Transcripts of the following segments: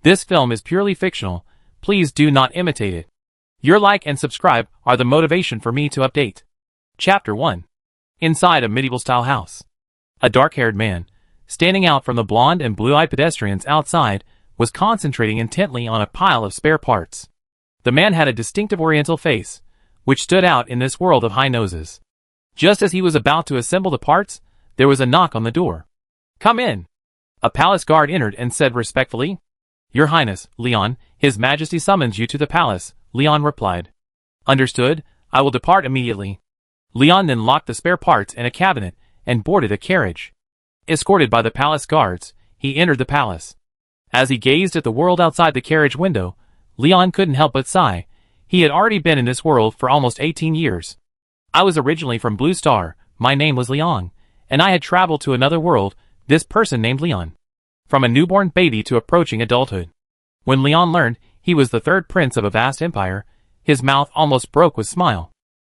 This film is purely fictional. Please do not imitate it. Your like and subscribe are the motivation for me to update. Chapter 1. Inside a medieval-style house. A dark-haired man, standing out from the blonde and blue-eyed pedestrians outside, was concentrating intently on a pile of spare parts. The man had a distinctive oriental face, which stood out in this world of high noses. Just as he was about to assemble the parts, there was a knock on the door. "Come in." A palace guard entered and said respectfully, "Your Highness, Leon, His Majesty summons you to the palace," Leon replied. "Understood, I will depart immediately." Leon then locked the spare parts in a cabinet and boarded a carriage. Escorted by the palace guards, he entered the palace. As he gazed at the world outside the carriage window, Leon couldn't help but sigh. He had already been in this world for almost 18 years. "I was originally from Blue Star, my name was Leon, and I had traveled to another world, this person named Leon. From a newborn baby to approaching adulthood. When Leon learned he was the third prince of a vast empire, his mouth almost broke with smile.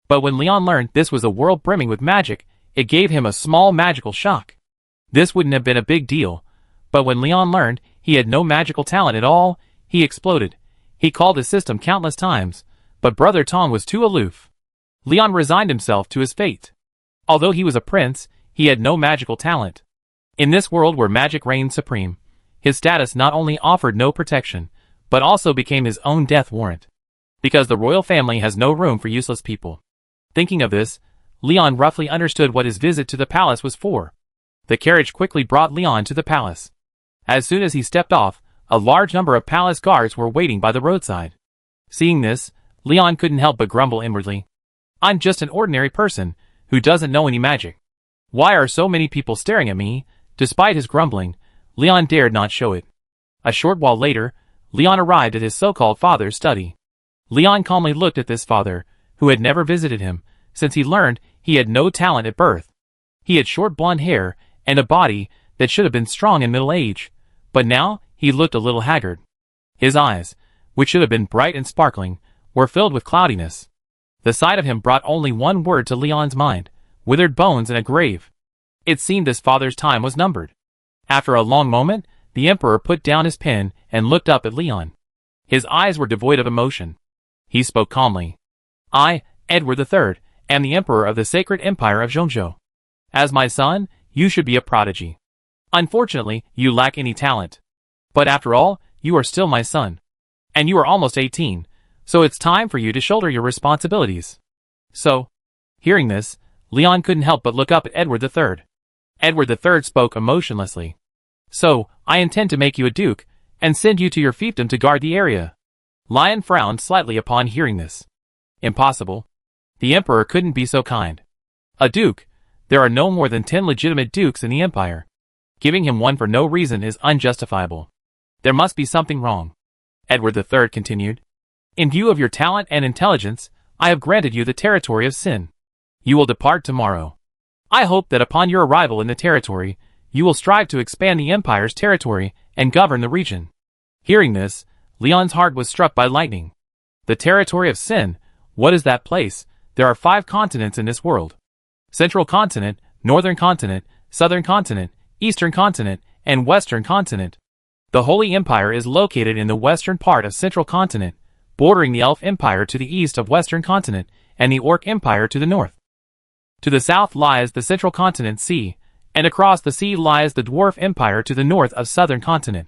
But when Leon learned this was a world brimming with magic, it gave him a small magical shock. This wouldn't have been a big deal, but when Leon learned he had no magical talent at all, he exploded. He called his system countless times, but Brother Tong was too aloof. Leon resigned himself to his fate. Although he was a prince, he had no magical talent. In this world where magic reigned supreme, his status not only offered no protection, but also became his own death warrant. Because the royal family has no room for useless people. Thinking of this, Leon roughly understood what his visit to the palace was for. The carriage quickly brought Leon to the palace. As soon as he stepped off, a large number of palace guards were waiting by the roadside. Seeing this, Leon couldn't help but grumble inwardly. "I'm just an ordinary person, who doesn't know any magic. Why are so many people staring at me?" Despite his grumbling, Leon dared not show it. A short while later, Leon arrived at his so-called father's study. Leon calmly looked at this father, who had never visited him, since he learned he had no talent at birth. He had short blonde hair, and a body that should have been strong in middle age, but now he looked a little haggard. His eyes, which should have been bright and sparkling, were filled with cloudiness. The sight of him brought only one word to Leon's mind: withered bones in a grave. It seemed his father's time was numbered. After a long moment, the emperor put down his pen and looked up at Leon. His eyes were devoid of emotion. He spoke calmly. "I, Edward III, am the emperor of the sacred empire of Zhongzhou. As my son, you should be a prodigy. Unfortunately, you lack any talent. But after all, you are still my son. And you are almost 18, so it's time for you to shoulder your responsibilities." So, hearing this, Leon couldn't help but look up at Edward III. Edward III spoke emotionlessly. "So, I intend to make you a duke, and send you to your fiefdom to guard the area." Leon frowned slightly upon hearing this. Impossible. The emperor couldn't be so kind. A duke? There are no more than 10 legitimate dukes in the empire. Giving him one for no reason is unjustifiable. There must be something wrong. Edward III continued. "In view of your talent and intelligence, I have granted you the territory of Sin. You will depart tomorrow. I hope that upon your arrival in the territory, you will strive to expand the empire's territory and govern the region." Hearing this, Leon's heart was struck by lightning. The territory of Sin? What is that place? There are 5 continents in this world. Central continent, northern continent, southern continent, eastern continent, and western continent. The Holy Empire is located in the western part of central continent, bordering the Elf Empire to the east of western continent, and the Orc Empire to the north. To the south lies the central continent sea, and across the sea lies the Dwarf Empire to the north of southern continent.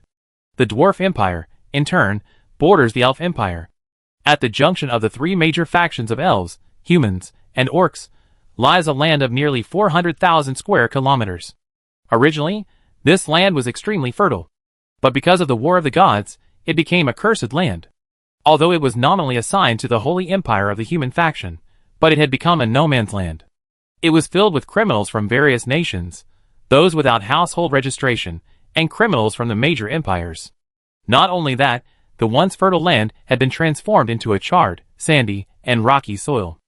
The Dwarf Empire, in turn, borders the Elf Empire. At the junction of the 3 major factions of elves, humans, and orcs, lies a land of nearly 400,000 square kilometers. Originally, this land was extremely fertile, but because of the War of the Gods, it became a cursed land. Although it was nominally assigned to the Holy Empire of the human faction, but it had become a no-man's land. It was filled with criminals from various nations, those without household registration, and criminals from the major empires. Not only that, the once fertile land had been transformed into a charred, sandy, and rocky soil.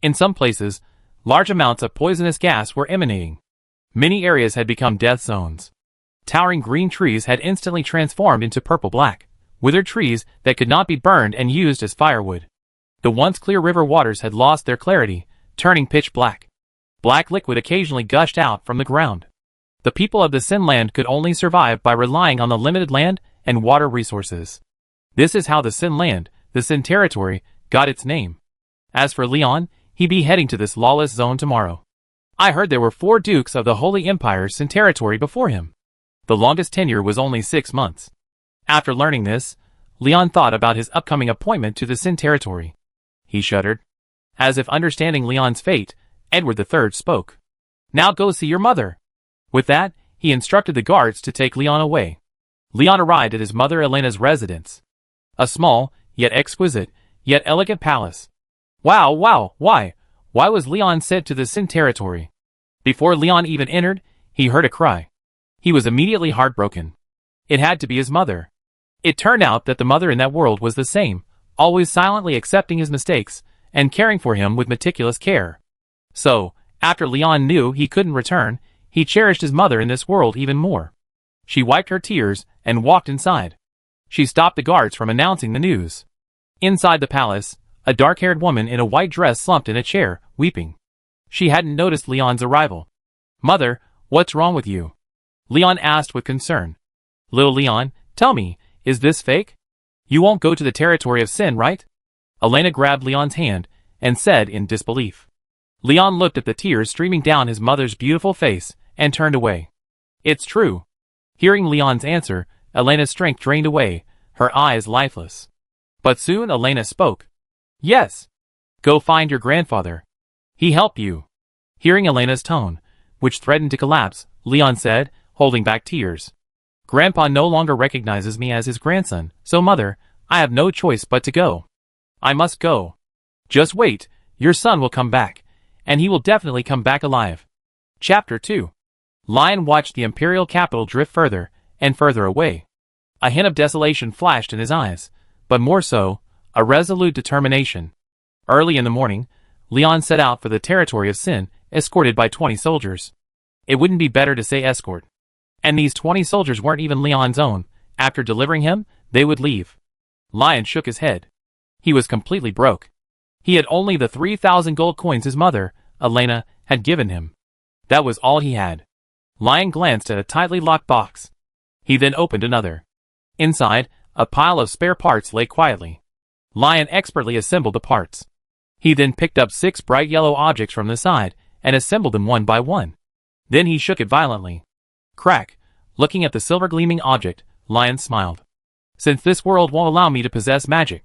In some places, large amounts of poisonous gas were emanating. Many areas had become death zones. Towering green trees had instantly transformed into purple-black, withered trees that could not be burned and used as firewood. The once clear river waters had lost their clarity, turning pitch black. Black liquid occasionally gushed out from the ground. The people of the Sin land could only survive by relying on the limited land and water resources. This is how the Sin land, the Sin territory, got its name. As for Leon, he'd be heading to this lawless zone tomorrow. I heard there were 4 dukes of the Holy Empire's Sin territory before him. The longest tenure was only 6 months. After learning this, Leon thought about his upcoming appointment to the Sin territory. He shuddered. As if understanding Leon's fate, Edward III spoke. Now go see your mother. With that, he instructed the guards to take Leon away. Leon arrived at his mother Elena's residence. A small, yet exquisite, yet elegant palace. Wow, why was Leon sent to the Sin territory? Before Leon even entered, he heard a cry. He was immediately heartbroken. It had to be his mother. It turned out that the mother in that world was the same, always silently accepting his mistakes, and caring for him with meticulous care. So, after Leon knew he couldn't return, he cherished his mother in this world even more. She wiped her tears and walked inside. She stopped the guards from announcing the news. Inside the palace, a dark-haired woman in a white dress slumped in a chair, weeping. She hadn't noticed Leon's arrival. "Mother, what's wrong with you?" Leon asked with concern. "Little Leon, tell me, is this fake? You won't go to the territory of Sin, right?" Elena grabbed Leon's hand and said in disbelief. Leon looked at the tears streaming down his mother's beautiful face and turned away. "It's true." Hearing Leon's answer, Elena's strength drained away, her eyes lifeless. But soon Elena spoke. "Yes. Go find your grandfather. He helped you." Hearing Elena's tone, which threatened to collapse, Leon said, holding back tears. "Grandpa no longer recognizes me as his grandson, so mother, I have no choice but to go. I must go. Just wait, your son will come back, and he will definitely come back alive." Chapter 2. Lion watched the imperial capital drift further and further away. A hint of desolation flashed in his eyes, but more so, a resolute determination. Early in the morning, Leon set out for the territory of Sin, escorted by 20 soldiers. It wouldn't be better to say escort. And these 20 soldiers weren't even Leon's own. After delivering him, they would leave. Lion shook his head. He was completely broke. He had only the 3,000 gold coins his mother, Elena, had given him. That was all he had. Lion glanced at a tightly locked box. He then opened another. Inside, a pile of spare parts lay quietly. Lion expertly assembled the parts. He then picked up 6 bright yellow objects from the side and assembled them one by one. Then he shook it violently. Crack. Looking at the silver gleaming object, Lion smiled. "Since this world won't allow me to possess magic,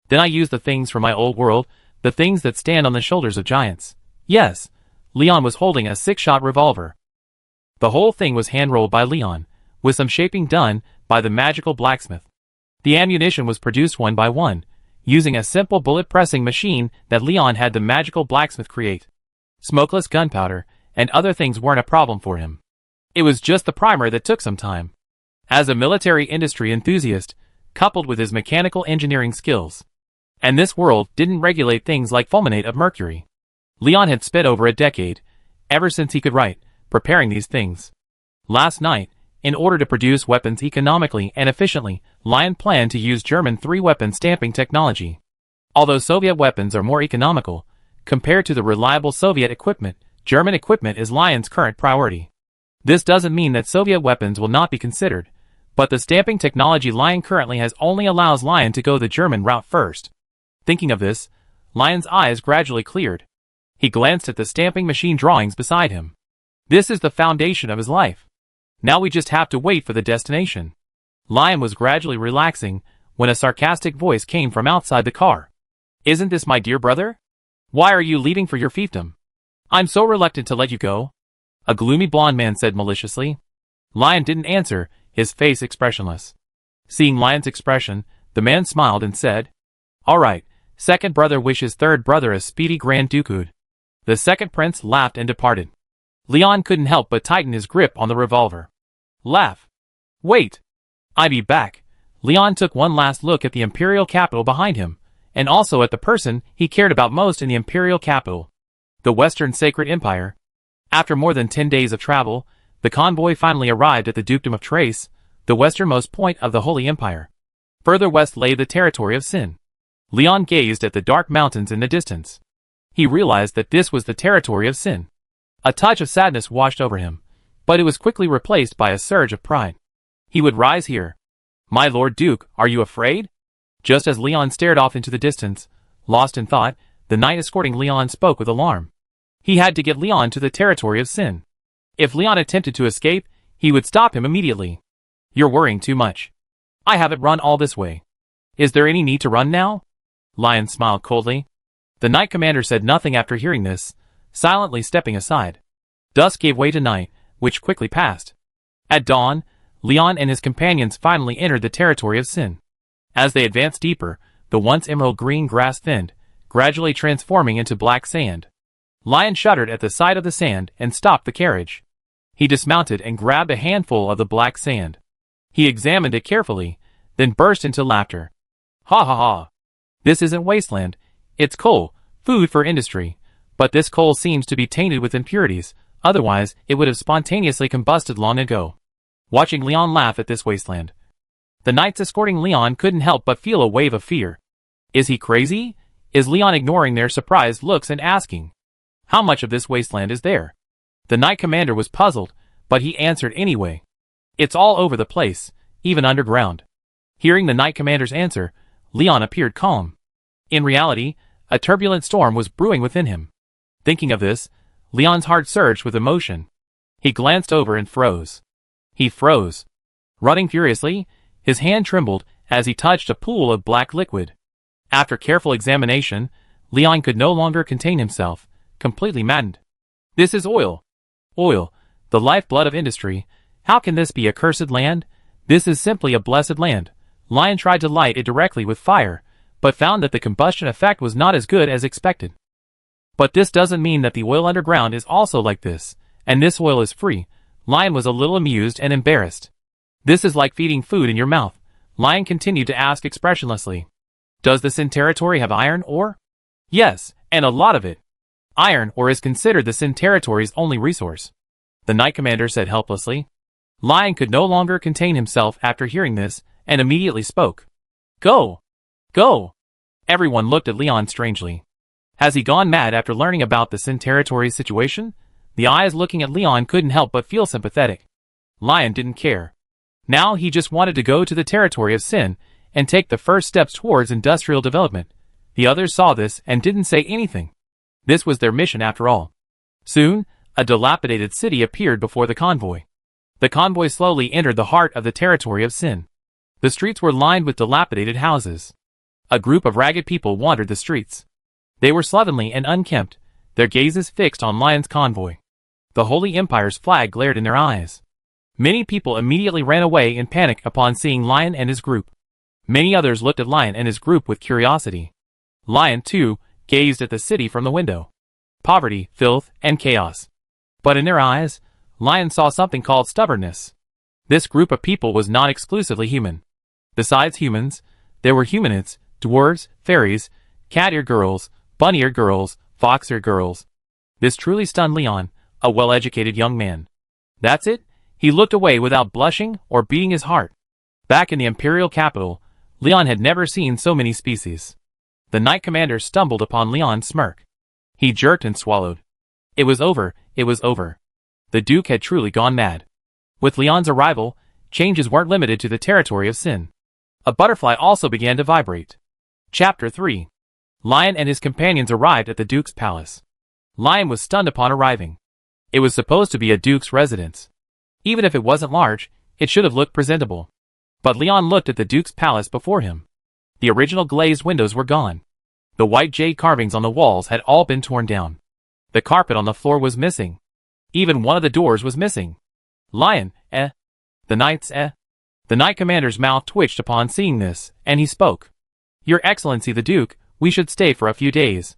then I use the things from my old world, the things that stand on the shoulders of giants." Yes, Leon was holding a 6-shot revolver. The whole thing was hand-rolled by Leon, with some shaping done by the magical blacksmith. The ammunition was produced one by one, using a simple bullet-pressing machine that Leon had the magical blacksmith create. Smokeless gunpowder and other things weren't a problem for him. It was just the primer that took some time. As a military industry enthusiast, coupled with his mechanical engineering skills. And this world didn't regulate things like fulminate of mercury. Leon had spent over a decade, ever since he could write, preparing these things. Last night, in order to produce weapons economically and efficiently, Lion planned to use German 3-weapon stamping technology. Although Soviet weapons are more economical, compared to the reliable Soviet equipment, German equipment is Lion's current priority. This doesn't mean that Soviet weapons will not be considered, but the stamping technology Lion currently has only allows Lion to go the German route first. Thinking of this, Lion's eyes gradually cleared. He glanced at the stamping machine drawings beside him. This is the foundation of his life. Now we just have to wait for the destination. Lion was gradually relaxing when a sarcastic voice came from outside the car. "Isn't this my dear brother? Why are you leaving for your fiefdom? I'm so reluctant to let you go," a gloomy blonde man said maliciously. Lion didn't answer, his face expressionless. Seeing Lion's expression, the man smiled and said, "All right, second brother wishes third brother a speedy grand dukehood." The second prince laughed and departed. Leon couldn't help but tighten his grip on the revolver. "Laugh. Wait. I'll be back." Leon took one last look at the imperial capital behind him, and also at the person he cared about most in the imperial capital, the Western Sacred Empire. After more than 10 days of travel, the convoy finally arrived at the Dukedom of Trace, the westernmost point of the Holy Empire. Further west lay the territory of Sin. Leon gazed at the dark mountains in the distance. He realized that this was the territory of Sin. A touch of sadness washed over him, but it was quickly replaced by a surge of pride. He would rise here. My Lord Duke, are you afraid? Just as Leon stared off into the distance, lost in thought, the knight escorting Leon spoke with alarm. He had to get Leon to the territory of sin. If Leon attempted to escape, he would stop him immediately. You're worrying too much. I haven't run all this way. Is there any need to run now? Lion smiled coldly. The knight commander said nothing after hearing this, silently stepping aside. Dusk gave way to night, which quickly passed. At dawn, Leon and his companions finally entered the territory of sin. As they advanced deeper, the once emerald green grass thinned, gradually transforming into black sand. Lion shuddered at the sight of the sand and stopped the carriage. He dismounted and grabbed a handful of the black sand. He examined it carefully, then burst into laughter. Ha ha ha! This isn't wasteland, it's coal, food for industry. But this coal seems to be tainted with impurities, otherwise it would have spontaneously combusted long ago. Watching Leon laugh at this wasteland, the knights escorting Leon couldn't help but feel a wave of fear. Is he crazy? Is Leon ignoring their surprised looks and asking, how much of this wasteland is there? The knight commander was puzzled, but he answered anyway. It's all over the place, even underground. Hearing the knight commander's answer, Leon appeared calm. In reality, a turbulent storm was brewing within him. Thinking of this, Leon's heart surged with emotion. He glanced over and froze. He froze. Running furiously, his hand trembled as he touched a pool of black liquid. After careful examination, Leon could no longer contain himself, completely maddened. This is oil. Oil, the lifeblood of industry. How can this be a cursed land? This is simply a blessed land. Lion tried to light it directly with fire, but found that the combustion effect was not as good as expected. But this doesn't mean that the oil underground is also like this, and this oil is free. Lion was a little amused and embarrassed. This is like feeding food in your mouth. Lion continued to ask expressionlessly. Does the Sin territory have iron ore? Yes, and a lot of it. Iron ore is considered the Sin territory's only resource. The knight commander said helplessly. Lion could no longer contain himself after hearing this, and immediately spoke. Go! Go! Everyone looked at Leon strangely. Has he gone mad after learning about the Sin territory's situation? The eyes looking at Leon couldn't help but feel sympathetic. Lion didn't care. Now he just wanted to go to the territory of Sin, and take the first steps towards industrial development. The others saw this and didn't say anything. This was their mission after all. Soon, a dilapidated city appeared before the convoy. The convoy slowly entered the heart of the territory of Sin. The streets were lined with dilapidated houses. A group of ragged people wandered the streets. They were slovenly and unkempt, their gazes fixed on Lion's convoy. The Holy Empire's flag glared in their eyes. Many people immediately ran away in panic upon seeing Lion and his group. Many others looked at Lion and his group with curiosity. Lion, too, gazed at the city from the window. Poverty, filth, and chaos. But in their eyes, Lion saw something called stubbornness. This group of people was not exclusively human. Besides humans, there were humanids, dwarves, fairies, cat-eared girls, bunny-eared girls, fox-eared girls. This truly stunned Leon, a well-educated young man. That's it? He looked away without blushing or beating his heart. Back in the imperial capital, Leon had never seen so many species. The knight commander stumbled upon Leon's smirk. He jerked and swallowed. It was over, it was over. The Duke had truly gone mad. With Leon's arrival, changes weren't limited to the territory of Sin. A butterfly also began to vibrate. Chapter 3. Lion and his companions arrived at the Duke's palace. Lion was stunned upon arriving. It was supposed to be a Duke's residence. Even if it wasn't large, it should have looked presentable. But Leon looked at the Duke's palace before him. The original glazed windows were gone. The white jade carvings on the walls had all been torn down. The carpet on the floor was missing. Even one of the doors was missing. Lion, eh? The knights, eh? The knight commander's mouth twitched upon seeing this, and he spoke. Your Excellency the Duke, we should stay for a few days.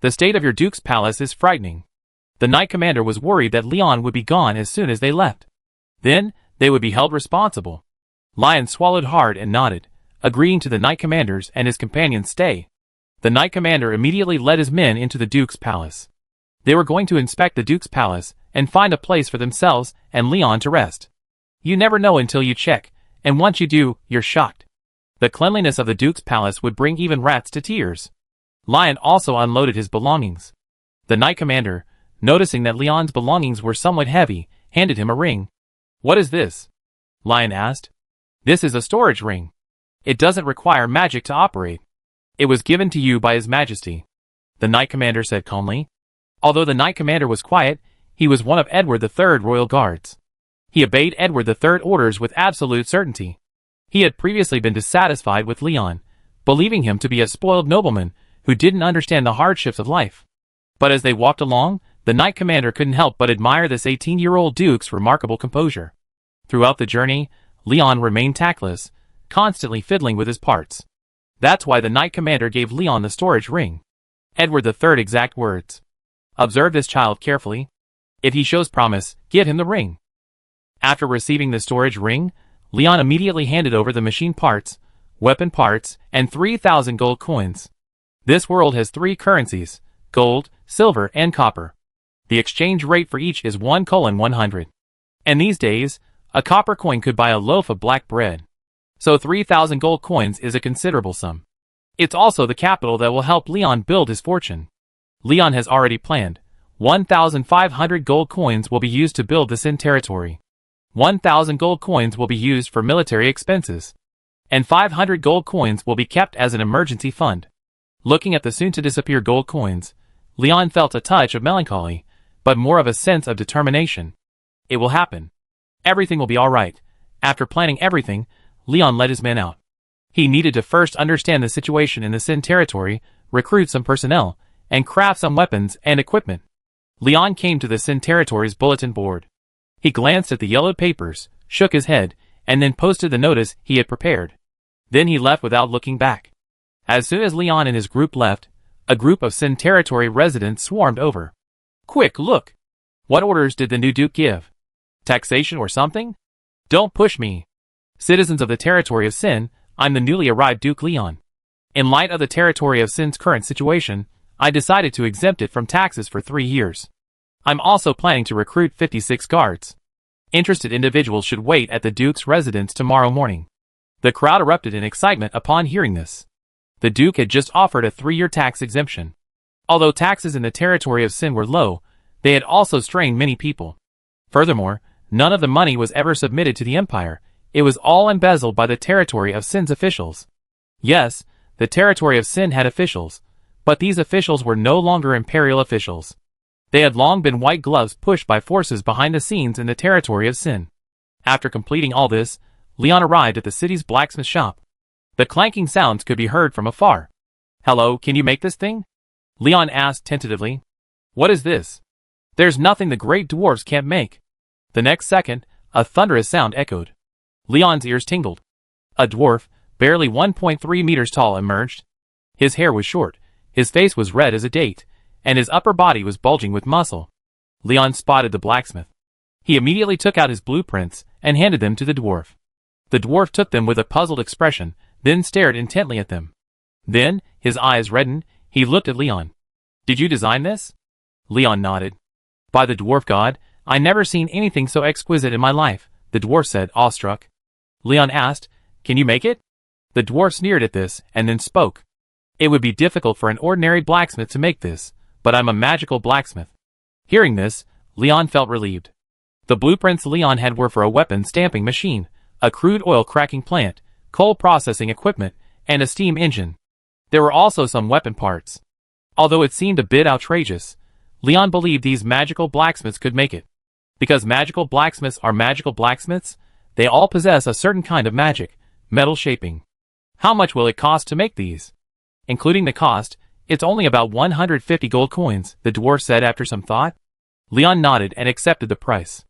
The state of your Duke's palace is frightening. The knight commander was worried that Leon would be gone as soon as they left. Then, they would be held responsible. Lion swallowed hard and nodded, agreeing to the knight commander's and his companion's stay. The knight commander immediately led his men into the Duke's palace. They were going to inspect the Duke's palace and find a place for themselves and Leon to rest. You never know until you check, and once you do, you're shocked. The cleanliness of the Duke's palace would bring even rats to tears. Lion also unloaded his belongings. The knight commander, noticing that Leon's belongings were somewhat heavy, handed him a ring. What is this? Lion asked. This is a storage ring. It doesn't require magic to operate. It was given to you by His Majesty," the Knight Commander said calmly. Although the Knight Commander was quiet, he was one of Edward III royal guards. He obeyed Edward III orders with absolute certainty. He had previously been dissatisfied with Leon, believing him to be a spoiled nobleman who didn't understand the hardships of life. But as they walked along, the Knight Commander couldn't help but admire this 18-year-old Duke's remarkable composure. Throughout the journey, Leon remained tactless, constantly fiddling with his parts. That's why the Knight Commander gave Leon the storage ring. Edward III exact words: "Observe this child carefully. If he shows promise, give him the ring." After receiving the storage ring, Leon immediately handed over the machine parts, weapon parts, and 3,000 gold coins. This world has 3 currencies: gold, silver, and copper. The exchange rate for each is 1:100. And these days, a copper coin could buy a loaf of black bread. So 3,000 gold coins is a considerable sum. It's also the capital that will help Leon build his fortune. Leon has already planned. 1,500 gold coins will be used to build the Sin territory. 1,000 gold coins will be used for military expenses. And 500 gold coins will be kept as an emergency fund. Looking at the soon-to-disappear gold coins, Leon felt a touch of melancholy, but more of a sense of determination. It will happen. Everything will be all right. After planning everything, Leon led his men out. He needed to first understand the situation in the Sin territory, recruit some personnel, and craft some weapons and equipment. Leon came to the Sin territory's bulletin board. He glanced at the yellowed papers, shook his head, and then posted the notice he had prepared. Then he left without looking back. As soon as Leon and his group left, a group of Sin territory residents swarmed over. "Quick, look! What orders did the new Duke give? Taxation or something? Don't push me. Citizens of the territory of Sin, I'm the newly arrived Duke Leon. In light of the territory of Sin's current situation, I decided to exempt it from taxes for 3 years. I'm also planning to recruit 56 guards. Interested individuals should wait at the Duke's residence tomorrow morning." The crowd erupted in excitement upon hearing this. The Duke had just offered a 3-year tax exemption. Although taxes in the territory of Sin were low, they had also strained many people. Furthermore, none of the money was ever submitted to the Empire. It was all embezzled by the territory of Sin's officials. Yes, the territory of Sin had officials, but these officials were no longer imperial officials. They had long been white gloves pushed by forces behind the scenes in the territory of Sin. After completing all this, Leon arrived at the city's blacksmith shop. The clanking sounds could be heard from afar. "Hello, can you make this thing?" Leon asked tentatively. "What is this?" "There's nothing the great dwarves can't make." The next second, a thunderous sound echoed. Leon's ears tingled. A dwarf, barely 1.3 meters tall, emerged. His hair was short, his face was red as a date, and his upper body was bulging with muscle. Leon spotted the blacksmith. He immediately took out his blueprints and handed them to the dwarf. The dwarf took them with a puzzled expression, then stared intently at them. Then, his eyes reddened, he looked at Leon. "Did you design this?" Leon nodded. "By the dwarf god, I never seen anything so exquisite in my life," the dwarf said, awestruck. Leon asked, "Can you make it?" The dwarf sneered at this, and then spoke. "It would be difficult for an ordinary blacksmith to make this, but I'm a magical blacksmith." Hearing this, Leon felt relieved. The blueprints Leon had were for a weapon stamping machine, a crude oil cracking plant, coal processing equipment, and a steam engine. There were also some weapon parts. Although it seemed a bit outrageous, Leon believed these magical blacksmiths could make it. Because magical blacksmiths are magical blacksmiths, they all possess a certain kind of magic, metal shaping. "How much will it cost to make these?" "Including the cost, it's only about 150 gold coins," the dwarf said after some thought. Leon nodded and accepted the price.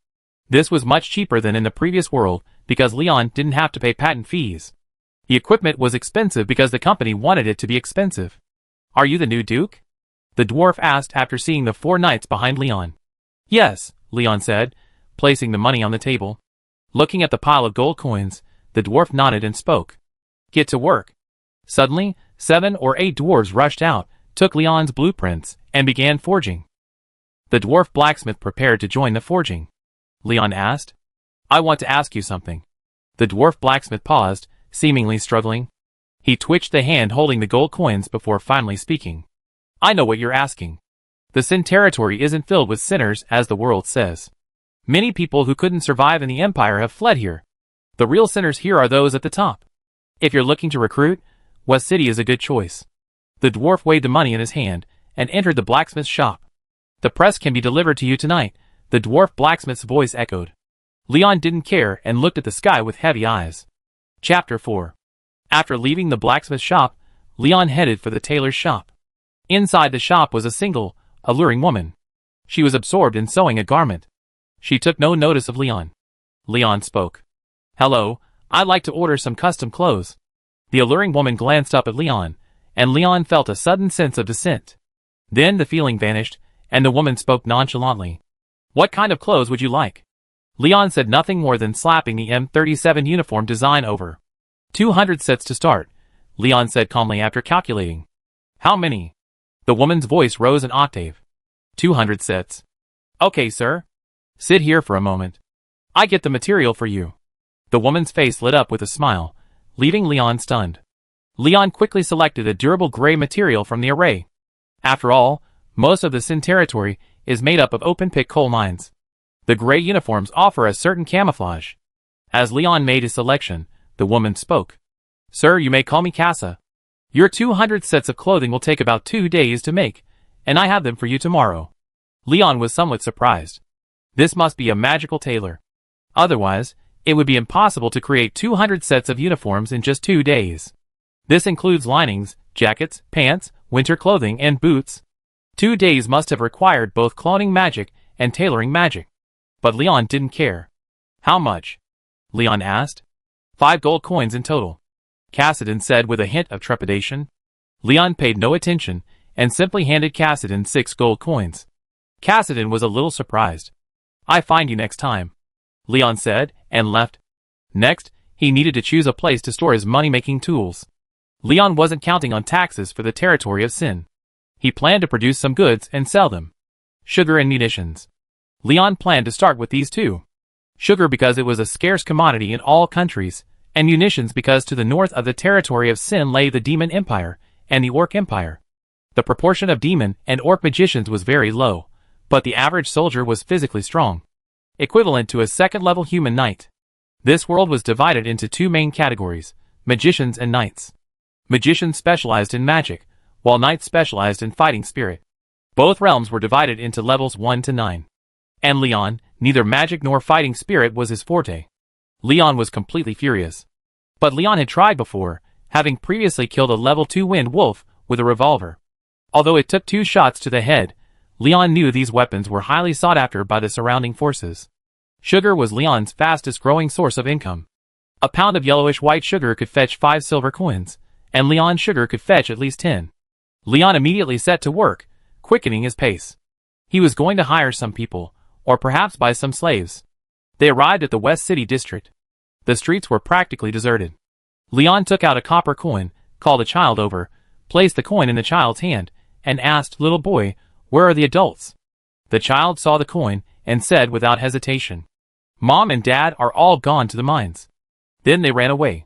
This was much cheaper than in the previous world because Leon didn't have to pay patent fees. The equipment was expensive because the company wanted it to be expensive. "Are you the new Duke?" the dwarf asked after seeing the 4 knights behind Leon. "Yes," Leon said, placing the money on the table. Looking at the pile of gold coins, the dwarf nodded and spoke. "Get to work." Suddenly, 7 or 8 dwarves rushed out, took Leon's blueprints, and began forging. The dwarf blacksmith prepared to join the forging. Leon asked, "I want to ask you something." The dwarf blacksmith paused, seemingly struggling. He twitched the hand holding the gold coins before finally speaking. "I know what you're asking. The Sin territory isn't filled with sinners as the world says. Many people who couldn't survive in the Empire have fled here. The real sinners here are those at the top. If you're looking to recruit, West City is a good choice. The dwarf weighed the money in his hand and entered the blacksmith's shop. The press can be delivered to you tonight, the dwarf blacksmith's voice echoed. Leon didn't care and looked at the sky with heavy eyes. Chapter 4. After leaving the blacksmith's shop, Leon headed for the tailor's shop. Inside the shop was a single, alluring woman. She was absorbed in sewing a garment. She took no notice of Leon. Leon spoke. "Hello, I'd like to order some custom clothes." The alluring woman glanced up at Leon, and Leon felt a sudden sense of dissent. Then the feeling vanished, and the woman spoke nonchalantly. "What kind of clothes would you like?" Leon said nothing more than slapping the M37 uniform design over. 200 sets to start, Leon said calmly after calculating. "How many?" The woman's voice rose an octave. 200 sets. "Okay, sir. Sit here for a moment. I get the material for you." The woman's face lit up with a smile, leaving Leon stunned. Leon quickly selected a durable gray material from the array. After all, most of the Sin territory is made up of open-pit coal mines. The gray uniforms offer a certain camouflage. As Leon made his selection, the woman spoke. "Sir, you may call me Casa. Your 200 sets of clothing will take about 2 days to make, and I have them for you tomorrow." Leon was somewhat surprised. This must be a magical tailor. Otherwise, it would be impossible to create 200 sets of uniforms in just 2 days. This includes linings, jackets, pants, winter clothing, and boots. 2 days must have required both cloning magic and tailoring magic. But Leon didn't care. "How much?" Leon asked. 5 gold coins in total," Cassidon said with a hint of trepidation. Leon paid no attention and simply handed Cassidon 6 gold coins. Cassidon was a little surprised. "I find you next time," Leon said, and left. Next, he needed to choose a place to store his money-making tools. Leon wasn't counting on taxes for the territory of Sin. He planned to produce some goods and sell them. Sugar and munitions. Leon planned to start with these two. Sugar because it was a scarce commodity in all countries, and munitions because to the north of the territory of Sin lay the Demon Empire and the Orc Empire. The proportion of demon and orc magicians was very low, but the average soldier was physically strong, equivalent to a second-level human knight. This world was divided into 2 main categories, magicians and knights. Magicians specialized in magic, while knights specialized in fighting spirit. Both realms were divided into levels 1 to 9. And Leon, neither magic nor fighting spirit was his forte. Leon was completely furious. But Leon had tried before, having previously killed a level 2 wind wolf with a revolver. Although it took 2 shots to the head, Leon knew these weapons were highly sought after by the surrounding forces. Sugar was Leon's fastest growing source of income. A pound of yellowish white sugar could fetch 5 silver coins, and Leon's sugar could fetch at least 10. Leon immediately set to work, quickening his pace. He was going to hire some people, or perhaps buy some slaves. They arrived at the West City district. The streets were practically deserted. Leon took out a copper coin, called a child over, placed the coin in the child's hand, and asked, "Little boy, where are the adults?" The child saw the coin and said without hesitation, "Mom and Dad are all gone to the mines." Then they ran away.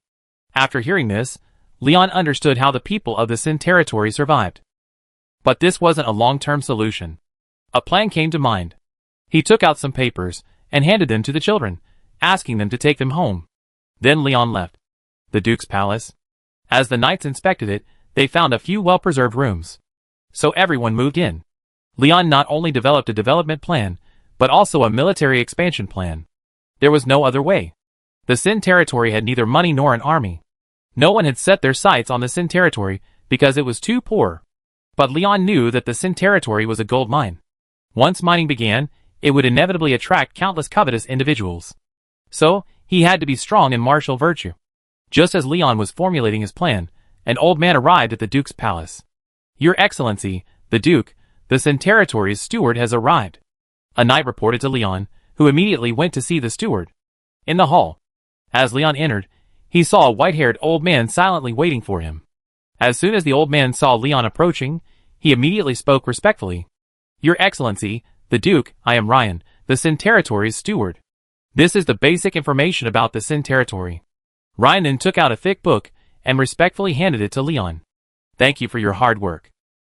After hearing this, Leon understood how the people of the Sin territory survived. But this wasn't a long-term solution. A plan came to mind. He took out some papers and handed them to the children, asking them to take them home. Then Leon left the Duke's palace. As the knights inspected it, they found a few well-preserved rooms. So everyone moved in. Leon not only developed a development plan, but also a military expansion plan. There was no other way. The Sin territory had neither money nor an army. No one had set their sights on the Sin territory because it was too poor. But Leon knew that the Sin territory was a gold mine. Once mining began, it would inevitably attract countless covetous individuals. So, he had to be strong in martial virtue. Just as Leon was formulating his plan, an old man arrived at the Duke's palace. "Your Excellency, the Duke, the Sin territory's steward has arrived," a knight reported to Leon, who immediately went to see the steward. In the hall, as Leon entered, he saw a white-haired old man silently waiting for him. As soon as the old man saw Leon approaching, he immediately spoke respectfully. "Your Excellency, the Duke, I am Ryan, the Sin territory's steward. This is the basic information about the Sin territory." Ryan then took out a thick book and respectfully handed it to Leon. "Thank you for your hard work."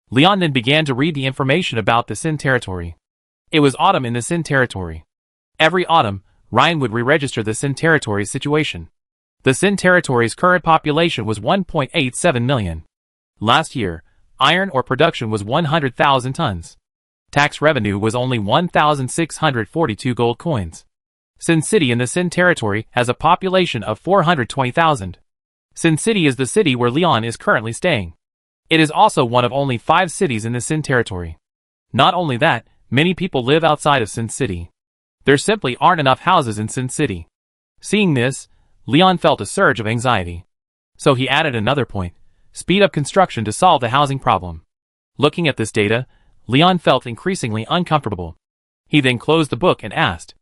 Leon then began to read the information about the Sin territory. It was autumn in the Sin territory. Every autumn, Ryan would re-register the Sin Territory's situation. The Sin Territory's current population was 1.87 million. Last year, iron ore production was 100,000 tons. Tax revenue was only 1,642 gold coins. Sin City in the Sin Territory has a population of 420,000. Sin City is the city where Leon is currently staying. It is also one of only 5 cities in the Sin Territory. Not only that, many people live outside of Sin City. There simply aren't enough houses in Sin City. Seeing this, Leon felt a surge of anxiety. So he added another point: speed up construction to solve the housing problem. Looking at this data, Leon felt increasingly uncomfortable. He then closed the book and asked,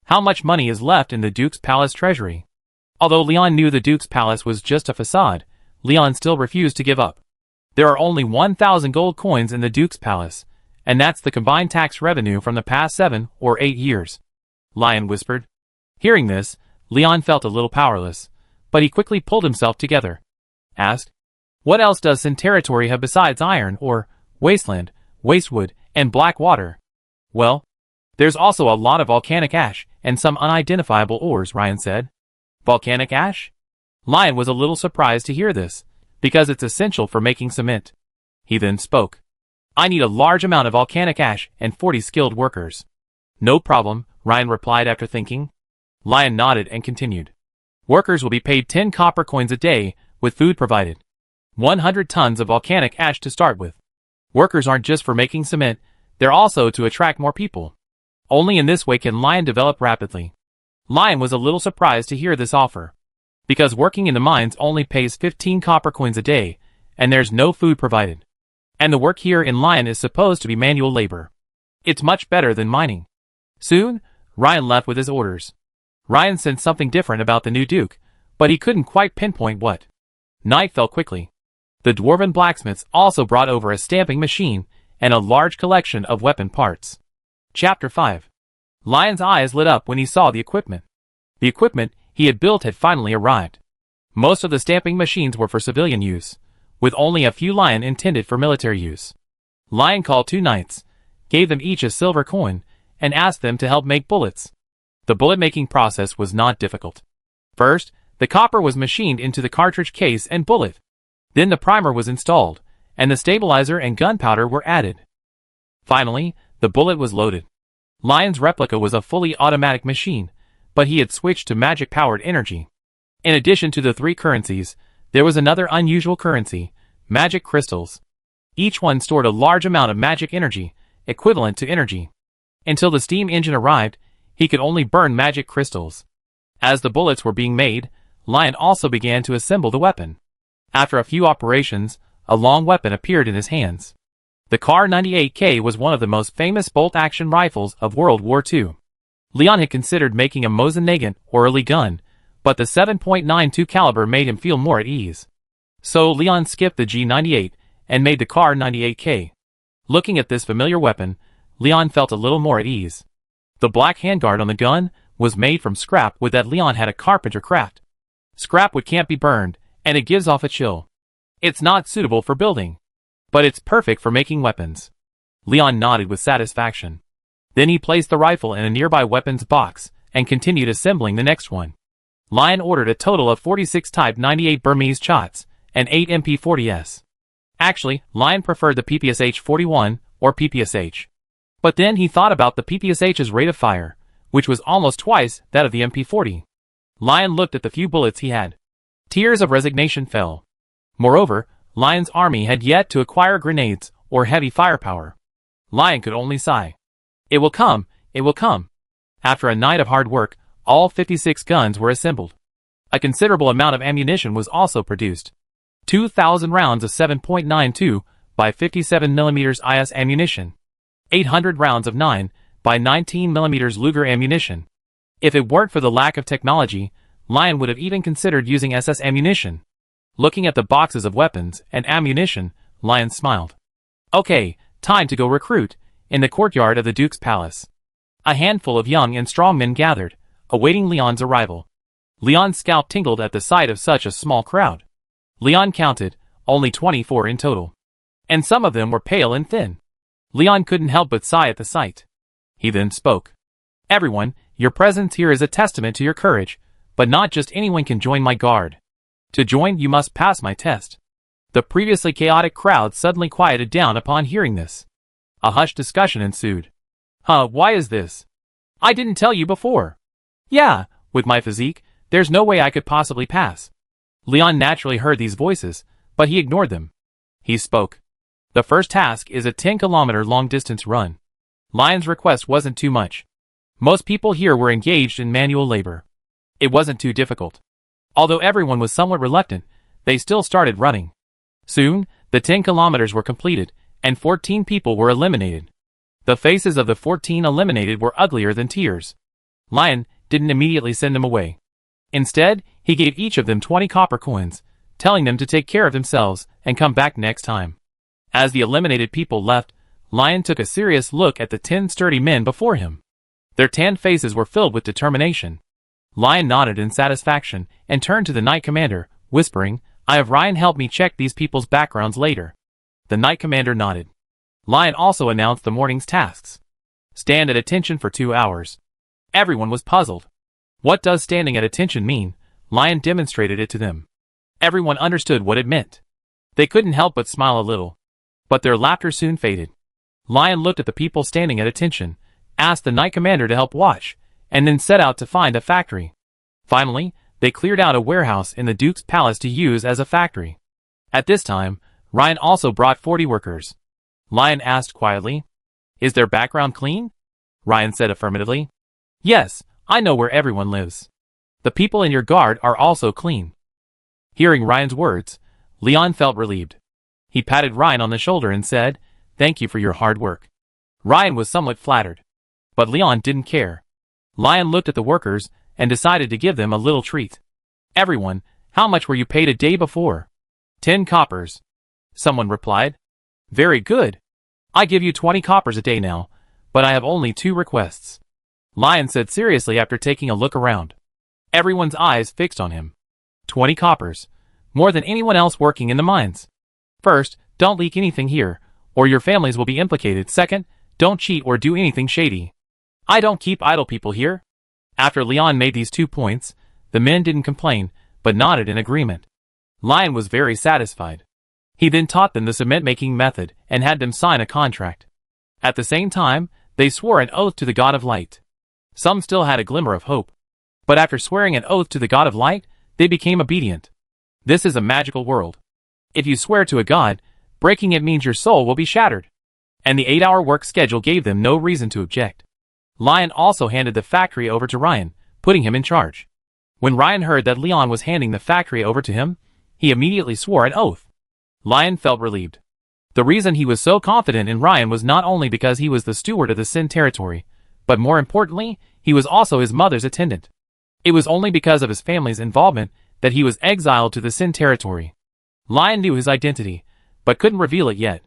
how much money is left in the Duke's Palace treasury? Although Leon knew the Duke's Palace was just a facade, Leon still refused to give up. There are only 1,000 gold coins in the Duke's Palace, and that's the combined tax revenue from the past 7 or 8 years. Leon whispered. Hearing this, Leon felt a little powerless, but he quickly pulled himself together. Asked, what else does Sin Territory have besides iron ore, wasteland, wastewood, and black water? Well, there's also a lot of volcanic ash and some unidentifiable ores, Ryan said. Volcanic ash? Lion was a little surprised to hear this, because it's essential for making cement. He then spoke. I need a large amount of volcanic ash and 40 skilled workers. No problem, Ryan replied after thinking. Lion nodded and continued. Workers will be paid 10 copper coins a day, with food provided. 100 tons of volcanic ash to start with. Workers aren't just for making cement, they're also to attract more people. Only in this way can Lion develop rapidly. Lion was a little surprised to hear this offer. Because working in the mines only pays 15 copper coins a day, and there's no food provided. And the work here in Lion is supposed to be manual labor. It's much better than mining. Soon, Ryan left with his orders. Ryan sensed something different about the new Duke, but he couldn't quite pinpoint what. Night fell quickly. The dwarven blacksmiths also brought over a stamping machine and a large collection of weapon parts. Chapter 5. Lion's eyes lit up when he saw the equipment. The equipment he had built had finally arrived. Most of the stamping machines were for civilian use, with only a few Lion intended for military use. Lion called 2 knights, gave them each a silver coin, and asked them to help make bullets. The bullet-making process was not difficult. First, the copper was machined into the cartridge case and bullet. Then the primer was installed, and the stabilizer and gunpowder were added. Finally, the bullet was loaded. Lion's replica was a fully automatic machine, but he had switched to magic-powered energy. In addition to the 3 currencies, there was another unusual currency, magic crystals. Each one stored a large amount of magic energy, equivalent to energy. Until the steam engine arrived, he could only burn magic crystals. As the bullets were being made, Lion also began to assemble the weapon. After a few operations, a long weapon appeared in his hands. The Kar-98K was one of the most famous bolt-action rifles of World War II. Leon had considered making a Mosin-Nagant or Early gun, but the 7.92 caliber made him feel more at ease. So Leon skipped the G98 and made the Kar-98K. Looking at this familiar weapon, Leon felt a little more at ease. The black handguard on the gun was made from scrap wood that Leon had a carpenter craft. Scrap wood can't be burned, and it gives off a chill. It's not suitable for building, but it's perfect for making weapons. Leon nodded with satisfaction. Then he placed the rifle in a nearby weapons box and continued assembling the next one. Lion ordered a total of 46 Type 98 Burmese shots and 8 MP40s. Actually, Lion preferred the PPSH-41 or PPSH. But then he thought about the PPSH's rate of fire, which was almost twice that of the MP40. Lion looked at the few bullets he had. Tears of resignation fell. Moreover, Lion's army had yet to acquire grenades or heavy firepower. Lion could only sigh. It will come, it will come. After a night of hard work, all 56 guns were assembled. A considerable amount of ammunition was also produced. 2,000 rounds of 7.92 by 57 mm IS ammunition. 800 rounds of 9 by 19 mm Luger ammunition. If it weren't for the lack of technology, Lion would have even considered using SS ammunition. Looking at the boxes of weapons and ammunition, Lion smiled. Okay, time to go recruit. In the courtyard of the Duke's Palace, a handful of young and strong men gathered, awaiting Leon's arrival. Leon's scalp tingled at the sight of such a small crowd. Leon counted, only 24 in total. And some of them were pale and thin. Leon couldn't help but sigh at the sight. He then spoke. Everyone, Your presence here is a testament to your courage, but not just anyone can join my guard. To join, you must pass my test. The previously chaotic crowd suddenly quieted down upon hearing this. A hushed discussion ensued. Why is this? I didn't tell you before. Yeah, with my physique, there's no way I could possibly pass. Leon naturally heard these voices, but he ignored them. He spoke. The first task is a 10-kilometer long-distance run. Lion's request wasn't too much. Most people here were engaged in manual labor. It wasn't too difficult. Although everyone was somewhat reluctant, they still started running. Soon, the 10 kilometers were completed, and 14 people were eliminated. The faces of the 14 eliminated were uglier than tears. Lion didn't immediately send them away. Instead, he gave each of them 20 copper coins, telling them to take care of themselves and come back next time. As the eliminated people left, Lion took a serious look at the 10 sturdy men before him. Their tanned faces were filled with determination. Lion nodded in satisfaction and turned to the Knight Commander, whispering, I have Ryan help me check these people's backgrounds later. The Knight Commander nodded. Lion also announced the morning's tasks. Stand at attention for 2 hours. Everyone was puzzled. What does standing at attention mean? Lion demonstrated it to them. Everyone understood what it meant. They couldn't help but smile a little. But their laughter soon faded. Lion looked at the people standing at attention, asked the Knight Commander to help watch, and then set out to find a factory. Finally, they cleared out a warehouse in the Duke's palace to use as a factory. At this time, Ryan also brought 40 workers. Lion asked quietly, Is their background clean? Ryan said affirmatively. Yes, I know where everyone lives. The people in your guard are also clean. Hearing Ryan's words, Leon felt relieved. He patted Ryan on the shoulder and said, Thank you for your hard work. Ryan was somewhat flattered. But Leon didn't care. Lion looked at the workers and decided to give them a little treat. Everyone, how much were you paid a day before? 10 coppers. Someone replied. Very good. I give you 20 coppers a day now, but I have only 2 requests. Lion said seriously after taking a look around. Everyone's eyes fixed on him. 20 coppers. More than anyone else working in the mines. First, don't leak anything here, or your families will be implicated. Second, don't cheat or do anything shady. I don't keep idle people here. After Leon made these 2 points, the men didn't complain, but nodded in agreement. Lion was very satisfied. He then taught them the cement-making method and had them sign a contract. At the same time, they swore an oath to the God of Light. Some still had a glimmer of hope. But after swearing an oath to the God of Light, they became obedient. This is a magical world. If you swear to a god, breaking it means your soul will be shattered. And the 8-hour work schedule gave them no reason to object. Lion also handed the factory over to Ryan, putting him in charge. When Ryan heard that Leon was handing the factory over to him, he immediately swore an oath. Lion felt relieved. The reason he was so confident in Ryan was not only because he was the steward of the Sin territory, but more importantly, he was also his mother's attendant. It was only because of his family's involvement that he was exiled to the Sin territory. Lion knew his identity, but couldn't reveal it yet,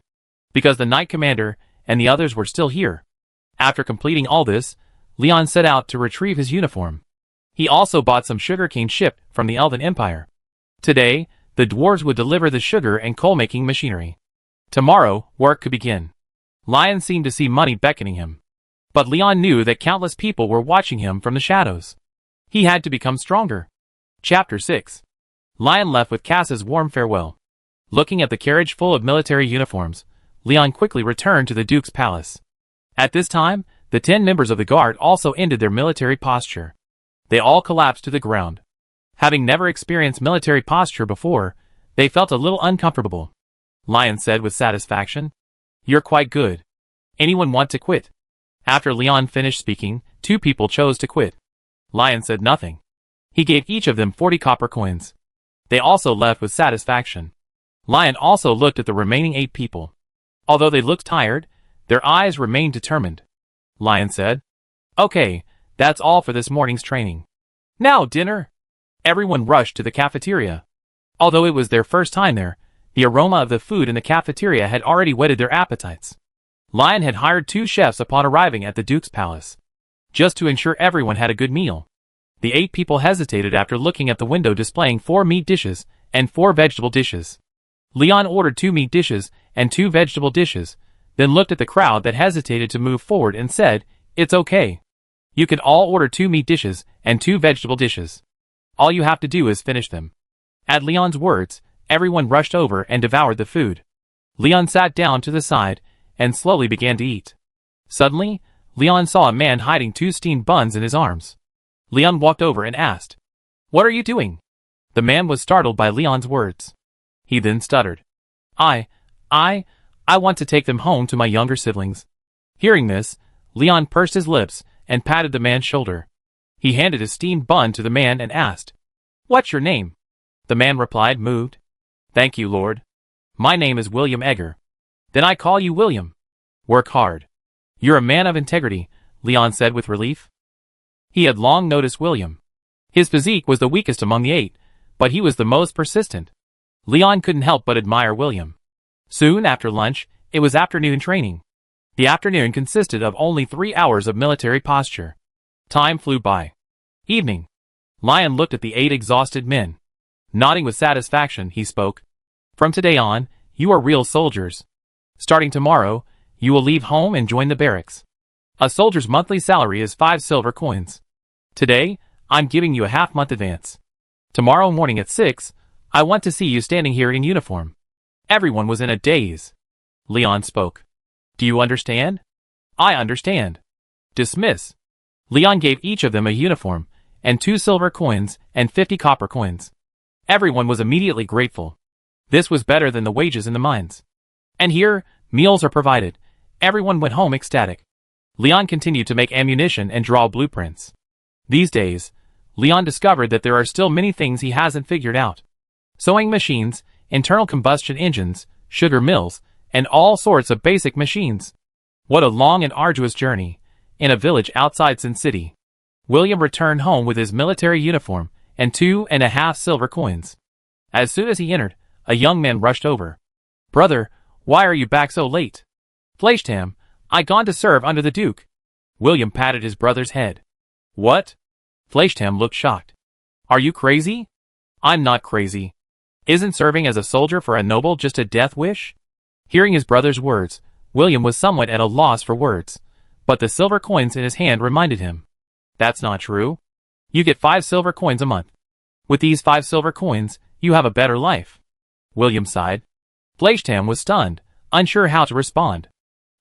because the Knight Commander and the others were still here. After completing all this, Leon set out to retrieve his uniform. He also bought some sugarcane shipped from the Elven Empire. Today, the dwarves would deliver the sugar and coal-making machinery. Tomorrow, work could begin. Lion seemed to see money beckoning him. But Leon knew that countless people were watching him from the shadows. He had to become stronger. Chapter 6. Lion left with Cass's warm farewell. Looking at the carriage full of military uniforms, Leon quickly returned to the Duke's palace. At this time, the 10 members of the guard also ended their military posture. They all collapsed to the ground. Having never experienced military posture before, they felt a little uncomfortable. Lion said with satisfaction, You're quite good. Anyone want to quit? After Leon finished speaking, 2 people chose to quit. Lion said nothing. He gave each of them 40 copper coins. They also left with satisfaction. Lion also looked at the remaining 8 people. Although they looked tired, their eyes remained determined. Lion said, Okay, that's all for this morning's training. Now dinner! Everyone rushed to the cafeteria. Although it was their first time there, the aroma of the food in the cafeteria had already whetted their appetites. Lion had hired 2 chefs upon arriving at the Duke's palace, just to ensure everyone had a good meal. The 8 people hesitated after looking at the window displaying 4 meat dishes and 4 vegetable dishes. Leon ordered 2 meat dishes and 2 vegetable dishes, then looked at the crowd that hesitated to move forward and said, It's okay. You can all order 2 meat dishes and 2 vegetable dishes. All you have to do is finish them. At Leon's words, everyone rushed over and devoured the food. Leon sat down to the side and slowly began to eat. Suddenly, Leon saw a man hiding 2 steamed buns in his arms. Leon walked over and asked, "What are you doing?" The man was startled by Leon's words. He then stuttered, I want to take them home to my younger siblings." Hearing this, Leon pursed his lips and patted the man's shoulder. He handed a steamed bun to the man and asked, "What's your name?" The man replied, moved, "Thank you, Lord. My name is William Egger." "Then I call you William. Work hard." "You're a man of integrity," Leon said with relief. He had long noticed William. His physique was the weakest among the 8, but he was the most persistent. Leon couldn't help but admire William. Soon after lunch, it was afternoon training. The afternoon consisted of only 3 hours of military posture. Time flew by. Evening. Leon looked at the 8 exhausted men. Nodding with satisfaction, he spoke. "From today on, you are real soldiers. Starting tomorrow, you will leave home and join the barracks. A soldier's monthly salary is 5 silver coins. Today, I'm giving you a half-month advance. Tomorrow morning at 6, I want to see you standing here in uniform." Everyone was in a daze. Leon spoke. "Do you understand?" "I understand." "Dismiss." Leon gave each of them a uniform, and 2 silver coins and 50 copper coins. Everyone was immediately grateful. This was better than the wages in the mines. And here, meals are provided. Everyone went home ecstatic. Leon continued to make ammunition and draw blueprints. These days, Leon discovered that there are still many things he hasn't figured out. Sewing machines, internal combustion engines, sugar mills, and all sorts of basic machines. What a long and arduous journey, in a village outside Sin City. William returned home with his military uniform and 2.5 silver coins. As soon as he entered, a young man rushed over. "Brother, why are you back so late?" "Fleischtam, I gone to serve under the Duke." William patted his brother's head. "What?" Fleischtam looked shocked. "Are you crazy?" "I'm not crazy. Isn't serving as a soldier for a noble just a death wish?" Hearing his brother's words, William was somewhat at a loss for words, but the silver coins in his hand reminded him. "That's not true. You get 5 silver coins a month. With these 5 silver coins, you have a better life." William sighed. Fleischtam was stunned, unsure how to respond.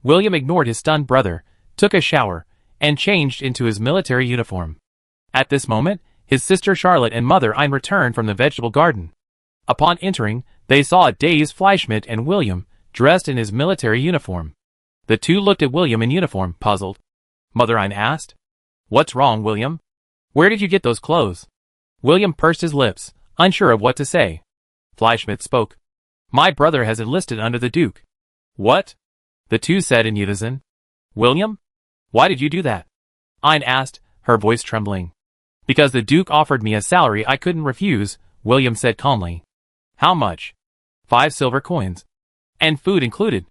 William ignored his stunned brother, took a shower, and changed into his military uniform. At this moment, his sister Charlotte and mother Ein returned from the vegetable garden. Upon entering, they saw a dazed Fleischmidt and William, dressed in his military uniform. The 2 looked at William in uniform, puzzled. Mother Ein asked, "What's wrong, William? Where did you get those clothes?" William pursed his lips, unsure of what to say. Fleischmidt spoke. "My brother has enlisted under the Duke." "What?" the 2 said in unison. "William? Why did you do that?" Ein asked, her voice trembling. "Because the Duke offered me a salary I couldn't refuse," William said calmly. "How much?" 5 silver coins. "And food included."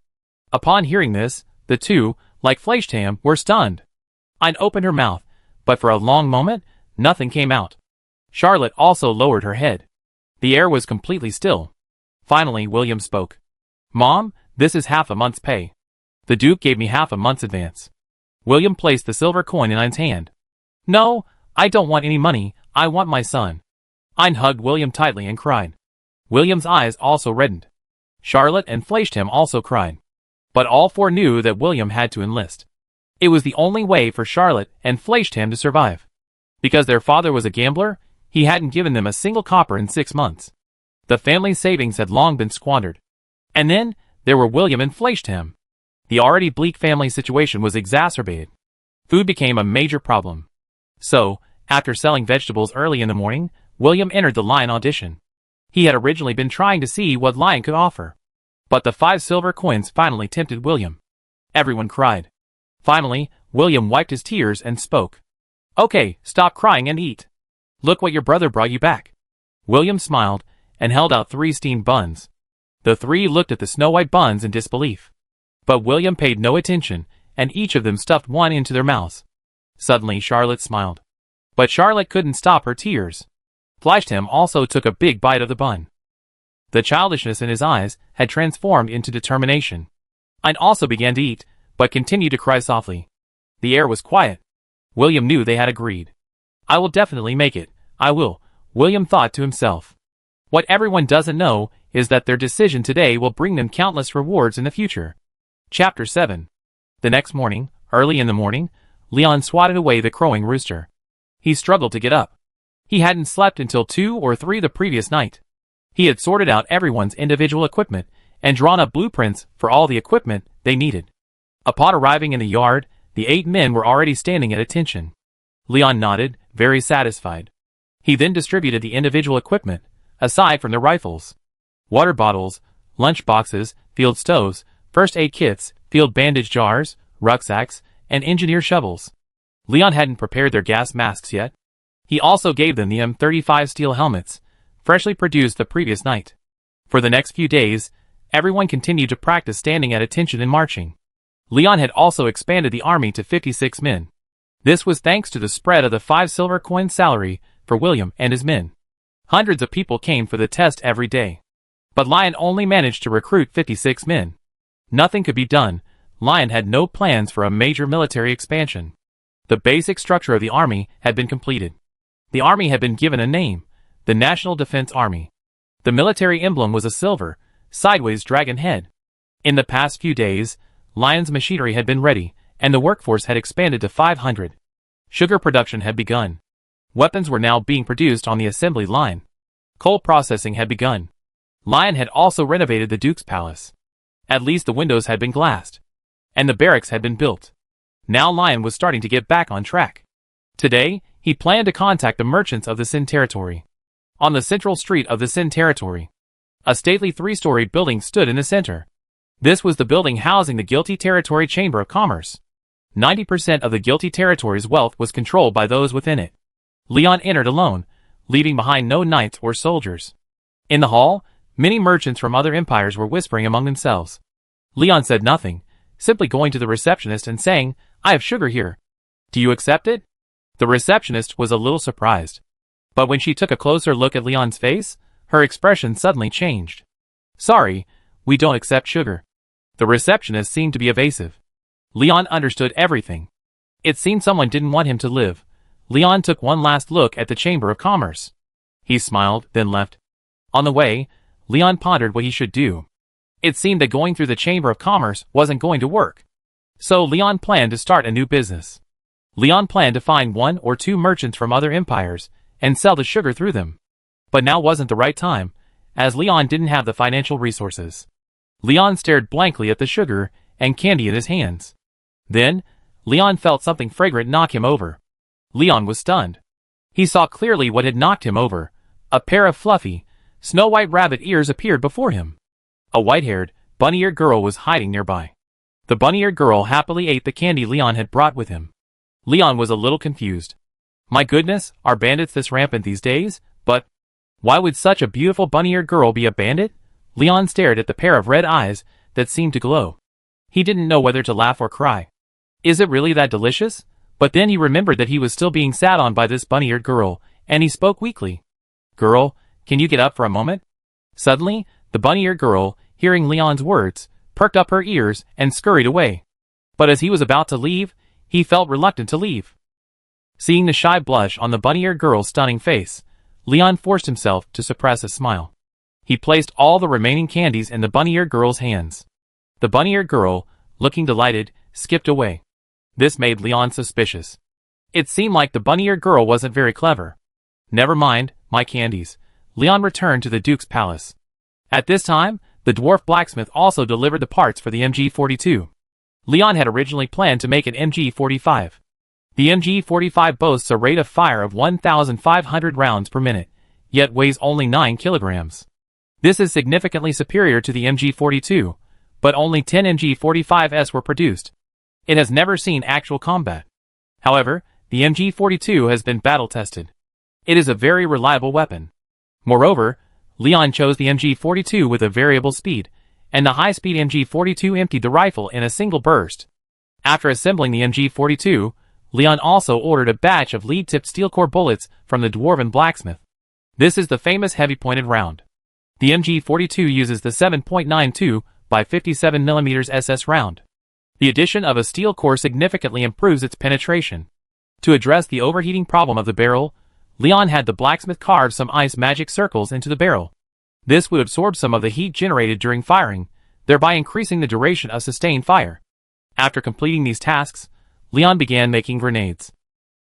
Upon hearing this, the 2, like Fleischtam, were stunned. Ein opened her mouth, but for a long moment, nothing came out. Charlotte also lowered her head. The air was completely still. Finally, William spoke. "Mom, this is half a month's pay. The Duke gave me half a month's advance." William placed the silver coin in Ein's hand. "No, I don't want any money, I want my son." Ein hugged William tightly and cried. William's eyes also reddened. Charlotte and Fleischtam also cried. But all 4 knew that William had to enlist. It was the only way for Charlotte and Fleischtam to survive. Because their father was a gambler, he hadn't given them a single copper in 6 months. The family's savings had long been squandered. And then, there were William and Fleischtam. The already bleak family situation was exacerbated. Food became a major problem. So, after selling vegetables early in the morning, William entered the Lion audition. He had originally been trying to see what Lion could offer. But the 5 silver coins finally tempted William. Everyone cried. Finally, William wiped his tears and spoke. "Okay, stop crying and eat. Look what your brother brought you back." William smiled and held out 3 steamed buns. The 3 looked at the snow-white buns in disbelief. But William paid no attention, and each of them stuffed one into their mouths. Suddenly Charlotte smiled. But Charlotte couldn't stop her tears. Fleischtam also took a big bite of the bun. The childishness in his eyes had transformed into determination. Ein also began to eat, but continued to cry softly. The air was quiet. William knew they had agreed. I will definitely make it, I will, William thought to himself. What everyone doesn't know is that their decision today will bring them countless rewards in the future. Chapter 7. The next morning, early in the morning, Leon swatted away the crowing rooster. He struggled to get up. He hadn't slept until 2 or 3 the previous night. He had sorted out everyone's individual equipment and drawn up blueprints for all the equipment they needed. Upon arriving in the yard, the 8 men were already standing at attention. Leon nodded, very satisfied. He then distributed the individual equipment, aside from the rifles. Water bottles, lunch boxes, field stoves, first aid kits, field bandage jars, rucksacks, and engineer shovels. Leon hadn't prepared their gas masks yet. He also gave them the M35 steel helmets, freshly produced the previous night. For the next few days, everyone continued to practice standing at attention and marching. Leon had also expanded the army to 56 men. This was thanks to the spread of the 5 silver coin salary for William and his men. Hundreds of people came for the test every day. But Lion only managed to recruit 56 men. Nothing could be done. Lion had no plans for a major military expansion. The basic structure of the army had been completed. The army had been given a name, the National Defense Army. The military emblem was a silver, sideways dragon head. In the past few days, Lion's machinery had been ready, and the workforce had expanded to 500. Sugar production had begun. Weapons were now being produced on the assembly line. Coal processing had begun. Lion had also renovated the Duke's palace. At least the windows had been glassed. And the barracks had been built. Now Lion was starting to get back on track. Today, he planned to contact the merchants of the Sin territory. On the central street of the Sin territory, a stately 3-story building stood in the center. This was the building housing the Guilty Territory Chamber of Commerce. 90% of the Guilty Territory's wealth was controlled by those within it. Leon entered alone, leaving behind no knights or soldiers. In the hall, many merchants from other empires were whispering among themselves. Leon said nothing, simply going to the receptionist and saying, "I have sugar here. Do you accept it?" The receptionist was a little surprised. But when she took a closer look at Leon's face, her expression suddenly changed. "Sorry, we don't accept sugar." The receptionist seemed to be evasive. Leon understood everything. It seemed someone didn't want him to live. Leon took one last look at the Chamber of Commerce. He smiled, then left. On the way, Leon pondered what he should do. It seemed that going through the Chamber of Commerce wasn't going to work. So Leon planned to start a new business. Leon planned to find 1 or 2 merchants from other empires and sell the sugar through them. But now wasn't the right time, as Leon didn't have the financial resources. Leon stared blankly at the sugar and candy in his hands. Then, Leon felt something fragrant knock him over. Leon was stunned. He saw clearly what had knocked him over. A pair of fluffy, snow-white rabbit ears appeared before him. A white-haired, bunny-eared girl was hiding nearby. The bunny-eared girl happily ate the candy Leon had brought with him. Leon was a little confused. My goodness, are bandits this rampant these days? But why would such a beautiful bunny-eared girl be a bandit? Leon stared at the pair of red eyes that seemed to glow. He didn't know whether to laugh or cry. Is it really that delicious? But then he remembered that he was still being sat on by this bunny-eared girl, and he spoke weakly. Girl, can you get up for a moment? Suddenly, the bunny-eared girl, hearing Leon's words, perked up her ears and scurried away. But as he was about to leave, he felt reluctant to leave. Seeing the shy blush on the bunny-eared girl's stunning face, Leon forced himself to suppress a smile. He placed all the remaining candies in the bunny-eared girl's hands. The bunny-eared girl, looking delighted, skipped away. This made Leon suspicious. It seemed like the bunny-eared girl wasn't very clever. Never mind, my candies. Leon returned to the Duke's palace. At this time, the dwarf blacksmith also delivered the parts for the MG42. Leon had originally planned to make an MG45. The MG45 boasts a rate of fire of 1,500 rounds per minute, yet weighs only 9 kilograms. This is significantly superior to the MG42, but only 10 MG45s were produced. It has never seen actual combat. However, the MG42 has been battle-tested. It is a very reliable weapon. Moreover, Leon chose the MG42 with a variable speed, and the high-speed MG42 emptied the rifle in a single burst. After assembling the MG42, Leon also ordered a batch of lead-tipped steel core bullets from the dwarven blacksmith. This is the famous heavy-pointed round. The MG42 uses the 7.92 by 57 mm SS round. The addition of a steel core significantly improves its penetration. To address the overheating problem of the barrel, Leon had the blacksmith carve some ice magic circles into the barrel. This would absorb some of the heat generated during firing, thereby increasing the duration of sustained fire. After completing these tasks, Leon began making grenades.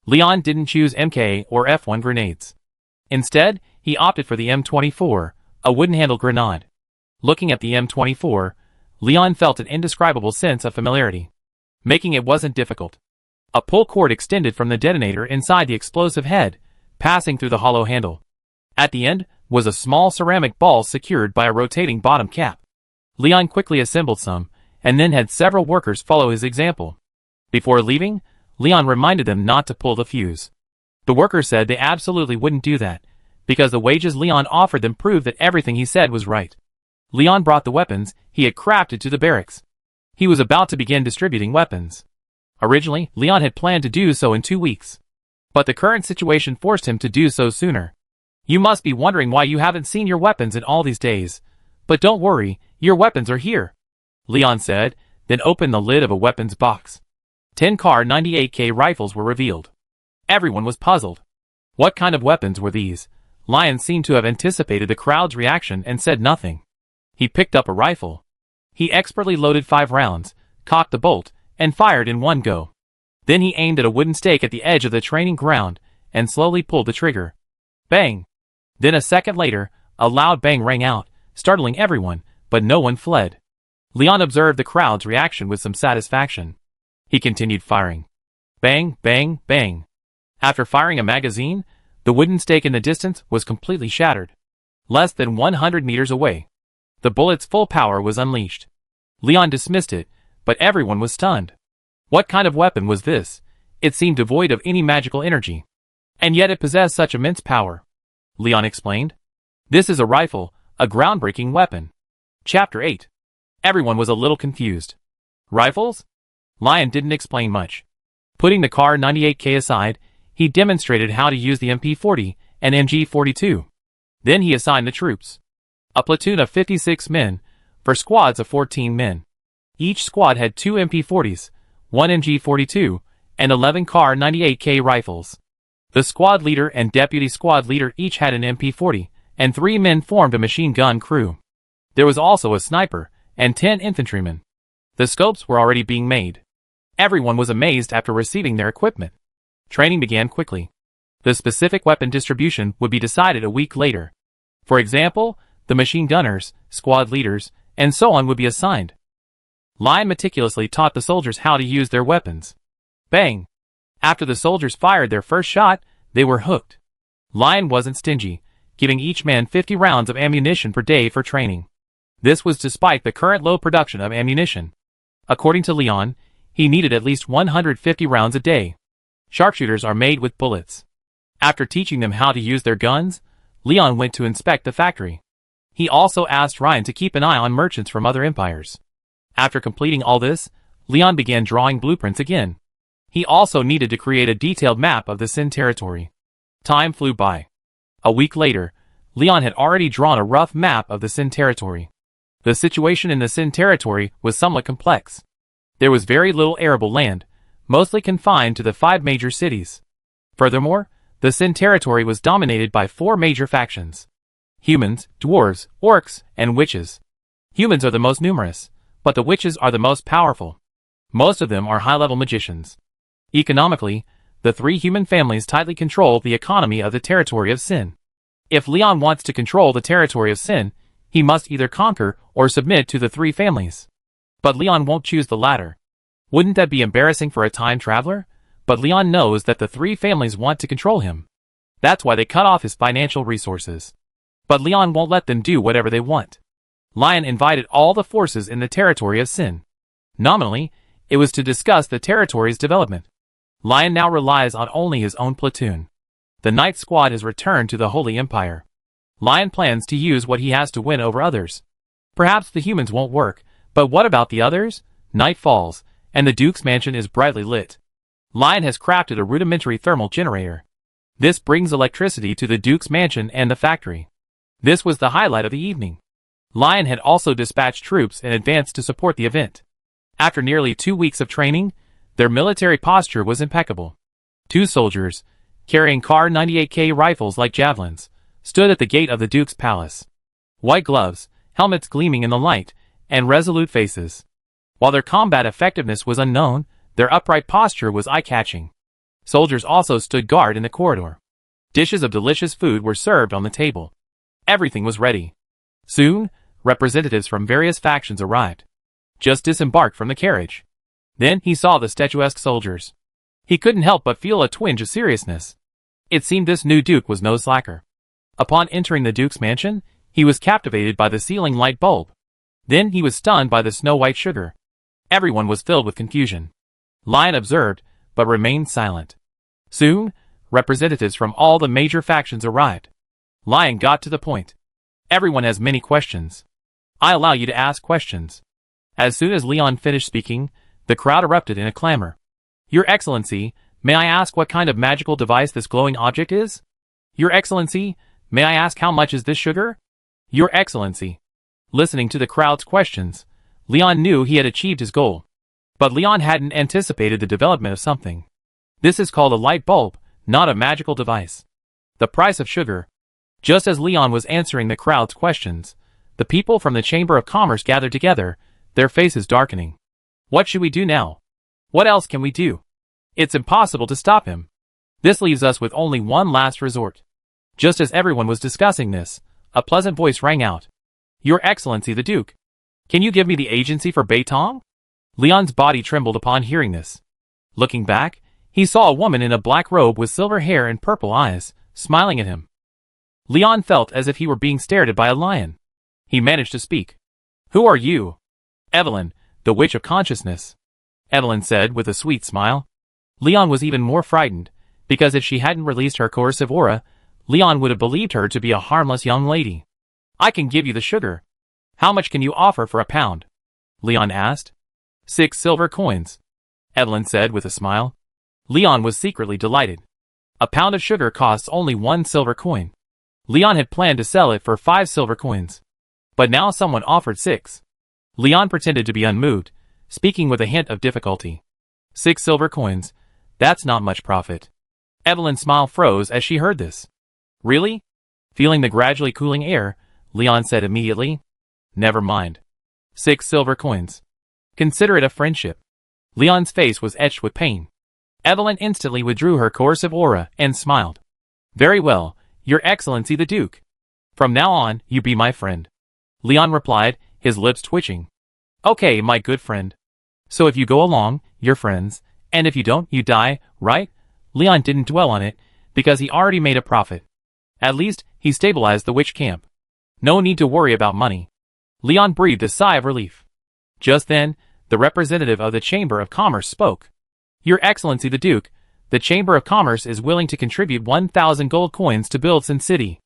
Leon didn't choose MK or F1 grenades. Instead, he opted for the M24, a wooden-handled grenade. Looking at the M24, Leon felt an indescribable sense of familiarity. Making it wasn't difficult. A pull cord extended from the detonator inside the explosive head, passing through the hollow handle. At the end was a small ceramic ball secured by a rotating bottom cap. Leon quickly assembled some, and then had several workers follow his example. Before leaving, Leon reminded them not to pull the fuse. The workers said they absolutely wouldn't do that, because the wages Leon offered them proved that everything he said was right. Leon brought the weapons he had crafted to the barracks. He was about to begin distributing weapons. Originally, Leon had planned to do so in 2 weeks. But the current situation forced him to do so sooner. You must be wondering why you haven't seen your weapons in all these days. But don't worry, your weapons are here, Leon said, then opened the lid of a weapons box. 10 Kar 98K rifles were revealed. Everyone was puzzled. What kind of weapons were these? Leon seemed to have anticipated the crowd's reaction and said nothing. He picked up a rifle. He expertly loaded 5 rounds, cocked the bolt, and fired in one go. Then he aimed at a wooden stake at the edge of the training ground and slowly pulled the trigger. Bang! Then a second later, a loud bang rang out, startling everyone, but no one fled. Leon observed the crowd's reaction with some satisfaction. He continued firing. Bang, bang, bang. After firing a magazine, the wooden stake in the distance was completely shattered. Less than 100 meters away, the bullet's full power was unleashed. Leon dismissed it, but everyone was stunned. What kind of weapon was this? It seemed devoid of any magical energy. And yet it possessed such immense power. Leon explained. This is a rifle, a groundbreaking weapon. Chapter 8. Everyone was a little confused. Rifles? Leon didn't explain much. Putting the Kar 98K aside, he demonstrated how to use the MP40 and MG42. Then he assigned the troops. A platoon of 56 men, for squads of 14 men. Each squad had 2 MP40s, 1 MG42, and 11 Kar 98K rifles. The squad leader and deputy squad leader each had an MP40, and 3 men formed a machine gun crew. There was also a sniper, and 10 infantrymen. The scopes were already being made. Everyone was amazed after receiving their equipment. Training began quickly. The specific weapon distribution would be decided a week later. For example, the machine gunners, squad leaders, and so on would be assigned. Leon meticulously taught the soldiers how to use their weapons. Bang! After the soldiers fired their first shot, they were hooked. Leon wasn't stingy, giving each man 50 rounds of ammunition per day for training. This was despite the current low production of ammunition. According to Leon, he needed at least 150 rounds a day. Sharpshooters are made with bullets. After teaching them how to use their guns, Leon went to inspect the factory. He also asked Ryan to keep an eye on merchants from other empires. After completing all this, Leon began drawing blueprints again. He also needed to create a detailed map of the Sin territory. Time flew by. A week later, Leon had already drawn a rough map of the Sin territory. The situation in the Sin territory was somewhat complex. There was very little arable land, mostly confined to the 5 major cities. Furthermore, the Sin territory was dominated by 4 major factions: humans, dwarves, orcs, and witches. Humans are the most numerous, but the witches are the most powerful. Most of them are high-level magicians. Economically, the 3 human families tightly control the economy of the territory of Sin. If Leon wants to control the territory of Sin, he must either conquer or submit to the 3 families. But Leon won't choose the latter. Wouldn't that be embarrassing for a time traveler? But Leon knows that the 3 families want to control him. That's why they cut off his financial resources. But Leon won't let them do whatever they want. Leon invited all the forces in the territory of Sin. Nominally, it was to discuss the territory's development. Leon now relies on only his own platoon. The Night Squad has returned to the Holy Empire. Leon plans to use what he has to win over others. Perhaps the humans won't work, but what about the others? Night falls, and the Duke's mansion is brightly lit. Leon has crafted a rudimentary thermal generator. This brings electricity to the Duke's mansion and the factory. This was the highlight of the evening. Leon had also dispatched troops in advance to support the event. After nearly 2 weeks of training, their military posture was impeccable. Two soldiers, carrying Kar 98K rifles like javelins, stood at the gate of the Duke's palace. White gloves, helmets gleaming in the light, and resolute faces. While their combat effectiveness was unknown, their upright posture was eye-catching. Soldiers also stood guard in the corridor. Dishes of delicious food were served on the table. Everything was ready. Soon, representatives from various factions arrived. Just disembarked from the carriage. Then he saw the statuesque soldiers. He couldn't help but feel a twinge of seriousness. It seemed this new duke was no slacker. Upon entering the duke's mansion, he was captivated by the ceiling light bulb. Then he was stunned by the snow-white sugar. Everyone was filled with confusion. Lion observed, but remained silent. Soon, representatives from all the major factions arrived. Lion got to the point. Everyone has many questions. I allow you to ask questions. As soon as Leon finished speaking, the crowd erupted in a clamor. Your Excellency, may I ask what kind of magical device this glowing object is? Your Excellency, may I ask how much is this sugar? Your Excellency. Listening to the crowd's questions, Leon knew he had achieved his goal. But Leon hadn't anticipated the development of something. This is called a light bulb, not a magical device. The price of sugar. Just as Leon was answering the crowd's questions, the people from the Chamber of Commerce gathered together, their faces darkening. What should we do now? What else can we do? It's impossible to stop him. This leaves us with only one last resort. Just as everyone was discussing this, a pleasant voice rang out. Your Excellency the Duke. Can you give me the agency for Beitong? Leon's body trembled upon hearing this. Looking back, he saw a woman in a black robe with silver hair and purple eyes, smiling at him. Leon felt as if he were being stared at by a lion. He managed to speak. Who are you? Evelyn, the Witch of Consciousness. Evelyn said with a sweet smile. Leon was even more frightened, because if she hadn't released her coercive aura, Leon would have believed her to be a harmless young lady. I can give you the sugar. How much can you offer for a pound? Leon asked. 6 silver coins. Evelyn said with a smile. Leon was secretly delighted. A pound of sugar costs only 1 silver coin. Leon had planned to sell it for 5 silver coins. But now someone offered 6. Leon pretended to be unmoved, speaking with a hint of difficulty. 6 silver coins. That's not much profit. Evelyn's smile froze as she heard this. Really? Feeling the gradually cooling air, Leon said immediately. Never mind. 6 silver coins. Consider it a friendship. Leon's face was etched with pain. Evelyn instantly withdrew her coercive aura and smiled. Very well, Your Excellency the Duke. From now on, you be my friend. Leon replied, his lips twitching. Okay, my good friend. So if you go along, you're friends, and if you don't, you die, right? Leon didn't dwell on it, because he already made a profit. At least, he stabilized the witch camp. No need to worry about money. Leon breathed a sigh of relief. Just then, the representative of the Chamber of Commerce spoke. Your Excellency the Duke, the Chamber of Commerce is willing to contribute 1,000 gold coins to build Sin City.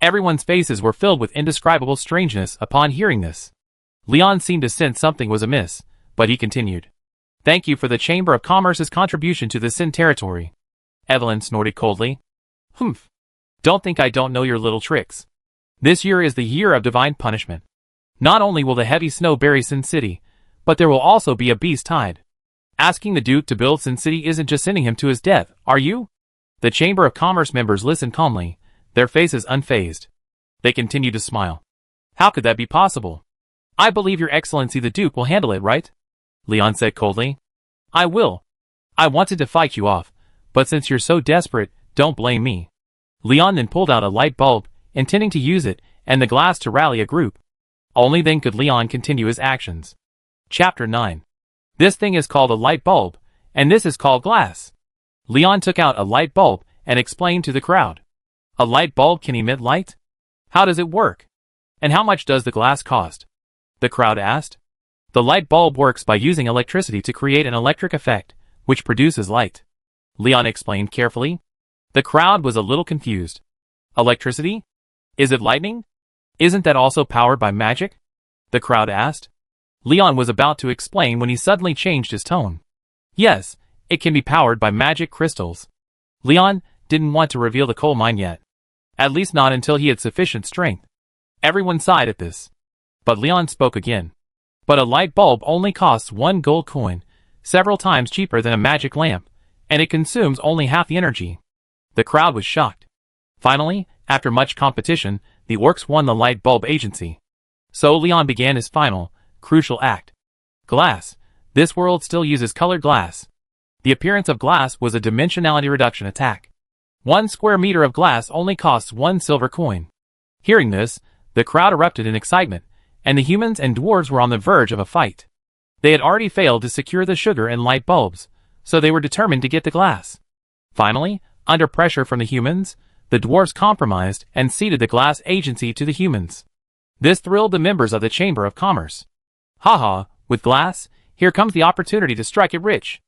Everyone's faces were filled with indescribable strangeness upon hearing this. Leon seemed to sense something was amiss, but he continued. Thank you for the Chamber of Commerce's contribution to the Sin territory. Evelyn snorted coldly. Humph. Don't think I don't know your little tricks. This year is the year of divine punishment. Not only will the heavy snow bury Sin City, but there will also be a beast tide. Asking the Duke to build Sin City isn't just sending him to his death, are you? The Chamber of Commerce members listened calmly, their faces unfazed. They continued to smile. How could that be possible? I believe Your Excellency the Duke will handle it, right? Leon said coldly. I will. I wanted to fight you off, but since you're so desperate, don't blame me. Leon then pulled out a light bulb, intending to use it and the glass to rally a group. Only then could Leon continue his actions. Chapter 9. This thing is called a light bulb, and this is called glass. Leon took out a light bulb and explained to the crowd. A light bulb can emit light? How does it work? And how much does the glass cost? The crowd asked. The light bulb works by using electricity to create an electric effect, which produces light. Leon explained carefully. The crowd was a little confused. Electricity? Is it lightning? Isn't that also powered by magic? The crowd asked. Leon was about to explain when he suddenly changed his tone. Yes, it can be powered by magic crystals. Leon didn't want to reveal the coal mine yet. At least not until he had sufficient strength. Everyone sighed at this. But Leon spoke again. But a light bulb only costs 1 gold coin, several times cheaper than a magic lamp, and it consumes only half the energy. The crowd was shocked. Finally, after much competition, the orcs won the light bulb agency. So Leon began his final, crucial act. Glass. This world still uses colored glass. The appearance of glass was a dimensionality reduction attack. 1 square meter of glass only costs 1 silver coin. Hearing this, the crowd erupted in excitement, and the humans and dwarves were on the verge of a fight. They had already failed to secure the sugar and light bulbs, so they were determined to get the glass. Finally, under pressure from the humans, the dwarves compromised and ceded the glass agency to the humans. This thrilled the members of the Chamber of Commerce. Haha, with glass, here comes the opportunity to strike it rich.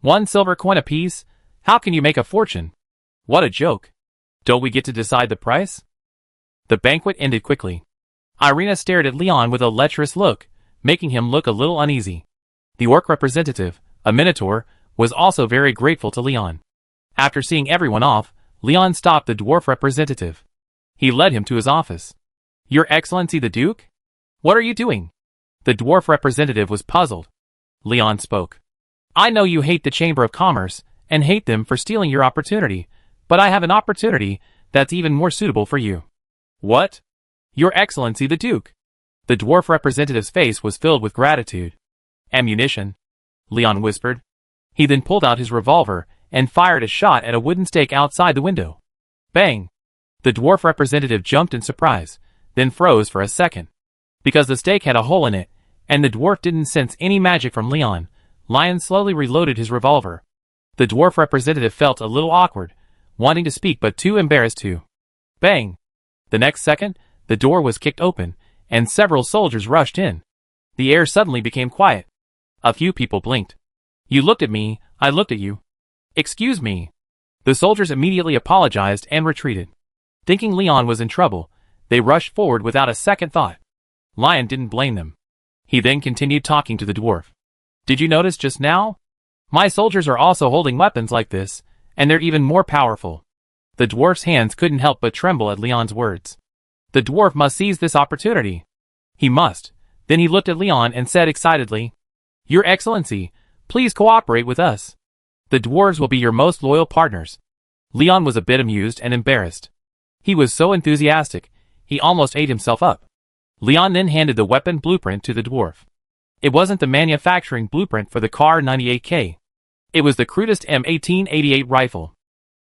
1 silver coin apiece, how can you make a fortune? What a joke. Don't we get to decide the price? The banquet ended quickly. Irina stared at Leon with a lecherous look, making him look a little uneasy. The orc representative, a minotaur, was also very grateful to Leon. After seeing everyone off, Leon stopped the dwarf representative. He led him to his office. Your Excellency the Duke? What are you doing? The dwarf representative was puzzled. Leon spoke. I know you hate the Chamber of Commerce, and hate them for stealing your opportunity, but I have an opportunity that's even more suitable for you. What? Your Excellency the Duke. The dwarf representative's face was filled with gratitude. Ammunition, Leon whispered. He then pulled out his revolver and fired a shot at a wooden stake outside the window. Bang! The dwarf representative jumped in surprise, then froze for a second. Because the stake had a hole in it, and the dwarf didn't sense any magic from Leon, Lion slowly reloaded his revolver. The dwarf representative felt a little awkward, wanting to speak but too embarrassed to. Bang! The next second, the door was kicked open, and several soldiers rushed in. The air suddenly became quiet. A few people blinked. You looked at me, I looked at you. Excuse me. The soldiers immediately apologized and retreated. Thinking Leon was in trouble, they rushed forward without a second thought. Lion didn't blame them. He then continued talking to the dwarf. Did you notice just now? My soldiers are also holding weapons like this, and they're even more powerful. The dwarf's hands couldn't help but tremble at Leon's words. The dwarf must seize this opportunity. He must. Then he looked at Leon and said excitedly, Your Excellency, please cooperate with us. The dwarves will be your most loyal partners. Leon was a bit amused and embarrassed. He was so enthusiastic, he almost ate himself up. Leon then handed the weapon blueprint to the dwarf. It wasn't the manufacturing blueprint for the Kar 98K. It was the crudest M1888 rifle.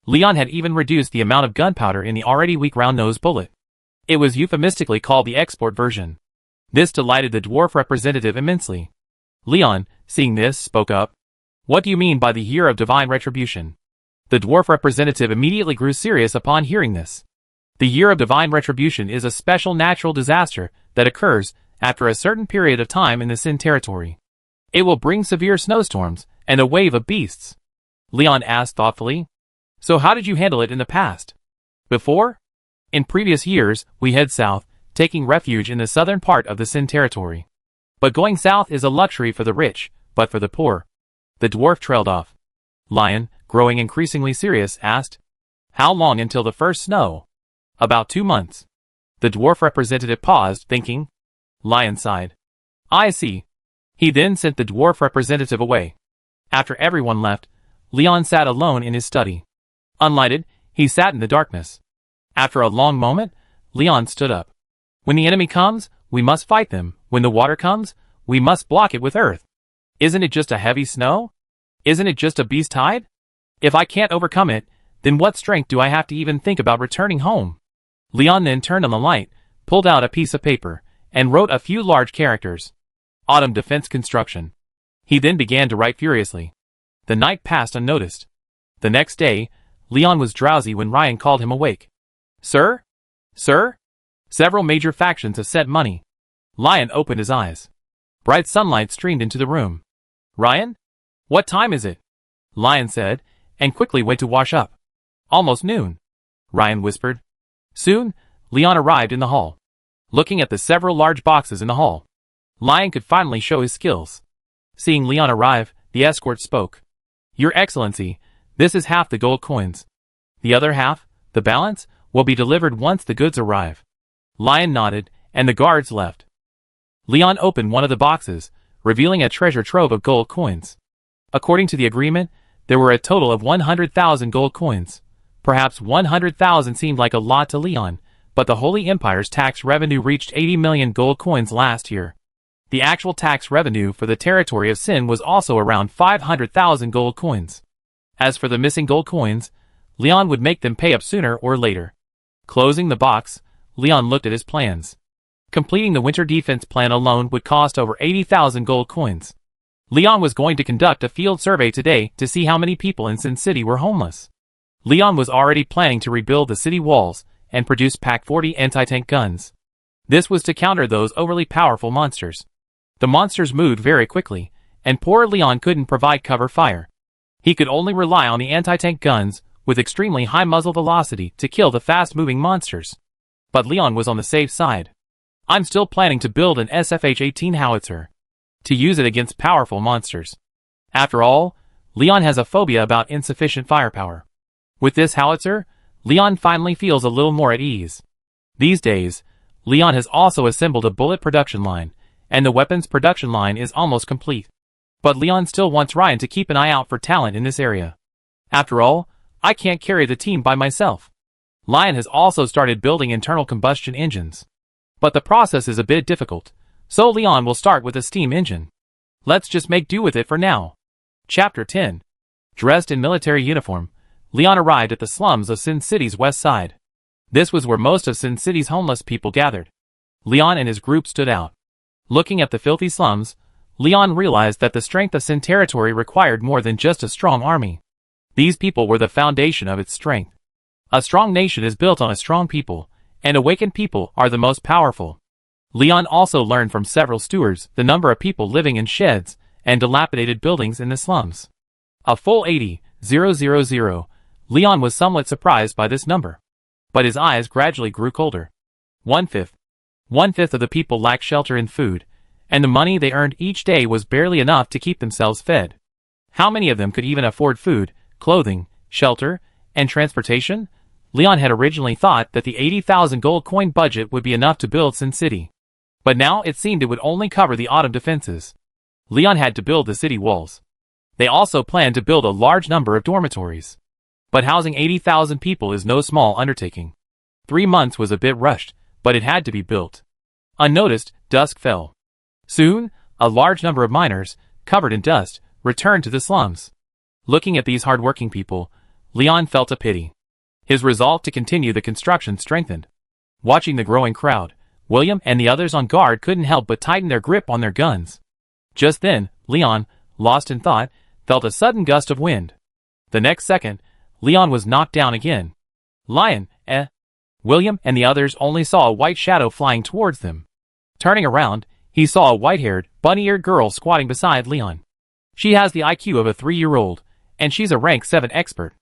Leon had even reduced the amount of gunpowder in the already weak round-nosed bullet. It was euphemistically called the export version. This delighted the dwarf representative immensely. Leon, seeing this, spoke up. What do you mean by the year of divine retribution? The dwarf representative immediately grew serious upon hearing this. The year of divine retribution is a special natural disaster that occurs after a certain period of time in the Sin territory. It will bring severe snowstorms and a wave of beasts. Leon asked thoughtfully. So how did you handle it in the past? Before? In previous years, we head south, taking refuge in the southern part of the Sin territory. But going south is a luxury for the rich, but for the poor. The dwarf trailed off. Lion, growing increasingly serious, asked, How long until the first snow? About 2 months. The dwarf representative paused, thinking. Lion sighed. I see. He then sent the dwarf representative away. After everyone left, Leon sat alone in his study. Unlighted, he sat in the darkness. After a long moment, Leon stood up. When the enemy comes, we must fight them. When the water comes, we must block it with earth. Isn't it just a heavy snow? Isn't it just a beast tide? If I can't overcome it, then what strength do I have to even think about returning home? Leon then turned on the light, pulled out a piece of paper, and wrote a few large characters. Autumn Defense Construction. He then began to write furiously. The night passed unnoticed. The next day, Leon was drowsy when Ryan called him awake. Sir? Sir? Several major factions have sent money. Lion opened his eyes. Bright sunlight streamed into the room. Ryan? What time is it? Lion said, and quickly went to wash up. Almost noon. Ryan whispered. Soon, Leon arrived in the hall. Looking at the several large boxes in the hall, Lion could finally show his skills. Seeing Leon arrive, the escort spoke. Your Excellency, this is half the gold coins. The other half, the balance, will be delivered once the goods arrive. Lion nodded, and the guards left. Leon opened one of the boxes, revealing a treasure trove of gold coins. According to the agreement, There were a total of 100,000 gold coins. Perhaps 100,000 seemed like a lot to Leon, but the Holy Empire's tax revenue reached 80 million gold coins last year. The actual tax revenue for the territory of Sin was also around 500,000 gold coins. As for the missing gold coins, Leon would make them pay up sooner or later. Closing the box, Leon looked at his plans. Completing the winter defense plan alone would cost over 80,000 gold coins. Leon was going to conduct a field survey today to see how many people in Sin City were homeless. Leon was already planning to rebuild the city walls and produce Pak-40 anti-tank guns. This was to counter those overly powerful monsters. The monsters moved very quickly, and poor Leon couldn't provide cover fire. He could only rely on the anti-tank guns with extremely high muzzle velocity to kill the fast-moving monsters. But Leon was on the safe side. I'm still planning to build an SFH-18 howitzer to use it against powerful monsters. After all, Leon has a phobia about insufficient firepower. With this howitzer, Leon finally feels a little more at ease. These days, Leon has also assembled a bullet production line, and the weapons production line is almost complete. But Leon still wants Ryan to keep an eye out for talent in this area. After all, I can't carry the team by myself. Lion has also started building internal combustion engines. But the process is a bit difficult, so Leon will start with a steam engine. Let's just make do with it for now. Chapter 10. Dressed in military uniform, Leon arrived at the slums of Sin City's west side. This was where most of Sin City's homeless people gathered. Leon and his group stood out. Looking at the filthy slums, Leon realized that the strength of Sin territory required more than just a strong army. These people were the foundation of its strength. A strong nation is built on a strong people, and awakened people are the most powerful. Leon also learned from several stewards the number of people living in sheds and dilapidated buildings in the slums. A full 80,000. Leon was somewhat surprised by this number. But his eyes gradually grew colder. One-fifth of the people lacked shelter and food, and the money they earned each day was barely enough to keep themselves fed. How many of them could even afford food, clothing, shelter, and transportation? Leon had originally thought that the 80,000 gold coin budget would be enough to build Sin City. But now it seemed it would only cover the autumn defenses. Leon had to build the city walls. They also planned to build a large number of dormitories. But housing 80,000 people is no small undertaking. 3 months was a bit rushed, but it had to be built. Unnoticed, dusk fell. Soon, a large number of miners, covered in dust, returned to the slums. Looking at these hard-working people, Leon felt a pity. His resolve to continue the construction strengthened. Watching the growing crowd, William and the others on guard couldn't help but tighten their grip on their guns. Just then, Leon, lost in thought, felt a sudden gust of wind. The next second, Leon was knocked down again. Lion, William and the others only saw a white shadow flying towards them. Turning around, he saw a white-haired, bunny-eared girl squatting beside Leon. She has the IQ of a 3-year-old, and she's a rank 7 expert.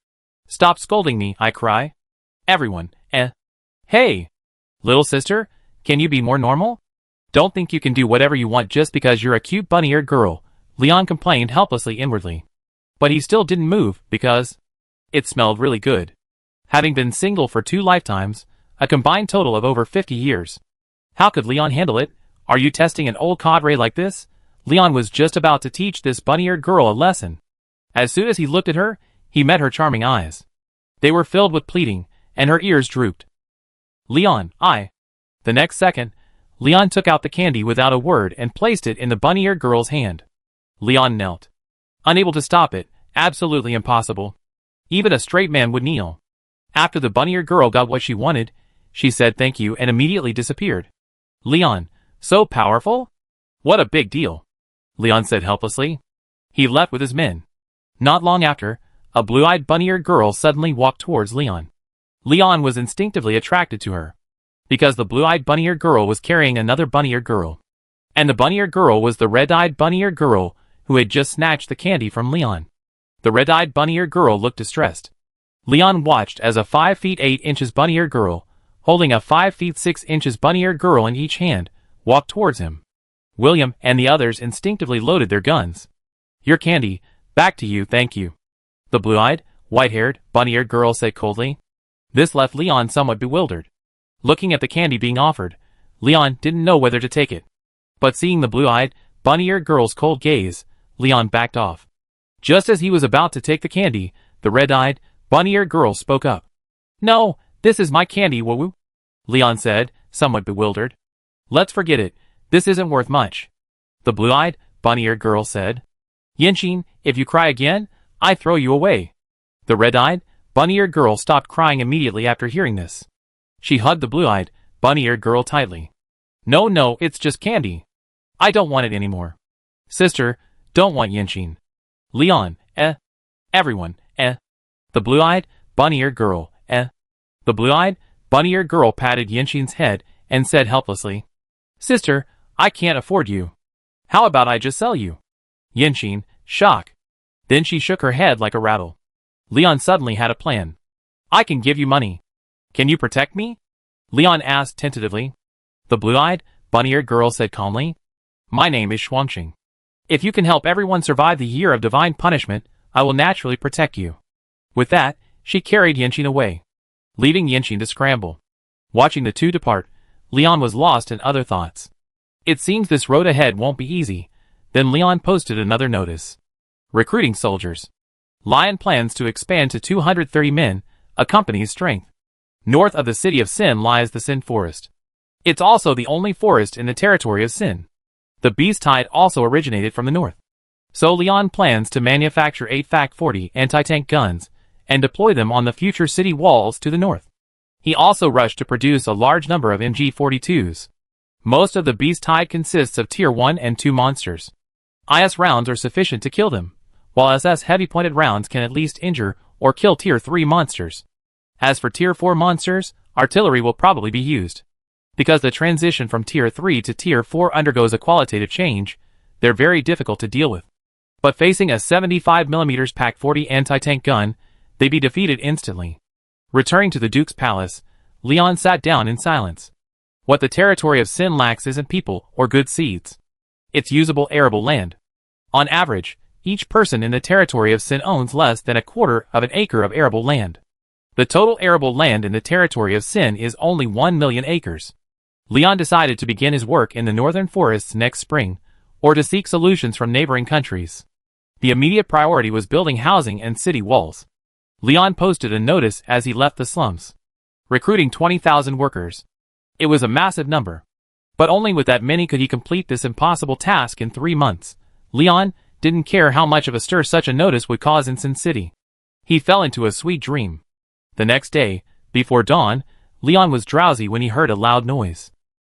Stop scolding me, I cry. Everyone, Hey! Little sister, can you be more normal? Don't think you can do whatever you want just because you're a cute bunny-eared girl, Leon complained helplessly inwardly. But he still didn't move, because it smelled really good. Having been single for 2 lifetimes, a combined total of over 50 years. How could Leon handle it? Are you testing an old cadre like this? Leon was just about to teach this bunny-eared girl a lesson. As soon as he looked at her, he met her charming eyes. They were filled with pleading, and her ears drooped. Leon, The next second, Leon took out the candy without a word and placed it in the bunny-eared girl's hand. Leon knelt. Unable to stop it, absolutely impossible. Even a straight man would kneel. After the bunny-eared girl got what she wanted, she said thank you and immediately disappeared. Leon, so powerful? What a big deal, Leon said helplessly. He left with his men. Not long after, a blue-eyed bunny-eared girl suddenly walked towards Leon. Leon was instinctively attracted to her, because the blue-eyed bunny-eared girl was carrying another bunny-eared girl. And the bunny-eared girl was the red-eyed bunny-eared girl who had just snatched the candy from Leon. The red-eyed bunny-eared girl looked distressed. Leon watched as a 5 feet 8 inches bunny-eared girl, holding a 5 feet 6 inches bunny-eared girl in each hand, walked towards him. William and the others instinctively loaded their guns. Your candy, back to you, thank you, the blue-eyed, white-haired, bunny-eared girl said coldly. This left Leon somewhat bewildered. Looking at the candy being offered, Leon didn't know whether to take it. But seeing the blue-eyed, bunny-eared girl's cold gaze, Leon backed off. Just as he was about to take the candy, the red-eyed, bunny-eared girl spoke up. "No, this is my candy, woo-woo," Leon said, somewhat bewildered. "Let's forget it. This isn't worth much," the blue-eyed, bunny-eared girl said. "Yinxin, if you cry again, I throw you away." The red-eyed, bunny-eared girl stopped crying immediately after hearing this. She hugged the blue-eyed, bunny-eared girl tightly. No, it's just candy. I don't want it anymore." "Sister, don't want Yinxin." "Leon, Everyone, The blue-eyed, bunny-eared girl, The blue-eyed, bunny-eared girl patted Yinxin's head and said helplessly, "Sister, I can't afford you. How about I just sell you?" Yinxin, shock. Then she shook her head like a rattle. Leon suddenly had a plan. "I can give you money. Can you protect me?" Leon asked tentatively. The blue-eyed, bunny-eared girl said calmly, "My name is Shuangxing. If you can help everyone survive the year of divine punishment, I will naturally protect you." With that, she carried Yinxin away, leaving Yinxin to scramble. Watching the two depart, Leon was lost in other thoughts. It seems this road ahead won't be easy. Then Leon posted another notice. Recruiting soldiers. Lion plans to expand to 230 men, a company's strength. North of the city of Sin lies the Sin Forest. It's also the only forest in the territory of Sin. The beast tide also originated from the north. So Leon plans to manufacture 8 FAK-40 anti-tank guns and deploy them on the future city walls to the north. He also rushed to produce a large number of MG-42s. Most of the beast tide consists of Tier 1 and 2 monsters. IS rounds are sufficient to kill them, while SS heavy-pointed rounds can at least injure or kill Tier 3 monsters. As for Tier 4 monsters, artillery will probably be used. Because the transition from Tier 3 to Tier 4 undergoes a qualitative change, they're very difficult to deal with. But facing a 75mm PAK-40 anti-tank gun, they'd be defeated instantly. Returning to the Duke's palace, Leon sat down in silence. What the territory of Sin lacks isn't people or good seeds. It's usable arable land. On average, each person in the territory of Sin owns less than a quarter of an acre of arable land. The total arable land in the territory of Sin is only 1 million acres. Leon decided to begin his work in the northern forests next spring, or to seek solutions from neighboring countries. The immediate priority was building housing and city walls. Leon posted a notice as he left the slums. Recruiting 20,000 workers. It was a massive number. But only with that many could he complete this impossible task in 3 months. Leon didn't care how much of a stir such a notice would cause in Sin City. He fell into a sweet dream. The next day, before dawn, Leon was drowsy when he heard a loud noise.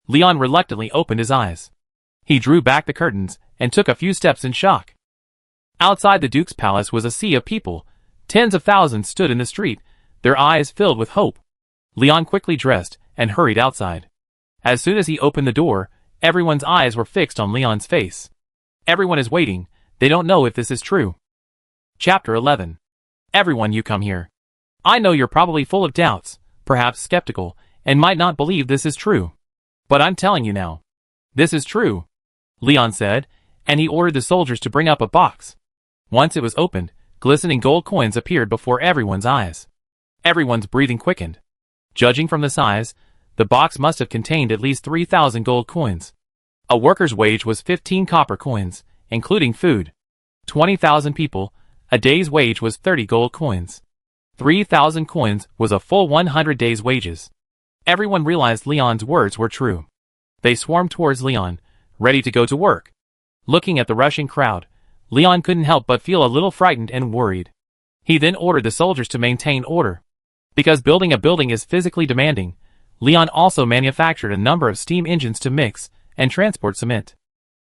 Leon reluctantly opened his eyes. He drew back the curtains and took a few steps in shock. Outside the Duke's palace was a sea of people. Tens of thousands stood in the street, their eyes filled with hope. Leon quickly dressed and hurried outside. As soon as he opened the door, everyone's eyes were fixed on Leon's face. Everyone is waiting. They don't know if this is true. Chapter 11. Everyone, you come here. I know you're probably full of doubts, perhaps skeptical, and might not believe this is true. But I'm telling you now. This is true, Leon said, and he ordered the soldiers to bring up a box. Once it was opened, glistening gold coins appeared before everyone's eyes. Everyone's breathing quickened. Judging from the size, the box must have contained at least 3,000 gold coins. A worker's wage was 15 copper coins, including food. 20,000 people, a day's wage was 30 gold coins. 3,000 coins was a full 100 days' wages. Everyone realized Leon's words were true. They swarmed towards Leon, ready to go to work. Looking at the rushing crowd, Leon couldn't help but feel a little frightened and worried. He then ordered the soldiers to maintain order. Because building a building is physically demanding, Leon also manufactured a number of steam engines to mix and transport cement.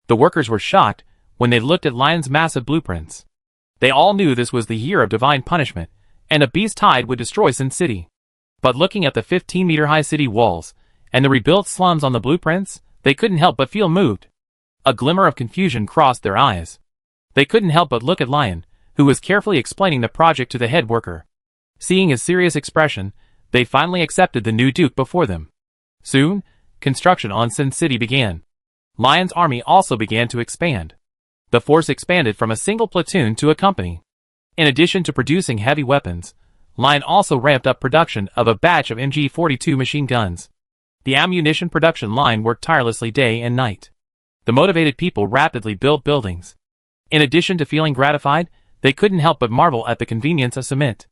The workers were shocked when they looked at Leon's massive blueprints. They all knew this was the year of divine punishment, and a beast tide would destroy Sin City. But looking at the 15-meter-high city walls and the rebuilt slums on the blueprints, they couldn't help but feel moved. A glimmer of confusion crossed their eyes. They couldn't help but look at Lion, who was carefully explaining the project to the head worker. Seeing his serious expression, they finally accepted the new duke before them. Soon, construction on Sin City began. Lion's army also began to expand. The force expanded from a single platoon to a company. In addition to producing heavy weapons, Lion also ramped up production of a batch of MG-42 machine guns. The ammunition production line worked tirelessly day and night. The motivated people rapidly built buildings. In addition to feeling gratified, They couldn't help but marvel at the convenience of cement.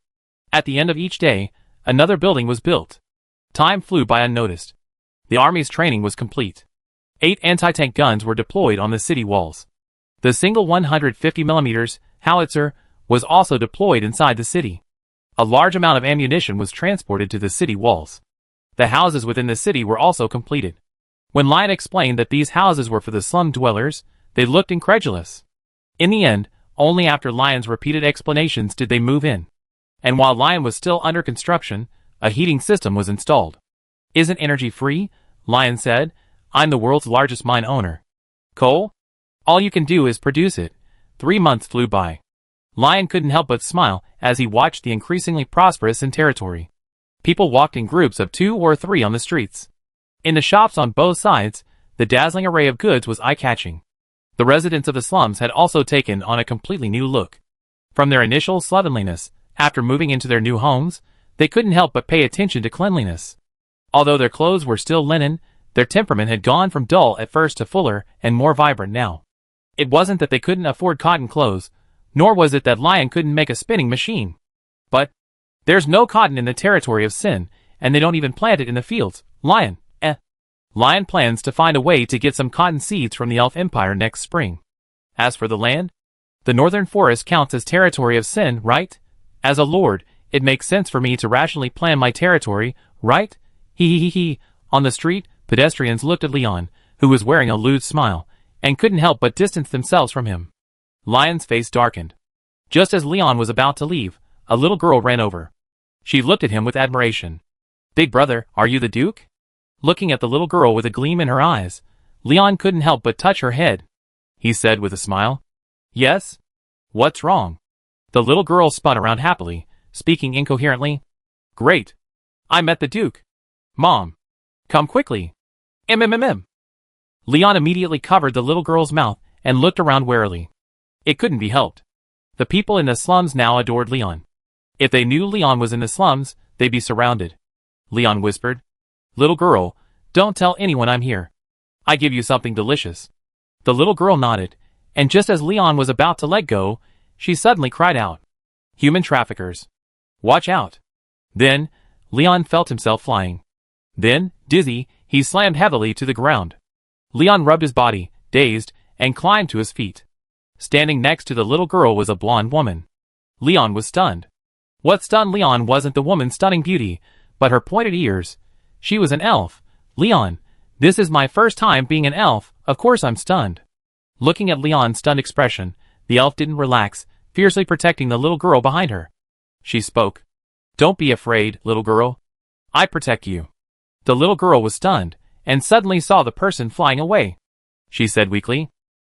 At the end of each day, another building was built. Time flew by unnoticed. The army's training was complete. 8 anti-tank guns were deployed on the city walls. The single 150mm howitzer was also deployed inside the city. A large amount of ammunition was transported to the city walls. The houses within the city were also completed. When Lion explained that these houses were for the slum dwellers, they looked incredulous. In the end, only after Lion's repeated explanations did they move in. And while Lion was still under construction, a heating system was installed. "Isn't energy free?" Lion said. "I'm the world's largest mine owner. Coal? All you can do is produce it." 3 months flew by. Lion couldn't help but smile as he watched the increasingly prosperous Sin territory. People walked in groups of 2 or 3 on the streets. In the shops on both sides, the dazzling array of goods was eye-catching. The residents of the slums had also taken on a completely new look. From their initial slovenliness, after moving into their new homes, they couldn't help but pay attention to cleanliness. Although their clothes were still linen, their temperament had gone from dull at first to fuller and more vibrant now. It wasn't that they couldn't afford cotton clothes, nor was it that Lion couldn't make a spinning machine. But there's no cotton in the territory of Sin, and they don't even plant it in the fields. Lion plans to find a way to get some cotton seeds from the Elf Empire next spring. As for the land, the northern forest counts as territory of Sin, right? As a lord, it makes sense for me to rationally plan my territory, right? He. On the street, pedestrians looked at Leon, who was wearing a lewd smile, and couldn't help but distance themselves from him. Lion's face darkened. Just as Leon was about to leave, a little girl ran over. She looked at him with admiration. "Big brother, are you the Duke?" Looking at the little girl with a gleam in her eyes, Leon couldn't help but touch her head. He said with a smile, "Yes? What's wrong?" The little girl spun around happily, speaking incoherently. "Great. I met the Duke. Mom. Come quickly. Leon immediately covered the little girl's mouth and looked around warily. It couldn't be helped. The people in the slums now adored Leon. If they knew Leon was in the slums, they'd be surrounded. Leon whispered, "Little girl, don't tell anyone I'm here. I give you something delicious." The little girl nodded, and just as Leon was about to let go, she suddenly cried out, "Human traffickers. Watch out." Then, Leon felt himself flying. Then, dizzy, he slammed heavily to the ground. Leon rubbed his body, dazed, and climbed to his feet. Standing next to the little girl was a blonde woman. Leon was stunned. What stunned Leon wasn't the woman's stunning beauty, but her pointed ears. She was an elf. "Leon, this is my first time being an elf, of course I'm stunned." Looking at Leon's stunned expression, the elf didn't relax, fiercely protecting the little girl behind her. She spoke. "Don't be afraid, little girl. I protect you." The little girl was stunned, and suddenly saw the person flying away. She said weakly,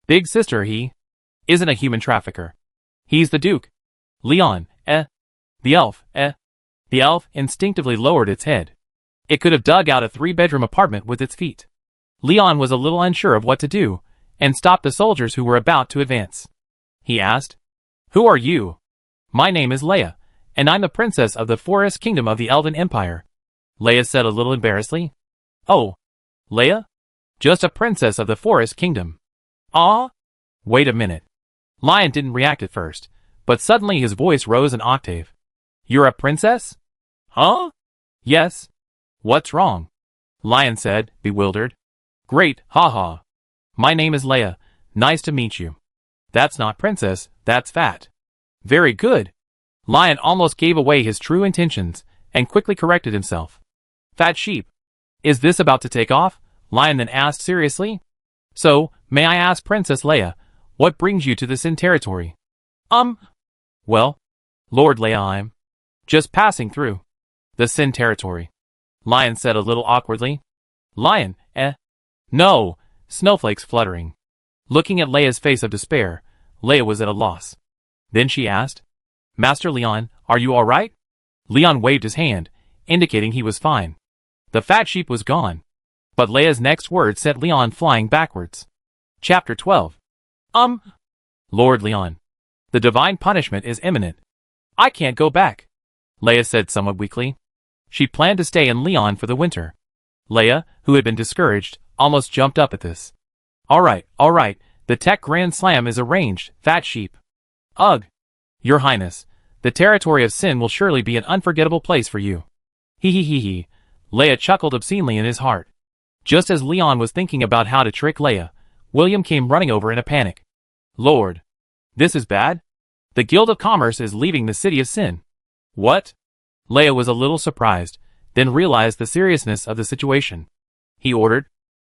"Big sister, he isn't a human trafficker. He's the Duke. Leon, The elf, The elf instinctively lowered its head. It could have dug out a 3-bedroom apartment with its feet. Leon was a little unsure of what to do, and stopped the soldiers who were about to advance. He asked, "Who are you?" "My name is Leia, and I'm the princess of the Forest Kingdom of the Elven Empire." Leia said a little embarrassedly. "Oh, Leia? Just a princess of the Forest Kingdom. Ah? Wait a minute." Lion didn't react at first, but suddenly his voice rose an octave. "You're a princess? Huh?" "Yes. What's wrong?" Lion said, bewildered. "Great, haha. My name is Leia. Nice to meet you." "That's not princess, that's fat." "Very good." Lion almost gave away his true intentions, and quickly corrected himself. "Fat sheep. Is this about to take off?" Lion then asked seriously. "So, may I ask Princess Leia, what brings you to the Sin territory?" Well, Lord Leia, I'm just passing through the Sin territory," Lion said a little awkwardly. "Lion, No, snowflakes fluttering." Looking at Leia's face of despair, Leia was at a loss. Then she asked, "Master Leon, are you all right?" Leon waved his hand, indicating he was fine. The fat sheep was gone. But Leia's next words sent Leon flying backwards. Chapter 12. Lord Leon, the divine punishment is imminent. I can't go back, Leia said somewhat weakly. She planned to stay in Leon for the winter. Leia, who had been discouraged, almost jumped up at this. All right, the tech grand slam is arranged, fat sheep." "Ugh. Your Highness, the territory of Sin will surely be an unforgettable place for you. Hee hee hee hee. Leia chuckled obscenely in his heart. Just as Leon was thinking about how to trick Leia, William came running over in a panic. Lord! This is bad? The Guild of Commerce is leaving the city of Sin. What? Leia was a little surprised, then realized the seriousness of the situation. He ordered,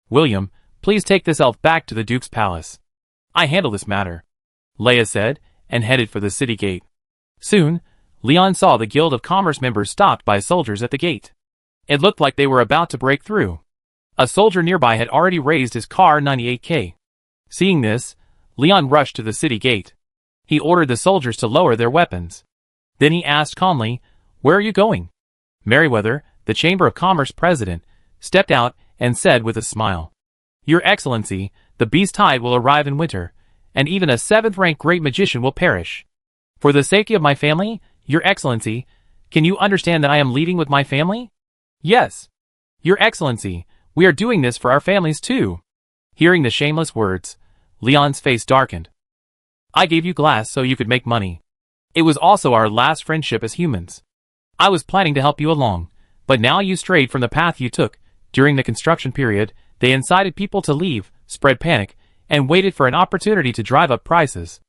William, please take this elf back to the Duke's palace. I handle this matter, Leia said, and headed for the city gate. Soon, Leon saw the Guild of Commerce members stopped by soldiers at the gate. It looked like they were about to break through. A soldier nearby had already raised his Car 98K. Seeing this, Leon rushed to the city gate. He ordered the soldiers to lower their weapons. Then he asked calmly, Where are you going? Merryweather, the Chamber of Commerce president, stepped out and said with a smile, Your Excellency, the beast tide will arrive in winter, and even a 7th-rank great magician will perish. For the sake of my family, Your Excellency, can you understand that I am leaving with my family? Yes. Your Excellency, we are doing this for our families too. Hearing the shameless words, Leon's face darkened. I gave you glass so you could make money. It was also our last friendship as humans. I was planning to help you along, but now you strayed from the path you took. During the construction period, they incited people to leave, spread panic, and waited for an opportunity to drive up prices.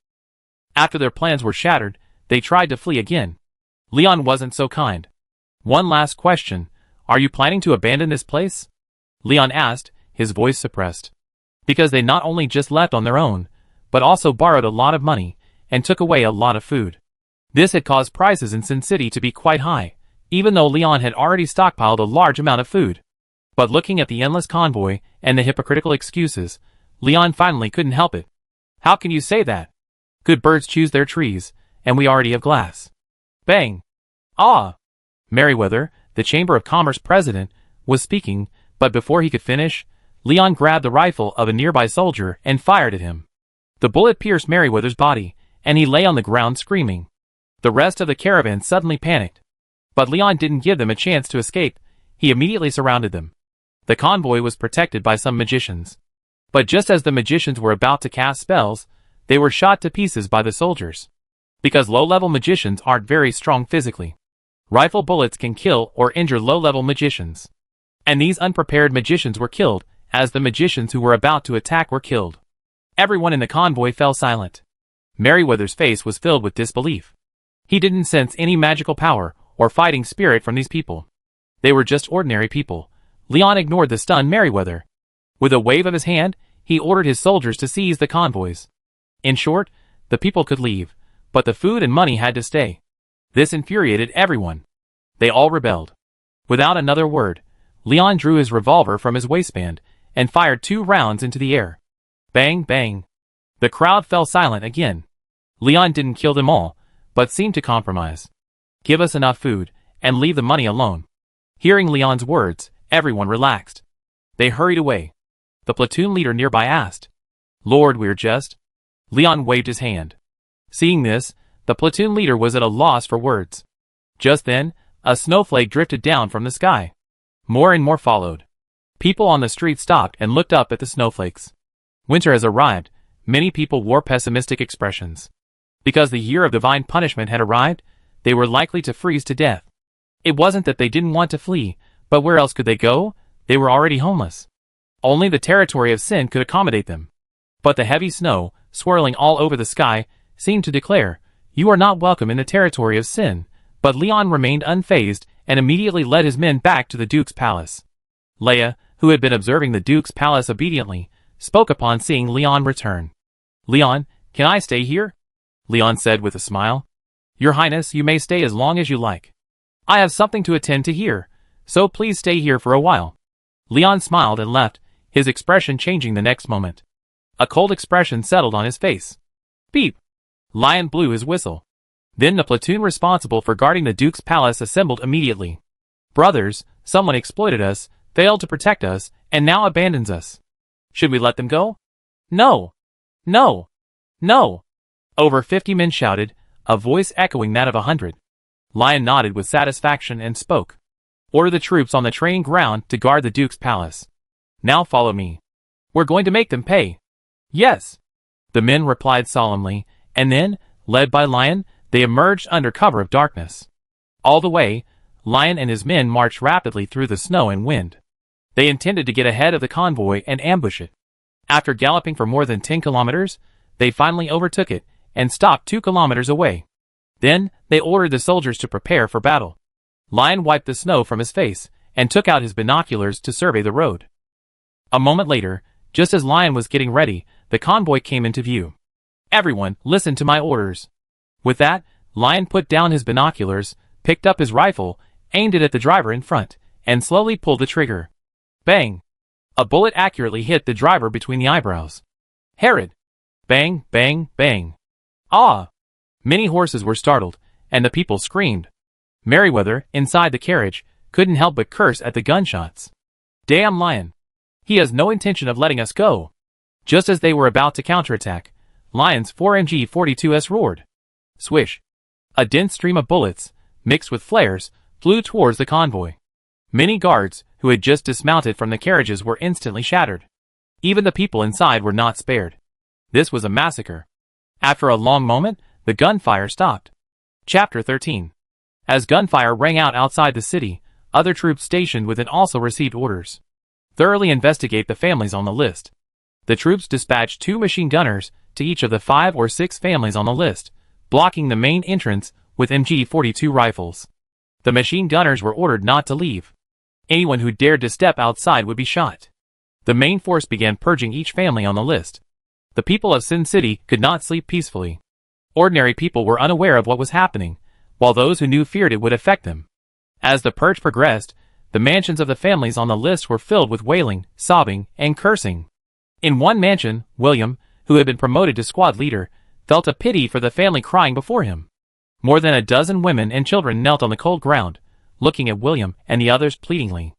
After their plans were shattered, they tried to flee again. Leon wasn't so kind. One last question. Are you planning to abandon this place? Leon asked, his voice suppressed. Because they not only just left on their own, but also borrowed a lot of money, and took away a lot of food. This had caused prices in Sin City to be quite high, even though Leon had already stockpiled a large amount of food. But looking at the endless convoy, and the hypocritical excuses, Leon finally couldn't help it. How can you say that? Good birds choose their trees, and we already have glass. Bang! Ah! Merryweather, the Chamber of Commerce president, was speaking, but before he could finish, Leon grabbed the rifle of a nearby soldier and fired at him. The bullet pierced Merryweather's body, and he lay on the ground screaming. The rest of the caravan suddenly panicked. But Leon didn't give them a chance to escape. He immediately surrounded them. The convoy was protected by some magicians. But just as the magicians were about to cast spells, they were shot to pieces by the soldiers. Because low-level magicians aren't very strong physically. Rifle bullets can kill or injure low-level magicians. And these unprepared magicians were killed, as the magicians who were about to attack were killed. Everyone in the convoy fell silent. Merryweather's face was filled with disbelief. He didn't sense any magical power or fighting spirit from these people. They were just ordinary people. Leon ignored the stunned Merryweather. With a wave of his hand, he ordered his soldiers to seize the convoys. In short, the people could leave, but the food and money had to stay. This infuriated everyone. They all rebelled. Without another word, Leon drew his revolver from his waistband and fired 2 rounds into the air. Bang, bang. The crowd fell silent again. Leon didn't kill them all, but seemed to compromise. Give us enough food, and leave the money alone. Hearing Leon's words, everyone relaxed. They hurried away. The platoon leader nearby asked, Lord, we're just... Leon waved his hand. Seeing this, the platoon leader was at a loss for words. Just then, a snowflake drifted down from the sky. More and more followed. People on the street stopped and looked up at the snowflakes. Winter has arrived. Many people wore pessimistic expressions. Because the year of divine punishment had arrived, they were likely to freeze to death. It wasn't that they didn't want to flee, but where else could they go? They were already homeless. Only the territory of Sin could accommodate them. But the heavy snow, swirling all over the sky, seemed to declare, You are not welcome in the territory of Sin. But Leon remained unfazed and immediately led his men back to the Duke's palace. Leia, who had been observing the Duke's palace obediently, spoke upon seeing Leon return. Leon, can I stay here? Leon said with a smile. Your Highness, you may stay as long as you like. I have something to attend to here, so please stay here for a while. Leon smiled and left, his expression changing the next moment. A cold expression settled on his face. Beep! Lion blew his whistle. Then the platoon responsible for guarding the Duke's palace assembled immediately. Brothers, someone exploited us, failed to protect us, and now abandons us. Should we let them go? No! No! No! Over 50 men shouted, a voice echoing that of 100. Lion nodded with satisfaction and spoke. Order the troops on the training ground to guard the Duke's palace. Now follow me. We're going to make them pay. Yes! The men replied solemnly, and then, led by Lion, They emerged under cover of darkness. All the way, Lion and his men marched rapidly through the snow and wind. They intended to get ahead of the convoy and ambush it. After galloping for more than 10 kilometers, they finally overtook it and stopped 2 kilometers away. Then, they ordered the soldiers to prepare for battle. Lion wiped the snow from his face and took out his binoculars to survey the road. A moment later, just as Lion was getting ready, the convoy came into view. Everyone, listen to my orders. With that, Lion put down his binoculars, picked up his rifle, aimed it at the driver in front, and slowly pulled the trigger. Bang! A bullet accurately hit the driver between the eyebrows. Herod! Bang, bang, bang. Ah! Many horses were startled, and the people screamed. Merryweather, inside the carriage, couldn't help but curse at the gunshots. Damn Lion! He has no intention of letting us go. Just as they were about to counterattack, Lion's 4MG-42S roared. Swish! A dense stream of bullets, mixed with flares, flew towards the convoy. Many guards, who had just dismounted from the carriages, were instantly shattered. Even the people inside were not spared. This was a massacre. After a long moment, the gunfire stopped. Chapter 13. As gunfire rang out outside the city, other troops stationed within also received orders. Thoroughly investigate the families on the list. The troops dispatched 2 machine gunners to each of the 5 or 6 families on the list, blocking the main entrance with MG-42 rifles. The machine gunners were ordered not to leave. Anyone who dared to step outside would be shot. The main force began purging each family on the list. The people of Sin City could not sleep peacefully. Ordinary people were unaware of what was happening, while those who knew feared it would affect them. As the purge progressed, the mansions of the families on the list were filled with wailing, sobbing, and cursing. In one mansion, William, who had been promoted to squad leader, felt a pity for the family crying before him. More than a dozen women and children knelt on the cold ground, looking at William and the others pleadingly.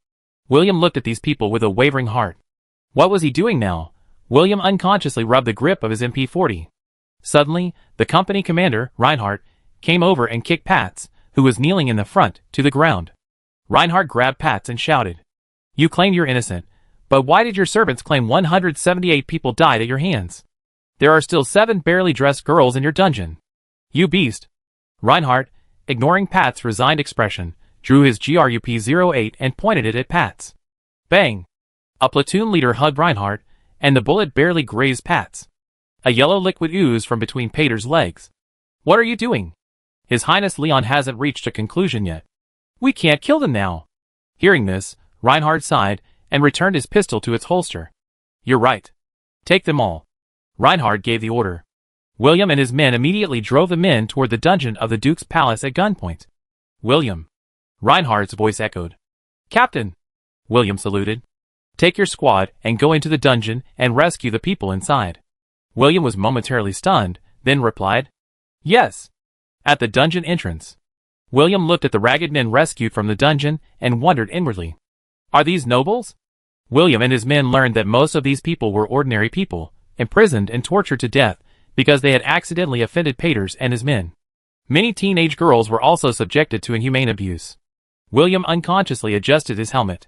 William looked at these people with a wavering heart. What was he doing now? William unconsciously rubbed the grip of his MP40. Suddenly, the company commander, Reinhardt, came over and kicked Pats, who was kneeling in the front, to the ground. Reinhardt grabbed Pats and shouted, "You claim you're innocent, but why did your servants claim 178 people died at your hands? There are still 7 barely dressed girls in your dungeon. You beast!" Reinhardt, ignoring Pat's resigned expression, drew his GRUP-08 and pointed it at Pats. Bang! A platoon leader hugged Reinhardt, and the bullet barely grazed Pats. A yellow liquid oozed from between Pater's legs. "What are you doing? His Highness Leon hasn't reached a conclusion yet. We can't kill them now." Hearing this, Reinhardt sighed and returned his pistol to its holster. "You're right. Take them all." Reinhardt gave the order. William and his men immediately drove the men toward the dungeon of the Duke's palace at gunpoint. "William." Reinhardt's voice echoed. "Captain." William saluted. "Take your squad and go into the dungeon and rescue the people inside." William was momentarily stunned, then replied, "Yes." At the dungeon entrance, William looked at the ragged men rescued from the dungeon and wondered inwardly. Are these nobles? William and his men learned that most of these people were ordinary people, imprisoned and tortured to death because they had accidentally offended Paters and his men. Many teenage girls were also subjected to inhumane abuse. William unconsciously adjusted his helmet.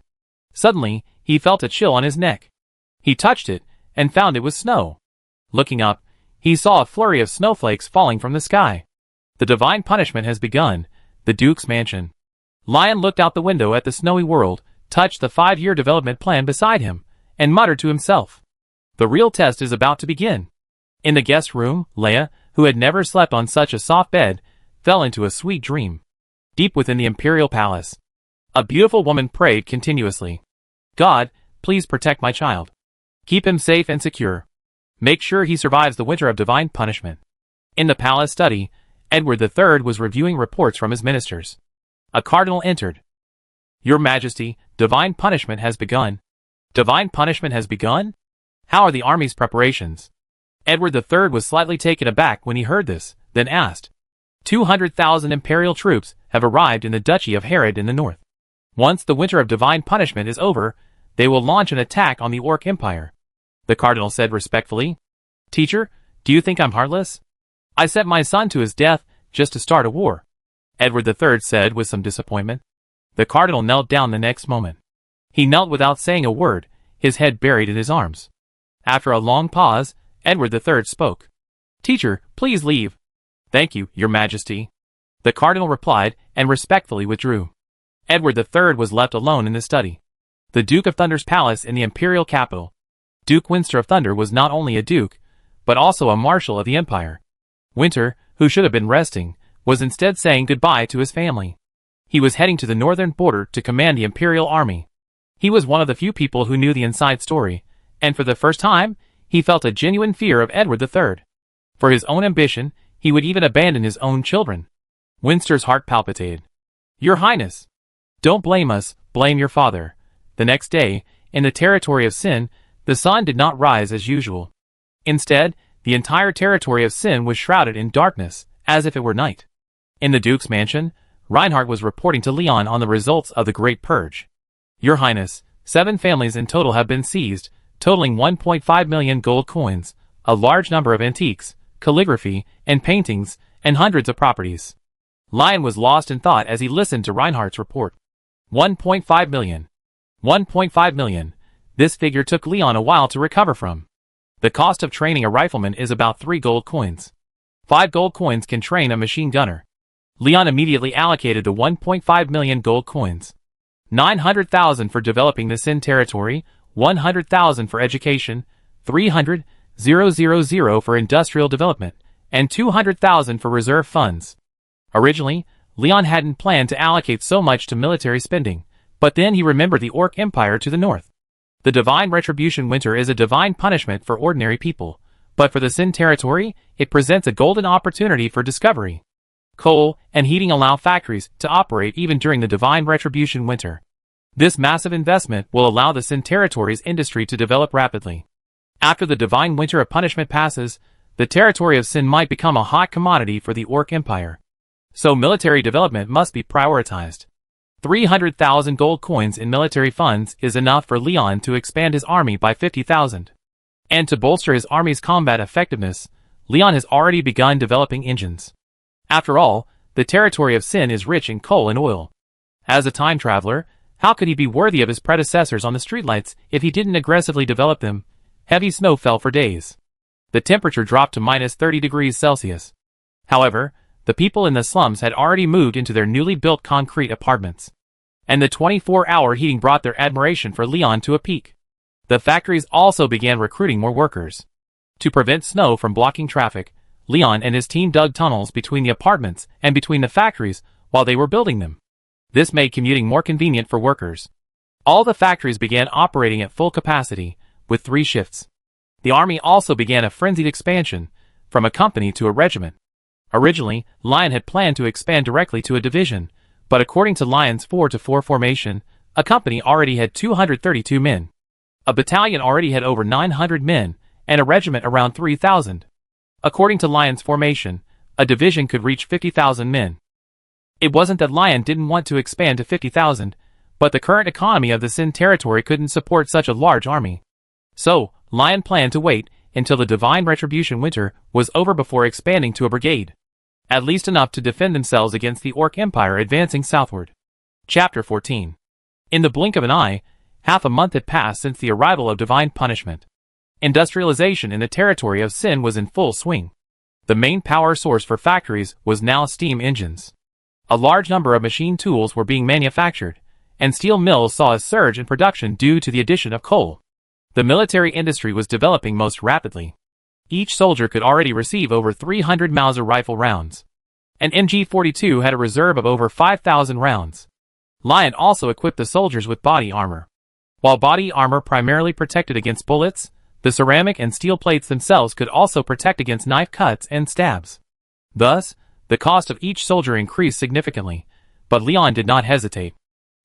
Suddenly, he felt a chill on his neck. He touched it and found it was snow. Looking up, he saw a flurry of snowflakes falling from the sky. The divine punishment has begun, the Duke's mansion. Lion looked out the window at the snowy world, touched the 5-year development plan beside him, and muttered to himself. The real test is about to begin. In the guest room, Leia, who had never slept on such a soft bed, fell into a sweet dream. Deep within the imperial palace, a beautiful woman prayed continuously. God, please protect my child. Keep him safe and secure. Make sure he survives the winter of divine punishment. In the palace study, Edward III was reviewing reports from his ministers. A cardinal entered. Your Majesty, divine punishment has begun. Divine punishment has begun? How are the army's preparations? Edward III was slightly taken aback when he heard this, then asked. 200,000 imperial troops have arrived in the Duchy of Herod in the north. Once the winter of divine punishment is over, they will launch an attack on the Orc Empire. The cardinal said respectfully. Teacher, do you think I'm heartless? I sent my son to his death just to start a war. Edward III said with some disappointment. The cardinal knelt down the next moment. He knelt without saying a word, his head buried in his arms. After a long pause, Edward III spoke. Teacher, please leave. "Thank you, your majesty," the cardinal replied and respectfully withdrew. Edward III was left alone in the study. The Duke of Thunder's palace in the imperial capital. Duke Winter of Thunder was not only a duke, but also a marshal of the empire. Winter, who should have been resting, was instead saying goodbye to his family. He was heading to the northern border to command the imperial army. He was one of the few people who knew the inside story, and for the first time, he felt a genuine fear of Edward III. For his own ambition, he would even abandon his own children. Winster's heart palpitated. "Your Highness, don't blame us, blame your father." The next day, in the territory of Sin, the sun did not rise as usual. Instead, the entire territory of Sin was shrouded in darkness, as if it were night. In the Duke's mansion, Reinhardt was reporting to Leon on the results of the Great Purge. "Your Highness, 7 families in total have been seized, totaling 1.5 million gold coins, a large number of antiques, calligraphy, and paintings, and hundreds of properties." Lion was lost in thought as he listened to Reinhardt's report. 1.5 million. 1.5 million. This figure took Leon a while to recover from. The cost of training a rifleman is about 3 gold coins. 5 gold coins can train a machine gunner. Leon immediately allocated the 1.5 million gold coins. 900,000 for developing the Sin territory, 100,000 for education, 300,000 for industrial development, and 200,000 for reserve funds. Originally, Leon hadn't planned to allocate so much to military spending, but then he remembered the Orc Empire to the north. The divine retribution winter is a divine punishment for ordinary people, but for the Sin territory, it presents a golden opportunity for discovery. Coal and heating allow factories to operate even during the divine retribution winter. This massive investment will allow the Sin territory's industry to develop rapidly. After the divine winter of punishment passes, the territory of Sin might become a hot commodity for the Orc Empire. So military development must be prioritized. 300,000 gold coins in military funds is enough for Leon to expand his army by 50,000. And to bolster his army's combat effectiveness, Leon has already begun developing engines. After all, the territory of Sin is rich in coal and oil. As a time traveler, how could he be worthy of his predecessors on the streetlights if he didn't aggressively develop them? Heavy snow fell for days. The temperature dropped to minus 30 degrees Celsius. However, the people in the slums had already moved into their newly built concrete apartments. And the 24-hour heating brought their admiration for Leon to a peak. The factories also began recruiting more workers. To prevent snow from blocking traffic, Leon and his team dug tunnels between the apartments and between the factories while they were building them. This made commuting more convenient for workers. All the factories began operating at full capacity, with 3 shifts. The army also began a frenzied expansion, from a company to a regiment. Originally, Lion had planned to expand directly to a division, but according to Lion's 4-4 formation, a company already had 232 men. A battalion already had over 900 men, and a regiment around 3,000. According to Lion's formation, a division could reach 50,000 men. It wasn't that Lion didn't want to expand to 50,000, but the current economy of the Sin territory couldn't support such a large army. So, Lion planned to wait until the divine retribution winter was over before expanding to a brigade. At least enough to defend themselves against the Orc Empire advancing southward. Chapter 14. In the blink of an eye, half a month had passed since the arrival of divine punishment. Industrialization in the territory of Sin was in full swing. The main power source for factories was now steam engines. A large number of machine tools were being manufactured, and steel mills saw a surge in production due to the addition of coal. The military industry was developing most rapidly. Each soldier could already receive over 300 Mauser rifle rounds. An MG-42 had a reserve of over 5,000 rounds. Lion also equipped the soldiers with body armor. While body armor primarily protected against bullets, the ceramic and steel plates themselves could also protect against knife cuts and stabs. Thus, the cost of each soldier increased significantly, but Leon did not hesitate.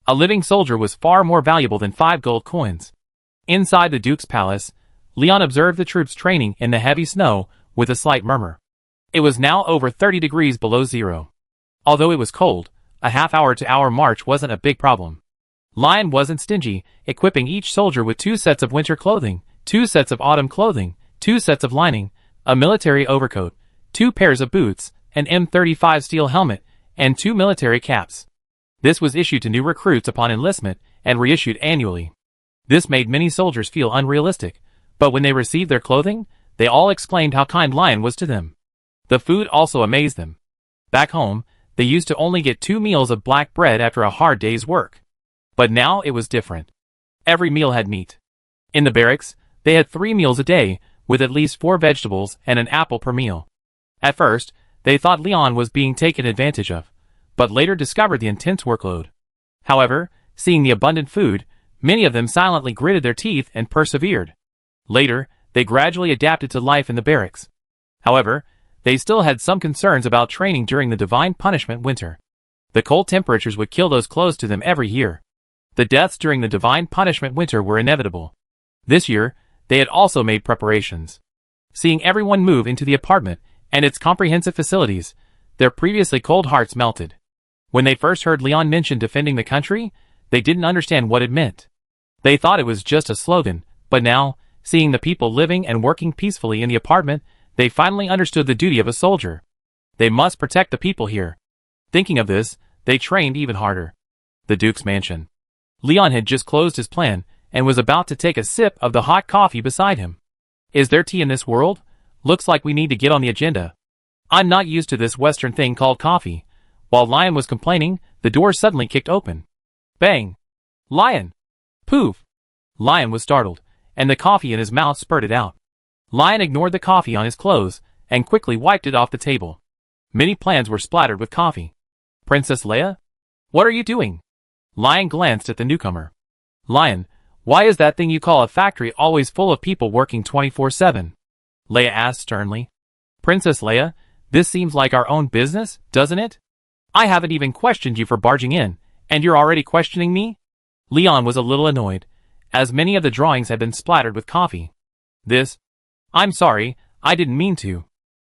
A living soldier was far more valuable than 5 gold coins. Inside the Duke's palace, Leon observed the troops training in the heavy snow with a slight murmur. It was now over 30 degrees below zero. Although it was cold, a half-hour-to-hour march wasn't a big problem. Lion wasn't stingy, equipping each soldier with 2 sets of winter clothing, 2 sets of autumn clothing, 2 sets of lining, a military overcoat, 2 pairs of boots, an M35 steel helmet, and 2 military caps. This was issued to new recruits upon enlistment and reissued annually. This made many soldiers feel unrealistic, but when they received their clothing, they all exclaimed how kind Lion was to them. The food also amazed them. Back home, they used to only get 2 meals of black bread after a hard day's work. But now it was different. Every meal had meat. In the barracks, they had 3 meals a day, with at least 4 vegetables and an apple per meal. At first, they thought Leon was being taken advantage of, but later discovered the intense workload. However, seeing the abundant food, many of them silently gritted their teeth and persevered. Later, they gradually adapted to life in the barracks. However, they still had some concerns about training during the divine punishment winter. The cold temperatures would kill those close to them every year. The deaths during the divine punishment winter were inevitable. This year, they had also made preparations. Seeing everyone move into the apartment and its comprehensive facilities, their previously cold hearts melted. When they first heard Leon mention defending the country, they didn't understand what it meant. They thought it was just a slogan, but now, seeing the people living and working peacefully in the apartment, they finally understood the duty of a soldier. They must protect the people here. Thinking of this, they trained even harder. The Duke's mansion. Leon had just closed his plan and was about to take a sip of the hot coffee beside him. Is there tea in this world? Looks like we need to get on the agenda. I'm not used to this Western thing called coffee. While Lion was complaining, the door suddenly kicked open. Bang! Lion! Poof! Lion was startled, and the coffee in his mouth spurted out. Lion ignored the coffee on his clothes and quickly wiped it off the table. Many plans were splattered with coffee. Princess Leia? What are you doing? Lion glanced at the newcomer. Lion, why is that thing you call a factory always full of people working 24/7? Leia asked sternly. Princess Leia, this seems like our own business, doesn't it? I haven't even questioned you for barging in, and you're already questioning me? Leon was a little annoyed, as many of the drawings had been splattered with coffee. I'm sorry, I didn't mean to.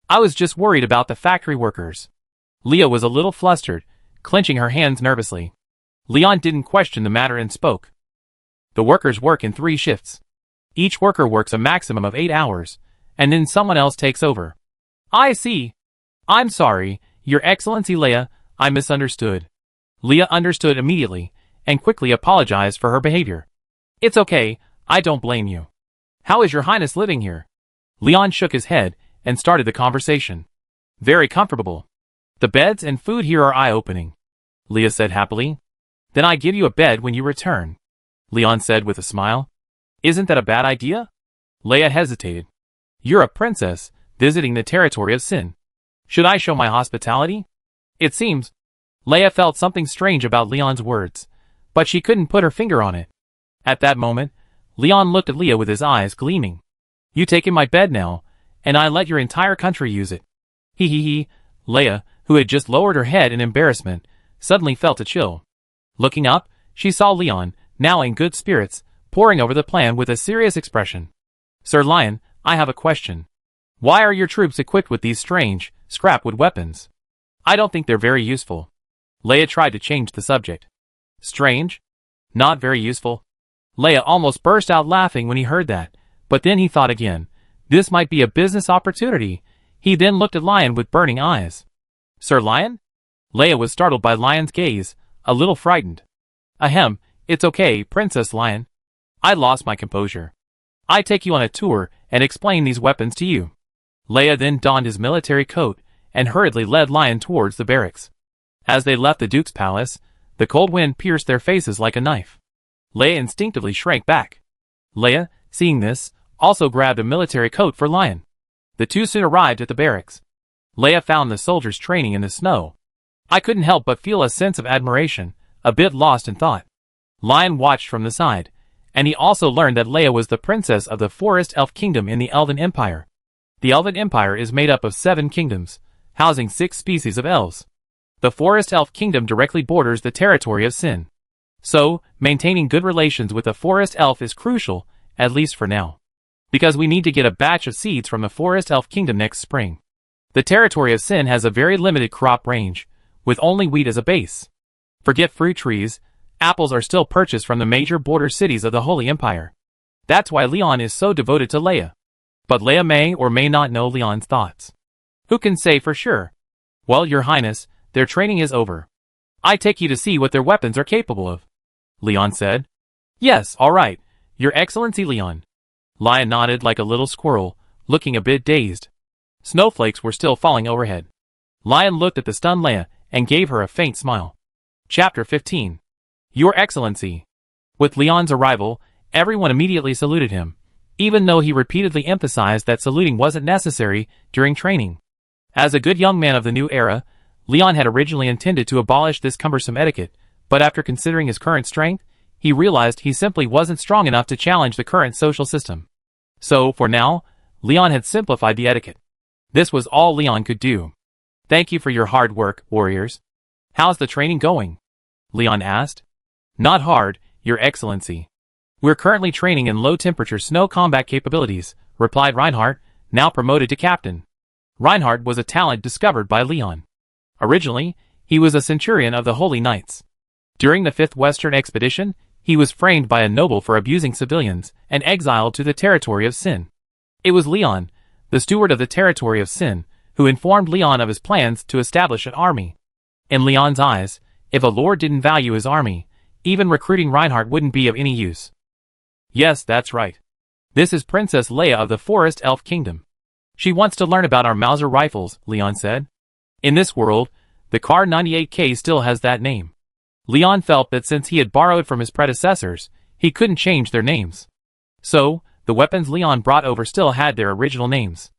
I was just worried about the factory workers. Leia was a little flustered, clenching her hands nervously. Leon didn't question the matter and spoke. The workers work in 3 shifts. Each worker works a maximum of 8 hours, and then someone else takes over. I see. I'm sorry, Your Excellency Leia, I misunderstood. Leia understood immediately, and quickly apologized for her behavior. It's okay, I don't blame you. How is Your Highness living here? Leon shook his head and started the conversation. Very comfortable. The beds and food here are eye-opening. Leia said happily. Then I give you a bed when you return. Leon said with a smile. Isn't that a bad idea? Leia hesitated. You're a princess, visiting the territory of Sin. Should I show my hospitality? It seems. Leia felt something strange about Leon's words, but she couldn't put her finger on it. At that moment, Leon looked at Leia with his eyes gleaming. You take in my bed now, and I let your entire country use it. He. Leia, who had just lowered her head in embarrassment, suddenly felt a chill. Looking up, she saw Leon, now in good spirits, poring over the plan with a serious expression. Sir Lion, I have a question. Why are your troops equipped with these strange, scrapwood weapons? I don't think they're very useful. Leia tried to change the subject. Strange? Not very useful? Leia almost burst out laughing when he heard that, but then he thought again. This might be a business opportunity. He then looked at Lion with burning eyes. Sir Lion? Leia was startled by Lion's gaze, a little frightened. Ahem, it's okay, Princess Lion. I lost my composure. I take you on a tour and explain these weapons to you. Leia then donned his military coat and hurriedly led Lion towards the barracks. As they left the Duke's palace, the cold wind pierced their faces like a knife. Leia instinctively shrank back. Leia, seeing this, also grabbed a military coat for Lion. The two soon arrived at the barracks. Leia found the soldiers training in the snow. I couldn't help but feel a sense of admiration, a bit lost in thought. Lion watched from the side, and he also learned that Leia was the princess of the Forest Elf Kingdom in the Elven Empire. The Elven Empire is made up of 7 kingdoms, housing 6 species of elves. The Forest Elf Kingdom directly borders the territory of Sin. So, maintaining good relations with the Forest Elf is crucial, at least for now. Because we need to get a batch of seeds from the Forest Elf Kingdom next spring. The territory of Sin has a very limited crop range, with only wheat as a base. Forget fruit trees, apples are still purchased from the major border cities of the Holy Empire. That's why Leon is so devoted to Leia. But Leia may or may not know Leon's thoughts. Who can say for sure? Well, Your Highness, their training is over. I take you to see what their weapons are capable of. Leon said. Yes, all right, Your Excellency Leon. Lion nodded like a little squirrel, looking a bit dazed. Snowflakes were still falling overhead. Lion looked at the stunned Leia and gave her a faint smile. Chapter 15. Your Excellency. With Leon's arrival, everyone immediately saluted him, even though he repeatedly emphasized that saluting wasn't necessary during training. As a good young man of the new era, Leon had originally intended to abolish this cumbersome etiquette, but after considering his current strength, he realized he simply wasn't strong enough to challenge the current social system. So, for now, Leon had simplified the etiquette. This was all Leon could do. Thank you for your hard work, warriors. How's the training going? Leon asked. Not hard, Your Excellency. We're currently training in low-temperature snow combat capabilities, replied Reinhardt, now promoted to captain. Reinhardt was a talent discovered by Leon. Originally, he was a centurion of the Holy Knights. During the 5th Western Expedition, he was framed by a noble for abusing civilians and exiled to the territory of Sin. It was Leon, the steward of the territory of Sin, who informed Leon of his plans to establish an army. In Leon's eyes, if a lord didn't value his army, even recruiting Reinhardt wouldn't be of any use. Yes, that's right. This is Princess Leia of the Forest Elf Kingdom. She wants to learn about our Mauser rifles, Leon said. In this world, the Kar 98K still has that name. Leon felt that since he had borrowed from his predecessors, he couldn't change their names. So, the weapons Leon brought over still had their original names.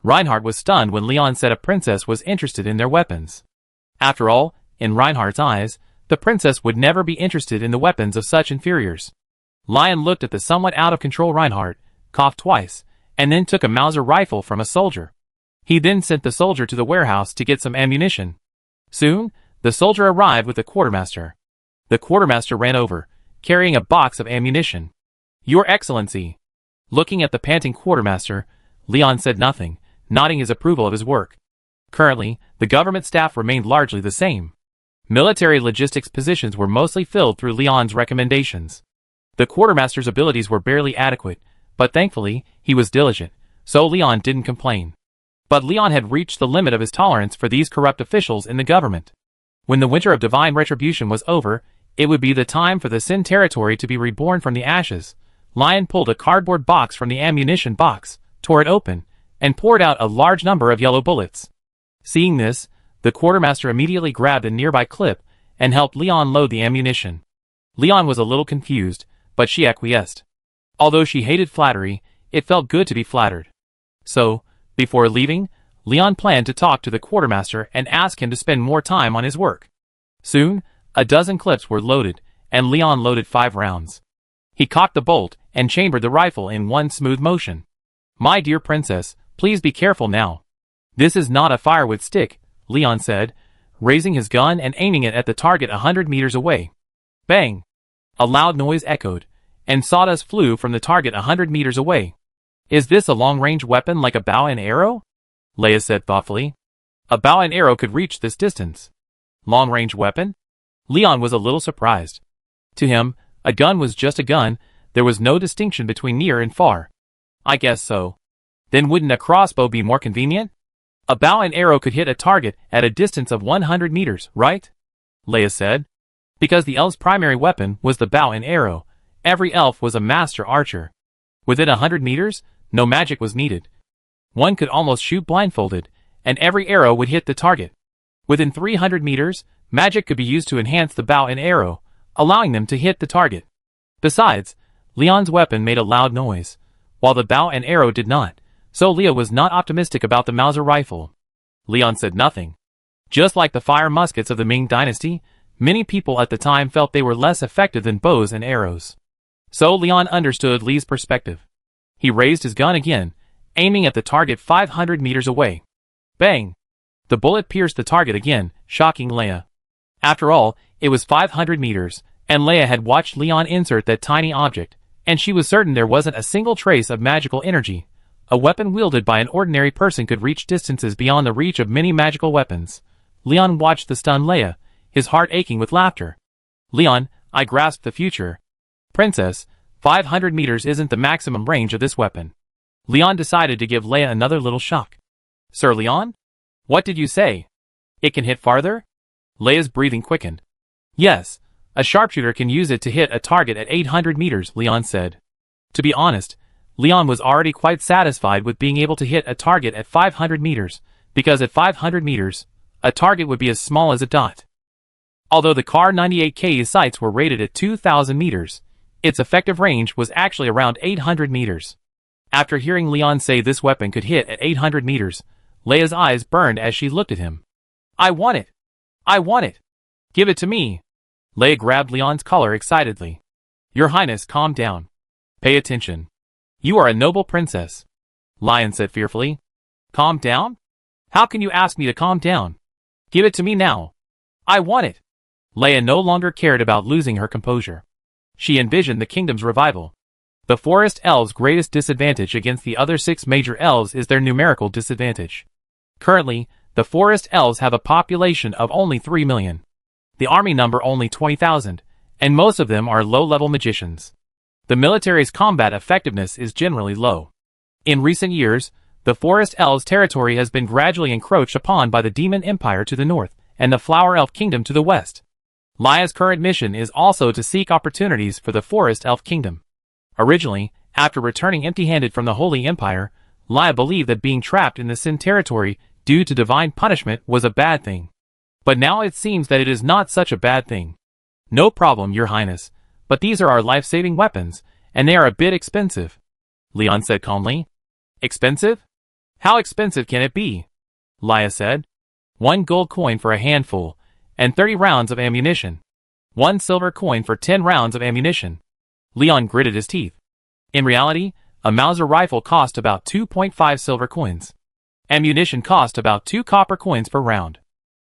Reinhardt was stunned when Leon said a princess was interested in their weapons. After all, in Reinhardt's eyes, the princess would never be interested in the weapons of such inferiors. Lion looked at the somewhat out-of-control Reinhardt, coughed twice, and then took a Mauser rifle from a soldier. He then sent the soldier to the warehouse to get some ammunition. Soon, the soldier arrived with the quartermaster. The quartermaster ran over, carrying a box of ammunition. Your Excellency. Looking at the panting quartermaster, Leon said nothing, nodding his approval of his work. Currently, the government staff remained largely the same. Military logistics positions were mostly filled through Leon's recommendations. The quartermaster's abilities were barely adequate, but thankfully, he was diligent, so Leon didn't complain. But Leon had reached the limit of his tolerance for these corrupt officials in the government. When the winter of divine retribution was over, it would be the time for the Sin territory to be reborn from the ashes. Lion pulled a cardboard box from the ammunition box, tore it open, and poured out a large number of yellow bullets. Seeing this, the quartermaster immediately grabbed a nearby clip and helped Leon load the ammunition. Leon was a little confused, but she acquiesced. Although she hated flattery, it felt good to be flattered. So, before leaving, Leon planned to talk to the quartermaster and ask him to spend more time on his work. Soon, a dozen clips were loaded, and Leon loaded 5 rounds. He cocked the bolt and chambered the rifle in one smooth motion. My dear princess, please be careful now. This is not a firewood stick, Leon said, raising his gun and aiming it at the target 100 meters away. Bang! A loud noise echoed, and sawdust flew from the target 100 meters away. Is this a long-range weapon like a bow and arrow? Leia said thoughtfully. A bow and arrow could reach this distance. Long-range weapon? Leon was a little surprised. To him, a gun was just a gun, there was no distinction between near and far. I guess so. Then wouldn't a crossbow be more convenient? A bow and arrow could hit a target at a distance of 100 meters, right? Leia said. Because the elf's primary weapon was the bow and arrow, every elf was a master archer. Within 100 meters, no magic was needed. One could almost shoot blindfolded, and every arrow would hit the target. Within 300 meters, magic could be used to enhance the bow and arrow, allowing them to hit the target. Besides, Leon's weapon made a loud noise, while the bow and arrow did not, so Leia was not optimistic about the Mauser rifle. Leon said nothing. Just like the fire muskets of the Ming dynasty, many people at the time felt they were less effective than bows and arrows. So Leon understood Lei's perspective. He raised his gun again, aiming at the target 500 meters away. Bang! The bullet pierced the target again, shocking Leia. After all, it was 500 meters, and Leia had watched Leon insert that tiny object, and she was certain there wasn't a single trace of magical energy. A weapon wielded by an ordinary person could reach distances beyond the reach of many magical weapons. Leon watched the stunned Leia, his heart aching with laughter. Leon, I grasped the future. Princess, 500 meters isn't the maximum range of this weapon. Leon decided to give Leia another little shock. Sir Leon? What did you say? It can hit farther? Leia's breathing quickened. Yes, a sharpshooter can use it to hit a target at 800 meters, Leon said. To be honest, Leon was already quite satisfied with being able to hit a target at 500 meters, because at 500 meters, a target would be as small as a dot. Although the Kar 98K's sights were rated at 2,000 meters, its effective range was actually around 800 meters. After hearing Leon say this weapon could hit at 800 meters, Leia's eyes burned as she looked at him. I want it! I want it! Give it to me! Leia grabbed Leon's collar excitedly. Your Highness, calm down. Pay attention. You are a noble princess. Lion said fearfully. Calm down? How can you ask me to calm down? Give it to me now. I want it. Leia no longer cared about losing her composure. She envisioned the kingdom's revival. The forest elves' greatest disadvantage against the other 6 major elves is their numerical disadvantage. Currently, the forest elves have a population of only 3 million. The army number only 20,000, and most of them are low-level magicians. The military's combat effectiveness is generally low. In recent years, the forest elves' territory has been gradually encroached upon by the Demon Empire to the north and the Flower Elf Kingdom to the west. Leia's current mission is also to seek opportunities for the Forest Elf Kingdom. Originally, after returning empty-handed from the Holy Empire, Leia believed that being trapped in the Sin territory due to divine punishment was a bad thing. But now it seems that it is not such a bad thing. No problem, Your Highness, but these are our life-saving weapons, and they are a bit expensive, Leon said calmly. Expensive? How expensive can it be? Leia said. 1 gold coin for a handful, and 30 rounds of ammunition. 1 silver coin for 10 rounds of ammunition. Leon gritted his teeth. In reality, a Mauser rifle cost about 2.5 silver coins. Ammunition cost about 2 copper coins per round.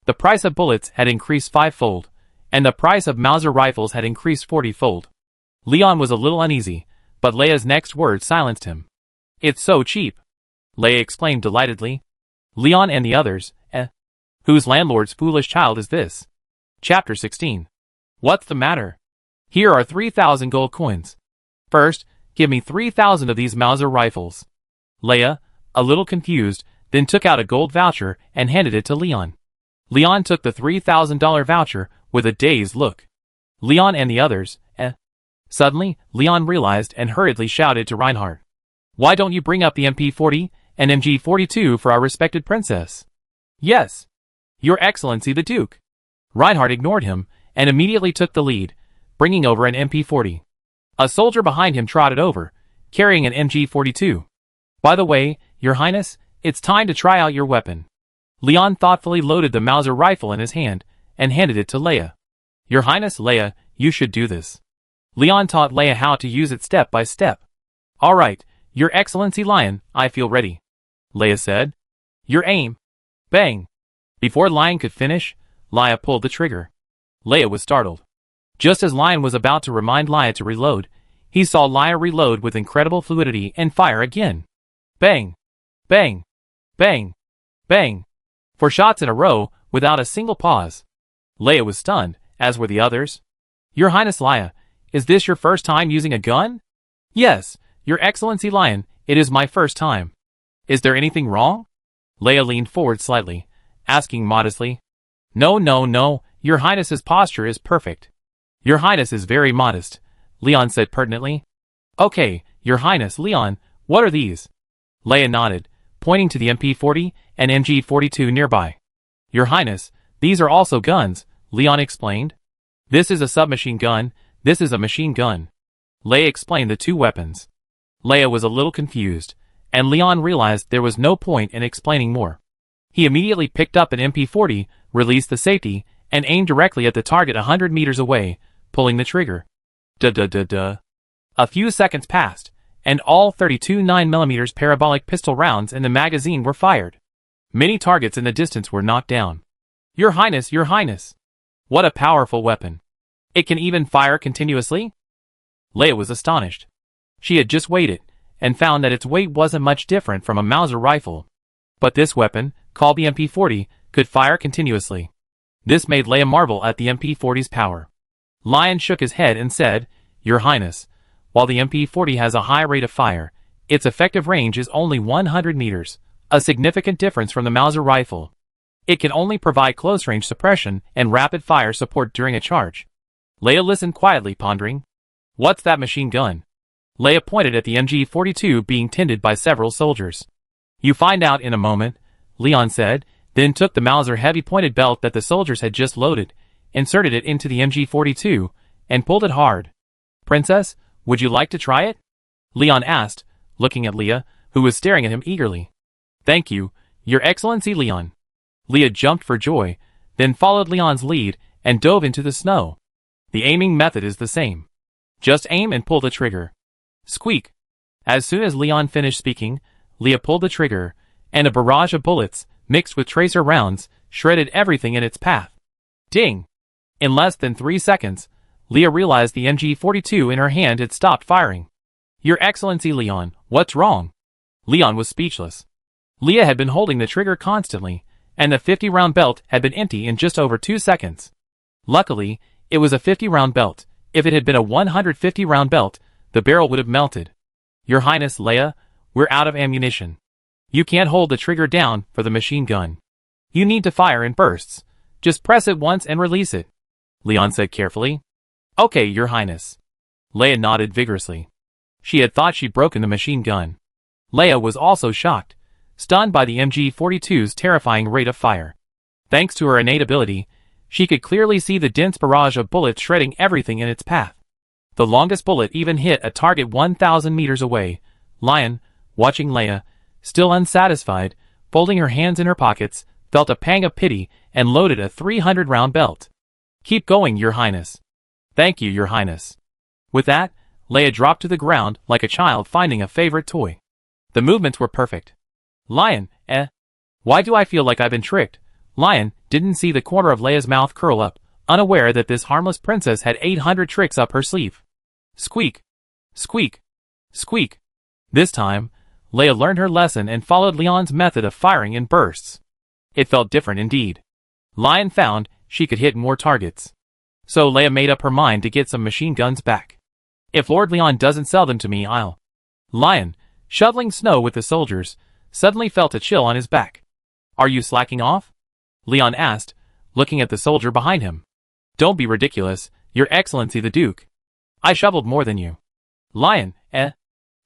The price of bullets had increased 5-fold, and the price of Mauser rifles had increased 40-fold. Leon was a little uneasy, but Leia's next words silenced him. It's so cheap, Leia exclaimed delightedly. Leon and the others, whose landlord's foolish child is this? Chapter 16. What's the matter? Here are 3,000 gold coins. First, give me 3,000 of these Mauser rifles. Leia, a little confused, then took out a gold voucher and handed it to Leon. Leon took the $3,000 voucher with a dazed look. Leon and the others, Suddenly, Leon realized and hurriedly shouted to Reinhardt. Why don't you bring up the MP40 and MG42 for our respected princess? Yes, Your Excellency the Duke. Reinhardt ignored him and immediately took the lead, bringing over an MP40. A soldier behind him trotted over, carrying an MG42. By the way, Your Highness, it's time to try out your weapon. Leon thoughtfully loaded the Mauser rifle in his hand and handed it to Leia. Your Highness, Leia, you should do this. Leon taught Leia how to use it step by step. All right, Your Excellency Lion, I feel ready, Leia said. Your aim. Bang. Before Lion could finish, Leia pulled the trigger. Leia was startled. Just as Lion was about to remind Leia to reload, he saw Leia reload with incredible fluidity and fire again. Bang. Bang. Bang. Bang. 4 shots in a row, without a single pause. Leia was stunned, as were the others. Your Highness Leia, is this your first time using a gun? Yes, Your Excellency Lion, it is my first time. Is there anything wrong? Leia leaned forward slightly, asking modestly. No, Your Highness's posture is perfect. Your Highness is very modest, Leon said pertinently. Okay, Your Highness Leon, what are these? Leia nodded, pointing to the MP40 and MG42 nearby. Your Highness, these are also guns, Leon explained. This is a submachine gun, this is a machine gun. Leia explained the 2 weapons. Leia was a little confused, and Leon realized there was no point in explaining more. He immediately picked up an MP40, released the safety, and aimed directly at the target 100 meters away, pulling the trigger. Duh. A few seconds passed, and all 32 9mm parabolic pistol rounds in the magazine were fired. Many targets in the distance were knocked down. Your Highness, Your Highness! What a powerful weapon! It can even fire continuously? Leia was astonished. She had just weighed it, and found that its weight wasn't much different from a Mauser rifle. But this weapon, called the MP40, could fire continuously. This made Leia marvel at the MP40's power. Lion shook his head and said, Your Highness, while the MP40 has a high rate of fire, its effective range is only 100 meters, a significant difference from the Mauser rifle. It can only provide close-range suppression and rapid-fire support during a charge. Leia listened quietly, pondering. What's that machine gun? Leia pointed at the MG-42 being tended by several soldiers. You find out in a moment, Leon said, then took the Mauser heavy-pointed belt that the soldiers had just loaded, inserted it into the MG-42, and pulled it hard. Princess, would you like to try it? Leon asked, looking at Leia, who was staring at him eagerly. Thank you, Your Excellency Leon. Leia jumped for joy, then followed Leon's lead and dove into the snow. The aiming method is the same. Just aim and pull the trigger. Squeak. As soon as Leon finished speaking, Leia pulled the trigger, and a barrage of bullets, mixed with tracer rounds, shredded everything in its path. Ding! In less than 3 seconds, Leia realized the MG-42 in her hand had stopped firing. Your Excellency Leon, what's wrong? Leon was speechless. Leia had been holding the trigger constantly, and the 50-round belt had been empty in just over 2 seconds. Luckily, it was a 50-round belt. If it had been a 150-round belt, the barrel would have melted. Your Highness Leia, we're out of ammunition. You can't hold the trigger down for the machine gun. You need to fire in bursts. Just press it once and release it, Leon said carefully. Okay, Your Highness. Leia nodded vigorously. She had thought she'd broken the machine gun. Leia was also shocked, stunned by the MG-42's terrifying rate of fire. Thanks to her innate ability, she could clearly see the dense barrage of bullets shredding everything in its path. The longest bullet even hit a target 1,000 meters away. Lion, watching Leia, still unsatisfied, folding her hands in her pockets, felt a pang of pity and loaded a 300-round belt. Keep going, Your Highness. Thank you, Your Highness. With that, Leia dropped to the ground like a child finding a favorite toy. The movements were perfect. Lion, why do I feel like I've been tricked? Lion didn't see the corner of Leia's mouth curl up, unaware that this harmless princess had 800 tricks up her sleeve. Squeak! Squeak! Squeak! This time, Leia learned her lesson and followed Leon's method of firing in bursts. It felt different indeed. Lion found she could hit more targets. So Leia made up her mind to get some machine guns back. If Lord Leon doesn't sell them to me, I'll... Lion, shoveling snow with the soldiers, suddenly felt a chill on his back. Are you slacking off? Leon asked, looking at the soldier behind him. Don't be ridiculous, Your Excellency the Duke. I shoveled more than you. Lion,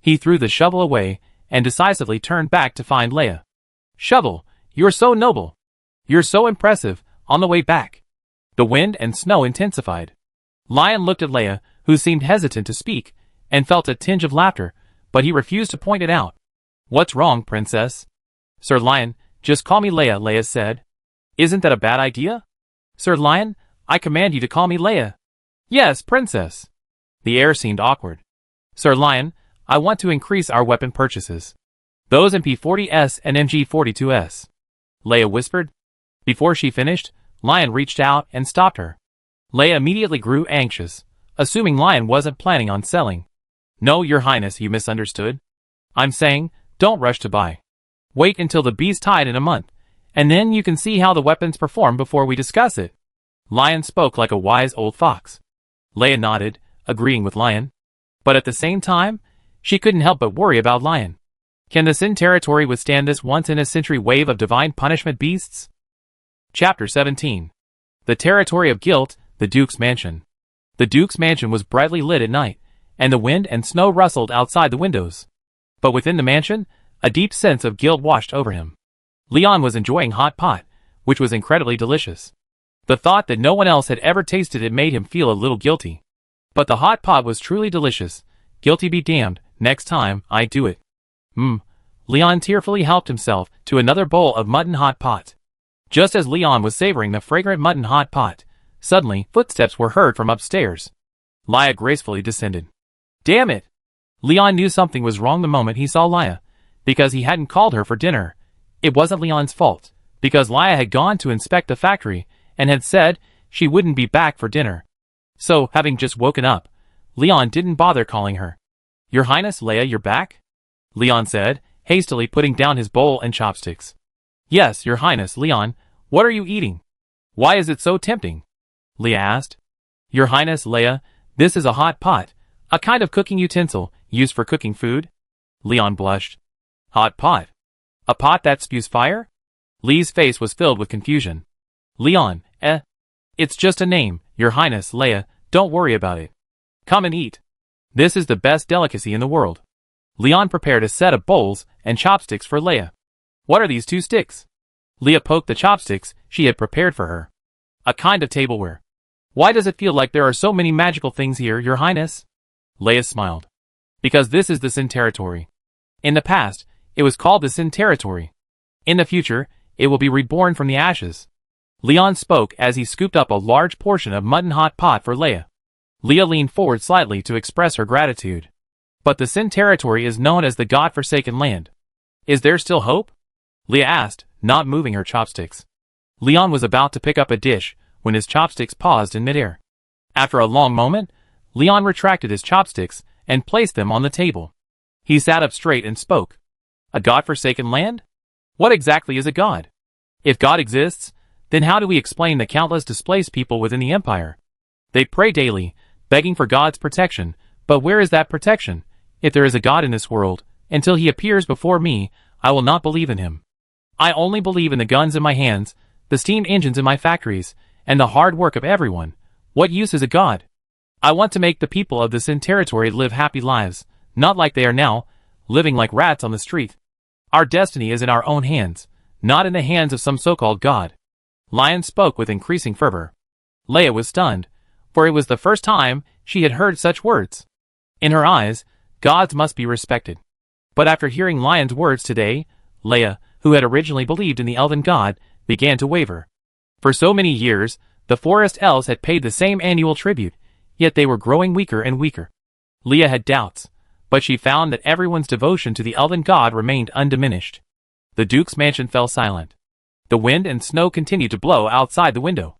He threw the shovel away and decisively turned back to find Leia. Shovel, you're so noble. You're so impressive. On the way back, the wind and snow intensified. Lion looked at Leia, who seemed hesitant to speak, and felt a tinge of laughter, but he refused to point it out. What's wrong, Princess? Sir Lion, just call me Leia, Leia said. Isn't that a bad idea? Sir Lion, I command you to call me Leia. Yes, Princess. The air seemed awkward. Sir Lion, I want to increase our weapon purchases. Those MP40S and MG42S. Leia whispered. Before she finished, Lion reached out and stopped her. Leia immediately grew anxious, assuming Lion wasn't planning on selling. No, Your Highness, you misunderstood. I'm saying, don't rush to buy. Wait until the bee's tied in a month, and then you can see how the weapons perform before we discuss it. Lion spoke like a wise old fox. Leia nodded, agreeing with Lion. But at the same time, she couldn't help but worry about Lion. Can the Sin territory withstand this once-in-a-century wave of divine punishment beasts? Chapter 17. The Territory of Guilt, the Duke's Mansion. The Duke's mansion was brightly lit at night, and the wind and snow rustled outside the windows. But within the mansion, a deep sense of guilt washed over him. Leon was enjoying hot pot, which was incredibly delicious. The thought that no one else had ever tasted it made him feel a little guilty. But the hot pot was truly delicious. Guilty be damned, next time I do it. Leon tearfully helped himself to another bowl of mutton hot pot. Just as Leon was savoring the fragrant mutton hot pot, suddenly footsteps were heard from upstairs. Leia gracefully descended. Damn it! Leon knew something was wrong the moment he saw Leia, because he hadn't called her for dinner. It wasn't Leon's fault, because Leia had gone to inspect the factory and had said she wouldn't be back for dinner. So, having just woken up, Leon didn't bother calling her. Your Highness Leia, you're back? Leon said, hastily putting down his bowl and chopsticks. Yes, Your Highness Leon, what are you eating? Why is it so tempting? Leia asked. Your Highness Leia, this is a hot pot, a kind of cooking utensil used for cooking food. Leon blushed. Hot pot? A pot that spews fire? Leia's face was filled with confusion. Leon, it's just a name, Your Highness Leia, don't worry about it. Come and eat. This is the best delicacy in the world. Leon prepared a set of bowls and chopsticks for Leia. What are these two sticks? Leia poked the chopsticks she had prepared for her. A kind of tableware. Why does it feel like there are so many magical things here, Your Highness? Leia smiled. Because this is the Sin territory. In the past, it was called the Sin territory. In the future, it will be reborn from the ashes. Leon spoke as he scooped up a large portion of mutton hot pot for Leia. Leia leaned forward slightly to express her gratitude. But the Sin territory is known as the God-forsaken land. Is there still hope? Leia asked, not moving her chopsticks. Leon was about to pick up a dish when his chopsticks paused in midair. After a long moment, Leon retracted his chopsticks and placed them on the table. He sat up straight and spoke. A God-forsaken land? What exactly is a god? If God exists, then how do we explain the countless displaced people within the empire? They pray daily, begging for God's protection, but where is that protection? If there is a God in this world, until he appears before me, I will not believe in him. I only believe in the guns in my hands, the steam engines in my factories, and the hard work of everyone. What use is a god? I want to make the people of the Sin territory live happy lives, not like they are now, living like rats on the street. Our destiny is in our own hands, not in the hands of some so-called god. Lion spoke with increasing fervor. Leia was stunned, for it was the first time she had heard such words. In her eyes, gods must be respected. But after hearing Lion's words today, Leia, who had originally believed in the elven god, began to waver. For so many years, the forest elves had paid the same annual tribute, yet they were growing weaker and weaker. Leia had doubts, but she found that everyone's devotion to the elven god remained undiminished. The Duke's mansion fell silent. The wind and snow continued to blow outside the window.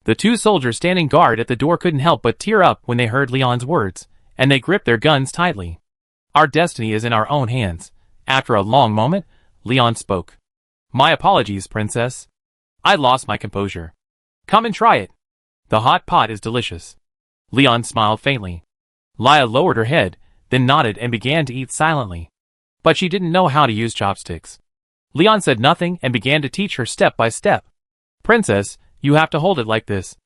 The two soldiers standing guard at the door couldn't help but tear up when they heard Leon's words, and they gripped their guns tightly. Our destiny is in our own hands. After a long moment, Leon spoke. My apologies, Princess. I lost my composure. Come and try it. The hot pot is delicious. Leon smiled faintly. Leia lowered her head, then nodded and began to eat silently. But she didn't know how to use chopsticks. Leon said nothing and began to teach her step by step. Princess, you have to hold it like this.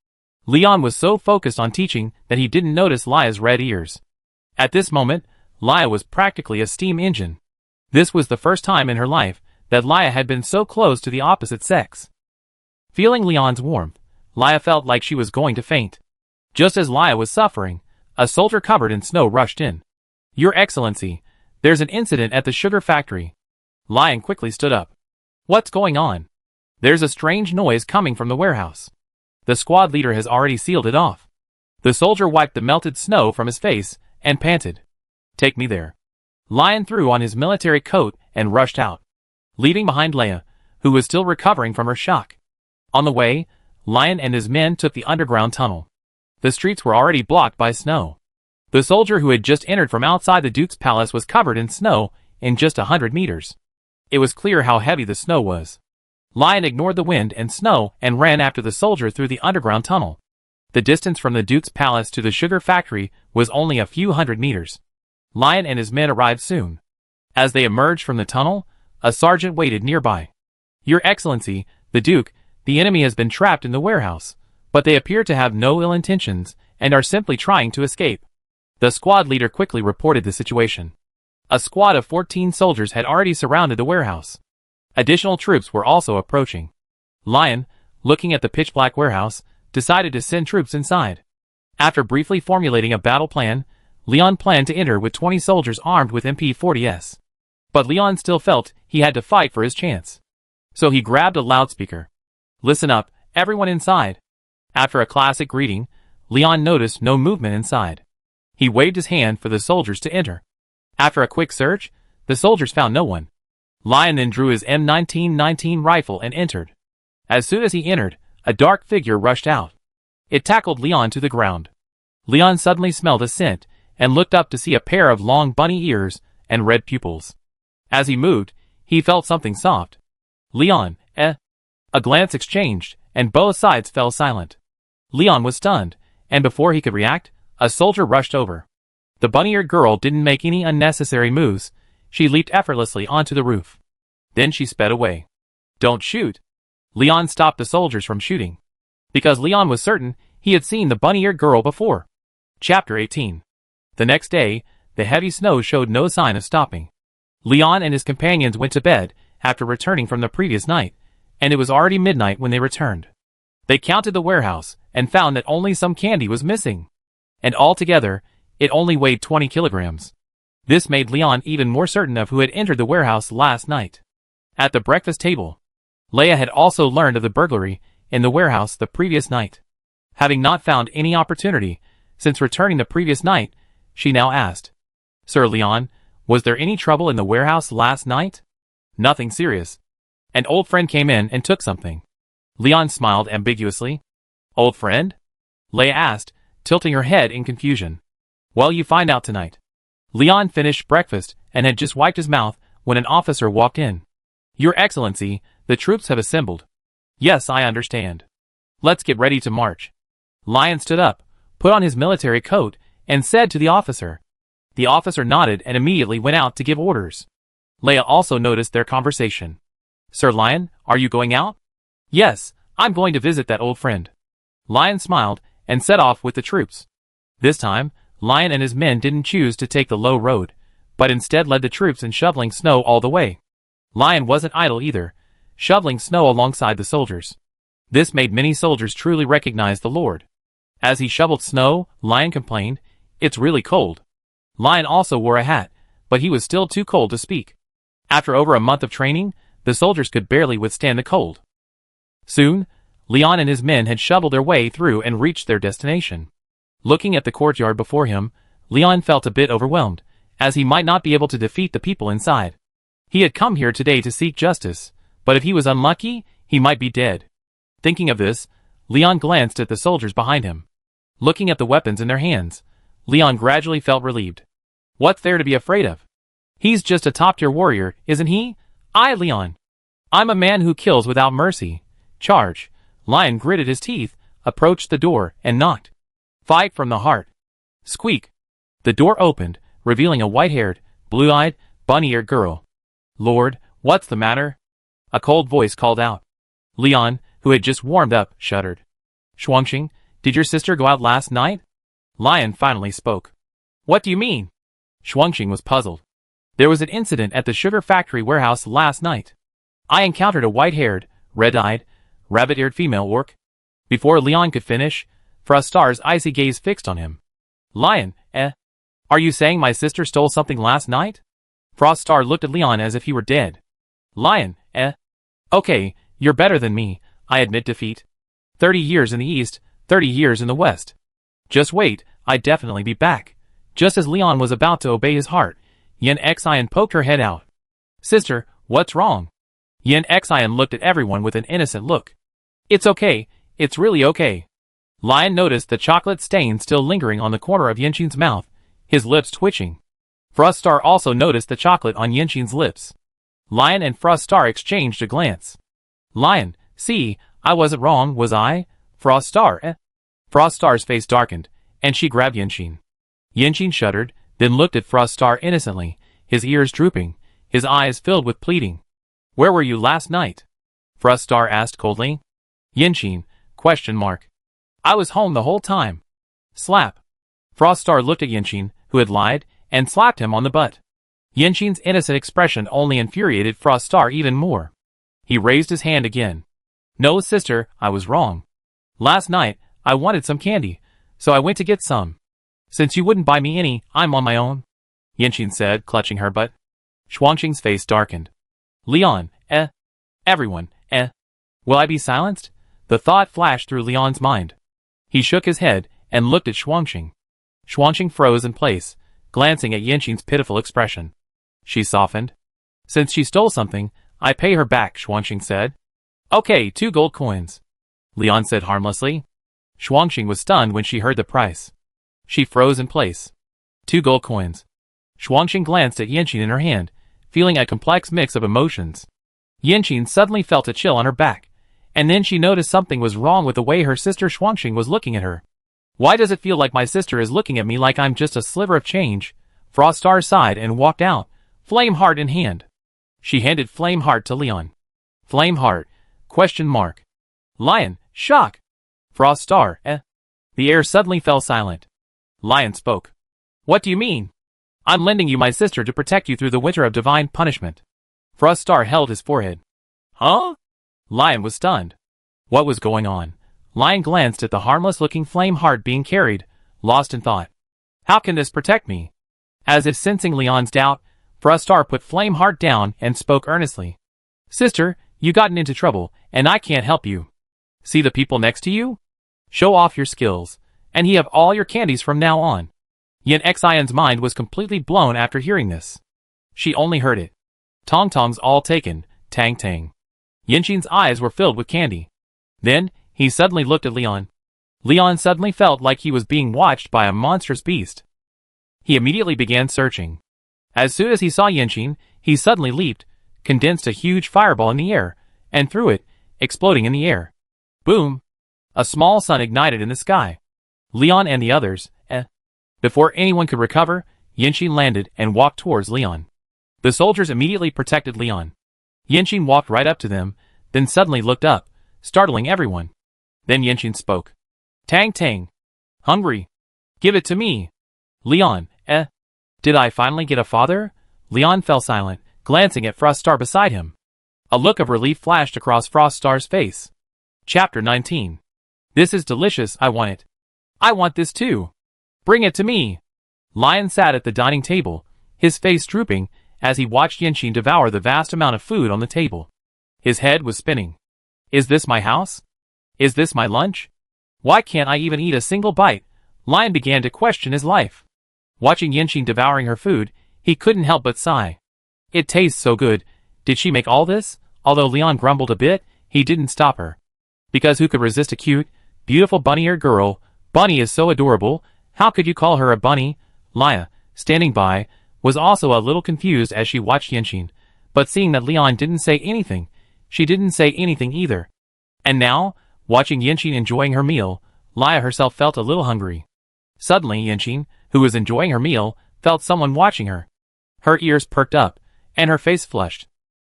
Leon was so focused on teaching that he didn't notice Leia's red ears. At this moment, Leia was practically a steam engine. This was the first time in her life that Leia had been so close to the opposite sex. Feeling Leon's warmth, Leia felt like she was going to faint. Just as Leia was suffering, a soldier covered in snow rushed in. Your Excellency, there's an incident at the sugar factory. Lion quickly stood up. What's going on? There's a strange noise coming from the warehouse. The squad leader has already sealed it off. The soldier wiped the melted snow from his face and panted. Take me there. Lion threw on his military coat and rushed out, leaving behind Leia, who was still recovering from her shock. On the way, Lion and his men took the underground tunnel. The streets were already blocked by snow. The soldier who had just entered from outside the Duke's palace was covered in snow in just 100 meters. It was clear how heavy the snow was. Lion ignored the wind and snow and ran after the soldier through the underground tunnel. The distance from the Duke's palace to the sugar factory was only a few hundred meters. Lion and his men arrived soon. As they emerged from the tunnel, a sergeant waited nearby. Your Excellency, the Duke, the enemy has been trapped in the warehouse, but they appear to have no ill intentions and are simply trying to escape. The squad leader quickly reported the situation. A squad of 14 soldiers had already surrounded the warehouse. Additional troops were also approaching. Lion, looking at the pitch-black warehouse, decided to send troops inside. After briefly formulating a battle plan, Leon planned to enter with 20 soldiers armed with MP40s. But Leon still felt he had to fight for his chance. So he grabbed a loudspeaker. Listen up, everyone inside. After a classic greeting, Leon noticed no movement inside. He waved his hand for the soldiers to enter. After a quick search, the soldiers found no one. Lion then drew his M1919 rifle and entered. As soon as he entered, a dark figure rushed out. It tackled Leon to the ground. Leon suddenly smelled a scent and looked up to see a pair of long bunny ears and red pupils. As he moved, he felt something soft. Leon, eh? A glance exchanged, and both sides fell silent. Leon was stunned, and before he could react, a soldier rushed over. The bunny-eared girl didn't make any unnecessary moves. She leaped effortlessly onto the roof. Then she sped away. Don't shoot. Leon stopped the soldiers from shooting. Because Leon was certain he had seen the bunny-eared girl before. Chapter 18. The next day, the heavy snow showed no sign of stopping. Leon and his companions went to bed after returning from the previous night, and it was already midnight when they returned. They counted the warehouse and found that only some candy was missing. And altogether, it only weighed 20 kilograms. This made Leon even more certain of who had entered the warehouse last night. At the breakfast table, Leia had also learned of the burglary in the warehouse the previous night. Having not found any opportunity since returning the previous night, she now asked, "Sir Leon, was there any trouble in the warehouse last night?" "Nothing serious. An old friend came in and took something." Leon smiled ambiguously. "Old friend?" Leia asked, tilting her head in confusion. "Well, you find out tonight." Leon finished breakfast and had just wiped his mouth when an officer walked in. "Your Excellency, the troops have assembled." "Yes, I understand. Let's get ready to march." Leon stood up, put on his military coat, and said to the officer. The officer nodded and immediately went out to give orders. Leia also noticed their conversation. "Sir Leon, are you going out?" "Yes, I'm going to visit that old friend." Leon smiled and set off with the troops. This time, Leon and his men didn't choose to take the low road, but instead led the troops in shoveling snow all the way. Leon wasn't idle either, shoveling snow alongside the soldiers. This made many soldiers truly recognize the Lord. As he shoveled snow, Leon complained, "It's really cold." Leon also wore a hat, but he was still too cold to speak. After over a month of training, the soldiers could barely withstand the cold. Soon, Leon and his men had shoveled their way through and reached their destination. Looking at the courtyard before him, Leon felt a bit overwhelmed, as he might not be able to defeat the people inside. He had come here today to seek justice, but if he was unlucky, he might be dead. Thinking of this, Leon glanced at the soldiers behind him. Looking at the weapons in their hands, Leon gradually felt relieved. What's there to be afraid of? He's just a top-tier warrior, isn't he? Leon. I'm a man who kills without mercy. Charge. Leon gritted his teeth, approached the door, and knocked. Fight from the heart. Squeak. The door opened, revealing a white-haired, blue-eyed, bunny-eared girl. Lord, what's the matter? A cold voice called out. Leon, who had just warmed up, shuddered. Xuanxing, did your sister go out last night? Leon finally spoke. What do you mean? Xuanxing was puzzled. There was an incident at the sugar factory warehouse last night. I encountered a white-haired, red-eyed, rabbit-eared female orc. Before Leon could finish, Frostar's icy gaze fixed on him. Leon, Are you saying my sister stole something last night? Frostar looked at Leon as if he were dead. Leon, Okay, you're better than me, I admit defeat. 30 years in the east, 30 years in the west. Just wait, I'd definitely be back. Just as Leon was about to obey his heart, Yin Xian poked her head out. Sister, what's wrong? Yin Xian looked at everyone with an innocent look. It's okay, it's really okay. Leon noticed the chocolate stain still lingering on the corner of Yinxin's mouth, his lips twitching. Frostar also noticed the chocolate on Yinxin's lips. Leon and Frostar exchanged a glance. Leon, see, I wasn't wrong, was I? Frostar, Frostar's face darkened, and she grabbed Yinxin. Yinxin shuddered, then looked at Frostar innocently, his ears drooping, his eyes filled with pleading. Where were you last night? Frostar asked coldly. Yinxin, ? I was home the whole time. Slap. Frostar looked at Yinxin, who had lied, and slapped him on the butt. Yinxin's innocent expression only infuriated Frostar even more. He raised his hand again. No, sister, I was wrong. Last night, I wanted some candy, so I went to get some. Since you wouldn't buy me any, I'm on my own. Yinxin said, clutching her butt. Xuanxing's face darkened. Leon, Everyone, Will I be silenced? The thought flashed through Leon's mind. He shook his head and looked at Xuanxing. Xuanxing froze in place, glancing at Yinxin's pitiful expression. She softened. Since she stole something, I pay her back, Xuanxing said. Okay, 2 gold coins. Leon said harmlessly. Xuanxing was stunned when she heard the price. She froze in place. 2 gold coins. Xuanxing glanced at Yinxin in her hand, feeling a complex mix of emotions. Yinxin suddenly felt a chill on her back, and then she noticed something was wrong with the way her sister Xuanxing was looking at her. Why does it feel like my sister is looking at me like I'm just a sliver of change? Frostar sighed and walked out, flame heart in hand. She handed flame heart to Leon. Flame heart? ? Leon, shock. Frostar, The air suddenly fell silent. Leon spoke. What do you mean? I'm lending you my sister to protect you through the winter of divine punishment. Froststar held his forehead. Huh? Lion was stunned. What was going on? Lion glanced at the harmless-looking flame heart being carried, lost in thought. How can this protect me? As if sensing Leon's doubt, Froststar put Flame Heart down and spoke earnestly. Sister, you gotten into trouble, and I can't help you. See the people next to you? Show off your skills, and he have all your candies from now on. Yin Xion's mind was completely blown after hearing this. She only heard it. Tong Tong's all taken, tang tang. Yinxin's eyes were filled with candy. Then, he suddenly looked at Leon. Leon suddenly felt like he was being watched by a monstrous beast. He immediately began searching. As soon as he saw Yinxin, he suddenly leaped, condensed a huge fireball in the air, and threw it, exploding in the air. Boom! A small sun ignited in the sky. Leon and the others, Before anyone could recover, Yinxin landed and walked towards Leon. The soldiers immediately protected Leon. Yinxin walked right up to them, then suddenly looked up, startling everyone. Then Yinxin spoke. Tang Tang. Hungry. Give it to me. Leon, Did I finally get a father? Leon fell silent, glancing at Froststar beside him. A look of relief flashed across Froststar's face. Chapter 19. This is delicious, I want it. I want this too. Bring it to me. Lion sat at the dining table, his face drooping, as he watched Yinxin devour the vast amount of food on the table. His head was spinning. Is this my house? Is this my lunch? Why can't I even eat a single bite? Lion began to question his life. Watching Yinxin devouring her food, he couldn't help but sigh. It tastes so good. Did she make all this? Although Leon grumbled a bit, he didn't stop her. Because who could resist a cute, beautiful bunny-eared girl? Bunny is so adorable. How could you call her a bunny? Laya, standing by, was also a little confused as she watched Yinxin, but seeing that Leon didn't say anything, she didn't say anything either. And now, watching Yinxin enjoying her meal, Laya herself felt a little hungry. Suddenly Yinxin, who was enjoying her meal, felt someone watching her. Her ears perked up, and her face flushed.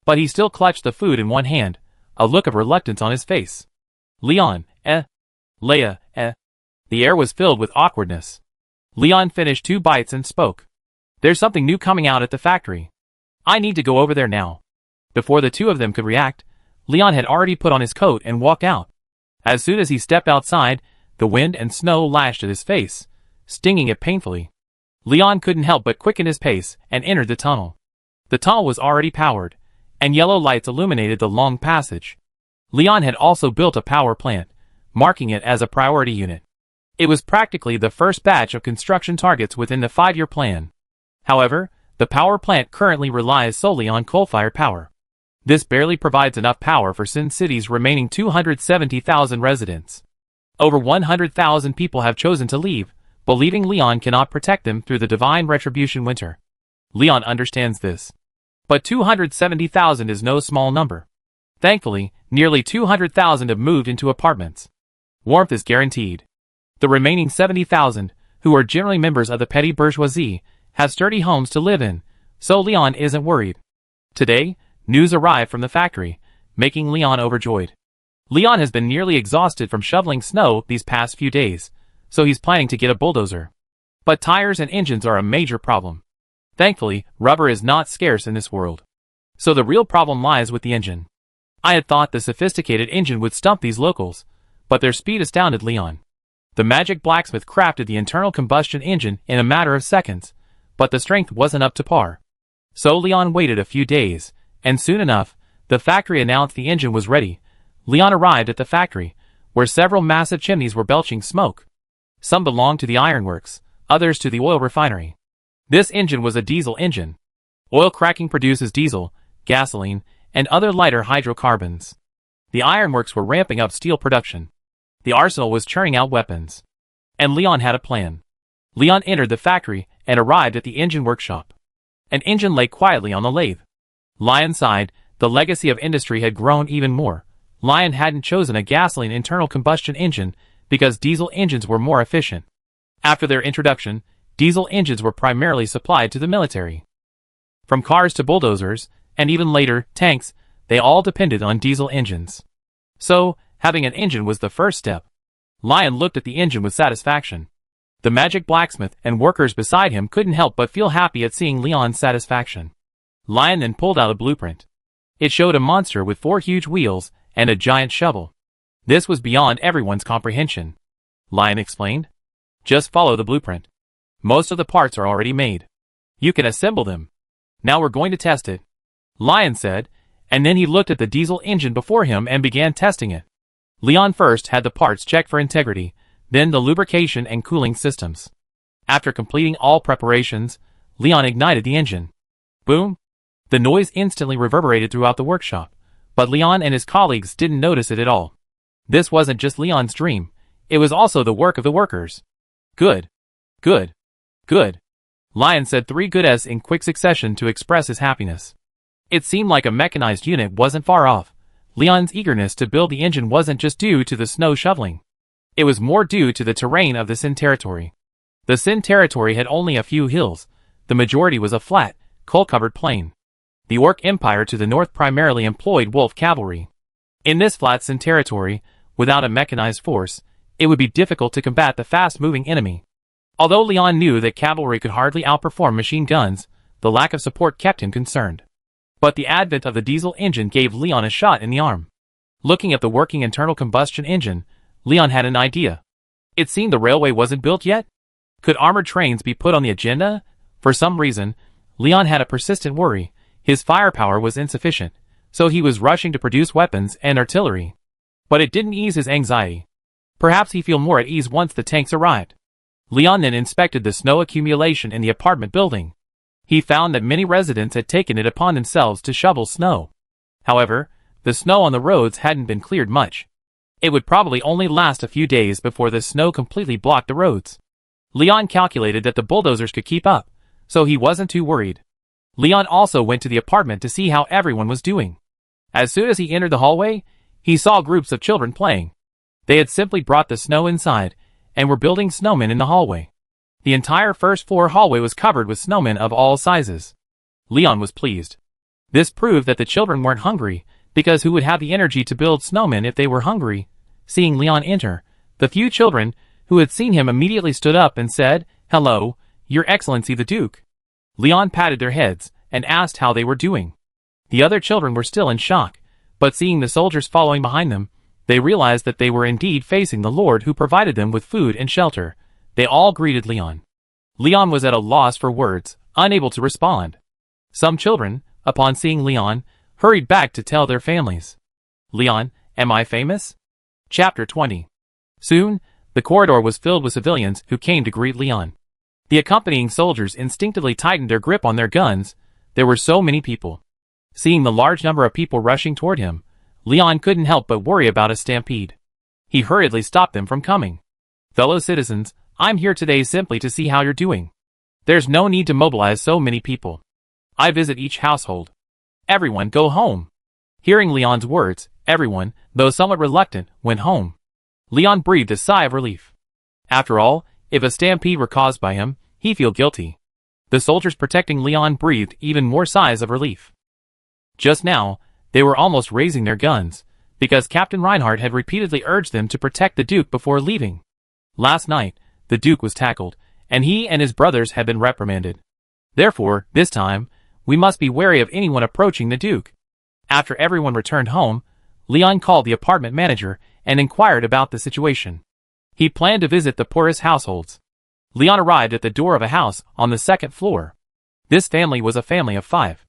But he still clutched the food in one hand, a look of reluctance on his face. Leon, Leia, The air was filled with awkwardness. Leon finished 2 bites and spoke. There's something new coming out at the factory. I need to go over there now. Before the two of them could react, Leon had already put on his coat and walked out. As soon as he stepped outside, the wind and snow lashed at his face, stinging it painfully. Leon couldn't help but quicken his pace and entered the tunnel. The tunnel was already powered, and yellow lights illuminated the long passage. Leon had also built a power plant, marking it as a priority unit. It was practically the first batch of construction targets within the 5-year plan. However, the power plant currently relies solely on coal-fired power. This barely provides enough power for Sin City's remaining 270,000 residents. Over 100,000 people have chosen to leave, believing Leon cannot protect them through the divine retribution winter. Leon understands this. But 270,000 is no small number. Thankfully, nearly 200,000 have moved into apartments. Warmth is guaranteed. The remaining 70,000, who are generally members of the petty bourgeoisie, have sturdy homes to live in, so Leon isn't worried. Today, news arrived from the factory, making Leon overjoyed. Leon has been nearly exhausted from shoveling snow these past few days, so he's planning to get a bulldozer. But tires and engines are a major problem. Thankfully, rubber is not scarce in this world. So the real problem lies with the engine. I had thought the sophisticated engine would stump these locals, but their speed astounded Leon. The magic blacksmith crafted the internal combustion engine in a matter of seconds, but the strength wasn't up to par. So Leon waited a few days, and soon enough, the factory announced the engine was ready. Leon arrived at the factory, where several massive chimneys were belching smoke. Some belonged to the ironworks, others to the oil refinery. This engine was a diesel engine. Oil cracking produces diesel, gasoline, and other lighter hydrocarbons. The ironworks were ramping up steel production. The arsenal was churning out weapons. And Leon had a plan. Leon entered the factory and arrived at the engine workshop. An engine lay quietly on the lathe. Lion sighed. The legacy of industry had grown even more. Lion hadn't chosen a gasoline internal combustion engine because diesel engines were more efficient. After their introduction, diesel engines were primarily supplied to the military. From cars to bulldozers, and even later, tanks, they all depended on diesel engines. So, having an engine was the first step. Lion looked at the engine with satisfaction. The magic blacksmith and workers beside him couldn't help but feel happy at seeing Leon's satisfaction. Lion then pulled out a blueprint. It showed a monster with 4 huge wheels and a giant shovel. This was beyond everyone's comprehension. Lion explained. Just follow the blueprint. Most of the parts are already made. You can assemble them. Now we're going to test it. Lion said, and then he looked at the diesel engine before him and began testing it. Leon first had the parts checked for integrity, then the lubrication and cooling systems. After completing all preparations, Leon ignited the engine. Boom! The noise instantly reverberated throughout the workshop, but Leon and his colleagues didn't notice it at all. This wasn't just Leon's dream, it was also the work of the workers. Good. Good. Good. Lion said 3 good S's in quick succession to express his happiness. It seemed like a mechanized unit wasn't far off. Leon's eagerness to build the engine wasn't just due to the snow shoveling. It was more due to the terrain of the Sin territory. The Sin territory had only a few hills. The majority was a flat, coal-covered plain. The Orc Empire to the north primarily employed wolf cavalry. In this flat Sin territory, without a mechanized force, it would be difficult to combat the fast-moving enemy. Although Leon knew that cavalry could hardly outperform machine guns, the lack of support kept him concerned. But the advent of the diesel engine gave Leon a shot in the arm. Looking at the working internal combustion engine, Leon had an idea. It seemed the railway wasn't built yet. Could armored trains be put on the agenda? For some reason, Leon had a persistent worry. His firepower was insufficient, so he was rushing to produce weapons and artillery. But it didn't ease his anxiety. Perhaps he'd feel more at ease once the tanks arrived. Leon then inspected the snow accumulation in the apartment building. He found that many residents had taken it upon themselves to shovel snow. However, the snow on the roads hadn't been cleared much. It would probably only last a few days before the snow completely blocked the roads. Leon calculated that the bulldozers could keep up, so he wasn't too worried. Leon also went to the apartment to see how everyone was doing. As soon as he entered the hallway, he saw groups of children playing. They had simply brought the snow inside, and were building snowmen in the hallway. The entire first floor hallway was covered with snowmen of all sizes. Leon was pleased. This proved that the children weren't hungry, because who would have the energy to build snowmen if they were hungry? Seeing Leon enter, the few children who had seen him immediately stood up and said, "Hello, Your Excellency the Duke." Leon patted their heads and asked how they were doing. The other children were still in shock, but seeing the soldiers following behind them, they realized that they were indeed facing the Lord who provided them with food and shelter. They all greeted Leon. Leon was at a loss for words, unable to respond. Some children, upon seeing Leon, hurried back to tell their families. Leon, am I famous? Chapter 20. Soon, the corridor was filled with civilians who came to greet Leon. The accompanying soldiers instinctively tightened their grip on their guns. There were so many people. Seeing the large number of people rushing toward him, Leon couldn't help but worry about a stampede. He hurriedly stopped them from coming. Fellow citizens, I'm here today simply to see how you're doing. There's no need to mobilize so many people. I visit each household. Everyone go home. Hearing Leon's words, everyone, though somewhat reluctant, went home. Leon breathed a sigh of relief. After all, if a stampede were caused by him, he'd feel guilty. The soldiers protecting Leon breathed even more sighs of relief. Just now, they were almost raising their guns, because Captain Reinhardt had repeatedly urged them to protect the Duke before leaving. Last night, the Duke was tackled, and he and his brothers had been reprimanded. Therefore, this time, we must be wary of anyone approaching the Duke. After everyone returned home, Leon called the apartment manager and inquired about the situation. He planned to visit the poorest households. Leon arrived at the door of a house on the second floor. This family was a family of 5.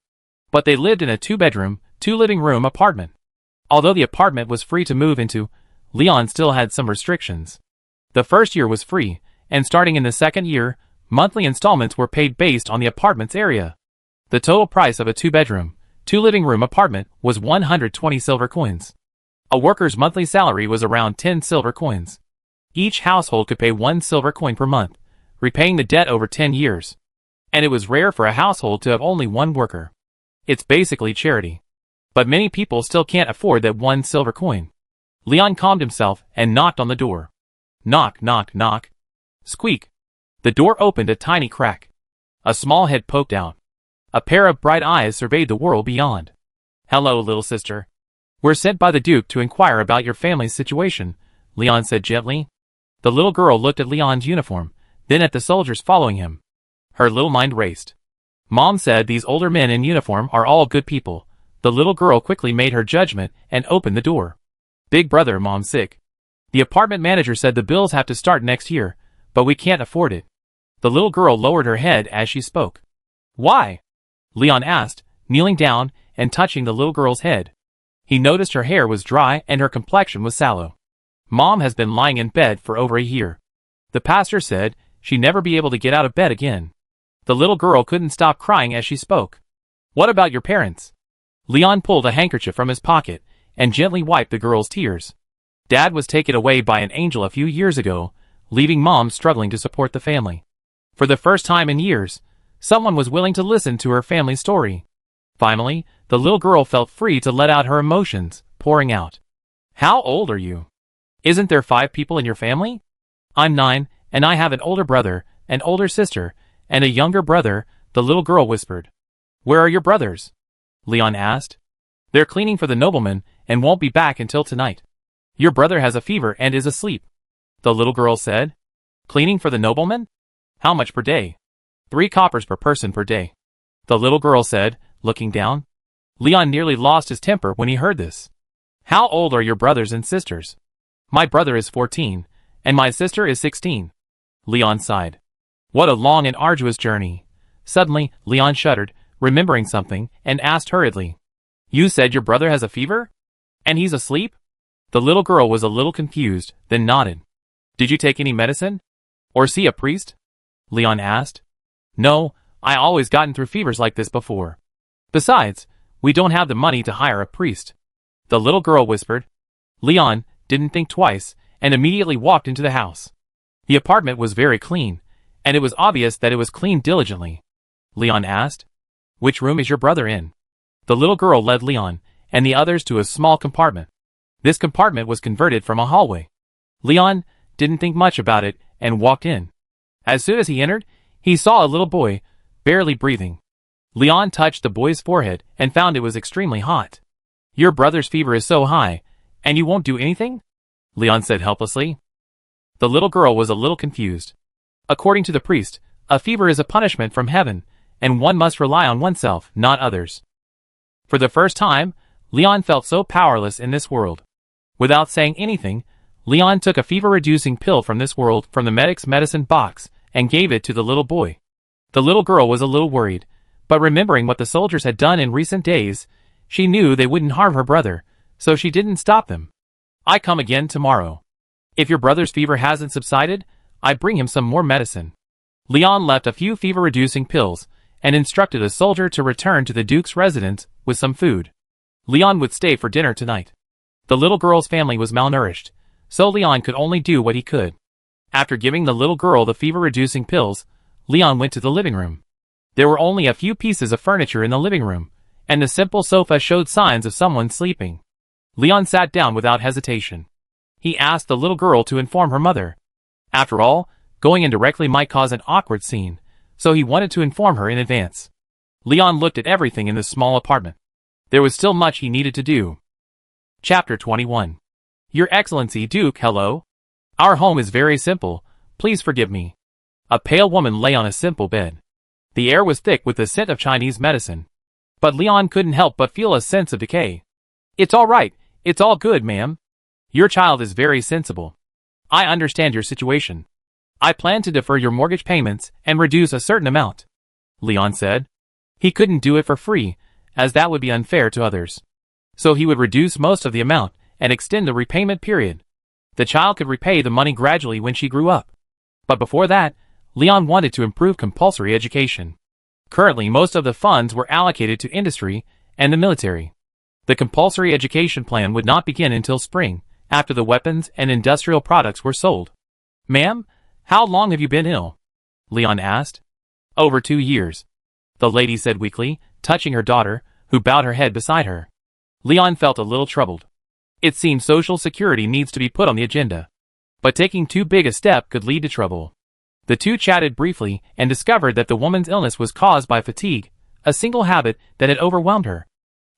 But they lived in a 2-bedroom, 2-living-room apartment. Although the apartment was free to move into, Leon still had some restrictions. The first year was free, and starting in the second year, monthly installments were paid based on the apartment's area. The total price of a 2-bedroom, 2-living-room apartment was 120 silver coins. A worker's monthly salary was around 10 silver coins. Each household could pay 1 silver coin per month, repaying the debt over 10 years. And it was rare for a household to have only one worker. It's basically charity. But many people still can't afford that 1 silver coin. Leon calmed himself and knocked on the door. Knock, knock, knock. Squeak. The door opened a tiny crack. A small head poked out. A pair of bright eyes surveyed the world beyond. "Hello, little sister. We're sent by the Duke to inquire about your family's situation," Leon said gently. The little girl looked at Leon's uniform, then at the soldiers following him. Her little mind raced. Mom said these older men in uniform are all good people. The little girl quickly made her judgment and opened the door. Big brother, Mom's sick. The apartment manager said the bills have to start next year, but we can't afford it. The little girl lowered her head as she spoke. Why? Leon asked, kneeling down and touching the little girl's head. He noticed her hair was dry and her complexion was sallow. Mom has been lying in bed for over a year. The pastor said she'd never be able to get out of bed again. The little girl couldn't stop crying as she spoke. What about your parents? Leon pulled a handkerchief from his pocket and gently wiped the girl's tears. Dad was taken away by an angel a few years ago, leaving Mom struggling to support the family. For the first time in years, someone was willing to listen to her family story. Finally, the little girl felt free to let out her emotions, pouring out. How old are you? Isn't there 5 people in your family? I'm 9, and I have an older brother, an older sister, and a younger brother, the little girl whispered. Where are your brothers? Leon asked. They're cleaning for the nobleman and won't be back until tonight. Your brother has a fever and is asleep, the little girl said. Cleaning for the nobleman? How much per day? 3 coppers per person per day, the little girl said, looking down. Leon nearly lost his temper when he heard this. How old are your brothers and sisters? My brother is 14, and my sister is 16. Leon sighed. What a long and arduous journey. Suddenly, Leon shuddered, remembering something, and asked hurriedly. You said your brother has a fever? And he's asleep? The little girl was a little confused, then nodded. Did you take any medicine? Or see a priest? Leon asked. No, I always gotten through fevers like this before. Besides, we don't have the money to hire a priest, the little girl whispered. Leon didn't think twice and immediately walked into the house. The apartment was very clean, and it was obvious that it was cleaned diligently. Leon asked, Which room is your brother in? The little girl led Leon and the others to a small compartment. This compartment was converted from a hallway. Leon didn't think much about it and walked in. As soon as he entered, he saw a little boy, barely breathing. Leon touched the boy's forehead and found it was extremely hot. Your brother's fever is so high, and you won't do anything? Leon said helplessly. The little girl was a little confused. According to the priest, a fever is a punishment from heaven, and one must rely on oneself, not others. For the first time, Leon felt so powerless in this world. Without saying anything, Leon took a fever-reducing pill from this world from the medic's medicine box and gave it to the little boy. The little girl was a little worried, but remembering what the soldiers had done in recent days, she knew they wouldn't harm her brother, so she didn't stop them. I come again tomorrow. If your brother's fever hasn't subsided, I bring him some more medicine. Leon left a few fever-reducing pills and instructed a soldier to return to the Duke's residence with some food. Leon would stay for dinner tonight. The little girl's family was malnourished, so Leon could only do what he could. After giving the little girl the fever-reducing pills, Leon went to the living room. There were only a few pieces of furniture in the living room, and the simple sofa showed signs of someone sleeping. Leon sat down without hesitation. He asked the little girl to inform her mother. After all, going in directly might cause an awkward scene, so he wanted to inform her in advance. Leon looked at everything in the small apartment. There was still much he needed to do. Chapter 21. Your Excellency Duke, hello. Our home is very simple, please forgive me. A pale woman lay on a simple bed. The air was thick with the scent of Chinese medicine. But Leon couldn't help but feel a sense of decay. It's all right, it's all good, ma'am. Your child is very sensible. I understand your situation. I plan to defer your mortgage payments and reduce a certain amount, Leon said. He couldn't do it for free, as that would be unfair to others. So he would reduce most of the amount and extend the repayment period. The child could repay the money gradually when she grew up. But before that, Leon wanted to improve compulsory education. Currently, most of the funds were allocated to industry and the military. The compulsory education plan would not begin until spring, after the weapons and industrial products were sold. Ma'am, how long have you been ill? Leon asked. Over 2 years, the lady said weakly, touching her daughter, who bowed her head beside her. Leon felt a little troubled. It seemed Social Security needs to be put on the agenda. But taking too big a step could lead to trouble. The two chatted briefly and discovered that the woman's illness was caused by fatigue, a single habit that had overwhelmed her.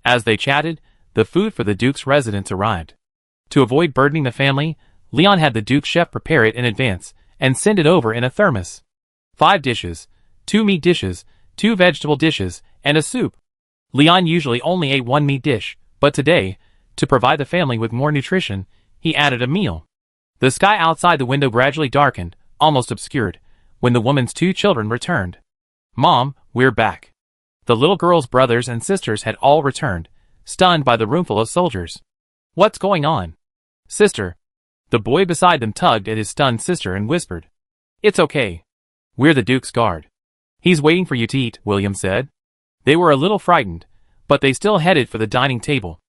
As they chatted, the food for the Duke's residence arrived. To avoid burdening the family, Leon had the Duke's chef prepare it in advance and send it over in a thermos. 5 dishes, 2 meat dishes, 2 vegetable dishes, and a soup. Leon usually only ate 1 meat dish, but today, to provide the family with more nutrition, he added a meal. The sky outside the window gradually darkened, almost obscured, when the woman's 2 children returned. "Mom, we're back." The little girl's brothers and sisters had all returned, stunned by the roomful of soldiers. "What's going on?" "Sister." The boy beside them tugged at his stunned sister and whispered. "It's okay. We're the Duke's guard. He's waiting for you to eat," William said. They were a little frightened, but they still headed for the dining table.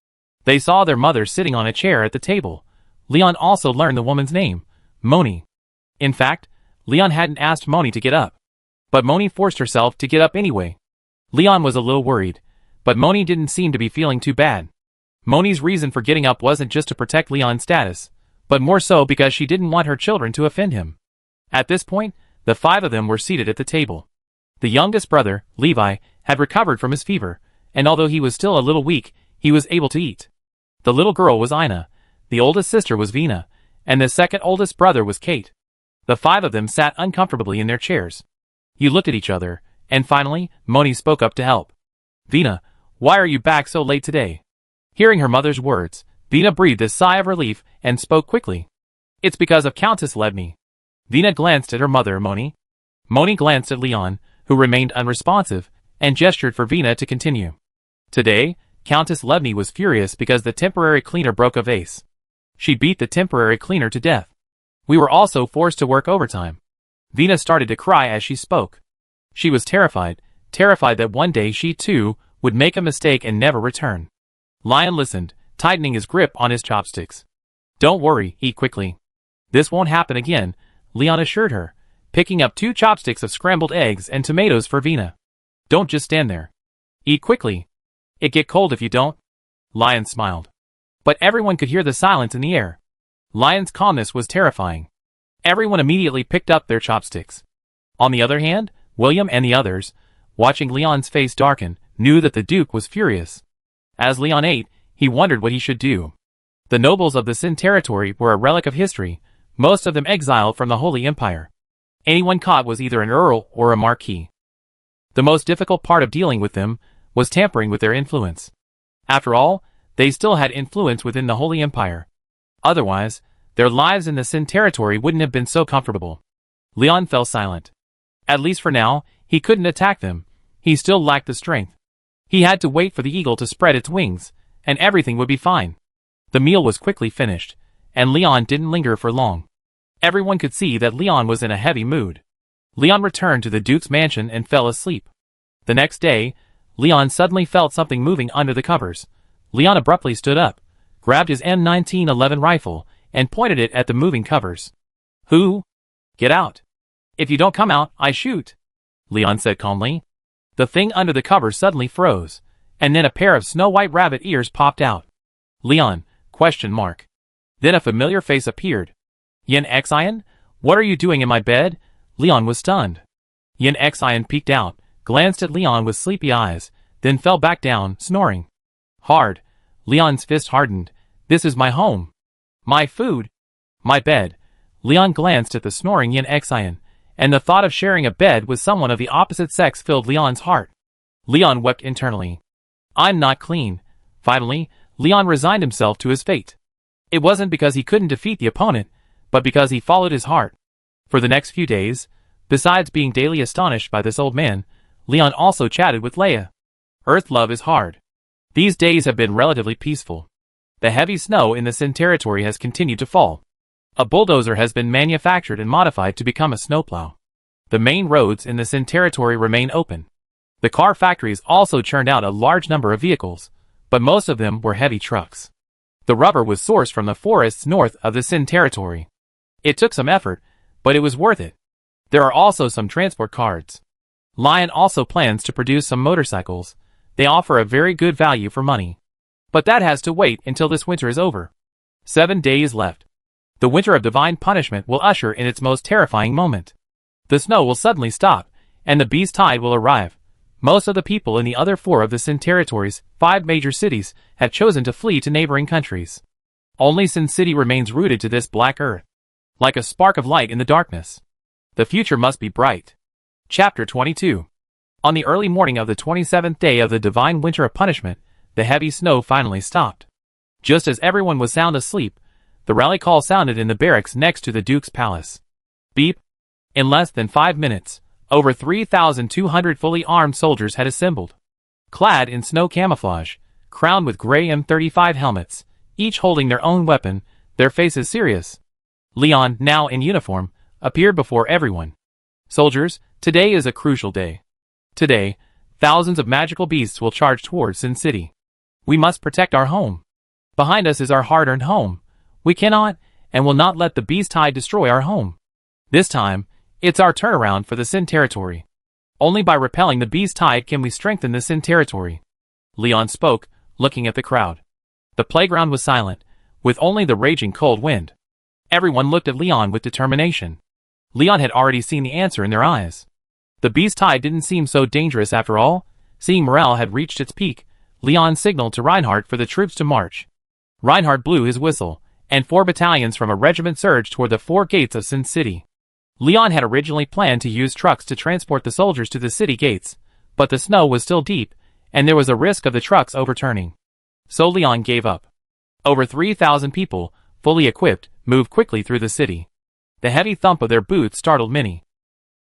They saw their mother sitting on a chair at the table. Leon also learned the woman's name, Moni. In fact, Leon hadn't asked Moni to get up. But Moni forced herself to get up anyway. Leon was a little worried, but Moni didn't seem to be feeling too bad. Moni's reason for getting up wasn't just to protect Leon's status, but more so because she didn't want her children to offend him. At this point, the 5 of them were seated at the table. The youngest brother, Levi, had recovered from his fever, and although he was still a little weak, he was able to eat. The little girl was Ina, the oldest sister was Vina, and the second oldest brother was Kate. The 5 of them sat uncomfortably in their chairs. You looked at each other, and finally, Moni spoke up to help. "Vina, why are you back so late today?" Hearing her mother's words, Vina breathed a sigh of relief and spoke quickly. "It's because of Countess Levny." Vina glanced at her mother, Moni. Moni glanced at Leon, who remained unresponsive, and gestured for Vina to continue. "Today, Countess Levny was furious because the temporary cleaner broke a vase. She beat the temporary cleaner to death. We were also forced to work overtime." Vina started to cry as she spoke. She was terrified that one day she too would make a mistake and never return. Lion listened, tightening his grip on his chopsticks. "Don't worry, eat quickly. This won't happen again," Leon assured her, picking up 2 chopsticks of scrambled eggs and tomatoes for Vina. "Don't just stand there. Eat quickly. It get cold if you don't." Lion smiled. But everyone could hear the silence in the air. Lion's calmness was terrifying. Everyone immediately picked up their chopsticks. On the other hand, William and the others, watching Leon's face darken, knew that the Duke was furious. As Leon ate, he wondered what he should do. The nobles of the Sin territory were a relic of history, most of them exiled from the Holy Empire. Anyone caught was either an earl or a marquis. The most difficult part of dealing with them was tampering with their influence. After all, they still had influence within the Holy Empire. Otherwise, their lives in the Sin territory wouldn't have been so comfortable. Leon fell silent. At least for now, he couldn't attack them. He still lacked the strength. He had to wait for the eagle to spread its wings, and everything would be fine. The meal was quickly finished, and Leon didn't linger for long. Everyone could see that Leon was in a heavy mood. Leon returned to the Duke's mansion and fell asleep. The next day, Leon suddenly felt something moving under the covers. Leon abruptly stood up, grabbed his M1911 rifle, and pointed it at the moving covers. "Who? Get out. If you don't come out, I shoot," Leon said calmly. The thing under the covers suddenly froze, and then a pair of snow-white rabbit ears popped out. "Leon?" ? Then a familiar face appeared. "Yin Xian? What are you doing in my bed?" Leon was stunned. Yin Xian peeked out, glanced at Leon with sleepy eyes, then fell back down, snoring. Hard. Leon's fist hardened. "This is my home. My food. My bed." Leon glanced at the snoring Yin Xian, and the thought of sharing a bed with someone of the opposite sex filled Leon's heart. Leon wept internally. "I'm not clean." Finally, Leon resigned himself to his fate. It wasn't because he couldn't defeat the opponent, but because he followed his heart. For the next few days, besides being daily astonished by this old man, Leon also chatted with Leia. Earth love is hard. These days have been relatively peaceful. The heavy snow in the Sin territory has continued to fall. A bulldozer has been manufactured and modified to become a snowplow. The main roads in the Sin territory remain open. The car factories also churned out a large number of vehicles, but most of them were heavy trucks. The rubber was sourced from the forests north of the Sin territory. It took some effort, but it was worth it. There are also some transport cards. Lion also plans to produce some motorcycles. They offer a very good value for money. But that has to wait until this winter is over. 7 days left. The winter of divine punishment will usher in its most terrifying moment. The snow will suddenly stop, and the beast tide will arrive. Most of the people in the other 4 of the Sin territories, 5 major cities, have chosen to flee to neighboring countries. Only Sin City remains rooted to this black earth. like a spark of light in the darkness. The future must be bright. Chapter 22. On the early morning of the 27th day of the divine winter of punishment, the heavy snow finally stopped. Just as everyone was sound asleep, the rally call sounded in the barracks next to the Duke's palace. Beep. In less than 5 minutes, over 3,200 fully armed soldiers had assembled. Clad in snow camouflage, crowned with gray M35 helmets, each holding their own weapon, their faces serious. Leon, now in uniform, appeared before everyone. Soldiers, today is a crucial day. Today, thousands of magical beasts will charge towards Sin City. We must protect our home. Behind us is our hard-earned home. We cannot and will not let the beast tide destroy our home. This time, it's our turnaround for the Sin territory. Only by repelling the beast tide can we strengthen the Sin territory. Leon spoke, looking at the crowd. The playground was silent, with only the raging cold wind. Everyone looked at Leon with determination. Leon had already seen the answer in their eyes. The beast tide didn't seem so dangerous after all. Seeing morale had reached its peak, Leon signaled to Reinhardt for the troops to march. Reinhardt blew his whistle, and 4 battalions from a regiment surged toward the 4 gates of Sin City. Leon had originally planned to use trucks to transport the soldiers to the city gates, but the snow was still deep, and there was a risk of the trucks overturning. So Leon gave up. Over 3,000 people, fully equipped, moved quickly through the city. The heavy thump of their boots startled many.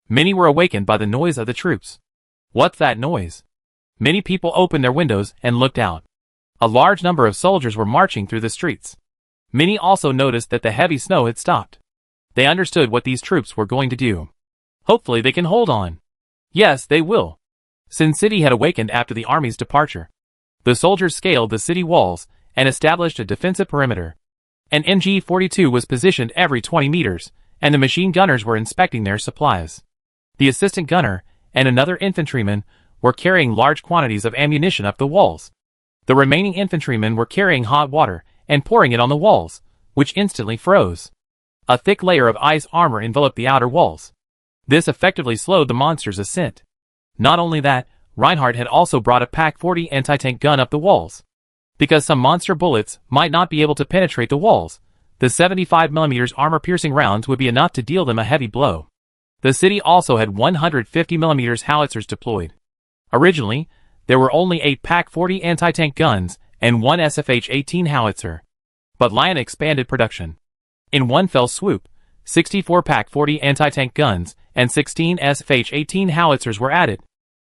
Many were awakened by the noise of the troops. What's that noise? Many people opened their windows and looked out. A large number of soldiers were marching through the streets. Many also noticed that the heavy snow had stopped. They understood what these troops were going to do. Hopefully they can hold on. Yes, they will. Sin City had awakened after the army's departure. The soldiers scaled the city walls and established a defensive perimeter. An MG-42 was positioned every 20 meters, and the machine gunners were inspecting their supplies. The assistant gunner and another infantryman were carrying large quantities of ammunition up the walls. The remaining infantrymen were carrying hot water and pouring it on the walls, which instantly froze. A thick layer of ice armor enveloped the outer walls. This effectively slowed the monster's ascent. Not only that, Reinhardt had also brought a PaK-40 anti-tank gun up the walls. Because some monster bullets might not be able to penetrate the walls, the 75mm armor-piercing rounds would be enough to deal them a heavy blow. The city also had 150mm howitzers deployed. Originally, there were only 8 PaK-40 anti-tank guns and 1 SFH-18 howitzer. But Lion expanded production. In one fell swoop, 64 PaK-40 anti-tank guns and 16 SFH-18 howitzers were added.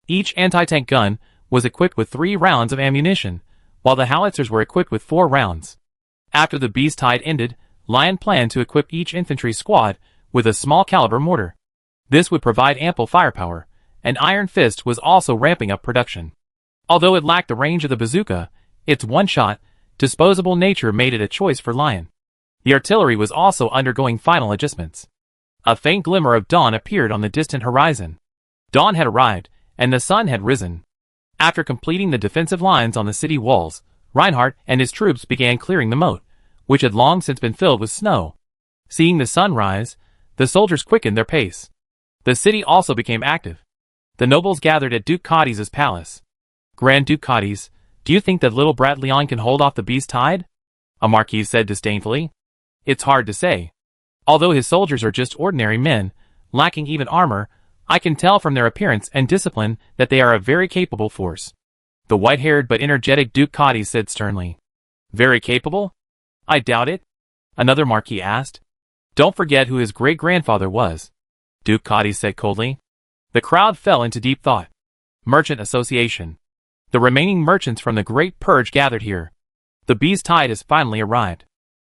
Each anti-tank gun was equipped with 3 rounds of ammunition, while the howitzers were equipped with 4 rounds. After the beast tide ended, Lion planned to equip each infantry squad with a small-caliber mortar. This would provide ample firepower, and Iron Fist was also ramping up production. Although it lacked the range of the bazooka, its one-shot, disposable nature made it a choice for Lion. The artillery was also undergoing final adjustments. A faint glimmer of dawn appeared on the distant horizon. Dawn had arrived, and the sun had risen. After completing the defensive lines on the city walls, Reinhardt and his troops began clearing the moat, which had long since been filled with snow. Seeing the sun rise, the soldiers quickened their pace. The city also became active. The nobles gathered at Duke Cadi's palace. Grand Duke Cadi's, do you think that little brat Leon can hold off the beast tide? A marquis said disdainfully. It's hard to say. Although his soldiers are just ordinary men, lacking even armor, I can tell from their appearance and discipline that they are a very capable force. The white-haired but energetic Duke Cadi said sternly. Very capable? I doubt it. Another marquis asked. Don't forget who his great-grandfather was. Duke Cadi said coldly. The crowd fell into deep thought. Merchant Association. The remaining merchants from the Great Purge gathered here. The beast tide has finally arrived.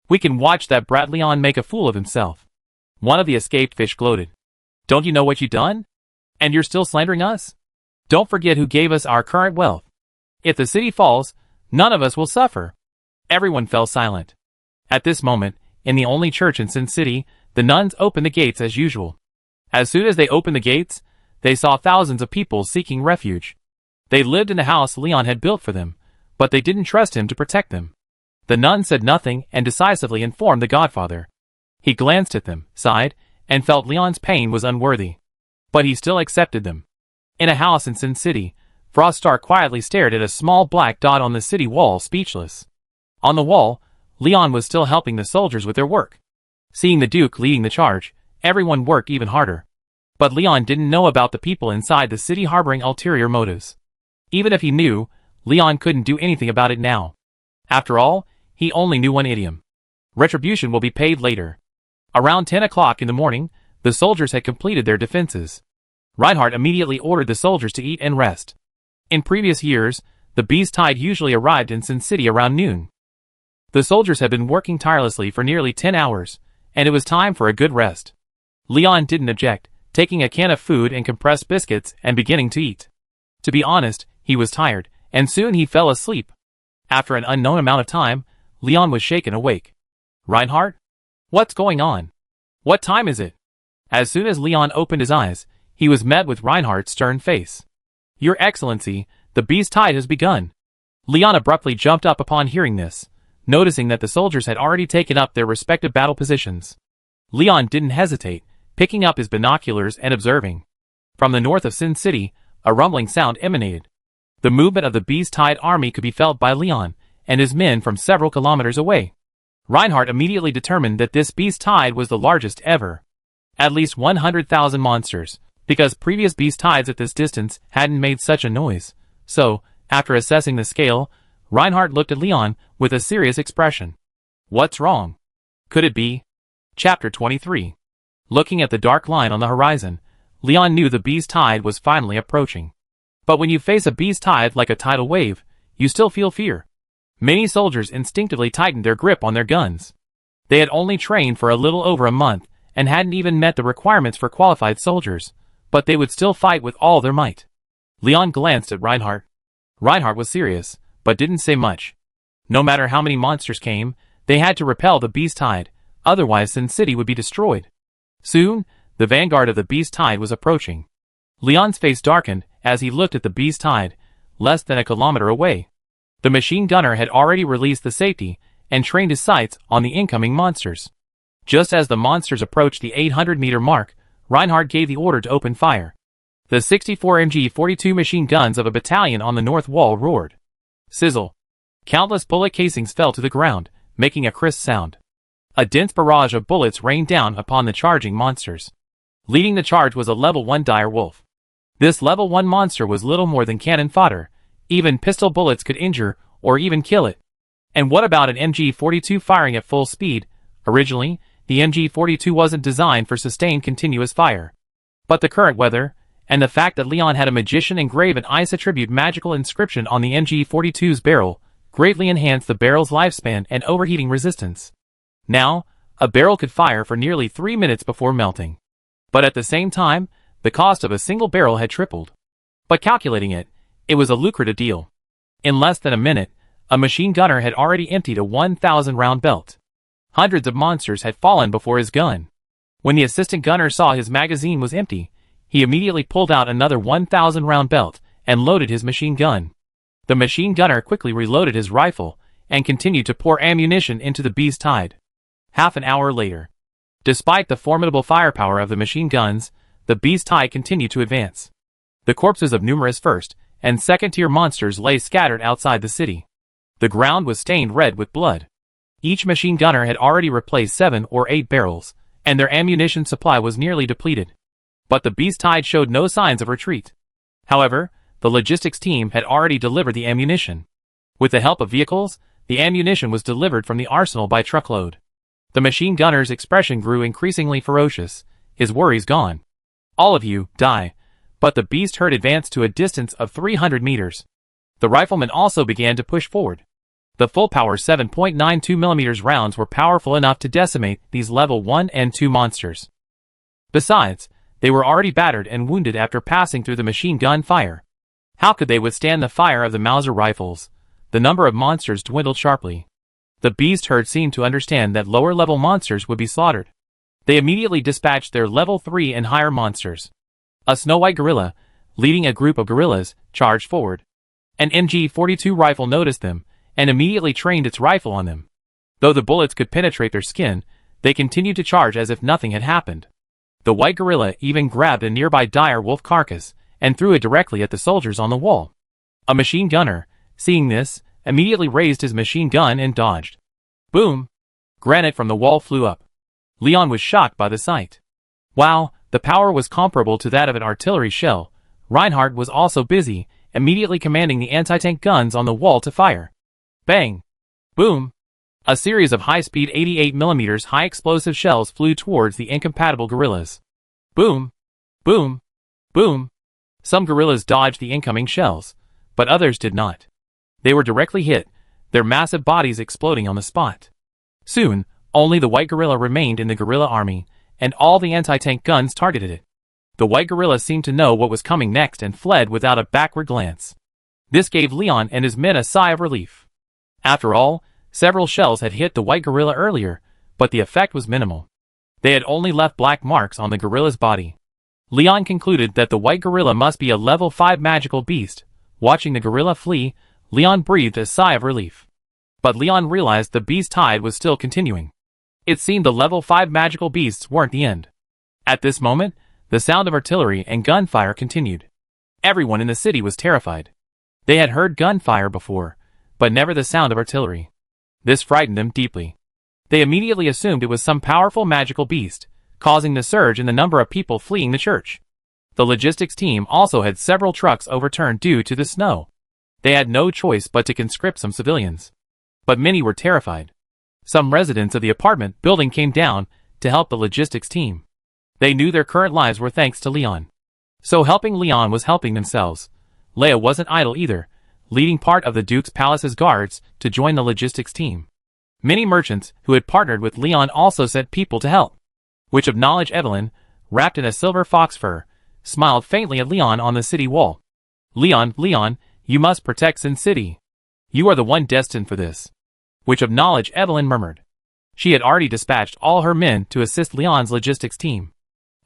We can watch that brat Leon make a fool of himself. One of the escaped fish gloated. Don't you know what you done? And you're still slandering us? Don't forget who gave us our current wealth. If the city falls, none of us will suffer. Everyone fell silent. At this moment, in the only church in Sin City, the nuns opened the gates as usual. As soon as they opened the gates, they saw thousands of people seeking refuge. They lived in the house Leon had built for them, but they didn't trust him to protect them. The nun said nothing and decisively informed the godfather. He glanced at them, sighed, and felt Leon's pain was unworthy. But he still accepted them. In a house in Sin City, Froststar quietly stared at a small black dot on the city wall, speechless. On the wall, Leon was still helping the soldiers with their work. Seeing the Duke leading the charge, everyone worked even harder. But Leon didn't know about the people inside the city harboring ulterior motives. Even if he knew, Leon couldn't do anything about it now. After all, he only knew one idiom. Retribution will be paid later. Around 10 o'clock in the morning, the soldiers had completed their defenses. Reinhardt immediately ordered the soldiers to eat and rest. In previous years, the Beast Tide usually arrived in Sin City around noon. The soldiers had been working tirelessly for nearly 10 hours, and it was time for a good rest. Leon didn't object, taking a can of food and compressed biscuits and beginning to eat. To be honest, he was tired, and soon he fell asleep. After an unknown amount of time, Leon was shaken awake. Reinhardt? What's going on? What time is it? As soon as Leon opened his eyes, he was met with Reinhardt's stern face. Your Excellency, the Beast Tide has begun. Leon abruptly jumped up upon hearing this, noticing that the soldiers had already taken up their respective battle positions. Leon didn't hesitate, picking up his binoculars and observing. From the north of Sin City, a rumbling sound emanated. The movement of the Beast Tide army could be felt by Leon and his men from several kilometers away. Reinhardt immediately determined that this Beast Tide was the largest ever. At least 100,000 monsters, because previous Beast Tides at this distance hadn't made such a noise. So, after assessing the scale, Reinhardt looked at Leon with a serious expression. What's wrong? Could it be? Chapter 23. Looking at the dark line on the horizon, Leon knew the Beast Tide was finally approaching. But when you face a Beast Tide like a tidal wave, you still feel fear. Many soldiers instinctively tightened their grip on their guns. They had only trained for a little over a month and hadn't even met the requirements for qualified soldiers, but they would still fight with all their might. Leon glanced at Reinhardt. Reinhardt was serious, but didn't say much. No matter how many monsters came, they had to repel the Beast Tide, otherwise Sin City would be destroyed. Soon, the vanguard of the Beast Tide was approaching. Leon's face darkened as he looked at the Beast Tide, less than a kilometer away. The machine gunner had already released the safety and trained his sights on the incoming monsters. Just as the monsters approached the 800-meter mark, Reinhardt gave the order to open fire. The 64 MG-42 machine guns of a battalion on the north wall roared. Sizzle. Countless bullet casings fell to the ground, making a crisp sound. A dense barrage of bullets rained down upon the charging monsters. Leading the charge was a level 1 dire wolf. This level 1 monster was little more than cannon fodder. Even pistol bullets could injure or even kill it. And what about an MG-42 firing at full speed? Originally, the MG-42 wasn't designed for sustained continuous fire. But the current weather, and the fact that Leon had a magician engrave an ice attribute magical inscription on the MG-42's barrel, greatly enhanced the barrel's lifespan and overheating resistance. Now, a barrel could fire for nearly 3 minutes before melting. But at the same time, the cost of a single barrel had tripled. But calculating it, it was a lucrative deal. In less than a minute, a machine gunner had already emptied a 1,000-round belt. Hundreds of monsters had fallen before his gun. When the assistant gunner saw his magazine was empty, he immediately pulled out another 1,000-round belt and loaded his machine gun. The machine gunner quickly reloaded his rifle and continued to pour ammunition into the Beast Tide. Half an hour later, despite the formidable firepower of the machine guns, the Beast Tide continued to advance. The corpses of numerous first and second-tier monsters lay scattered outside the city. The ground was stained red with blood. Each machine gunner had already replaced 7 or 8 barrels, and their ammunition supply was nearly depleted. But the Beast Tide showed no signs of retreat. However, the logistics team had already delivered the ammunition. With the help of vehicles, the ammunition was delivered from the arsenal by truckload. The machine gunner's expression grew increasingly ferocious, his worries gone. All of you, die. But the beast herd advanced to a distance of 300 meters. The riflemen also began to push forward. The full-power 7.92mm rounds were powerful enough to decimate these level 1 and 2 monsters. Besides, they were already battered and wounded after passing through the machine gun fire. How could they withstand the fire of the Mauser rifles? The number of monsters dwindled sharply. The beast herd seemed to understand that lower-level monsters would be slaughtered. They immediately dispatched their level 3 and higher monsters. A snow-white gorilla, leading a group of gorillas, charged forward. An MG-42 rifle noticed them, and immediately trained its rifle on them. Though the bullets could penetrate their skin, they continued to charge as if nothing had happened. The white gorilla even grabbed a nearby dire wolf carcass, and threw it directly at the soldiers on the wall. A machine gunner, seeing this, immediately raised his machine gun and dodged. Boom! Granite from the wall flew up. Leon was shocked by the sight. Wow, the power was comparable to that of an artillery shell. Reinhardt was also busy, immediately commanding the anti-tank guns on the wall to fire. Bang! Boom! A series of high-speed 88mm high-explosive shells flew towards the incompatible guerrillas. Boom! Boom! Boom! Some guerrillas dodged the incoming shells, but others did not. They were directly hit, their massive bodies exploding on the spot. Soon, only the white guerrilla remained in the guerrilla army, and all the anti-tank guns targeted it. The white guerrilla seemed to know what was coming next and fled without a backward glance. This gave Leon and his men a sigh of relief. After all, several shells had hit the white guerrilla earlier, but the effect was minimal. They had only left black marks on the gorilla's body. Leon concluded that the white gorilla must be a level 5 magical beast. Watching the gorilla flee, Leon breathed a sigh of relief. But Leon realized the beast tide was still continuing. It seemed the level 5 magical beasts weren't the end. At this moment, the sound of artillery and gunfire continued. Everyone in the city was terrified. They had heard gunfire before, but never the sound of artillery. This frightened them deeply. They immediately assumed it was some powerful magical beast, causing the surge in the number of people fleeing the church. The logistics team also had several trucks overturned due to the snow. They had no choice but to conscript some civilians. But many were terrified. Some residents of the apartment building came down to help the logistics team. They knew their current lives were thanks to Leon. So helping Leon was helping themselves. Leia wasn't idle either, leading part of the Duke's palace's guards to join the logistics team. Many merchants who had partnered with Leon also sent people to help. Witch of Knowledge Evelyn, wrapped in a silver fox fur, smiled faintly at Leon on the city wall. Leon, you must protect Sin City. You are the one destined for this. Witch of Knowledge Evelyn murmured. She had already dispatched all her men to assist Leon's logistics team.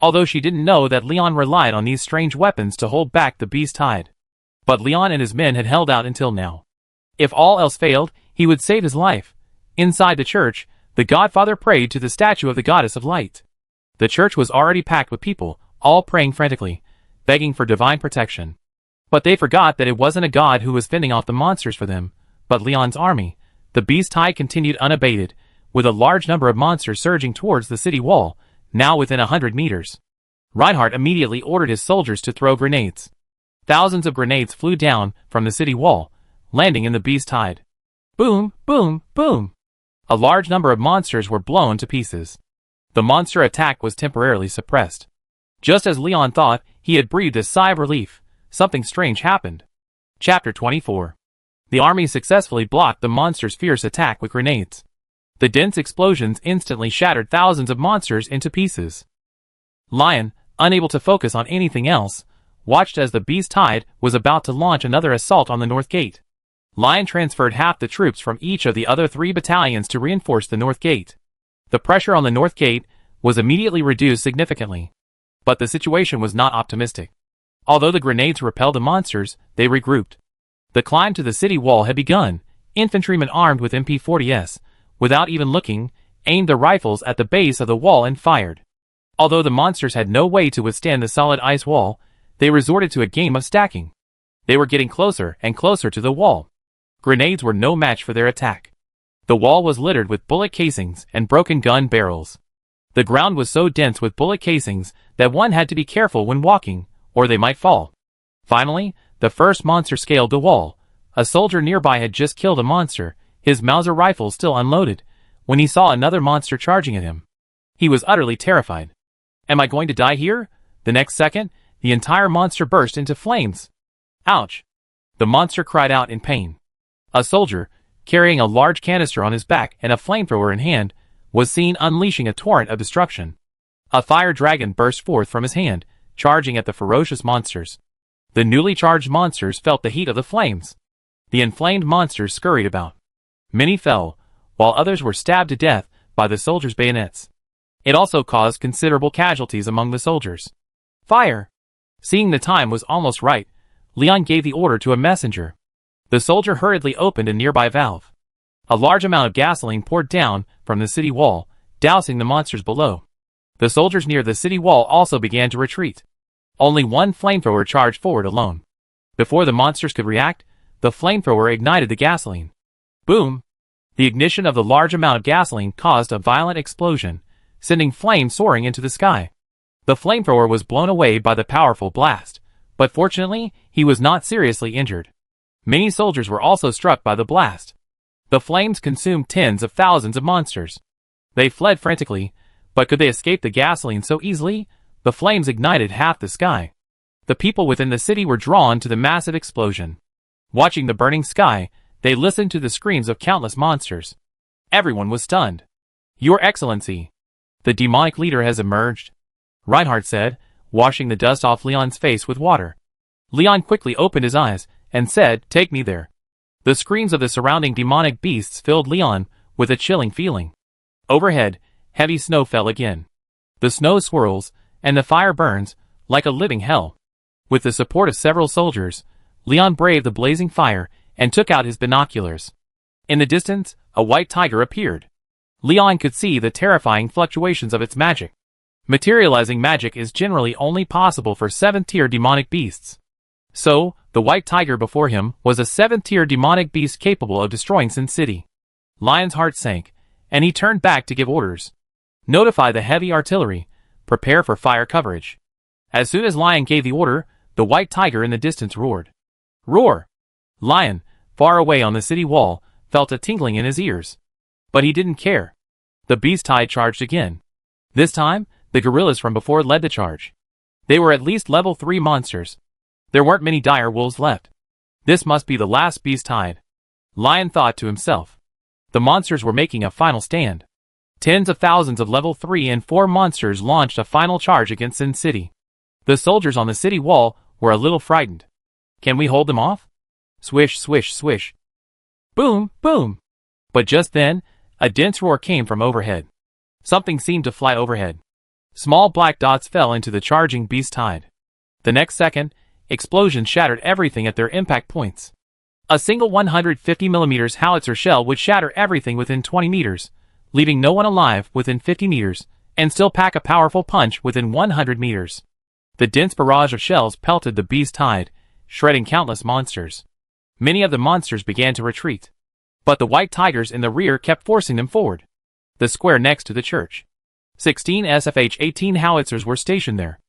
Although she didn't know that Leon relied on these strange weapons to hold back the beast tide. But Leon and his men had held out until now. If all else failed, he would save his life. Inside the church, the Godfather prayed to the statue of the Goddess of Light. The church was already packed with people, all praying frantically, begging for divine protection. But they forgot that it wasn't a god who was fending off the monsters for them, but Leon's army. The beast tide continued unabated, with a large number of monsters surging towards the city wall, now within 100 meters. Reinhardt immediately ordered his soldiers to throw grenades. Thousands of grenades flew down from the city wall, landing in the beast tide. Boom, boom, boom! A large number of monsters were blown to pieces. The monster attack was temporarily suppressed. Just as Leon thought he had breathed a sigh of relief, something strange happened. Chapter 24. The army successfully blocked the monster's fierce attack with grenades. The dense explosions instantly shattered thousands of monsters into pieces. Lion, unable to focus on anything else, watched as the beast tide was about to launch another assault on the north gate. Lion transferred half the troops from each of the other 3 battalions to reinforce the north gate. The pressure on the north gate was immediately reduced significantly. But the situation was not optimistic. Although the grenades repelled the monsters, they regrouped. The climb to the city wall had begun. Infantrymen armed with MP40s, without even looking, aimed their rifles at the base of the wall and fired. Although the monsters had no way to withstand the solid ice wall, they resorted to a game of stacking. They were getting closer and closer to the wall. Grenades were no match for their attack. The wall was littered with bullet casings and broken gun barrels. The ground was so dense with bullet casings that one had to be careful when walking, or they might fall. Finally, the first monster scaled the wall. A soldier nearby had just killed a monster, his Mauser rifle still unloaded, when he saw another monster charging at him. He was utterly terrified. Am I going to die here? The next second, the entire monster burst into flames. Ouch! The monster cried out in pain. A soldier, carrying a large canister on his back and a flamethrower in hand, was seen unleashing a torrent of destruction. A fire dragon burst forth from his hand, charging at the ferocious monsters. The newly charged monsters felt the heat of the flames. The inflamed monsters scurried about. Many fell, while others were stabbed to death by the soldiers' bayonets. It also caused considerable casualties among the soldiers. Fire! Seeing the time was almost right, Leon gave the order to a messenger. The soldier hurriedly opened a nearby valve. A large amount of gasoline poured down from the city wall, dousing the monsters below. The soldiers near the city wall also began to retreat. Only one flamethrower charged forward alone. Before the monsters could react, the flamethrower ignited the gasoline. Boom! The ignition of the large amount of gasoline caused a violent explosion, sending flames soaring into the sky. The flamethrower was blown away by the powerful blast, but fortunately, he was not seriously injured. Many soldiers were also struck by the blast. The flames consumed tens of thousands of monsters. They fled frantically, but could they escape the gasoline so easily? The flames ignited half the sky. The people within the city were drawn to the massive explosion. Watching the burning sky, they listened to the screams of countless monsters. Everyone was stunned. "Your Excellency, the demonic leader has emerged," Reinhardt said, washing the dust off Leon's face with water. Leon quickly opened his eyes and said, "Take me there." The screams of the surrounding demonic beasts filled Leon with a chilling feeling. Overhead, heavy snow fell again. The snow swirls, and the fire burns, like a living hell. With the support of several soldiers, Leon braved the blazing fire and took out his binoculars. In the distance, a white tiger appeared. Leon could see the terrifying fluctuations of its magic. Materializing magic is generally only possible for 7th-tier demonic beasts. So, the white tiger before him was a 7th-tier demonic beast capable of destroying Sin City. Lion's heart sank, and he turned back to give orders. "Notify the heavy artillery. Prepare for fire coverage." As soon as Lion gave the order, the white tiger in the distance roared. Roar! Lion, far away on the city wall, felt a tingling in his ears. But he didn't care. The beast tide charged again. This time, the gorillas from before led the charge. They were at least level 3 monsters. There weren't many dire wolves left. This must be the last beast tide. Lion thought to himself. The monsters were making a final stand. Tens of thousands of level 3 and 4 monsters launched a final charge against Sin City. The soldiers on the city wall were a little frightened. Can we hold them off? Swish, swish, swish. Boom, boom. But just then, a dense roar came from overhead. Something seemed to fly overhead. Small black dots fell into the charging beast tide. The next second, explosions shattered everything at their impact points. A single 150mm howitzer shell would shatter everything within 20 meters, leaving no one alive within 50 meters, and still pack a powerful punch within 100 meters. The dense barrage of shells pelted the beast tide, shredding countless monsters. Many of the monsters began to retreat. But the white tigers in the rear kept forcing them forward. The square next to the church. 16 SFH-18 howitzers were stationed there.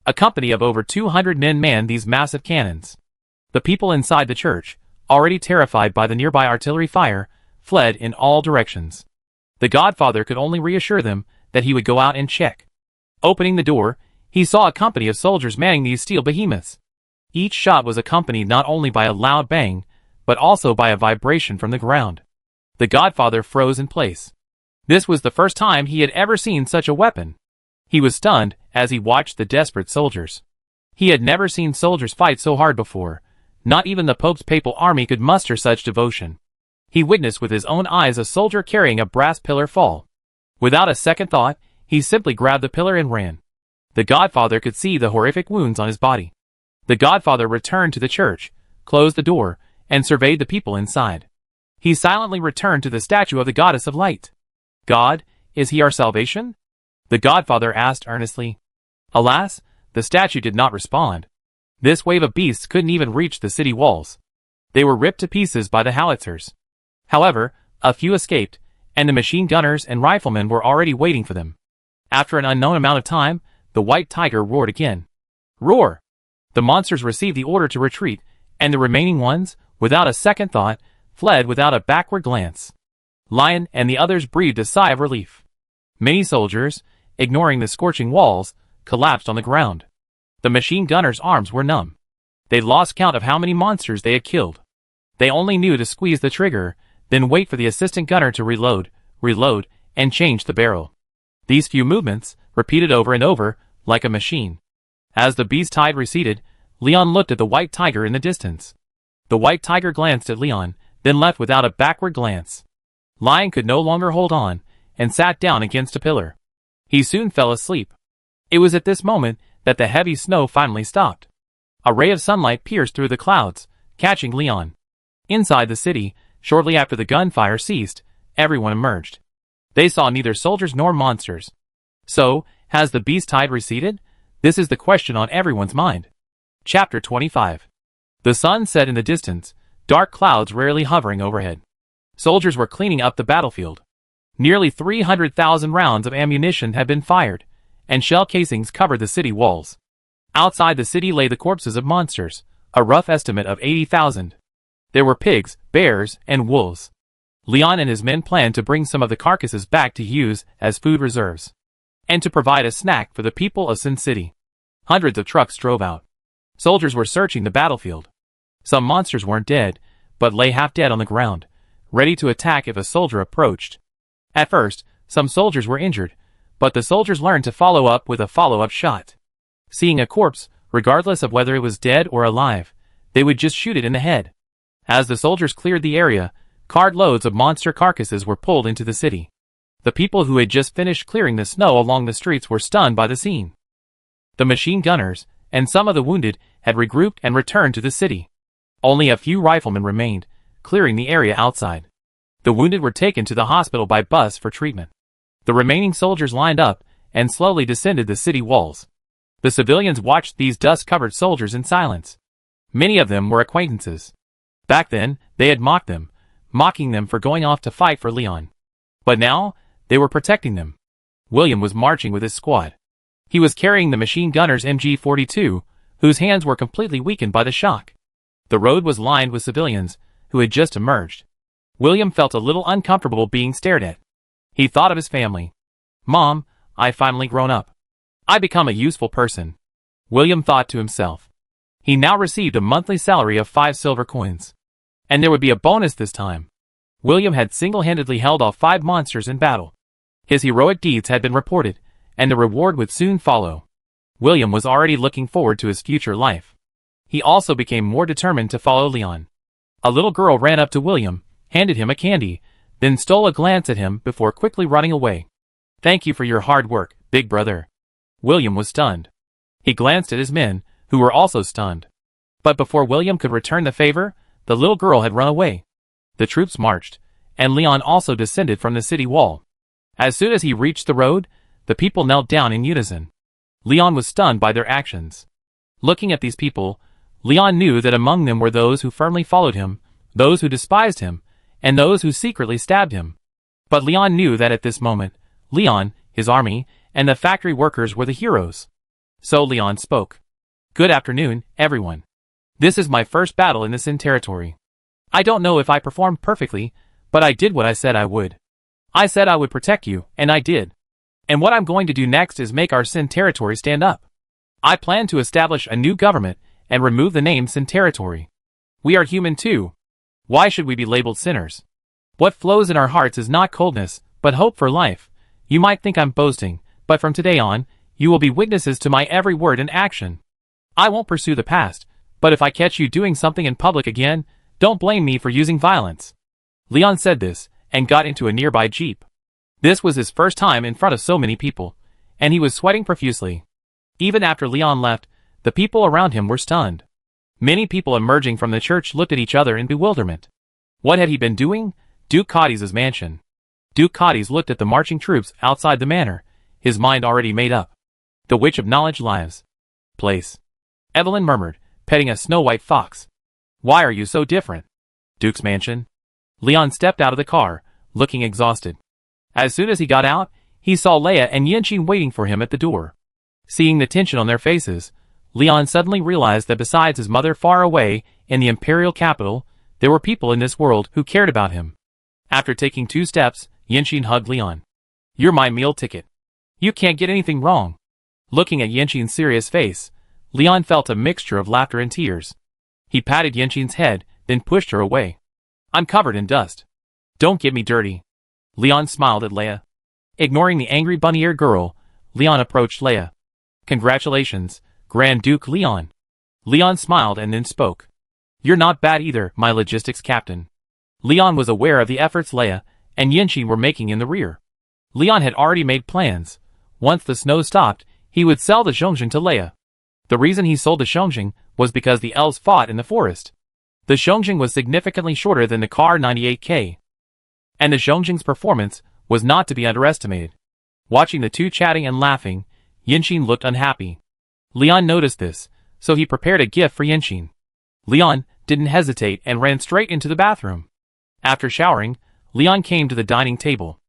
A company of over 200 men manned these massive cannons. The people inside the church, already terrified by the nearby artillery fire, fled in all directions. The Godfather could only reassure them that he would go out and check. Opening the door, he saw a company of soldiers manning these steel behemoths. Each shot was accompanied not only by a loud bang, but also by a vibration from the ground. The Godfather froze in place. This was the first time he had ever seen such a weapon. He was stunned as he watched the desperate soldiers. He had never seen soldiers fight so hard before. Not even the Pope's papal army could muster such devotion. He witnessed with his own eyes a soldier carrying a brass pillar fall. Without a second thought, he simply grabbed the pillar and ran. The Godfather could see the horrific wounds on his body. The Godfather returned to the church, closed the door, and surveyed the people inside. He silently returned to the statue of the Goddess of Light. "God, is he our salvation?" the Godfather asked earnestly. Alas, the statue did not respond. This wave of beasts couldn't even reach the city walls. They were ripped to pieces by the howitzers. However, a few escaped, and the machine gunners and riflemen were already waiting for them. After an unknown amount of time, the white tiger roared again. Roar! The monsters received the order to retreat, and the remaining ones, without a second thought, fled without a backward glance. Lion and the others breathed a sigh of relief. Many soldiers, ignoring the scorching walls, collapsed on the ground. The machine gunners' arms were numb. They lost count of how many monsters they had killed. They only knew to squeeze the trigger, then wait for the assistant gunner to reload, and change the barrel. These few movements, repeated over and over, like a machine. As the beast tide receded, Leon looked at the white tiger in the distance. The white tiger glanced at Leon, then left without a backward glance. Lion could no longer hold on, and sat down against a pillar. He soon fell asleep. It was at this moment that the heavy snow finally stopped. A ray of sunlight pierced through the clouds, catching Leon. Inside the city, shortly after the gunfire ceased, everyone emerged. They saw neither soldiers nor monsters. So, has the beast tide receded? This is the question on everyone's mind. Chapter 25. The sun set in the distance, dark clouds rarely hovering overhead. Soldiers were cleaning up the battlefield. Nearly 300,000 rounds of ammunition had been fired, and shell casings covered the city walls. Outside the city lay the corpses of monsters, a rough estimate of 80,000. There were pigs, bears, and wolves. Leon and his men planned to bring some of the carcasses back to use as food reserves, and to provide a snack for the people of Sin City. Hundreds of trucks drove out. Soldiers were searching the battlefield. Some monsters weren't dead, but lay half dead on the ground, ready to attack if a soldier approached. At first, some soldiers were injured, but the soldiers learned to follow up with a follow-up shot. Seeing a corpse, regardless of whether it was dead or alive, they would just shoot it in the head. As the soldiers cleared the area, cartloads of monster carcasses were pulled into the city. The people who had just finished clearing the snow along the streets were stunned by the scene. The machine gunners, and some of the wounded, had regrouped and returned to the city. Only a few riflemen remained, clearing the area outside. The wounded were taken to the hospital by bus for treatment. The remaining soldiers lined up and slowly descended the city walls. The civilians watched these dust-covered soldiers in silence. Many of them were acquaintances. Back then, they had mocked them, mocking them for going off to fight for Leon. But now, they were protecting them. William was marching with his squad. He was carrying the machine gunner's MG-42, whose hands were completely weakened by the shock. The road was lined with civilians, who had just emerged. William felt a little uncomfortable being stared at. He thought of his family. "Mom, I've finally grown up. I become a useful person," William thought to himself. He now received a monthly salary of 5 silver coins. And there would be a bonus this time. William had single-handedly held off 5 monsters in battle. His heroic deeds had been reported, and the reward would soon follow. William was already looking forward to his future life. He also became more determined to follow Leon. A little girl ran up to William, handed him a candy, then stole a glance at him before quickly running away. "Thank you for your hard work, big brother." William was stunned. He glanced at his men, who were also stunned. But before William could return the favor, the little girl had run away. The troops marched, and Leon also descended from the city wall. As soon as he reached the road, the people knelt down in unison. Leon was stunned by their actions. Looking at these people, Leon knew that among them were those who firmly followed him, those who despised him, and those who secretly stabbed him. But Leon knew that at this moment, Leon, his army, and the factory workers were the heroes. So Leon spoke. "Good afternoon, everyone. This is my first battle in the Sin territory. I don't know if I performed perfectly, but I did what I said I would. I said I would protect you, and I did. And what I'm going to do next is make our Sin territory stand up. I plan to establish a new government and remove the name Sin territory. We are human too. Why should we be labeled sinners? What flows in our hearts is not coldness, but hope for life. You might think I'm boasting, but from today on, you will be witnesses to my every word and action. I won't pursue the past, but if I catch you doing something in public again, don't blame me for using violence." Leon said this, and got into a nearby jeep. This was his first time in front of so many people, and he was sweating profusely. Even after Leon left, the people around him were stunned. Many people emerging from the church looked at each other in bewilderment. What had he been doing? Duke Cotty's mansion. Duke Cotty's looked at the marching troops outside the manor, his mind already made up. The Witch of Knowledge lives. Place. Evelyn murmured, petting a snow-white fox. "Why are you so different?" Duke's mansion. Leon stepped out of the car, looking exhausted. As soon as he got out, he saw Leia and Yinxin waiting for him at the door. Seeing the tension on their faces, Leon suddenly realized that besides his mother far away in the imperial capital, there were people in this world who cared about him. After taking 2 steps, Yinxin hugged Leon. "You're my meal ticket. You can't get anything wrong." Looking at Yinxin's serious face, Leon felt a mixture of laughter and tears. He patted Yinxin's head, then pushed her away. "I'm covered in dust. Don't get me dirty." Leon smiled at Leia. Ignoring the angry bunny-eared girl, Leon approached Leia. "Congratulations, Grand Duke Leon." Leon smiled and then spoke. "You're not bad either, my logistics captain." Leon was aware of the efforts Leia and Yinxin were making in the rear. Leon had already made plans. Once the snow stopped, he would sell the Zhongxing to Leia. The reason he sold the Zhongxing was because the elves fought in the forest. The Zhongxing was significantly shorter than the Kar 98K. And the Zhongxing's performance was not to be underestimated. Watching the two chatting and laughing, Yinxin looked unhappy. Leon noticed this, so he prepared a gift for Yinxin. Leon didn't hesitate and ran straight into the bathroom. After showering, Leon came to the dining table.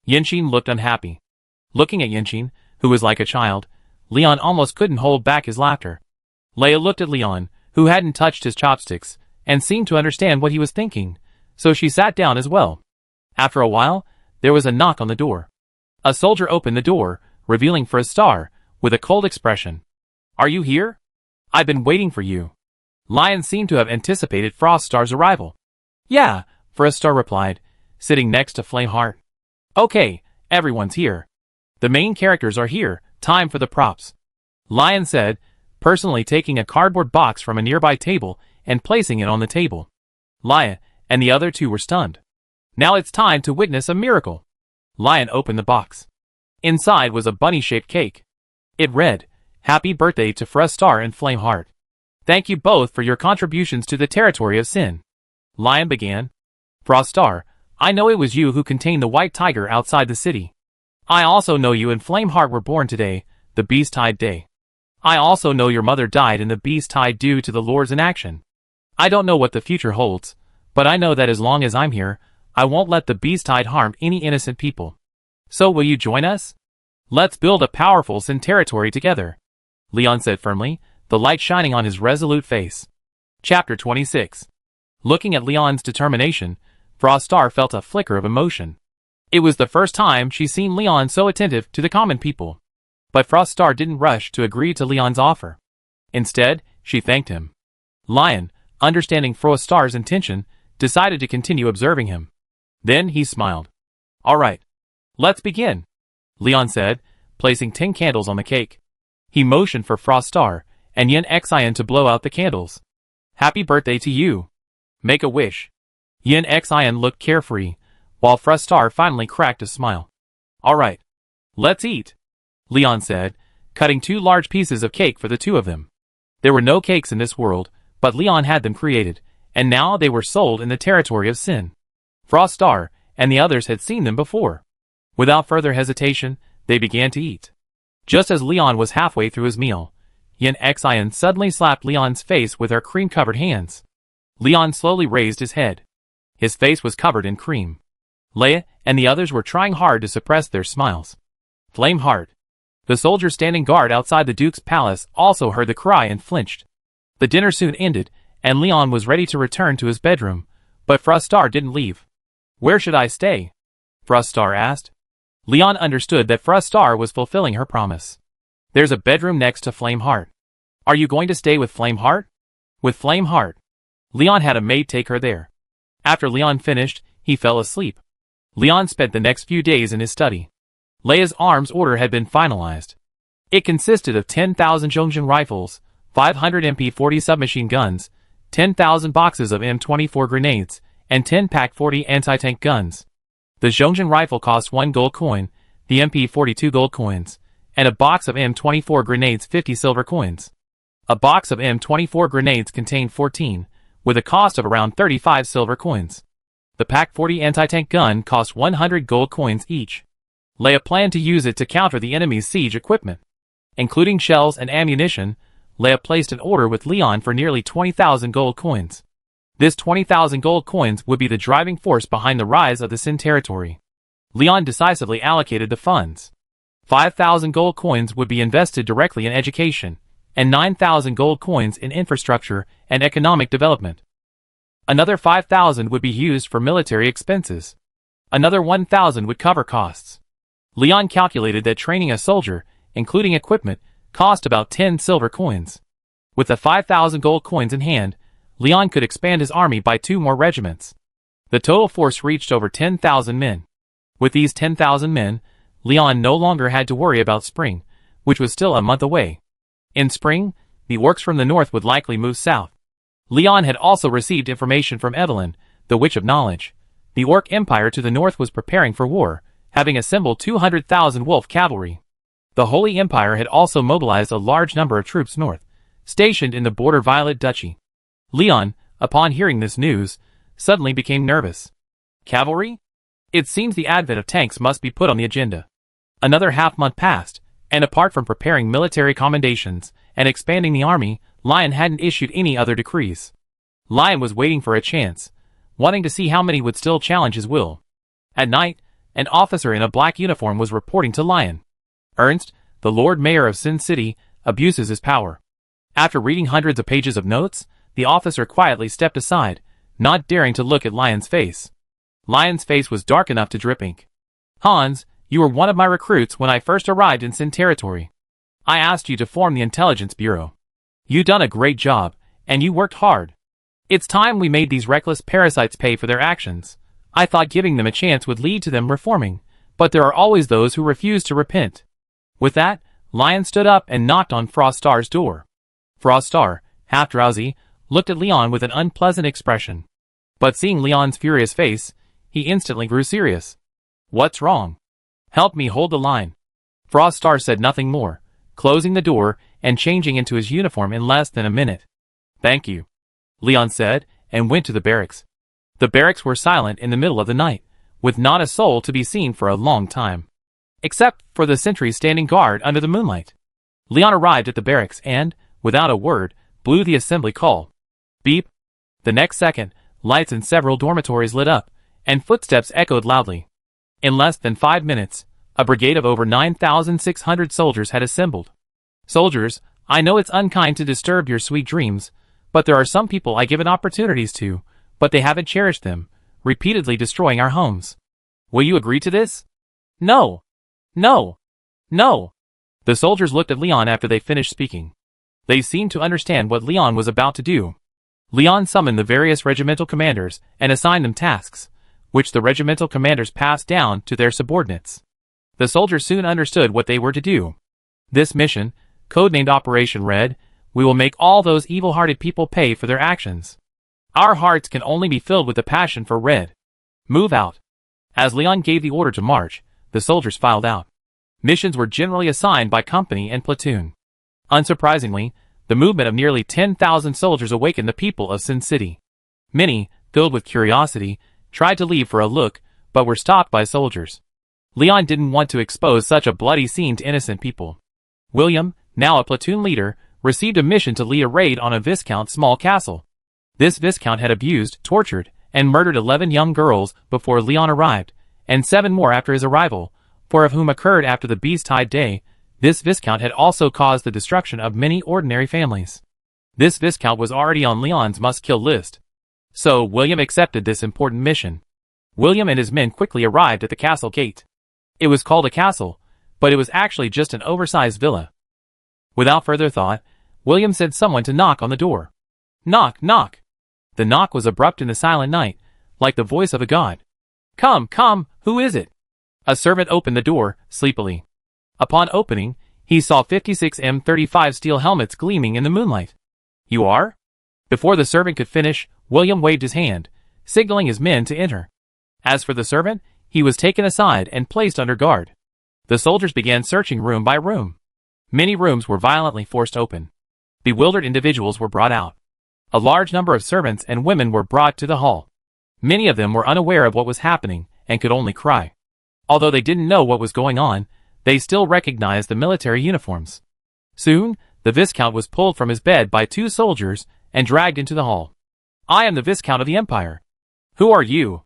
Yinxin looked unhappy. Looking at Yinxin, who was like a child, Leon almost couldn't hold back his laughter. Leia looked at Leon, who hadn't touched his chopsticks, and seemed to understand what he was thinking, so she sat down as well. After a while, there was a knock on the door. A soldier opened the door, revealing Frostar, with a cold expression. "Are you here? I've been waiting for you." Lion seemed to have anticipated Frostar's arrival. "Yeah," Frostar replied, sitting next to Flameheart. "Okay, everyone's here. The main characters are here, time for the props," Lion said, personally taking a cardboard box from a nearby table and placing it on the table. Lion and the other two were stunned. "Now it's time to witness a miracle." Lion opened the box. Inside was a bunny-shaped cake. It read, "Happy birthday to Frostar and Flameheart. Thank you both for your contributions to the territory of Sin." Lion began. "Frostar, I know it was you who contained the white tiger outside the city. I also know you and Flameheart were born today, the Beast-Tide Day. I also know your mother died in the Beast-Tide due to the Lord's inaction. I don't know what the future holds, but I know that as long as I'm here, I won't let the Beast-Tide harm any innocent people. So will you join us? Let's build a powerful Sin territory together," Leon said firmly, the light shining on his resolute face. Chapter 26. Looking at Leon's determination, Frostar felt a flicker of emotion. It was the first time she'd seen Leon so attentive to the common people. But Frostar didn't rush to agree to Leon's offer. Instead, she thanked him. Lion, understanding Frostar's intention, decided to continue observing him. Then he smiled. "All right. Let's begin," Leon said, placing 10 candles on the cake. He motioned for Frostar and Yin Xian to blow out the candles. "Happy birthday to you. Make a wish." Yin Xian looked carefree, while Frostar finally cracked a smile. "All right. Let's eat," Leon said, cutting 2 large pieces of cake for the two of them. There were no cakes in this world, but Leon had them created, and now they were sold in the territory of Sin. Frostar and the others had seen them before. Without further hesitation, they began to eat. Just as Leon was halfway through his meal, Yin Xian suddenly slapped Leon's face with her cream-covered hands. Leon slowly raised his head. His face was covered in cream. Leia and the others were trying hard to suppress their smiles. Flameheart, the soldier standing guard outside the Duke's palace, also heard the cry and flinched. The dinner soon ended, and Leon was ready to return to his bedroom, but Frostar didn't leave. "Where should I stay?" Frostar asked. Leon understood that Frostar was fulfilling her promise. "There's a bedroom next to Flameheart. Are you going to stay with Flameheart?" "With Flameheart." Leon had a maid take her there. After Leon finished, he fell asleep. Leon spent the next few days in his study. Leia's arms order had been finalized. It consisted of 10,000 Zhongjin rifles, 500 MP40 submachine guns, 10,000 boxes of M24 grenades, and 10 Pak-40 anti-tank guns. The Zhongjin rifle cost 1 gold coin, the MP42 gold coins, and a box of M24 grenades 50 silver coins. A box of M24 grenades contained 14, with a cost of around 35 silver coins. The Pak-40 anti-tank gun cost 100 gold coins each. Leia planned to use it to counter the enemy's siege equipment. Including shells and ammunition, Leia placed an order with Leon for nearly 20,000 gold coins. This 20,000 gold coins would be the driving force behind the rise of the Sin territory. Leon decisively allocated the funds. 5,000 gold coins would be invested directly in education, and 9,000 gold coins in infrastructure and economic development. Another 5,000 would be used for military expenses. Another 1,000 would cover costs. Leon calculated that training a soldier, including equipment, cost about 10 silver coins. With the 5,000 gold coins in hand, Leon could expand his army by 2 more regiments. The total force reached over 10,000 men. With these 10,000 men, Leon no longer had to worry about spring, which was still a month away. In spring, the orcs from the north would likely move south. Leon had also received information from Evelyn, the Witch of Knowledge. The Orc Empire to the north was preparing for war, having assembled 200,000 wolf cavalry. The Holy Empire had also mobilized a large number of troops north, stationed in the border Violet Duchy. Leon, upon hearing this news, suddenly became nervous. Cavalry? It seems the advent of tanks must be put on the agenda. Another half-month passed, and apart from preparing military commendations and expanding the army, Lion hadn't issued any other decrees. Lion was waiting for a chance, wanting to see how many would still challenge his will. At night, an officer in a black uniform was reporting to Lion. Ernst, the Lord Mayor of Sin City, abuses his power. After reading hundreds of pages of notes, the officer quietly stepped aside, not daring to look at Lion's face. Lion's face was dark enough to drip ink. Hans, you were one of my recruits when I first arrived in Sin territory. I asked you to form the Intelligence Bureau. You done a great job, and you worked hard. It's time we made these reckless parasites pay for their actions. I thought giving them a chance would lead to them reforming, but there are always those who refuse to repent. With that, Lion stood up and knocked on Froststar's door. Froststar, half drowsy, looked at Leon with an unpleasant expression. But seeing Leon's furious face, he instantly grew serious. What's wrong? Help me hold the line. Froststar said nothing more, closing the door and changing into his uniform in less than a minute. Thank you, Leon said, and went to the barracks. The barracks were silent in the middle of the night, with not a soul to be seen for a long time, except for the sentries standing guard under the moonlight. Leon arrived at the barracks and, without a word, blew the assembly call. Beep. The next second, lights in several dormitories lit up, and footsteps echoed loudly. In less than 5 minutes, a brigade of over 9,600 soldiers had assembled. Soldiers, I know it's unkind to disturb your sweet dreams, but there are some people I given opportunities to, but they haven't cherished them, repeatedly destroying our homes. Will you agree to this? No. No. No. The soldiers looked at Leon after they finished speaking. They seemed to understand what Leon was about to do. Leon summoned the various regimental commanders and assigned them tasks, which the regimental commanders passed down to their subordinates. The soldiers soon understood what they were to do. This mission, codenamed Operation Red, we will make all those evil-hearted people pay for their actions. Our hearts can only be filled with the passion for Red. Move out. As Leon gave the order to march, the soldiers filed out. Missions were generally assigned by company and platoon. Unsurprisingly, the movement of nearly 10,000 soldiers awakened the people of Sin City. Many, filled with curiosity, tried to leave for a look, but were stopped by soldiers. Leon didn't want to expose such a bloody scene to innocent people. William, now a platoon leader, received a mission to lead a raid on a Viscount's small castle. This Viscount had abused, tortured, and murdered 11 young girls before Leon arrived, and 7 more after his arrival, 4 of whom occurred after the Beast-Tide Day. This Viscount had also caused the destruction of many ordinary families. This Viscount was already on Leon's must-kill list. So William accepted this important mission. William and his men quickly arrived at the castle gate. It was called a castle, but it was actually just an oversized villa. Without further thought, William sent someone to knock on the door. Knock, knock. The knock was abrupt in the silent night, like the voice of a god. Come, come, who is it? A servant opened the door, sleepily. Upon opening, he saw 56 M35 steel helmets gleaming in the moonlight. You are? Before the servant could finish, William waved his hand, signaling his men to enter. As for the servant, he was taken aside and placed under guard. The soldiers began searching room by room. Many rooms were violently forced open. Bewildered individuals were brought out. A large number of servants and women were brought to the hall. Many of them were unaware of what was happening and could only cry. Although they didn't know what was going on, they still recognized the military uniforms. Soon, the Viscount was pulled from his bed by 2 soldiers and dragged into the hall. I am the Viscount of the Empire. Who are you?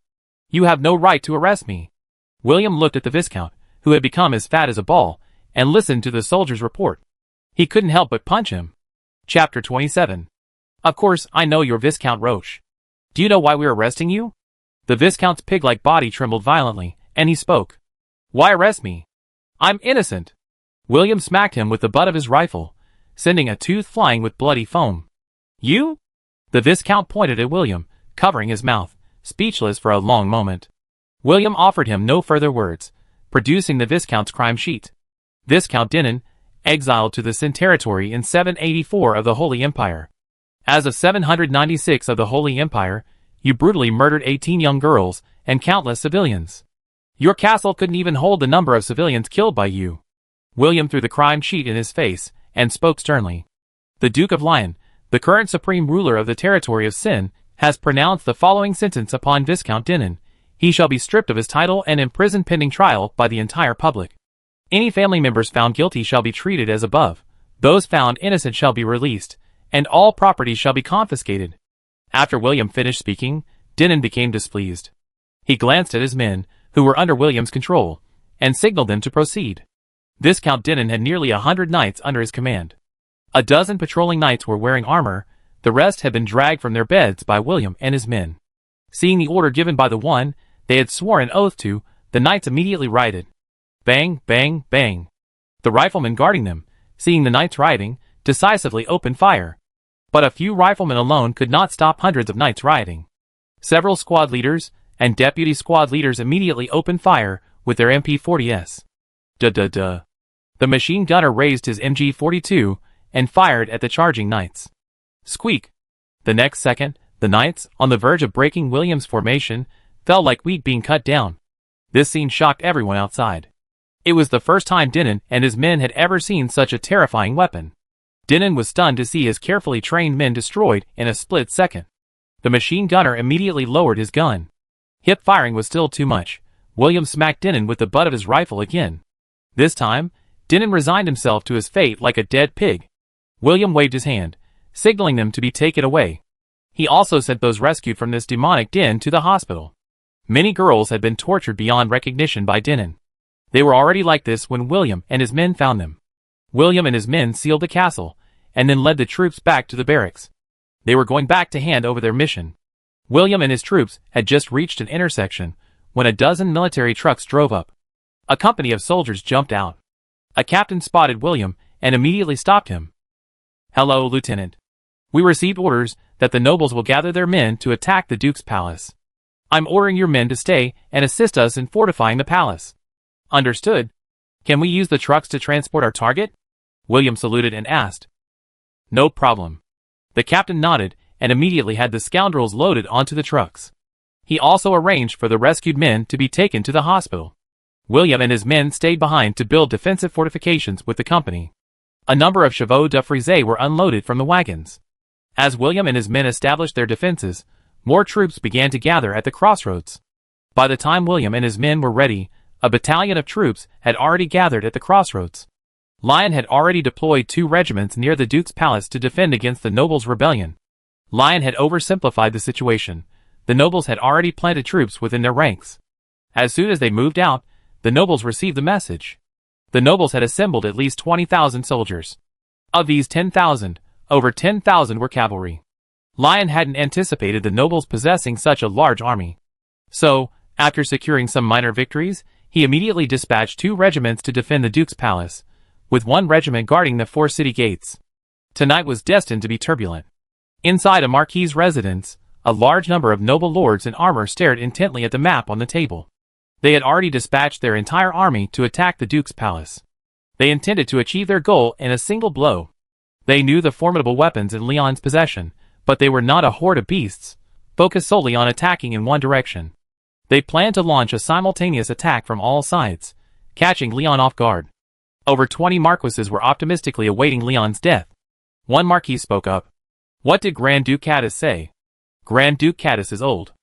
You have no right to arrest me. William looked at the Viscount, who had become as fat as a ball, and listened to the soldier's report. He couldn't help but punch him. Chapter 27. Of course, I know you're Viscount Roche. Do you know why we're arresting you? The Viscount's pig-like body trembled violently, and he spoke. Why arrest me? I'm innocent. William smacked him with the butt of his rifle, sending a tooth flying with bloody foam. You? The Viscount pointed at William, covering his mouth, speechless for a long moment. William offered him no further words, producing the Viscount's crime sheet. Viscount Denon, exiled to the Sin territory in 784 of the Holy Empire. As of 796 of the Holy Empire, you brutally murdered 18 young girls and countless civilians. Your castle couldn't even hold the number of civilians killed by you. William threw the crime sheet in his face and spoke sternly. The Duke of Lion, the current supreme ruler of the territory of Sin, has pronounced the following sentence upon Viscount Denon. He shall be stripped of his title and imprisoned pending trial by the entire public. Any family members found guilty shall be treated as above. Those found innocent shall be released, and all property shall be confiscated. After William finished speaking, Denon became displeased. He glanced at his men, who were under William's control, and signaled them to proceed. This Count Dinan had nearly 100 knights under his command. A dozen patrolling knights were wearing armor, the rest had been dragged from their beds by William and his men. Seeing the order given by the one they had sworn an oath to, the knights immediately rioted. Bang, bang, bang. The riflemen guarding them, seeing the knights rioting, decisively opened fire. But a few riflemen alone could not stop hundreds of knights rioting. Several squad leaders and deputy squad leaders immediately opened fire with their MP40s. Duh. The machine gunner raised his MG42 and fired at the charging knights. Squeak. The next second, the knights, on the verge of breaking William's formation, fell like wheat being cut down. This scene shocked everyone outside. It was the first time Dinan and his men had ever seen such a terrifying weapon. Dinan was stunned to see his carefully trained men destroyed in a split second. The machine gunner immediately lowered his gun. Hip firing was still too much. William smacked Dinan with the butt of his rifle again. This time, Dinan resigned himself to his fate like a dead pig. William waved his hand, signaling them to be taken away. He also sent those rescued from this demonic den to the hospital. Many girls had been tortured beyond recognition by Dinan. They were already like this when William and his men found them. William and his men sealed the castle, and then led the troops back to the barracks. They were going back to hand over their mission. William and his troops had just reached an intersection when a dozen military trucks drove up. A company of soldiers jumped out. A captain spotted William and immediately stopped him. "Hello, Lieutenant. We received orders that the nobles will gather their men to attack the Duke's palace. I'm ordering your men to stay and assist us in fortifying the palace." "Understood. Can we use the trucks to transport our target?" William saluted and asked. "No problem." The captain nodded and immediately had the scoundrels loaded onto the trucks. He also arranged for the rescued men to be taken to the hospital. William and his men stayed behind to build defensive fortifications with the company. A number of chevaux de frise were unloaded from the wagons. As William and his men established their defenses, more troops began to gather at the crossroads. By the time William and his men were ready, a battalion of troops had already gathered at the crossroads. Lyon had already deployed 2 regiments near the Duke's palace to defend against the nobles' rebellion. Lyon had oversimplified the situation. The nobles had already planted troops within their ranks. As soon as they moved out, the nobles received the message. The nobles had assembled at least 20,000 soldiers. Of these 10,000, over 10,000 were cavalry. Lyon hadn't anticipated the nobles possessing such a large army. So, after securing some minor victories, he immediately dispatched 2 regiments to defend the Duke's palace, with 1 regiment guarding the 4 city gates. Tonight was destined to be turbulent. Inside a marquis's residence, a large number of noble lords in armor stared intently at the map on the table. They had already dispatched their entire army to attack the Duke's palace. They intended to achieve their goal in a single blow. They knew the formidable weapons in Leon's possession, but they were not a horde of beasts, focused solely on attacking in one direction. They planned to launch a simultaneous attack from all sides, catching Leon off guard. Over 20 marquises were optimistically awaiting Leon's death. One marquis spoke up. "What did Grand Duke Catus say?" "Grand Duke Catus is old.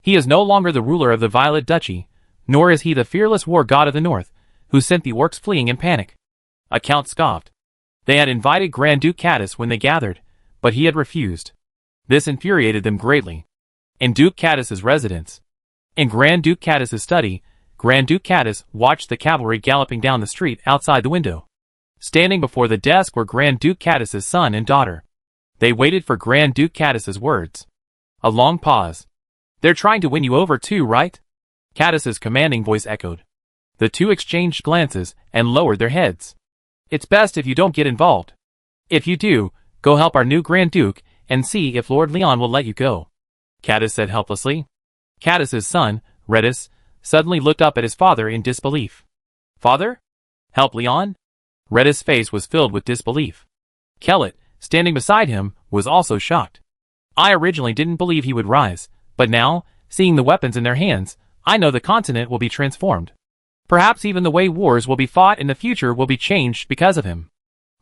He is no longer the ruler of the Violet Duchy, nor is he the fearless war god of the north, who sent the orcs fleeing in panic." A count scoffed. They had invited Grand Duke Catus when they gathered, but he had refused. This infuriated them greatly. In Duke Catus's residence, in Grand Duke Catus's study, Grand Duke Catus watched the cavalry galloping down the street outside the window. Standing before the desk were Grand Duke Catus's son and daughter. They waited for Grand Duke Catus's words. A long pause. "They're trying to win you over too, right?" Catus's commanding voice echoed. The two exchanged glances and lowered their heads. "It's best if you don't get involved. If you do, go help our new Grand Duke and see if Lord Leon will let you go," Catus said helplessly. Catus's son, Redis, suddenly looked up at his father in disbelief. "Father? Help Leon?" Redis' face was filled with disbelief. Kellett, standing beside him, was also shocked. "I originally didn't believe he would rise, but now, seeing the weapons in their hands, I know the continent will be transformed. Perhaps even the way wars will be fought in the future will be changed because of him,"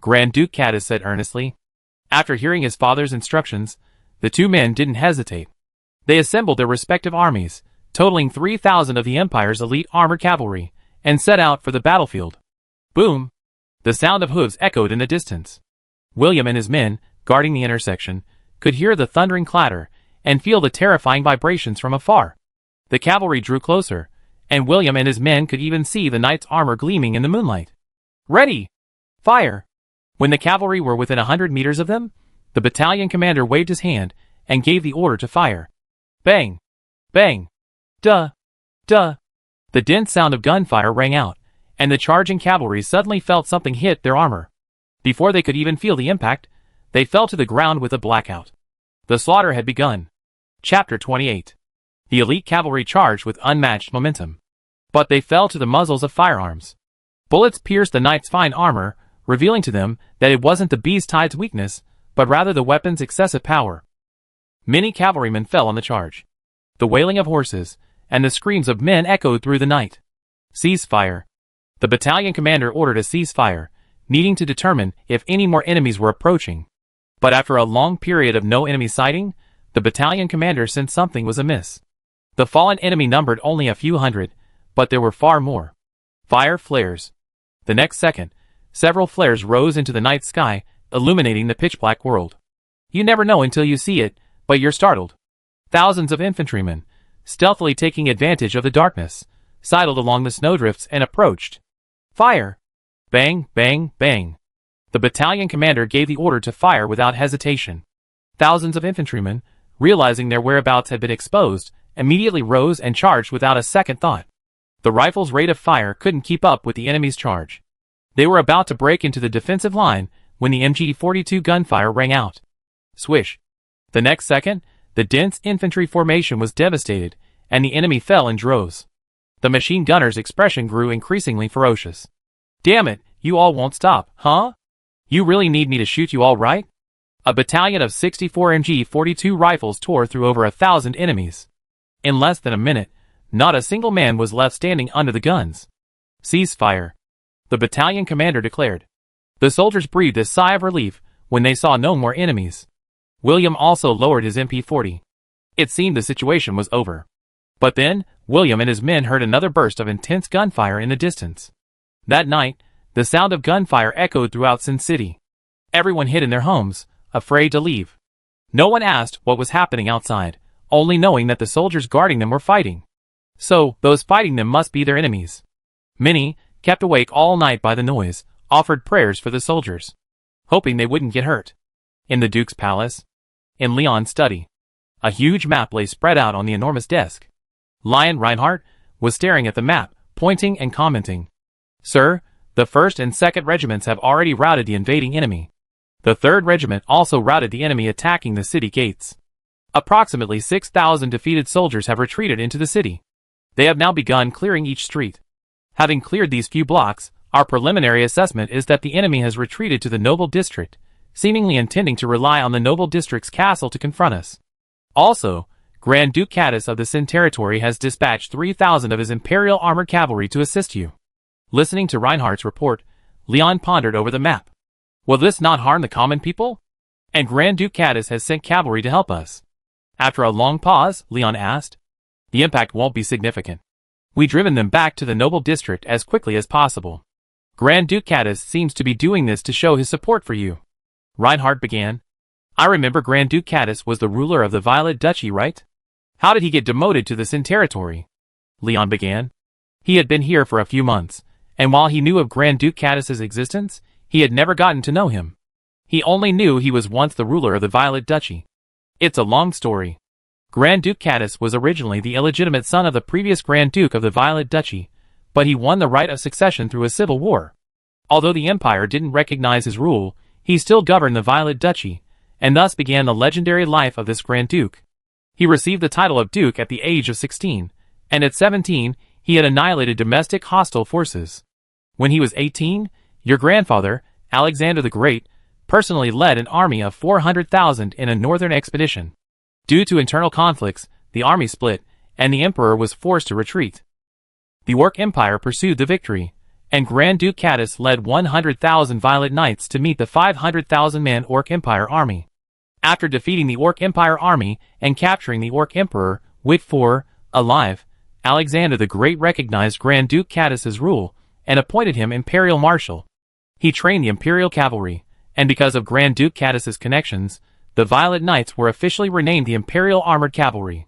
Grand Duke Catus said earnestly. After hearing his father's instructions, the two men didn't hesitate. They assembled their respective armies, totaling 3,000 of the Empire's elite armored cavalry, and set out for the battlefield. Boom! The sound of hooves echoed in the distance. William and his men, guarding the intersection, could hear the thundering clatter and feel the terrifying vibrations from afar. The cavalry drew closer, and William and his men could even see the knight's armor gleaming in the moonlight. Ready! Fire! When the cavalry were within 100 meters of them, the battalion commander waved his hand and gave the order to fire. Bang! Bang! Duh! Duh! The dense sound of gunfire rang out, and the charging cavalry suddenly felt something hit their armor. Before they could even feel the impact, they fell to the ground with a blackout. The slaughter had begun. Chapter 28. The elite cavalry charged with unmatched momentum. But they fell to the muzzles of firearms. Bullets pierced the knight's fine armor, revealing to them that it wasn't the beast tide's weakness, but rather the weapon's excessive power. Many cavalrymen fell on the charge. The wailing of horses and the screams of men echoed through the night. Cease fire. The battalion commander ordered a ceasefire, needing to determine if any more enemies were approaching. But after a long period of no enemy sighting, the battalion commander sensed something was amiss. The fallen enemy numbered only a few hundred, but there were far more. Fire flares. The next second, several flares rose into the night sky, illuminating the pitch-black world. You never know until you see it, but you're startled. Thousands of infantrymen, stealthily taking advantage of the darkness, sidled along the snowdrifts and approached. Fire! Bang, bang, bang. The battalion commander gave the order to fire without hesitation. Thousands of infantrymen, realizing their whereabouts had been exposed, immediately rose and charged without a second thought. The rifle's rate of fire couldn't keep up with the enemy's charge. They were about to break into the defensive line when the MG-42 gunfire rang out. Swish. The next second, the dense infantry formation was devastated, and the enemy fell in droves. The machine gunner's expression grew increasingly ferocious. Damn it, you all won't stop, huh? You really need me to shoot you all right? A battalion of 64 MG-42 rifles tore through over 1,000 enemies. In less than a minute, not a single man was left standing under the guns. Cease fire. The battalion commander declared. The soldiers breathed a sigh of relief when they saw no more enemies. William also lowered his MP40. It seemed the situation was over. But then, William and his men heard another burst of intense gunfire in the distance. That night, the sound of gunfire echoed throughout Sin City. Everyone hid in their homes, afraid to leave. No one asked what was happening outside, only knowing that the soldiers guarding them were fighting. So, those fighting them must be their enemies. Many, kept awake all night by the noise, offered prayers for the soldiers, hoping they wouldn't get hurt. In the Duke's palace, in Leon's study, a huge map lay spread out on the enormous desk. Lion Reinhardt was staring at the map, pointing and commenting. Sir, the 1st and 2nd regiments have already routed the invading enemy. The 3rd regiment also routed the enemy attacking the city gates. Approximately 6,000 defeated soldiers have retreated into the city. They have now begun clearing each street. Having cleared these few blocks, our preliminary assessment is that the enemy has retreated to the Noble District, seemingly intending to rely on the Noble District's castle to confront us. Also, Grand Duke Caddis of the Sin Territory has dispatched 3,000 of his Imperial Armored Cavalry to assist you. Listening to Reinhardt's report, Leon pondered over the map. Will this not harm the common people? And Grand Duke Caddis has sent cavalry to help us. After a long pause, Leon asked. The impact won't be significant. We've driven them back to the Noble District as quickly as possible. Grand Duke Caddis seems to be doing this to show his support for you. Reinhardt began. I remember Grand Duke Caddis was the ruler of the Violet Duchy, right? How did he get demoted to the Sin Territory? Leon began. He had been here for a few months, and while he knew of Grand Duke Caddis's existence, he had never gotten to know him. He only knew he was once the ruler of the Violet Duchy. It's a long story. Grand Duke Caddis was originally the illegitimate son of the previous Grand Duke of the Violet Duchy, but he won the right of succession through a civil war. Although the Empire didn't recognize his rule, he still governed the Violet Duchy, and thus began the legendary life of this Grand Duke. He received the title of Duke at the age of 16, and at 17, he had annihilated domestic hostile forces. When he was 18, your grandfather, Alexander the Great, personally led an army of 400,000 in a northern expedition. Due to internal conflicts, the army split, and the emperor was forced to retreat. The Orc Empire pursued the victory, and Grand Duke Caddis led 100,000 Violet Knights to meet the 500,000-man Orc Empire army. After defeating the Orc Empire army and capturing the Orc Emperor, Whitfor, alive, Alexander the Great recognized Grand Duke Caddis's rule and appointed him Imperial Marshal. He trained the Imperial Cavalry, and because of Grand Duke Caddis's connections, the Violet Knights were officially renamed the Imperial Armored Cavalry.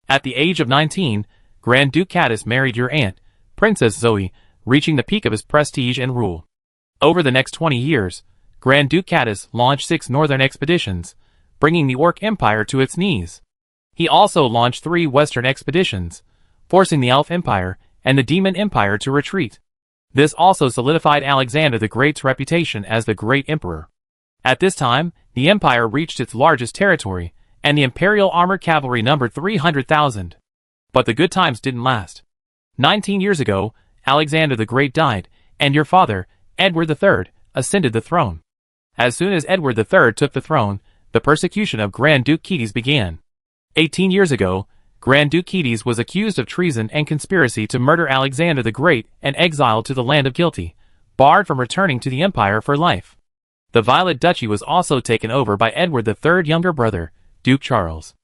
At the age of 19, Grand Duke Cadiz married your aunt, Princess Zoe, reaching the peak of his prestige and rule. Over the next 20 years, Grand Duke Cadiz launched 6 northern expeditions, bringing the Orc Empire to its knees. He also launched 3 western expeditions, forcing the Elf Empire and the Demon Empire to retreat. This also solidified Alexander the Great's reputation as the Great Emperor. At this time, the empire reached its largest territory, and the imperial armored cavalry numbered 300,000. But the good times didn't last. 19 years ago, Alexander the Great died, and your father, Edward III, ascended the throne. As soon as Edward III took the throne, the persecution of Grand Duke Cadiz began. 18 years ago, Grand Duke Cadiz was accused of treason and conspiracy to murder Alexander the Great and exiled to the land of guilty, barred from returning to the empire for life. The Violet Duchy was also taken over by Edward III's younger brother, Duke Charles.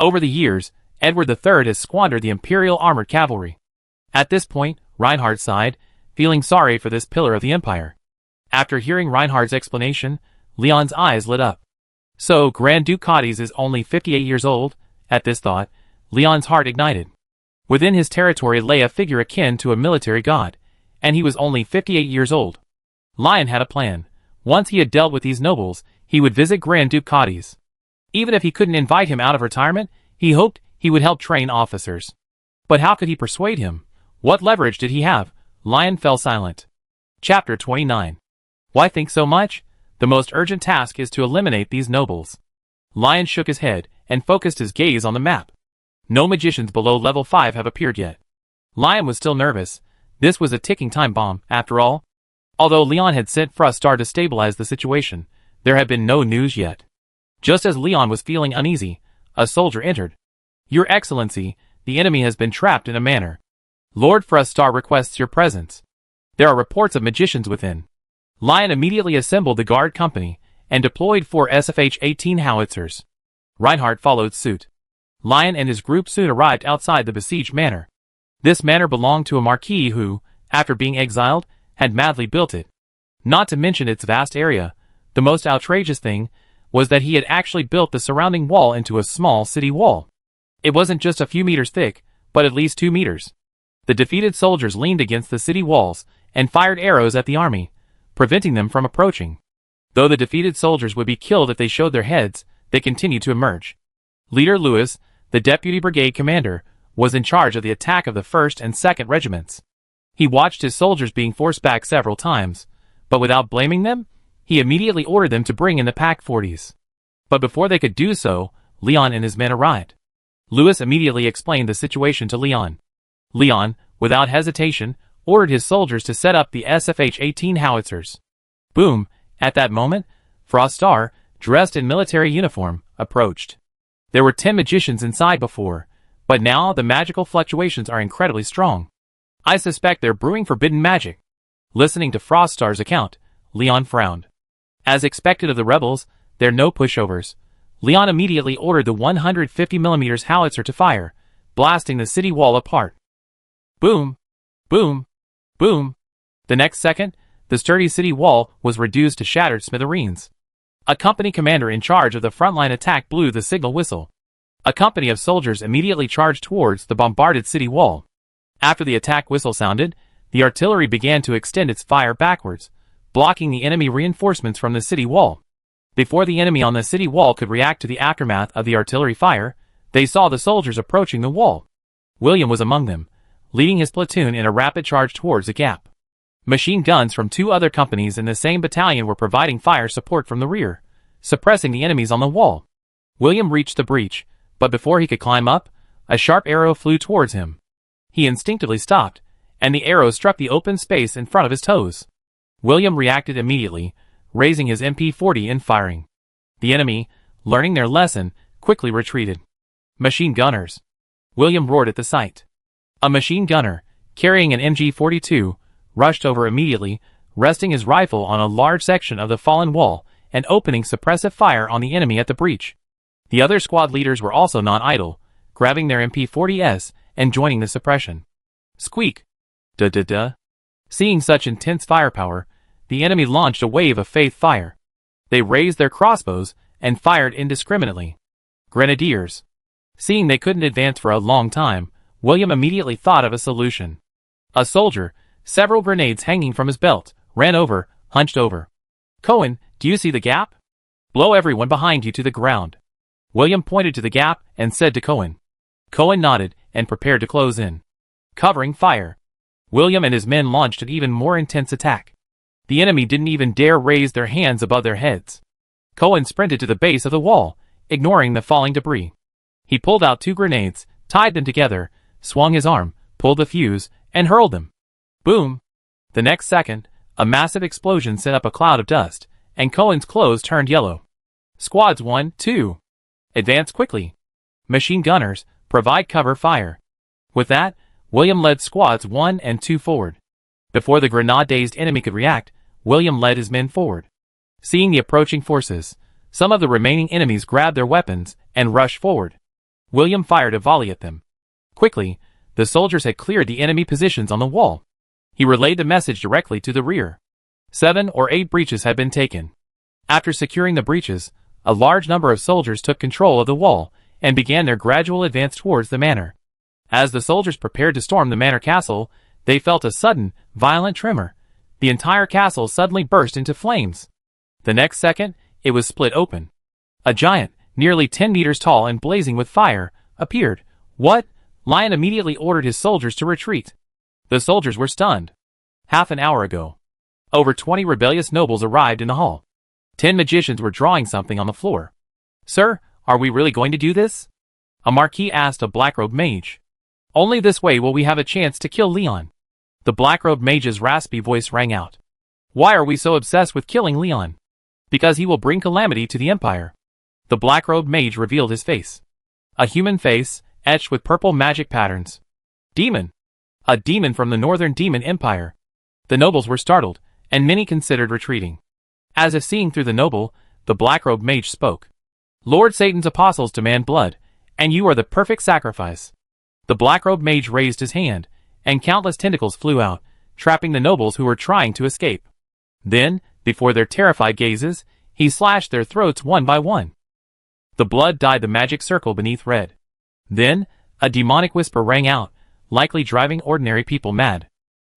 Over the years, Edward III has squandered the imperial armored cavalry. At this point, Reinhard sighed, feeling sorry for this pillar of the empire. After hearing Reinhard's explanation, Leon's eyes lit up. So, Grand Duke Cadiz is only 58 years old? At this thought, Leon's heart ignited. Within his territory lay a figure akin to a military god, and he was only 58 years old. Leon had a plan. Once he had dealt with these nobles, he would visit Grand Duke Cadiz. Even if he couldn't invite him out of retirement, he hoped he would help train officers. But how could he persuade him? What leverage did he have? Leon fell silent. Chapter 29. Why think so much? The most urgent task is to eliminate these nobles. Leon shook his head and focused his gaze on the map. No magicians below level 5 have appeared yet. Leon was still nervous. This was a ticking time bomb, after all. Although Leon had sent Frostar to stabilize the situation, there had been no news yet. Just as Leon was feeling uneasy, a soldier entered. Your Excellency, the enemy has been trapped in a manor. Lord Frostar requests your presence. There are reports of magicians within. Leon immediately assembled the guard company and deployed 4 SFH-18 howitzers. Reinhard followed suit. Leon and his group soon arrived outside the besieged manor. This manor belonged to a marquis who, after being exiled, had madly built it. Not to mention its vast area, the most outrageous thing was that he had actually built the surrounding wall into a small city wall. It wasn't just a few meters thick, but at least 2 meters. The defeated soldiers leaned against the city walls and fired arrows at the army, preventing them from approaching. Though the defeated soldiers would be killed if they showed their heads, they continued to emerge. Leader Lewis, the deputy brigade commander, was in charge of the attack of the 1st and 2nd regiments. He watched his soldiers being forced back several times, but without blaming them, he immediately ordered them to bring in the Pak-40s. But before they could do so, Leon and his men arrived. Lewis immediately explained the situation to Leon. Leon, without hesitation, ordered his soldiers to set up the SFH-18 howitzers. Boom! At that moment, Frostar, dressed in military uniform, approached. There were 10 magicians inside before, but now the magical fluctuations are incredibly strong. I suspect they're brewing forbidden magic. Listening to Frostar's account, Leon frowned. As expected of the rebels, there are no pushovers. Leon immediately ordered the 150mm howitzer to fire, blasting the city wall apart. Boom! Boom! Boom! The next second, the sturdy city wall was reduced to shattered smithereens. A company commander in charge of the frontline attack blew the signal whistle. A company of soldiers immediately charged towards the bombarded city wall. After the attack whistle sounded, the artillery began to extend its fire backwards, blocking the enemy reinforcements from the city wall. Before the enemy on the city wall could react to the aftermath of the artillery fire, they saw the soldiers approaching the wall. William was among them, leading his platoon in a rapid charge towards the gap. Machine guns from 2 other companies in the same battalion were providing fire support from the rear, suppressing the enemies on the wall. William reached the breach, but before he could climb up, a sharp arrow flew towards him. He instinctively stopped, and the arrow struck the open space in front of his toes. William reacted immediately, raising his MP40 and firing. The enemy, learning their lesson, quickly retreated. Machine gunners! William roared at the sight. A machine gunner, carrying an MG42, rushed over immediately, resting his rifle on a large section of the fallen wall and opening suppressive fire on the enemy at the breach. The other squad leaders were also not idle, grabbing their MP40s and joining the suppression. Squeak! Da-da-da! Seeing such intense firepower, the enemy launched a wave of faith fire. They raised their crossbows and fired indiscriminately. Grenadiers! Seeing they couldn't advance for a long time, William immediately thought of a solution. A soldier, several grenades hanging from his belt, ran over, hunched over. Cohen, do you see the gap? Blow everyone behind you to the ground. William pointed to the gap and said to Cohen. Cohen nodded and prepared to close in. Covering fire. William and his men launched an even more intense attack. The enemy didn't even dare raise their hands above their heads. Cohen sprinted to the base of the wall, ignoring the falling debris. He pulled out 2 grenades, tied them together, swung his arm, pulled the fuse, and hurled them. Boom! The next second, a massive explosion sent up a cloud of dust, and Cohen's clothes turned yellow. Squads 1, 2. Advance quickly. Machine gunners, provide cover fire. With that, William led squads 1 and 2 forward. Before the grenade-dazed enemy could react, William led his men forward. Seeing the approaching forces, some of the remaining enemies grabbed their weapons and rushed forward. William fired a volley at them. Quickly, the soldiers had cleared the enemy positions on the wall. He relayed the message directly to the rear. 7 or 8 breaches had been taken. After securing the breaches, a large number of soldiers took control of the wall and began their gradual advance towards the manor. As the soldiers prepared to storm the manor castle, they felt a sudden, violent tremor. The entire castle suddenly burst into flames. The next second, it was split open. A giant, nearly 10 meters tall and blazing with fire, appeared. What? Lion immediately ordered his soldiers to retreat. The soldiers were stunned. Half an hour ago, over 20 rebellious nobles arrived in the hall. 10 magicians were drawing something on the floor. Sir, are we really going to do this? A marquis asked a black-robed mage. Only this way will we have a chance to kill Leon. The black-robed mage's raspy voice rang out. Why are we so obsessed with killing Leon? Because he will bring calamity to the Empire. The black-robed mage revealed his face. A human face, etched with purple magic patterns. Demon. A demon from the Northern Demon Empire. The nobles were startled, and many considered retreating. As if seeing through the noble, the black-robed mage spoke. Lord Satan's apostles demand blood, and you are the perfect sacrifice. The black-robed mage raised his hand, and countless tentacles flew out, trapping the nobles who were trying to escape. Then, before their terrified gazes, he slashed their throats one by one. The blood dyed the magic circle beneath red. Then, a demonic whisper rang out, likely driving ordinary people mad.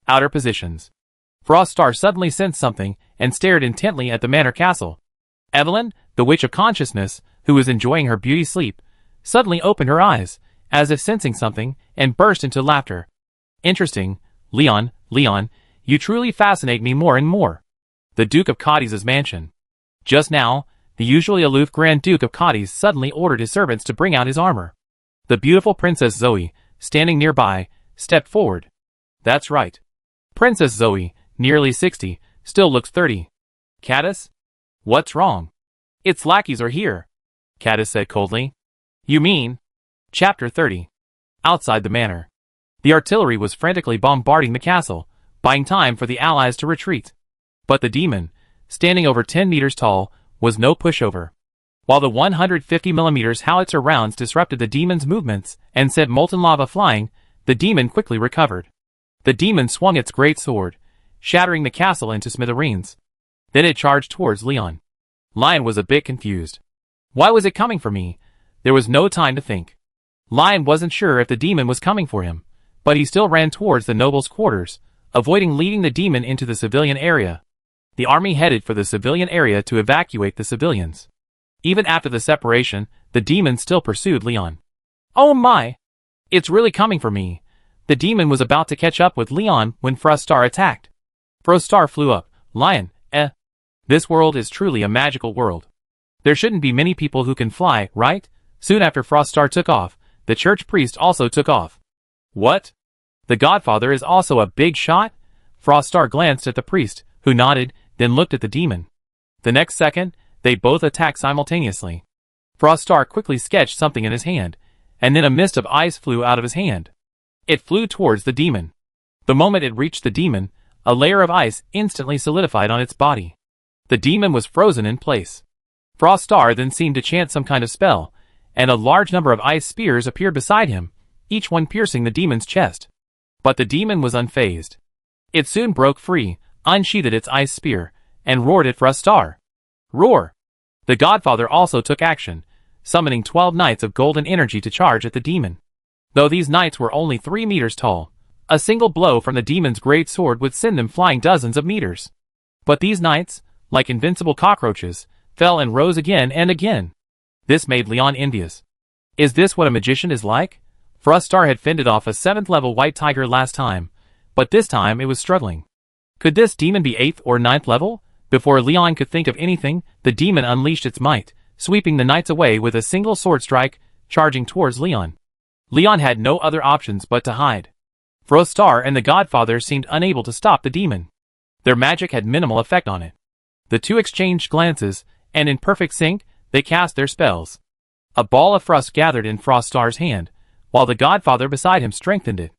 Outer positions. Froststar suddenly sensed something and stared intently at the manor castle. Evelyn, the Witch of Consciousness, who was enjoying her beauty sleep, suddenly opened her eyes, as if sensing something, and burst into laughter. Interesting, Leon, you truly fascinate me more and more. The Duke of Cadiz' mansion. Just now, the usually aloof Grand Duke of Cadiz suddenly ordered his servants to bring out his armor. The beautiful Princess Zoe, standing nearby, stepped forward. That's right. Princess Zoe, nearly 60, still looks 30. Cadiz? What's wrong? Its lackeys are here, Cadiz said coldly. You mean? Chapter 30. Outside the manor. The artillery was frantically bombarding the castle, buying time for the allies to retreat. But the demon, standing over 10 meters tall, was no pushover. While the 150mm howitzer rounds disrupted the demon's movements and sent molten lava flying, the demon quickly recovered. The demon swung its great sword, shattering the castle into smithereens. Then it charged towards Leon. Lion was a bit confused. Why was it coming for me? There was no time to think. Lion wasn't sure if the demon was coming for him, but he still ran towards the noble's quarters, avoiding leading the demon into the civilian area. The army headed for the civilian area to evacuate the civilians. Even after the separation, the demon still pursued Leon. Oh my! It's really coming for me. The demon was about to catch up with Leon when Froststar attacked. Froststar flew up. Lion, This world is truly a magical world. There shouldn't be many people who can fly, right? Soon after Froststar took off, the church priest also took off. What? The Godfather is also a big shot? Froststar glanced at the priest, who nodded, then looked at the demon. The next second, they both attacked simultaneously. Froststar quickly sketched something in his hand, and then a mist of ice flew out of his hand. It flew towards the demon. The moment it reached the demon, a layer of ice instantly solidified on its body. The demon was frozen in place. Froststar then seemed to chant some kind of spell, and a large number of ice spears appeared beside him, each one piercing the demon's chest. But the demon was unfazed. It soon broke free, unsheathed its ice spear, and roared at Froststar. Roar! The Godfather also took action, summoning 12 knights of golden energy to charge at the demon. Though these knights were only 3 meters tall, a single blow from the demon's great sword would send them flying dozens of meters. But these knights, like invincible cockroaches, fell and rose again and again. This made Leon envious. Is this what a magician is like? Froststar had fended off a 7th level white tiger last time, but this time it was struggling. Could this demon be 8th or 9th level? Before Leon could think of anything, the demon unleashed its might, sweeping the knights away with a single sword strike, charging towards Leon. Leon had no other options but to hide. Froststar and the Godfather seemed unable to stop the demon. Their magic had minimal effect on it. The two exchanged glances, and in perfect sync, they cast their spells. A ball of frost gathered in Froststar's hand, while the Godfather beside him strengthened it.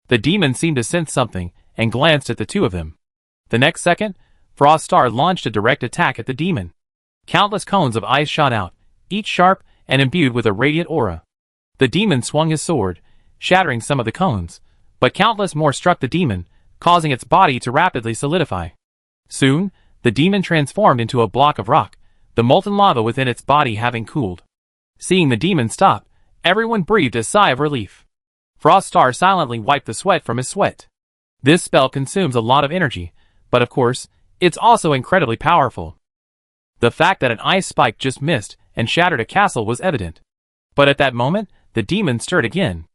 The demon seemed to sense something, and glanced at the two of them. The next second, Froststar launched a direct attack at the demon. Countless cones of ice shot out, each sharp and imbued with a radiant aura. The demon swung his sword, shattering some of the cones, but countless more struck the demon, causing its body to rapidly solidify. Soon, the demon transformed into a block of rock, the molten lava within its body having cooled. Seeing the demon stop, everyone breathed a sigh of relief. Froststar silently wiped the sweat from his sweat. This spell consumes a lot of energy, but of course, it's also incredibly powerful. The fact that an ice spike just missed and shattered a castle was evident. But at that moment, the demon stirred again.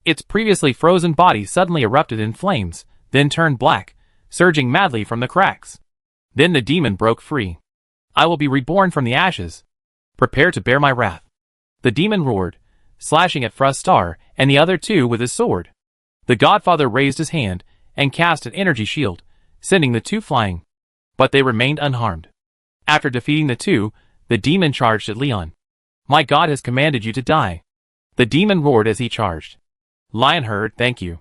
Its previously frozen body suddenly erupted in flames, then turned black, surging madly from the cracks. Then the demon broke free. I will be reborn from the ashes. Prepare to bear my wrath. The demon roared, slashing at Froststar and the other two with his sword. The Godfather raised his hand and cast an energy shield, sending the two flying. But they remained unharmed. After defeating the two, the demon charged at Leon. My God has commanded you to die. The demon roared as he charged. Lionheart, thank you.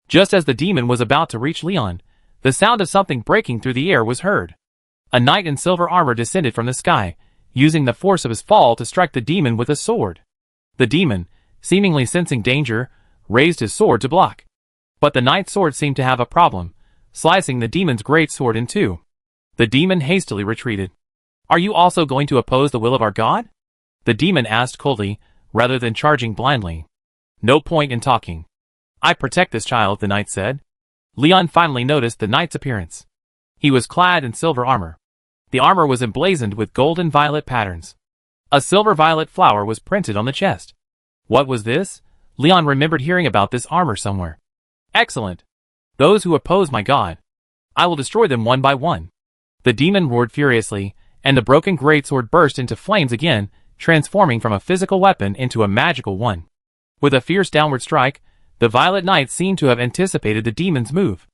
Just as the demon was about to reach Leon, the sound of something breaking through the air was heard. A knight in silver armor descended from the sky, using the force of his fall to strike the demon with a sword. The demon, seemingly sensing danger, raised his sword to block. But the knight's sword seemed to have a problem, slicing the demon's great sword in two. The demon hastily retreated. Are you also going to oppose the will of our God? The demon asked coldly, rather than charging blindly. No point in talking. I protect this child, the knight said. Leon finally noticed the knight's appearance. He was clad in silver armor. The armor was emblazoned with golden violet patterns. A silver violet flower was printed on the chest. What was this? Leon remembered hearing about this armor somewhere. Excellent. Those who oppose my God. I will destroy them one by one. The demon roared furiously, and the broken greatsword burst into flames again, transforming from a physical weapon into a magical one. With a fierce downward strike, the Violet Knight seemed to have anticipated the demon's move.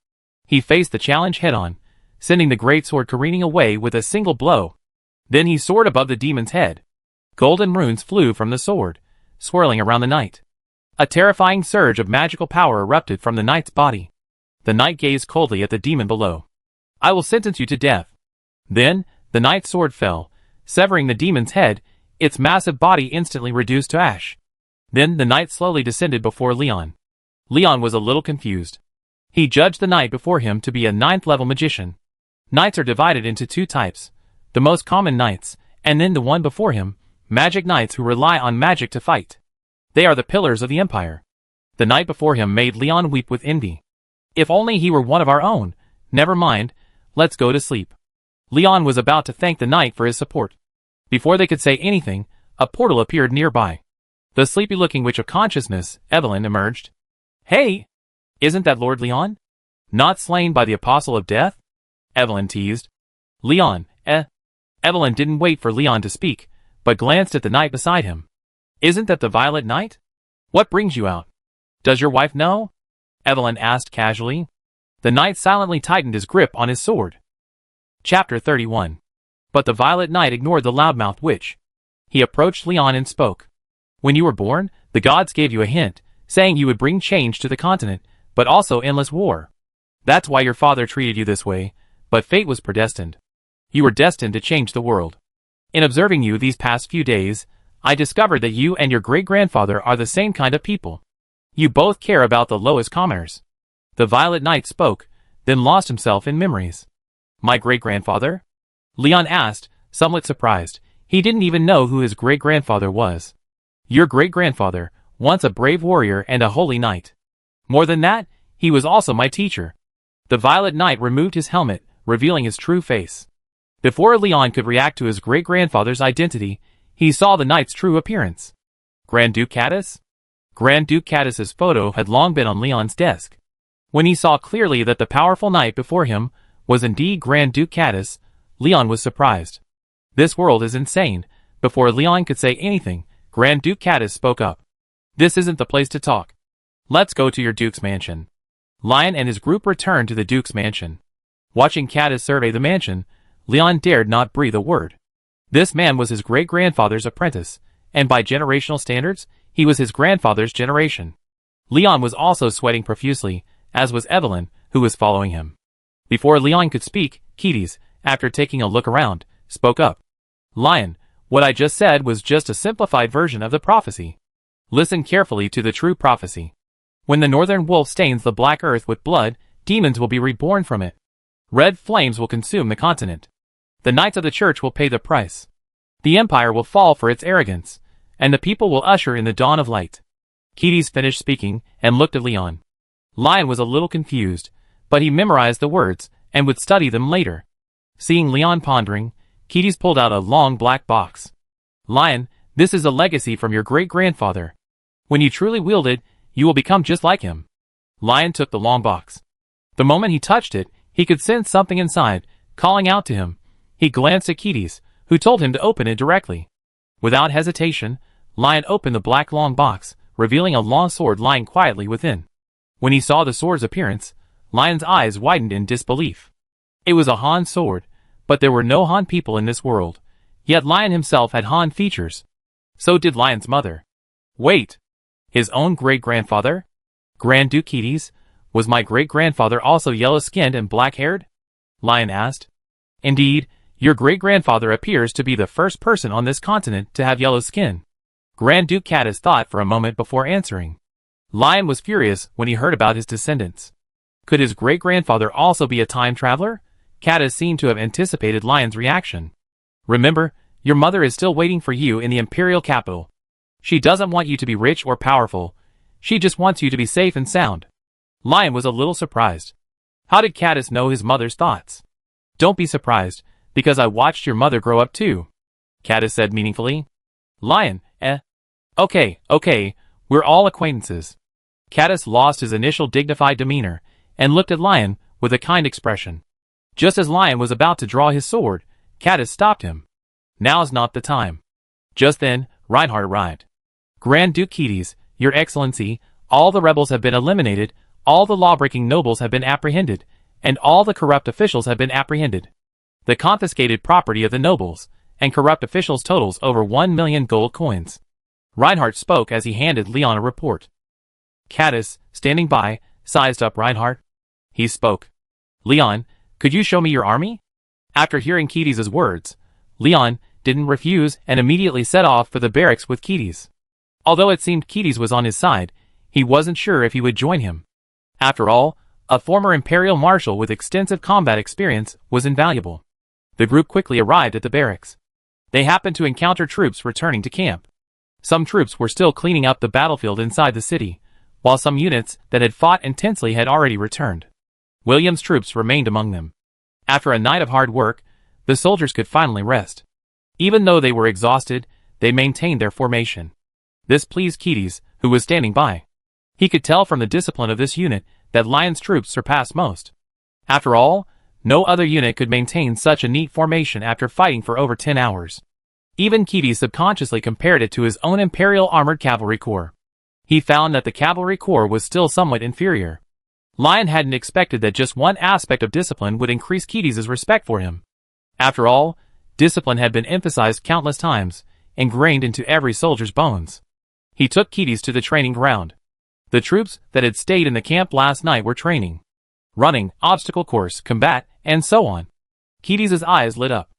He faced the challenge head-on, sending the greatsword careening away with a single blow. Then he soared above the demon's head. Golden runes flew from the sword, swirling around the knight. A terrifying surge of magical power erupted from the knight's body. The knight gazed coldly at the demon below. I will sentence you to death. Then, the knight's sword fell, severing the demon's head, its massive body instantly reduced to ash. Then the knight slowly descended before Leon. Leon was a little confused. He judged the knight before him to be a 9th-level magician. Knights are divided into two types, the most common knights, and then the one before him, magic knights who rely on magic to fight. They are the pillars of the empire. The knight before him made Leon weep with envy. If only he were one of our own. Never mind, let's go to sleep. Leon was about to thank the knight for his support. Before they could say anything, a portal appeared nearby. The sleepy-looking witch of consciousness, Evelyn, emerged. Hey! Isn't that Lord Leon? Not slain by the Apostle of Death? Evelyn teased. Leon, Evelyn didn't wait for Leon to speak, but glanced at the knight beside him. Isn't that the Violet Knight? What brings you out? Does your wife know? Evelyn asked casually. The knight silently tightened his grip on his sword. Chapter 31. But the Violet Knight ignored the loudmouthed witch. He approached Leon and spoke. When you were born, the gods gave you a hint, saying you would bring change to the continent, but also endless war. That's why your father treated you this way, but fate was predestined. You were destined to change the world. In observing you these past few days, I discovered that you and your great-grandfather are the same kind of people. You both care about the lowest commoners. The Violet Knight spoke, then lost himself in memories. My great-grandfather? Leon asked, somewhat surprised. He didn't even know who his great-grandfather was. Your great-grandfather, once a brave warrior and a holy knight. More than that, he was also my teacher. The Violet Knight removed his helmet, revealing his true face. Before Leon could react to his great-grandfather's identity, he saw the knight's true appearance. Grand Duke Caddis? Grand Duke Caddis's photo had long been on Leon's desk. When he saw clearly that the powerful knight before him was indeed Grand Duke Caddis, Leon was surprised. This world is insane. Before Leon could say anything, Grand Duke Caddis spoke up. This isn't the place to talk. Let's go to your Duke's mansion. Lion and his group returned to the Duke's mansion. Watching Caddis survey the mansion, Leon dared not breathe a word. This man was his great-grandfather's apprentice, and by generational standards, he was his grandfather's generation. Leon was also sweating profusely, as was Evelyn, who was following him. Before Leon could speak, Caddis, after taking a look around, spoke up. Lion, what I just said was just a simplified version of the prophecy. Listen carefully to the true prophecy. When the northern wolf stains the black earth with blood, demons will be reborn from it. Red flames will consume the continent. The knights of the church will pay the price. The empire will fall for its arrogance, and the people will usher in the dawn of light. Caddis finished speaking and looked at Leon. Lion was a little confused, but he memorized the words and would study them later. Seeing Leon pondering, Caddis pulled out a long black box. Lion, this is a legacy from your great-grandfather. When you truly wield it, you will become just like him. Lion took the long box. The moment he touched it, he could sense something inside, calling out to him. He glanced at Caddis, who told him to open it directly. Without hesitation, Lion opened the black long box, revealing a long sword lying quietly within. When he saw the sword's appearance, Lion's eyes widened in disbelief. It was a Han sword, but there were no Han people in this world. Yet Lion himself had Han features. So did Lion's mother. Wait! His own great-grandfather? Grand Duke Caddis, was my great-grandfather also yellow-skinned and black-haired? Lion asked. Indeed, your great-grandfather appears to be the first person on this continent to have yellow skin. Grand Duke Caddis thought for a moment before answering. Lion was furious when he heard about his descendants. Could his great-grandfather also be a time traveler? Caddis seemed to have anticipated Lion's reaction. Remember, your mother is still waiting for you in the imperial capital. She doesn't want you to be rich or powerful. She just wants you to be safe and sound. Lion was a little surprised. How did Caddis know his mother's thoughts? Don't be surprised, because I watched your mother grow up too, Caddis said meaningfully. Lion, Okay, we're all acquaintances. Caddis lost his initial dignified demeanor, and looked at Lion with a kind expression. Just as Lion was about to draw his sword, Caddis stopped him. Now's not the time. Just then, Reinhardt arrived. Grand Duke Caddis, your excellency, all the rebels have been eliminated, all the law-breaking nobles have been apprehended, and all the corrupt officials have been apprehended. The confiscated property of the nobles and corrupt officials totals over 1 million gold coins. Reinhardt spoke as he handed Leon a report. Caddis, standing by, sized up Reinhardt. He spoke. Leon, could you show me your army? After hearing Caddis's words, Leon didn't refuse and immediately set off for the barracks with Caddis. Although it seemed Caddis was on his side, he wasn't sure if he would join him. After all, a former imperial marshal with extensive combat experience was invaluable. The group quickly arrived at the barracks. They happened to encounter troops returning to camp. Some troops were still cleaning up the battlefield inside the city, while some units that had fought intensely had already returned. William's troops remained among them. After a night of hard work, the soldiers could finally rest. Even though they were exhausted, they maintained their formation. This pleased Caddis, who was standing by. He could tell from the discipline of this unit that Lion's troops surpassed most. After all, no other unit could maintain such a neat formation after fighting for over 10 hours. Even Caddis subconsciously compared it to his own Imperial Armored Cavalry Corps. He found that the Cavalry Corps was still somewhat inferior. Lion hadn't expected that just one aspect of discipline would increase Caddis's respect for him. After all, discipline had been emphasized countless times, ingrained into every soldier's bones. He took Caddis to the training ground. The troops that had stayed in the camp last night were training. Running, obstacle course, combat, and so on. Caddis's eyes lit up.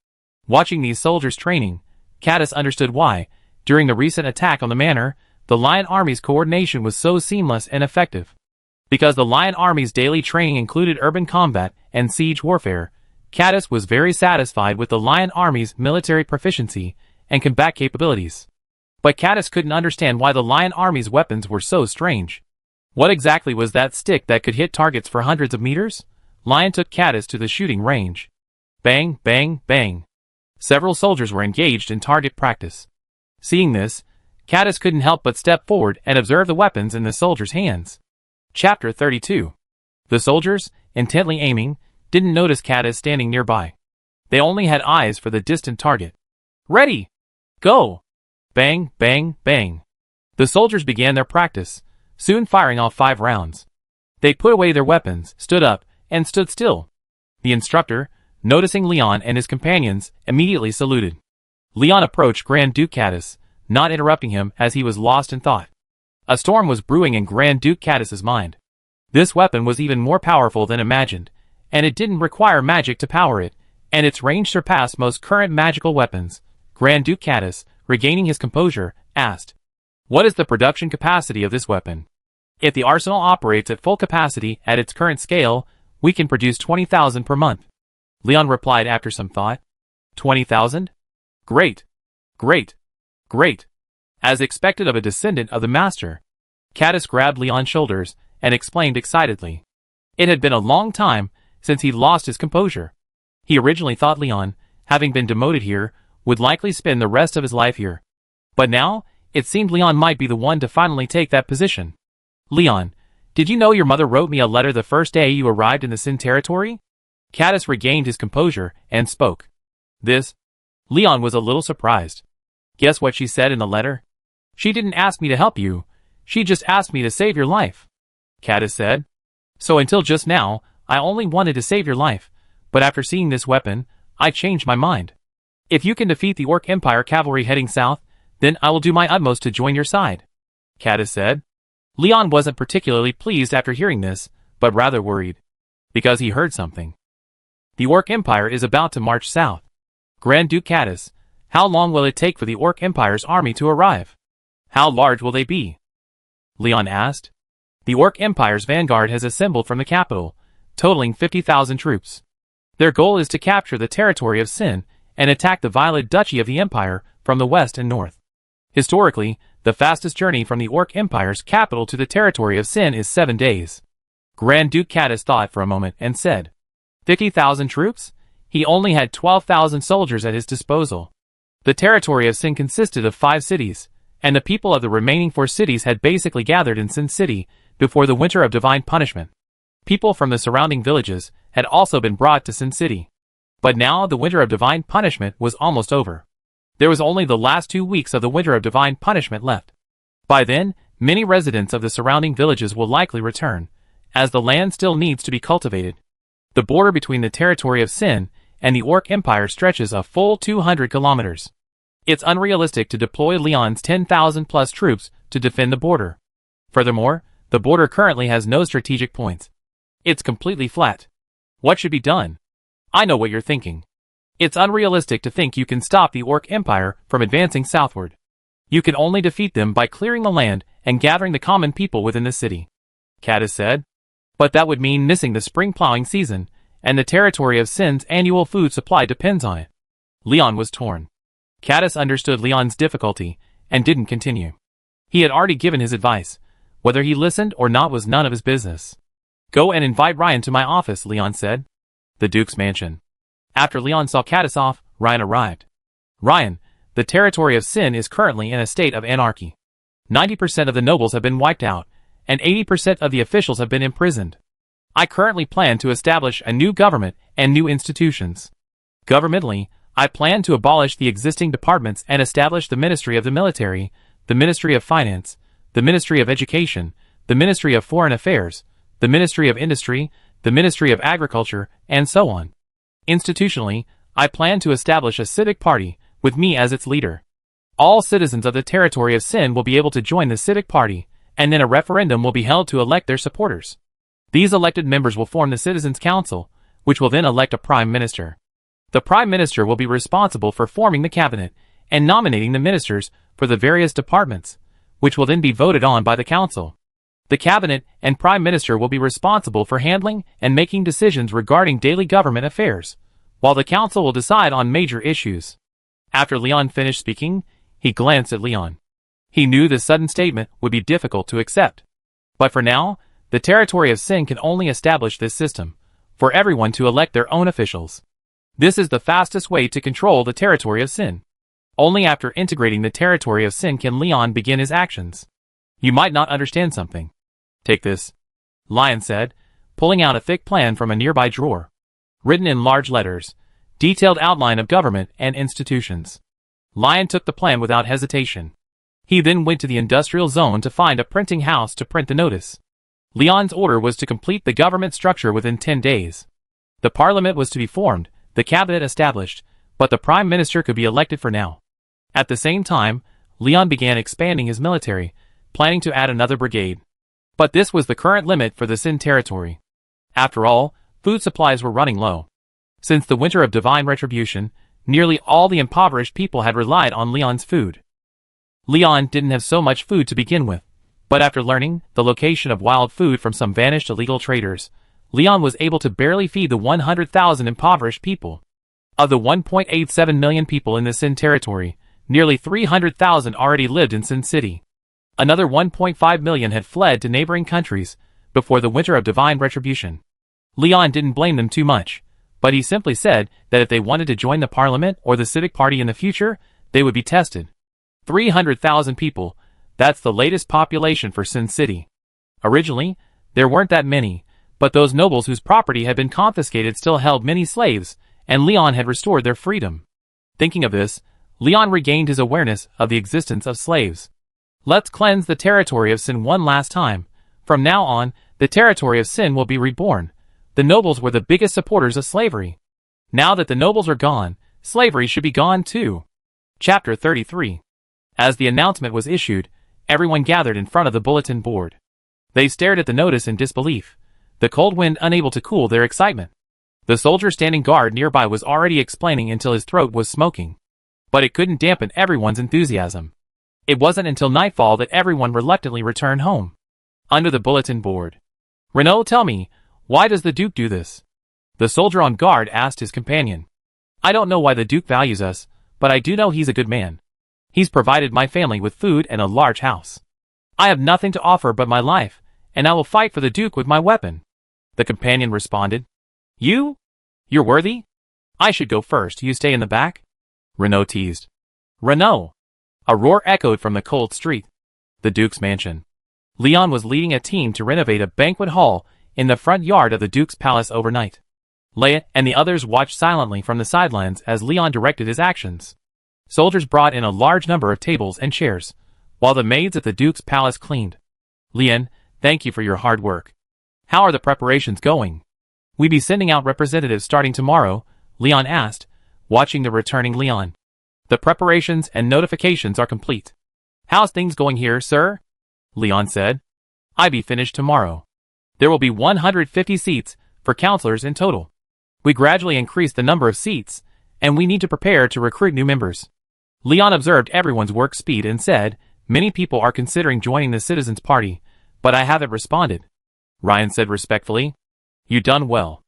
Watching these soldiers training, Caddis understood why, during the recent attack on the manor, the Lion Army's coordination was so seamless and effective. Because the Lion Army's daily training included urban combat and siege warfare, Caddis was very satisfied with the Lion Army's military proficiency and combat capabilities. But Caddis couldn't understand why the Lion Army's weapons were so strange. What exactly was that stick that could hit targets for hundreds of meters? Lion took Caddis to the shooting range. Bang, bang, bang. Several soldiers were engaged in target practice. Seeing this, Caddis couldn't help but step forward and observe the weapons in the soldiers' hands. Chapter 32. The soldiers, intently aiming, didn't notice Caddis standing nearby. They only had eyes for the distant target. Ready! Go! Bang, bang, bang. The soldiers began their practice, soon firing off 5 rounds. They put away their weapons, stood up, and stood still. The instructor, noticing Leon and his companions, immediately saluted. Leon approached Grand Duke Caddis, not interrupting him as he was lost in thought. A storm was brewing in Grand Duke Caddis's mind. This weapon was even more powerful than imagined, and it didn't require magic to power it, and its range surpassed most current magical weapons. Grand Duke Caddis, regaining his composure, asked, "What is the production capacity of this weapon?" "If the arsenal operates at full capacity at its current scale, we can produce 20,000 per month." Leon replied after some thought. 20,000? Great! Great! Great! As expected of a descendant of the master. Caddis grabbed Leon's shoulders and exclaimed excitedly. It had been a long time since he lost his composure. He originally thought Leon, having been demoted here, would likely spend the rest of his life here. But now, it seemed Leon might be the one to finally take that position. "Leon, did you know your mother wrote me a letter the first day you arrived in the Sin territory?" Caddis regained his composure and spoke. "This?" Leon was a little surprised. "Guess what she said in the letter?" "She didn't ask me to help you. She just asked me to save your life," Caddis said. "So until just now, I only wanted to save your life, but after seeing this weapon, I changed my mind. If you can defeat the Orc Empire cavalry heading south, then I will do my utmost to join your side," Caddis said. Leon wasn't particularly pleased after hearing this, but rather worried. Because he heard something. The Orc Empire is about to march south. Grand Duke Caddis, how long will it take for the Orc Empire's army to arrive? How large will they be? Leon asked. The Orc Empire's vanguard has assembled from the capital, totaling 50,000 troops. Their goal is to capture the territory of Sin and attack the Violet Duchy of the Empire from the west and north. Historically, the fastest journey from the Orc Empire's capital to the territory of Sin is 7 days. Grand Duke Caddis thought for a moment and said, 50,000 troops? He only had 12,000 soldiers at his disposal. The territory of Sin consisted of 5 cities, and the people of the remaining 4 cities had basically gathered in Sin City before the Winter of Divine Punishment. People from the surrounding villages had also been brought to Sin City. But now the Winter of Divine Punishment was almost over. There was only the last 2 weeks of the Winter of Divine Punishment left. By then, many residents of the surrounding villages will likely return, as the land still needs to be cultivated. The border between the territory of Sin and the Orc Empire stretches a full 200 kilometers. It's unrealistic to deploy Leon's 10,000 plus troops to defend the border. Furthermore, the border currently has no strategic points. It's completely flat. What should be done? I know what you're thinking. It's unrealistic to think you can stop the Orc Empire from advancing southward. You can only defeat them by clearing the land and gathering the common people within the city, Caddis said. But that would mean missing the spring plowing season, and the territory of Sin's annual food supply depends on it. Leon was torn. Caddis understood Leon's difficulty and didn't continue. He had already given his advice. Whether he listened or not was none of his business. Go and invite Ryan to my office, Leon said. The Duke's mansion. After Leon saw Caddis off, Ryan arrived. Ryan, the territory of Sin is currently in a state of anarchy. 90% of the nobles have been wiped out, and 80% of the officials have been imprisoned. I currently plan to establish a new government and new institutions. Governmentally, I plan to abolish the existing departments and establish the Ministry of the Military, the Ministry of Finance, the Ministry of Education, the Ministry of Foreign Affairs, the Ministry of Industry, the Ministry of Agriculture, and so on. Institutionally, I plan to establish a civic party, with me as its leader. All citizens of the territory of Sin will be able to join the civic party, and then a referendum will be held to elect their supporters. These elected members will form the Citizens' Council, which will then elect a Prime Minister. The Prime Minister will be responsible for forming the cabinet and nominating the ministers for the various departments, which will then be voted on by the Council. The cabinet and Prime Minister will be responsible for handling and making decisions regarding daily government affairs, while the Council will decide on major issues. After Leon finished speaking, he glanced at Leon. He knew this sudden statement would be difficult to accept. But for now, the territory of Sin can only establish this system, for everyone to elect their own officials. This is the fastest way to control the territory of Sin. Only after integrating the territory of Sin can Leon begin his actions. You might not understand something. Take this, Lion said, pulling out a thick plan from a nearby drawer. Written in large letters, detailed outline of government and institutions. Lion took the plan without hesitation. He then went to the industrial zone to find a printing house to print the notice. Leon's order was to complete the government structure within 10 days. The parliament was to be formed, the cabinet established, but the prime minister could be elected for now. At the same time, Leon began expanding his military, planning to add another brigade. But this was the current limit for the Sin territory. After all, food supplies were running low. Since the winter of divine retribution, nearly all the impoverished people had relied on Leon's food. Leon didn't have so much food to begin with, but after learning the location of wild food from some vanished illegal traders, Leon was able to barely feed the 100,000 impoverished people. Of the 1.87 million people in the Sin territory, nearly 300,000 already lived in Sin City. Another 1.5 million had fled to neighboring countries before the winter of divine retribution. Leon didn't blame them too much, but he simply said that if they wanted to join the parliament or the civic party in the future, they would be tested. 300,000 people, that's the latest population for Sin City. Originally, there weren't that many, but those nobles whose property had been confiscated still held many slaves, and Leon had restored their freedom. Thinking of this, Leon regained his awareness of the existence of slaves. Let's cleanse the territory of Sin one last time. From now on, the territory of Sin will be reborn. The nobles were the biggest supporters of slavery. Now that the nobles are gone, slavery should be gone too. Chapter 33. As the announcement was issued, everyone gathered in front of the bulletin board. They stared at the notice in disbelief, the cold wind unable to cool their excitement. The soldier standing guard nearby was already explaining until his throat was smoking. But it couldn't dampen everyone's enthusiasm. It wasn't until nightfall that everyone reluctantly returned home. Under the bulletin board. Renaud, tell me, why does the Duke do this? The soldier on guard asked his companion. I don't know why the Duke values us, but I do know he's a good man. He's provided my family with food and a large house. I have nothing to offer but my life, and I will fight for the Duke with my weapon. The companion responded. You? You're worthy? I should go first, you stay in the back? Renaud teased. Renaud! A roar echoed from the cold street. The Duke's mansion. Leon was leading a team to renovate a banquet hall in the front yard of the Duke's palace overnight. Leia and the others watched silently from the sidelines as Leon directed his actions. Soldiers brought in a large number of tables and chairs, while the maids at the Duke's palace cleaned. Leon, thank you for your hard work. How are the preparations going? We be sending out representatives starting tomorrow, Leon asked, watching the returning Leon. The preparations and notifications are complete. How's things going here, sir? Leon said. I be finished tomorrow. There will be 150 seats for counselors in total. We gradually increase the number of seats, and we need to prepare to recruit new members. Leon observed everyone's work speed and said, many people are considering joining the Citizens' Party, but I haven't responded. Ryan said respectfully. You done well.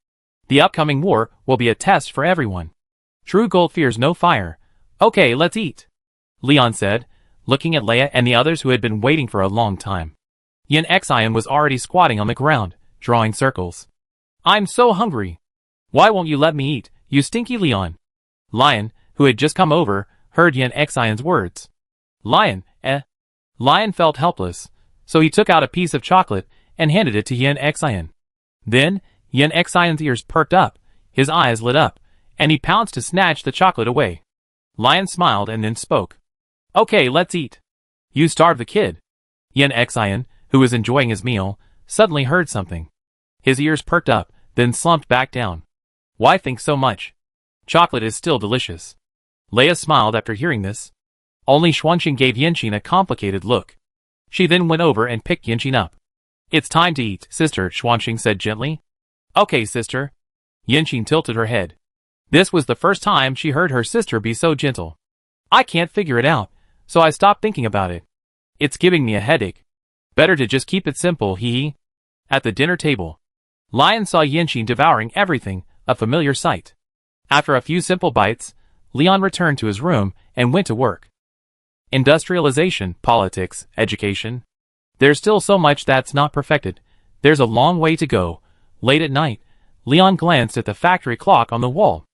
The upcoming war will be a test for everyone. True gold fears no fire. Okay, let's eat. Leon said, looking at Leia and the others who had been waiting for a long time. Yin Xian was already squatting on the ground, drawing circles. I'm so hungry. Why won't you let me eat, you stinky Leon? Lion, who had just come over, heard Yin Xian's words. Lion, Lion felt helpless, so he took out a piece of chocolate and handed it to Yin Xian. Then, Yin Xian's ears perked up, his eyes lit up, and he pounced to snatch the chocolate away. Lion smiled and then spoke. Okay, let's eat. You starved the kid. Yin Xian, who was enjoying his meal, suddenly heard something. His ears perked up, then slumped back down. Why think so much? Chocolate is still delicious. Leia smiled after hearing this. Only Xuanqing gave Yanqing a complicated look. She then went over and picked Yanqing up. It's time to eat, sister, Xuanqing said gently. Okay, sister. Yanqing tilted her head. This was the first time she heard her sister be so gentle. I can't figure it out, so I stopped thinking about it. It's giving me a headache. Better to just keep it simple, hee. At the dinner table, Lion saw Yanqing devouring everything, a familiar sight. After a few simple bites, Leon returned to his room and went to work. Industrialization, politics, education. There's still so much that's not perfected. There's a long way to go. Late at night, Leon glanced at the factory clock on the wall.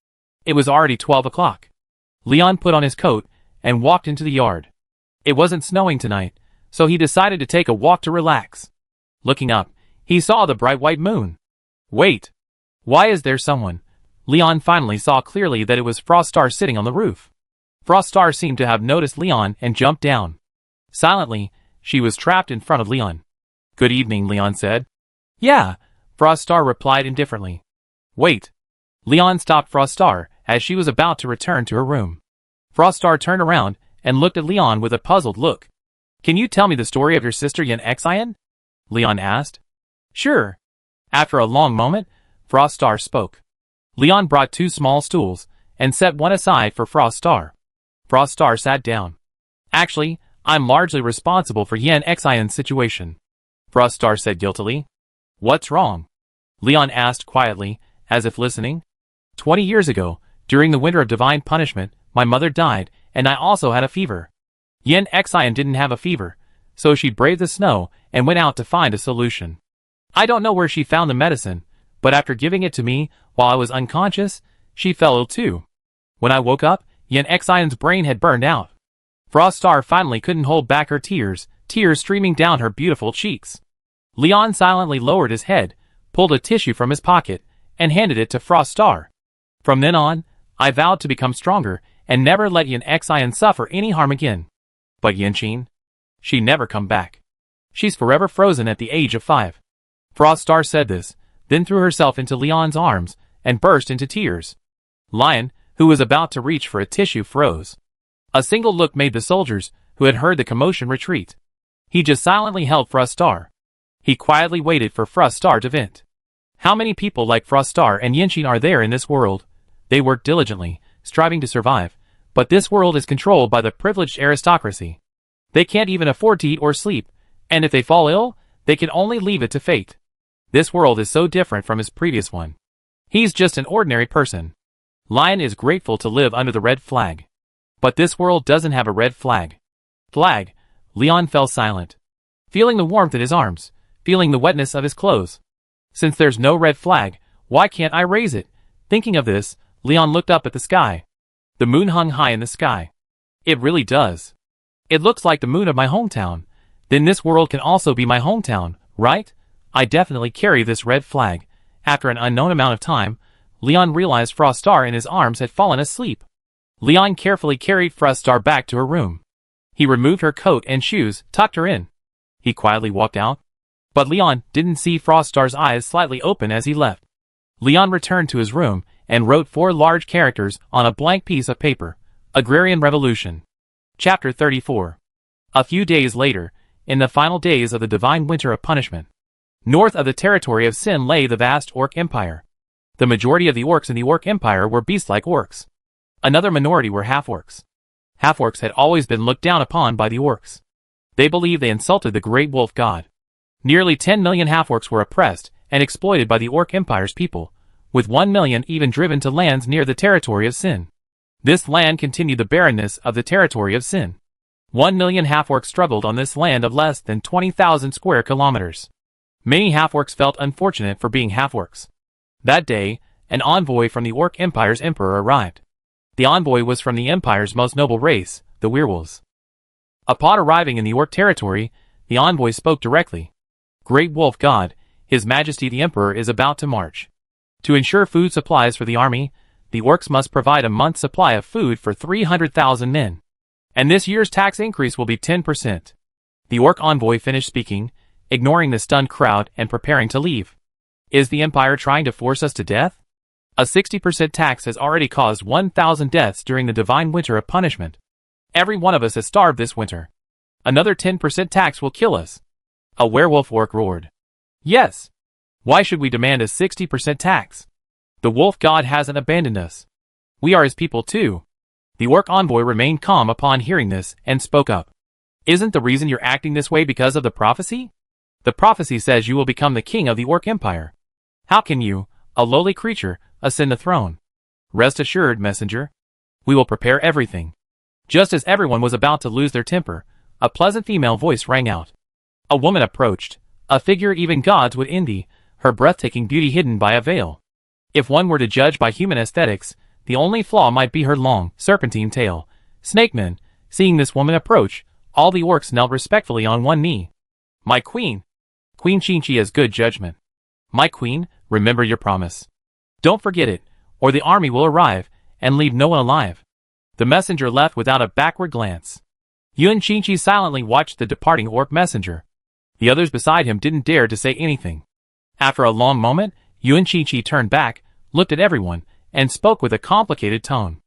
It was already 12 o'clock. Leon put on his coat and walked into the yard. It wasn't snowing tonight, so he decided to take a walk to relax. Looking up, he saw the bright white moon. Wait! Why is there someone? Leon finally saw clearly that it was Froststar sitting on the roof. Froststar seemed to have noticed Leon and jumped down. Silently, she was trapped in front of Leon. Good evening, Leon said. Yeah, Froststar replied indifferently. Wait! Leon stopped Froststar as she was about to return to her room. Froststar turned around and looked at Leon with a puzzled look. Can you tell me the story of your sister Yen Xian? Leon asked. Sure. After a long moment, Froststar spoke. Leon brought 2 small stools and set one aside for Froststar. Froststar sat down. Actually, I'm largely responsible for Yen Xian's situation, Froststar said guiltily. What's wrong? Leon asked quietly, as if listening. 20 years ago, during the winter of divine punishment, my mother died, and I also had a fever. Yen Xian didn't have a fever, so she braved the snow and went out to find a solution. I don't know where she found the medicine, but after giving it to me while I was unconscious, she fell ill too. When I woke up, Yen Xian's brain had burned out. Froststar finally couldn't hold back her tears streaming down her beautiful cheeks. Leon silently lowered his head, pulled a tissue from his pocket, and handed it to Froststar. From then on, I vowed to become stronger and never let Yen Xian suffer any harm again. But Yanqing? She never come back. She's forever frozen at the age of 5. Froststar said this, then threw herself into Leon's arms and burst into tears. Lion, who was about to reach for a tissue, froze. A single look made the soldiers, who had heard the commotion, retreat. He just silently held Froststar. He quietly waited for Froststar to vent. How many people like Froststar and Yanqing are there in this world? They work diligently, striving to survive, but this world is controlled by the privileged aristocracy. They can't even afford to eat or sleep, and if they fall ill, they can only leave it to fate. This world is so different from his previous one. He's just an ordinary person. Lion is grateful to live under the red flag. But this world doesn't have a red flag. Flag. Leon fell silent. Feeling the warmth in his arms, feeling the wetness of his clothes. Since there's no red flag, why can't I raise it? Thinking of this, Leon looked up at the sky. The moon hung high in the sky. It really does. It looks like the moon of my hometown. Then this world can also be my hometown, right? I definitely carry this red flag. After an unknown amount of time, Leon realized Froststar in his arms had fallen asleep. Leon carefully carried Froststar back to her room. He removed her coat and shoes, tucked her in. He quietly walked out. But Leon didn't see Froststar's eyes slightly open as he left. Leon returned to his room and wrote 4 large characters on a blank piece of paper. Agrarian Revolution. Chapter 34. A few days later, in the final days of the divine winter of punishment, north of the territory of Sin lay the vast Orc Empire. The majority of the orcs in the Orc Empire were beast-like orcs. Another minority were half-orcs. Half-orcs had always been looked down upon by the orcs. They believed they insulted the great wolf god. Nearly 10 million half-orcs were oppressed and exploited by the Orc Empire's people, with 1 million even driven to lands near the territory of Sin. This land continued the barrenness of the territory of Sin. 1 million half-orcs struggled on this land of less than 20,000 square kilometers. Many half-orcs felt unfortunate for being half-orcs. That day, an envoy from the Orc Empire's emperor arrived. The envoy was from the empire's most noble race, the werewolves. Upon arriving in the Orc territory, the envoy spoke directly. Great Wolf God, His Majesty the Emperor is about to march. To ensure food supplies for the army, the orcs must provide a month's supply of food for 300,000 men. And this year's tax increase will be 10%. The orc envoy finished speaking, ignoring the stunned crowd and preparing to leave. Is the Empire trying to force us to death? A 60% tax has already caused 1,000 deaths during the divine winter of punishment. Every one of us has starved this winter. Another 10% tax will kill us. A werewolf orc roared. Yes. Why should we demand a 60% tax? The wolf god hasn't abandoned us. We are his people too. The orc envoy remained calm upon hearing this and spoke up. Isn't the reason you're acting this way because of the prophecy? The prophecy says you will become the king of the Orc Empire. How can you, a lowly creature, ascend the throne? Rest assured, messenger. We will prepare everything. Just as everyone was about to lose their temper, a pleasant female voice rang out. A woman approached, a figure even gods would envy, her breathtaking beauty hidden by a veil. If one were to judge by human aesthetics, the only flaw might be her long, serpentine tail. Snakeman, seeing this woman approach, all the orcs knelt respectfully on one knee. My queen! Queen Chinchi has good judgment. My queen, remember your promise. Don't forget it, or the army will arrive, and leave no one alive. The messenger left without a backward glance. Yuan Chinchi silently watched the departing orc messenger. The others beside him didn't dare to say anything. After a long moment, Yuan Chinchi turned back, looked at everyone, and spoke with a complicated tone.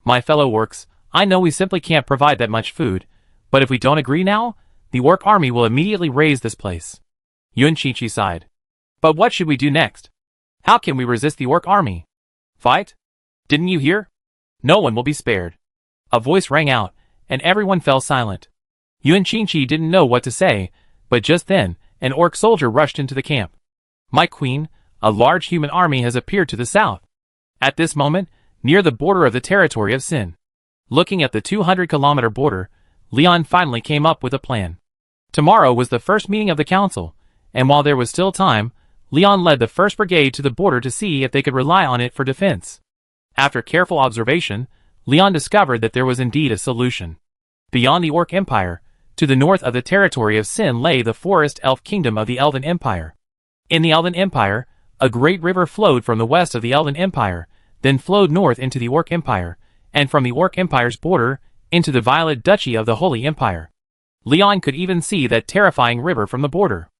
My fellow orcs, I know we simply can't provide that much food, but if we don't agree now, the orc army will immediately raise this place. Yuan Chinchi sighed. But what should we do next? How can we resist the orc army? Fight? Didn't you hear? No one will be spared. A voice rang out, and everyone fell silent. Yuan Chinchi didn't know what to say, but just then, an orc soldier rushed into the camp. My queen, a large human army has appeared to the south. At this moment, near the border of the territory of Sin. Looking at the 200-kilometer border, Leon finally came up with a plan. Tomorrow was the first meeting of the council, and while there was still time, Leon led the 1st Brigade to the border to see if they could rely on it for defense. After careful observation, Leon discovered that there was indeed a solution. Beyond the Orc Empire, to the north of the territory of Sin lay the forest elf kingdom of the Elven Empire. In the Elven Empire, a great river flowed from the west of the Elven Empire, then flowed north into the Orc Empire, and from the Orc Empire's border, into the Violet Duchy of the Holy Empire. Leon could even see that terrifying river from the border.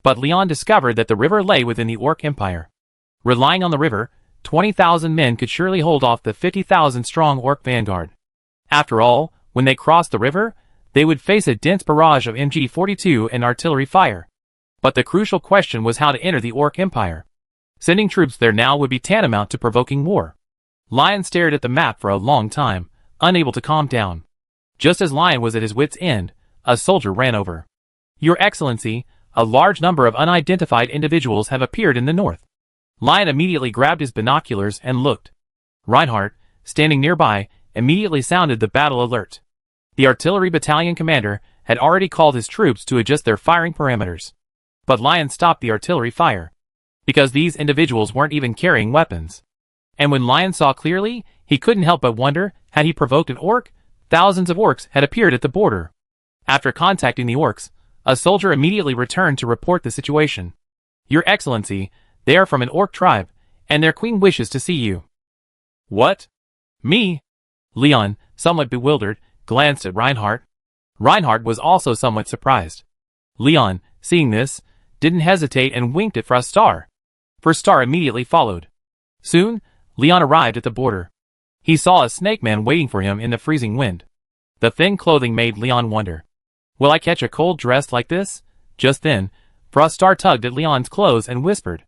But Leon discovered that the river lay within the Orc Empire. Relying on the river, 20,000 men could surely hold off the 50,000-strong Orc vanguard. After all, when they crossed the river, they would face a dense barrage of MG-42 and artillery fire. But the crucial question was how to enter the Orc Empire. Sending troops there now would be tantamount to provoking war. Lion stared at the map for a long time, unable to calm down. Just as Lion was at his wit's end, a soldier ran over. Your Excellency, a large number of unidentified individuals have appeared in the north. Lion immediately grabbed his binoculars and looked. Reinhardt, standing nearby, immediately sounded the battle alert. The artillery battalion commander had already called his troops to adjust their firing parameters. But Lion stopped the artillery fire, because these individuals weren't even carrying weapons. And when Lion saw clearly, he couldn't help but wonder, had he provoked an orc? Thousands of orcs had appeared at the border. After contacting the orcs, a soldier immediately returned to report the situation. Your Excellency, they are from an orc tribe, and their queen wishes to see you. What? Me? Leon, somewhat bewildered, glanced at Reinhardt. Reinhardt was also somewhat surprised. Leon, seeing this, didn't hesitate and winked at Frostar. Frostar immediately followed. Soon, Leon arrived at the border. He saw a snake man waiting for him in the freezing wind. The thin clothing made Leon wonder. Will I catch a cold dressed like this? Just then, Frostar tugged at Leon's clothes and whispered.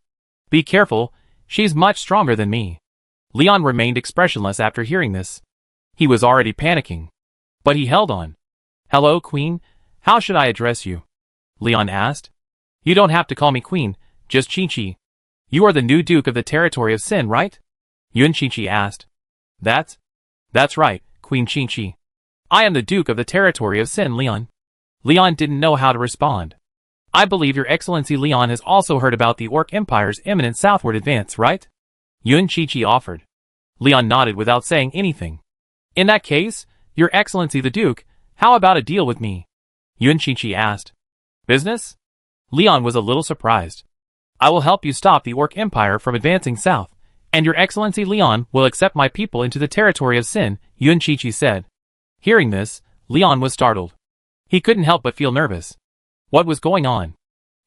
Be careful, she's much stronger than me. Leon remained expressionless after hearing this. He was already panicking. But he held on. Hello, Queen, how should I address you? Leon asked. You don't have to call me Queen, just Chinchi. You are the new Duke of the territory of Sin, right? Yuan Chinchi asked. That's right, Queen Chinchi. I am the Duke of the territory of Sin, Leon. Leon didn't know how to respond. I believe Your Excellency Leon has also heard about the Orc Empire's imminent southward advance, right? Yuan Chinchi offered. Leon nodded without saying anything. In that case, Your Excellency the Duke, how about a deal with me? Yuan Chinchi asked. Business? Leon was a little surprised. I will help you stop the Orc Empire from advancing south, and Your Excellency Leon will accept my people into the territory of Sin, Yuan Chinchi said. Hearing this, Leon was startled. He couldn't help but feel nervous. What was going on?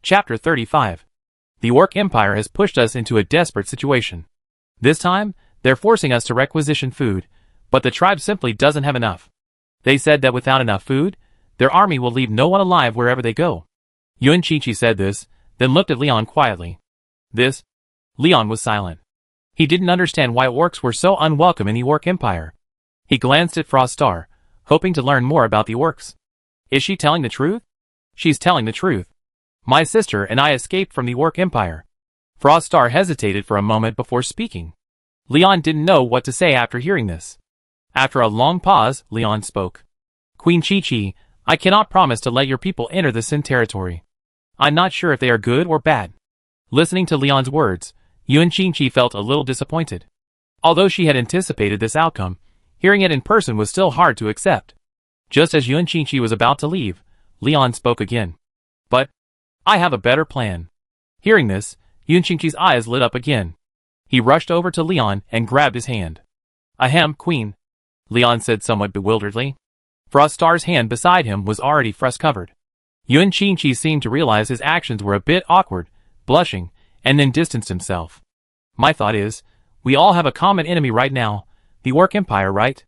Chapter 35. The Orc Empire has pushed us into a desperate situation. This time, they're forcing us to requisition food, but the tribe simply doesn't have enough. They said that without enough food, their army will leave no one alive wherever they go. Yuan Chinchi said this, then looked at Leon quietly. This? Leon was silent. He didn't understand why orcs were so unwelcome in the Orc Empire. He glanced at Frostar, hoping to learn more about the orcs. Is she telling the truth? She's telling the truth. My sister and I escaped from the Orc Empire. Frostar hesitated for a moment before speaking. Leon didn't know what to say after hearing this. After a long pause, Leon spoke. Queen Chi-Chi, I cannot promise to let your people enter the Sin territory. I'm not sure if they are good or bad. Listening to Leon's words, Yuan Chi felt a little disappointed. Although she had anticipated this outcome, hearing it in person was still hard to accept. Just as Yuan Chi was about to leave, Leon spoke again. But I have a better plan. Hearing this, Yuan Chi's eyes lit up again. He rushed over to Leon and grabbed his hand. Ahem, Queen, Leon said somewhat bewilderedly. Froststar's hand beside him was already frost-covered. Yuan Chi seemed to realize his actions were a bit awkward, blushing, and then distanced himself. My thought is, we all have a common enemy right now, the Orc Empire, right?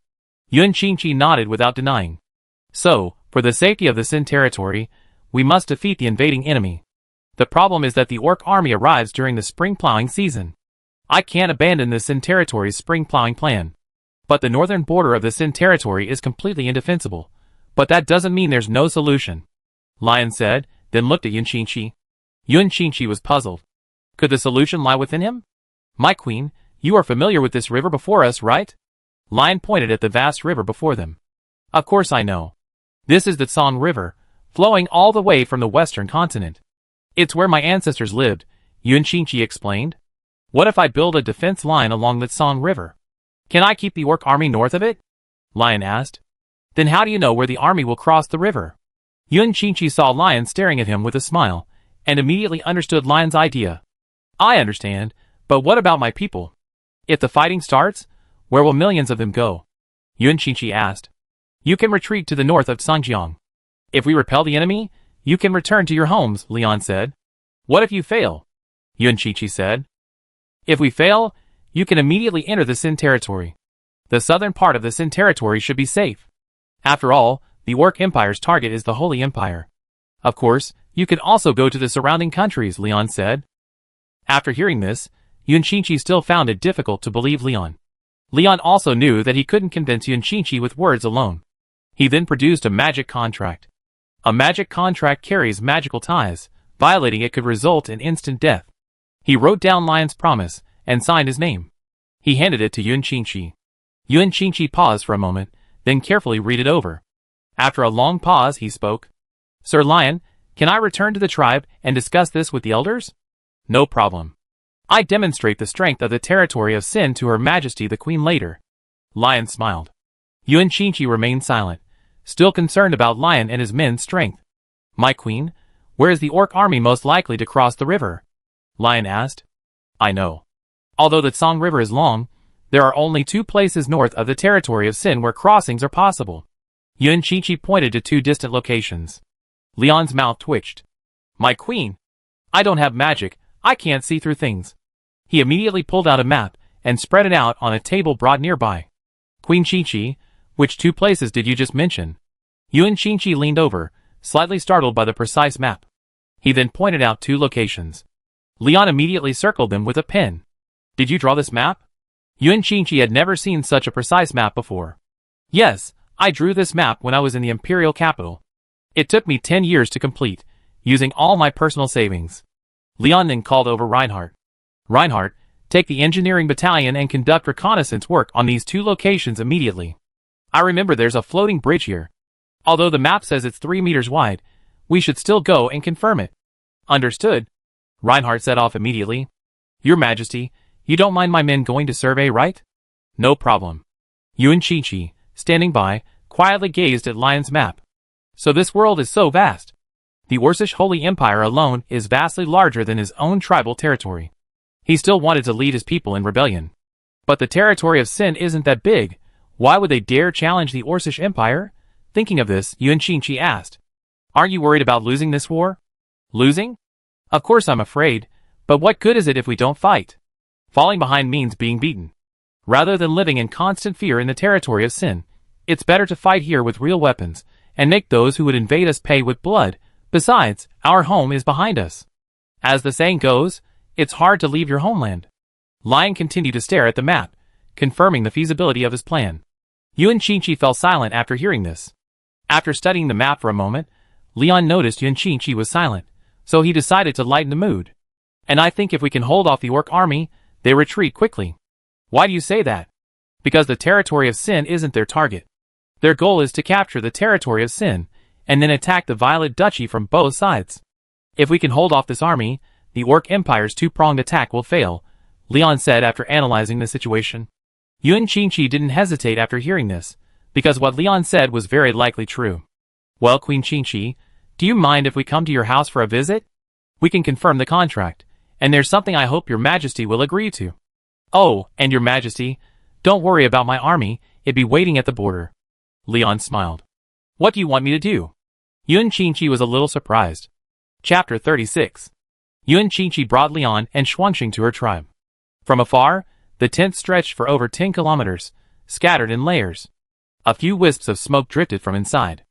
Yuan Chi nodded without denying. So, for the safety of the Sin territory, we must defeat the invading enemy. The problem is that the Orc army arrives during the spring plowing season. I can't abandon the Sin territory's spring plowing plan. But the northern border of the Sin territory is completely indefensible. But that doesn't mean there's no solution. Lion said, then looked at Yuan Chi. Yuan Chi was puzzled. Could the solution lie within him? My queen, you are familiar with this river before us, right? Lion pointed at the vast river before them. Of course I know. This is the Song River, flowing all the way from the western continent. It's where my ancestors lived, Yuan Chi explained. What if I build a defense line along the Song River? Can I keep the Orc army north of it? Lion asked. Then how do you know where the army will cross the river? Yuan Chi saw Lion staring at him with a smile, and immediately understood Lion's idea. I understand, but what about my people? If the fighting starts, where will millions of them go? Yuan Chi asked. You can retreat to the north of Sangjiang. If we repel the enemy, you can return to your homes, Leon said. What if you fail? Yuan Chi said. If we fail, you can immediately enter the Sin territory. The southern part of the Sin territory should be safe. After all, the Orc Empire's target is the Holy Empire. Of course, you can also go to the surrounding countries, Leon said. After hearing this, Yuan Chi still found it difficult to believe Leon. Leon also knew that he couldn't convince Yuan Chi with words alone. He then produced a magic contract. A magic contract carries magical ties. Violating it could result in instant death. He wrote down Lion's promise and signed his name. He handed it to Yuan Chi. Yuan Chi paused for a moment, then carefully read it over. After a long pause, he spoke. Sir Lion, can I return to the tribe and discuss this with the elders? No problem. I demonstrate the strength of the territory of Sin to Her Majesty the Queen later. Lion smiled. Yuan Chi remained silent, still concerned about Lion and his men's strength. My queen, where is the Orc army most likely to cross the river? Lion asked. I know. Although the Song River is long, there are only 2 places north of the territory of Sin where crossings are possible. Yuan Chi pointed to 2 distant locations. Leon's mouth twitched. My queen! I don't have magic, I can't see through things. He immediately pulled out a map and spread it out on a table brought nearby. Queen Chi, which 2 places did you just mention? Yuan Chi leaned over, slightly startled by the precise map. He then pointed out 2 locations. Leon immediately circled them with a pen. Did you draw this map? Yuan Chi had never seen such a precise map before. Yes, I drew this map when I was in the imperial capital. It took me 10 years to complete, using all my personal savings. Leon then called over Reinhardt. Reinhardt, take the engineering battalion and conduct reconnaissance work on these 2 locations immediately. I remember there's a floating bridge here. Although the map says it's 3 meters wide, we should still go and confirm it. Understood. Reinhardt set off immediately. Your Majesty, you don't mind my men going to survey, right? No problem. Yuan Chi, standing by, quietly gazed at Lion's map. So this world is so vast. The Orcish Holy Empire alone is vastly larger than his own tribal territory. He still wanted to lead his people in rebellion. But the territory of Sin isn't that big. Why would they dare challenge the Orcish Empire? Thinking of this, Yuan Chi asked. Aren't you worried about losing this war? Losing? Of course I'm afraid, but what good is it if we don't fight? Falling behind means being beaten. Rather than living in constant fear in the territory of Sin, it's better to fight here with real weapons, and make those who would invade us pay with blood. Besides, our home is behind us. As the saying goes, it's hard to leave your homeland. Lion continued to stare at the map, confirming the feasibility of his plan. Yuan Chi fell silent after hearing this. After studying the map for a moment, Leon noticed Yuan Chi was silent, so he decided to lighten the mood. And I think if we can hold off the Orc army, they retreat quickly. Why do you say that? because the territory of Sin isn't their target. Their goal is to capture the territory of Sin, and then attack the Violet Duchy from both sides. If we can hold off this army, the Orc Empire's two-pronged attack will fail, Leon said after analyzing the situation. Yuan Qingqi didn't hesitate after hearing this, because what Leon said was very likely true. Well, Queen Qingqi, do you mind if we come to your house for a visit? We can confirm the contract, and there's something I hope your majesty will agree to. Oh, and your majesty, don't worry about my army, it'd be waiting at the border. Leon smiled. What do you want me to do? Yuan Qingqi was a little surprised. Chapter 36. Yuan Qingqi brought Leon and Shuangxing to her tribe. From afar, the tent stretched for over 10 kilometers, scattered in layers. A few wisps of smoke drifted from inside.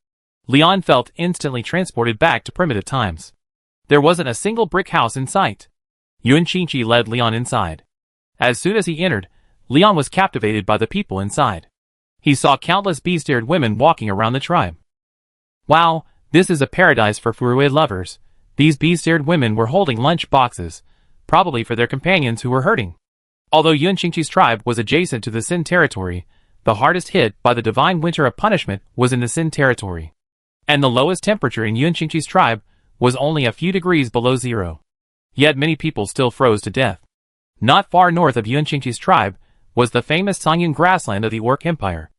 Leon felt instantly transported back to primitive times. There wasn't a single brick house in sight. Yuan Qingqi led Leon inside. As soon as he entered, Leon was captivated by the people inside. He saw countless beast-eared women walking around the tribe. Wow, this is a paradise for Furue lovers. These beast-eared women were holding lunch boxes, probably for their companions who were hurting. Although Yuan Qingqi's tribe was adjacent to the Sin territory, the hardest hit by the divine winter of punishment was in the Sin territory. And the lowest temperature in Yuan Qingqi's tribe was only a few degrees below zero. Yet many people still froze to death. Not far north of Yuan Qingqi's tribe was the famous Songyun grassland of the Orc Empire.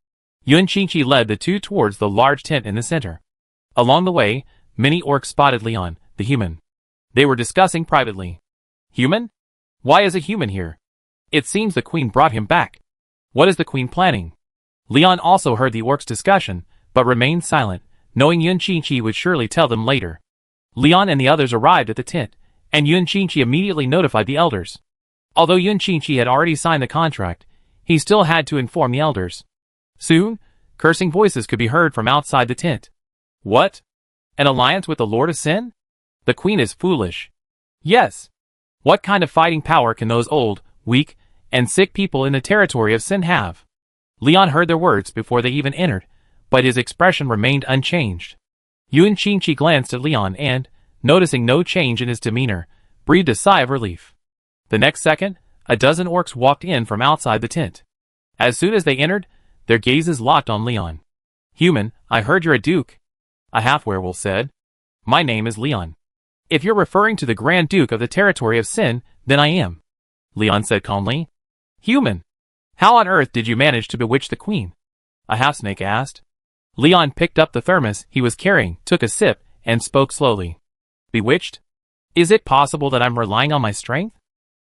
Yuan Qingqi led the two towards the large tent in the center. Along the way, many orcs spotted Leon, the human. They were discussing privately. Human? Why is a human here? It seems the queen brought him back. What is the queen planning? Leon also heard the orcs' discussion, but remained silent, knowing Yuan Qingqi would surely tell them later. Leon and the others arrived at the tent, and Yuan Qingqi immediately notified the elders. Although Yuan Qingqi had already signed the contract, he still had to inform the elders. Soon, cursing voices could be heard from outside the tent. What? An alliance with the Lord of Sin? The queen is foolish. Yes. What kind of fighting power can those old, weak, and sick people in the territory of Sin have? Leon heard their words before they even entered, but his expression remained unchanged. Yuan Qingqi glanced at Leon and, noticing no change in his demeanor, breathed a sigh of relief. The next second, a dozen orcs walked in from outside the tent. As soon as they entered, their gazes locked on Leon. Human, I heard you're a duke. A half-werewolf said. My name is Leon. If you're referring to the Grand Duke of the territory of Sin, then I am. Leon said calmly. Human. How on earth did you manage to bewitch the queen? A half-snake asked. Leon picked up the thermos he was carrying, took a sip, and spoke slowly. Bewitched? Is it possible that I'm relying on my strength?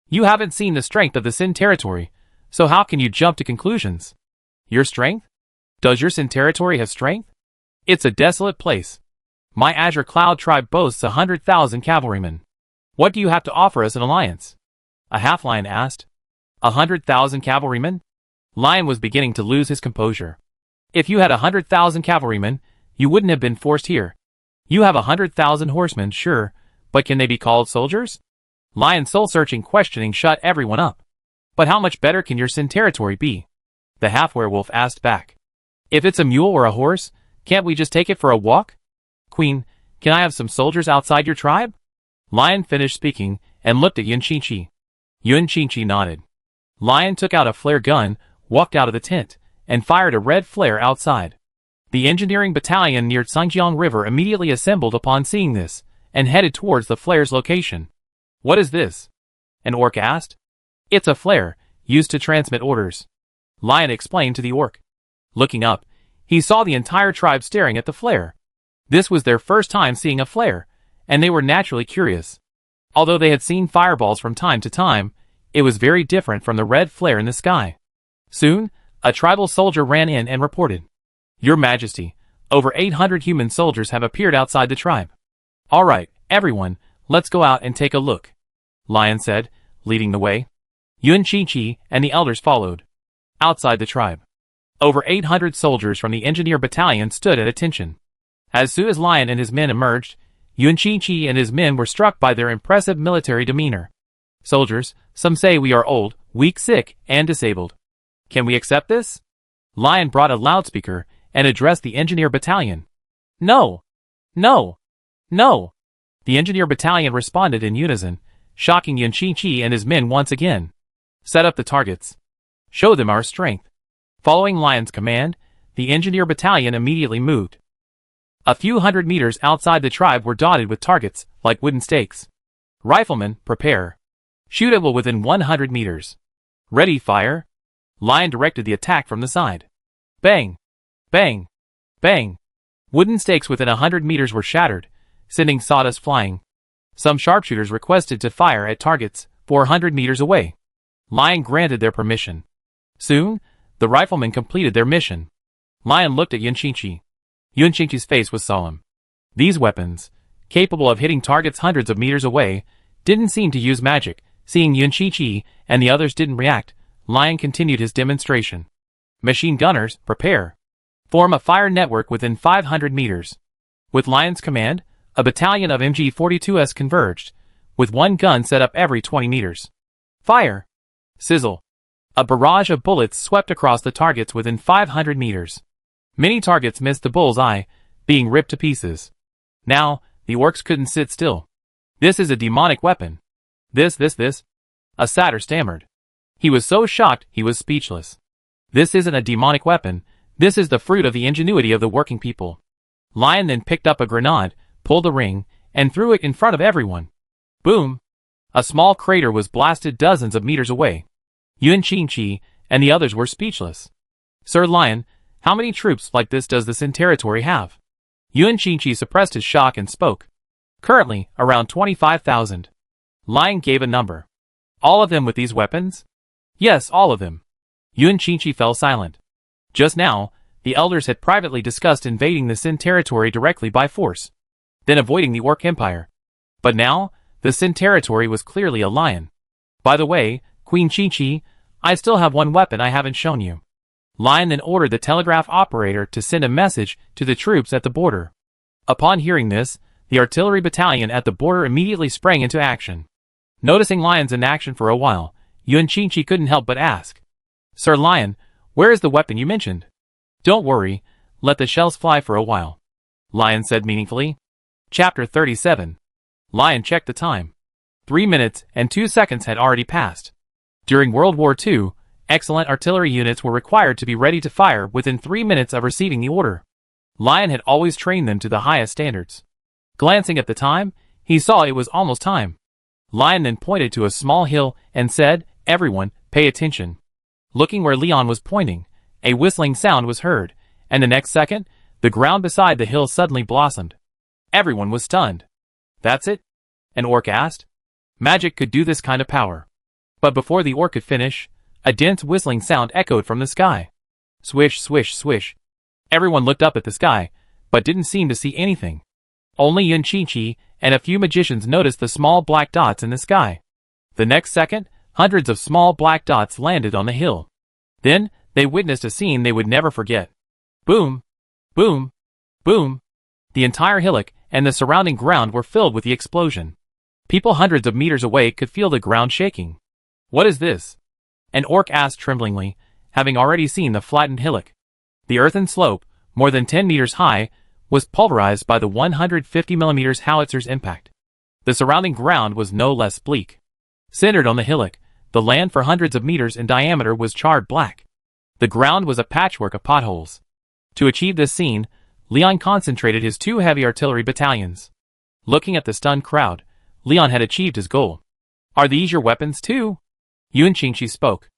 You haven't seen the strength of the Sin territory, so how can you jump to conclusions? Your strength? Does your Sin territory have strength? It's a desolate place. My Azure Cloud tribe boasts 100,000 cavalrymen. What do you have to offer us an alliance? A half-lion asked. 100,000 cavalrymen? Lion was beginning to lose his composure. If you had 100,000 cavalrymen, you wouldn't have been forced here. You have 100,000 horsemen, sure, but can they be called soldiers? Lion's soul-searching questioning shut everyone up. But how much better can your Sin territory be? The half-werewolf asked back. If it's a mule or a horse, can't we just take it for a walk? Queen, can I have some soldiers outside your tribe? Lion finished speaking and looked at Yuan Qingqi. Yuan Qingqi nodded. Lion took out a flare gun, walked out of the tent, and fired a red flare outside. The engineering battalion near Sangjiang River immediately assembled upon seeing this, and headed towards the flare's location. What is this? An orc asked. It's a flare, used to transmit orders. Lion explained to the orc. Looking up, he saw the entire tribe staring at the flare. This was their first time seeing a flare, and they were naturally curious. Although they had seen fireballs from time to time, it was very different from the red flare in the sky. Soon, a tribal soldier ran in and reported. Your Majesty, over 800 human soldiers have appeared outside the tribe. All right, everyone, let's go out and take a look. Lion said, leading the way. Yuan Qingqi and the elders followed. Outside the tribe, over 800 soldiers from the engineer battalion stood at attention. As soon as Lion and his men emerged, Yuan Qingqi and his men were struck by their impressive military demeanor. Soldiers, some say we are old, weak, sick, and disabled. Can we accept this? Lion brought a loudspeaker and addressed the engineer battalion. No! No! No! The engineer battalion responded in unison, shocking Yuan Qingqi and his men once again. Set up the targets. Show them our strength. Following Lion's command, the engineer battalion immediately moved. A few hundred meters outside the tribe were dotted with targets, like wooden stakes. Riflemen, prepare. Shoot at will within 100 meters. Ready, fire. Lion directed the attack from the side. Bang! Bang! Bang! Wooden stakes within 100 meters were shattered, sending sawdust flying. Some sharpshooters requested to fire at targets 400 meters away. Lion granted their permission. Soon, the riflemen completed their mission. Lion looked at Yunchinchi. Yunchinchi's face was solemn. These weapons, capable of hitting targets hundreds of meters away, didn't seem to use magic. Seeing Yunchinchi and the others didn't react, Lion continued his demonstration. Machine gunners, prepare. Form a fire network within 500 meters. With Lion's command, a battalion of MG-42s converged, with one gun set up every 20 meters. Fire! Sizzle! A barrage of bullets swept across the targets within 500 meters. Many targets missed the bull's eye, being ripped to pieces. Now, the orcs couldn't sit still. This is a demonic weapon. This. A satyr stammered. He was so shocked he was speechless. This isn't a demonic weapon, this is the fruit of the ingenuity of the working people. Lion then picked up a grenade, pulled the ring, and threw it in front of everyone. Boom! A small crater was blasted dozens of meters away. Yunchinchi and the others were speechless. Sir Lion, how many troops like this does the Sin territory have? Yunchinchi suppressed his shock and spoke. Currently, around 25,000. Lion gave a number. All of them with these weapons? Yes, all of them. Yunchinchi fell silent. Just now, the elders had privately discussed invading the Sin territory directly by force, then avoiding the Orc Empire. But now, the Sin territory was clearly a lion. By the way, Queen Chi-Chi, I still have one weapon I haven't shown you. Lion then ordered the telegraph operator to send a message to the troops at the border. Upon hearing this, the artillery battalion at the border immediately sprang into action. Noticing Lion's inaction for a while, Yunchinchi couldn't help but ask. Sir Lion, where is the weapon you mentioned? Don't worry, let the shells fly for a while. Lion said meaningfully. Chapter 37. Lion checked the time. 3 minutes and 2 seconds had already passed. During World War II, excellent artillery units were required to be ready to fire within 3 minutes of receiving the order. Lion had always trained them to the highest standards. Glancing at the time, he saw it was almost time. Lion then pointed to a small hill and said, Everyone, pay attention. Looking where Leon was pointing, a whistling sound was heard, and the next second, the ground beside the hill suddenly blossomed. Everyone was stunned. That's it? An orc asked. Magic could do this kind of power. But before the orc could finish, a dense whistling sound echoed from the sky. Swish, swish, swish. Everyone looked up at the sky, but didn't seem to see anything. Only Yunchinchi and a few magicians noticed the small black dots in the sky. The next second, hundreds of small black dots landed on the hill. Then, they witnessed a scene they would never forget. Boom! Boom! Boom! The entire hillock and the surrounding ground were filled with the explosion. People hundreds of meters away could feel the ground shaking. What is this? An orc asked tremblingly, having already seen the flattened hillock. The earthen slope, more than 10 meters high, was pulverized by the 150mm howitzer's impact. The surrounding ground was no less bleak. Centered on the hillock, the land for hundreds of meters in diameter was charred black. The ground was a patchwork of potholes. To achieve this scene, Leon concentrated his 2 heavy artillery battalions. Looking at the stunned crowd, Leon had achieved his goal. Are these your weapons too? Yunchinchi spoke.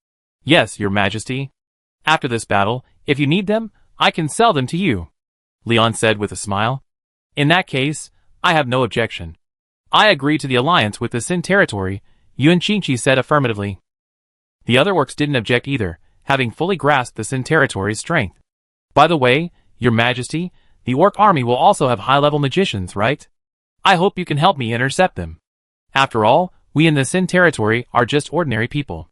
Yes, your majesty. After this battle, if you need them, I can sell them to you. Leon said with a smile. In that case, I have no objection. I agree to the alliance with the Sin territory, Yunchinchi said affirmatively. The other orcs didn't object either, having fully grasped the Sin territory's strength. By the way, your majesty, the orc army will also have high-level magicians, right? I hope you can help me intercept them. After all, we in the Sin territory are just ordinary people.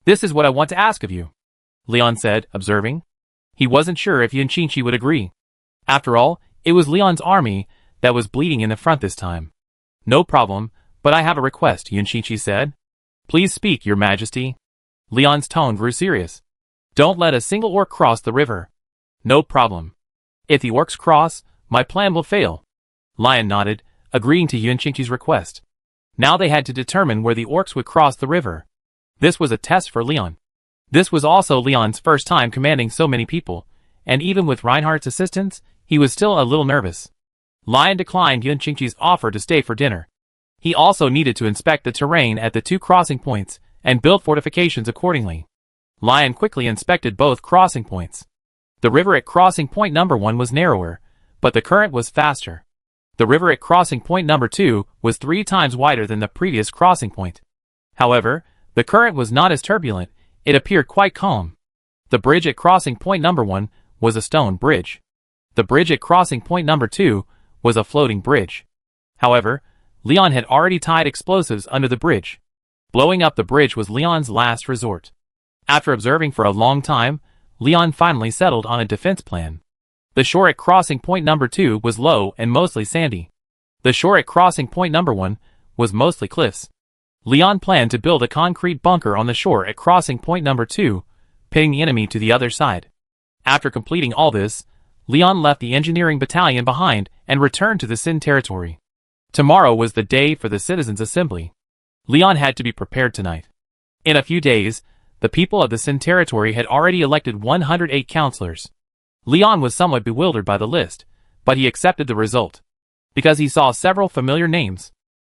This is what I want to ask of you, Leon said, observing. He wasn't sure if Yunchinchi would agree. After all, it was Leon's army that was bleeding in the front this time. No problem, but I have a request, Yunchinchi said. Please speak, your majesty. Leon's tone grew serious. Don't let a single orc cross the river. No problem. If the orcs cross, my plan will fail. Lion nodded, agreeing to Yunchinchi's request. Now they had to determine where the orcs would cross the river. This was a test for Leon. This was also Leon's first time commanding so many people, and even with Reinhardt's assistance, he was still a little nervous. Lion declined Yun Qingqi's offer to stay for dinner. He also needed to inspect the terrain at the 2 crossing points and build fortifications accordingly. Lion quickly inspected both crossing points. The river at crossing point number 1 was narrower, but the current was faster. The river at crossing point number 2 was 3 times wider than the previous crossing point. However, the current was not as turbulent, it appeared quite calm. The bridge at crossing point number 1 was a stone bridge. The bridge at crossing point number 2 was a floating bridge. However, Leon had already tied explosives under the bridge. Blowing up the bridge was Leon's last resort. After observing for a long time, Leon finally settled on a defense plan. The shore at crossing point number 2 was low and mostly sandy. The shore at crossing point number 1 was mostly cliffs. Leon planned to build a concrete bunker on the shore at crossing point number 2, pitting the enemy to the other side. After completing all this, Leon left the engineering battalion behind and returned to the Sin territory. Tomorrow was the day for the Citizens' Assembly. Leon had to be prepared tonight. In a few days, the people of the Sin territory had already elected 108 councillors. Leon was somewhat bewildered by the list, but he accepted the result, because he saw several familiar names.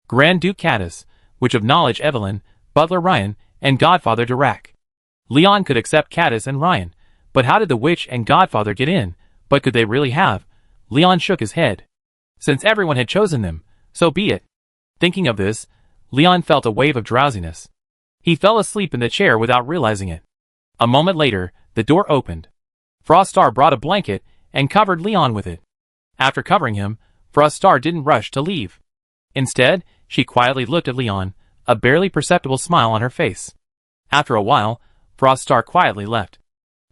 Grand Duke Caddis, Witch of Knowledge Evelyn, Butler Ryan, and Godfather Dirac. Leon could accept Caddis and Ryan, but how did the Witch and Godfather get in? But could they really have? Leon shook his head. Since everyone had chosen them, so be it. Thinking of this, Leon felt a wave of drowsiness. He fell asleep in the chair without realizing it. A moment later, the door opened. Froststar brought a blanket and covered Leon with it. After covering him, Froststar didn't rush to leave. Instead, she quietly looked at Leon, a barely perceptible smile on her face. After a while, Froststar quietly left.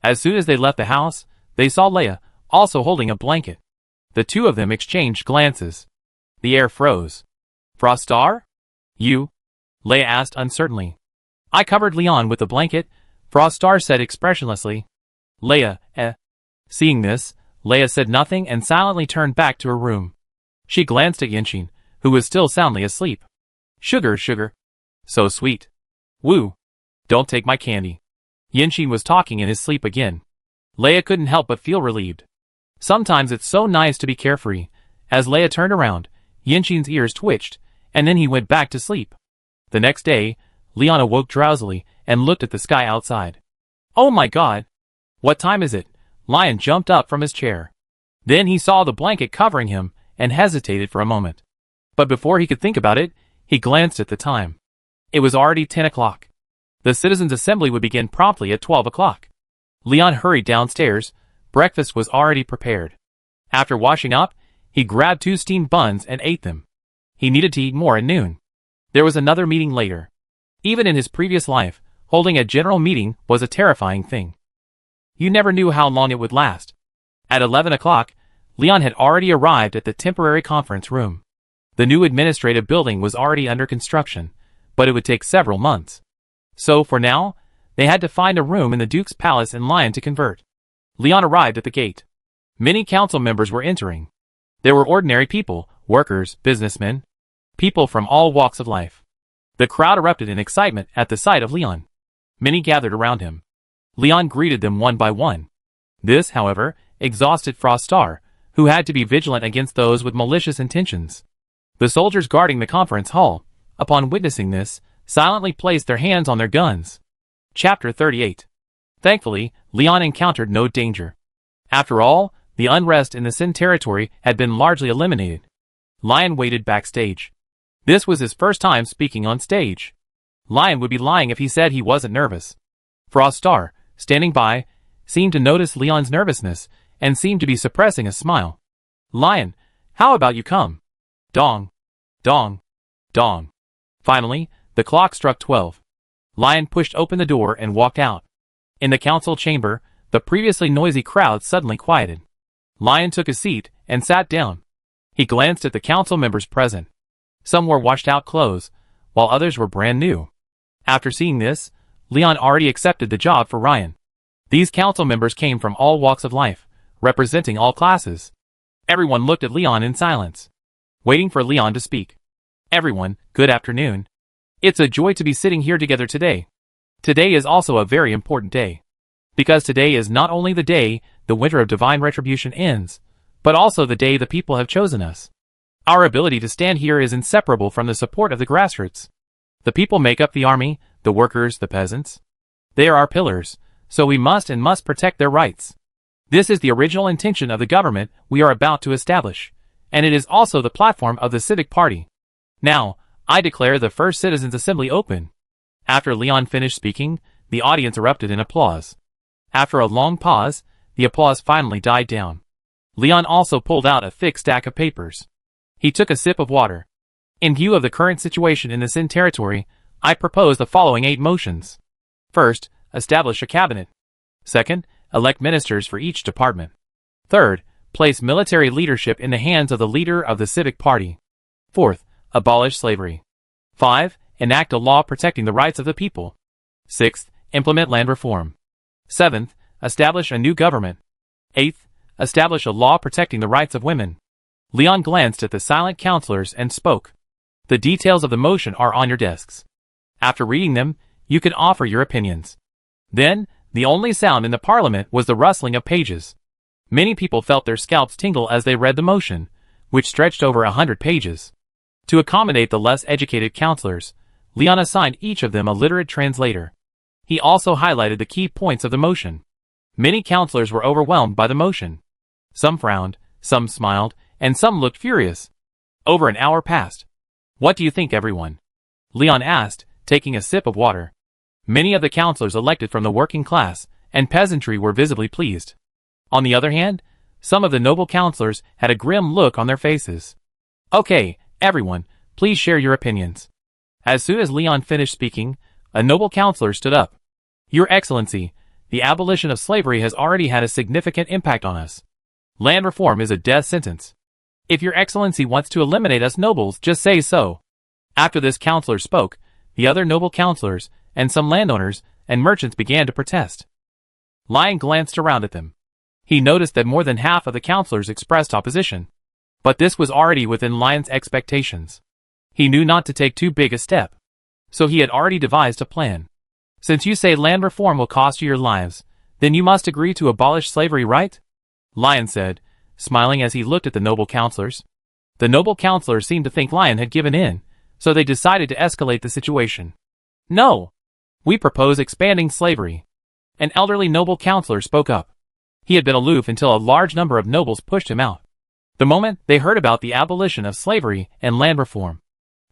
As soon as they left the house, they saw Leia, also holding a blanket. The two of them exchanged glances. The air froze. Froststar? You? Leia asked uncertainly. I covered Leon with the blanket, Froststar said expressionlessly. Leia, Seeing this, Leia said nothing and silently turned back to her room. She glanced at Yunqing, who was still soundly asleep. Sugar, sugar. So sweet. Woo. Don't take my candy. Yunqing was talking in his sleep again. Leia couldn't help but feel relieved. Sometimes it's so nice to be carefree. As Leia turned around, Yunqing's ears twitched, and then he went back to sleep. The next day, Leon awoke drowsily and looked at the sky outside. Oh my God! What time is it? Lion jumped up from his chair. Then he saw the blanket covering him and hesitated for a moment. But before he could think about it, he glanced at the time. It was already 10 o'clock. The Citizens' Assembly would begin promptly at 12 o'clock. Leon hurried downstairs. Breakfast was already prepared. After washing up, he grabbed 2 steamed buns and ate them. He needed to eat more at noon. There was another meeting later. Even in his previous life, holding a general meeting was a terrifying thing. You never knew how long it would last. At 11 o'clock, Leon had already arrived at the temporary conference room. The new administrative building was already under construction, but it would take several months. So, for now, they had to find a room in the Duke's palace in Lion to convert. Leon arrived at the gate. Many council members were entering. There were ordinary people, workers, businessmen, people from all walks of life. The crowd erupted in excitement at the sight of Leon. Many gathered around him. Leon greeted them one by one. This, however, exhausted Froststar, who had to be vigilant against those with malicious intentions. The soldiers guarding the conference hall, upon witnessing this, silently placed their hands on their guns. Chapter 38. Thankfully, Leon encountered no danger. After all, the unrest in the Sin territory had been largely eliminated. Lion waited backstage. This was his first time speaking on stage. Lion would be lying if he said he wasn't nervous. Froststar, standing by, seemed to notice Leon's nervousness and seemed to be suppressing a smile. Lion, how about you come? Dong. Dong. Dong. Finally, the clock struck 12. Lion pushed open the door and walked out. In the council chamber, the previously noisy crowd suddenly quieted. Lion took a seat and sat down. He glanced at the council members present. Some wore washed-out clothes, while others were brand new. After seeing this, Leon already accepted the job for Ryan. These council members came from all walks of life, representing all classes. Everyone looked at Leon in silence, waiting for Leon to speak. Everyone, good afternoon. It's a joy to be sitting here together today. Today is also a very important day. Because today is not only the day the winter of divine retribution ends, but also the day the people have chosen us. Our ability to stand here is inseparable from the support of the grassroots. The people make up the army, the workers, the peasants. They are our pillars, so we must protect their rights. This is the original intention of the government we are about to establish, and it is also the platform of the Civic Party. Now, I declare the first Citizens' Assembly open. After Leon finished speaking, the audience erupted in applause. After a long pause, the applause finally died down. Leon also pulled out a thick stack of papers. He took a sip of water. In view of the current situation in the Sin territory, I propose the following 8 motions. First, establish a cabinet. Second, elect ministers for each department. Third, place military leadership in the hands of the leader of the Civic Party. Fourth, abolish slavery. 5. Enact a law protecting the rights of the people. 6th, implement land reform. 7th, establish a new government. 8th, establish a law protecting the rights of women. Leon glanced at the silent counselors and spoke. The details of the motion are on your desks. After reading them, you can offer your opinions. Then, the only sound in the parliament was the rustling of pages. Many people felt their scalps tingle as they read the motion, which stretched over 100 pages. To accommodate the less educated counselors, Leon assigned each of them a literate translator. He also highlighted the key points of the motion. Many counselors were overwhelmed by the motion. Some frowned, some smiled, and some looked furious. Over an hour passed. What do you think, everyone? Leon asked, taking a sip of water. Many of the counselors elected from the working class and peasantry were visibly pleased. On the other hand, some of the noble counselors had a grim look on their faces. Okay, everyone, please share your opinions. As soon as Leon finished speaking, a noble counselor stood up. Your Excellency, the abolition of slavery has already had a significant impact on us. Land reform is a death sentence. If your Excellency wants to eliminate us nobles, just say so. After this counselor spoke, the other noble counselors, and some landowners and merchants began to protest. Lion glanced around at them. He noticed that more than half of the counselors expressed opposition. But this was already within Lion's expectations. He knew not to take too big a step. So he had already devised a plan. Since you say land reform will cost you your lives, then you must agree to abolish slavery, right? Lion said, smiling as he looked at the noble counselors. The noble counselors seemed to think Lion had given in, so they decided to escalate the situation. No! We propose expanding slavery. An elderly noble counselor spoke up. He had been aloof until a large number of nobles pushed him out. The moment they heard about the abolition of slavery and land reform.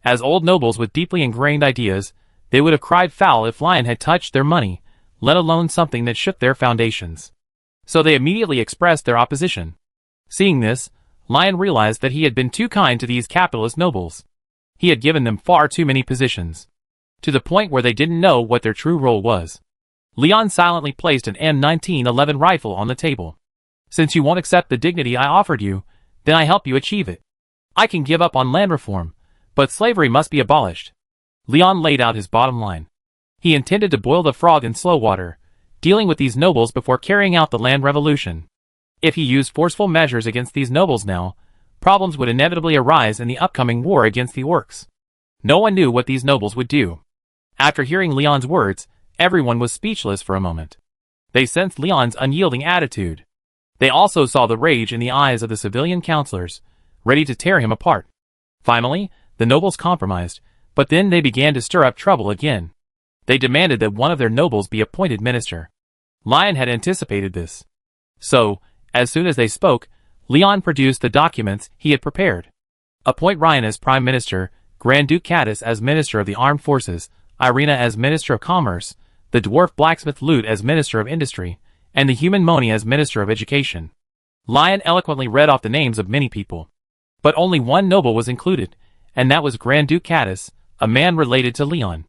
As old nobles with deeply ingrained ideas, they would have cried foul if Lion had touched their money, let alone something that shook their foundations. So they immediately expressed their opposition. Seeing this, Lion realized that he had been too kind to these capitalist nobles. He had given them far too many positions, to the point where they didn't know what their true role was. Leon silently placed an M1911 rifle on the table. Since you won't accept the dignity I offered you, then I help you achieve it. I can give up on land reform, but slavery must be abolished. Leon laid out his bottom line. He intended to boil the frog in slow water, dealing with these nobles before carrying out the land revolution. If he used forceful measures against these nobles now, problems would inevitably arise in the upcoming war against the orcs. No one knew what these nobles would do. After hearing Leon's words, everyone was speechless for a moment. They sensed Leon's unyielding attitude. They also saw the rage in the eyes of the civilian counselors, ready to tear him apart. Finally, the nobles compromised, but then they began to stir up trouble again. They demanded that one of their nobles be appointed minister. Lion had anticipated this. So, as soon as they spoke, Leon produced the documents he had prepared. Appoint Ryan as Prime Minister, Grand Duke Caddis as Minister of the Armed Forces, Irina as Minister of Commerce, the dwarf blacksmith Lute as Minister of Industry, and the human Moni as Minister of Education. Lion eloquently read off the names of many people. But only one noble was included, and that was Grand Duke Caddis, a man related to Leon.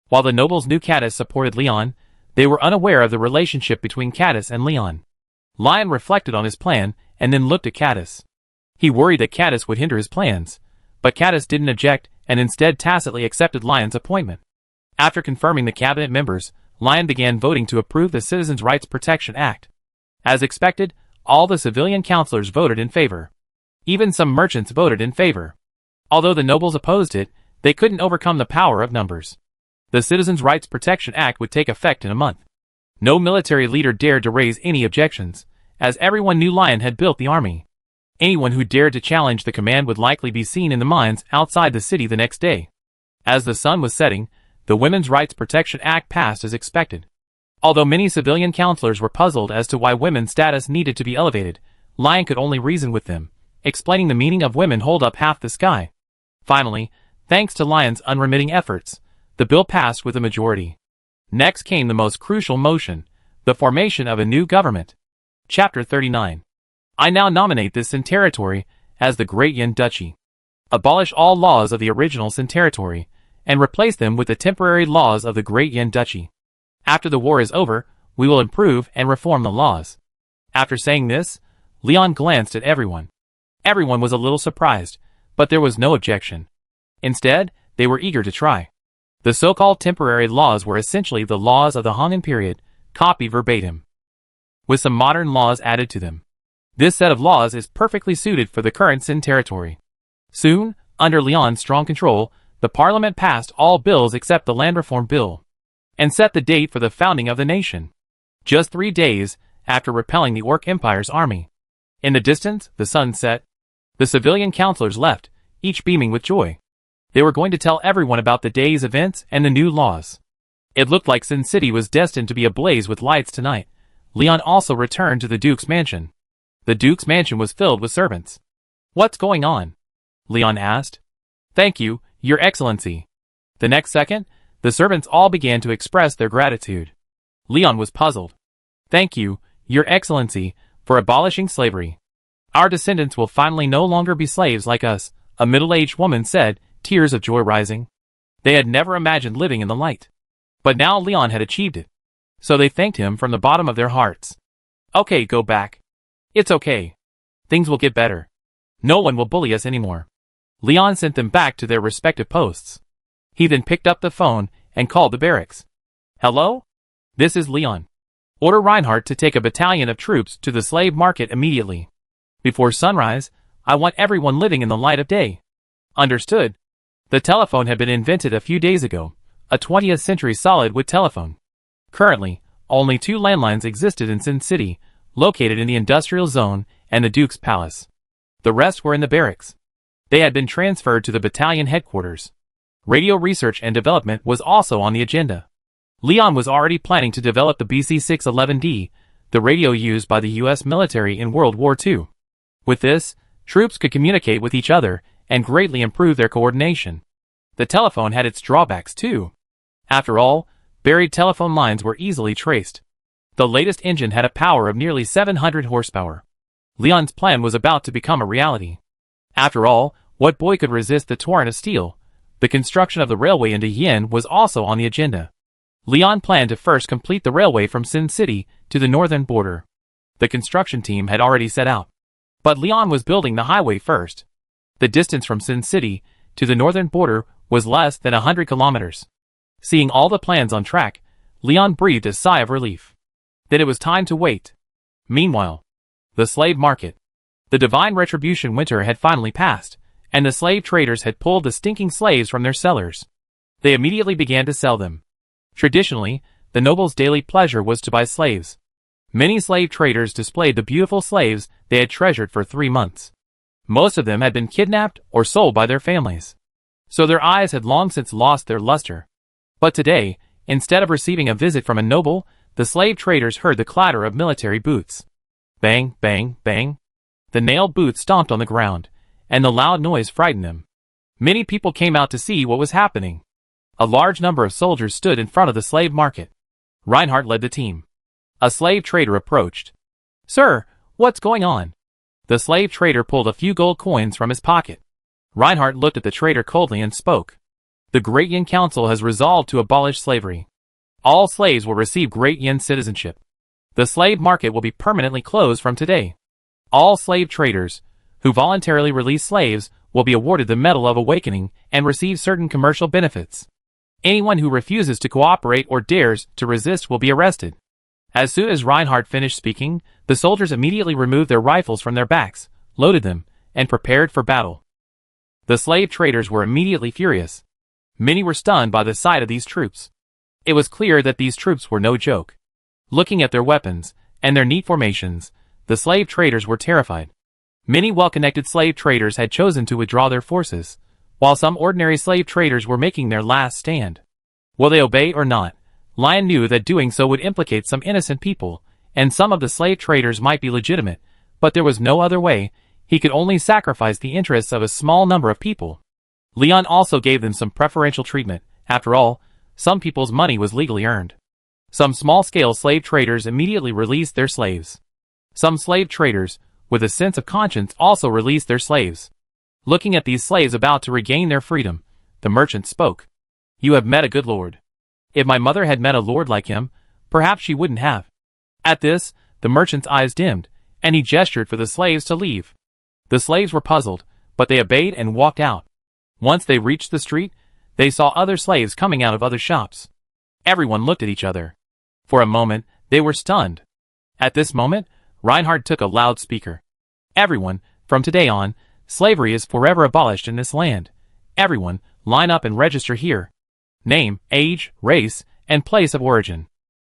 While the nobles knew Caddis supported Leon, they were unaware of the relationship between Caddis and Leon. Lion reflected on his plan and then looked at Caddis. He worried that Caddis would hinder his plans, but Caddis didn't object and instead tacitly accepted Lion's appointment. After confirming the cabinet members, Lion began voting to approve the Citizens' Rights Protection Act. As expected, all the civilian councilors voted in favor. Even some merchants voted in favor. Although the nobles opposed it, they couldn't overcome the power of numbers. The Citizens' Rights Protection Act would take effect in a month. No military leader dared to raise any objections, as everyone knew Lyon had built the army. Anyone who dared to challenge the command would likely be seen in the mines outside the city the next day. As the sun was setting, the Women's Rights Protection Act passed as expected. Although many civilian counselors were puzzled as to why women's status needed to be elevated, Lyon could only reason with them, explaining the meaning of women hold up half the sky. Finally, thanks to Lyon's unremitting efforts, the bill passed with a majority. Next came the most crucial motion, the formation of a new government. Chapter 39. I now nominate this Sin territory as the Great Yin Duchy. Abolish all laws of the original Sin territory, and replace them with the temporary laws of the Great Yin Duchy. After the war is over, we will improve and reform the laws. After saying this, Lyon glanced at everyone. Everyone was a little surprised, but there was no objection. Instead, they were eager to try. The so-called temporary laws were essentially the laws of the Honghan period, copied verbatim, with some modern laws added to them. This set of laws is perfectly suited for the current Sin territory. Soon, under Lyon's strong control, the parliament passed all bills except the land reform bill, and set the date for the founding of the nation. Just 3 days after repelling the Orc Empire's army. In the distance, the sun set. The civilian counselors left, each beaming with joy. They were going to tell everyone about the day's events and the new laws. It looked like Sin City was destined to be ablaze with lights tonight. Lyon also returned to the Duke's mansion. The Duke's mansion was filled with servants. "What's going on?" Lyon asked. "Thank you, Your Excellency." The next second, the servants all began to express their gratitude. Lyon was puzzled. "Thank you, Your Excellency, for abolishing slavery. Our descendants will finally no longer be slaves like us," a middle-aged woman said, tears of joy rising. They had never imagined living in the light. But now Lyon had achieved it. So they thanked him from the bottom of their hearts. "Okay, go back. It's okay. Things will get better. No one will bully us anymore." Lyon sent them back to their respective posts. He then picked up the phone and called the barracks. "Hello? This is Lyon. Order Reinhardt to take a battalion of troops to the slave market immediately. Before sunrise, I want everyone living in the light of day." "Understood." The telephone had been invented a few days ago, a 20th century solid-wood telephone. Currently, only 2 landlines existed in Sin City, located in the industrial zone and the Duke's palace. The rest were in the barracks. They had been transferred to the battalion headquarters. Radio research and development was also on the agenda. Lyon was already planning to develop the BC-611D, the radio used by the U.S. military in World War II. With this, troops could communicate with each other and greatly improve their coordination. The telephone had its drawbacks too. After all, buried telephone lines were easily traced. The latest engine had a power of nearly 700 horsepower. Lyon's plan was about to become a reality. After all, what boy could resist the torrent of steel? The construction of the railway into Yin was also on the agenda. Lyon planned to first complete the railway from Sin City to the northern border. The construction team had already set out. But Lyon was building the highway first. The distance from Sin City to the northern border was less than 100 kilometers. Seeing all the plans on track, Lyon breathed a sigh of relief. Then it was time to wait. Meanwhile, the slave market. The divine retribution winter had finally passed, and the slave traders had pulled the stinking slaves from their cellars. They immediately began to sell them. Traditionally, the noble's daily pleasure was to buy slaves. Many slave traders displayed the beautiful slaves they had treasured for 3 months. Most of them had been kidnapped or sold by their families. So their eyes had long since lost their luster. But today, instead of receiving a visit from a noble, the slave traders heard the clatter of military boots. Bang, bang, bang. The nailed boots stomped on the ground, and the loud noise frightened them. Many people came out to see what was happening. A large number of soldiers stood in front of the slave market. Reinhardt led the team. A slave trader approached. "Sir, what's going on?" The slave trader pulled a few gold coins from his pocket. Reinhardt looked at the trader coldly and spoke. "The Great Yin Council has resolved to abolish slavery. All slaves will receive Great Yin citizenship. The slave market will be permanently closed from today. All slave traders, who voluntarily release slaves, will be awarded the Medal of Awakening and receive certain commercial benefits. Anyone who refuses to cooperate or dares to resist will be arrested." As soon as Reinhardt finished speaking, the soldiers immediately removed their rifles from their backs, loaded them, and prepared for battle. The slave traders were immediately furious. Many were stunned by the sight of these troops. It was clear that these troops were no joke. Looking at their weapons and their neat formations, the slave traders were terrified. Many well-connected slave traders had chosen to withdraw their forces, while some ordinary slave traders were making their last stand. Will they obey or not? Lion knew that doing so would implicate some innocent people, and some of the slave traders might be legitimate, but there was no other way. He could only sacrifice the interests of a small number of people. Leon also gave them some preferential treatment. After all, some people's money was legally earned. Some small-scale slave traders immediately released their slaves. Some slave traders, with a sense of conscience, also released their slaves. Looking at these slaves about to regain their freedom, the merchant spoke. "You have met a good lord. If my mother had met a lord like him, perhaps she wouldn't have." At this, the merchant's eyes dimmed, and he gestured for the slaves to leave. The slaves were puzzled, but they obeyed and walked out. Once they reached the street, they saw other slaves coming out of other shops. Everyone looked at each other. For a moment, they were stunned. At this moment, Reinhardt took a loudspeaker. "Everyone, from today on, slavery is forever abolished in this land. Everyone, line up and register here. Name, age, race, and place of origin."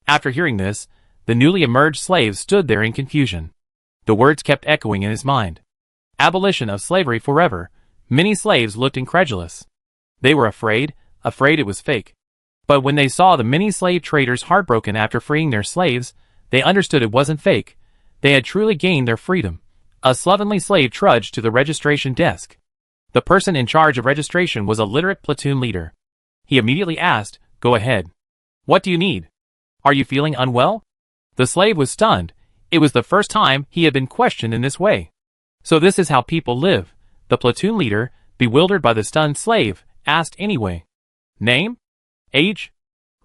After hearing this, the newly emerged slaves stood there in confusion. The words kept echoing in his mind. Abolition of slavery forever. Many slaves looked incredulous. They were afraid it was fake. But when they saw the many slave traders heartbroken after freeing their slaves, they understood it wasn't fake. They had truly gained their freedom. A slovenly slave trudged to the registration desk. The person in charge of registration was a literate platoon leader. He immediately asked, "Go ahead. What do you need? Are you feeling unwell?" The slave was stunned. It was the first time he had been questioned in this way. "So this is how people live," the platoon leader, bewildered by the stunned slave, asked anyway. "Name? Age?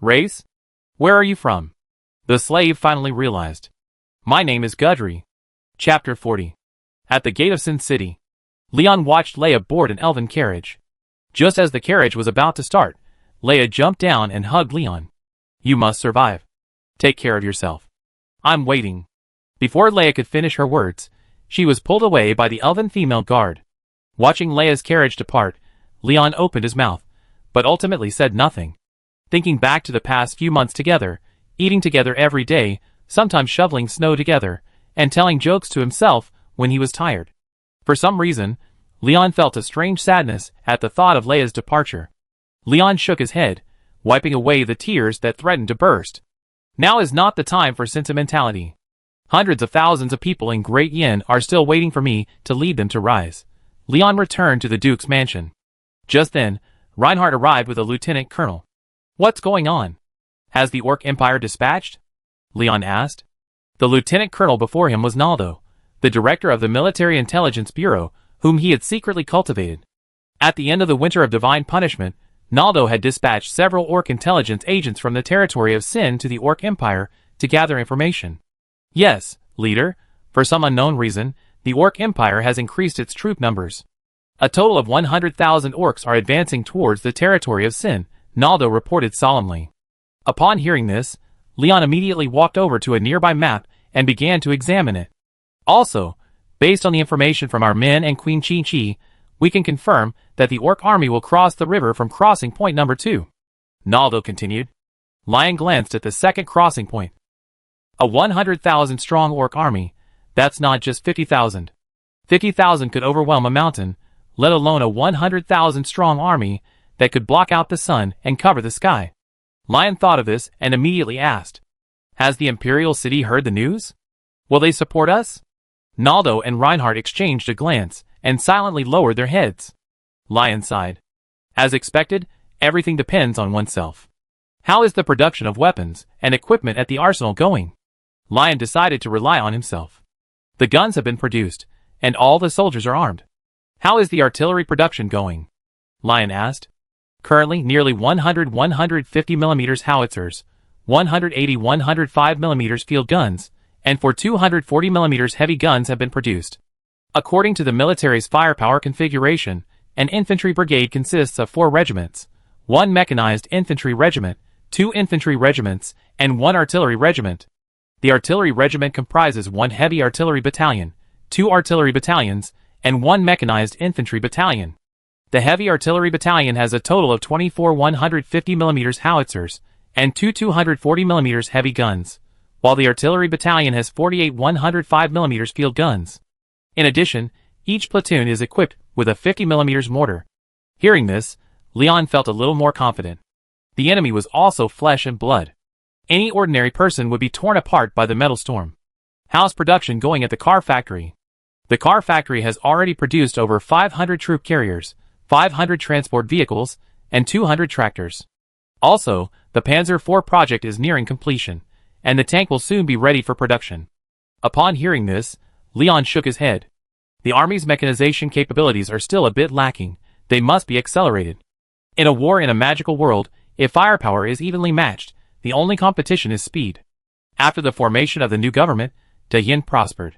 Race? Where are you from?" The slave finally realized. "My name is Gudry." Chapter 40. At the gate of Sin City, Leon watched Leia board an elven carriage. Just as the carriage was about to start, Leia jumped down and hugged Leon. "You must survive. Take care of yourself. I'm waiting." Before Leia could finish her words, she was pulled away by the elven female guard. Watching Leia's carriage depart, Leon opened his mouth, but ultimately said nothing. Thinking back to the past few months together, eating together every day, sometimes shoveling snow together, and telling jokes to himself when he was tired. For some reason, Leon felt a strange sadness at the thought of Leia's departure. Leon shook his head, wiping away the tears that threatened to burst. Now is not the time for sentimentality. Hundreds of thousands of people in Great Yin are still waiting for me to lead them to rise. Leon returned to the Duke's mansion. Just then, Reinhardt arrived with a lieutenant colonel. "What's going on? Has the Orc Empire dispatched?" Leon asked. The lieutenant colonel before him was Naldo, the director of the Military Intelligence Bureau, whom he had secretly cultivated. At the end of the Winter of Divine Punishment, Naldo had dispatched several Orc intelligence agents from the territory of Sin to the Orc Empire to gather information. "Yes, leader, for some unknown reason, the Orc Empire has increased its troop numbers. A total of 100,000 orcs are advancing towards the territory of Sin," Naldo reported solemnly. Upon hearing this, Leon immediately walked over to a nearby map and began to examine it. "Also, based on the information from our men and Queen Chi-Chi, we can confirm that the Orc army will cross the river from crossing point number 2. Naldo continued. Lion glanced at the second crossing point. "A 100,000 strong Orc army, that's not just 50,000. 50,000 could overwhelm a mountain, let alone a 100,000 strong army that could block out the sun and cover the sky." Lion thought of this and immediately asked, "Has the Imperial City heard the news? Will they support us?" Naldo and Reinhardt exchanged a glance and silently lowered their heads. Lion sighed. "As expected, everything depends on oneself. How is the production of weapons and equipment at the arsenal going?" Lion decided to rely on himself. "The guns have been produced, and all the soldiers are armed." "How is the artillery production going?" Lion asked. "Currently, nearly 150 mm howitzers, 180 105 mm field guns, and 240 mm heavy guns have been produced. According to the military's firepower configuration, an infantry brigade consists of 4 regiments, 1 mechanized infantry regiment, 2 infantry regiments, and 1 artillery regiment. The artillery regiment comprises 1 heavy artillery battalion, 2 artillery battalions, and 1 mechanized infantry battalion. The Heavy Artillery Battalion has a total of 24 150mm howitzers and two 240mm heavy guns, while the Artillery Battalion has 48 105mm field guns. In addition, each platoon is equipped with a 50mm mortar. Hearing this, Leon felt a little more confident. The enemy was also flesh and blood. Any ordinary person would be torn apart by the metal storm. How's production going at the car factory? The car factory has already produced over 500 troop carriers, 500 transport vehicles, and 200 tractors. Also, the Panzer IV project is nearing completion, and the tank will soon be ready for production. Upon hearing this, Leon shook his head. The Army's mechanization capabilities are still a bit lacking. They must be accelerated. In a war in a magical world, if firepower is evenly matched, the only competition is speed. After the formation of the new government, Dayin prospered.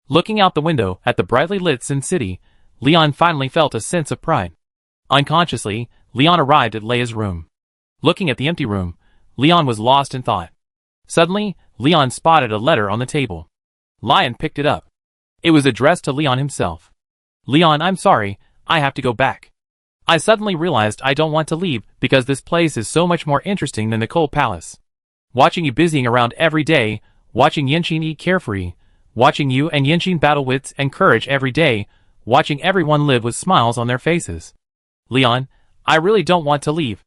Looking out the window at the brightly lit Sin City, Leon finally felt a sense of pride. Unconsciously, Leon arrived at Leia's room. Looking at the empty room, Leon was lost in thought. Suddenly, Leon spotted a letter on the table. Leon picked it up. It was addressed to Leon himself. Leon, I'm sorry, I have to go back. I suddenly realized I don't want to leave because this place is so much more interesting than the Cold Palace. Watching you busying around every day, watching Yinxin eat carefree, watching you and Yinxin battle wits and courage every day, watching everyone live with smiles on their faces. Leon, I really don't want to leave.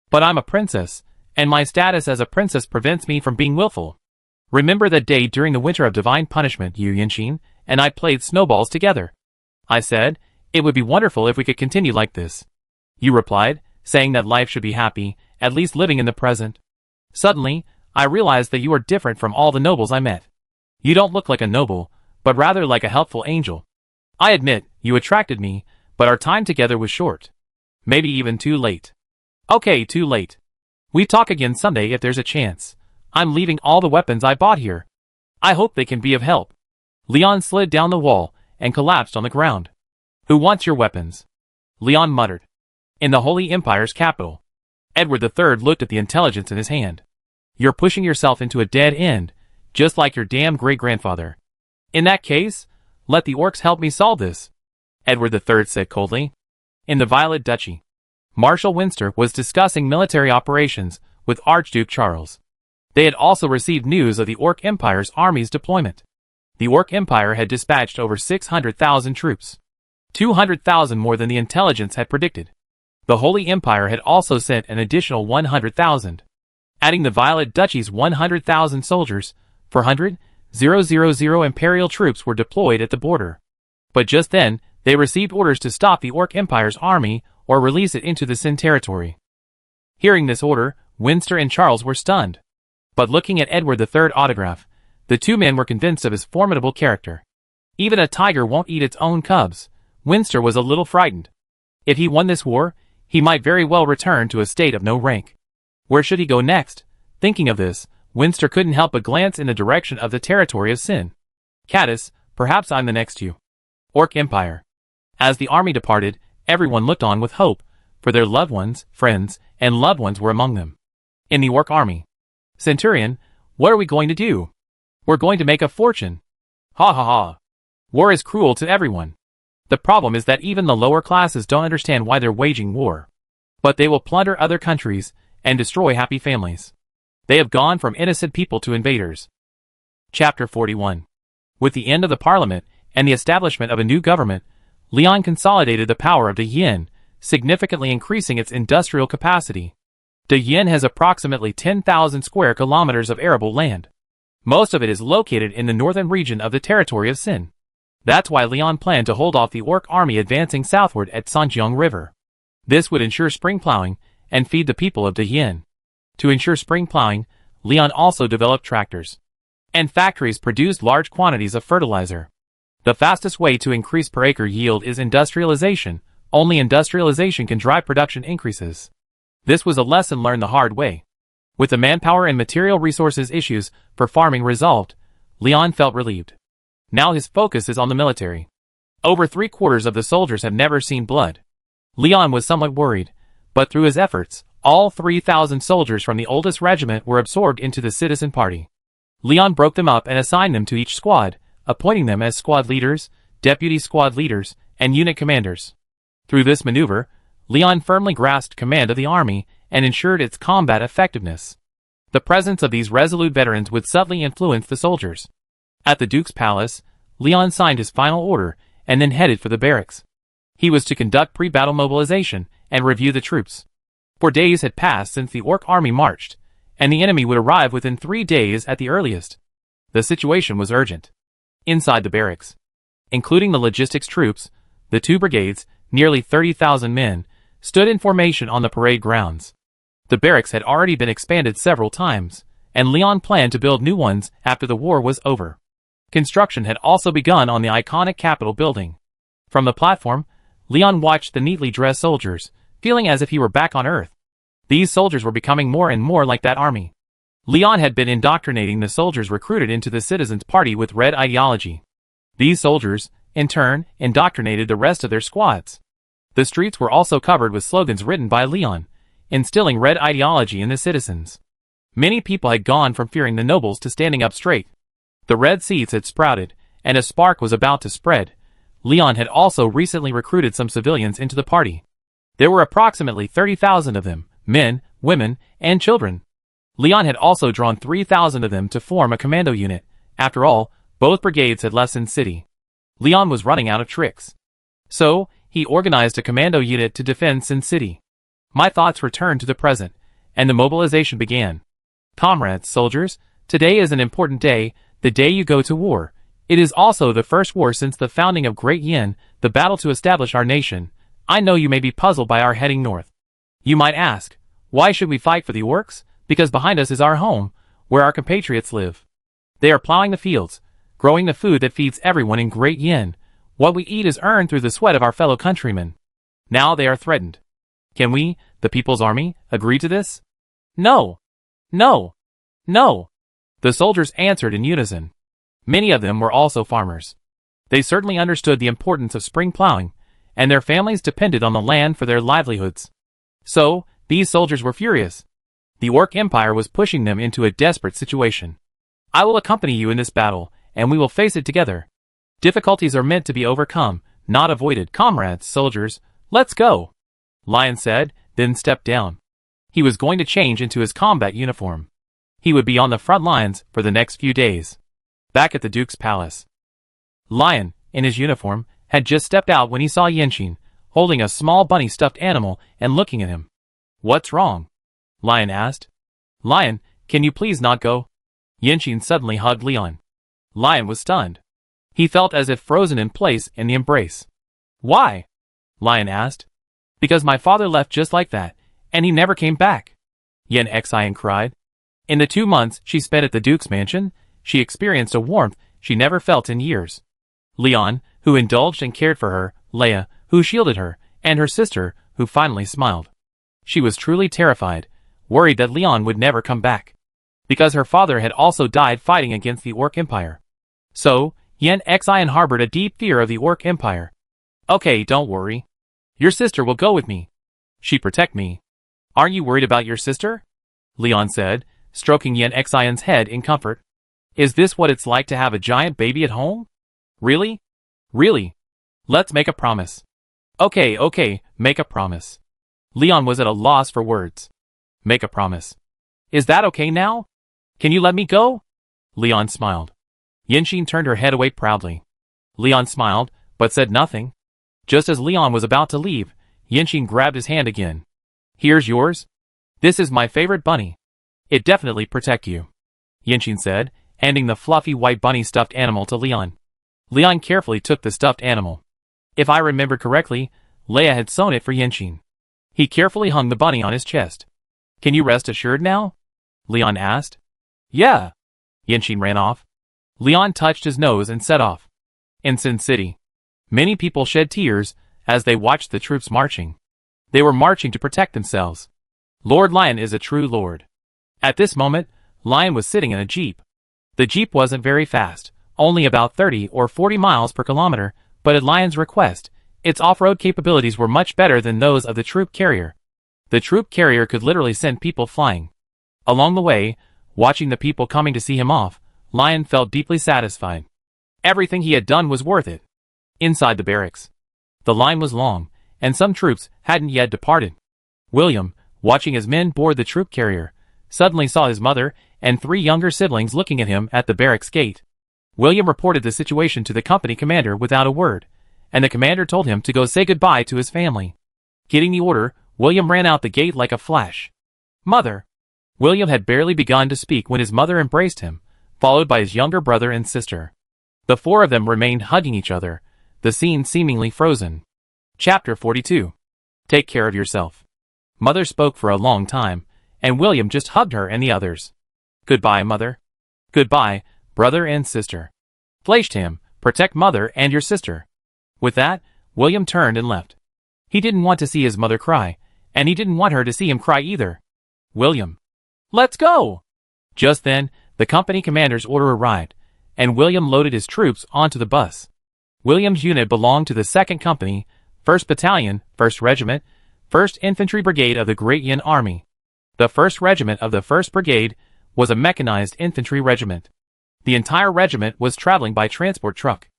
But I'm a princess, and my status as a princess prevents me from being willful. Remember that day during the winter of divine punishment you, Yinxin, and I played snowballs together. I said, it would be wonderful if we could continue like this. You replied, saying that life should be happy, at least living in the present. Suddenly, I realized that you are different from all the nobles I met. You don't look like a noble, but rather like a helpful angel. I admit, you attracted me, but our time together was short. Maybe even too late. Okay, too late. We talk again Sunday if there's a chance. I'm leaving all the weapons I bought here. I hope they can be of help. Leon slid down the wall and collapsed on the ground. Who wants your weapons? Leon muttered. In the Holy Empire's capital. Edward III looked at the intelligence in his hand. You're pushing yourself into a dead end, just like your damn great-grandfather. In that case, let the orcs help me solve this, Edward III said coldly. In the Violet Duchy, Marshal Winster was discussing military operations with Archduke Charles. They had also received news of the Orc Empire's army's deployment. The Orc Empire had dispatched over 600,000 troops. 200,000 more than the intelligence had predicted. The Holy Empire had also sent an additional 100,000. Adding the Violet Duchy's 100,000 soldiers, 400,000 Imperial troops were deployed at the border. But just then, they received orders to stop the Orc Empire's army or release it into the Sin territory. Hearing this order, Winster and Charles were stunned. But looking at Edward III autograph, the two men were convinced of his formidable character. Even a tiger won't eat its own cubs. Winster was a little frightened. If he won this war, he might very well return to a state of no rank. Where should he go next? Thinking of this, Winster couldn't help but glance in the direction of the territory of Sin. Caddis, perhaps I'm the next you. Orc Empire. As the army departed, everyone looked on with hope, for their loved ones, friends, and loved ones were among them. In the Orc army. Centurion, what are we going to do? We're going to make a fortune. Ha ha ha. War is cruel to everyone. The problem is that even the lower classes don't understand why they're waging war. But they will plunder other countries and destroy happy families. They have gone from innocent people to invaders. Chapter 41. With the end of the parliament and the establishment of a new government, Leon consolidated the power of the Yin, significantly increasing its industrial capacity. The Yin has approximately 10,000 square kilometers of arable land. Most of it is located in the northern region of the territory of Sin. That's why Leon planned to hold off the Orc army advancing southward at Sanjiang River. This would ensure spring plowing and feed the people of the Yin. To ensure spring plowing, Leon also developed tractors. And factories produced large quantities of fertilizer. The fastest way to increase per acre yield is industrialization. Only industrialization can drive production increases. This was a lesson learned the hard way. With the manpower and material resources issues for farming resolved, Leon felt relieved. Now his focus is on the military. Over 3/4 of the soldiers have never seen blood. Leon was somewhat worried, but through his efforts, all 3,000 soldiers from the oldest regiment were absorbed into the citizen party. Leon broke them up and assigned them to each squad, appointing them as squad leaders, deputy squad leaders, and unit commanders. Through this maneuver, Leon firmly grasped command of the army and ensured its combat effectiveness. The presence of these resolute veterans would subtly influence the soldiers. At the Duke's palace, Leon signed his final order and then headed for the barracks. He was to conduct pre-battle mobilization and review the troops. 4 days had passed since the Orc army marched, and the enemy would arrive within 3 days at the earliest. The situation was urgent. Inside the barracks, including the logistics troops, the 2 brigades, nearly 30,000 men, stood in formation on the parade grounds. The barracks had already been expanded several times, and Leon planned to build new ones after the war was over. Construction had also begun on the iconic Capitol building. From the platform, Leon watched the neatly dressed soldiers, feeling as if he were back on Earth. These soldiers were becoming more and more like that army. Leon had been indoctrinating the soldiers recruited into the Citizens' Party with Red ideology. These soldiers, in turn, indoctrinated the rest of their squads. The streets were also covered with slogans written by Leon, instilling Red ideology in the citizens. Many people had gone from fearing the nobles to standing up straight. The Red seeds had sprouted, and a spark was about to spread. Leon had also recently recruited some civilians into the party. There were approximately 30,000 of them, men, women, and children. Leon had also drawn 3,000 of them to form a commando unit. After all, both brigades had left Sin City. Leon was running out of tricks. So, he organized a commando unit to defend Sin City. My thoughts returned to the present, and the mobilization began. Comrades, soldiers, today is an important day, the day you go to war. It is also the first war since the founding of Great Yin, the battle to establish our nation. I know you may be puzzled by our heading north. You might ask, why should we fight for the orcs? Because behind us is our home, where our compatriots live. They are plowing the fields, growing the food that feeds everyone in Great Yin. What we eat is earned through the sweat of our fellow countrymen. Now they are threatened. Can we, the People's Army, agree to this? No. No. No. The soldiers answered in unison. Many of them were also farmers. They certainly understood the importance of spring plowing, and their families depended on the land for their livelihoods. So, these soldiers were furious. The Orc Empire was pushing them into a desperate situation. I will accompany you in this battle, and we will face it together. Difficulties are meant to be overcome, not avoided. Comrades, soldiers, let's go, Lion said, then stepped down. He was going to change into his combat uniform. He would be on the front lines for the next few days. Back at the Duke's palace, Lion, in his uniform, had just stepped out when he saw Yinxin, holding a small bunny stuffed animal and looking at him. What's wrong? Lion asked. Lion, can you please not go? Yinxin suddenly hugged Leon. Lion was stunned. He felt as if frozen in place in the embrace. Why? Lion asked. Because my father left just like that, and he never came back. Yen Xian cried. In the 2 months she spent at the Duke's mansion, she experienced a warmth she never felt in years. Leon, who indulged and cared for her, Leia, who shielded her, and her sister, who finally smiled. She was truly terrified, worried that Leon would never come back. Because her father had also died fighting against the Orc Empire. So, Yen Xian harbored a deep fear of the Orc Empire. Okay, don't worry. Your sister will go with me. She protect me. Aren't you worried about your sister? Leon said, stroking Yen Xian's head in comfort. Is this what it's like to have a giant baby at home? Really? Really? Let's make a promise. Okay, make a promise. Leon was at a loss for words. Make a promise. Is that okay now? Can you let me go? Leon smiled. Yinxin turned her head away proudly. Leon smiled, but said nothing. Just as Leon was about to leave, Yinxin grabbed his hand again. Here's yours. This is my favorite bunny. It definitely protect you, Yinxin said, handing the fluffy white bunny stuffed animal to Leon. Leon carefully took the stuffed animal. If I remember correctly, Leia had sewn it for Yinxin. He carefully hung the bunny on his chest. Can you rest assured now? Leon asked. Yeah. Yinxin ran off. Leon touched his nose and set off. In Sin City, many people shed tears as they watched the troops marching. They were marching to protect themselves. Lord Lion is a true lord. At this moment, Lion was sitting in a jeep. The jeep wasn't very fast, only about 30 or 40 miles per kilometer, but at Lion's request, its off-road capabilities were much better than those of the troop carrier. The troop carrier could literally send people flying. Along the way, watching the people coming to see him off, Lion felt deeply satisfied. Everything he had done was worth it. Inside the barracks, the line was long, and some troops hadn't yet departed. William, watching as men board the troop carrier, suddenly saw his mother and 3 younger siblings looking at him at the barracks gate. William reported the situation to the company commander without a word, and the commander told him to go say goodbye to his family. Getting the order, William ran out the gate like a flash. "Mother!" William had barely begun to speak when his mother embraced him, followed by his younger brother and sister. The 4 of them remained hugging each other, the scene seemingly frozen. Chapter 42. Take care of yourself. Mother spoke for a long time, and William just hugged her and the others. "Goodbye, Mother." "Goodbye, brother and sister." Fleischtam, protect Mother and your sister. With that, William turned and left. He didn't want to see his mother cry, and he didn't want her to see him cry either. William. "Let's go!" Just then, the company commander's order arrived, and William loaded his troops onto the bus. William's unit belonged to the 2nd Company, 1st Battalion, 1st Regiment, 1st Infantry Brigade of the Great Yin Army. The 1st Regiment of the 1st Brigade was a mechanized infantry regiment. The entire regiment was traveling by transport truck.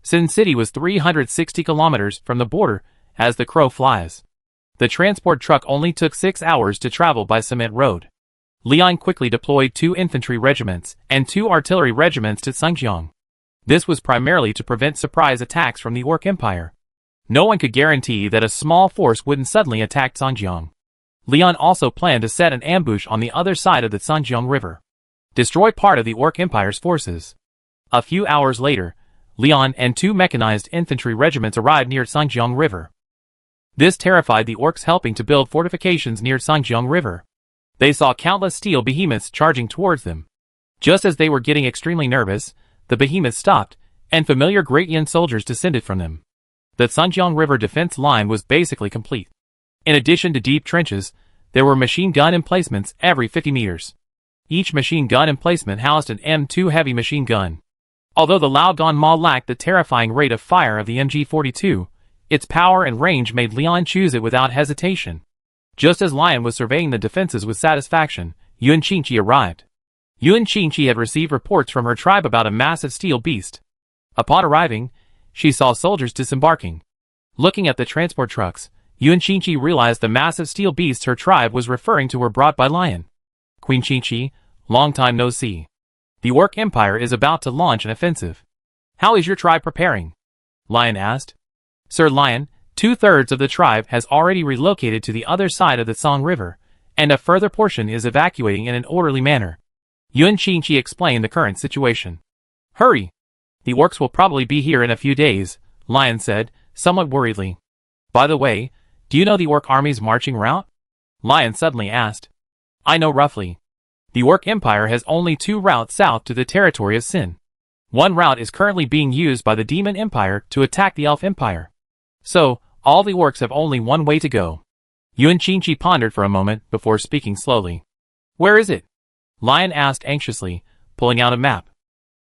Sin City was 360 kilometers from the border as the crow flies. The transport truck only took 6 hours to travel by cement road. Leon quickly deployed 2 infantry regiments and 2 artillery regiments to Xinjiang. This was primarily to prevent surprise attacks from the Orc Empire. No one could guarantee that a small force wouldn't suddenly attack Xinjiang. Leon also planned to set an ambush on the other side of the Xinjiang River, destroy part of the Orc Empire's forces. A few hours later, Leon and 2 mechanized infantry regiments arrived near Xinjiang River. This terrified the Orcs helping to build fortifications near Xinjiang River. They saw countless steel behemoths charging towards them. Just as they were getting extremely nervous, the behemoths stopped, and familiar Great Yin soldiers descended from them. The Xinjiang River defense line was basically complete. In addition to deep trenches, there were machine gun emplacements every 50 meters. Each machine gun emplacement housed an M2 heavy machine gun. Although the Laogan Ma lacked the terrifying rate of fire of the MG42, its power and range made Leon choose it without hesitation. Just as Lion was surveying the defenses with satisfaction, Yuan Qingqi arrived. Yuan Qingqi had received reports from her tribe about a massive steel beast. Upon arriving, she saw soldiers disembarking. Looking at the transport trucks, Yuan Qingqi realized the massive steel beasts her tribe was referring to were brought by Lion. "Queen Qingqi, long time no see. The Orc Empire is about to launch an offensive. How is your tribe preparing?" Lion asked. "Sir Lion, 2/3 of the tribe has already relocated to the other side of the Song River, and a further portion is evacuating in an orderly manner." Yuan Qingqi explained the current situation. "Hurry! The Orcs will probably be here in a few days," Lion said, somewhat worriedly. "By the way, do you know the Orc army's marching route?" Lion suddenly asked. "I know roughly. The Orc Empire has only 2 routes south to the territory of Sin. One route is currently being used by the Demon Empire to attack the Elf Empire. So, all the Orcs have only one way to go." Yuan Qingqi pondered for a moment before speaking slowly. "Where is it?" Lion asked anxiously, pulling out a map.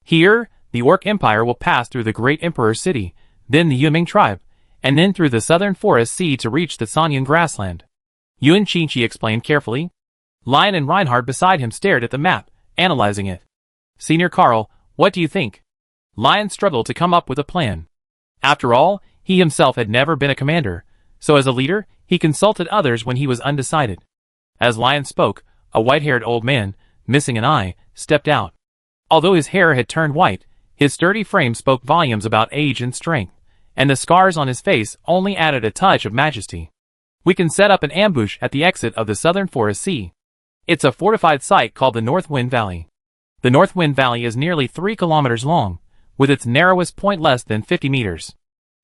"Here, the Orc Empire will pass through the Great Emperor City, then the Yuming tribe, and then through the southern forest sea to reach the Sanyan grassland." Yuan Qingqi explained carefully. Lion and Reinhard beside him stared at the map, analyzing it. "Senior Carl, what do you think?" Lion struggled to come up with a plan. After all, he himself had never been a commander, so as a leader, he consulted others when he was undecided. As Lion spoke, a white-haired old man, missing an eye, stepped out. Although his hair had turned white, his sturdy frame spoke volumes about age and strength, and the scars on his face only added a touch of majesty. "We can set up an ambush at the exit of the southern forest sea. It's a fortified site called the North Wind Valley. The North Wind Valley is nearly 3 kilometers long, with its narrowest point less than 50 meters.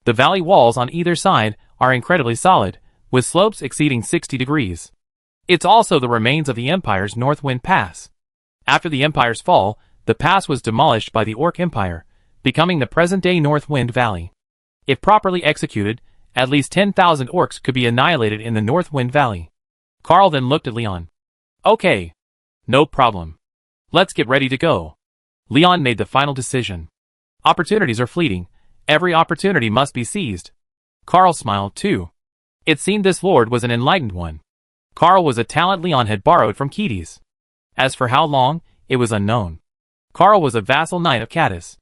The valley walls on either side are incredibly solid, with slopes exceeding 60 degrees. It's also the remains of the Empire's North Wind Pass. After the Empire's fall, the pass was demolished by the Orc Empire, becoming the present-day North Wind Valley. If properly executed, at least 10,000 Orcs could be annihilated in the North Wind Valley." Carl then looked at Leon. "Okay. No problem. Let's get ready to go." Leon made the final decision. Opportunities are fleeting. Every opportunity must be seized. Carl smiled too. It seemed this lord was an enlightened one. Carl was a talent Leon had borrowed from Ketis. As for how long, it was unknown. Carl was a vassal knight of Catus.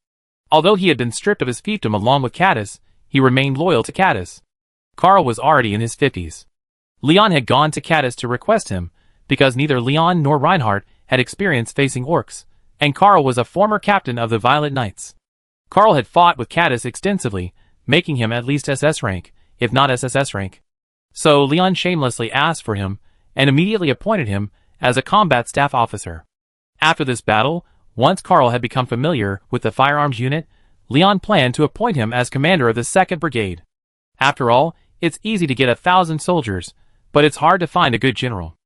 Although he had been stripped of his fiefdom along with Catus, he remained loyal to Catus. Karl was already in his 50s. Leon had gone to Cadiz to request him, because neither Leon nor Reinhardt had experience facing orcs, and Karl was a former captain of the Violet Knights. Karl had fought with Cadiz extensively, making him at least SS rank, if not SSS rank. So Leon shamelessly asked for him, and immediately appointed him as a combat staff officer. After this battle, once Karl had become familiar with the firearms unit, Leon planned to appoint him as commander of the 2nd Brigade. After all, it's easy to get 1,000 soldiers, but it's hard to find a good general.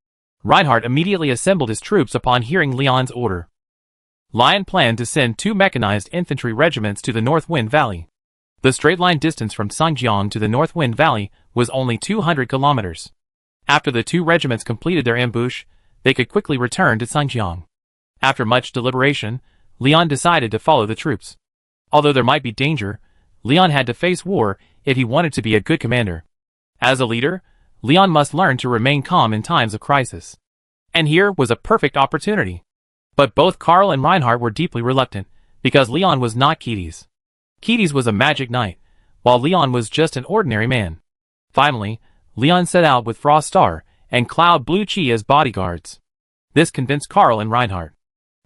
Reinhardt immediately assembled his troops upon hearing Leon's order. Leon planned to send 2 mechanized infantry regiments to the North Wind Valley. The straight-line distance from Sangjiang to the North Wind Valley was only 200 kilometers. After the 2 regiments completed their ambush, they could quickly return to Sangjiang. After much deliberation, Leon decided to follow the troops. Although there might be danger, Leon had to face war if he wanted to be a good commander. As a leader, Leon must learn to remain calm in times of crisis. And here was a perfect opportunity. But both Karl and Reinhardt were deeply reluctant, because Leon was not Cadiz. Cadiz was a magic knight, while Leon was just an ordinary man. Finally, Leon set out with Frost Star and Cloud Blue Chi as bodyguards. This convinced Karl and Reinhardt.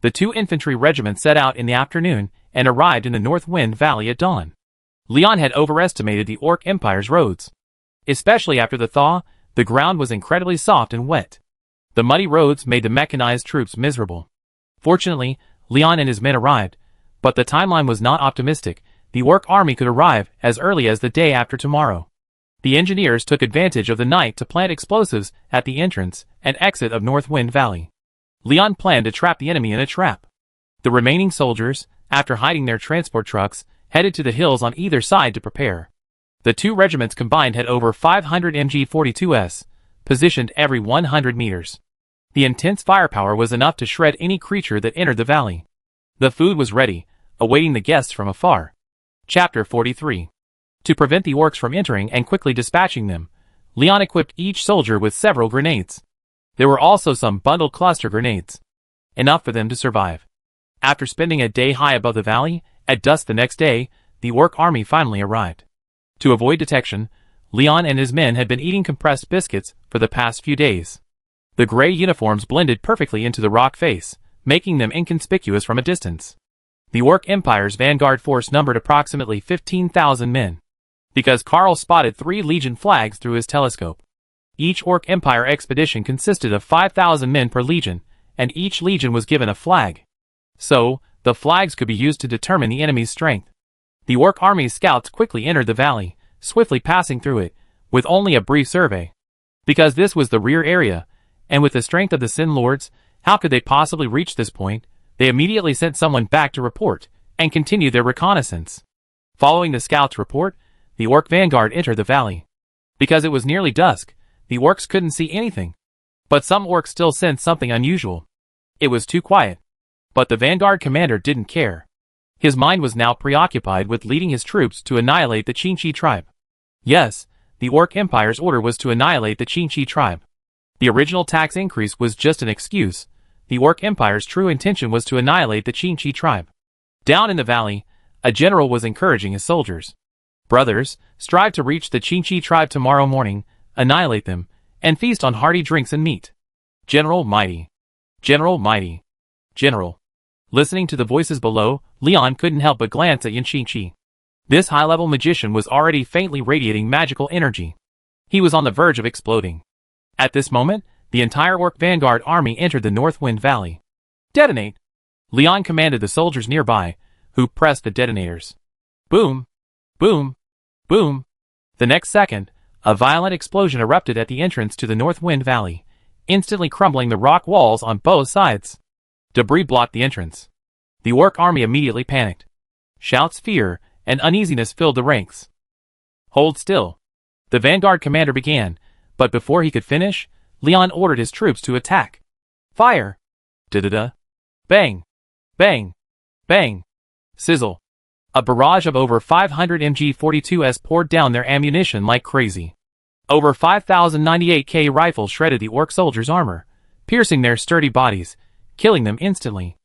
The 2 infantry regiments set out in the afternoon and arrived in the North Wind Valley at dawn. Leon had overestimated the Orc Empire's roads. Especially after the thaw, the ground was incredibly soft and wet. The muddy roads made the mechanized troops miserable. Fortunately, Leon and his men arrived, but the timeline was not optimistic. The Orc army could arrive as early as the day after tomorrow. The engineers took advantage of the night to plant explosives at the entrance and exit of North Wind Valley. Leon planned to trap the enemy in a trap. The remaining soldiers, after hiding their transport trucks, headed to the hills on either side to prepare. The 2 regiments combined had over 500 MG-42s, positioned every 100 meters. The intense firepower was enough to shred any creature that entered the valley. The food was ready, awaiting the guests from afar. Chapter 43. To prevent the orcs from entering and quickly dispatching them, Leon equipped each soldier with several grenades. There were also some bundled cluster grenades. Enough for them to survive. After spending a day high above the valley, at dusk the next day, the orc army finally arrived. To avoid detection, Leon and his men had been eating compressed biscuits for the past few days. The gray uniforms blended perfectly into the rock face, making them inconspicuous from a distance. The Orc Empire's vanguard force numbered approximately 15,000 men. Because Karl spotted 3 Legion flags through his telescope. Each Orc Empire expedition consisted of 5,000 men per legion, and each legion was given a flag. So, the flags could be used to determine the enemy's strength. The Orc army's scouts quickly entered the valley, swiftly passing through it, with only a brief survey. Because this was the rear area, and with the strength of the Sin Lords, how could they possibly reach this point? They immediately sent someone back to report, and continued their reconnaissance. Following the scouts' report, the Orc vanguard entered the valley. Because it was nearly dusk, the orcs couldn't see anything. But some orcs still sensed something unusual. It was too quiet. But the vanguard commander didn't care. His mind was now preoccupied with leading his troops to annihilate the Qinchi tribe. Yes, the Orc Empire's order was to annihilate the Qinchi tribe. The original tax increase was just an excuse. The Orc Empire's true intention was to annihilate the Qinchi tribe. Down in the valley, a general was encouraging his soldiers. Brothers, strive to reach the Qinchi tribe tomorrow morning, annihilate them, and feast on hearty drinks and meat. General mighty. General mighty. General. Listening to the voices below, Leon couldn't help but glance at Yan Qinchi. This high-level magician was already faintly radiating magical energy. He was on the verge of exploding. At this moment, the entire Orc vanguard army entered the North Wind Valley. Detonate! Leon commanded the soldiers nearby, who pressed the detonators. Boom! Boom! Boom! The next second, a violent explosion erupted at the entrance to the North Wind Valley, instantly crumbling the rock walls on both sides. Debris blocked the entrance. The Orc army immediately panicked. Shouts, fear, and uneasiness filled the ranks. Hold still. The vanguard commander began, but before he could finish, Leon ordered his troops to attack. Fire! Da-da-da. Bang! Bang! Bang! Sizzle. A barrage of over 500 MG-42s poured down their ammunition like crazy. Over 5,098K rifles shredded the Orc soldiers' armor, piercing their sturdy bodies, killing them instantly.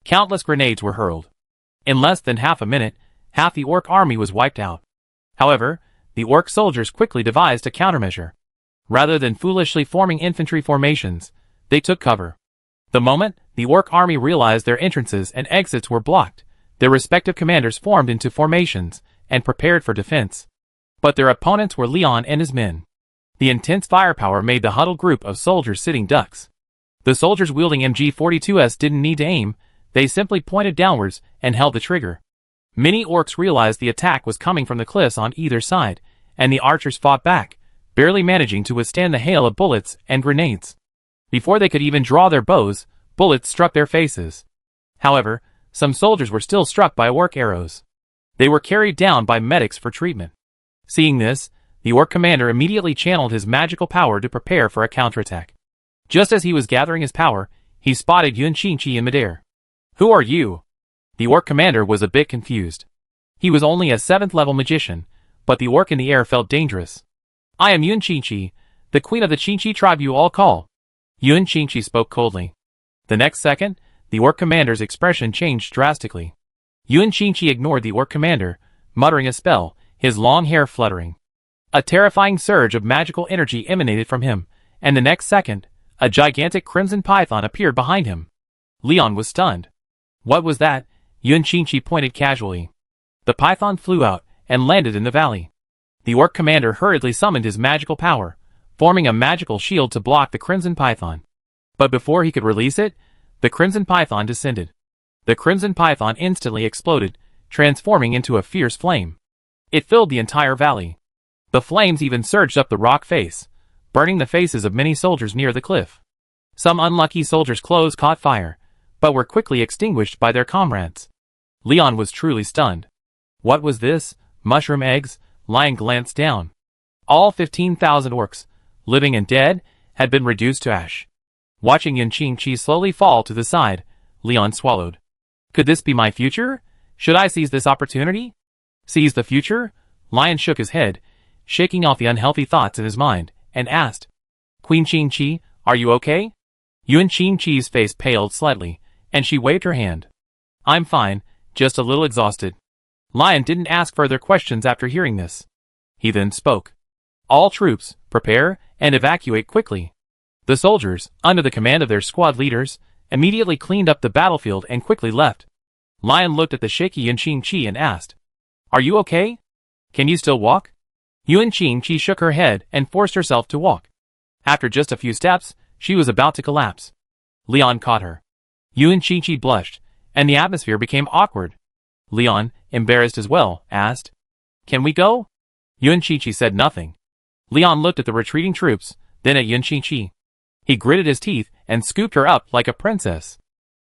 Countless grenades were hurled. In less than half a minute, half the Orc army was wiped out. However, the orc soldiers quickly devised a countermeasure. Rather than foolishly forming infantry formations, they took cover. The moment the orc army realized their entrances and exits were blocked, their respective commanders formed into formations and prepared for defense. But their opponents were Leon and his men. The intense firepower made the huddled group of soldiers sitting ducks. The soldiers wielding MG-42s didn't need to aim, they simply pointed downwards and held the trigger. Many orcs realized the attack was coming from the cliffs on either side, and the archers fought back, barely managing to withstand the hail of bullets and grenades. Before they could even draw their bows, bullets struck their faces. However, some soldiers were still struck by orc arrows. They were carried down by medics for treatment. Seeing this, the orc commander immediately channeled his magical power to prepare for a counterattack. Just as he was gathering his power, he spotted Yun Qingqi in midair. "Who are you?" The orc commander was a bit confused. He was only a 7th level magician, but the orc in the air felt dangerous. "I am Yun Qingqi, the queen of the Qingqi tribe you all call." Yun Qingqi spoke coldly. The next second, the orc commander's expression changed drastically. Yun Qingqi ignored the orc commander, muttering a spell, his long hair fluttering. A terrifying surge of magical energy emanated from him, and the next second, a gigantic crimson python appeared behind him. Leon was stunned. "What was that?" Yun Qingqi pointed casually. The python flew out and landed in the valley. The orc commander hurriedly summoned his magical power, forming a magical shield to block the crimson python. But before he could release it, the crimson python descended. The crimson python instantly exploded, transforming into a fierce flame. It filled the entire valley. The flames even surged up the rock face, burning the faces of many soldiers near the cliff. Some unlucky soldiers' clothes caught fire, but were quickly extinguished by their comrades. Leon was truly stunned. What was this? Mushroom eggs? Lion glanced down. All 15,000 orcs, living and dead, had been reduced to ash. Watching Yun Qingqi slowly fall to the side, Leon swallowed. Could this be my future? Should I seize this opportunity? Seize the future? Lion shook his head, shaking off the unhealthy thoughts in his mind, and asked, "Queen Qingqi, are you okay?" Yun Qingqi's face paled slightly, and she waved her hand. "I'm fine, just a little exhausted." Lion didn't ask further questions after hearing this. He then spoke. "All troops, prepare and evacuate quickly." The soldiers, under the command of their squad leaders, immediately cleaned up the battlefield and quickly left. Lion looked at the shaky Yun Qingqi and asked, "Are you okay? Can you still walk?" Yun Qingqi shook her head and forced herself to walk. After just a few steps, she was about to collapse. Leon caught her. Yun Qingqi blushed, and the atmosphere became awkward. Leon, embarrassed as well, asked, "Can we go?" Yun Qingqi said nothing. Leon looked at the retreating troops, then at Yun Qingqi. He gritted his teeth and scooped her up like a princess.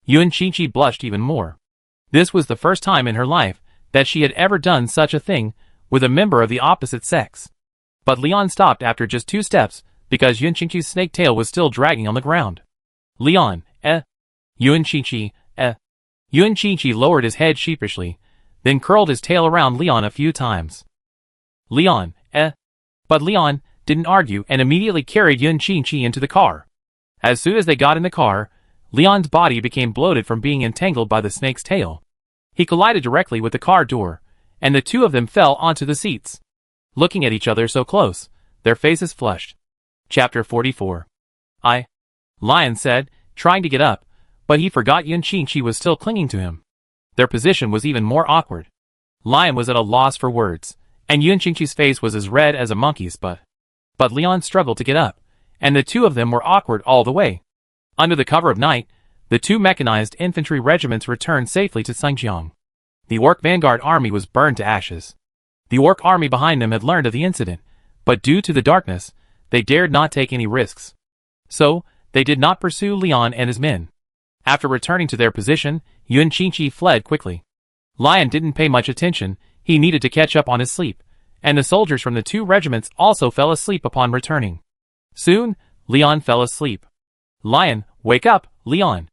Yun Qingqi blushed even more. This was the first time in her life that she had ever done such a thing with a member of the opposite sex. But Leon stopped after just 2 steps because Yun Qingqi's snake tail was still dragging on the ground. "Leon, Yun Qingqi, Yun Qingqi lowered his head sheepishly, then curled his tail around Leon a few times. "Leon, But Leon didn't argue and immediately carried Yun Qingqi into the car. As soon as they got in the car, Leon's body became bloated from being entangled by the snake's tail. He collided directly with the car door, and the two of them fell onto the seats. Looking at each other so close, their faces flushed. Chapter 44. Lion said, trying to get up, but he forgot Yun Qingqi was still clinging to him. Their position was even more awkward. Lion was at a loss for words, and Yun Qingqi's face was as red as a monkey's butt. But Leon struggled to get up, and the two of them were awkward all the way. Under the cover of night, the 2 mechanized infantry regiments returned safely to Xinjiang. The Orc vanguard army was burned to ashes. The Orc army behind them had learned of the incident, but due to the darkness, they dared not take any risks. So, they did not pursue Leon and his men. After returning to their position, Yun Qingqi fled quickly. Lion didn't pay much attention, he needed to catch up on his sleep, and the soldiers from the 2 regiments also fell asleep upon returning. Soon, Leon fell asleep. "Lion, wake up, Leon!"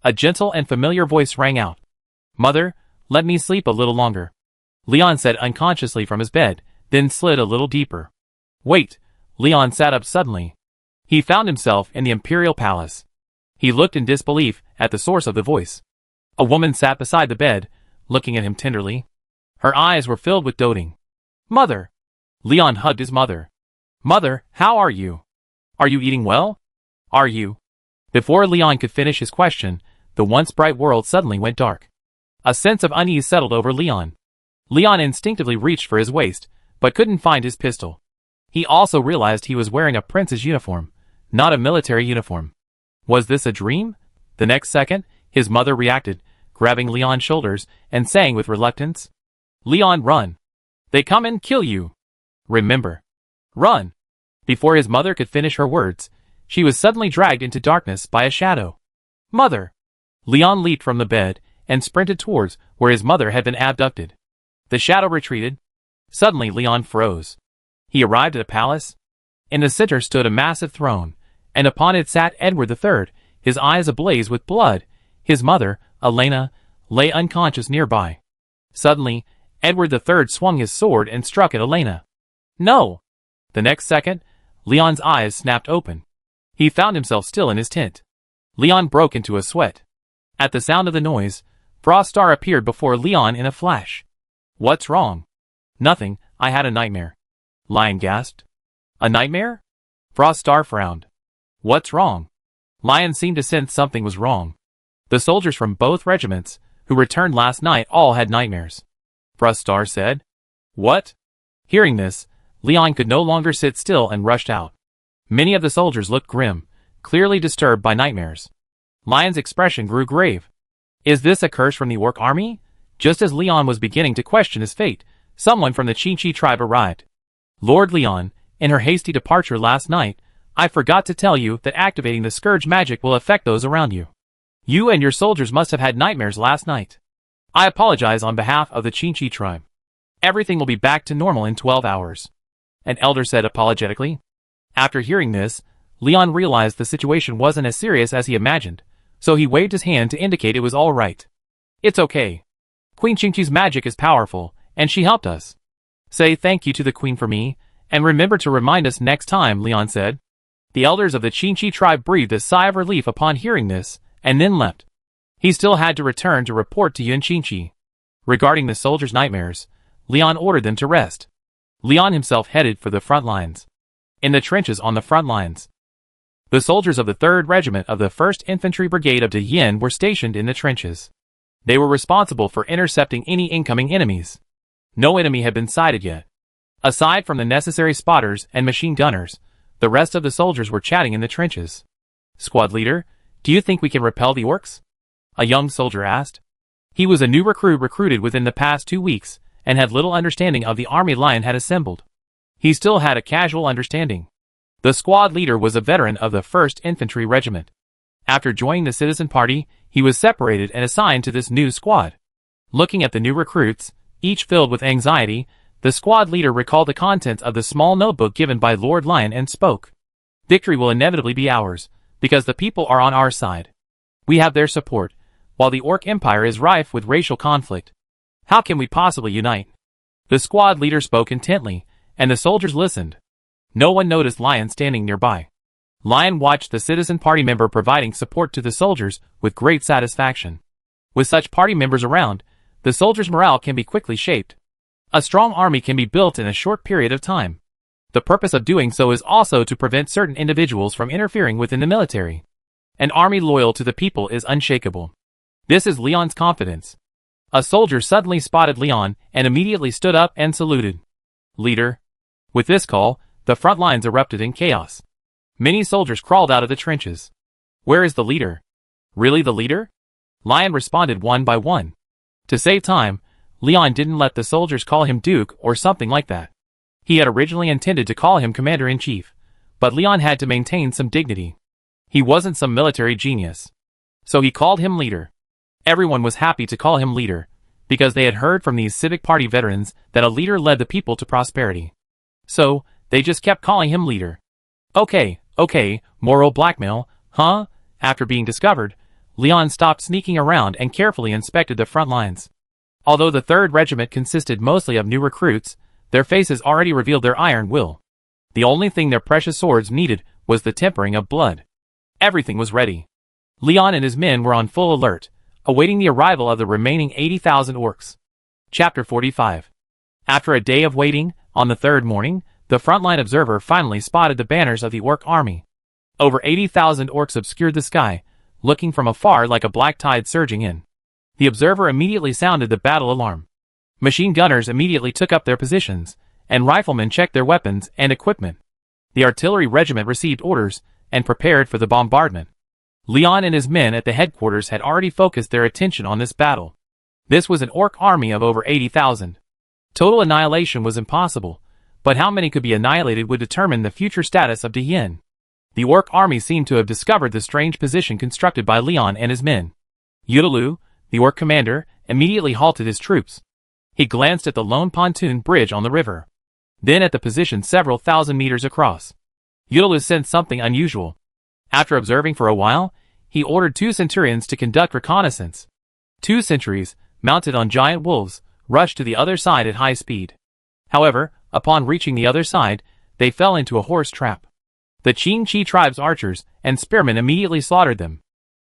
A gentle and familiar voice rang out. "Mother, let me sleep a little longer." Leon said unconsciously from his bed, then slid a little deeper. "Wait!" Leon sat up suddenly. He found himself in the imperial palace. He looked in disbelief at the source of the voice. A woman sat beside the bed, looking at him tenderly. Her eyes were filled with doting. "Mother!" Leon hugged his mother. Mother, how are you? Are you eating well? Are you? Before Leon could finish his question, the once bright world suddenly went dark. A sense of unease settled over Leon. Leon instinctively reached for his waist, but couldn't find his pistol. He also realized he was wearing a prince's uniform, not a military uniform. Was this a dream? The next second, his mother reacted, grabbing Leon's shoulders and saying with reluctance, Leon, run. They come and kill you. Remember. Run. Before his mother could finish her words, she was suddenly dragged into darkness by a shadow. Mother! Leon leaped from the bed and sprinted towards where his mother had been abducted. The shadow retreated. Suddenly Leon froze. He arrived at a palace. In the center stood a massive throne, and upon it sat Edward III, his eyes ablaze with blood. His mother, Elena, lay unconscious nearby. Suddenly, Edward III swung his sword and struck at Elena. No! The next second, Leon's eyes snapped open. He found himself still in his tent. Leon broke into a sweat. At the sound of the noise, Froststar appeared before Leon in a flash. What's wrong? Nothing, I had a nightmare. Lion gasped. A nightmare? Froststar frowned. What's wrong? Lion seemed to sense something was wrong. The soldiers from both regiments, who returned last night, all had nightmares. Froststar said. What? Hearing this, Leon could no longer sit still and rushed out. Many of the soldiers looked grim, clearly disturbed by nightmares. Lion's expression grew grave. Is this a curse from the orc army? Just as Leon was beginning to question his fate, someone from the Chinchi tribe arrived. Lord Leon, in her hasty departure last night, I forgot to tell you that activating the scourge magic will affect those around you. You and your soldiers must have had nightmares last night. I apologize on behalf of the Chinchi tribe. Everything will be back to normal in 12 hours. An elder said apologetically. After hearing this, Leon realized the situation wasn't as serious as he imagined, so he waved his hand to indicate it was all right. It's okay. Queen Chinchi's magic is powerful, and she helped us. Say thank you to the queen for me, and remember to remind us next time, Leon said. The elders of the Chinchi tribe breathed a sigh of relief upon hearing this, and then left. He still had to return to report to Yun Chinchi. Regarding the soldiers' nightmares, Leon ordered them to rest. Leon himself headed for the front lines. In the trenches on the front lines, the soldiers of the 3rd Regiment of the 1st Infantry Brigade of De Yin were stationed in the trenches. They were responsible for intercepting any incoming enemies. No enemy had been sighted yet. Aside from the necessary spotters and machine gunners, the rest of the soldiers were chatting in the trenches. Squad leader, do you think we can repel the orcs? A young soldier asked. He was a new recruit recruited within the past 2 weeks, and had little understanding of the army Lion had assembled. He still had a casual understanding. The squad leader was a veteran of the 1st Infantry Regiment. After joining the citizen party, he was separated and assigned to this new squad. Looking at the new recruits, each filled with anxiety, the squad leader recalled the contents of the small notebook given by Lord Lion and spoke. Victory will inevitably be ours, because the people are on our side. We have their support, while the Orc Empire is rife with racial conflict. How can we possibly unite? The squad leader spoke intently, and the soldiers listened. No one noticed Lion standing nearby. Lion watched the citizen party member providing support to the soldiers with great satisfaction. With such party members around, the soldiers' morale can be quickly shaped. A strong army can be built in a short period of time. The purpose of doing so is also to prevent certain individuals from interfering within the military. An army loyal to the people is unshakable. This is Leon's confidence. A soldier suddenly spotted Leon and immediately stood up and saluted. Leader. With this call, the front lines erupted in chaos. Many soldiers crawled out of the trenches. Where is the leader? Really the leader? Lion responded one by one. To save time, Leon didn't let the soldiers call him Duke or something like that. He had originally intended to call him Commander-in-Chief, but Leon had to maintain some dignity. He wasn't some military genius. So he called him Leader. Everyone was happy to call him Leader, because they had heard from these civic party veterans that a leader led the people to prosperity. So, they just kept calling him Leader. Okay, moral blackmail, huh? After being discovered, Leon stopped sneaking around and carefully inspected the front lines. Although the 3rd Regiment consisted mostly of new recruits, their faces already revealed their iron will. The only thing their precious swords needed was the tempering of blood. Everything was ready. Leon and his men were on full alert, awaiting the arrival of the remaining 80,000 orcs. Chapter 45. After a day of waiting, On the third morning, the frontline observer finally spotted the banners of the orc army. Over 80,000 orcs obscured the sky, looking from afar like a black tide surging in. The observer immediately sounded the battle alarm. Machine gunners immediately took up their positions, and riflemen checked their weapons and equipment. The artillery regiment received orders and prepared for the bombardment. Leon and his men at the headquarters had already focused their attention on this battle. This was an orc army of over 80,000. Total annihilation was impossible, but how many could be annihilated would determine the future status of Diyin. The orc army seemed to have discovered the strange position constructed by Leon and his men. Yutalu, the orc commander, immediately halted his troops. He glanced at the lone pontoon bridge on the river, then at the position several thousand meters across. Yutalu sensed something unusual. After observing for a while, he ordered 2 centurions to conduct reconnaissance. 2 sentries, mounted on giant wolves, rushed to the other side at high speed. However, upon reaching the other side, they fell into a horse trap. The Qing-Chi tribe's archers and spearmen immediately slaughtered them.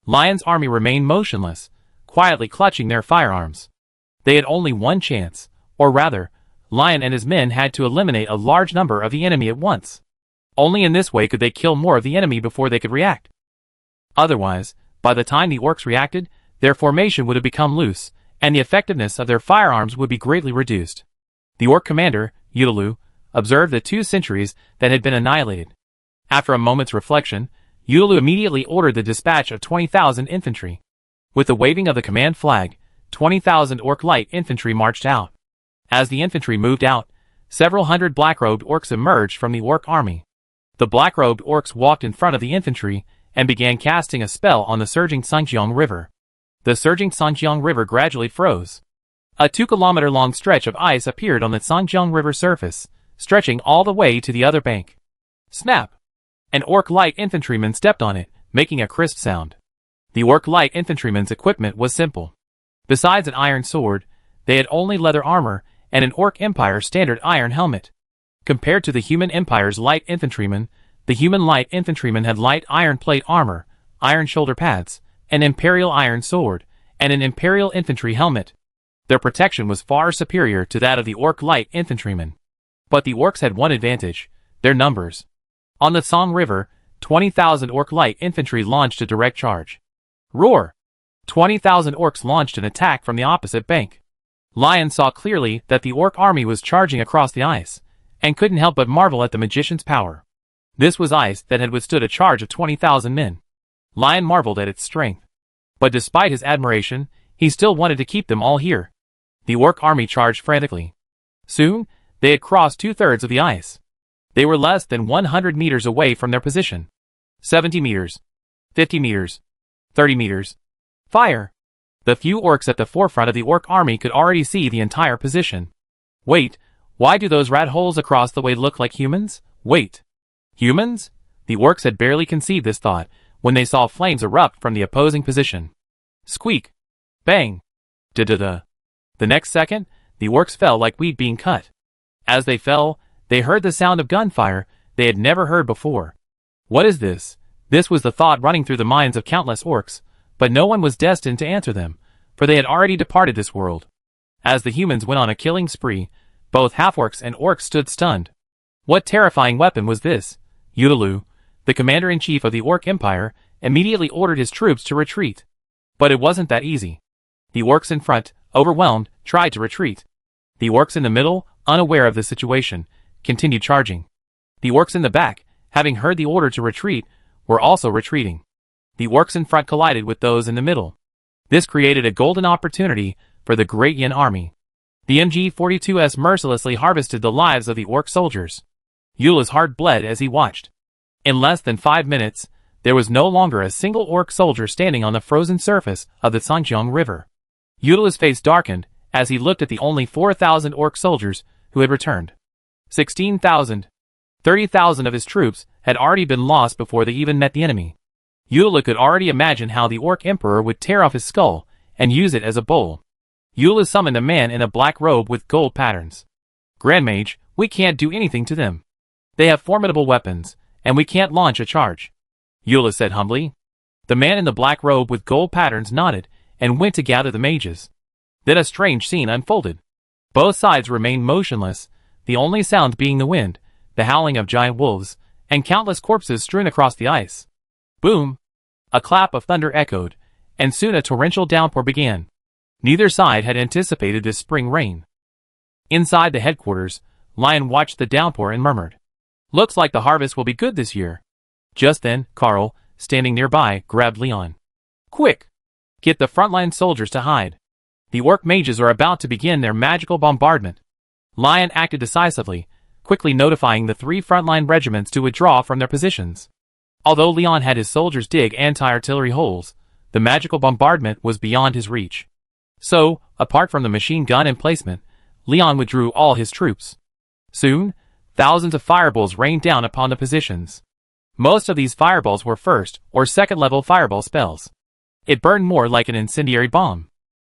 Lion's army remained motionless, quietly clutching their firearms. They had only one chance, or rather, Lion and his men had to eliminate a large number of the enemy at once. Only in this way could they kill more of the enemy before they could react. Otherwise, by the time the orcs reacted, their formation would have become loose, and the effectiveness of their firearms would be greatly reduced. The orc commander, Yutalu, observed the 2 sentries that had been annihilated. After a moment's reflection, Yutalu immediately ordered the dispatch of 20,000 infantry. With the waving of the command flag, 20,000 orc light infantry marched out. As the infantry moved out, several hundred black-robed orcs emerged from the orc army. The black-robed orcs walked in front of the infantry and began casting a spell on the surging Sangjiang River. The surging Sangjiang River gradually froze. A 2-kilometer-long stretch of ice appeared on the Sangjiang River surface, stretching all the way to the other bank. Snap! An orc light infantryman stepped on it, making a crisp sound. The orc light infantryman's equipment was simple. Besides an iron sword, they had only leather armor and an orc empire standard iron helmet. Compared to the human empire's light infantryman, the human light infantryman had light iron plate armor, iron shoulder pads, an imperial iron sword, and an imperial infantry helmet. Their protection was far superior to that of the orc light infantryman. But the orcs had one advantage: their numbers. On the Song River, 20,000 orc light infantry launched a direct charge. Roar! 20,000 orcs launched an attack from the opposite bank. Lion saw clearly that the orc army was charging across the ice, and couldn't help but marvel at the magician's power. This was ice that had withstood a charge of 20,000 men. Lion marveled at its strength. But despite his admiration, he still wanted to keep them all here. The orc army charged frantically. Soon, they had crossed 2/3 of the ice. They were less than 100 meters away from their position. 70 meters. 50 meters. 30 meters. Fire! The few orcs at the forefront of the orc army could already see the entire position. Wait, why do those rat holes across the way look like humans? Wait. Humans? The orcs had barely conceived this thought when they saw flames erupt from the opposing position. Squeak! Bang! Da-da-da! The next second, the orcs fell like wheat being cut. As they fell, they heard the sound of gunfire they had never heard before. What is this? This was the thought running through the minds of countless orcs, but no one was destined to answer them, for they had already departed this world. As the humans went on a killing spree, both half-orcs and orcs stood stunned. What terrifying weapon was this? Yutalu, the commander-in-chief of the Orc Empire, immediately ordered his troops to retreat. But it wasn't that easy. The orcs in front, overwhelmed, tried to retreat. The orcs in the middle, unaware of the situation, continued charging. The orcs in the back, having heard the order to retreat, were also retreating. The orcs in front collided with those in the middle. This created a golden opportunity for the Great Yin army. The MG-42S mercilessly harvested the lives of the orc soldiers. Eula's heart bled as he watched. In less than 5 minutes, there was no longer a single orc soldier standing on the frozen surface of the Sangjiang River. Eula's face darkened as he looked at the only 4,000 orc soldiers who had returned. 16,000. 30,000 of his troops had already been lost before they even met the enemy. Eula could already imagine how the orc emperor would tear off his skull and use it as a bowl. Eula summoned a man in a black robe with gold patterns. Grand Mage, we can't do anything to them. They have formidable weapons, and we can't launch a charge. Eula said humbly. The man in the black robe with gold patterns nodded and went to gather the mages. Then a strange scene unfolded. Both sides remained motionless, the only sound being the wind, the howling of giant wolves, and countless corpses strewn across the ice. Boom! A clap of thunder echoed, and soon a torrential downpour began. Neither side had anticipated this spring rain. Inside the headquarters, Lion watched the downpour and murmured, "Looks like the harvest will be good this year." Just then, Carl, standing nearby, grabbed Leon. "Quick! Get the frontline soldiers to hide. The orc mages are about to begin their magical bombardment." Lion acted decisively, quickly notifying the 3 frontline regiments to withdraw from their positions. Although Leon had his soldiers dig anti-artillery holes, the magical bombardment was beyond his reach. So, apart from the machine gun emplacement, Leon withdrew all his troops. Soon, thousands of fireballs rained down upon the positions. Most of these fireballs were first or second level fireball spells. It burned more like an incendiary bomb.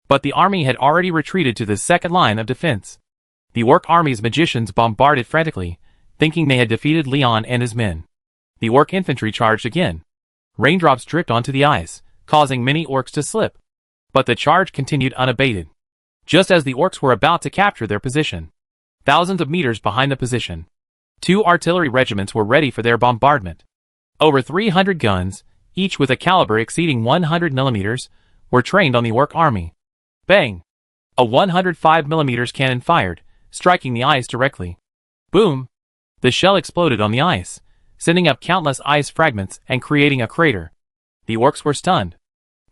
But the army had already retreated to the second line of defense. The orc army's magicians bombarded frantically, thinking they had defeated Leon and his men. The orc infantry charged again. Raindrops dripped onto the ice, causing many orcs to slip. But the charge continued unabated. Just as the orcs were about to capture their position, thousands of meters behind the position, 2 artillery regiments were ready for their bombardment. Over 300 guns, each with a caliber exceeding 100 millimeters, were trained on the orc army. Bang! A 105 millimeters cannon fired, striking the ice directly. Boom! The shell exploded on the ice, sending up countless ice fragments and creating a crater. The orcs were stunned.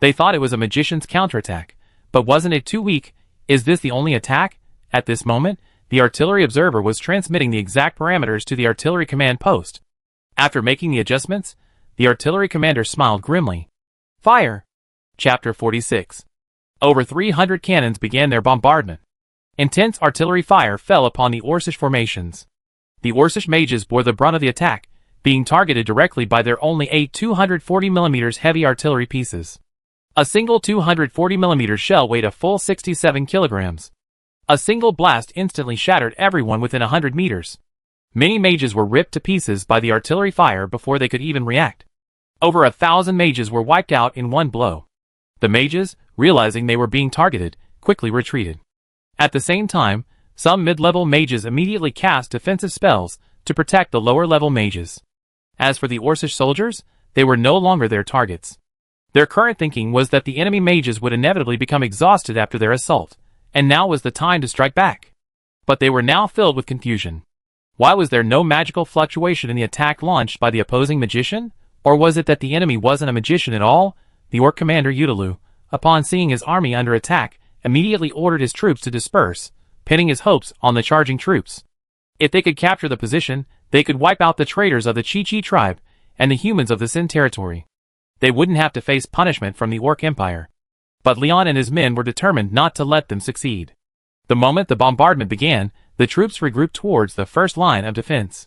They thought it was a magician's counterattack, but wasn't it too weak? Is this the only attack? At this moment, the artillery observer was transmitting the exact parameters to the artillery command post. After making the adjustments, the artillery commander smiled grimly. Fire! Chapter 46. Over 300 cannons began their bombardment. Intense artillery fire fell upon the Orcish formations. The Orcish mages bore the brunt of the attack, being targeted directly by their only 8 240mm heavy artillery pieces. A single 240mm shell weighed a full 67 kilograms. A single blast instantly shattered everyone within 100 meters. Many mages were ripped to pieces by the artillery fire before they could even react. Over 1,000 mages were wiped out in one blow. The mages, realizing they were being targeted, quickly retreated. At the same time, some mid-level mages immediately cast defensive spells to protect the lower-level mages. As for the Orcish soldiers, they were no longer their targets. Their current thinking was that the enemy mages would inevitably become exhausted after their assault, and now was the time to strike back. But they were now filled with confusion. Why was there no magical fluctuation in the attack launched by the opposing magician? Or was it that the enemy wasn't a magician at all? The orc commander Udaloo, upon seeing his army under attack, immediately ordered his troops to disperse, pinning his hopes on the charging troops. If they could capture the position, they could wipe out the traitors of the Chi-Chi tribe and the humans of the Sin territory. They wouldn't have to face punishment from the Orc Empire. But Leon and his men were determined not to let them succeed. The moment the bombardment began, the troops regrouped towards the first line of defense.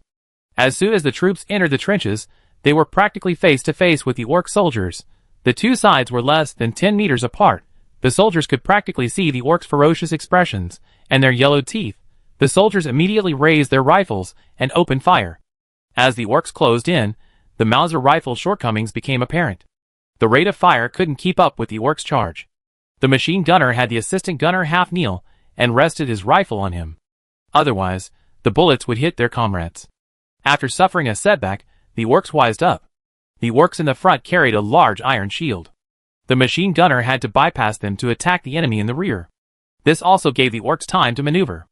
As soon as the troops entered the trenches, they were practically face to face with the orc soldiers. The two sides were less than 10 meters apart. The soldiers could practically see the orcs' ferocious expressions and their yellowed teeth. The soldiers immediately raised their rifles and opened fire. As the orcs closed in, the Mauser rifle shortcomings became apparent. The rate of fire couldn't keep up with the orcs' charge. The machine gunner had the assistant gunner half kneel and rested his rifle on him. Otherwise, the bullets would hit their comrades. After suffering a setback, the orcs wised up. The orcs in the front carried a large iron shield. The machine gunner had to bypass them to attack the enemy in the rear. This also gave the orcs time to maneuver.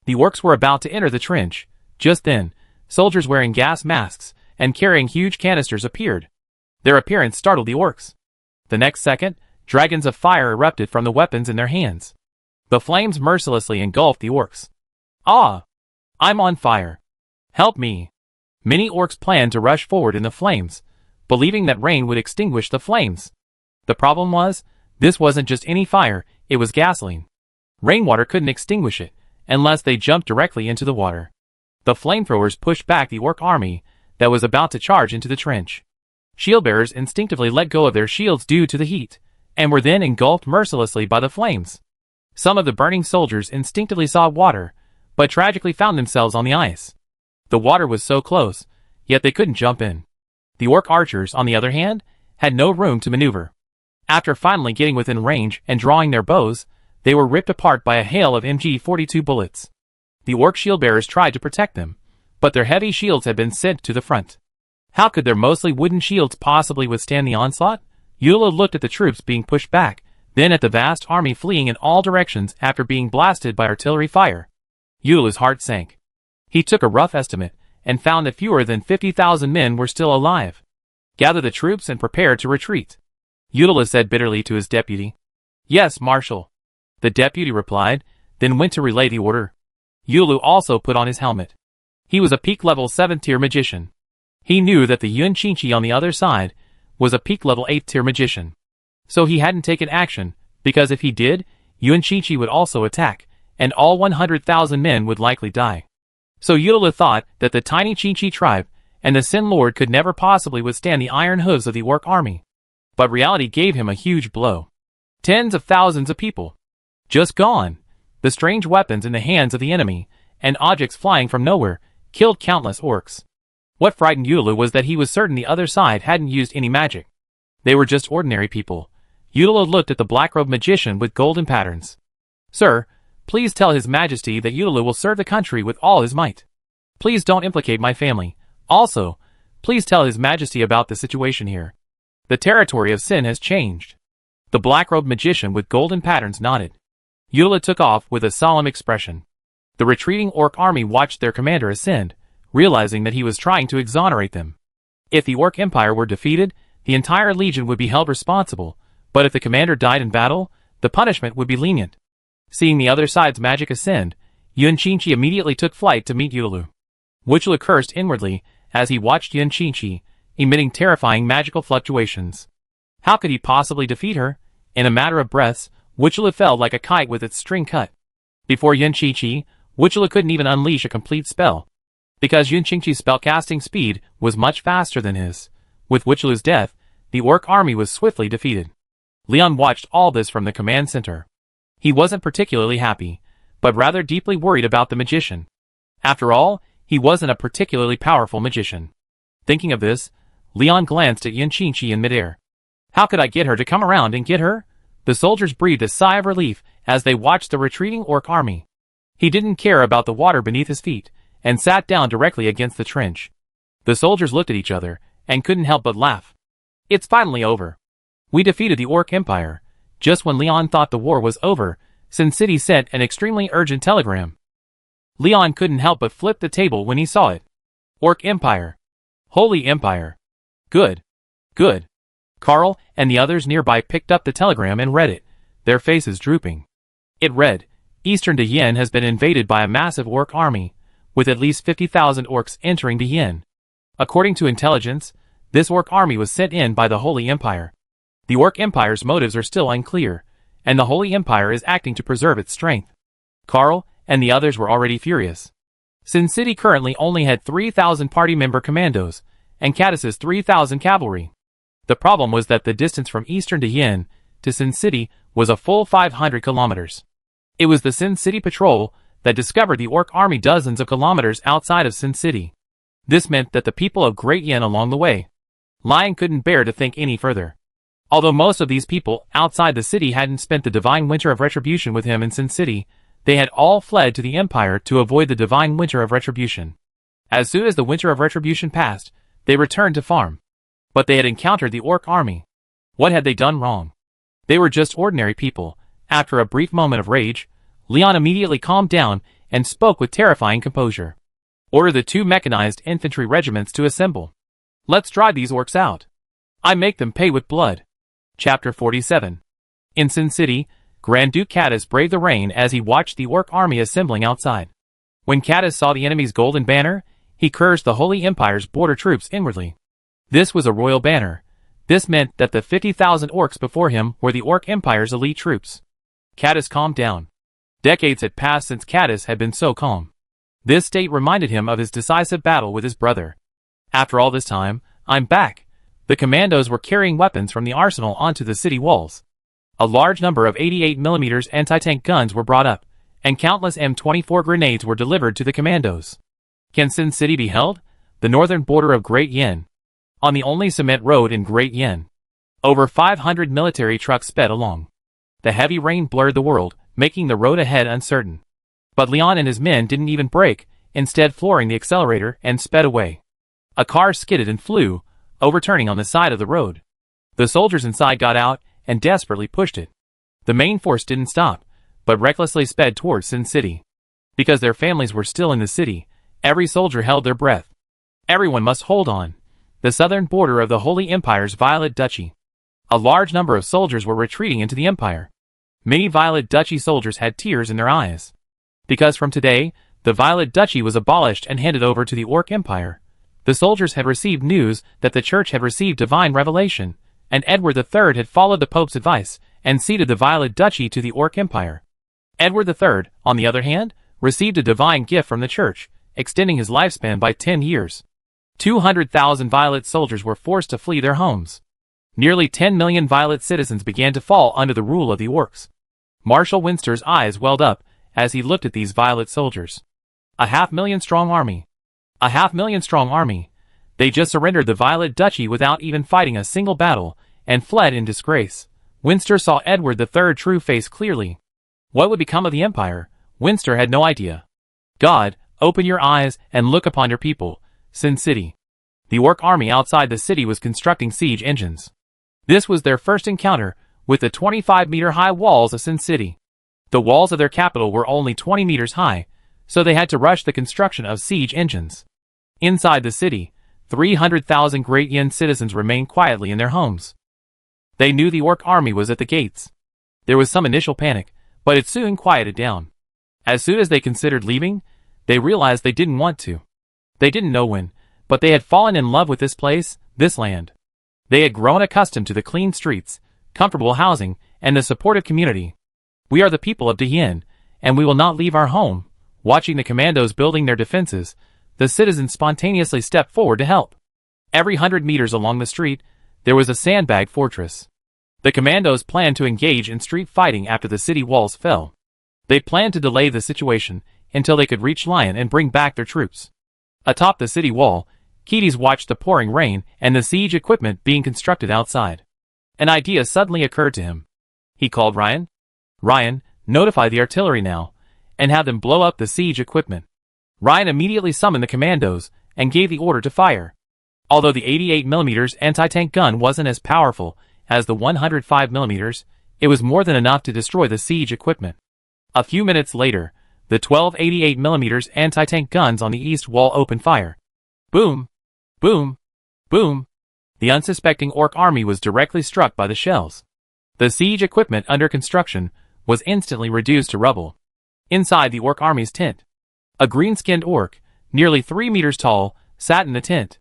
The orcs were about to enter the trench. Just then, soldiers wearing gas masks and carrying huge canisters appeared. Their appearance startled the orcs. The next second, dragons of fire erupted from the weapons in their hands. The flames mercilessly engulfed the orcs. Ah! I'm on fire. Help me! Many orcs planned to rush forward in the flames, believing that rain would extinguish the flames. The problem was, this wasn't just any fire, it was gasoline. Rainwater couldn't extinguish it, unless they jumped directly into the water. The flamethrowers pushed back the orc army that was about to charge into the trench. Shieldbearers instinctively let go of their shields due to the heat, and were then engulfed mercilessly by the flames. Some of the burning soldiers instinctively saw water, but tragically found themselves on the ice. The water was so close, yet they couldn't jump in. The orc archers, on the other hand, had no room to maneuver. After finally getting within range and drawing their bows, they were ripped apart by a hail of MG-42 bullets. The orc shield bearers tried to protect them, but their heavy shields had been sent to the front. How could their mostly wooden shields possibly withstand the onslaught? Yula looked at the troops being pushed back, then at the vast army fleeing in all directions after being blasted by artillery fire. Yula's heart sank. He took a rough estimate and found that fewer than 50,000 men were still alive. Gather the troops and prepare to retreat, Yula said bitterly to his deputy. Yes, Marshal. The deputy replied, then went to relay the order. Yulu also put on his helmet. He was a peak level 7th tier magician. He knew that the Yuan Qingqi on the other side was a peak level 8th tier magician. So he hadn't taken action, because if he did, Yuan Qingqi would also attack, and all 100,000 men would likely die. So Yula thought that the tiny Qingqi tribe and the Sin Lord could never possibly withstand the iron hooves of the orc army. But reality gave him a huge blow. Tens of thousands of people just gone. The strange weapons in the hands of the enemy, and objects flying from nowhere, killed countless orcs. What frightened Yula was that he was certain the other side hadn't used any magic. They were just ordinary people. Yula looked at the black-robed magician with golden patterns. Sir, please tell His Majesty that Yula will serve the country with all his might. Please don't implicate my family. Also, please tell His Majesty about the situation here. The territory of Sin has changed. The black-robed magician with golden patterns nodded. Yula took off with a solemn expression. The retreating orc army watched their commander ascend, realizing that he was trying to exonerate them. If the orc empire were defeated, the entire legion would be held responsible, but if the commander died in battle, the punishment would be lenient. Seeing the other side's magic ascend, Yuan Qingqi immediately took flight to meet Yulu. Wuchula cursed inwardly as he watched Yuan Qingqi, emitting terrifying magical fluctuations. How could he possibly defeat her? In a matter of breaths, Wuchula fell like a kite with its string cut. Before Yuan Qingqi, Wuchula couldn't even unleash a complete spell. Because Yuan Qingqi's spellcasting speed was much faster than his. With Wuchula's death, the orc army was swiftly defeated. Leon watched all this from the command center. He wasn't particularly happy, but rather deeply worried about the magician. After all, he wasn't a particularly powerful magician. Thinking of this, Leon glanced at Yuan Qingqi in midair. How could I get her to come around and get her? The soldiers breathed a sigh of relief as they watched the retreating orc army. He didn't care about the water beneath his feet, and sat down directly against the trench. The soldiers looked at each other, and couldn't help but laugh. It's finally over. We defeated the orc empire. Just when Leon thought the war was over, Sin City sent an extremely urgent telegram. Leon couldn't help but flip the table when he saw it. Orc empire. Holy empire. Good. Good. Carl and the others nearby picked up the telegram and read it, their faces drooping. It read, Eastern Diyin has been invaded by a massive orc army, with at least 50,000 orcs entering Diyin. According to intelligence, this orc army was sent in by the Holy Empire. The orc empire's motives are still unclear, and the Holy Empire is acting to preserve its strength. Carl and the others were already furious. Sin City currently only had 3,000 party member commandos, and Cadis's 3,000 cavalry. The problem was that the distance from Eastern Diyin to Sin City was a full 500 kilometers. It was the Sin City patrol that discovered the orc army dozens of kilometers outside of Sin City. This meant that the people of Great Yin along the way. Lion couldn't bear to think any further. Although most of these people outside the city hadn't spent the divine winter of retribution with him in Sin City, they had all fled to the Empire to avoid the divine winter of retribution. As soon as the winter of retribution passed, they returned to farm. But they had encountered the orc army. What had they done wrong? They were just ordinary people. After a brief moment of rage, Leon immediately calmed down and spoke with terrifying composure. Order the 2 mechanized infantry regiments to assemble. Let's drive these orcs out. I make them pay with blood. Chapter 47. In Sin City, Grand Duke Cadis braved the rain as he watched the orc army assembling outside. When Cadis saw the enemy's golden banner, he cursed the Holy Empire's border troops inwardly. This was a royal banner. This meant that the 50,000 orcs before him were the orc empire's elite troops. Cadis calmed down. Decades had passed since Cadis had been so calm. This state reminded him of his decisive battle with his brother. After all this time, I'm back. The commandos were carrying weapons from the arsenal onto the city walls. A large number of 88mm anti-tank guns were brought up, and countless M24 grenades were delivered to the commandos. Can Sin City be held? The northern border of Great Yin. On the only cement road in Great Yin. Over 500 military trucks sped along. The heavy rain blurred the world, making the road ahead uncertain. But Leon and his men didn't even brake, instead flooring the accelerator and sped away. A car skidded and flew, overturning on the side of the road. The soldiers inside got out and desperately pushed it. The main force didn't stop, but recklessly sped towards Sin City. Because their families were still in the city, every soldier held their breath. Everyone must hold on. The southern border of the Holy Empire's Violet Duchy. A large number of soldiers were retreating into the Empire. Many Violet Duchy soldiers had tears in their eyes. Because from today, the Violet Duchy was abolished and handed over to the Orc Empire. The soldiers had received news that the Church had received divine revelation, and Edward III had followed the Pope's advice and ceded the Violet Duchy to the Orc Empire. Edward III, on the other hand, received a divine gift from the Church, extending his lifespan by 10 years. 200,000 Violet soldiers were forced to flee their homes. Nearly 10 million Violet citizens began to fall under the rule of the Orcs. Marshal Winster's eyes welled up as he looked at these Violet soldiers. A 500,000 strong army. A 500,000 strong army. They just surrendered the Violet Duchy without even fighting a single battle, and fled in disgrace. Winster saw Edward III's true face clearly. What would become of the Empire? Winster had no idea. God, open your eyes and look upon your people, Sin City. The Orc army outside the city was constructing siege engines. This was their first encounter with the 25-meter-high walls of Sin City. The walls of their capital were only 20 meters high, so they had to rush the construction of siege engines. Inside the city, 300,000 Great Yin citizens remained quietly in their homes. They knew the Orc army was at the gates. There was some initial panic, but it soon quieted down. As soon as they considered leaving, they realized they didn't want to. They didn't know when, but they had fallen in love with this place, this land. They had grown accustomed to the clean streets, comfortable housing, and the supportive community. We are the people of Diyin, and we will not leave our home. Watching the commandos building their defenses, the citizens spontaneously stepped forward to help. Every 100 meters along the street, there was a sandbag fortress. The commandos planned to engage in street fighting after the city walls fell. They planned to delay the situation until they could reach Lion and bring back their troops. Atop the city wall, Keates watched the pouring rain and the siege equipment being constructed outside. An idea suddenly occurred to him. He called Ryan. Ryan, notify the artillery now, and have them blow up the siege equipment. Ryan immediately summoned the commandos and gave the order to fire. Although the 88mm anti-tank gun wasn't as powerful as the 105mm, it was more than enough to destroy the siege equipment. A few minutes later, the 12 88mm anti-tank guns on the east wall opened fire. Boom! Boom! Boom! The unsuspecting Orc army was directly struck by the shells. The siege equipment under construction was instantly reduced to rubble. Inside the Orc army's tent, a green-skinned Orc, nearly 3 meters tall, sat in the tent.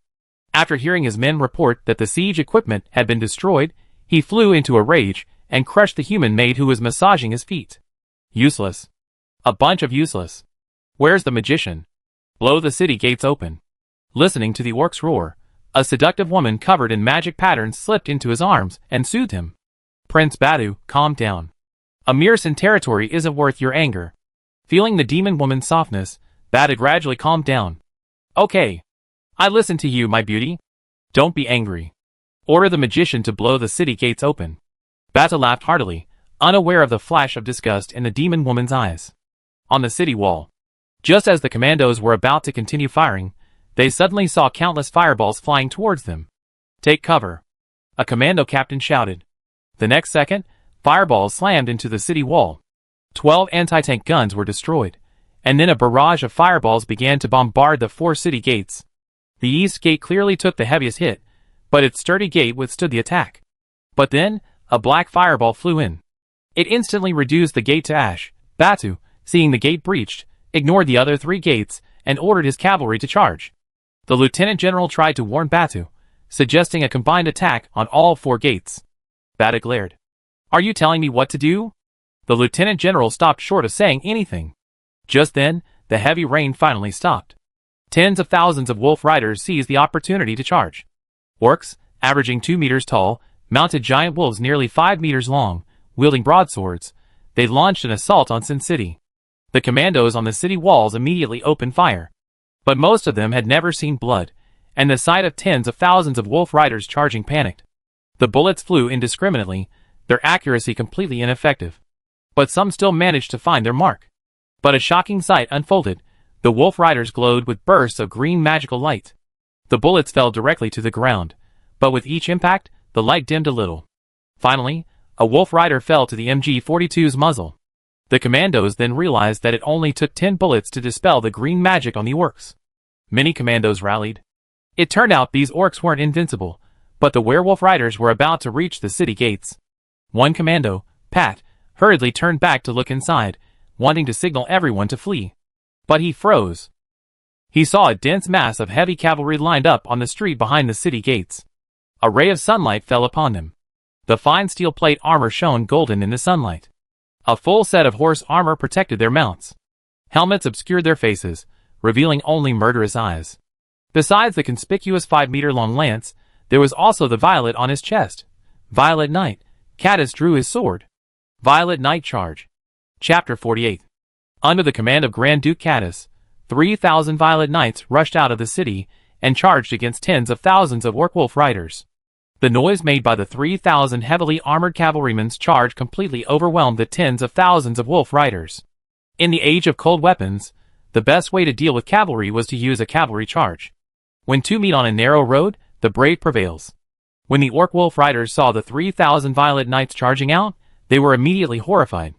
After hearing his men report that the siege equipment had been destroyed, he flew into a rage and crushed the human maid who was massaging his feet. Useless. A bunch of useless. Where's the magician? Blow the city gates open. Listening to the Orc's roar, a seductive woman covered in magic patterns slipped into his arms and soothed him. Prince Badu, calm down. A mere Sin territory isn't worth your anger. Feeling the demon woman's softness, Badu gradually calmed down. Okay. I listen to you, my beauty. Don't be angry. Order the magician to blow the city gates open. Badu laughed heartily, unaware of the flash of disgust in the demon woman's eyes. On the city wall, just as the commandos were about to continue firing, they suddenly saw countless fireballs flying towards them. Take cover. A commando captain shouted. The next second, fireballs slammed into the city wall. 12 anti-tank guns were destroyed, and then a barrage of fireballs began to bombard the 4 city gates. The east gate clearly took the heaviest hit, but its sturdy gate withstood the attack. But then, a black fireball flew in. It instantly reduced the gate to ash. Batu, seeing the gate breached, ignored the other 3 gates and ordered his cavalry to charge. The lieutenant general tried to warn Batu, suggesting a combined attack on all 4 gates. Batu glared. Are you telling me what to do? The lieutenant general stopped short of saying anything. Just then, the heavy rain finally stopped. Tens of thousands of wolf riders seized the opportunity to charge. Orcs, averaging 2 meters tall, mounted giant wolves nearly 5 meters long, wielding broadswords. They launched an assault on Sin City. The commandos on the city walls immediately opened fire. But most of them had never seen blood, and the sight of tens of thousands of wolf riders charging panicked. The bullets flew indiscriminately, their accuracy completely ineffective. But some still managed to find their mark. But a shocking sight unfolded. The wolf riders glowed with bursts of green magical light. The bullets fell directly to the ground, but with each impact, the light dimmed a little. Finally, a wolf rider fell to the MG-42's muzzle. The commandos then realized that it only took 10 bullets to dispel the green magic on the orcs. Many commandos rallied. It turned out these orcs weren't invincible, but the werewolf riders were about to reach the city gates. One commando, Pat, hurriedly turned back to look inside, wanting to signal everyone to flee. But he froze. He saw a dense mass of heavy cavalry lined up on the street behind the city gates. A ray of sunlight fell upon them. The fine steel plate armor shone golden in the sunlight. A full set of horse armor protected their mounts. Helmets obscured their faces, revealing only murderous eyes. Besides the conspicuous 5-meter-long lance, there was also the violet on his chest. Violet Knight. Caddis drew his sword. Violet Knight charge. Chapter 48. Under the command of Grand Duke Caddis, 3,000 Violet Knights rushed out of the city and charged against tens of thousands of orc-wolf riders. The noise made by the 3,000 heavily armored cavalrymen's charge completely overwhelmed the tens of thousands of wolf riders. In the age of cold weapons, the best way to deal with cavalry was to use a cavalry charge. When two meet on a narrow road, the brave prevails. When the orc-wolf riders saw the 3,000 Violet Knights charging out, they were immediately horrified.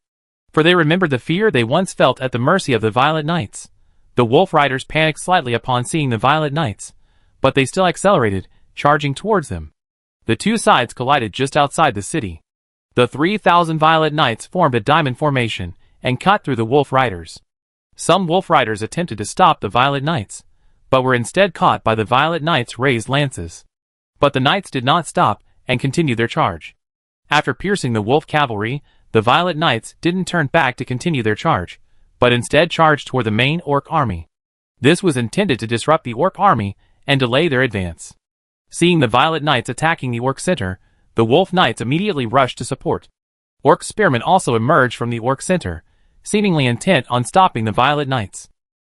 For they remembered the fear they once felt at the mercy of the Violet Knights. The wolf riders panicked slightly upon seeing the Violet Knights, but they still accelerated, charging towards them. The two sides collided just outside the city. The 3,000 Violet Knights formed a diamond formation and cut through the wolf riders. Some wolf riders attempted to stop the Violet Knights, but were instead caught by the Violet Knights' raised lances. But the knights did not stop and continued their charge. After piercing the wolf cavalry, the Violet Knights didn't turn back to continue their charge, but instead charged toward the main orc army. This was intended to disrupt the orc army and delay their advance. Seeing the Violet Knights attacking the orc center, the wolf knights immediately rushed to support. Orc spearmen also emerged from the orc center, seemingly intent on stopping the Violet Knights.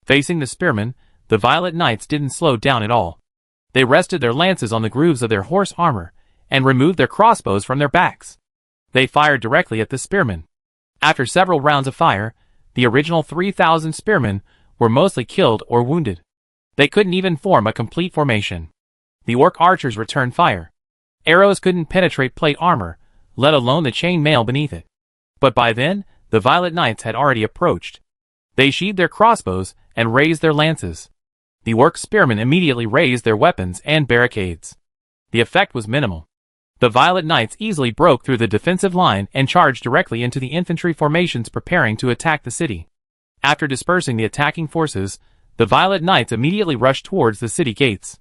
Facing the spearmen, the Violet Knights didn't slow down at all. They rested their lances on the grooves of their horse armor and removed their crossbows from their backs. They fired directly at the spearmen. After several rounds of fire, the original 3,000 spearmen were mostly killed or wounded. They couldn't even form a complete formation. The orc archers returned fire. Arrows couldn't penetrate plate armor, let alone the chain mail beneath it. But by then, the Violet Knights had already approached. They sheathed their crossbows and raised their lances. The orc spearmen immediately raised their weapons and barricades. The effect was minimal. The Violet Knights easily broke through the defensive line and charged directly into the infantry formations preparing to attack the city. After dispersing the attacking forces, the Violet Knights immediately rushed towards the city gates.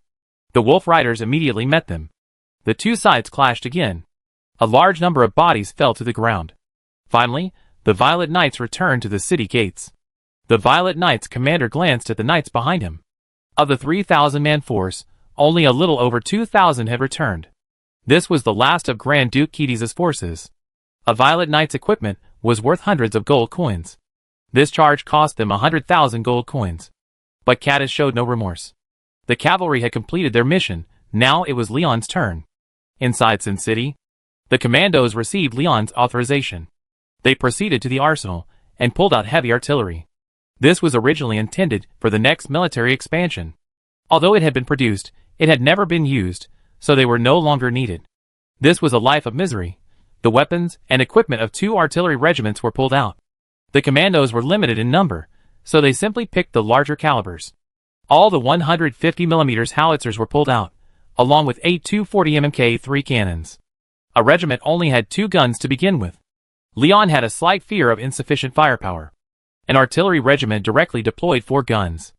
The wolf riders immediately met them. The two sides clashed again. A large number of bodies fell to the ground. Finally, the Violet Knights returned to the city gates. The Violet Knights commander glanced at the knights behind him. Of the 3,000-man force, only a little over 2,000 had returned. This was the last of Grand Duke Caddis's forces. A Violet Knight's equipment was worth hundreds of gold coins. This charge cost them 100,000 gold coins. But Caddis showed no remorse. The cavalry had completed their mission, now it was Leon's turn. Inside Sin City, the commandos received Leon's authorization. They proceeded to the arsenal and pulled out heavy artillery. This was originally intended for the next military expansion. Although it had been produced, it had never been used, so they were no longer needed. This was a life of misery. The weapons and equipment of 2 artillery regiments were pulled out. The commandos were limited in number, so they simply picked the larger calibers. All the 150mm howitzers were pulled out, along with 8 240mm K3 cannons. A regiment only had 2 guns to begin with. Leon had a slight fear of insufficient firepower. An artillery regiment directly deployed 4 guns.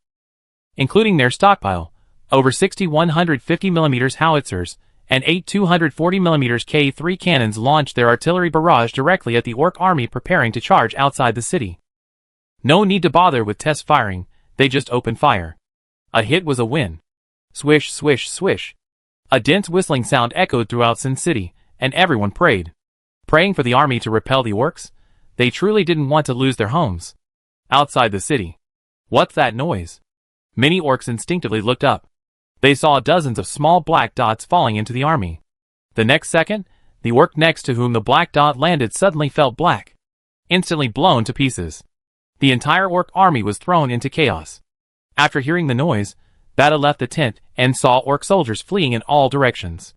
Including their stockpile, over 60 150mm howitzers and 8 240mm K3 cannons launched their artillery barrage directly at the orc army preparing to charge outside the city. No need to bother with test firing, they just opened fire. A hit was a win. Swish, swish, swish. A dense whistling sound echoed throughout Sin City, and everyone prayed. Praying for the army to repel the orcs? They truly didn't want to lose their homes. Outside the city. What's that noise? Many orcs instinctively looked up. They saw dozens of small black dots falling into the army. The next second, the orc next to whom the black dot landed suddenly felt black. Instantly blown to pieces. The entire orc army was thrown into chaos. After hearing the noise, Bata left the tent and saw orc soldiers fleeing in all directions.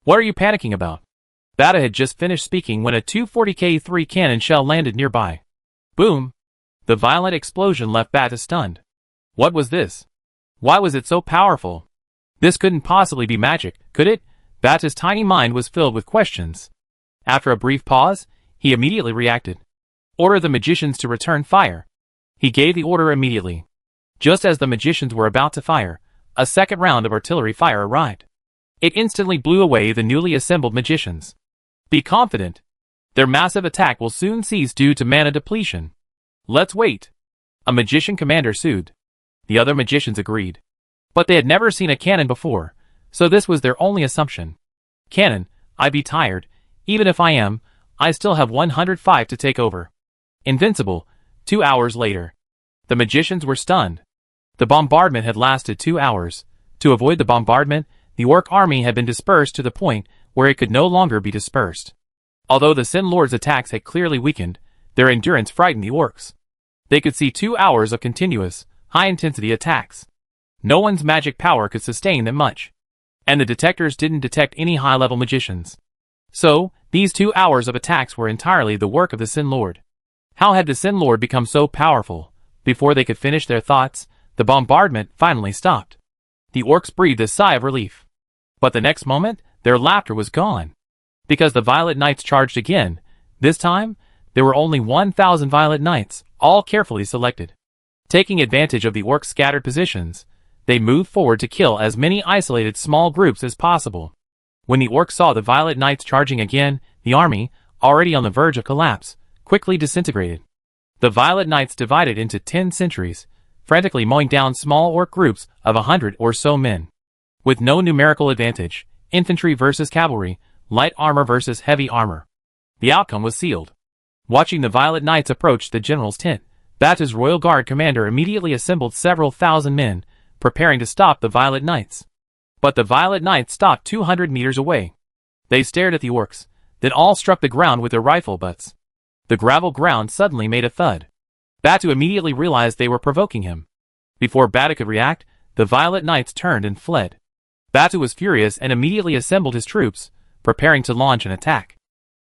"What are you panicking about?" Bata had just finished speaking when a 240K3 cannon shell landed nearby. Boom! The violent explosion left Bata stunned. What was this? Why was it so powerful? This couldn't possibly be magic, could it? Bata's tiny mind was filled with questions. After a brief pause, he immediately reacted. "Order the magicians to return fire." He gave the order immediately. Just as the magicians were about to fire, a second round of artillery fire arrived. It instantly blew away the newly assembled magicians. "Be confident. Their massive attack will soon cease due to mana depletion. Let's wait," a magician commander soothed. The other magicians agreed. But they had never seen a cannon before, so this was their only assumption. "Cannon, I be tired. Even if I am, I still have 105 to take over." Invincible. 2 hours later. The magicians were stunned. The bombardment had lasted 2 hours. To avoid the bombardment, the orc army had been dispersed to the point where it could no longer be dispersed. Although the Sin Lord's attacks had clearly weakened, their endurance frightened the orcs. They could see 2 hours of continuous, high-intensity attacks. No one's magic power could sustain them much. And the detectors didn't detect any high-level magicians. So, these 2 hours of attacks were entirely the work of the Sin Lord. How had the Sin Lord become so powerful? Before they could finish their thoughts, the bombardment finally stopped. The orcs breathed a sigh of relief. But the next moment, their laughter was gone. Because the Violet Knights charged again. This time, there were only 1,000 Violet Knights, all carefully selected. Taking advantage of the orcs' scattered positions, they moved forward to kill as many isolated small groups as possible. When the orcs saw the Violet Knights charging again, the army, already on the verge of collapse, quickly disintegrated. The Violet Knights divided into 10 sentries, frantically mowing down small orc groups of 100 or so men. With no numerical advantage, infantry versus cavalry, light armor versus heavy armor. The outcome was sealed. Watching the Violet Knights approach the general's tent, Bata's Royal Guard commander immediately assembled several thousand men, preparing to stop the Violet Knights. But the Violet Knights stopped 200 meters away. They stared at the orcs, then all struck the ground with their rifle butts. The gravel ground suddenly made a thud. Batu immediately realized they were provoking him. Before Bata could react, the Violet Knights turned and fled. Batu was furious and immediately assembled his troops, preparing to launch an attack.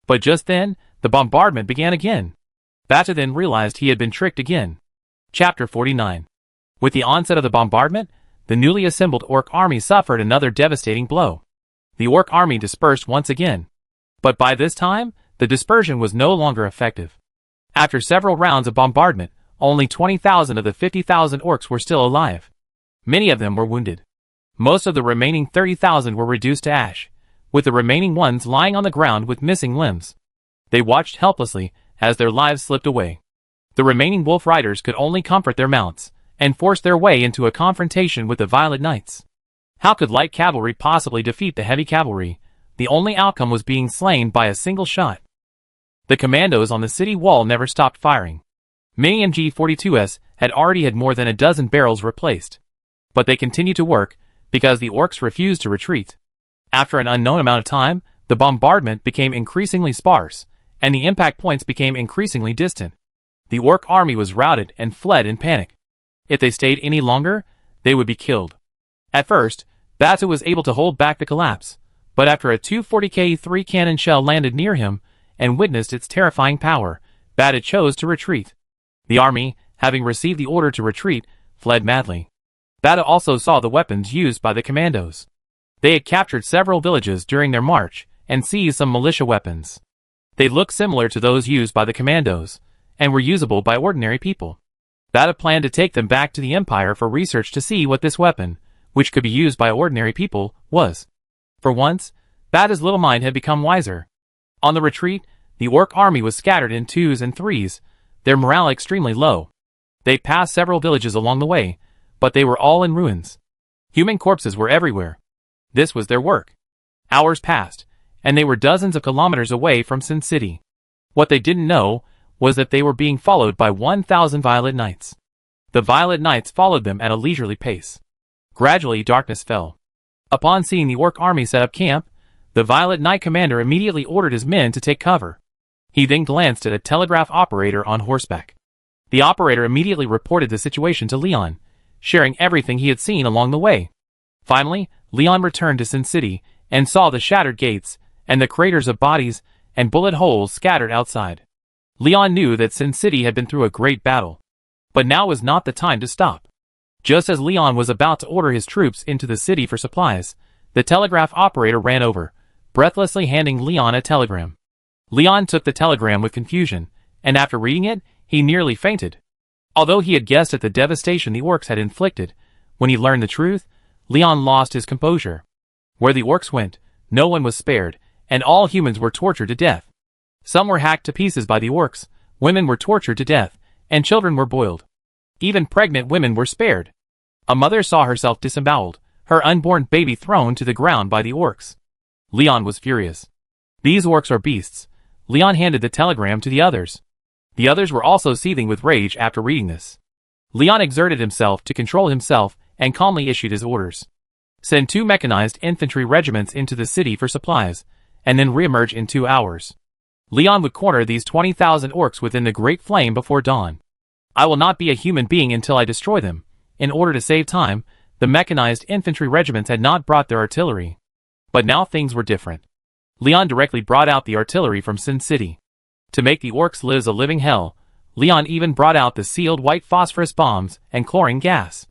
But just then, the bombardment began again. Bata then realized he had been tricked again. Chapter 49. With the onset of the bombardment, the newly assembled orc army suffered another devastating blow. The orc army dispersed once again. But by this time, the dispersion was no longer effective. After several rounds of bombardment, only 20,000 of the 50,000 orcs were still alive. Many of them were wounded. Most of the remaining 30,000 were reduced to ash, with the remaining ones lying on the ground with missing limbs. They watched helplessly as their lives slipped away. The remaining wolf riders could only comfort their mounts and force their way into a confrontation with the Violet Knights. How could light cavalry possibly defeat the heavy cavalry? The only outcome was being slain by a single shot. The commandos on the city wall never stopped firing. Many MG-42s had already had more than a dozen barrels replaced. But they continued to work, because the orcs refused to retreat. After an unknown amount of time, the bombardment became increasingly sparse, and the impact points became increasingly distant. The orc army was routed and fled in panic. If they stayed any longer, they would be killed. At first, Batu was able to hold back the collapse, but after a 240K3 cannon shell landed near him and witnessed its terrifying power, Batu chose to retreat. The army, having received the order to retreat, fled madly. Batu also saw the weapons used by the commandos. They had captured several villages during their march and seized some militia weapons. They looked similar to those used by the commandos, and were usable by ordinary people. Batu planned to take them back to the Empire for research to see what this weapon, which could be used by ordinary people, was. For once, Batu's little mind had become wiser. On the retreat, the orc army was scattered in 2s and 3s, their morale extremely low. They passed several villages along the way, but they were all in ruins. Human corpses were everywhere. This was their work. Hours passed, and they were dozens of kilometers away from Sin City. What they didn't know was that they were being followed by 1,000 Violet Knights. The Violet Knights followed them at a leisurely pace. Gradually, darkness fell. Upon seeing the orc army set up camp, the Violet Knight commander immediately ordered his men to take cover. He then glanced at a telegraph operator on horseback. The operator immediately reported the situation to Leon, sharing everything he had seen along the way. Finally, Leon returned to Sin City and saw the shattered gates and the craters of bodies and bullet holes scattered outside. Leon knew that Sin City had been through a great battle. But now was not the time to stop. Just as Leon was about to order his troops into the city for supplies, the telegraph operator ran over, breathlessly handing Leon a telegram. Leon took the telegram with confusion, and after reading it, he nearly fainted. Although he had guessed at the devastation the orcs had inflicted, when he learned the truth, Leon lost his composure. Where the orcs went, no one was spared, and all humans were tortured to death. Some were hacked to pieces by the orcs, women were tortured to death, and children were boiled. Even pregnant women were spared. A mother saw herself disemboweled, her unborn baby thrown to the ground by the orcs. Leon was furious. These orcs are beasts. Leon handed the telegram to the others. The others were also seething with rage after reading this. Leon exerted himself to control himself and calmly issued his orders. Send 2 mechanized infantry regiments into the city for supplies, and then reemerge in 2 hours. Leon would corner these 20,000 orcs within the Great Flame before dawn. I will not be a human being until I destroy them. In order to save time, the mechanized infantry regiments had not brought their artillery. But now things were different. Leon directly brought out the artillery from Sin City. To make the orcs live a living hell, Leon even brought out the sealed white phosphorus bombs and chlorine gas.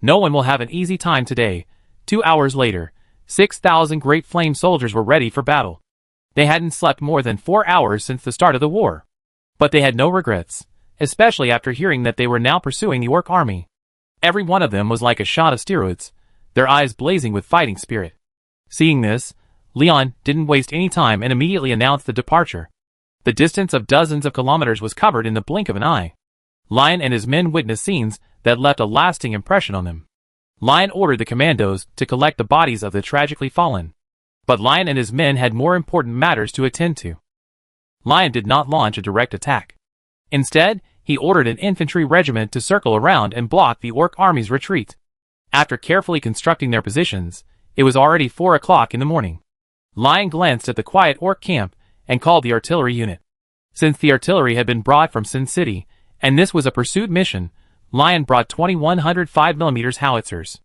No one will have an easy time today. 2 hours later, 6,000 Great Flame soldiers were ready for battle. They hadn't slept more than 4 hours since the start of the war. But they had no regrets, especially after hearing that they were now pursuing the orc army. Every one of them was like a shot of steroids, their eyes blazing with fighting spirit. Seeing this, Leon didn't waste any time and immediately announced the departure. The distance of dozens of kilometers was covered in the blink of an eye. Lion and his men witnessed scenes that left a lasting impression on them. Lion ordered the commandos to collect the bodies of the tragically fallen. But Lion and his men had more important matters to attend to. Lion did not launch a direct attack. Instead, he ordered an infantry regiment to circle around and block the orc army's retreat. After carefully constructing their positions, it was already 4 o'clock in the morning. Lion glanced at the quiet orc camp and called the artillery unit. Since the artillery had been brought from Sin City, and this was a pursuit mission, Lion brought 2,100 5mm howitzers.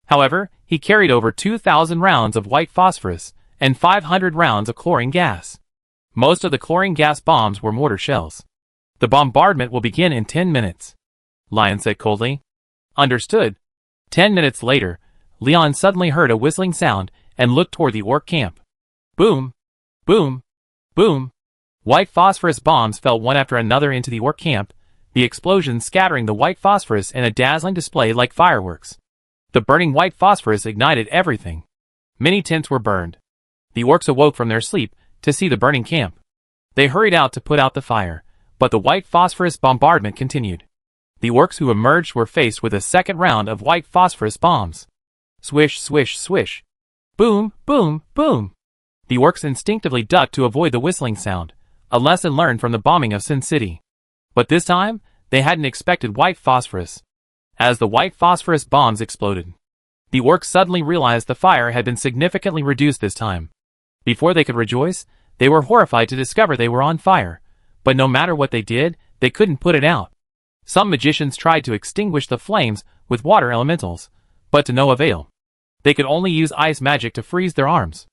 However, he carried over 2,000 rounds of white phosphorus and 500 rounds of chlorine gas. Most of the chlorine gas bombs were mortar shells. The bombardment will begin in 10 minutes, Lion said coldly. Understood. 10 minutes later, Leon suddenly heard a whistling sound and looked toward the orc camp. Boom! Boom! Boom! White phosphorus bombs fell one after another into the orc camp, the explosions scattering the white phosphorus in a dazzling display like fireworks. The burning white phosphorus ignited everything. Many tents were burned. The orcs awoke from their sleep to see the burning camp. They hurried out to put out the fire, but the white phosphorus bombardment continued. The orcs who emerged were faced with a second round of white phosphorus bombs. Swish, swish, swish. Boom, boom, boom. The orcs instinctively ducked to avoid the whistling sound, a lesson learned from the bombing of Sin City. But this time, they hadn't expected white phosphorus. As the white phosphorus bombs exploded, the orcs suddenly realized the fire had been significantly reduced this time. Before they could rejoice, they were horrified to discover they were on fire, but no matter what they did, they couldn't put it out. Some magicians tried to extinguish the flames with water elementals, but to no avail. They could only use ice magic to freeze their arms.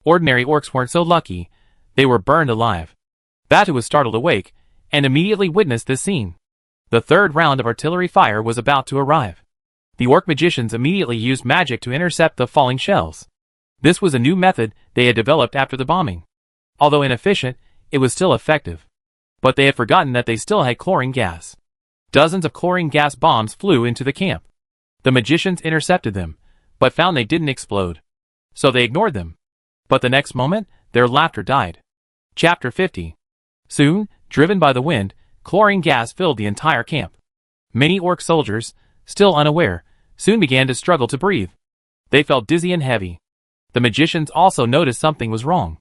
Ordinary orcs weren't so lucky, they were burned alive. Batu was startled awake, and immediately witnessed this scene. The third round of artillery fire was about to arrive. The orc magicians immediately used magic to intercept the falling shells. This was a new method they had developed after the bombing. Although inefficient, it was still effective. But they had forgotten that they still had chlorine gas. Dozens of chlorine gas bombs flew into the camp. The magicians intercepted them, but found they didn't explode. So they ignored them. But the next moment, their laughter died. Chapter 50. Soon, driven by the wind, chlorine gas filled the entire camp. Many orc soldiers, still unaware, soon began to struggle to breathe. They felt dizzy and heavy. The magicians also noticed something was wrong.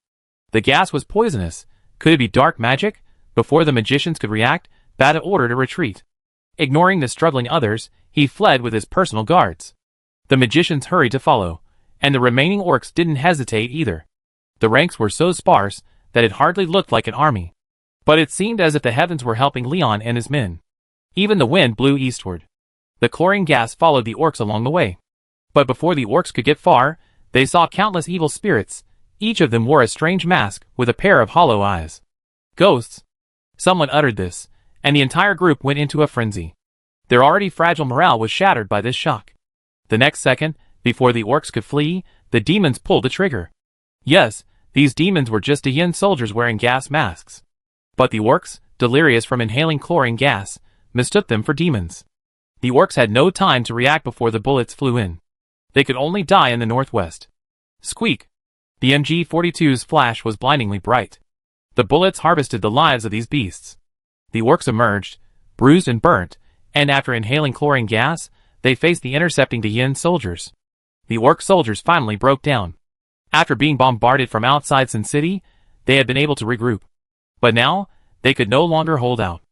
The gas was poisonous. Could it be dark magic? Before the magicians could react, Bata ordered a retreat. Ignoring the struggling others, he fled with his personal guards. The magicians hurried to follow, and the remaining orcs didn't hesitate either. The ranks were so sparse that it hardly looked like an army. But it seemed as if the heavens were helping Leon and his men. Even the wind blew eastward. The chlorine gas followed the orcs along the way. But before the orcs could get far, they saw countless evil spirits. Each of them wore a strange mask with a pair of hollow eyes. Ghosts. Someone uttered this, and the entire group went into a frenzy. Their already fragile morale was shattered by this shock. The next second, before the orcs could flee, the demons pulled the trigger. Yes, these demons were just Yin soldiers wearing gas masks. But the orcs, delirious from inhaling chlorine gas, mistook them for demons. The orcs had no time to react before the bullets flew in. They could only die in the northwest. Squeak! The MG-42's flash was blindingly bright. The bullets harvested the lives of these beasts. The orcs emerged, bruised and burnt, and after inhaling chlorine gas, they faced the intercepting Yin soldiers. The orc soldiers finally broke down. After being bombarded from outside Sin City, they had been able to regroup. But now, they could no longer hold out.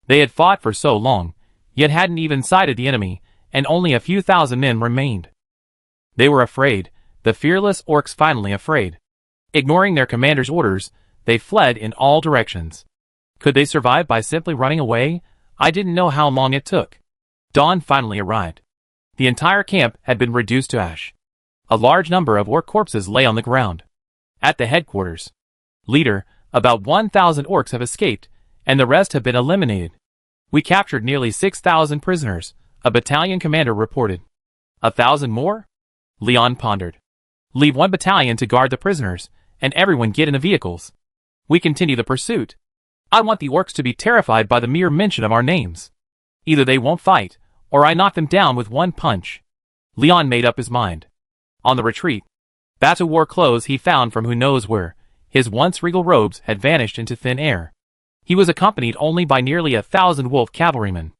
They had fought for so long, yet hadn't even sighted the enemy, and only a few thousand men remained. They were afraid, the fearless orcs finally afraid. Ignoring their commander's orders, they fled in all directions. Could they survive by simply running away? I didn't know how long it took. Dawn finally arrived. The entire camp had been reduced to ash. A large number of orc corpses lay on the ground. At the headquarters. Leader, about 1,000 orcs have escaped, and the rest have been eliminated. We captured nearly 6,000 prisoners, a battalion commander reported. 1,000 more? Leon pondered. Leave one battalion to guard the prisoners, and everyone get in the vehicles. We continue the pursuit. I want the orcs to be terrified by the mere mention of our names. Either they won't fight, or I knock them down with one punch. Leon made up his mind. On the retreat, Batu wore clothes he found from who knows where. His once regal robes had vanished into thin air. He was accompanied only by nearly 1,000 wolf cavalrymen.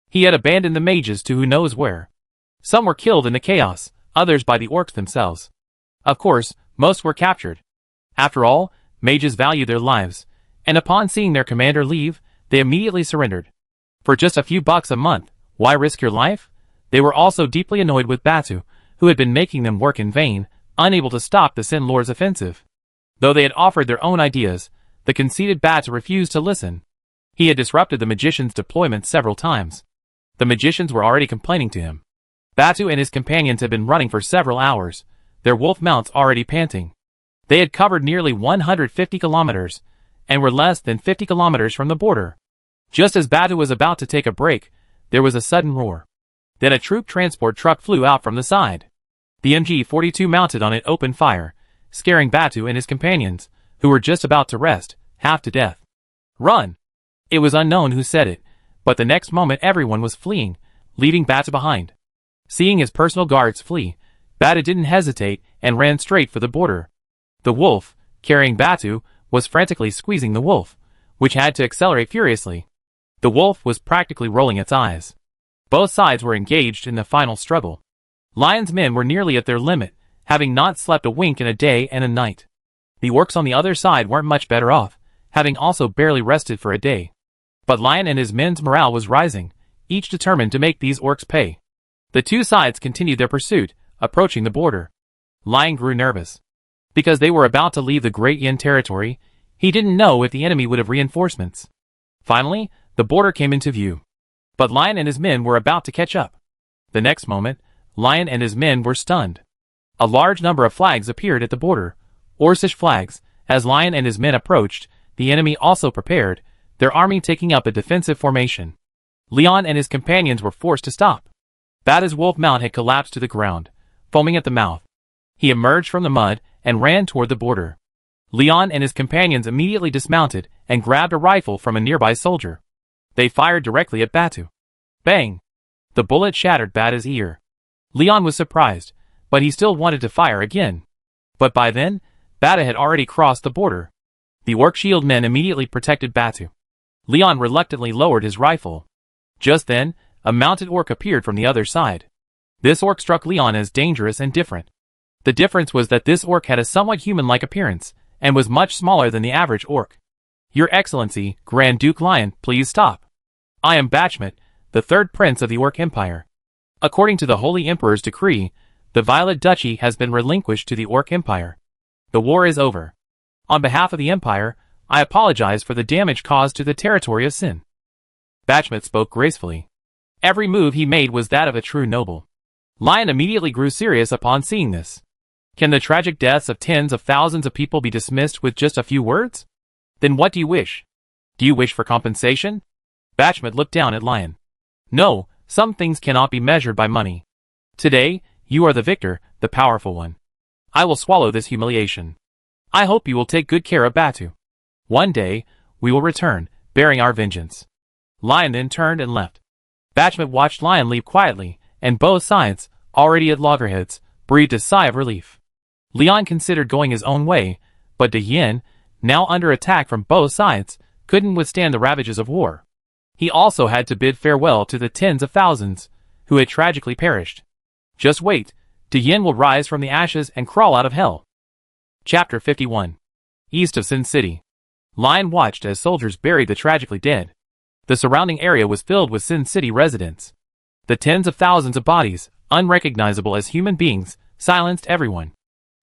He had abandoned the mages to who knows where. Some were killed in the chaos, others by the orcs themselves. Of course, most were captured. After all, mages value their lives, and upon seeing their commander leave, they immediately surrendered. For just a few bucks a month, why risk your life? They were also deeply annoyed with Batu, who had been making them work in vain, unable to stop the Sin Lord's offensive. Though they had offered their own ideas, the conceited Batu refused to listen. He had disrupted the magicians' deployment several times. The magicians were already complaining to him. Batu and his companions had been running for several hours, their wolf mounts already panting. They had covered nearly 150 kilometers, and were less than 50 kilometers from the border. Just as Batu was about to take a break, there was a sudden roar. Then a troop transport truck flew out from the side. The MG-42 mounted on it opened fire, scaring Batu and his companions, who were just about to rest, half to death. Run! It was unknown who said it, but the next moment everyone was fleeing, leaving Batu behind. Seeing his personal guards flee, Batu didn't hesitate and ran straight for the border. The wolf, carrying Batu, was frantically squeezing the wolf, which had to accelerate furiously. The wolf was practically rolling its eyes. Both sides were engaged in the final struggle. Lion's men were nearly at their limit, having not slept a wink in a day and a night. The orcs on the other side weren't much better off, having also barely rested for a day. But Lion and his men's morale was rising, each determined to make these orcs pay. The two sides continued their pursuit, approaching the border. Lion grew nervous. Because they were about to leave the Great Yin territory, he didn't know if the enemy would have reinforcements. Finally, the border came into view. But Lion and his men were about to catch up. The next moment, Lion and his men were stunned. A large number of flags appeared at the border, Orcish flags. As Lion and his men approached, the enemy also prepared, their army taking up a defensive formation. Leon and his companions were forced to stop. Batu's wolf mount had collapsed to the ground, foaming at the mouth. He emerged from the mud and ran toward the border. Leon and his companions immediately dismounted and grabbed a rifle from a nearby soldier. They fired directly at Batu. Bang! The bullet shattered Batu's ear. Leon was surprised, but he still wanted to fire again. But by then, Batu had already crossed the border. The orc shield men immediately protected Batu. Leon reluctantly lowered his rifle. Just then, a mounted orc appeared from the other side. This orc struck Leon as dangerous and different. The difference was that this orc had a somewhat human-like appearance, and was much smaller than the average orc. Your Excellency, Grand Duke Lion, please stop. I am Bachmet, the third prince of the Orc Empire. According to the Holy Emperor's decree, the Violet Duchy has been relinquished to the Orc Empire. The war is over. On behalf of the Empire, I apologize for the damage caused to the territory of Sin. Bachmet spoke gracefully. Every move he made was that of a true noble. Lion immediately grew serious upon seeing this. Can the tragic deaths of tens of thousands of people be dismissed with just a few words? Then what do you wish? Do you wish for compensation? Bachmet looked down at Lion. No, some things cannot be measured by money. Today, you are the victor, the powerful one. I will swallow this humiliation. I hope you will take good care of Batu. One day, we will return, bearing our vengeance. Lion then turned and left. Bachmet watched Lion leave quietly, and both sides, already at loggerheads, breathed a sigh of relief. Leon considered going his own way, but De Yin, now under attack from both sides, couldn't withstand the ravages of war. He also had to bid farewell to the tens of thousands, who had tragically perished. Just wait, De Yin will rise from the ashes and crawl out of hell. Chapter 51. East of Sin City. Lion watched as soldiers buried the tragically dead. The surrounding area was filled with Sin City residents. The tens of thousands of bodies, unrecognizable as human beings, silenced everyone.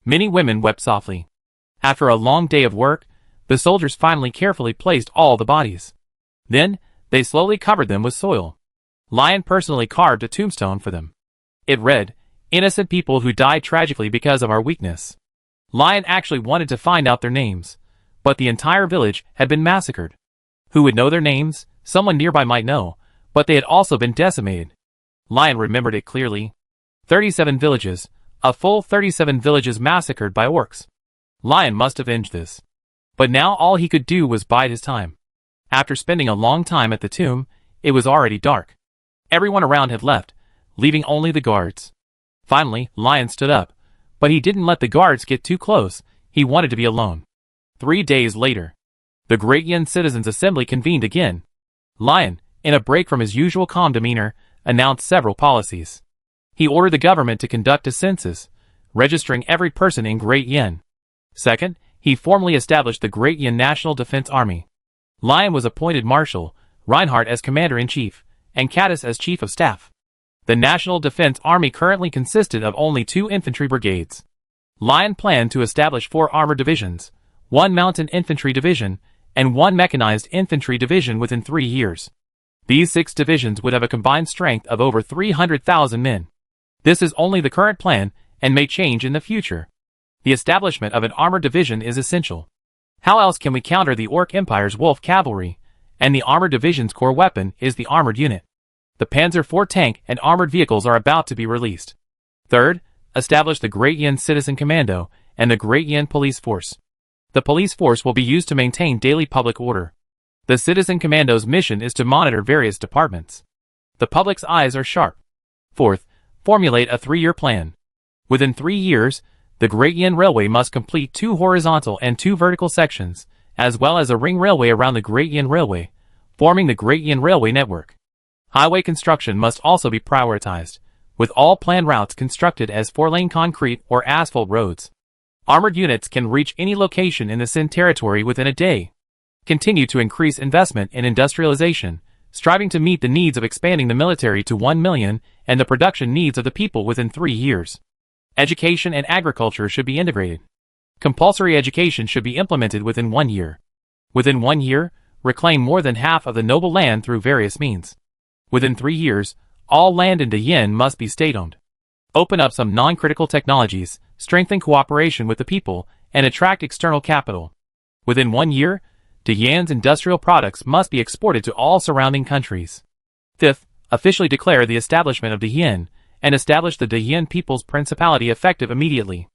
Many women wept softly. After a long day of work, the soldiers finally carefully placed all the bodies. Then, they slowly covered them with soil. Lion personally carved a tombstone for them. It read, "Innocent people who died tragically because of our weakness." Lion actually wanted to find out their names, but the entire village had been massacred. Who would know their names? Someone nearby might know, but they had also been decimated. Lion remembered it clearly. 37 villages, a full 37 villages massacred by orcs. Lion must avenge this. But now all he could do was bide his time. After spending a long time at the tomb, it was already dark. Everyone around had left, leaving only the guards. Finally, Lion stood up, but he didn't let the guards get too close. He wanted to be alone. 3 days later, the Great Yin Citizens' Assembly convened again. Lion, in a break from his usual calm demeanor, announced several policies. He ordered the government to conduct a census, registering every person in Great Yin. Second, he formally established the Great Yin National Defense Army. Lion was appointed Marshal, Reinhardt as Commander-in-Chief, and Caddis as Chief of Staff. The National Defense Army currently consisted of only 2 infantry brigades. Lion planned to establish 4 armored divisions, 1 mountain infantry division, and 1 mechanized infantry division within 3 years. These 6 divisions would have a combined strength of over 300,000 men. This is only the current plan and may change in the future. The establishment of an armored division is essential. How else can we counter the Orc Empire's wolf cavalry? And the armored division's core weapon is the armored unit. The Panzer IV tank and armored vehicles are about to be released. Third, establish the Great Yin Citizen Commando and the Great Yin Police Force. The police force will be used to maintain daily public order. The Citizen Commando's mission is to monitor various departments. The public's eyes are sharp. Fourth, formulate a 3-year plan. Within 3 years, the Great Yin Railway must complete 2 horizontal and 2 vertical sections, as well as a ring railway around the Great Yin Railway, forming the Great Yin Railway network. Highway construction must also be prioritized, with all planned routes constructed as 4-lane concrete or asphalt roads. Armored units can reach any location in the Sin territory within a day. Continue to increase investment in industrialization, striving to meet the needs of expanding the military to 1 million and the production needs of the people within 3 years. Education and agriculture should be integrated. Compulsory education should be implemented within 1 year. Within 1 year, reclaim more than half of the noble land through various means. Within 3 years, all land in De Yin must be state-owned. Open up some non-critical technologies, strengthen cooperation with the people, and attract external capital. Within 1 year, De Yin's industrial products must be exported to all surrounding countries. Fifth, officially declare the establishment of De Yin, and establish the De Yin People's Principality effective immediately.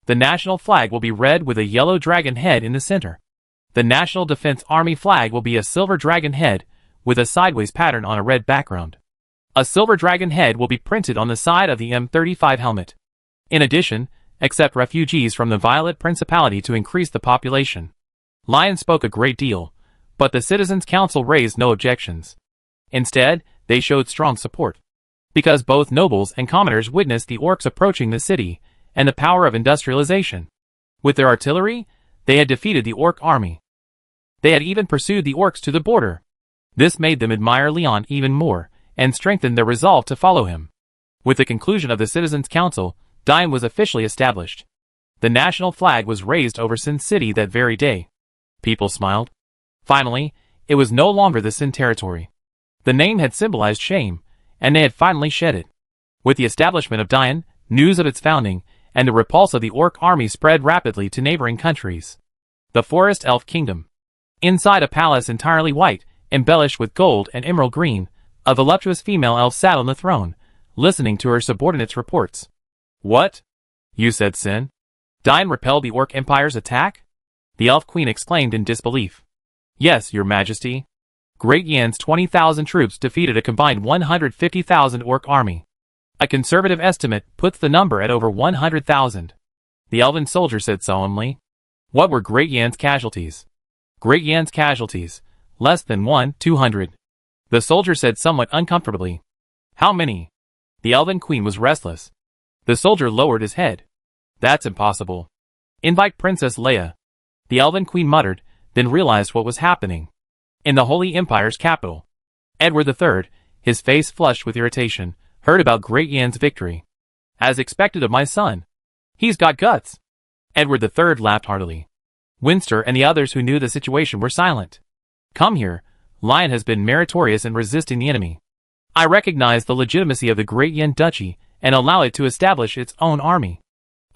The national flag will be red with a yellow dragon head in the center. The National Defense Army flag will be a silver dragon head, with a sideways pattern on a red background. A silver dragon head will be printed on the side of the M35 helmet. In addition, accept refugees from the Violet Principality to increase the population. Lion spoke a great deal, but the Citizens' Council raised no objections. Instead, they showed strong support. Because both nobles and commoners witnessed the orcs approaching the city, and the power of industrialization. With their artillery, they had defeated the orc army. They had even pursued the orcs to the border. This made them admire Leon even more, and strengthened their resolve to follow him. With the conclusion of the Citizens' Council, Dime was officially established. The national flag was raised over Sin City that very day. People smiled. Finally, it was no longer the Sin territory. The name had symbolized shame, and they had finally shed it. With the establishment of Dian, news of its founding, and the repulse of the orc army spread rapidly to neighboring countries. The Forest Elf Kingdom. Inside a palace entirely white, embellished with gold and emerald green, a voluptuous female elf sat on the throne, listening to her subordinates' reports. What? You said Sin? Dian repelled the Orc Empire's attack? The Elf Queen exclaimed in disbelief. Yes, your majesty. Great Yan's 20,000 troops defeated a combined 150,000 orc army. A conservative estimate puts the number at over 100,000. The elven soldier said solemnly. What were Great Yan's casualties? Great Yan's casualties. Less than 200. The soldier said somewhat uncomfortably. How many? The elven queen was restless. The soldier lowered his head. That's impossible. Invite Princess Leia. The elven queen muttered, then realized what was happening. In the Holy Empire's capital, Edward III, his face flushed with irritation, heard about Great Yan's victory. As expected of my son. He's got guts. Edward III laughed heartily. Winster and the others who knew the situation were silent. Come here. Lion has been meritorious in resisting the enemy. I recognize the legitimacy of the Great Yan Duchy and allow it to establish its own army.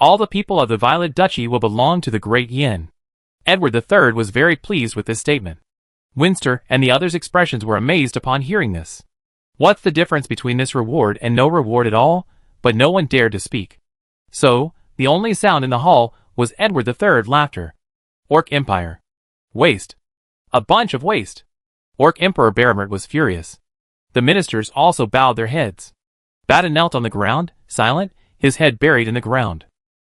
All the people of the Violet Duchy will belong to the Great Yan. Edward III was very pleased with this statement. Winster and the others' expressions were amazed upon hearing this. What's the difference between this reward and no reward at all? But no one dared to speak. So, the only sound in the hall was Edward III's laughter. Orc Empire. Waste. A bunch of waste. Orc Emperor Baromir was furious. The ministers also bowed their heads. Bata knelt on the ground, silent, his head buried in the ground.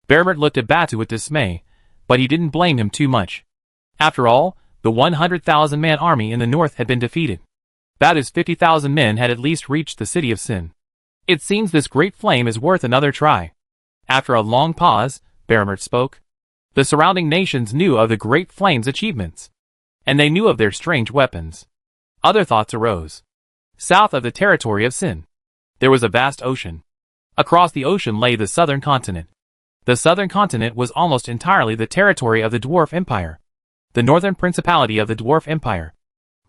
Baromir looked at Batu with dismay, but he didn't blame him too much. After all, the 100,000-man army in the north had been defeated. Batu's 50,000 men had at least reached the city of Sin. It seems this great flame is worth another try. After a long pause, Baromir spoke. The surrounding nations knew of the great flame's achievements. And they knew of their strange weapons. Other thoughts arose. South of the territory of Sin, there was a vast ocean. Across the ocean lay the southern continent. The southern continent was almost entirely the territory of the Dwarf Empire. The northern principality of the Dwarf Empire.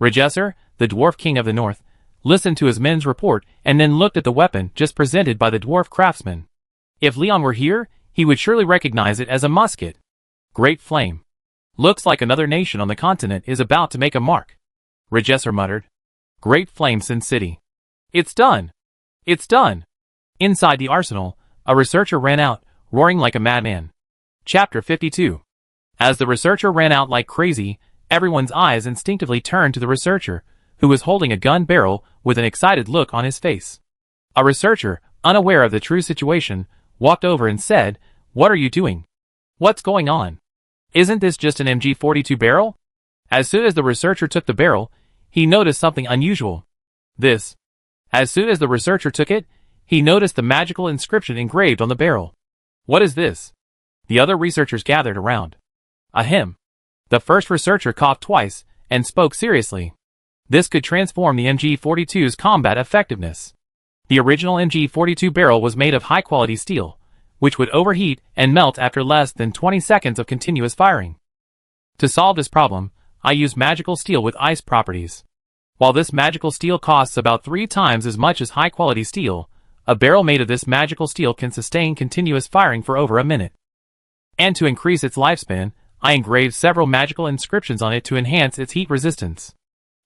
Regesser, the Dwarf King of the North, listened to his men's report and then looked at the weapon just presented by the dwarf craftsman. If Leon were here, he would surely recognize it as a musket. Great flame. Looks like another nation on the continent is about to make a mark. Regesser muttered. Great flame Sin City. It's done. It's done. Inside the arsenal, a researcher ran out, roaring like a madman. Chapter 52. As the researcher ran out like crazy, everyone's eyes instinctively turned to the researcher, who was holding a gun barrel with an excited look on his face. A researcher, unaware of the true situation, walked over and said, What are you doing? What's going on? Isn't this just an MG42 barrel? As soon as the researcher took the barrel, he noticed something unusual. This. As soon as the researcher took it, he noticed the magical inscription engraved on the barrel. What is this? The other researchers gathered around. Ahem. The first researcher coughed twice and spoke seriously. This could transform the MG42's combat effectiveness. The original MG42 barrel was made of high-quality steel, which would overheat and melt after less than 20 seconds of continuous firing. To solve this problem, I used magical steel with ice properties. While this magical steel costs about 3 times as much as high-quality steel, a barrel made of this magical steel can sustain continuous firing for over a minute. And to increase its lifespan, I engraved several magical inscriptions on it to enhance its heat resistance.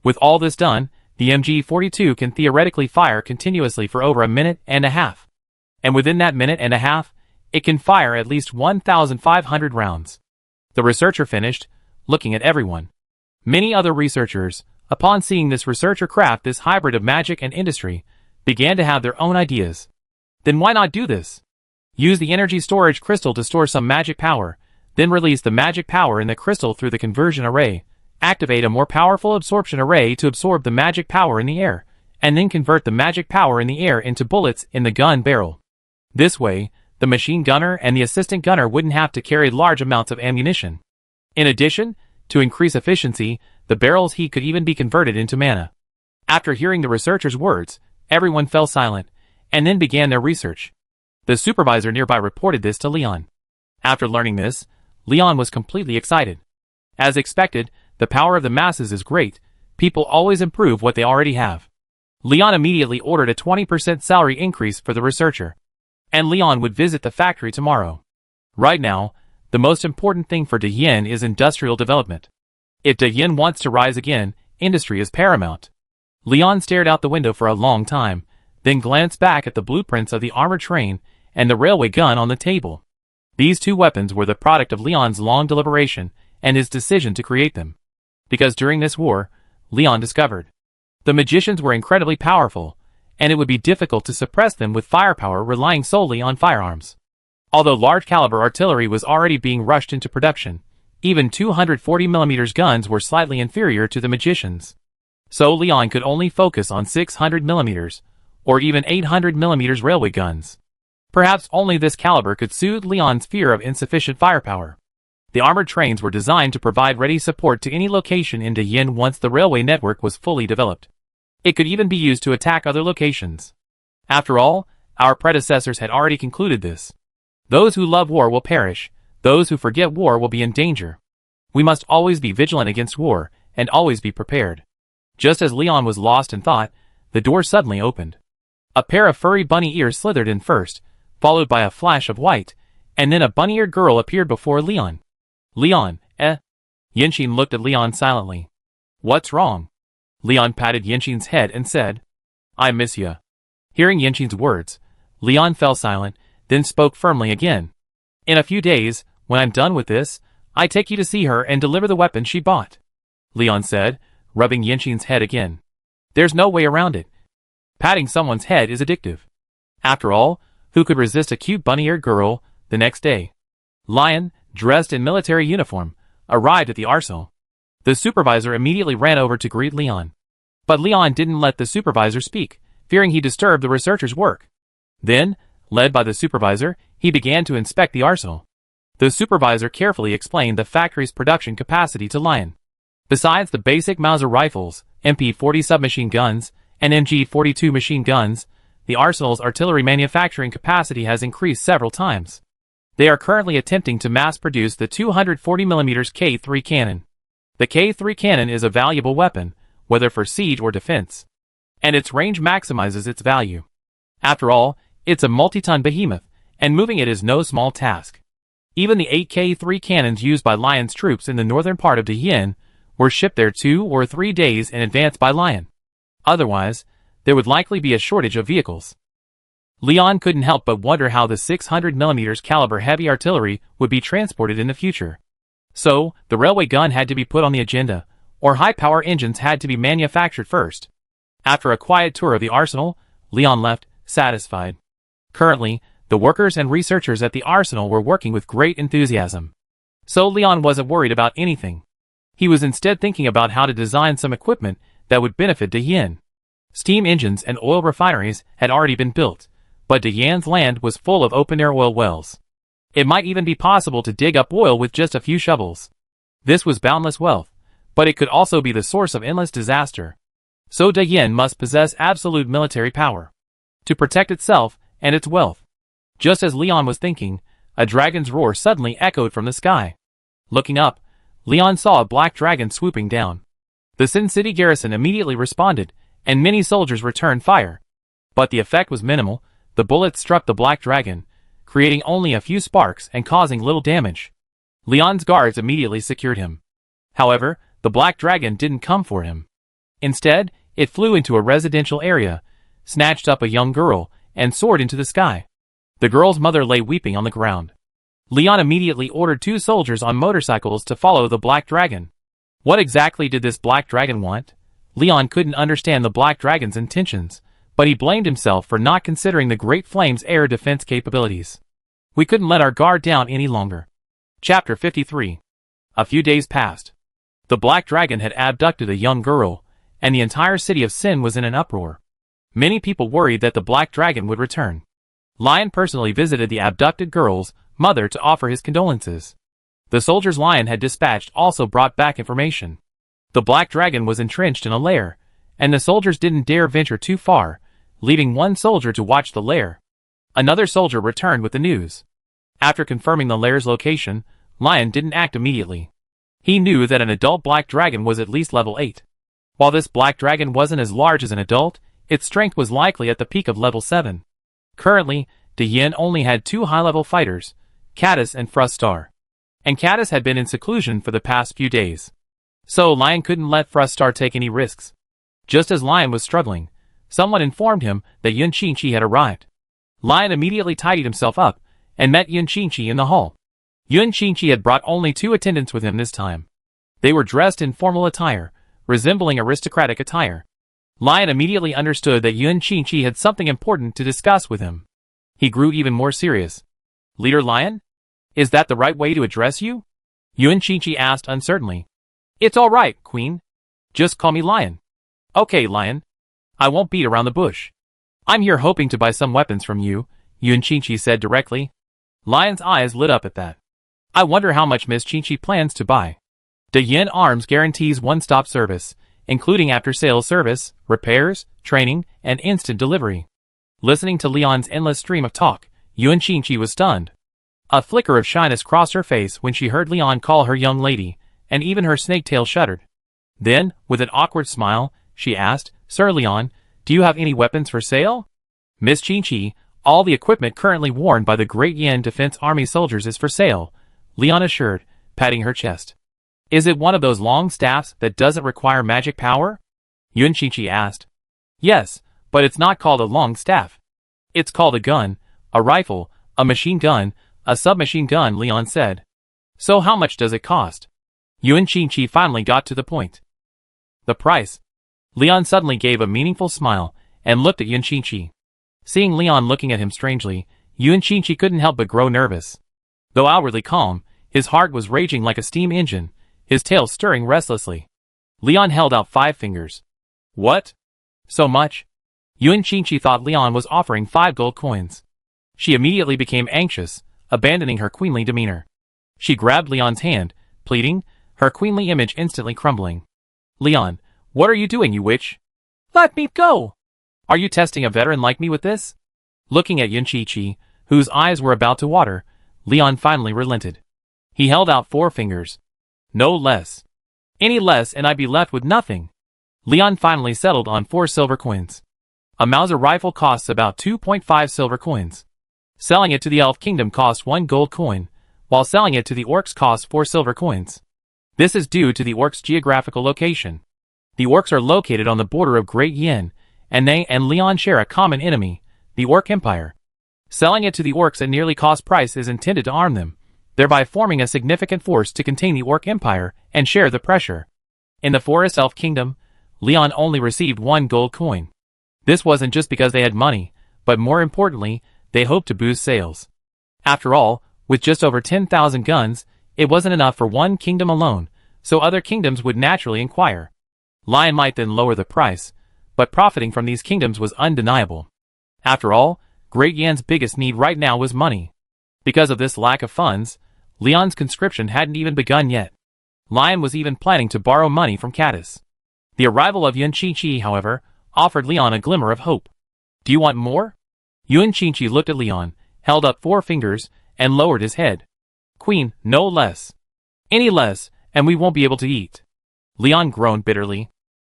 With all this done, the MG42 can theoretically fire continuously for over a minute and a half. And within that minute and a half, it can fire at least 1,500 rounds. The researcher finished, looking at everyone. Many other researchers, upon seeing this researcher craft this hybrid of magic and industry, began to have their own ideas. Then why not do this? Use the energy storage crystal to store some magic power, then release the magic power in the crystal through the conversion array, activate a more powerful absorption array to absorb the magic power in the air, and then convert the magic power in the air into bullets in the gun barrel. This way, the machine gunner and the assistant gunner wouldn't have to carry large amounts of ammunition. In addition, to increase efficiency, the barrel's heat could even be converted into mana. After hearing the researcher's words, everyone fell silent, and then began their research. The supervisor nearby reported this to Leon. After learning this, Leon was completely excited. As expected, the power of the masses is great. People always improve what they already have. Leon immediately ordered a 20% salary increase for the researcher. And Leon would visit the factory tomorrow. Right now, the most important thing for Yin is industrial development. If Yin wants to rise again, industry is paramount. Leon stared out the window for a long time, then glanced back at the blueprints of the armored train and the railway gun on the table. These two weapons were the product of Leon's long deliberation and his decision to create them. Because during this war, Leon discovered the magicians were incredibly powerful, and it would be difficult to suppress them with firepower relying solely on firearms. Although large-caliber artillery was already being rushed into production, even 240mm guns were slightly inferior to the magicians. So Leon could only focus on 600mm, or even 800mm railway guns. Perhaps only this caliber could soothe Leon's fear of insufficient firepower. The armored trains were designed to provide ready support to any location in Yin once the railway network was fully developed. It could even be used to attack other locations. After all, our predecessors had already concluded this. Those who love war will perish, those who forget war will be in danger. We must always be vigilant against war, and always be prepared. Just as Leon was lost in thought, the door suddenly opened. A pair of furry bunny ears slithered in first, followed by a flash of white, and then a bunny-eared girl appeared before Leon. Leon, Yinxin looked at Leon silently. What's wrong? Leon patted Yinxin's head and said, I miss ya. Hearing Yinxin's words, Leon fell silent, then spoke firmly again. In a few days, when I'm done with this, I take you to see her and deliver the weapon she bought. Leon said, rubbing Yinxin's head again. There's no way around it. Patting someone's head is addictive. After all, who could resist a cute bunny-eared girl? The next day, Lion, dressed in military uniform, arrived at the arsenal. The supervisor immediately ran over to greet Leon. But Leon didn't let the supervisor speak, fearing he disturbed the researcher's work. Then, led by the supervisor, he began to inspect the arsenal. The supervisor carefully explained the factory's production capacity to Lion. Besides the basic Mauser rifles, MP40 submachine guns, and MG42 machine guns, the arsenal's artillery manufacturing capacity has increased several times. They are currently attempting to mass-produce the 240mm K3 cannon. The K3 cannon is a valuable weapon, whether for siege or defense. And its range maximizes its value. After all, it's a multi-ton behemoth, and moving it is no small task. Even the 8 K3 cannons used by Lion's troops in the northern part of Yin were shipped there 2 or 3 days in advance by Lion. Otherwise, there would likely be a shortage of vehicles. Leon couldn't help but wonder how the 600mm caliber heavy artillery would be transported in the future. So, the railway gun had to be put on the agenda, or high-power engines had to be manufactured first. After a quiet tour of the arsenal, Leon left, satisfied. Currently, the workers and researchers at the arsenal were working with great enthusiasm. So Leon wasn't worried about anything. He was instead thinking about how to design some equipment that would benefit Yin. Steam engines and oil refineries had already been built, but Yin's land was full of open-air oil wells. It might even be possible to dig up oil with just a few shovels. This was boundless wealth, but it could also be the source of endless disaster. So Yin must possess absolute military power to protect itself and its wealth. Just as Leon was thinking, a dragon's roar suddenly echoed from the sky. Looking up, Leon saw a black dragon swooping down. The Sin City garrison immediately responded, and many soldiers returned fire. But the effect was minimal. The bullets struck the black dragon, creating only a few sparks and causing little damage. Leon's guards immediately secured him. However, the black dragon didn't come for him. Instead, it flew into a residential area, snatched up a young girl, and soared into the sky. The girl's mother lay weeping on the ground. Leon immediately ordered 2 soldiers on motorcycles to follow the black dragon. What exactly did this black dragon want? Leon couldn't understand the black dragon's intentions, but he blamed himself for not considering the Great Flame's air defense capabilities. We couldn't let our guard down any longer. Chapter 53. A few days passed. The black dragon had abducted a young girl, and the entire city of Sin was in an uproar. Many people worried that the black dragon would return. Lion personally visited the abducted girl's mother to offer his condolences. The soldiers Lion had dispatched also brought back information. The black dragon was entrenched in a lair, and the soldiers didn't dare venture too far, leaving one soldier to watch the lair. Another soldier returned with the news. After confirming the lair's location, Lion didn't act immediately. He knew that an adult black dragon was at least level 8. While this black dragon wasn't as large as an adult, Its strength was likely at the peak of level 7. Currently, De Yin only had 2 high-level fighters, Caddis and Frustar. And Caddis had been in seclusion for the past few days. So Lion couldn't let Frustar take any risks. Just as Lion was struggling, someone informed him that Yun Qingqi had arrived. Lion immediately tidied himself up and met Yun Qingqi in the hall. Yun Qingqi had brought only 2 attendants with him this time. They were dressed in formal attire, resembling aristocratic attire. Lion immediately understood that Yun Qingqi had something important to discuss with him. He grew even more serious. "Leader Lion? Is that the right way to address you?" Yun Qingqi asked uncertainly. "It's all right, Queen. Just call me Lion." "Okay, Lion. I won't beat around the bush. I'm here hoping to buy some weapons from you," Yun Qingqi said directly. Lion's eyes lit up at that. "I wonder how much Miss Qingqi plans to buy." De Yin Arms guarantees one-stop service, including after-sales service, repairs, training, and instant delivery. Listening to Leon's endless stream of talk, Yun Qingqi was stunned. A flicker of shyness crossed her face when she heard Leon call her young lady, and even her snake tail shuddered. Then, with an awkward smile, she asked, "Sir Leon, do you have any weapons for sale?" "Miss Qingqi, all the equipment currently worn by the Great Yin Defense Army soldiers is for sale," Leon assured, patting her chest. "Is it one of those long staffs that doesn't require magic power?" Yun Qingqi asked. "Yes, but it's not called a long staff. It's called a gun, a rifle, a machine gun, a submachine gun," Leon said. "So how much does it cost?" Yun Qingqi finally got to the point. "The price." Leon suddenly gave a meaningful smile and looked at Yun Qingqi. Seeing Leon looking at him strangely, Yun Qingqi couldn't help but grow nervous. Though outwardly calm, his heart was raging like a steam engine, his tail stirring restlessly. Leon held out 5 fingers. "What? So much?" Yun Qingqi thought Leon was offering 5 gold coins. She immediately became anxious, abandoning her queenly demeanor. She grabbed Leon's hand, pleading, her queenly image instantly crumbling. "Leon, what are you doing, you witch? Let me go! Are you testing a veteran like me with this?" Looking at Yun Qingqi, whose eyes were about to water, Leon finally relented. He held out 4 fingers. "No less. Any less and I'd be left with nothing." Leon finally settled on 4 silver coins. A Mauser rifle costs about 2.5 silver coins. Selling it to the Elf Kingdom costs 1 gold coin, while selling it to the Orcs costs 4 silver coins. This is due to the Orcs' geographical location. The Orcs are located on the border of Great Yin, and they and Leon share a common enemy, the Orc Empire. Selling it to the Orcs at nearly cost price is intended to arm them, thereby forming a significant force to contain the Orc Empire and share the pressure. In the Forest Elf Kingdom, Leon only received 1 gold coin. This wasn't just because they had money, but more importantly, they hoped to boost sales. After all, with just over 10,000 guns, it wasn't enough for one kingdom alone, so other kingdoms would naturally inquire. Lion might then lower the price, but profiting from these kingdoms was undeniable. After all, Great Yan's biggest need right now was money. Because of this lack of funds, Leon's conscription hadn't even begun yet. Lion was even planning to borrow money from Caddis. The arrival of Yun Qingqi, however, offered Leon a glimmer of hope. "Do you want more?" Yun Qingqi looked at Leon, held up 4 fingers, and lowered his head. "Queen, no less. Any less, and we won't be able to eat." Leon groaned bitterly.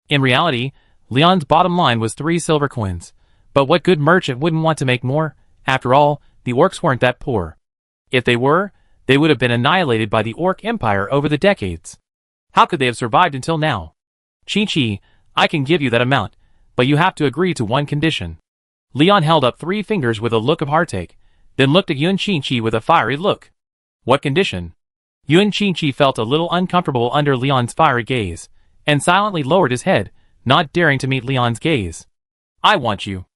In reality, Leon's bottom line was 3 silver coins. But what good merchant wouldn't want to make more? After all, the Orcs weren't that poor. If they were, they would have been annihilated by the Orc Empire over the decades. How could they have survived until now? "Qingqi, I can give you that amount, but you have to agree to one condition." Leon held up 3 fingers with a look of heartache, then looked at Yun Qingqi with a fiery look. "What condition?" Yun Qingqi felt a little uncomfortable under Leon's fiery gaze, and silently lowered his head, not daring to meet Leon's gaze. "I want you."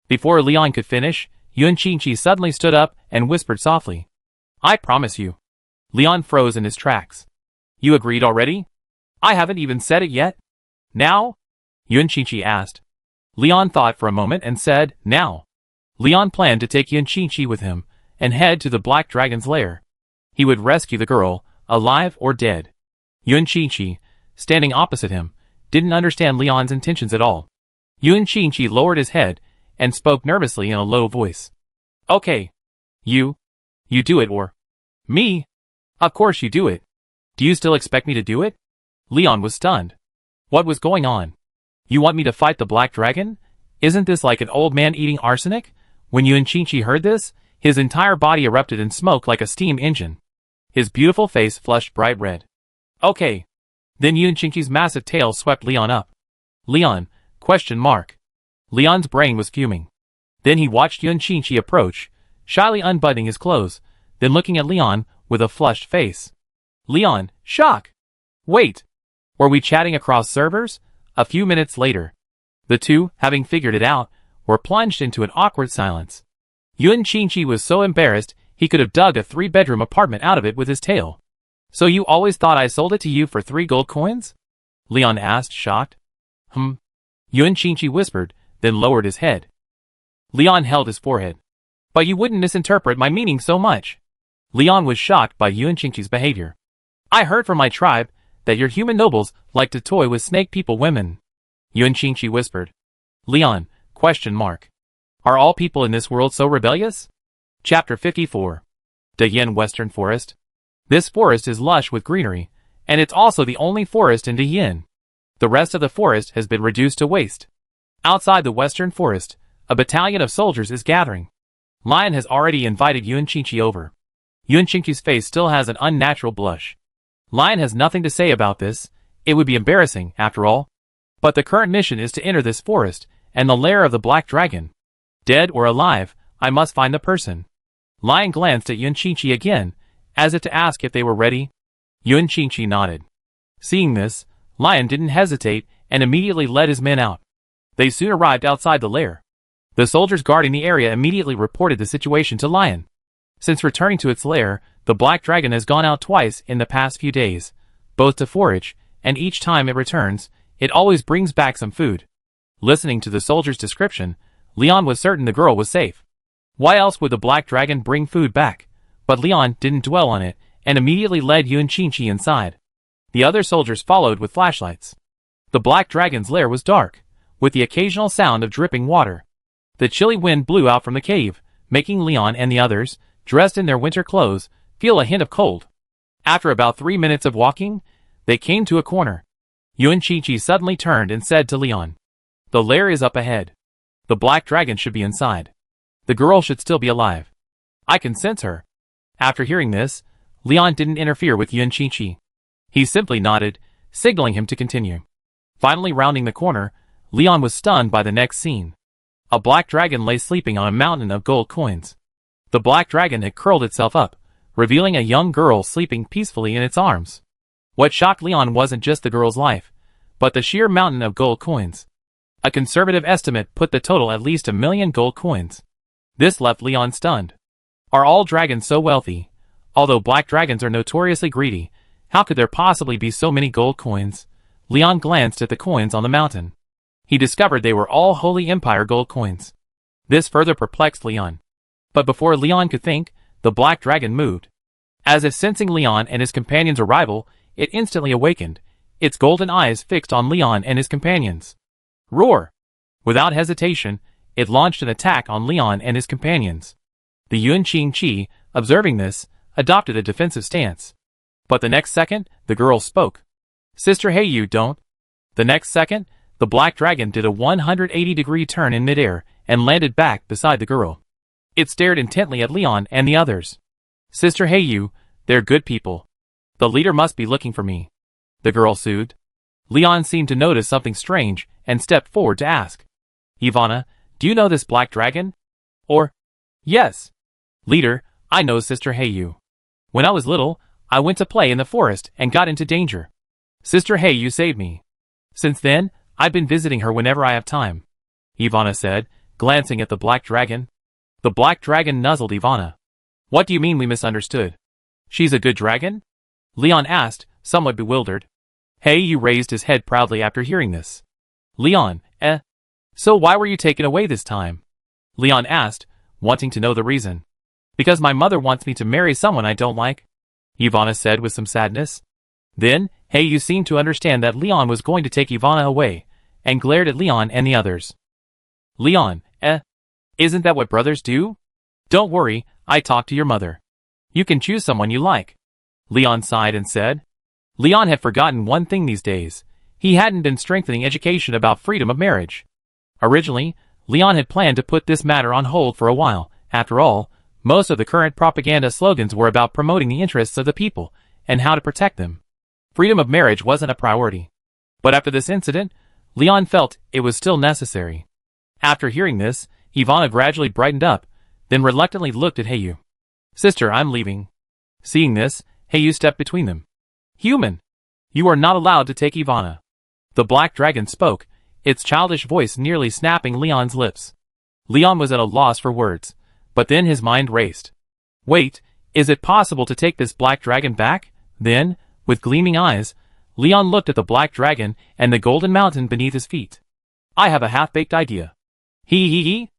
Before Leon could finish, Yun Qingqi suddenly stood up and whispered softly. "I promise you." Leon froze in his tracks. "You agreed already? I haven't even said it yet." "Now?" Yun Qingqi asked. Leon thought for a moment and said, "Now." Leon planned to take Yun Qingqi with him and head to the Black Dragon's lair. He would rescue the girl, alive or dead. Yun Qingqi, standing opposite him, didn't understand Leon's intentions at all. Yun Qingqi lowered his head and spoke nervously in a low voice. "Okay. You do it or..." "Me? Of course you do it. Do you still expect me to do it?" Leon was stunned. What was going on? "You want me to fight the Black Dragon? Isn't this like an old man eating arsenic? When Yuan Qingqi heard this, his entire body erupted in smoke like a steam engine. His beautiful face flushed bright red. Okay. Then Yuan Qingqi's massive tail swept Leon up. Leon? ? Leon's brain was fuming. Then he watched Yuan Qingqi approach, shyly unbuttoning his clothes, then looking at Leon with a flushed face. Leon, shock! Wait! Were we chatting across servers? A few minutes later. The two, having figured it out, were plunged into an awkward silence. Yuan Qingqi was so embarrassed he could have dug a 3-bedroom apartment out of it with his tail. So you always thought I sold it to you for 3 gold coins? Leon asked, shocked. Yuan Qingqi whispered, then lowered his head. Leon held his forehead. But you wouldn't misinterpret my meaning so much. Leon was shocked by Yuan Qingqi's behavior. I heard from my tribe that your human nobles like to toy with snake people women. Yuan Qingqi whispered. Leon, ? Are all people in this world so rebellious? Chapter 54. Dayin Western Forest. This forest is lush with greenery, and it's also the only forest in Dayin. The rest of the forest has been reduced to waste. Outside the western forest, a battalion of soldiers is gathering. Lion has already invited Yuan Qingqi over. Yuan Qingqi's face still has an unnatural blush. Lion has nothing to say about this. It would be embarrassing, after all. But the current mission is to enter this forest and the lair of the Black Dragon. Dead or alive, I must find the person. Lion glanced at Yuan Qingqi again, as if to ask if they were ready. Yuan Qingqi nodded. Seeing this, Lion didn't hesitate and immediately led his men out. They soon arrived outside the lair. The soldiers guarding the area immediately reported the situation to Lion. Since returning to its lair, the Black Dragon has gone out twice in the past few days, both to forage, and each time it returns, it always brings back some food. Listening to the soldier's description, Leon was certain the girl was safe. Why else would the Black Dragon bring food back? But Leon didn't dwell on it, and immediately led Yuan Qingqi inside. The other soldiers followed with flashlights. The Black Dragon's lair was dark, with the occasional sound of dripping water. The chilly wind blew out from the cave, making Leon and the others, dressed in their winter clothes, feel a hint of cold. After about 3 minutes of walking, they came to a corner. Yuan Qingqi suddenly turned and said to Leon, "The lair is up ahead. The Black Dragon should be inside. The girl should still be alive. I can sense her." After hearing this, Leon didn't interfere with Yuan Qingqi. He simply nodded, signaling him to continue. Finally rounding the corner, Leon was stunned by the next scene. A Black Dragon lay sleeping on a mountain of gold coins. The Black Dragon had curled itself up, revealing a young girl sleeping peacefully in its arms. What shocked Leon wasn't just the girl's life, but the sheer mountain of gold coins. A conservative estimate put the total at least 1 million gold coins. This left Leon stunned. Are all dragons so wealthy? Although black dragons are notoriously greedy, how could there possibly be so many gold coins? Leon glanced at the coins on the mountain. He discovered they were all Holy Empire gold coins. This further perplexed Leon. But before Leon could think, the Black Dragon moved. As if sensing Leon and his companion's arrival, it instantly awakened, its golden eyes fixed on Leon and his companions. Roar! Without hesitation, it launched an attack on Leon and his companions. The Yuan Qingqi, observing this, adopted a defensive stance. But the next second, the girl spoke. "Sister, hey, you don't." The next second, the Black Dragon did a 180-degree turn in midair and landed back beside the girl. It stared intently at Leon and the others. "Sister, hey, you, they're good people. The leader must be looking for me," the girl soothed. Leon seemed to notice something strange and stepped forward to ask, "Ivana, do you know this Black Dragon?" Or, "Yes. Leader, I know Sister Heyu. When I was little, I went to play in the forest and got into danger. Sister Heyu saved me. Since then, I've been visiting her whenever I have time," Ivana said, glancing at the Black Dragon. The Black Dragon nuzzled Ivana. "What do you mean we misunderstood? She's a good dragon?" Leon asked, somewhat bewildered. Heyu raised his head proudly after hearing this. "Leon, so why were you taken away this time?" Leon asked, wanting to know the reason. "Because my mother wants me to marry someone I don't like," Ivana said with some sadness. Then, Heyu seemed to understand that Leon was going to take Ivana away, and glared at Leon and the others. "Leon, isn't that what brothers do? Don't worry, I talked to your mother. You can choose someone you like." Leon sighed and said. Leon had forgotten one thing these days. He hadn't been strengthening education about freedom of marriage. Originally, Leon had planned to put this matter on hold for a while. After all, most of the current propaganda slogans were about promoting the interests of the people and how to protect them. Freedom of marriage wasn't a priority. But after this incident, Leon felt it was still necessary. After hearing this, Ivana gradually brightened up, then reluctantly looked at Hayu. Sister, I'm leaving. Seeing this, Hayu stepped between them. Human! You are not allowed to take Ivana. The black dragon spoke, its childish voice nearly snapping Leon's lips. Leon was at a loss for words, but then his mind raced. Wait, is it possible to take this black dragon back? Then, with gleaming eyes, Leon looked at the black dragon and the golden mountain beneath his feet. I have a half-baked idea. He.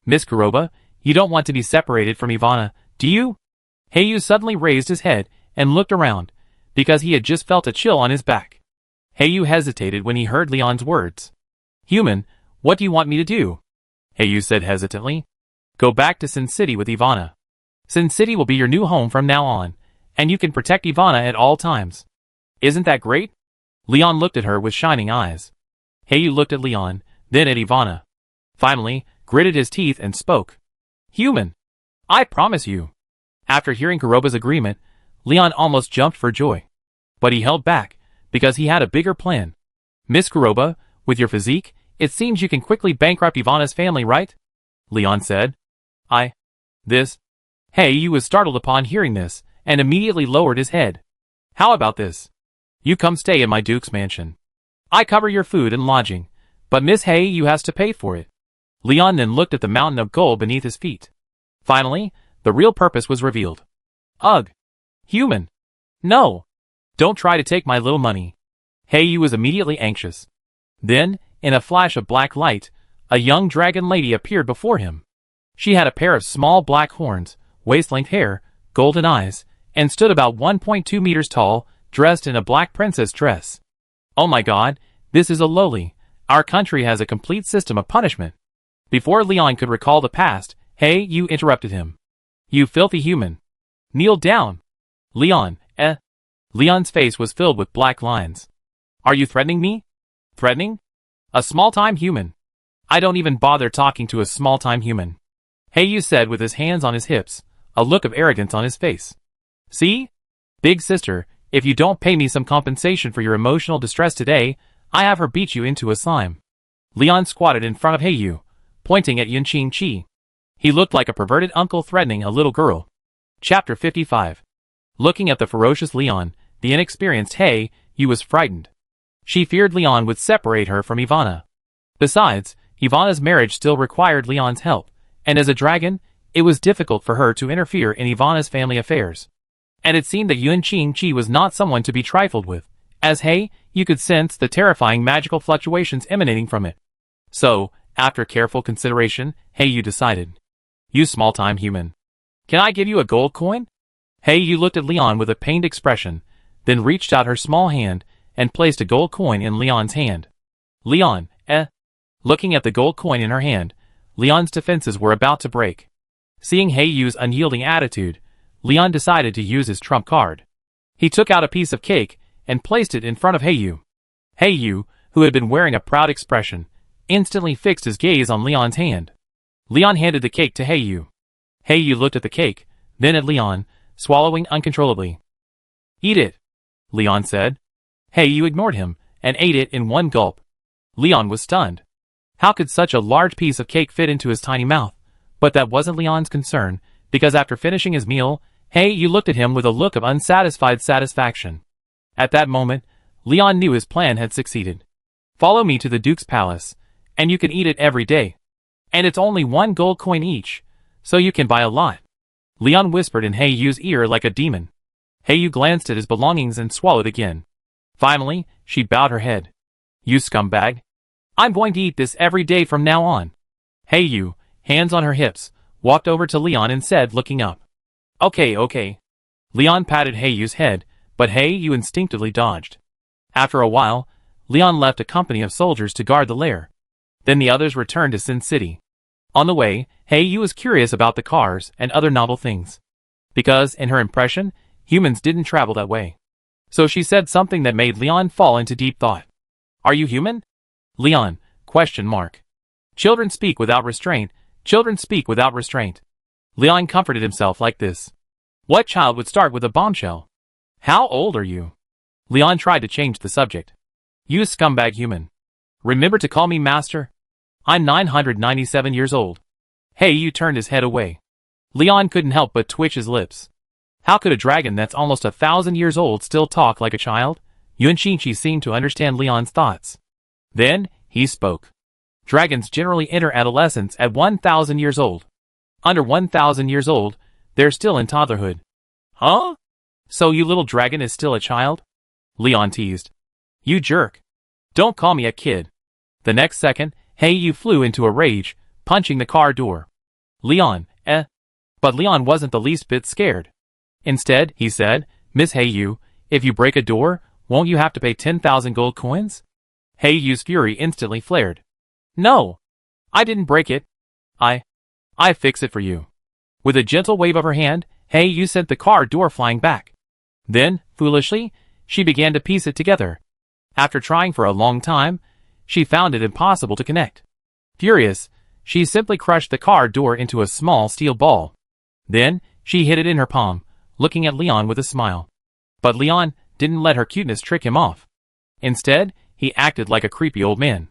Miss Kuroba, you don't want to be separated from Ivana, do you? Hayu suddenly raised his head and looked around, because he had just felt a chill on his back. Hayu hesitated when he heard Leon's words. Human, what do you want me to do? Hayu said hesitantly. Go back to Sin City with Ivana. Sin City will be your new home from now on, and you can protect Ivana at all times. Isn't that great? Leon looked at her with shining eyes. Hayu looked at Leon, then at Ivana. Finally, gritted his teeth and spoke. Human! I promise you. After hearing Kuroba's agreement, Leon almost jumped for joy. But he held back, because he had a bigger plan. Miss Kuroba, with your physique, it seems you can quickly bankrupt Ivana's family, right? Leon said. Hayu was startled upon hearing this, and immediately lowered his head. How about this? You come stay in my Duke's mansion. I cover your food and lodging, but Miss Hayu has to pay for it. Leon then looked at the mountain of gold beneath his feet. Finally, the real purpose was revealed. Ugh! Human! No! Don't try to take my little money. Hayu was immediately anxious. Then, in a flash of black light, a young dragon lady appeared before him. She had a pair of small black horns, waist-length hair, golden eyes, and stood about 1.2 meters tall, dressed in a black princess dress. Oh my god, this is a lowly. Our country has a complete system of punishment. Before Leon could recall the past, Hayu interrupted him. You filthy human. Kneel down. Leon, Leon's face was filled with black lines. Are you threatening me? Threatening? A small-time human. I don't even bother talking to a small-time human. Hayu said with his hands on his hips, a look of arrogance on his face. See? Big sister, if you don't pay me some compensation for your emotional distress today, I have her beat you into a slime. Leon squatted in front of Hayu, pointing at Yunqing Qi. He looked like a perverted uncle threatening a little girl. Chapter 55. Looking at the ferocious Leon, the inexperienced Hayu was frightened. She feared Leon would separate her from Ivana. Besides, Ivana's marriage still required Leon's help, and as a dragon, it was difficult for her to interfere in Ivana's family affairs. And it seemed that Yunqing Qi was not someone to be trifled with, as you could sense the terrifying magical fluctuations emanating from it. So, after careful consideration, Hayu decided. You small-time human. Can I give you a gold coin? Hayu looked at Leon with a pained expression, then reached out her small hand and placed a gold coin in Leon's hand. Leon, Looking at the gold coin in her hand, Leon's defenses were about to break. Seeing Hayu's unyielding attitude, Leon decided to use his trump card. He took out a piece of cake and placed it in front of Hayu. Hayu, who had been wearing a proud expression, instantly fixed his gaze on Leon's hand. Leon handed the cake to Hayu. Hayu looked at the cake, then at Leon, swallowing uncontrollably. Eat it, Leon said. Hayu ignored him and ate it in one gulp. Leon was stunned. How could such a large piece of cake fit into his tiny mouth? But that wasn't Leon's concern, because after finishing his meal, Hayu looked at him with a look of unsatisfied satisfaction. At that moment, Leon knew his plan had succeeded. Follow me to the Duke's palace, and you can eat it every day. And it's only 1 gold coin each, so you can buy a lot. Leon whispered in Hayu's ear like a demon. Hayu glanced at his belongings and swallowed again. Finally, she bowed her head. You scumbag. I'm going to eat this every day from now on. Hayu, hands on her hips, walked over to Leon and said, looking up. Okay. Leon patted Hayu's head, but Hayu instinctively dodged. After a while, Leon left a company of soldiers to guard the lair. Then the others returned to Sin City. On the way, Hayu was curious about the cars and other novel things. Because, in her impression, humans didn't travel that way. So she said something that made Leon fall into deep thought. Are you human? Leon, ? Children speak without restraint. Children speak without restraint. Leon comforted himself like this. What child would start with a bombshell? How old are you? Leon tried to change the subject. You scumbag human. Remember to call me master? I'm 997 years old. Hey, you turned his head away. Leon couldn't help but twitch his lips. How could a dragon that's almost 1,000 years old still talk like a child? Yuan Qingqi seemed to understand Leon's thoughts. Then, he spoke. Dragons generally enter adolescence at 1,000 years old. Under 1,000 years old, they're still in toddlerhood. Huh? So you little dragon is still a child? Leon teased. You jerk. Don't call me a kid. The next second, Yu flew into a rage, punching the car door. Leon, But Leon wasn't the least bit scared. Instead, he said, Miss Yu, if you break a door, won't you have to pay 10,000 gold coins? Yu's fury instantly flared. No. I didn't break it. I fix it for you. With a gentle wave of her hand, Yu sent the car door flying back. Then, foolishly, she began to piece it together. After trying for a long time, she found it impossible to connect. Furious, she simply crushed the car door into a small steel ball. Then, she hid it in her palm, looking at Leon with a smile. But Leon didn't let her cuteness trick him off. Instead, he acted like a creepy old man.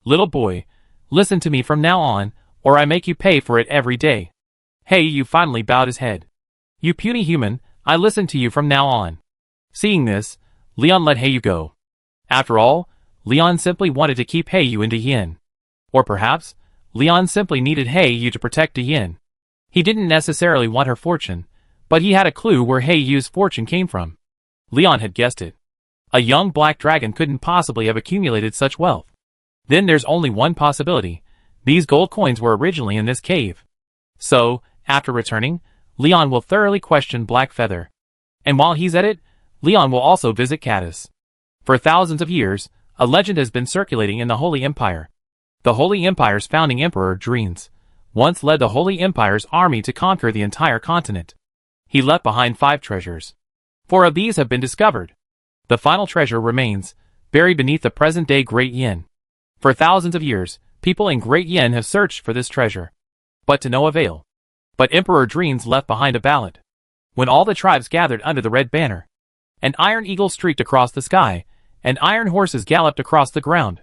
Little boy, listen to me from now on, or I make you pay for it every day. Yu finally bowed his head. You puny human, I listen to you from now on. Seeing this, Leon let Yu go. After all, Leon simply wanted to keep Yu in Yin. Or perhaps, Leon simply needed Yu to protect Yin. He didn't necessarily want her fortune, but he had a clue where Yu's fortune came from. Leon had guessed it. A young black dragon couldn't possibly have accumulated such wealth. Then there's only one possibility. These gold coins were originally in this cave. So, after returning, Leon will thoroughly question Black Feather. And while he's at it, Leon will also visit Caddis. For thousands of years, a legend has been circulating in the Holy Empire. The Holy Empire's founding emperor, Dreens, once led the Holy Empire's army to conquer the entire continent. He left behind 5 treasures. 4 of these have been discovered. The final treasure remains, buried beneath the present-day Great Yin. For thousands of years, people in Great Yin have searched for this treasure, but to no avail. But Emperor Dreens left behind a ballad. When all the tribes gathered under the red banner, an iron eagle streaked across the sky, and iron horses galloped across the ground.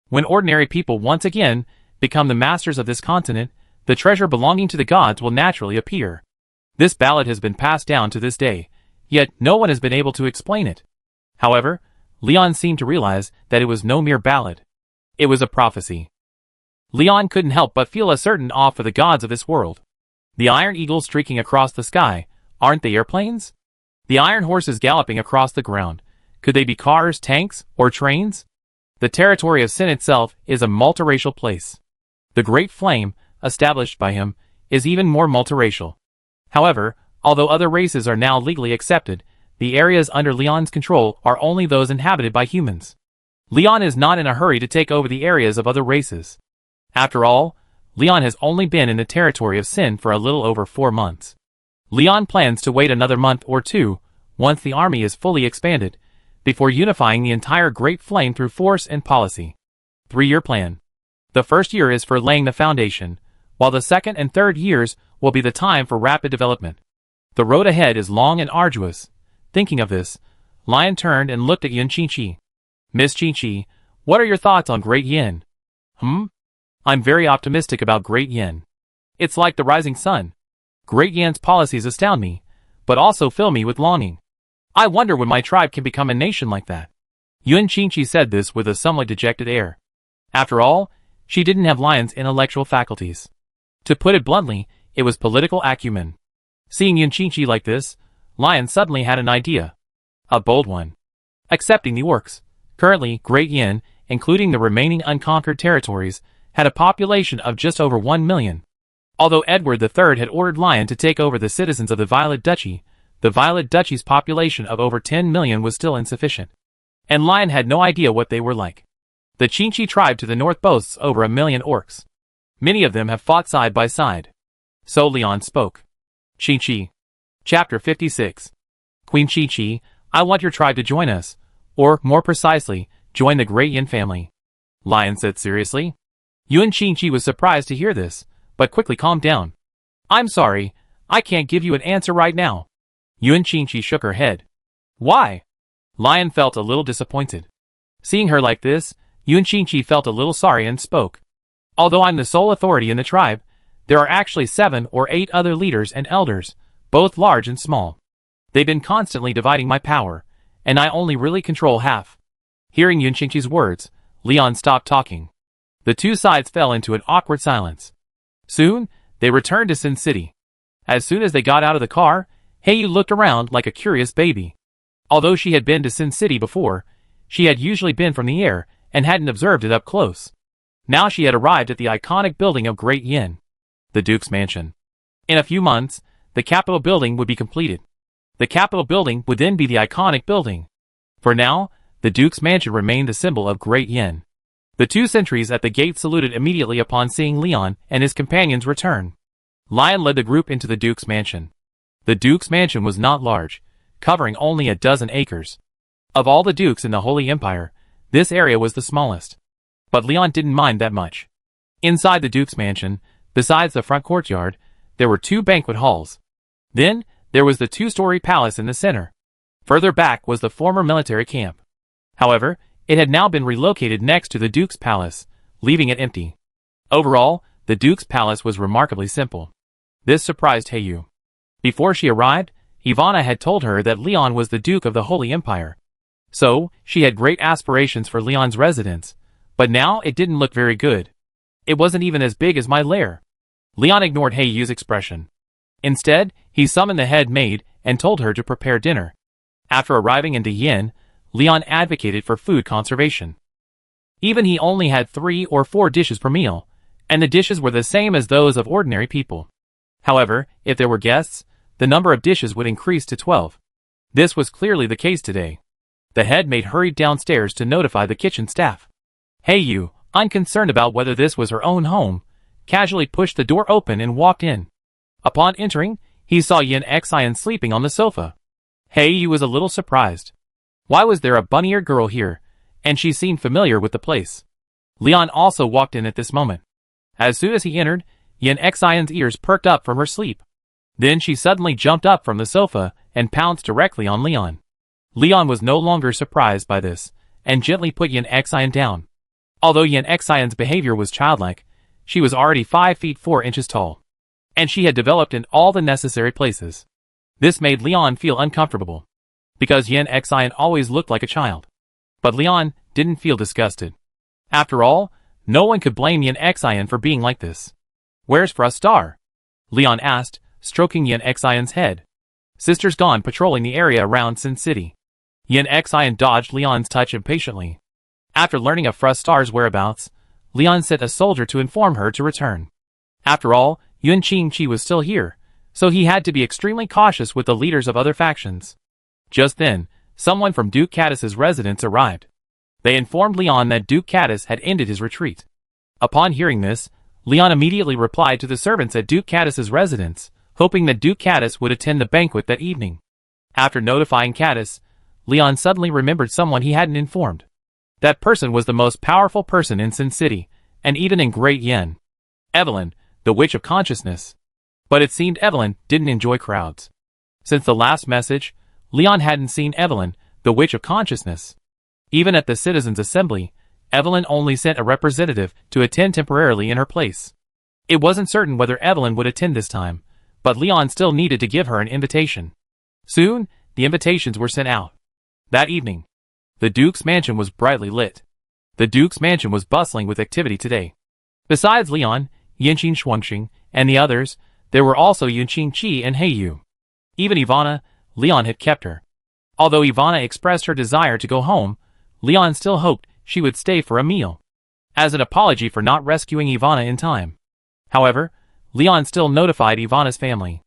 When ordinary people once again become the masters of this continent, the treasure belonging to the gods will naturally appear. This ballad has been passed down to this day, yet no one has been able to explain it. However, Leon seemed to realize that it was no mere ballad. It was a prophecy. Leon couldn't help but feel a certain awe for the gods of this world. The iron eagles streaking across the sky, aren't they airplanes? The iron horses galloping across the ground, could they be cars, tanks, or trains? The territory of Sin itself is a multiracial place. The Great Flame, established by him, is even more multiracial. However, although other races are now legally accepted, the areas under Leon's control are only those inhabited by humans. Leon is not in a hurry to take over the areas of other races. After all, Leon has only been in the territory of Sin for a little over 4 months. Leon plans to wait another month or 2, once the army is fully expanded, before unifying the entire Great Flame through force and policy. 3-year plan. The first year is for laying the foundation, while the second and third years will be the time for rapid development. The road ahead is long and arduous. Thinking of this, Lion turned and looked at Yuan Qingqi. Miss Qingqi, what are your thoughts on Great Yin? I'm very optimistic about Great Yin. It's like the rising sun. Great Yin's policies astound me, but also fill me with longing. I wonder when my tribe can become a nation like that. Yuan Qingqi said this with a somewhat dejected air. After all, she didn't have Lion's intellectual faculties. To put it bluntly, it was political acumen. Seeing Yuan Qingqi like this, Lion suddenly had an idea. A bold one. Accepting the orcs. Currently, Great Yin, including the remaining unconquered territories, had a population of just over 1 million. Although Edward III had ordered Lion to take over the citizens of the Violet Duchy, the Violet Duchy's population of over 10 million was still insufficient. And Lion had no idea what they were like. The Qingqi tribe to the north boasts over 1 million orcs. Many of them have fought side by side. So Leon spoke. Qingqi. Chapter 56. Queen Qingqi, I want your tribe to join us, or, more precisely, join the Great Yin family. Lion said seriously. Yuan Qingqi was surprised to hear this, but quickly calmed down. I'm sorry, I can't give you an answer right now. Yuan Qingqi shook her head. Why? Lion felt a little disappointed. Seeing her like this, Yuan Qingqi felt a little sorry and spoke. Although I'm the sole authority in the tribe, there are actually 7 or 8 other leaders and elders, both large and small. They've been constantly dividing my power, and I only really control half. Hearing Yuan Qingqi's words, Leon stopped talking. The two sides fell into an awkward silence. Soon, they returned to Sin City. As soon as they got out of the car, Heiyu looked around like a curious baby. Although she had been to Sin City before, she had usually been from the air and hadn't observed it up close. Now she had arrived at the iconic building of Great Yin, the Duke's Mansion. In a few months, the Capitol building would be completed. The Capitol building would then be the iconic building. For now, the Duke's Mansion remained the symbol of Great Yin. The 2 sentries at the gate saluted immediately upon seeing Leon and his companions return. Lion led the group into the Duke's Mansion. The Duke's Mansion was not large, covering only a dozen acres. Of all the dukes in the Holy Empire, this area was the smallest. But Leon didn't mind that much. Inside the Duke's Mansion, besides the front courtyard, there were 2 banquet halls. Then, there was the 2-story palace in the center. Further back was the former military camp. However, it had now been relocated next to the Duke's palace, leaving it empty. Overall, the Duke's palace was remarkably simple. This surprised Heiyu. Before she arrived, Ivana had told her that Leon was the Duke of the Holy Empire. So, she had great aspirations for Leon's residence, but now it didn't look very good. It wasn't even as big as my lair. Leon ignored Heiyu's expression. Instead, he summoned the head maid and told her to prepare dinner. After arriving into Yin, Leon advocated for food conservation. Even he only had 3 or 4 dishes per meal, and the dishes were the same as those of ordinary people. However, if there were guests, the number of dishes would increase to 12. This was clearly the case today. The head maid hurried downstairs to notify the kitchen staff. Heiyu, unconcerned about whether this was her own home, casually pushed the door open and walked in. Upon entering, he saw Yin Xian sleeping on the sofa. Heiyu was a little surprised. Why was there a bunny-eared girl here? And she seemed familiar with the place. Leon also walked in at this moment. As soon as he entered, Yin Xian's ears perked up from her sleep. Then she suddenly jumped up from the sofa and pounced directly on Leon. Leon was no longer surprised by this, and gently put Yin Xian down. Although Yin Xian's behavior was childlike, she was already 5 feet 4 inches tall. And she had developed in all the necessary places. This made Leon feel uncomfortable, because Yin Xian always looked like a child. But Leon didn't feel disgusted. After all, no one could blame Yin Xian for being like this. Where's Frustar? Leon asked, stroking Yin Xian's head. Sister's gone patrolling the area around Sin City. Yin Xian dodged Leon's touch impatiently. After learning of Frustar's whereabouts, Leon sent a soldier to inform her to return. After all, Yuan Qingqi was still here, so he had to be extremely cautious with the leaders of other factions. Just then, someone from Duke Caddis's residence arrived. They informed Leon that Duke Caddis had ended his retreat. Upon hearing this, Leon immediately replied to the servants at Duke Caddis's residence, hoping that Duke Caddis would attend the banquet that evening. After notifying Caddis, Leon suddenly remembered someone he hadn't informed. That person was the most powerful person in Sin City, and even in Great Yin. Evelyn, the Witch of Consciousness. But it seemed Evelyn didn't enjoy crowds. Since the last message, Leon hadn't seen Evelyn, the Witch of Consciousness. Even at the Citizens' Assembly, Evelyn only sent a representative to attend temporarily in her place. It wasn't certain whether Evelyn would attend this time, but Leon still needed to give her an invitation. Soon, the invitations were sent out. That evening, the Duke's mansion was brightly lit. The Duke's mansion was bustling with activity today. Besides Leon, Yanqing Shuangxing, and the others, there were also Yuan Qingqi and Heiyu. Even Ivana, Leon had kept her. Although Ivana expressed her desire to go home, Leon still hoped she would stay for a meal, as an apology for not rescuing Ivana in time. However, Leon still notified Ivana's family.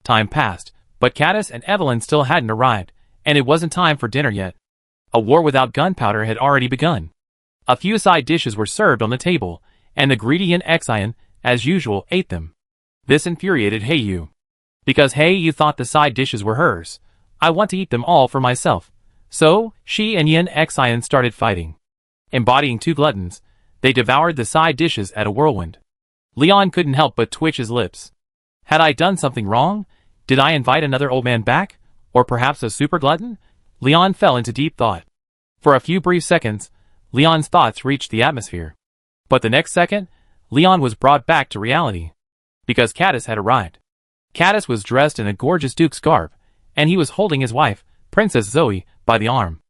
Time passed, but Caddis and Evelyn still hadn't arrived, and it wasn't time for dinner yet. A war without gunpowder had already begun. A few side dishes were served on the table, and the greedy Yin Xian, as usual, ate them. This infuriated Heiyu. Because Heiyu thought the side dishes were hers, I want to eat them all for myself. So, she and Yin Xian started fighting. Embodying 2 gluttons, They devoured the side dishes at a whirlwind. Leon couldn't help but twitch his lips. Had I done something wrong? Did I invite another old man back? Or perhaps a super glutton? Leon fell into deep thought. For a few brief seconds, Leon's thoughts reached the atmosphere. But the next second, Leon was brought back to reality. Because Caddis had arrived. Caddis was dressed in a gorgeous duke's garb, and he was holding his wife, Princess Zoe, by the arm.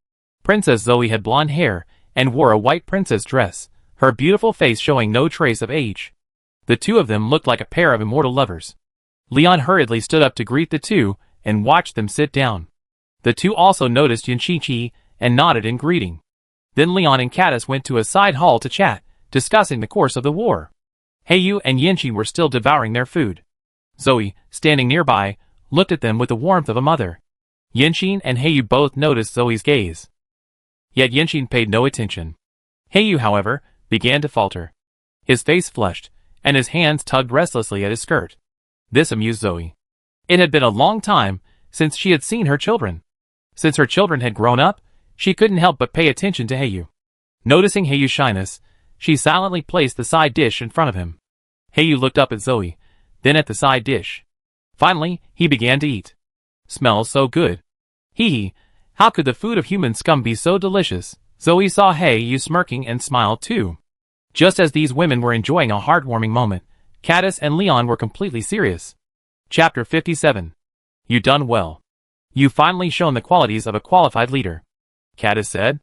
Princess Zoe had blonde hair and wore a white princess dress, her beautiful face showing no trace of age. The two of them looked like a pair of immortal lovers. Leon hurriedly stood up to greet the two and watched them sit down. The two also noticed Yanchi and nodded in greeting. Then Leon and Caddis went to a side hall to chat, discussing the course of the war. Heyu and Yanchi were still devouring their food. Zoe, standing nearby, looked at them with the warmth of a mother. Yanchi and Heyu both noticed Zoe's gaze. Yet Yanchi paid no attention. Heyu, however, began to falter. His face flushed, and his hands tugged restlessly at his skirt. This amused Zoe. It had been a long time since she had seen her children. Since her children had grown up, she couldn't help but pay attention to Heyu. Noticing Heyu's shyness, she silently placed the side dish in front of him. Heyu looked up at Zoe, then at the side dish. Finally, he began to eat. Smells so good. Hee, how could the food of human scum be so delicious? Zoe saw Heyu smirking and smiled too. Just as these women were enjoying a heartwarming moment, Caddis and Leon were completely serious. Chapter 57. You done well. You've finally shown the qualities of a qualified leader, Caddis said.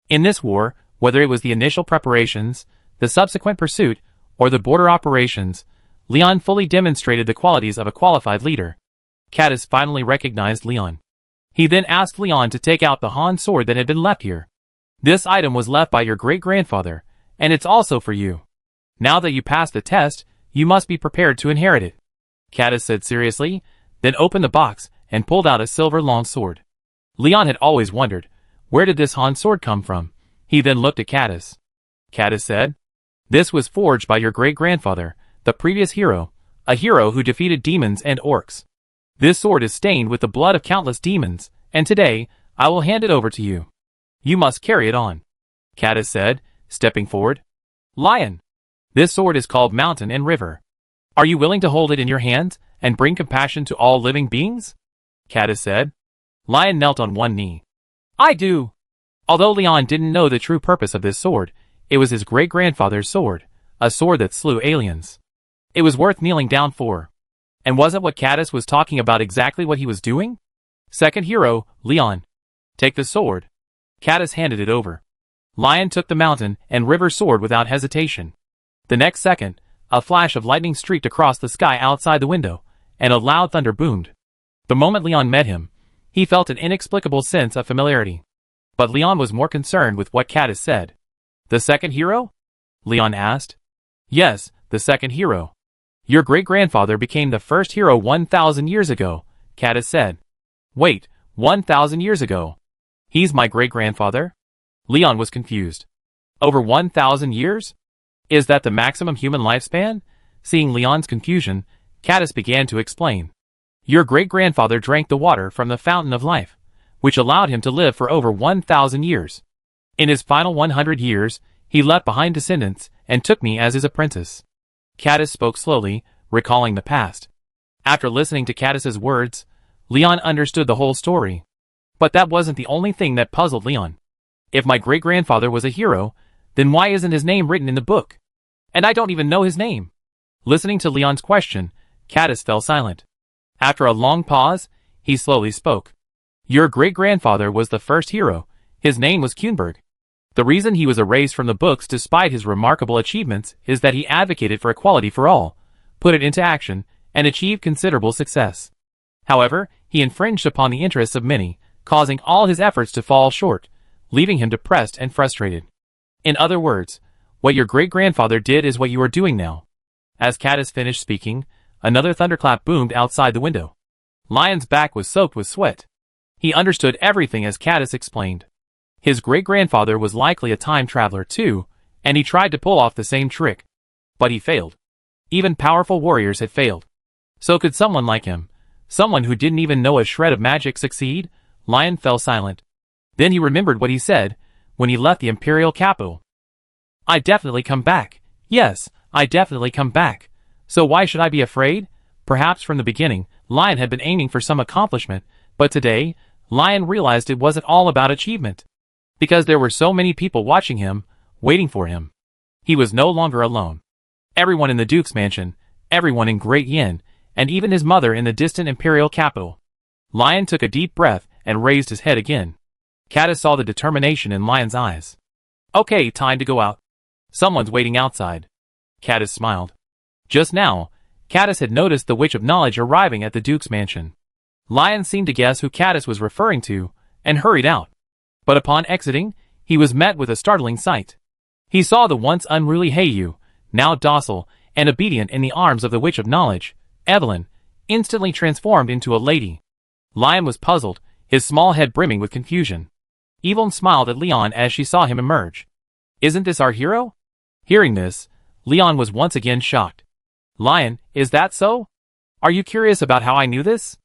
In this war, whether it was the initial preparations, the subsequent pursuit, or the border operations, Leon fully demonstrated the qualities of a qualified leader. Caddis finally recognized Leon. He then asked Leon to take out the Han sword that had been left here. This item was left by your great-grandfather, and it's also for you. Now that you passed the test, you must be prepared to inherit it, Caddis said seriously, then opened the box and pulled out a silver long sword. Leon had always wondered, where did this Han sword come from? He then looked at Caddis. Caddis said, this was forged by your great-grandfather, the previous hero, a hero who defeated demons and orcs. This sword is stained with the blood of countless demons, and today, I will hand it over to you. You must carry it on, Caddis said, stepping forward. Lion. This sword is called Mountain and River. Are you willing to hold it in your hands and bring compassion to all living beings? Caddis said. Lion knelt on one knee. I do. Although Leon didn't know the true purpose of this sword, it was his great-grandfather's sword, a sword that slew aliens. It was worth kneeling down for. And wasn't what Caddis was talking about exactly what he was doing? Second hero, Leon. Take the sword. Caddis handed it over. Lion took the Mountain and River sword without hesitation. The next second, a flash of lightning streaked across the sky outside the window, and a loud thunder boomed. The moment Leon met him, he felt an inexplicable sense of familiarity. But Leon was more concerned with what Caddis said. The second hero? Leon asked. Yes, the second hero. Your great-grandfather became the first hero 1,000 years ago, Caddis said. Wait, 1,000 years ago? He's my great-grandfather? Leon was confused. Over 1,000 years? Is that the maximum human lifespan? Seeing Leon's confusion, Caddis began to explain. Your great-grandfather drank the water from the fountain of life, which allowed him to live for over 1,000 years. In his final 100 years, he left behind descendants and took me as his apprentice. Caddis spoke slowly, recalling the past. After listening to Caddis's words, Leon understood the whole story. But that wasn't the only thing that puzzled Leon. If my great-grandfather was a hero, then why isn't his name written in the book? And I don't even know his name. Listening to Leon's question, Caddis fell silent. After a long pause, he slowly spoke. Your great-grandfather was the first hero. His name was Kuenberg. The reason he was erased from the books despite his remarkable achievements is that he advocated for equality for all, put it into action, and achieved considerable success. However, he infringed upon the interests of many, causing all his efforts to fall short, leaving him depressed and frustrated. In other words, what your great-grandfather did is what you are doing now. As Caddis finished speaking, another thunderclap boomed outside the window. Lion's back was soaked with sweat. He understood everything as Caddis explained. His great-grandfather was likely a time traveler too, and he tried to pull off the same trick. But he failed. Even powerful warriors had failed. So could someone like him, someone who didn't even know a shred of magic, succeed? Lion fell silent. Then he remembered what he said when he left the imperial capital. I definitely come back. Yes, I definitely come back. So why should I be afraid? Perhaps from the beginning, Lion had been aiming for some accomplishment, but today, Lion realized it wasn't all about achievement. Because there were so many people watching him, waiting for him. He was no longer alone. Everyone in the Duke's mansion, everyone in Great Yin, and even his mother in the distant imperial capital. Lion took a deep breath and raised his head again. Caddis saw the determination in Lion's eyes. Okay, time to go out. Someone's waiting outside. Caddis smiled. Just now, Caddis had noticed the Witch of Knowledge arriving at the Duke's mansion. Lion seemed to guess who Caddis was referring to, and hurried out. But upon exiting, he was met with a startling sight. He saw the once unruly Heiyu, now docile and obedient in the arms of the Witch of Knowledge, Evelyn, instantly transformed into a lady. Lion was puzzled, his small head brimming with confusion. Evelyn smiled at Leon as she saw him emerge. Isn't this our hero? Hearing this, Leon was once again shocked. Lion, is that so? Are you curious about how I knew this?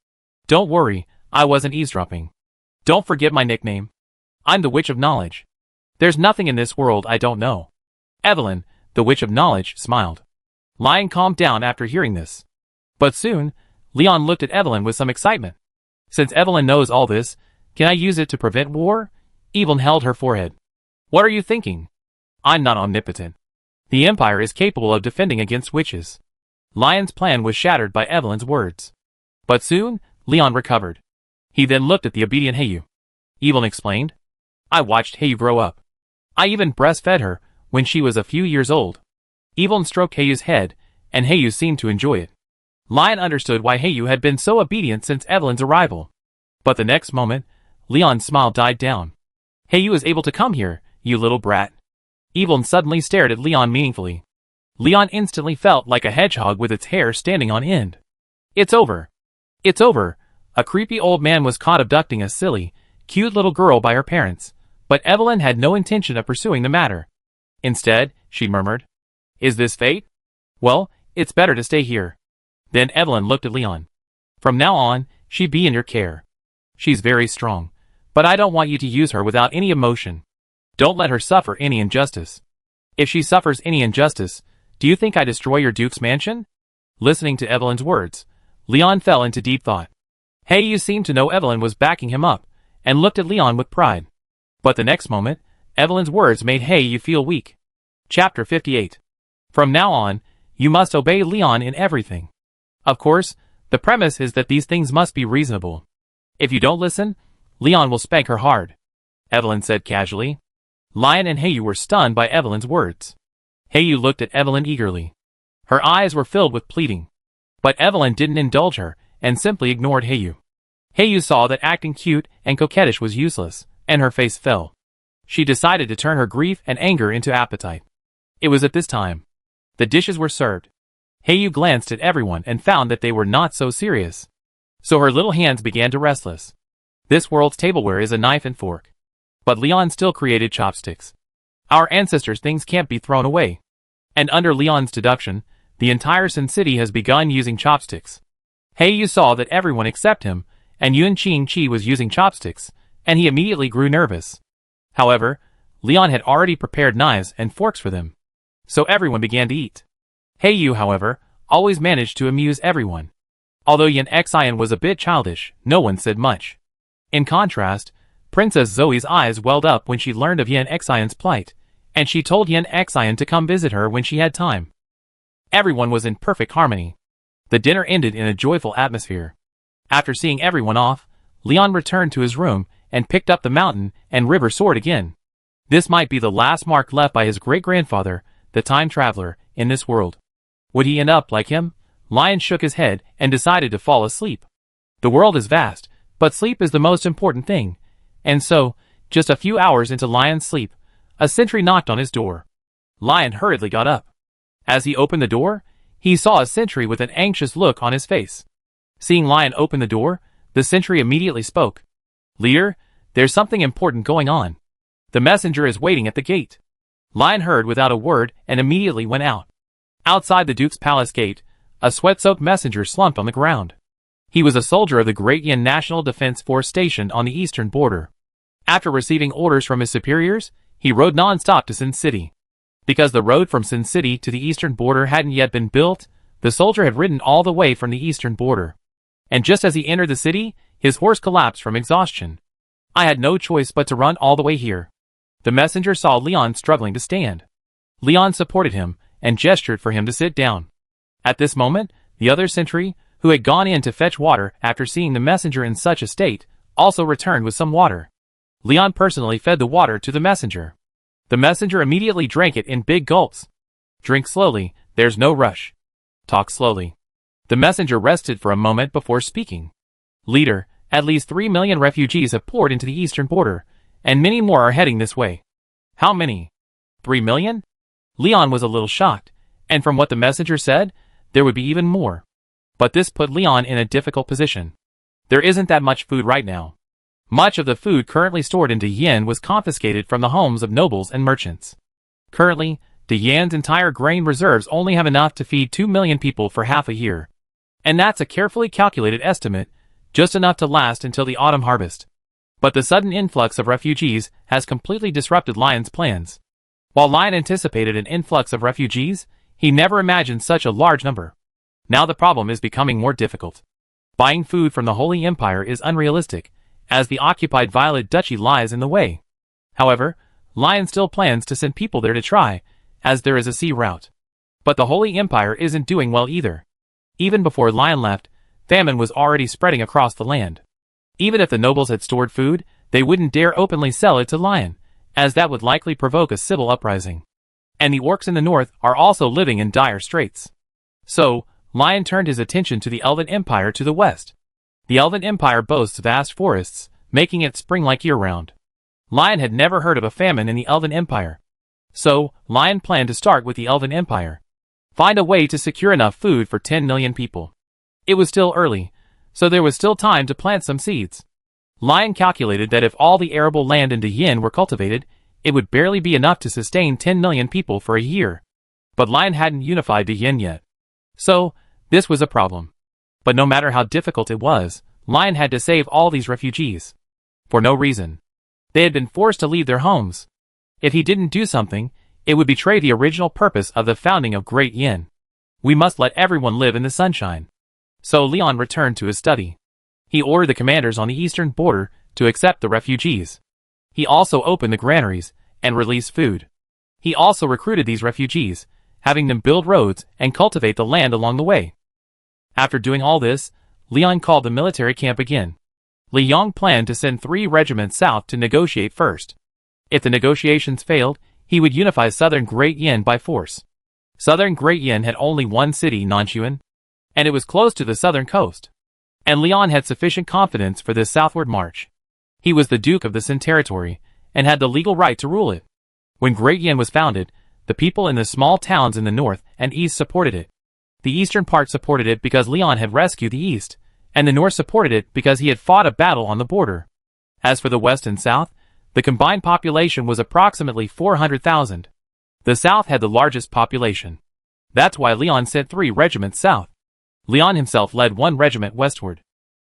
Don't worry, I wasn't eavesdropping. Don't forget my nickname. I'm the Witch of Knowledge. There's nothing in this world I don't know. Evelyn, the Witch of Knowledge, smiled. Lion calmed down after hearing this. But soon, Leon looked at Evelyn with some excitement. Since Evelyn knows all this, can I use it to prevent war? Evelyn held her forehead. What are you thinking? I'm not omnipotent. The Empire is capable of defending against witches. Lion's plan was shattered by Evelyn's words. But soon, Leon recovered. He then looked at the obedient Heiyu. Evelyn explained. I watched Heiyu grow up. I even breastfed her when she was a few years old. Evelyn stroked Heiyu's head, and Heiyu seemed to enjoy it. Lion understood why Heiyu had been so obedient since Evelyn's arrival. But the next moment, Leon's smile died down. Heiyu is able to come here, you little brat. Evelyn suddenly stared at Leon meaningfully. Leon instantly felt like a hedgehog with its hair standing on end. It's over. It's over. A creepy old man was caught abducting a silly, cute little girl by her parents, but Evelyn had no intention of pursuing the matter. Instead, she murmured, Is this fate? Well, it's better to stay here. Then Evelyn looked at Leon. From now on, she'd be in your care. She's very strong, but I don't want you to use her without any emotion. Don't let her suffer any injustice. If she suffers any injustice, do you think I destroy your Duke's mansion? Listening to Evelyn's words, Leon fell into deep thought. Heiyu seemed to know Evelyn was backing him up, and looked at Leon with pride. But the next moment, Evelyn's words made Heiyu feel weak. Chapter 58. From now on, you must obey Leon in everything. Of course, the premise is that these things must be reasonable. If you don't listen, Leon will spank her hard. Evelyn said casually. Lion and Heiyu were stunned by Evelyn's words. Heiyu looked at Evelyn eagerly. Her eyes were filled with pleading. But Evelyn didn't indulge her, and simply ignored Heiyu. Heiyu saw that acting cute and coquettish was useless, and her face fell. She decided to turn her grief and anger into appetite. It was at this time. The dishes were served. Heiyu glanced at everyone and found that they were not so serious. So her little hands began to restless. This world's tableware is a knife and fork. But Leon still created chopsticks. Our ancestors' things can't be thrown away. And under Leon's deduction, the entire Sin City has begun using chopsticks. Heiyu saw that everyone except him, and Yun Qing was using chopsticks, and he immediately grew nervous. However, Leon had already prepared knives and forks for them. So everyone began to eat. Heiyu, however, always managed to amuse everyone. Although Yin Xian was a bit childish, no one said much. In contrast, Princess Zoe's eyes welled up when she learned of Yin Xian's plight, and she told Yin Xian to come visit her when she had time. Everyone was in perfect harmony. The dinner ended in a joyful atmosphere. After seeing everyone off, Leon returned to his room and picked up the mountain and river sword again. This might be the last mark left by his great-grandfather, the time traveler, in this world. Would he end up like him? Lion shook his head and decided to fall asleep. The world is vast, but sleep is the most important thing. And so, just a few hours into Lion's sleep, a sentry knocked on his door. Lion hurriedly got up. As he opened the door, he saw a sentry with an anxious look on his face. Seeing Lion open the door, the sentry immediately spoke. Leader, there's something important going on. The messenger is waiting at the gate. Lion heard without a word and immediately went out. Outside the Duke's palace gate, a sweat-soaked messenger slumped on the ground. He was a soldier of the Great Yin National Defense Force stationed on the eastern border. After receiving orders from his superiors, he rode non-stop to Sin City. Because the road from Sin City to the eastern border hadn't yet been built, the soldier had ridden all the way from the eastern border. And just as he entered the city, his horse collapsed from exhaustion. I had no choice but to run all the way here. The messenger saw Leon struggling to stand. Leon supported him and gestured for him to sit down. At this moment, the other sentry, who had gone in to fetch water after seeing the messenger in such a state, also returned with some water. Leon personally fed the water to the messenger. The messenger immediately drank it in big gulps. Drink slowly, there's no rush. Talk slowly. The messenger rested for a moment before speaking. Leader, at least 3 million refugees have poured into the eastern border, and many more are heading this way. How many? 3 million? Leon was a little shocked, and from what the messenger said, there would be even more. But this put Leon in a difficult position. There isn't that much food right now. Much of the food currently stored in Diyan was confiscated from the homes of nobles and merchants. Currently, Diyan's entire grain reserves only have enough to feed 2 million people for half a year. And that's a carefully calculated estimate, just enough to last until the autumn harvest. But the sudden influx of refugees has completely disrupted Lion's plans. While Lion anticipated an influx of refugees, he never imagined such a large number. Now the problem is becoming more difficult. Buying food from the Holy Empire is unrealistic, as the occupied Violet Duchy lies in the way. However, Lion still plans to send people there to try, as there is a sea route. But the Holy Empire isn't doing well either. Even before Lion left, famine was already spreading across the land. Even if the nobles had stored food, they wouldn't dare openly sell it to Lion, as that would likely provoke a civil uprising. And the orcs in the north are also living in dire straits. So, Lion turned his attention to the Elven Empire to the west. The Elven Empire boasts vast forests, making it spring-like year-round. Lion had never heard of a famine in the Elven Empire. So, Lion planned to start with the Elven Empire. Find a way to secure enough food for 10 million people. It was still early, so there was still time to plant some seeds. Lion calculated that if all the arable land in Diyan were cultivated, it would barely be enough to sustain 10 million people for a year. But Lion hadn't unified Diyan yet. So, this was a problem. But no matter how difficult it was, Lion had to save all these refugees. For no reason. They had been forced to leave their homes. If he didn't do something, it would betray the original purpose of the founding of Great Yin. We must let everyone live in the sunshine. So Leon returned to his study. He ordered the commanders on the eastern border to accept the refugees. He also opened the granaries and released food. He also recruited these refugees, having them build roads and cultivate the land along the way. After doing all this, Leon called the military camp again. Li Yong planned to send 3 regiments south to negotiate first. If the negotiations failed, he would unify southern Great Yin by force. Southern Great Yin had only one city, Nanchuan, and it was close to the southern coast. And Leon had sufficient confidence for this southward march. He was the Duke of the Sin territory, and had the legal right to rule it. When Great Yin was founded, the people in the small towns in the north and east supported it. The eastern part supported it because Leon had rescued the east, and the north supported it because he had fought a battle on the border. As for the west and south, the combined population was approximately 400,000. The south had the largest population. That's why Leon sent 3 regiments south. Leon himself led 1 regiment westward.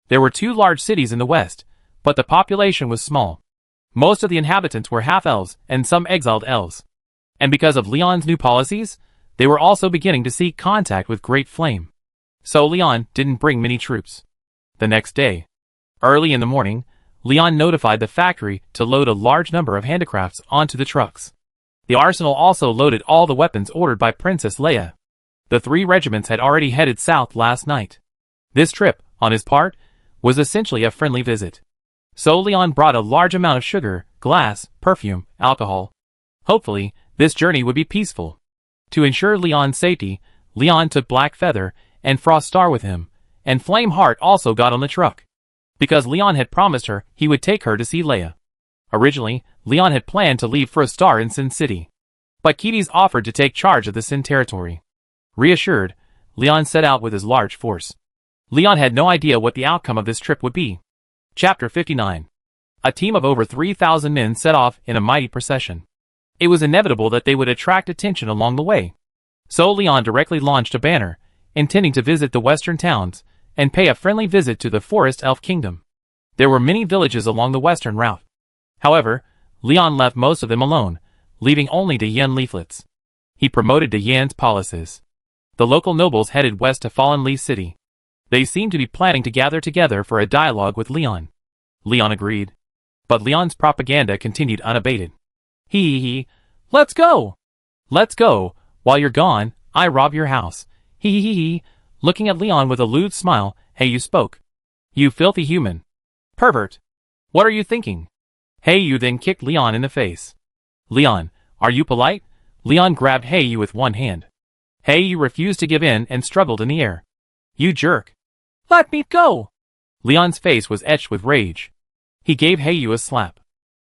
There were 2 large cities in the west, but the population was small. Most of the inhabitants were half-elves and some exiled elves. And because of Leon's new policies, they were also beginning to seek contact with Great Flame. So Leon didn't bring many troops. The next day, early in the morning, Leon notified the factory to load a large number of handicrafts onto the trucks. The arsenal also loaded all the weapons ordered by Princess Leia. The 3 regiments had already headed south last night. This trip, on his part, was essentially a friendly visit. So Leon brought a large amount of sugar, glass, perfume, alcohol. Hopefully, this journey would be peaceful. To ensure Leon's safety, Leon took Black Feather and Frost Star with him, and Flame Heart also got on the truck. Because Leon had promised her he would take her to see Leia. Originally, Leon had planned to leave for a star in Sin City. But Kitties offered to take charge of the Sin territory. Reassured, Leon set out with his large force. Leon had no idea what the outcome of this trip would be. Chapter 59. A team of over 3,000 men set off in a mighty procession. It was inevitable that they would attract attention along the way. So Leon directly launched a banner, intending to visit the western towns, and pay a friendly visit to the Forest Elf Kingdom. There were many villages along the western route. However, Leon left most of them alone, leaving only the yen leaflets. He promoted to Yan's palaces. The local nobles headed west to Fallen Li City. They seemed to be planning to gather together for a dialogue with Leon. Leon agreed. But Leon's propaganda continued unabated. He, let's go! Let's go! While you're gone, I rob your house. He. Looking at Leon with a lewd smile, Hey, you spoke. You filthy human. Pervert. What are you thinking? Hey, you then kicked Leon in the face. Leon, are you polite? Leon grabbed Hey, you with one hand. Hey, you refused to give in and struggled in the air. You jerk. Let me go! Leon's face was etched with rage. He gave Hey, you a slap.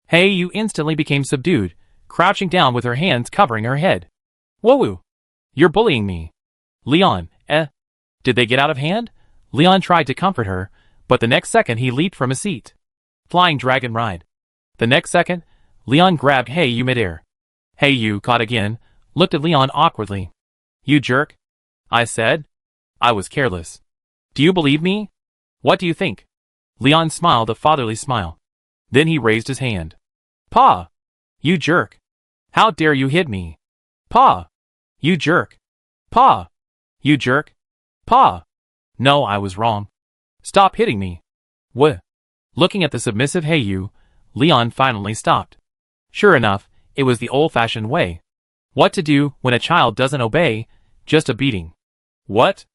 Hey, you instantly became subdued, crouching down with her hands covering her head. Whoa! You're bullying me. Leon, Did they get out of hand? Leon tried to comfort her, but the next second he leaped from his seat. Flying dragon ride. The next second, Leon grabbed Hey, you midair. Hey, you, caught again, looked at Leon awkwardly. You jerk. I said. I was careless. Do you believe me? What do you think? Leon smiled a fatherly smile. Then he raised his hand. Pa! You jerk. How dare you hit me? Pa! You jerk. Pa! You jerk. Pa! No, I was wrong. Stop hitting me. What? Looking at the submissive Hey, you, Leon finally stopped. Sure enough, it was the old-fashioned way. What to do when a child doesn't obey? Just a beating. What?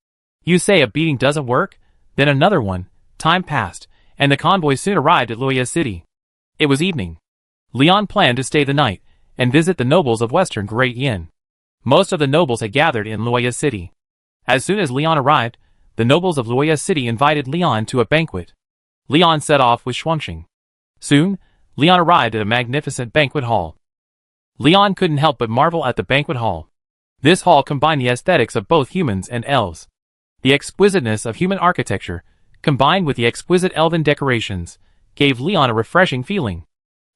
You say a beating doesn't work? Then another one. Time passed, and the convoy soon arrived at Luoya City. It was evening. Leon planned to stay the night and visit the nobles of Western Great Yin. Most of the nobles had gathered in Luoya City. As soon as Leon arrived, the nobles of Luoya City invited Leon to a banquet. Leon set off with Shuangxing. Soon, Leon arrived at a magnificent banquet hall. Leon couldn't help but marvel at the banquet hall. This hall combined the aesthetics of both humans and elves. The exquisiteness of human architecture, combined with the exquisite elven decorations, gave Leon a refreshing feeling.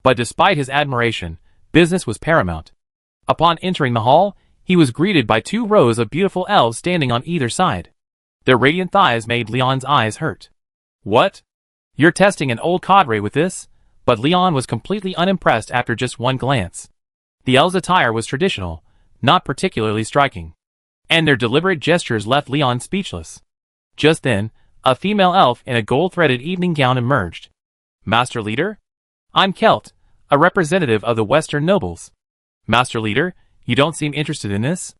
But despite his admiration, business was paramount. Upon entering the hall, he was greeted by 2 rows of beautiful elves standing on either side. Their radiant thighs made Leon's eyes hurt. What? You're testing an old cadre with this? But Leon was completely unimpressed after just one glance. The elves' attire was traditional, not particularly striking. And their deliberate gestures left Leon speechless. Just then, a female elf in a gold-threaded evening gown emerged. Master Leader? I'm Kelt, a representative of the Western nobles. Master Leader, you don't seem interested in this?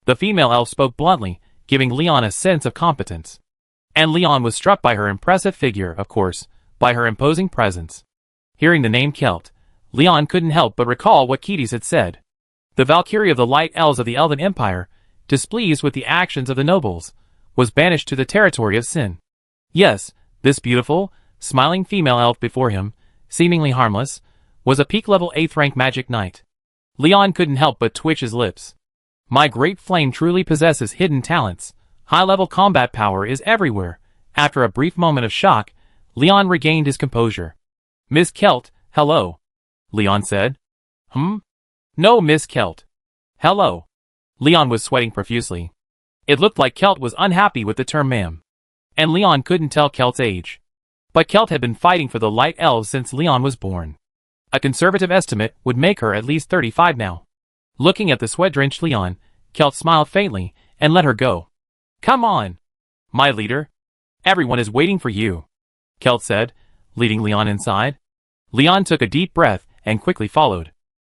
The female elf spoke bluntly, giving Leon a sense of competence. And Leon was struck by her impressive figure, of course, by her imposing presence. Hearing the name Kelt, Leon couldn't help but recall what Ketis had said. The Valkyrie of the Light Elves of the Elven Empire, displeased with the actions of the nobles, was banished to the territory of Sin. Yes, this beautiful, smiling female elf before him, seemingly harmless, was a peak-level 8th-rank magic knight. Leon couldn't help but twitch his lips. My great flame truly possesses hidden talents. High-level combat power is everywhere. After a brief moment of shock, Leon regained his composure. Miss Kelt, hello. Leon said. No, Miss Kelt. Hello. Leon was sweating profusely. It looked like Kelt was unhappy with the term ma'am. And Leon couldn't tell Kelt's age. But Kelt had been fighting for the Light Elves since Leon was born. A conservative estimate would make her at least 35 now. Looking at the sweat-drenched Leon, Kelt smiled faintly and let her go. Come on, my leader. Everyone is waiting for you, Kelt said, leading Leon inside. Leon took a deep breath and quickly followed.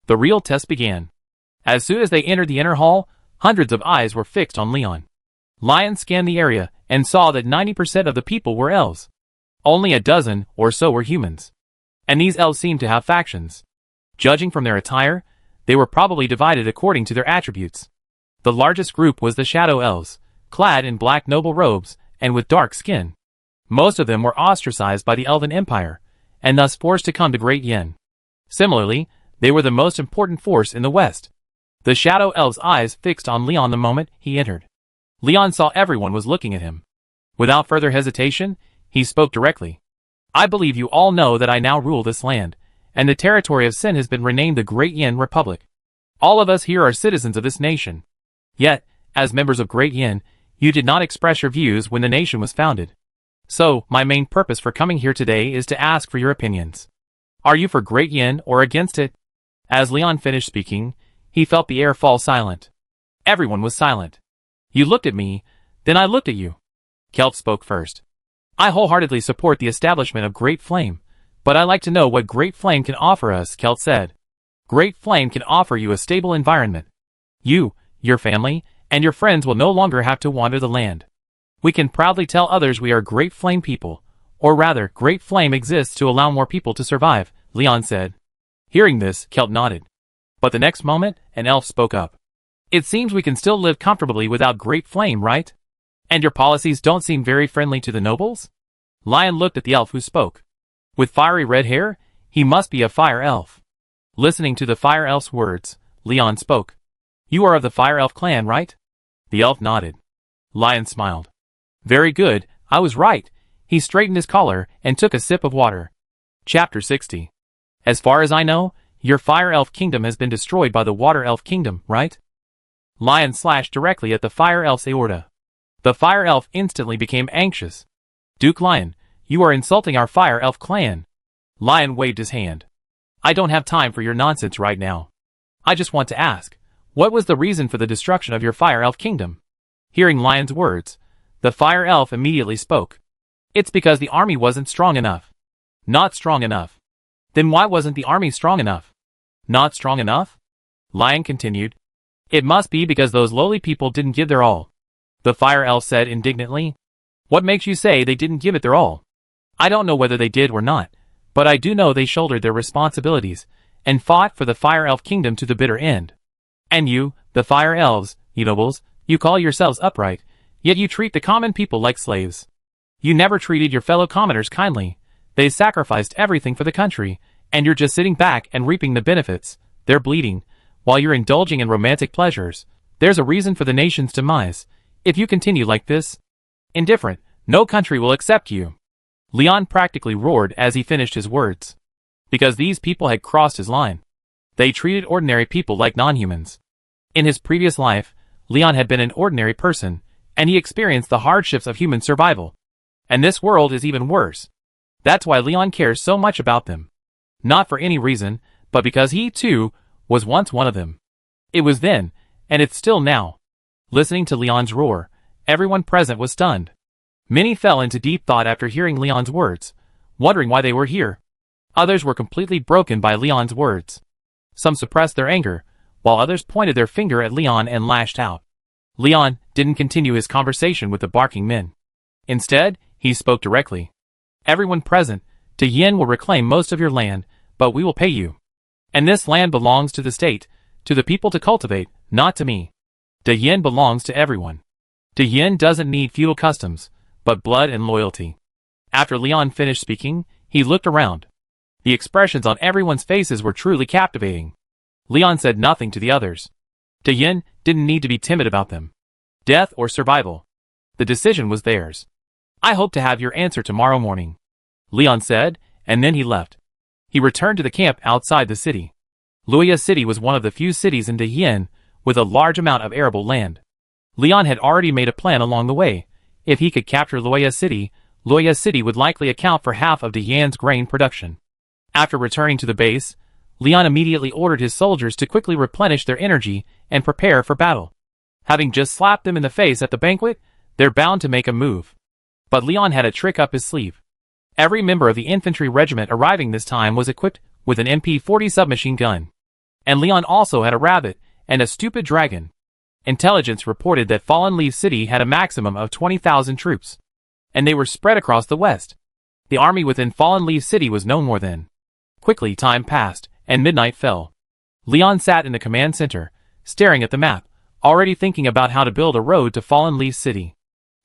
The real test began. As soon as they entered the inner hall, hundreds of eyes were fixed on Leon. Lion scanned the area and saw that 90% of the people were elves. Only a dozen or so were humans. And these elves seemed to have factions. Judging from their attire, they were probably divided according to their attributes. The largest group was the Shadow Elves, clad in black noble robes and with dark skin. Most of them were ostracized by the Elven Empire, and thus forced to come to Great Yin. Similarly, they were the most important force in the West. The Shadow Elves' eyes fixed on Leon the moment he entered. Leon saw everyone was looking at him. Without further hesitation, he spoke directly. I believe you all know that I now rule this land, and the territory of Sin has been renamed the Great Yin Republic. All of us here are citizens of this nation. Yet, as members of Great Yin, you did not express your views when the nation was founded. So, my main purpose for coming here today is to ask for your opinions. Are you for Great Yin or against it? As Leon finished speaking, he felt the air fall silent. Everyone was silent. You looked at me, then I looked at you. Kelp spoke first. I wholeheartedly support the establishment of Great Flame, but I like to know what Great Flame can offer us, Kelp said. Great Flame can offer you a stable environment. You, your family, and your friends will no longer have to wander the land. We can proudly tell others we are Great Flame people, or rather, Great Flame exists to allow more people to survive, Leon said. Hearing this, Kelp nodded. But the next moment, an elf spoke up. It seems we can still live comfortably without Great Flame, right? And your policies don't seem very friendly to the nobles? Lion looked at the elf who spoke. With fiery red hair, he must be a fire elf. Listening to the fire elf's words, Leon spoke. You are of the fire elf clan, right? The elf nodded. Lion smiled. Very good, I was right. He straightened his collar and took a sip of water. Chapter 60. As far as I know, your fire elf kingdom has been destroyed by the water elf kingdom, right? Lion slashed directly at the fire elf's aorta. The fire elf instantly became anxious. Duke Lion, you are insulting our fire elf clan. Lion waved his hand. I don't have time for your nonsense right now. I just want to ask, what was the reason for the destruction of your fire elf kingdom? Hearing Lion's words, the fire elf immediately spoke. It's because the army wasn't strong enough. Not strong enough. Then why wasn't the army strong enough? Not strong enough? Lion continued. It must be because those lowly people didn't give their all. The fire elf said indignantly. What makes you say they didn't give it their all? I don't know whether they did or not, but I do know they shouldered their responsibilities, and fought for the fire elf kingdom to the bitter end. And you, the fire elves, you nobles, you call yourselves upright, yet you treat the common people like slaves. You never treated your fellow commoners kindly. They sacrificed everything for the country, and you're just sitting back and reaping the benefits. They're bleeding, while you're indulging in romantic pleasures. There's a reason for the nation's demise. If you continue like this, indifferent, no country will accept you. Leon practically roared as he finished his words. Because these people had crossed his line. They treated ordinary people like non-humans. In his previous life, Leon had been an ordinary person, and he experienced the hardships of human survival. And this world is even worse. That's why Leon cares so much about them. Not for any reason, but because he, too, was once one of them. It was then, and it's still now. Listening to Leon's roar, everyone present was stunned. Many fell into deep thought after hearing Leon's words, wondering why they were here. Others were completely broken by Leon's words. Some suppressed their anger, while others pointed their finger at Leon and lashed out. Leon didn't continue his conversation with the barking men. Instead, he spoke directly. Everyone present, Yin will reclaim most of your land, but we will pay you. And this land belongs to the state, to the people to cultivate, not to me. Yin belongs to everyone. Yin doesn't need feudal customs, but blood and loyalty. After Leon finished speaking, he looked around. The expressions on everyone's faces were truly captivating. Leon said nothing to the others. Yin didn't need to be timid about them. Death or survival. The decision was theirs. I hope to have your answer tomorrow morning, Leon said, and then he left. He returned to the camp outside the city. Luoya City was one of the few cities in Yin with a large amount of arable land. Leon had already made a plan along the way. If he could capture Luoya City would likely account for half of Yin's grain production. After returning to the base, Leon immediately ordered his soldiers to quickly replenish their energy and prepare for battle. Having just slapped them in the face at the banquet, they're bound to make a move. But Leon had a trick up his sleeve. Every member of the infantry regiment arriving this time was equipped with an MP40 submachine gun. And Leon also had a rabbit and a stupid dragon. Intelligence reported that Fallen Leaf City had a maximum of 20,000 troops. And they were spread across the west. The army within Fallen Leaf City was no more than. Quickly time passed, and midnight fell. Leon sat in the command center, staring at the map, already thinking about how to build a road to Fallen Leaf City.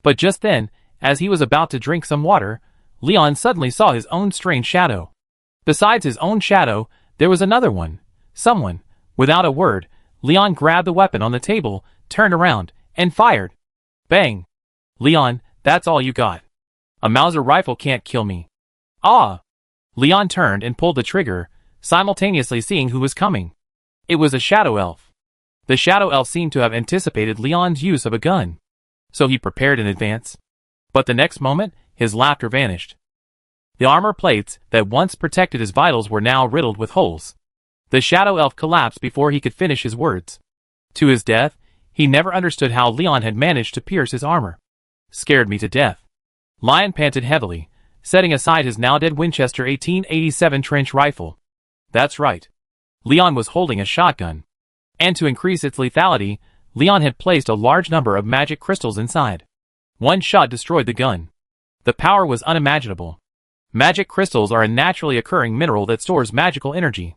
But just then, as he was about to drink some water, Leon suddenly saw his own strange shadow. Besides his own shadow, there was another one. Someone. Without a word, Leon grabbed the weapon on the table, turned around, and fired. Bang! Leon, that's all you got. A Mauser rifle can't kill me. Ah! Leon turned and pulled the trigger, simultaneously seeing who was coming. It was a shadow elf. The shadow elf seemed to have anticipated Leon's use of a gun. So he prepared in advance. But the next moment, his laughter vanished. The armor plates that once protected his vitals were now riddled with holes. The shadow elf collapsed before he could finish his words. To his death, He never understood how Leon had managed to pierce his armor. Scared me to death. Lion panted heavily, setting aside his now-dead Winchester 1887 trench rifle. That's right. Leon was holding a shotgun. And to increase its lethality, Leon had placed a large number of magic crystals inside. One shot destroyed the gun. The power was unimaginable. Magic crystals are a naturally occurring mineral that stores magical energy.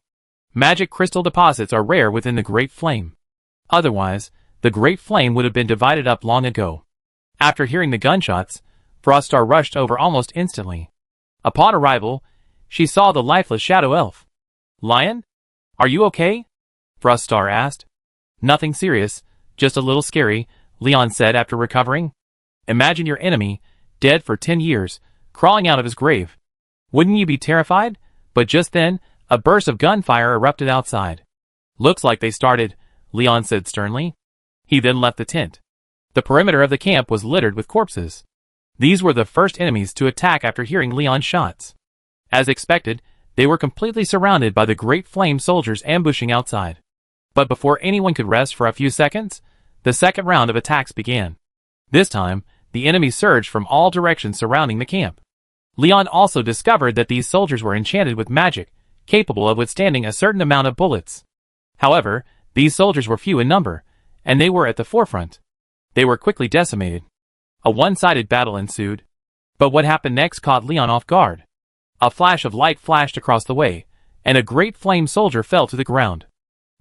Magic crystal deposits are rare within the Great Flame. Otherwise, the Great Flame would have been divided up long ago. After hearing the gunshots, Froststar rushed over almost instantly. Upon arrival, she saw the lifeless Shadow Elf. "Lion? Are you okay?" Froststar asked. "Nothing serious, just a little scary," Leon said after recovering. "Imagine your enemy, dead for 10 years, crawling out of his grave. Wouldn't you be terrified?" But just then, a burst of gunfire erupted outside. "Looks like they started," Leon said sternly. He then left the tent. The perimeter of the camp was littered with corpses. These were the first enemies to attack after hearing Leon's shots. As expected, they were completely surrounded by the Great Flame soldiers ambushing outside. But before anyone could rest for a few seconds, the second round of attacks began. This time, the enemy surged from all directions surrounding the camp. Leon also discovered that these soldiers were enchanted with magic, capable of withstanding a certain amount of bullets. However, these soldiers were few in number, and they were at the forefront. They were quickly decimated. A one-sided battle ensued. But what happened next caught Leon off guard. A flash of light flashed across the way, and a Great Flame soldier fell to the ground.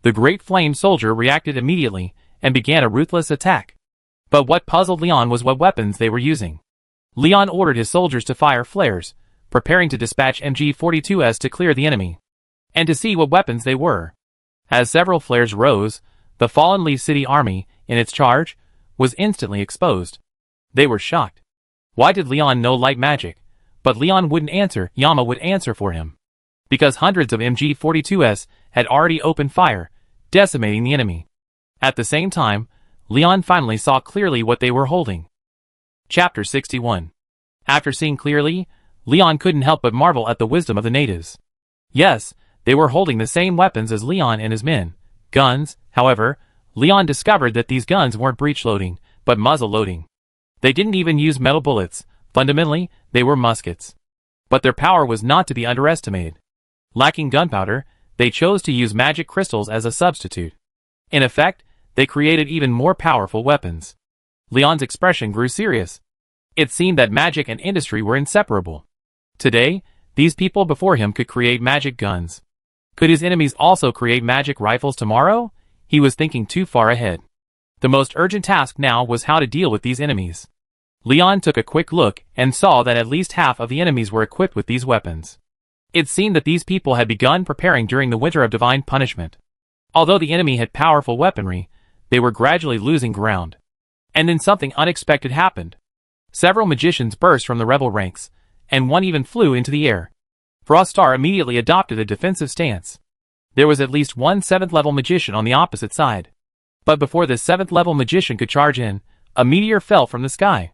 The Great Flame soldier reacted immediately and began a ruthless attack. But what puzzled Leon was what weapons they were using. Leon ordered his soldiers to fire flares, preparing to dispatch MG-42s to clear the enemy, and to see what weapons they were. As several flares rose, the fallen Leaf City army, in its charge, was instantly exposed. They were shocked. Why did Leon know light magic? But Leon wouldn't answer, Yama would answer for him. Because hundreds of MG-42s had already opened fire, decimating the enemy. At the same time, Leon finally saw clearly what they were holding. Chapter 61. After seeing clearly, Leon couldn't help but marvel at the wisdom of the natives. Yes, they were holding the same weapons as Leon and his men. Guns, however, Leon discovered that these guns weren't breech-loading, but muzzle-loading. They didn't even use metal bullets. Fundamentally, they were muskets. But their power was not to be underestimated. Lacking gunpowder, they chose to use magic crystals as a substitute. In effect, they created even more powerful weapons. Leon's expression grew serious. It seemed that magic and industry were inseparable. Today, these people before him could create magic guns. Could his enemies also create magic rifles tomorrow? He was thinking too far ahead. The most urgent task now was how to deal with these enemies. Leon took a quick look and saw that at least half of the enemies were equipped with these weapons. It seemed that these people had begun preparing during the Winter of Divine Punishment. Although the enemy had powerful weaponry, they were gradually losing ground. And then something unexpected happened. Several magicians burst from the rebel ranks, and one even flew into the air. Froststar immediately adopted a defensive stance. There was at least one 7th-level magician on the opposite side. But before the 7th-level magician could charge in, a meteor fell from the sky.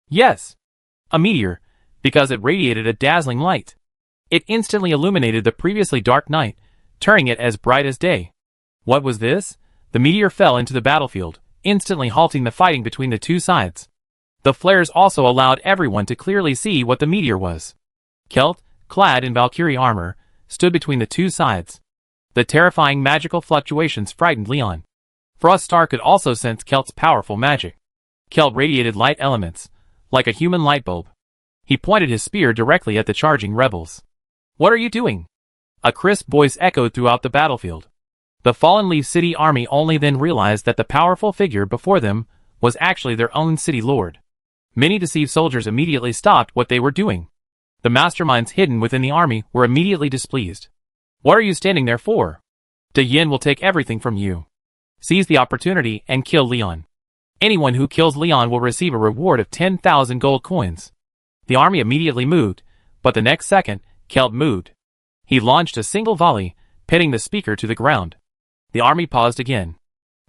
Yes, a meteor, because it radiated a dazzling light. It instantly illuminated the previously dark night, turning it as bright as day. What was this? The meteor fell into the battlefield, instantly halting the fighting between the two sides. The flares also allowed everyone to clearly see what the meteor was. Kelt, clad in Valkyrie armor, stood between the two sides. The terrifying magical fluctuations frightened Leon. Froststar could also sense Kelt's powerful magic. Kelt radiated light elements, like a human light bulb. He pointed his spear directly at the charging rebels. "What are you doing?" A crisp voice echoed throughout the battlefield. The fallen Leaf City army only then realized that the powerful figure before them was actually their own city lord. Many deceived soldiers immediately stopped what they were doing. The masterminds hidden within the army were immediately displeased. "What are you standing there for? De Yin will take everything from you. Seize the opportunity and kill Leon. Anyone who kills Leon will receive a reward of 10,000 gold coins." The army immediately moved, but the next second, Kelt moved. He launched a single volley, pinning the speaker to the ground. The army paused again.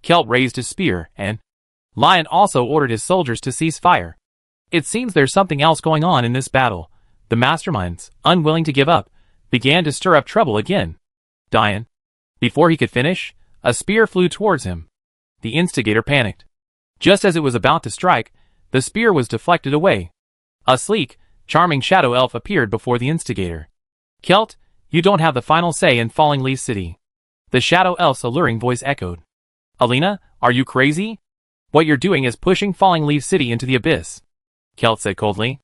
Kelt raised his spear, and Lion also ordered his soldiers to cease fire. It seems there's something else going on in this battle. The masterminds, unwilling to give up, began to stir up trouble again. Dian. Before he could finish, a spear flew towards him. The instigator panicked. Just as it was about to strike, the spear was deflected away. A sleek, charming shadow elf appeared before the instigator. Celt, you don't have the final say in Falling Leaf City. The shadow elf's alluring voice echoed. Alina, are you crazy? What you're doing is pushing Falling Leaf City into the abyss. Celt said coldly.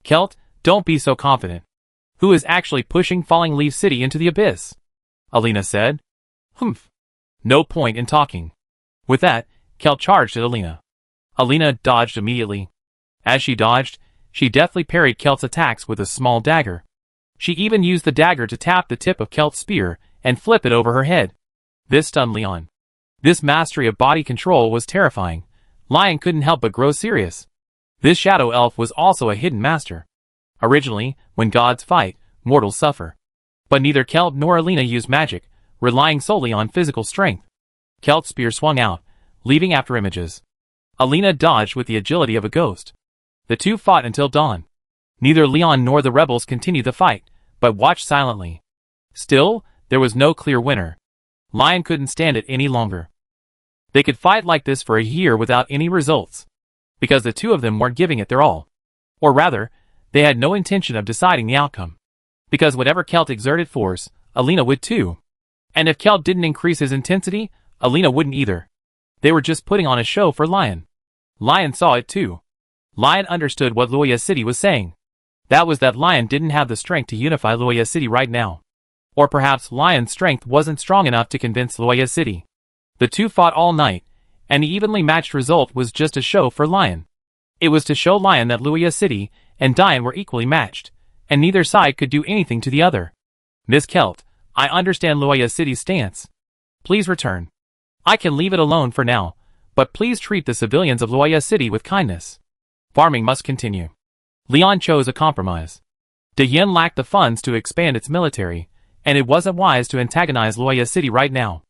Celt, don't be so confident. Who is actually pushing Falling Leaf City into the abyss? Alina said. Humph. No point in talking. With that, Celt charged at Alina. Alina dodged immediately. As she dodged, she deftly parried Celt's attacks with a small dagger. She even used the dagger to tap the tip of Celt's spear and flip it over her head. This stunned Leon. This mastery of body control was terrifying. Lion couldn't help but grow serious. This shadow elf was also a hidden master. Originally, when gods fight, mortals suffer. But neither Celt nor Alina used magic, relying solely on physical strength. Celt's spear swung out, leaving after images. Alina dodged with the agility of a ghost. The two fought until dawn. Neither Leon nor the rebels continued the fight, but watched silently. Still, there was no clear winner. Lion couldn't stand it any longer. They could fight like this for a year without any results, because the two of them weren't giving it their all. Or rather, they had no intention of deciding the outcome. Because whatever Celt exerted force, Alina would too. And if Celt didn't increase his intensity, Alina wouldn't either. They were just putting on a show for Lion. Lion saw it too. Lion understood what Loya City was saying. That was that Lion didn't have the strength to unify Loya City right now. Or perhaps Lion's strength wasn't strong enough to convince Loya City. The two fought all night, and the evenly matched result was just a show for Lion. It was to show Lion that Loya City and Dian were equally matched, and neither side could do anything to the other. Miss Celt, I understand Loya City's stance. Please return. I can leave it alone for now, but please treat the civilians of Loya City with kindness. Farming must continue. Leon chose a compromise. Dian lacked the funds to expand its military, and it wasn't wise to antagonize Loya City right now.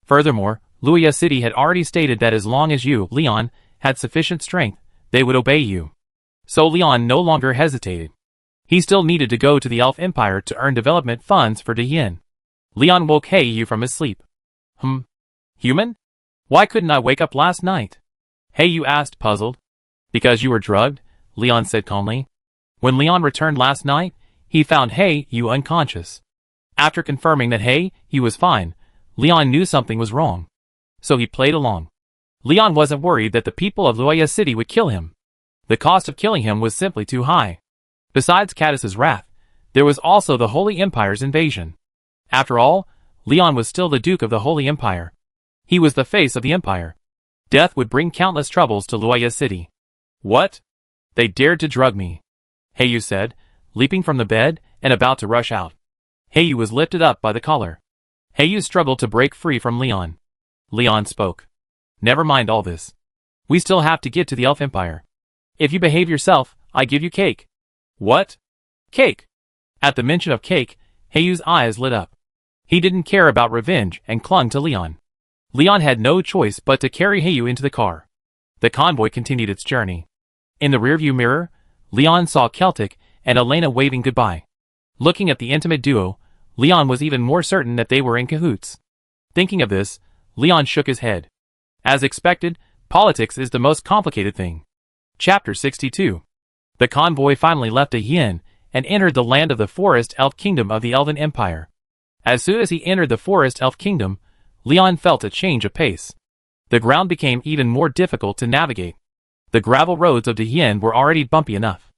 Furthermore, Loya City had already stated that as long as you, Leon, had sufficient strength, they would obey you. So Leon no longer hesitated. He still needed to go to the Elf Empire to earn development funds for Dian. Leon woke Heiyu from his sleep. Human? Why couldn't I wake up last night? Heiyu asked, puzzled. Because you were drugged, Leon said calmly. When Leon returned last night, he found Heiyu unconscious. After confirming that Heiyu was fine, Leon knew something was wrong. So he played along. Leon wasn't worried that the people of Loya City would kill him. The cost of killing him was simply too high. Besides Cadus's wrath, there was also the Holy Empire's invasion. After all, Leon was still the Duke of the Holy Empire. He was the face of the Empire. Death would bring countless troubles to Loya City. What? They dared to drug me, Heiyu said, leaping from the bed and about to rush out. Heiyu was lifted up by the collar. Heiyu struggled to break free from Leon. Leon spoke. Never mind all this. We still have to get to the Elf Empire. If you behave yourself, I give you cake. What? Cake? At the mention of cake, Heiyu's eyes lit up. He didn't care about revenge and clung to Leon. Leon had no choice but to carry Heiyu into the car. The convoy continued its journey. In the rearview mirror, Leon saw Celtic and Elena waving goodbye. Looking at the intimate duo, Leon was even more certain that they were in cahoots. Thinking of this, Leon shook his head. As expected, politics is the most complicated thing. Chapter 62. The convoy finally left Dian and entered the land of the Forest Elf Kingdom of the Elven Empire. As soon as he entered the Forest Elf Kingdom, Leon felt a change of pace. The ground became even more difficult to navigate. The gravel roads of Dian were already bumpy enough.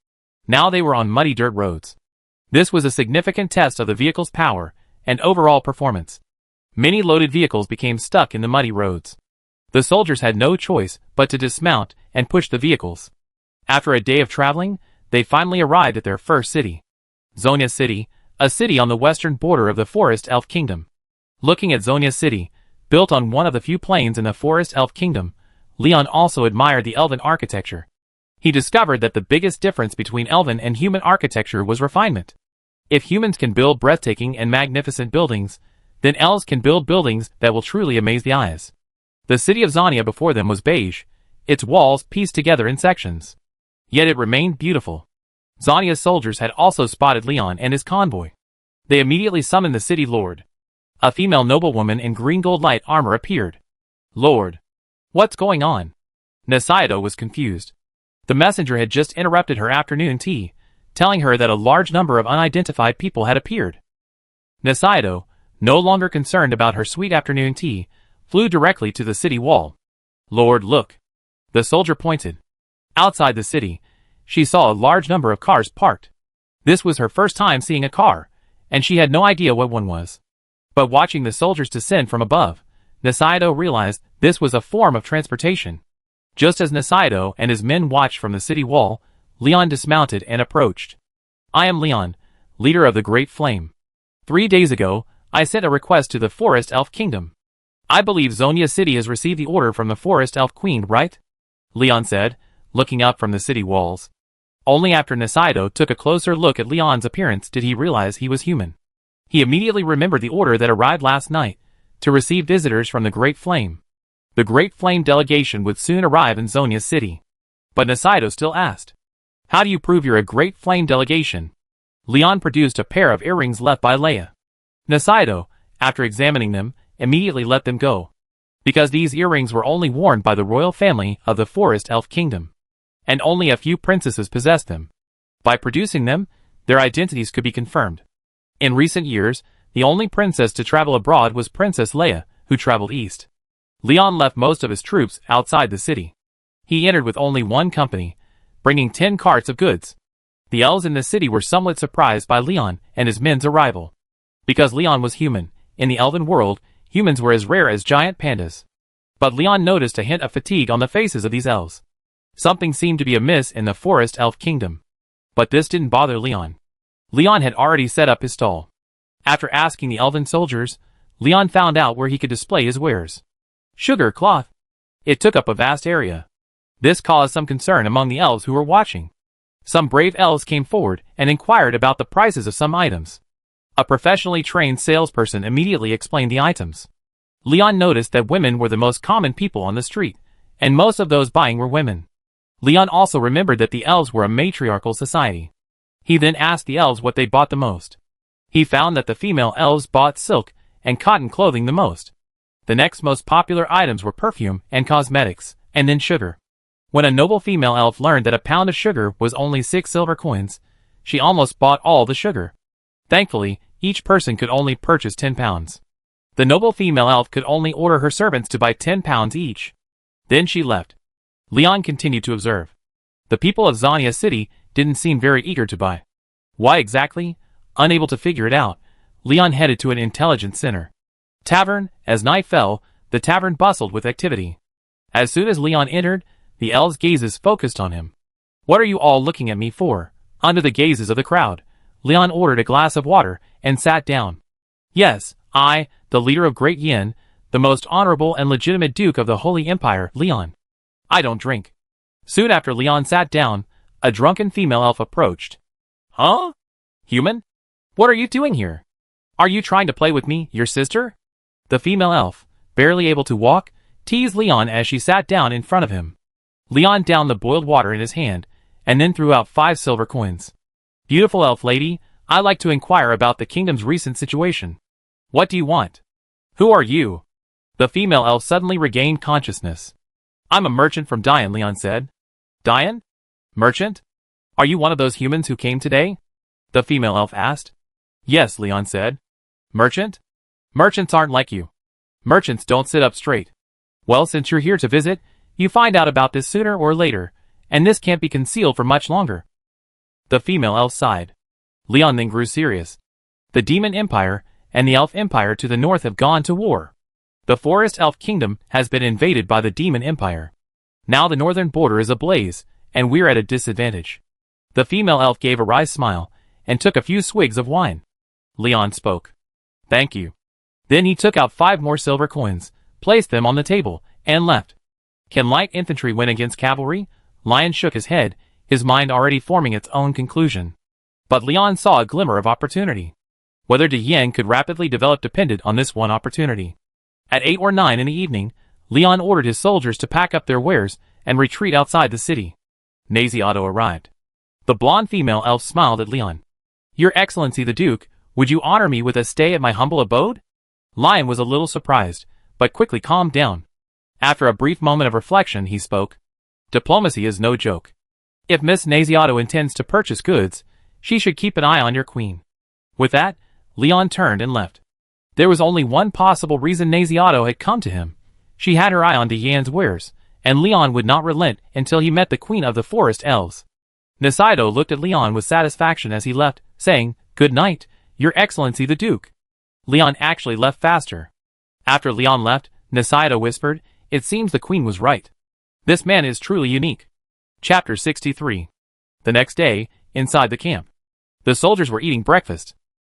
Now they were on muddy dirt roads. This was a significant test of the vehicle's power and overall performance. Many loaded vehicles became stuck in the muddy roads. The soldiers had no choice but to dismount and push the vehicles. After a day of traveling, they finally arrived at their first city. Zonia City, a city on the western border of the Forest Elf Kingdom. Looking at Zonia City, built on one of the few plains in the Forest Elf Kingdom, Leon also admired the elven architecture. He discovered that the biggest difference between elven and human architecture was refinement. If humans can build breathtaking and magnificent buildings, then elves can build buildings that will truly amaze the eyes. The city of Zonia before them was beige, its walls pieced together in sections. Yet it remained beautiful. Zonia's soldiers had also spotted Leon and his convoy. They immediately summoned the city lord. A female noblewoman in green gold light armor appeared. Lord. What's going on? Nasaido was confused. The messenger had just interrupted her afternoon tea, telling her that a large number of unidentified people had appeared. Nasaido, no longer concerned about her sweet afternoon tea, flew directly to the city wall. Lord, look. The soldier pointed. Outside the city, she saw a large number of cars parked. This was her first time seeing a car, and she had no idea what one was. But watching the soldiers descend from above, Nasaido realized this was a form of transportation. Just as Nasaido and his men watched from the city wall, Leon dismounted and approached. I am Leon, leader of the Great Flame. 3 days ago, I sent a request to the Forest Elf Kingdom. I believe Zonia City has received the order from the Forest Elf Queen, right? Leon said, looking up from the city walls. Only after Nasaido took a closer look at Leon's appearance did he realize he was human. He immediately remembered the order that arrived last night, to receive visitors from the Great Flame. The Great Flame delegation would soon arrive in Zonia City. But Nasaido still asked, how do you prove you're a Great Flame delegation? Leon produced a pair of earrings left by Leia. Nasaido, after examining them, immediately let them go. Because these earrings were only worn by the royal family of the Forest Elf Kingdom. And only a few princesses possessed them. By producing them, their identities could be confirmed. In recent years, the only princess to travel abroad was Princess Leia, who traveled east. Leon left most of his troops outside the city. He entered with only one company, bringing 10 carts of goods. The elves in the city were somewhat surprised by Leon and his men's arrival. Because Leon was human, in the elven world, humans were as rare as giant pandas. But Leon noticed a hint of fatigue on the faces of these elves. Something seemed to be amiss in the Forest Elf Kingdom. But this didn't bother Leon. Leon had already set up his stall. After asking the elven soldiers, Leon found out where he could display his wares. Sugar cloth. It took up a vast area. This caused some concern among the elves who were watching. Some brave elves came forward and inquired about the prices of some items. A professionally trained salesperson immediately explained the items. Leon noticed that women were the most common people on the street, and most of those buying were women. Leon also remembered that the elves were a matriarchal society. He then asked the elves what they bought the most. He found that the female elves bought silk and cotton clothing the most. The next most popular items were perfume and cosmetics, and then sugar. When a noble female elf learned that a pound of sugar was only 6 silver coins, she almost bought all the sugar. Thankfully, each person could only purchase 10 pounds. The noble female elf could only order her servants to buy 10 pounds each. Then she left. Leon continued to observe. The people of Zonia City didn't seem very eager to buy. Why exactly? Unable to figure it out, Leon headed to an intelligence center. Tavern. As night fell, the tavern bustled with activity. As soon as Leon entered, the elves' gazes focused on him. What are you all looking at me for? Under the gazes of the crowd, Leon ordered a glass of water and sat down. Yes, I, the leader of Great Yin, the most honorable and legitimate Duke of the Holy Empire, Leon. I don't drink. Soon after Leon sat down, a drunken female elf approached. Huh? Human? What are you doing here? Are you trying to play with me, your sister? The female elf, barely able to walk, teased Leon as she sat down in front of him. Leon downed the boiled water in his hand, and then threw out 5 silver coins. Beautiful elf lady, I'd like to inquire about the kingdom's recent situation. What do you want? Who are you? The female elf suddenly regained consciousness. I'm a merchant from Dian, Leon said. Dian? Merchant? Are you one of those humans who came today? The female elf asked. Yes, Leon said. Merchant? Merchants aren't like you. Merchants don't sit up straight. Well, since you're here to visit, you find out about this sooner or later, and this can't be concealed for much longer. The female elf sighed. Leon then grew serious. The Demon Empire and the Elf Empire to the north have gone to war. The Forest Elf Kingdom has been invaded by the Demon Empire. Now the northern border is ablaze, and we're at a disadvantage. The female elf gave a wry smile, and took a few swigs of wine. Leon spoke. Thank you. Then he took out 5 more silver coins, placed them on the table, and left. Can light infantry win against cavalry? Leon shook his head, his mind already forming its own conclusion. But Leon saw a glimmer of opportunity. Whether De Yang could rapidly develop depended on this one opportunity. At 8 or 9 in the evening, Leon ordered his soldiers to pack up their wares and retreat outside the city. Naziato arrived. The blonde female elf smiled at Leon. Your Excellency the Duke, would you honor me with a stay at my humble abode? Lion was a little surprised, but quickly calmed down. After a brief moment of reflection, he spoke. Diplomacy is no joke. If Miss Nasiato intends to purchase goods, she should keep an eye on your queen. With that, Leon turned and left. There was only one possible reason Nasiato had come to him. She had her eye on Diane's wares, and Leon would not relent until he met the queen of the forest elves. Nasiato looked at Leon with satisfaction as he left, saying, "Good night, Your Excellency the Duke." Leon actually left faster. After Leon left, Nasiato whispered, "It seems the queen was right. This man is truly unique." Chapter 63. The next day, inside the camp, the soldiers were eating breakfast.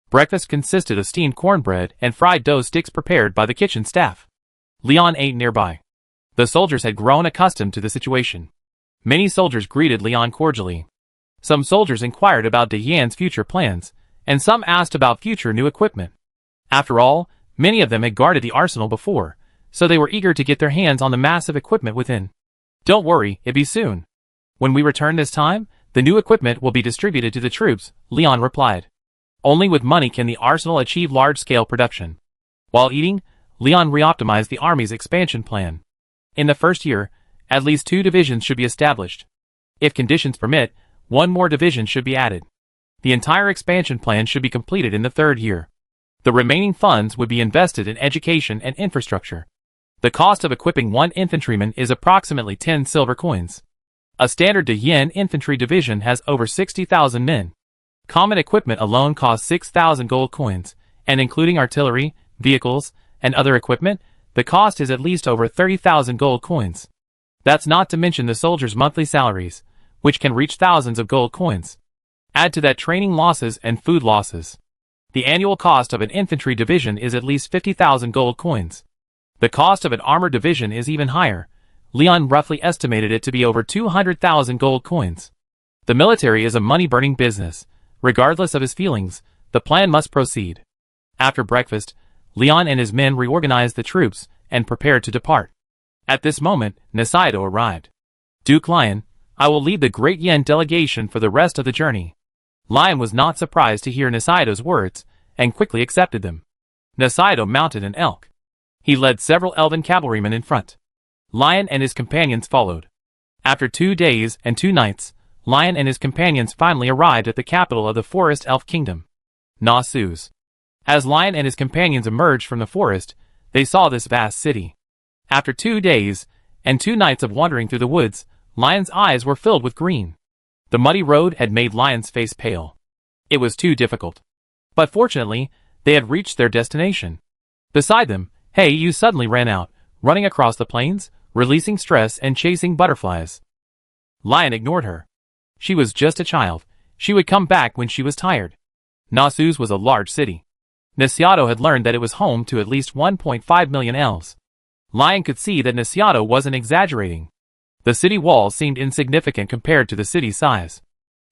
Breakfast consisted of steamed cornbread and fried dough sticks prepared by the kitchen staff. Leon ate nearby. The soldiers had grown accustomed to the situation. Many soldiers greeted Leon cordially. Some soldiers inquired about Diane's future plans, and some asked about future new equipment. After all, many of them had guarded the arsenal before, so they were eager to get their hands on the massive equipment within. "Don't worry, it'll be soon. When we return this time, the new equipment will be distributed to the troops," Leon replied. Only with money can the arsenal achieve large-scale production. While eating, Leon reoptimized the army's expansion plan. In the first year, at least 2 divisions should be established. If conditions permit, 1 more division should be added. The entire expansion plan should be completed in the 3rd year. The remaining funds would be invested in education and infrastructure. The cost of equipping 1 infantryman is approximately 10 silver coins. A standard Diane infantry division has over 60,000 men. Common equipment alone costs 6,000 gold coins, and including artillery, vehicles, and other equipment, the cost is at least over 30,000 gold coins. That's not to mention the soldiers' monthly salaries, which can reach thousands of gold coins. Add to that training losses and food losses. The annual cost of an infantry division is at least 50,000 gold coins. The cost of an armored division is even higher. Leon roughly estimated it to be over 200,000 gold coins. The military is a money-burning business. Regardless of his feelings, the plan must proceed. After breakfast, Leon and his men reorganized the troops and prepared to depart. At this moment, Nasiato arrived. "Duke Lion, I will lead the Great Yen delegation for the rest of the journey." Lion was not surprised to hear Nasiato's words, and quickly accepted them. Nasiato mounted an elk. He led several elven cavalrymen in front. Lion and his companions followed. After 2 days and 2 nights, Lion and his companions finally arrived at the capital of the Forest Elf Kingdom, Nasus. As Lion and his companions emerged from the forest, they saw this vast city. After 2 days and 2 nights of wandering through the woods, Lion's eyes were filled with green. The muddy road had made Lion's face pale. It was too difficult. But fortunately, they had reached their destination. Beside them, Yu suddenly ran out, running across the plains, releasing stress and chasing butterflies. Lion ignored her. She was just a child. She would come back when she was tired. Nasus was a large city. Nasiato had learned that it was home to at least 1.5 million elves. Lion could see that Nasiato wasn't exaggerating. The city walls seemed insignificant compared to the city's size.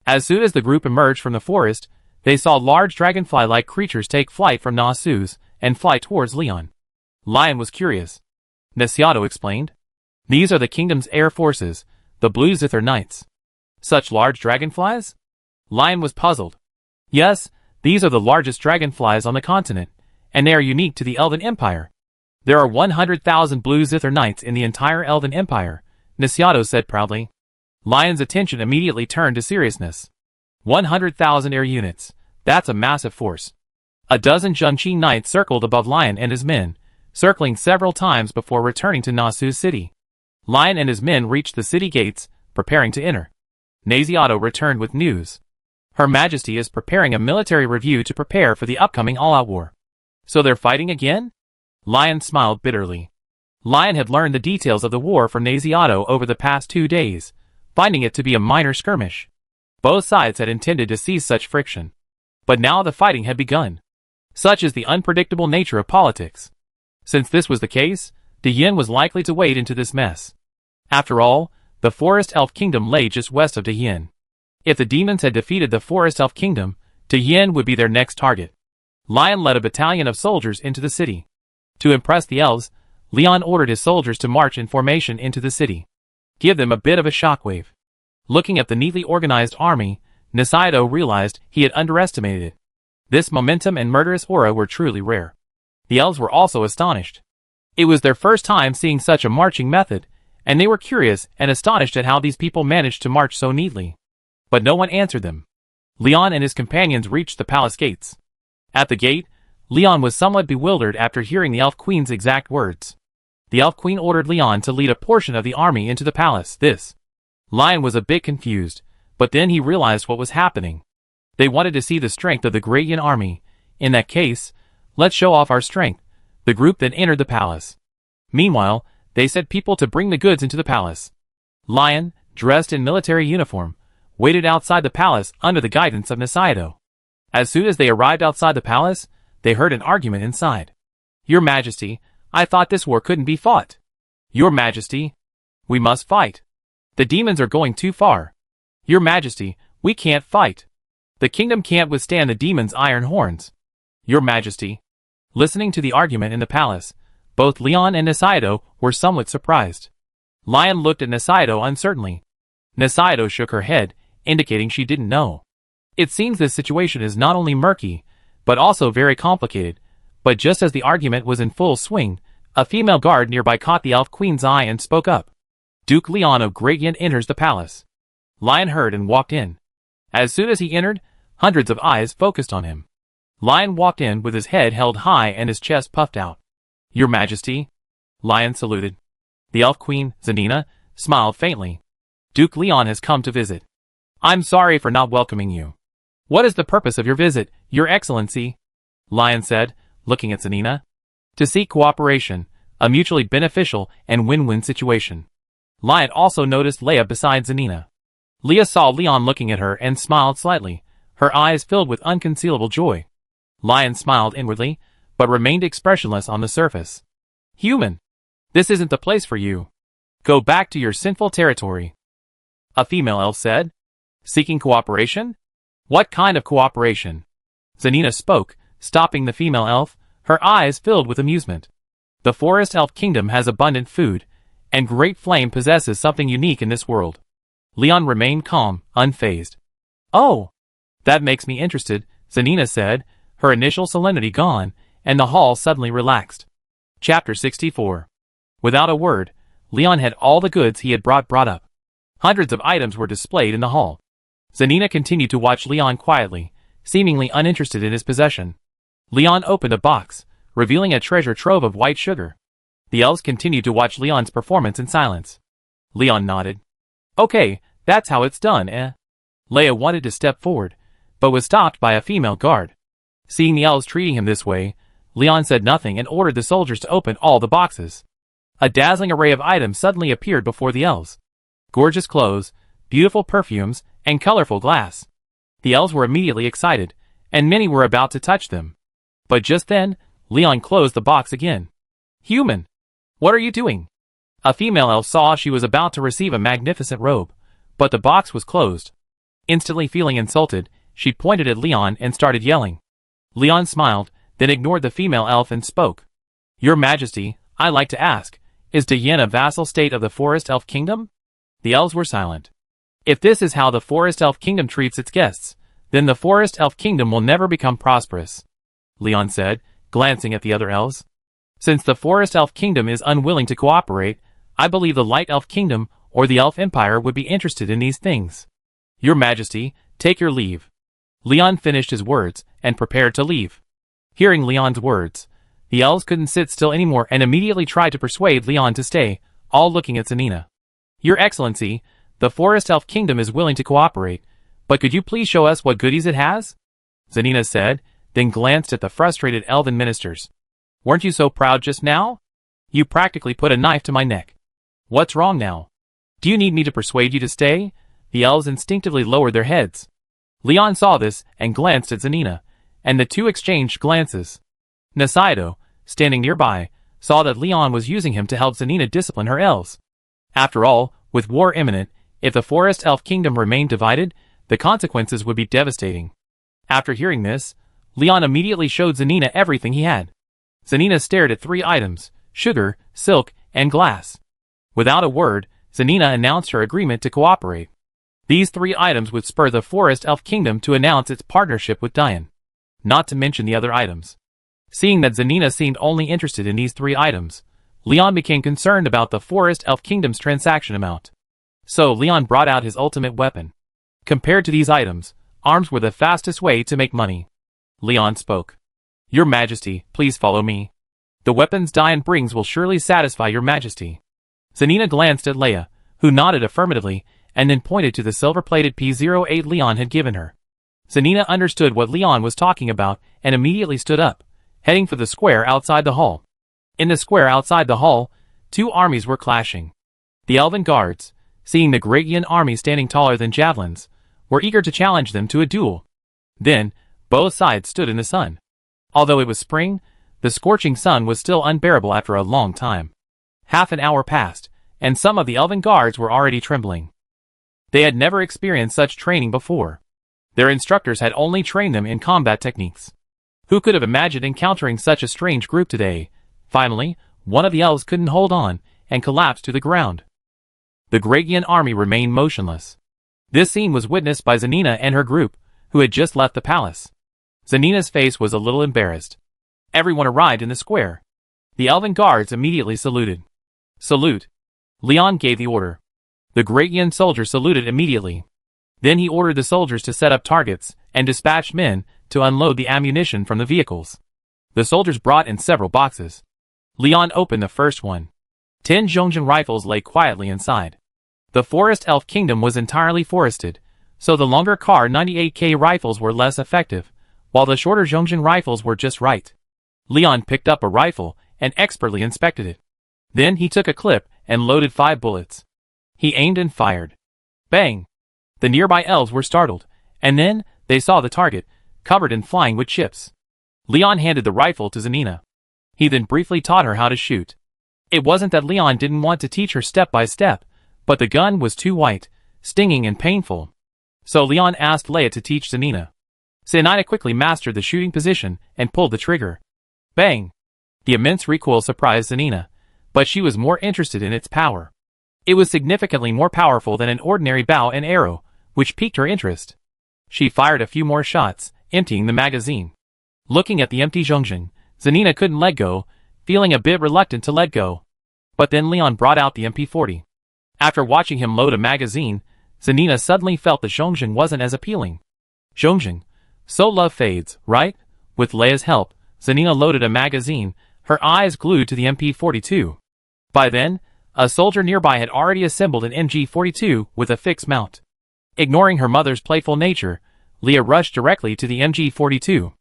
As soon as the group emerged from the forest, they saw large dragonfly-like creatures take flight from Nasus and fly towards Leon. Lion was curious. Nasiato explained. "These are the kingdom's air forces, the Blue Zither Knights." "Such large dragonflies?" Lion was puzzled. "Yes, these are the largest dragonflies on the continent, and they are unique to the Elven Empire. There are 100,000 Blue Zither Knights in the entire Elven Empire," Nasiato said proudly. Lion's attention immediately turned to seriousness. 100,000 air units. That's a massive force. A dozen Junqi Knights circled above Lion and his men, circling several times before returning to Nasu City. Lion and his men reached the city gates, preparing to enter. Nasiato returned with news. Her Majesty is preparing a military review to prepare for the upcoming all-out war. "So they're fighting again?" Lion smiled bitterly. Lion had learned the details of the war from Nasiato over the past 2 days, finding it to be a minor skirmish. Both sides had intended to cease such friction. But now the fighting had begun. Such is the unpredictable nature of politics. Since this was the case, Diane was likely to wade into this mess. After all, the Forest Elf Kingdom lay just west of Diane. If the demons had defeated the Forest Elf Kingdom, Diane would be their next target. Lion led a battalion of soldiers into the city. To impress the elves, Leon ordered his soldiers to march in formation into the city. Give them a bit of a shockwave. Looking at the neatly organized army, Nasiato realized he had underestimated it. This momentum and murderous aura were truly rare. The elves were also astonished. It was their first time seeing such a marching method, and they were curious and astonished at how these people managed to march so neatly. But no one answered them. Leon and his companions reached the palace gates. At the gate, Leon was somewhat bewildered after hearing the Elf Queen's exact words. The Elf Queen ordered Leon to lead a portion of the army into the palace. Lion was a bit confused, but then he realized what was happening. They wanted to see the strength of the Great Yin army. In that case, let's show off our strength. The group then entered the palace. Meanwhile, they sent people to bring the goods into the palace. Lion, dressed in military uniform, waited outside the palace under the guidance of Nisaido. As soon as they arrived outside the palace, they heard an argument inside. Your Majesty, I thought this war couldn't be fought. Your Majesty, we must fight. The demons are going too far. Your Majesty, we can't fight. The kingdom can't withstand the demons' iron horns. Your Majesty. Listening to the argument in the palace, both Leon and Nisaido were somewhat surprised. Lion looked at Nisaido uncertainly. Nisaido shook her head, indicating she didn't know. It seems this situation is not only murky, but also very complicated. But just as the argument was in full swing, a female guard nearby caught the Elf Queen's eye and spoke up. Duke Leon of Great Yin enters the palace. Lion heard and walked in. As soon as he entered, hundreds of eyes focused on him. Lion walked in with his head held high and his chest puffed out. Your Majesty. Lion saluted. The Elf Queen, Zanina, smiled faintly. Duke Leon has come to visit. I'm sorry for not welcoming you. What is the purpose of your visit, Your Excellency? Lion said, looking at Zanina. To seek cooperation, a mutually beneficial and win-win situation. Lion also noticed Leia beside Zanina. Leia saw Leon looking at her and smiled slightly, her eyes filled with unconcealable joy. Lion smiled inwardly, but remained expressionless on the surface. Human! This isn't the place for you. Go back to your sinful territory. A female elf said. Seeking cooperation? What kind of cooperation? Zanina spoke, stopping the female elf, her eyes filled with amusement. The Forest Elf Kingdom has abundant food, and Great Flame possesses something unique in this world. Leon remained calm, unfazed. Oh! That makes me interested, Zanina said, her initial solemnity gone, and the hall suddenly relaxed. Chapter 64. Without a word, Leon had all the goods he had brought up. Hundreds of items were displayed in the hall. Zanina continued to watch Leon quietly, seemingly uninterested in his possession. Leon opened a box, revealing a treasure trove of white sugar. The elves continued to watch Leon's performance in silence. Leon nodded. Okay, that's how it's done, eh? Leia wanted to step forward, but was stopped by a female guard. Seeing the elves treating him this way, Leon said nothing and ordered the soldiers to open all the boxes. A dazzling array of items suddenly appeared before the elves. Gorgeous clothes, beautiful perfumes, and colorful glass. The elves were immediately excited, and many were about to touch them. But just then, Leon closed the box again. Human! What are you doing? A female elf saw she was about to receive a magnificent robe, but the box was closed. Instantly feeling insulted, she pointed at Leon and started yelling. Leon smiled, then ignored the female elf and spoke. Your Majesty, I like to ask, is Dayen a vassal state of the Forest Elf Kingdom? The elves were silent. If this is how the Forest Elf Kingdom treats its guests, then the Forest Elf Kingdom will never become prosperous, Leon said, glancing at the other elves. Since the Forest Elf Kingdom is unwilling to cooperate, I believe the Light Elf Kingdom or the Elf Empire would be interested in these things. Your Majesty, take your leave. Leon finished his words and prepared to leave. Hearing Leon's words, the elves couldn't sit still anymore and immediately tried to persuade Leon to stay, all looking at Zanina. Your Excellency, the Forest Elf Kingdom is willing to cooperate, but could you please show us what goodies it has? Zanina said, then glanced at the frustrated elven ministers. Weren't you so proud just now? You practically put a knife to my neck. What's wrong now? Do you need me to persuade you to stay? The elves instinctively lowered their heads. Leon saw this and glanced at Zanina, and the two exchanged glances. Nisaido, standing nearby, saw that Leon was using him to help Zanina discipline her elves. After all, with war imminent, if the Forest Elf Kingdom remained divided, the consequences would be devastating. After hearing this, Leon immediately showed Zanina everything he had. Zanina stared at 3 items, sugar, silk, and glass. Without a word, Zanina announced her agreement to cooperate. These 3 items would spur the Forest Elf Kingdom to announce its partnership with Dayen. Not to mention the other items. Seeing that Zanina seemed only interested in these 3 items, Leon became concerned about the Forest Elf Kingdom's transaction amount. So Leon brought out his ultimate weapon. Compared to these items, arms were the fastest way to make money. Leon spoke. Your Majesty, please follow me. The weapons Diane brings will surely satisfy your Majesty. Zanina glanced at Leia, who nodded affirmatively, and then pointed to the silver-plated P08 Leon had given her. Zanina understood what Leon was talking about and immediately stood up, heading for the square outside the hall. In the square outside the hall, two armies were clashing. The Elven guards, seeing the Great Yin army standing taller than javelins, were eager to challenge them to a duel. Then, both sides stood in the sun. Although it was spring, the scorching sun was still unbearable after a long time. Half an hour passed, and some of the Elven guards were already trembling. They had never experienced such training before. Their instructors had only trained them in combat techniques. Who could have imagined encountering such a strange group today? Finally, one of the elves couldn't hold on, and collapsed to the ground. The Great Yin army remained motionless. This scene was witnessed by Zanina and her group, who had just left the palace. Zanina's face was a little embarrassed. Everyone arrived in the square. The Elven guards immediately saluted. Salute. Leon gave the order. The Great Yin soldier saluted immediately. Then he ordered the soldiers to set up targets, and dispatched men to unload the ammunition from the vehicles. The soldiers brought in several boxes. Leon opened the first one. 10 Zhongjin rifles lay quietly inside. The Forest Elf Kingdom was entirely forested, so the longer Kar 98K rifles were less effective, while the shorter Zhongjin rifles were just right. Leon picked up a rifle and expertly inspected it. Then he took a clip and loaded 5 bullets. He aimed and fired. Bang! The nearby elves were startled, and then they saw the target, covered in flying wood chips. Leon handed the rifle to Zanina. He then briefly taught her how to shoot. It wasn't that Leon didn't want to teach her step by step, but the gun was too white, stinging and painful. So Leon asked Leia to teach Zanina. Zanina quickly mastered the shooting position and pulled the trigger. Bang! The immense recoil surprised Zanina, but she was more interested in its power. It was significantly more powerful than an ordinary bow and arrow, which piqued her interest. She fired a few more shots, emptying the magazine. Looking at the empty Zhongjin, Zanina couldn't let go, feeling a bit reluctant to let go. But then Leon brought out the MP40. After watching him load a magazine, Zanina suddenly felt the Zhongjin wasn't as appealing. Zhongjin. So love fades, right? With Leia's help, Zanina loaded a magazine, her eyes glued to the MP42. By then, a soldier nearby had already assembled an MG42 with a fixed mount. Ignoring her mother's playful nature, Leia rushed directly to the MG42.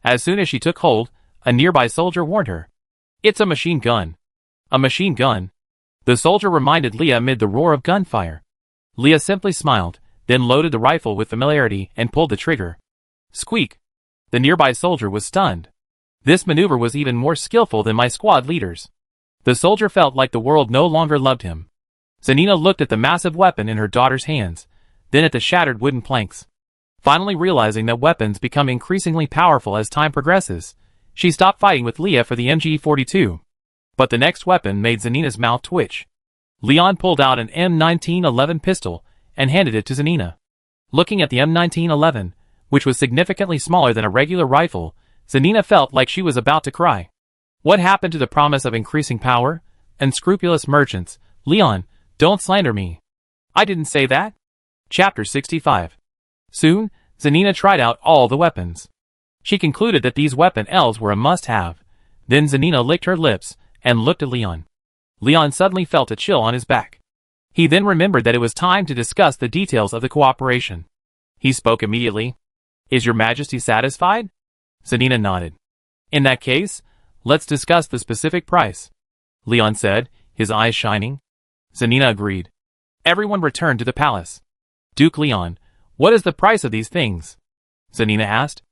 As soon as she took hold, a nearby soldier warned her. It's a machine gun. A machine gun. The soldier reminded Leia amid the roar of gunfire. Leia simply smiled, then loaded the rifle with familiarity and pulled the trigger. Squeak! The nearby soldier was stunned. This maneuver was even more skillful than my squad leaders. The soldier felt like the world no longer loved him. Zanina looked at the massive weapon in her daughter's hands, then at the shattered wooden planks. Finally realizing that weapons become increasingly powerful as time progresses, she stopped fighting with Leia for the MG42. But the next weapon made Zanina's mouth twitch. Leon pulled out an M1911 pistol and handed it to Zanina. Looking at the M1911, which was significantly smaller than a regular rifle, Zanina felt like she was about to cry. What happened to the promise of increasing power? Unscrupulous merchants, Leon, don't slander me. I didn't say that. Chapter 65. Soon, Zanina tried out all the weapons. She concluded that these weapon elves were a must-have. Then Zanina licked her lips and looked at Leon. Leon suddenly felt a chill on his back. He then remembered that it was time to discuss the details of the cooperation. He spoke immediately. Is your Majesty satisfied? Zanina nodded. In that case, let's discuss the specific price, Leon said, his eyes shining. Zanina agreed. Everyone returned to the palace. Duke Leon, what is the price of these things? Zanina asked.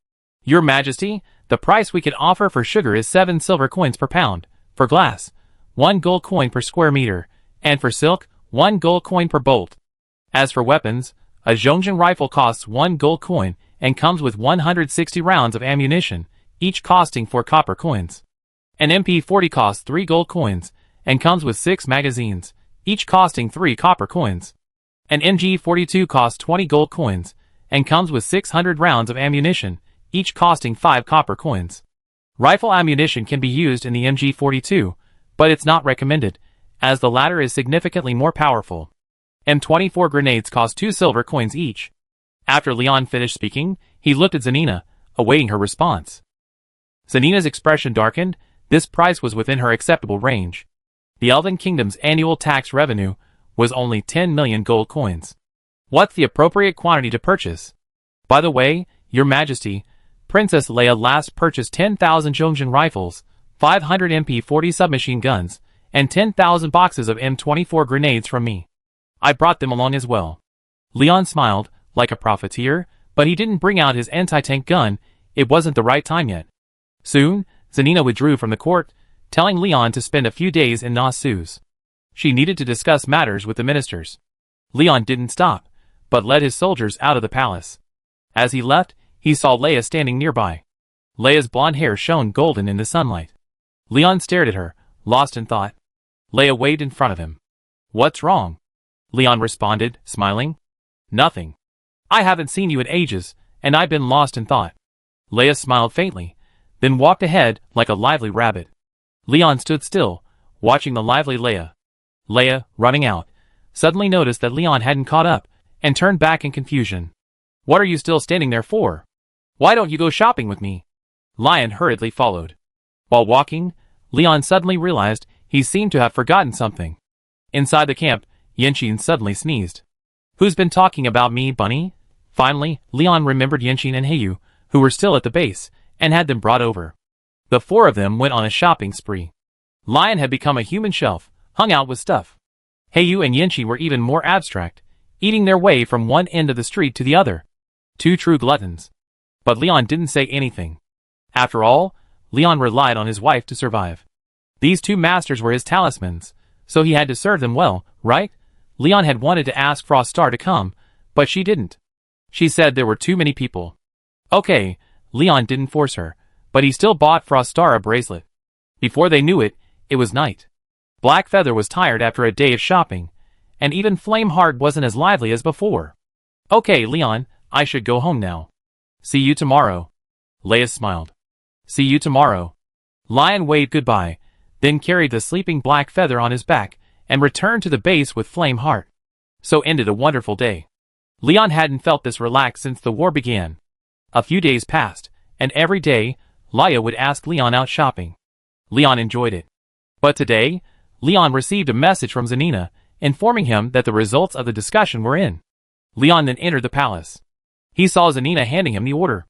Your Majesty, the price we can offer for sugar is 7 silver coins per pound, for glass, 1 gold coin per square meter, and for silk, 1 gold coin per bolt. As for weapons, a Zhongjin rifle costs 1 gold coin and comes with 160 rounds of ammunition, each costing 4 copper coins. An MP40 costs 3 gold coins and comes with 6 magazines, each costing 3 copper coins. An MG42 costs 20 gold coins and comes with 600 rounds of ammunition, each costing 5 copper coins. Rifle ammunition can be used in the MG42, but it's not recommended, as the latter is significantly more powerful. M24 grenades cost 2 silver coins each. After Leon finished speaking, he looked at Zanina, awaiting her response. Zanina's expression darkened. This price was within her acceptable range. The Elven Kingdom's annual tax revenue was only 10 million gold coins. What's the appropriate quantity to purchase? By the way, Your Majesty, Princess Leia last purchased 10,000 Zhongjin rifles, 500 MP40 submachine guns, and 10,000 boxes of M24 grenades from me. I brought them along as well. Leon smiled, like a profiteer, but he didn't bring out his anti-tank gun. It wasn't the right time yet. Soon, Zanina withdrew from the court, telling Leon to spend a few days in Nasus. She needed to discuss matters with the ministers. Leon didn't stop, but led his soldiers out of the palace. As he left, he saw Leia standing nearby. Leia's blonde hair shone golden in the sunlight. Leon stared at her, lost in thought. Leia waved in front of him. "What's wrong?" Leon responded, smiling. "Nothing. I haven't seen you in ages, and I've been lost in thought." Leia smiled faintly, then walked ahead like a lively rabbit. Leon stood still, watching the lively Leia. Leia, running out, suddenly noticed that Leon hadn't caught up, and turned back in confusion. "What are you still standing there for? Why don't you go shopping with me?" Lion hurriedly followed. While walking, Leon suddenly realized he seemed to have forgotten something. Inside the camp, Yenqin suddenly sneezed. "Who's been talking about me, Bunny?" Finally, Leon remembered Yenqin and Heyu, who were still at the base, and had them brought over. The four of them went on a shopping spree. Lion had become a human shelf, hung out with stuff. Heyu and Yenqin were even more abstract, eating their way from one end of the street to the other. Two true gluttons. But Leon didn't say anything. After all, Leon relied on his wife to survive. These two masters were his talismans, so he had to serve them well, right? Leon had wanted to ask Froststar to come, but she didn't. She said there were too many people. Okay, Leon didn't force her, but he still bought Froststar a bracelet. Before they knew it, it was night. Blackfeather was tired after a day of shopping, and even Flameheart wasn't as lively as before. "Okay, Leon, I should go home now. See you tomorrow." Leia smiled. "See you tomorrow." Lion waved goodbye, then carried the sleeping Blackfeather on his back, and returned to the base with Flameheart. So ended a wonderful day. Leon hadn't felt this relaxed since the war began. A few days passed, and every day, Leia would ask Leon out shopping. Leon enjoyed it. But today, Leon received a message from Zanina, informing him that the results of the discussion were in. Leon then entered the palace. He saw Zanina handing him the order.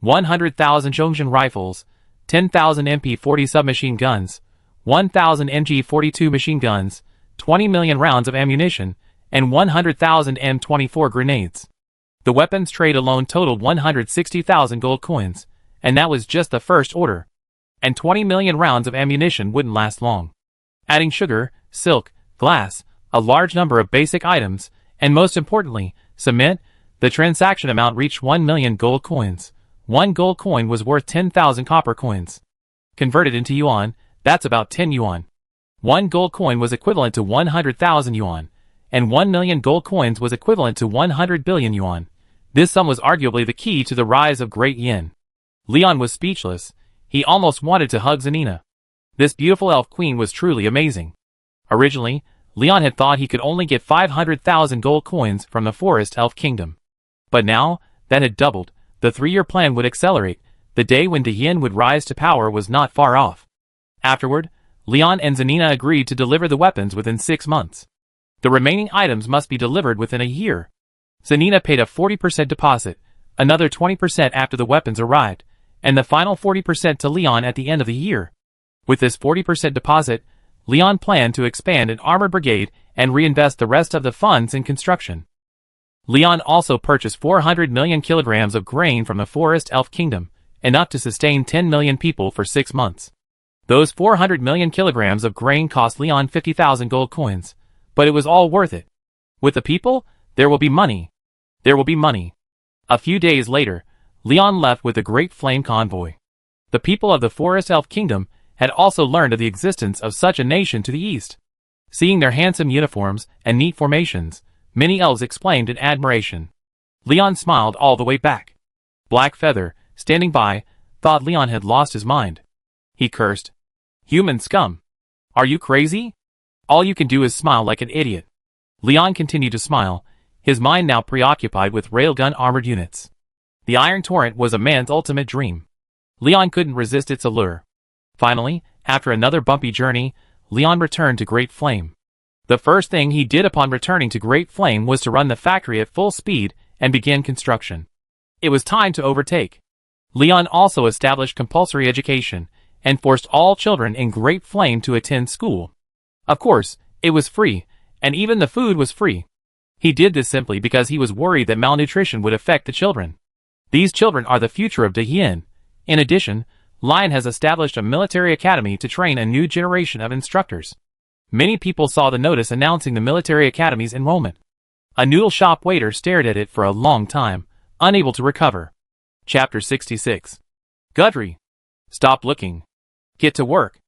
100,000 Zhongjin rifles, 10,000 MP40 submachine guns, 1,000 MG42 machine guns, 20 million rounds of ammunition, and 100,000 M24 grenades. The weapons trade alone totaled 160,000 gold coins, and that was just the first order. And 20 million rounds of ammunition wouldn't last long. Adding sugar, silk, glass, a large number of basic items, and most importantly, cement, the transaction amount reached 1 million gold coins. 1 gold coin was worth 10,000 copper coins. Converted into yuan, that's about 10 yuan. 1 gold coin was equivalent to 100,000 yuan, and 1 million gold coins was equivalent to 100 billion yuan. This sum was arguably the key to the rise of Great Yin. Leon was speechless. He almost wanted to hug Zanina. This beautiful elf queen was truly amazing. Originally, Leon had thought he could only get 500,000 gold coins from the Forest Elf Kingdom. But now, that had doubled. The 3-year plan would accelerate. The day when the Yin would rise to power was not far off. Afterward, Leon and Zanina agreed to deliver the weapons within 6 months. The remaining items must be delivered within a year. Zanina paid a 40% deposit, another 20% after the weapons arrived, and the final 40% to Leon at the end of the year. With this 40% deposit, Leon planned to expand an armored brigade and reinvest the rest of the funds in construction. Leon also purchased 400 million kilograms of grain from the Forest Elf Kingdom, enough to sustain 10 million people for 6 months. Those 400 million kilograms of grain cost Leon 50,000 gold coins, but it was all worth it. With the people, there will be money. There will be money. A few days later, Leon left with a great flame convoy. The people of the Forest Elf Kingdom had also learned of the existence of such a nation to the east. Seeing their handsome uniforms and neat formations, many elves exclaimed in admiration. Leon smiled all the way back. Blackfeather, standing by, thought Leon had lost his mind. He cursed. "Human scum. Are you crazy? All you can do is smile like an idiot. Leon continued to smile, his mind now preoccupied with railgun armored units. The Iron Torrent was a man's ultimate dream. Leon couldn't resist its allure. Finally, after another bumpy journey, Leon returned to Great Flame. The first thing he did upon returning to Great Flame was to run the factory at full speed and begin construction. It was time to overtake. Leon also established compulsory education and forced all children in Great Flame to attend school. Of course, it was free, and even the food was free. He did this simply because he was worried that malnutrition would affect the children. These children are the future of Dahien. In addition, Lion has established a military academy to train a new generation of instructors. Many people saw the notice announcing the military academy's enrollment. A noodle shop waiter stared at it for a long time, unable to recover. Chapter 66. Gudry. Stop looking. Get to work.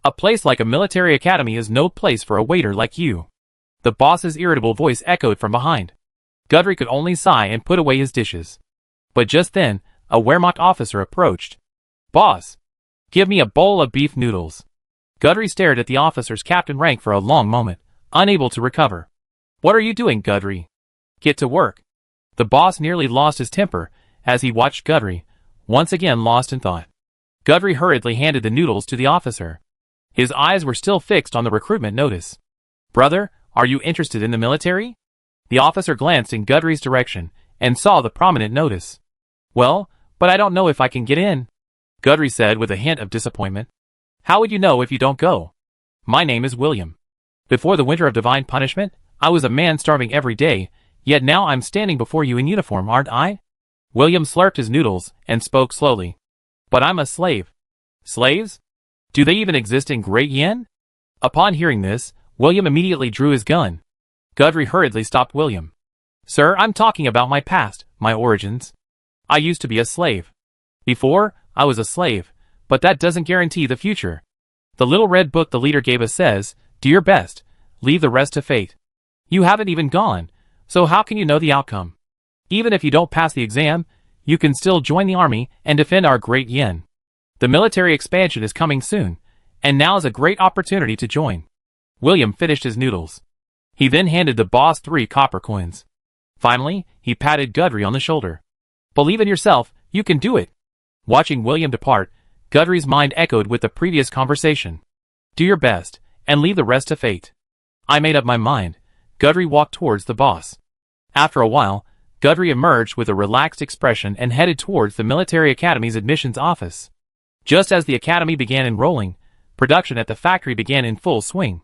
A place like a military academy is no place for a waiter like you. The boss's irritable voice echoed from behind. Gudry could only sigh and put away his dishes. But just then, a Wehrmacht officer approached. Boss, give me a bowl of beef noodles. Gudry stared at the officer's captain rank for a long moment, unable to recover. What are you doing, Gudry? Get to work. The boss nearly lost his temper as he watched Gudry, once again lost in thought. Gudry hurriedly handed the noodles to the officer. His eyes were still fixed on the recruitment notice. Brother, are you interested in the military? The officer glanced in Gudry's direction and saw the prominent notice. Well, but I don't know if I can get in, Gudry said with a hint of disappointment. How would you know if you don't go? My name is William. Before the winter of divine punishment, I was a man starving every day, yet now I'm standing before you in uniform, aren't I? William slurped his noodles and spoke slowly. But I'm a slave. Slaves? Do they even exist in Great Yen? Upon hearing this, William immediately drew his gun. Gudry hurriedly stopped William. Sir, I'm talking about my past, my origins. I used to be a slave. Before, I was a slave, but that doesn't guarantee the future. The little red book the leader gave us says, do your best, leave the rest to fate. You haven't even gone, so how can you know the outcome? Even if you don't pass the exam, you can still join the army and defend our Great Yen. The military expansion is coming soon, and now is a great opportunity to join. William finished his noodles. He then handed the boss 3 copper coins. Finally, he patted Gudry on the shoulder. Believe in yourself, you can do it. Watching William depart, Gudry's mind echoed with the previous conversation. Do your best, and leave the rest to fate. I made up my mind. Gudry walked towards the boss. After a while, Gudry emerged with a relaxed expression and headed towards the military academy's admissions office. Just as the academy began enrolling, production at the factory began in full swing.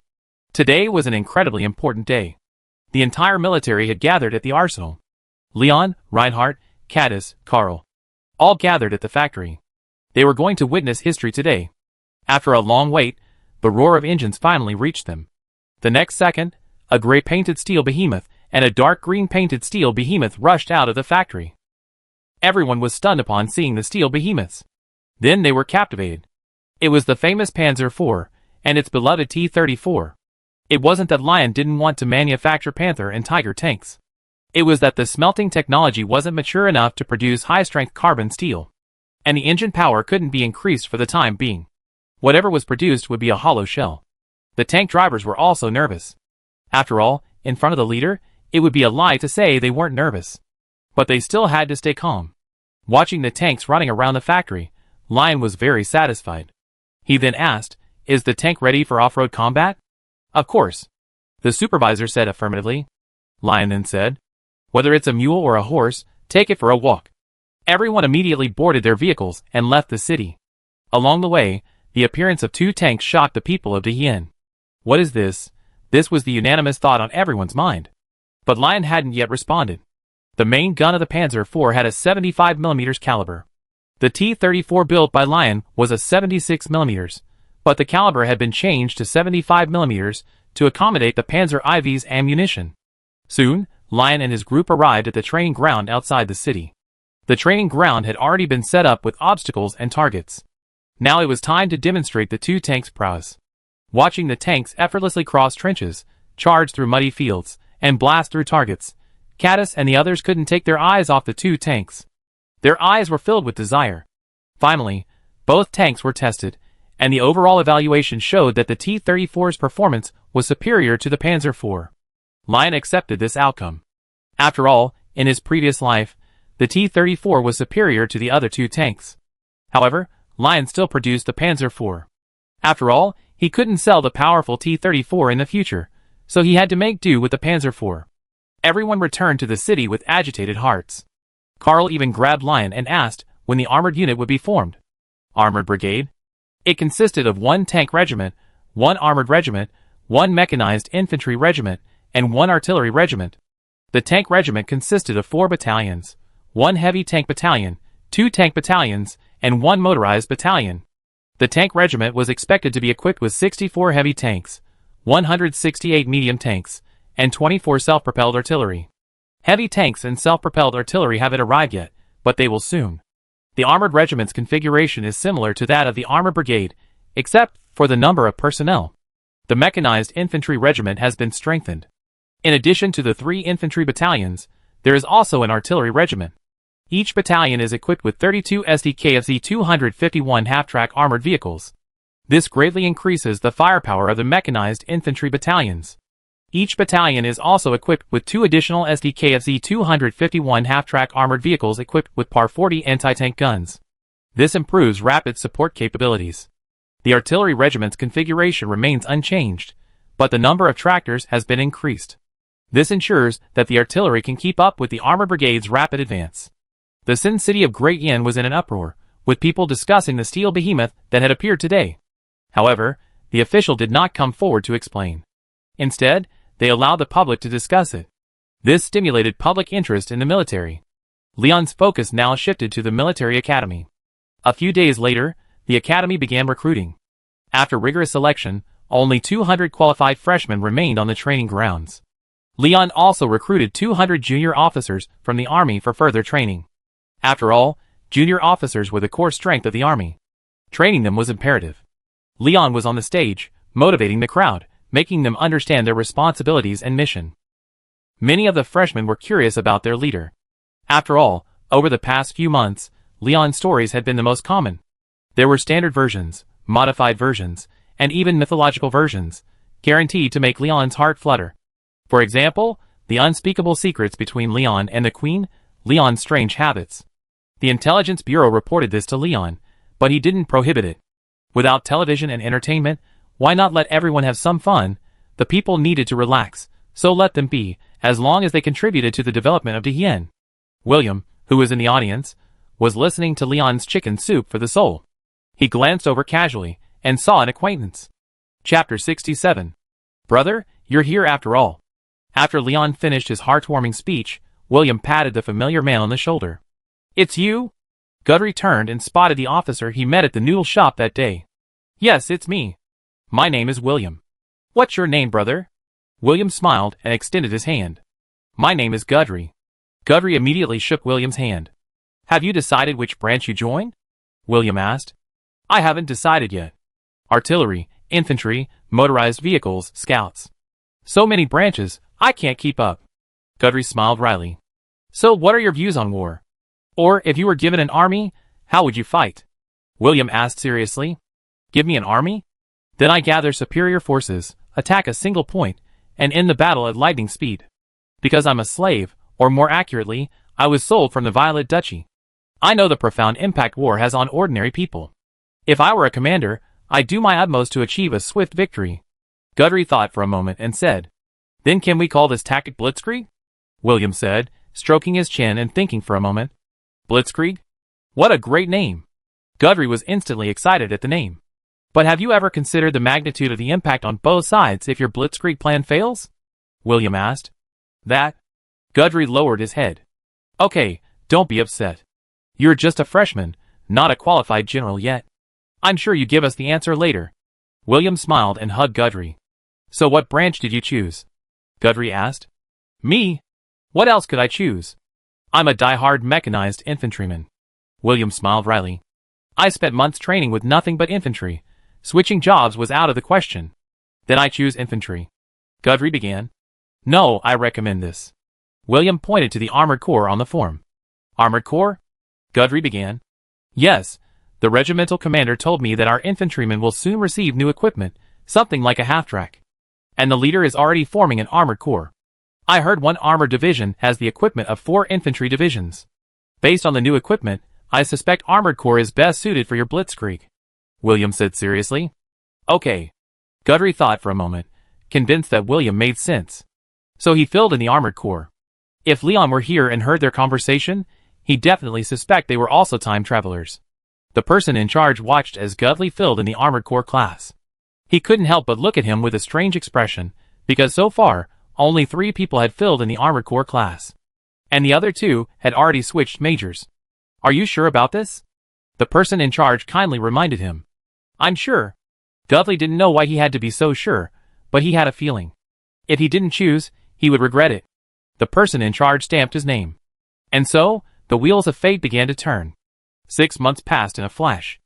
Today was an incredibly important day. The entire military had gathered at the arsenal. Leon, Reinhardt, Caddis, Carl. All gathered at the factory. They were going to witness history today. After a long wait, the roar of engines finally reached them. The next second, a gray painted steel behemoth and a dark green painted steel behemoth rushed out of the factory. Everyone was stunned upon seeing the steel behemoths. Then they were captivated. It was the famous Panzer IV and its beloved T-34. It wasn't that Lion didn't want to manufacture Panther and Tiger tanks. It was that the smelting technology wasn't mature enough to produce high-strength carbon steel. And the engine power couldn't be increased for the time being. Whatever was produced would be a hollow shell. The tank drivers were also nervous. After all, in front of the leader, it would be a lie to say they weren't nervous. But they still had to stay calm. Watching the tanks running around the factory, Lion was very satisfied. He then asked, is the tank ready for off-road combat? Of course. The supervisor said affirmatively. Lion then said, whether it's a mule or a horse, take it for a walk. Everyone immediately boarded their vehicles and left the city. Along the way, the appearance of 2 tanks shocked the people of Dahien. What is this? This was the unanimous thought on everyone's mind. But Lion hadn't yet responded. The main gun of the Panzer IV had a 75mm caliber. The T-34 built by Lion was a 76mm, but the caliber had been changed to 75mm to accommodate the Panzer IV's ammunition. Soon, Lion and his group arrived at the training ground outside the city. The training ground had already been set up with obstacles and targets. Now it was time to demonstrate the 2 tanks' prowess. Watching the tanks effortlessly cross trenches, charge through muddy fields, and blast through targets, Caddis and the others couldn't take their eyes off the 2 tanks. Their eyes were filled with desire. Finally, both tanks were tested, and the overall evaluation showed that the T-34's performance was superior to the Panzer IV. Lion accepted this outcome. After all, in his previous life, the T-34 was superior to the other two tanks. However, Lion still produced the Panzer IV. After all, he couldn't sell the powerful T-34 in the future, so he had to make do with the Panzer IV. Everyone returned to the city with agitated hearts. Carl even grabbed Lion and asked when the armored unit would be formed. Armored brigade? It consisted of 1 tank regiment, 1 armored regiment, 1 mechanized infantry regiment, and 1 artillery regiment. The tank regiment consisted of 4 battalions, 1 heavy tank battalion, 2 tank battalions, and 1 motorized battalion. The tank regiment was expected to be equipped with 64 heavy tanks, 168 medium tanks, and 24 self-propelled artillery. Heavy tanks and self-propelled artillery haven't arrived yet, but they will soon. The armored regiment's configuration is similar to that of the armored brigade, except for the number of personnel. The mechanized infantry regiment has been strengthened. In addition to the 3 infantry battalions, there is also an artillery regiment. Each battalion is equipped with 32 SDKFZ 251 half-track armored vehicles. This greatly increases the firepower of the mechanized infantry battalions. Each battalion is also equipped with 2 additional SDKFZ 251 half-track armored vehicles equipped with PAR 40 anti-tank guns. This improves rapid support capabilities. The artillery regiment's configuration remains unchanged, but the number of tractors has been increased. This ensures that the artillery can keep up with the armored brigade's rapid advance. The Sin City of Great Yin was in an uproar, with people discussing the steel behemoth that had appeared today. However, the official did not come forward to explain. Instead, they allowed the public to discuss it. This stimulated public interest in the military. Leon's focus now shifted to the military academy. A few days later, the academy began recruiting. After rigorous selection, only 200 qualified freshmen remained on the training grounds. Leon also recruited 200 junior officers from the army for further training. After all, junior officers were the core strength of the army. Training them was imperative. Leon was on the stage, motivating the crowd, making them understand their responsibilities and mission. Many of the freshmen were curious about their leader. After all, over the past few months, Leon's stories had been the most common. There were standard versions, modified versions, and even mythological versions, guaranteed to make Leon's heart flutter. For example, the unspeakable secrets between Leon and the Queen, Leon's strange habits. The Intelligence Bureau reported this to Leon, but he didn't prohibit it. Without television and entertainment, why not let everyone have some fun? The people needed to relax, so let them be, as long as they contributed to the development of Dehien. William, who was in the audience, was listening to Leon's chicken soup for the soul. He glanced over casually, and saw an acquaintance. Chapter 67. Brother, you're here after all. After Leon finished his heartwarming speech, William patted the familiar man on the shoulder. It's you? Guthrie turned and spotted the officer he met at the noodle shop that day. Yes, it's me. My name is William. What's your name, brother? William smiled and extended his hand. My name is Guthrie. Guthrie immediately shook William's hand. Have you decided which branch you join? William asked. I haven't decided yet. Artillery, infantry, motorized vehicles, scouts. So many branches, I can't keep up. Guthrie smiled wryly. So what are your views on war? Or, if you were given an army, how would you fight? William asked seriously. Give me an army? Then I gather superior forces, attack a single point, and end the battle at lightning speed. Because I'm a slave, or more accurately, I was sold from the Violet Duchy. I know the profound impact war has on ordinary people. If I were a commander, I'd do my utmost to achieve a swift victory. Guthrie thought for a moment and said, Then can we call this tactic blitzkrieg? William said, stroking his chin and thinking for a moment. Blitzkrieg? What a great name! Guthrie was instantly excited at the name. But have you ever considered the magnitude of the impact on both sides if your blitzkrieg plan fails? William asked. That? Guthrie lowered his head. Okay, don't be upset. You're just a freshman, not a qualified general yet. I'm sure you give us the answer later. William smiled and hugged Guthrie. So what branch did you choose? Guthrie asked. Me? What else could I choose? I'm a die-hard mechanized infantryman. William smiled wryly. I spent months training with nothing but infantry. Switching jobs was out of the question. Then I choose infantry. Guthrie began. No, I recommend this. William pointed to the armored corps on the form. Armored corps? Guthrie began. Yes, The regimental commander told me that our infantrymen will soon receive new equipment, something like a half-track. And the leader is already forming an armored corps. I heard one armored division has the equipment of 4 infantry divisions. Based on the new equipment, I suspect armored corps is best suited for your blitzkrieg. William said seriously. Okay. Guthrie thought for a moment, convinced that William made sense. So he filled in the armored corps. If Leon were here and heard their conversation, he'd definitely suspect they were also time travelers. The person in charge watched as Guthrie filled in the armored corps class. He couldn't help but look at him with a strange expression, because so far, only 3 people had filled in the armored corps class. And the other 2 had already switched majors. Are you sure about this? The person in charge kindly reminded him. I'm sure. Dudley didn't know why he had to be so sure, but he had a feeling. If he didn't choose, he would regret it. The person in charge stamped his name. And so, the wheels of fate began to turn. 6 months passed in a flash.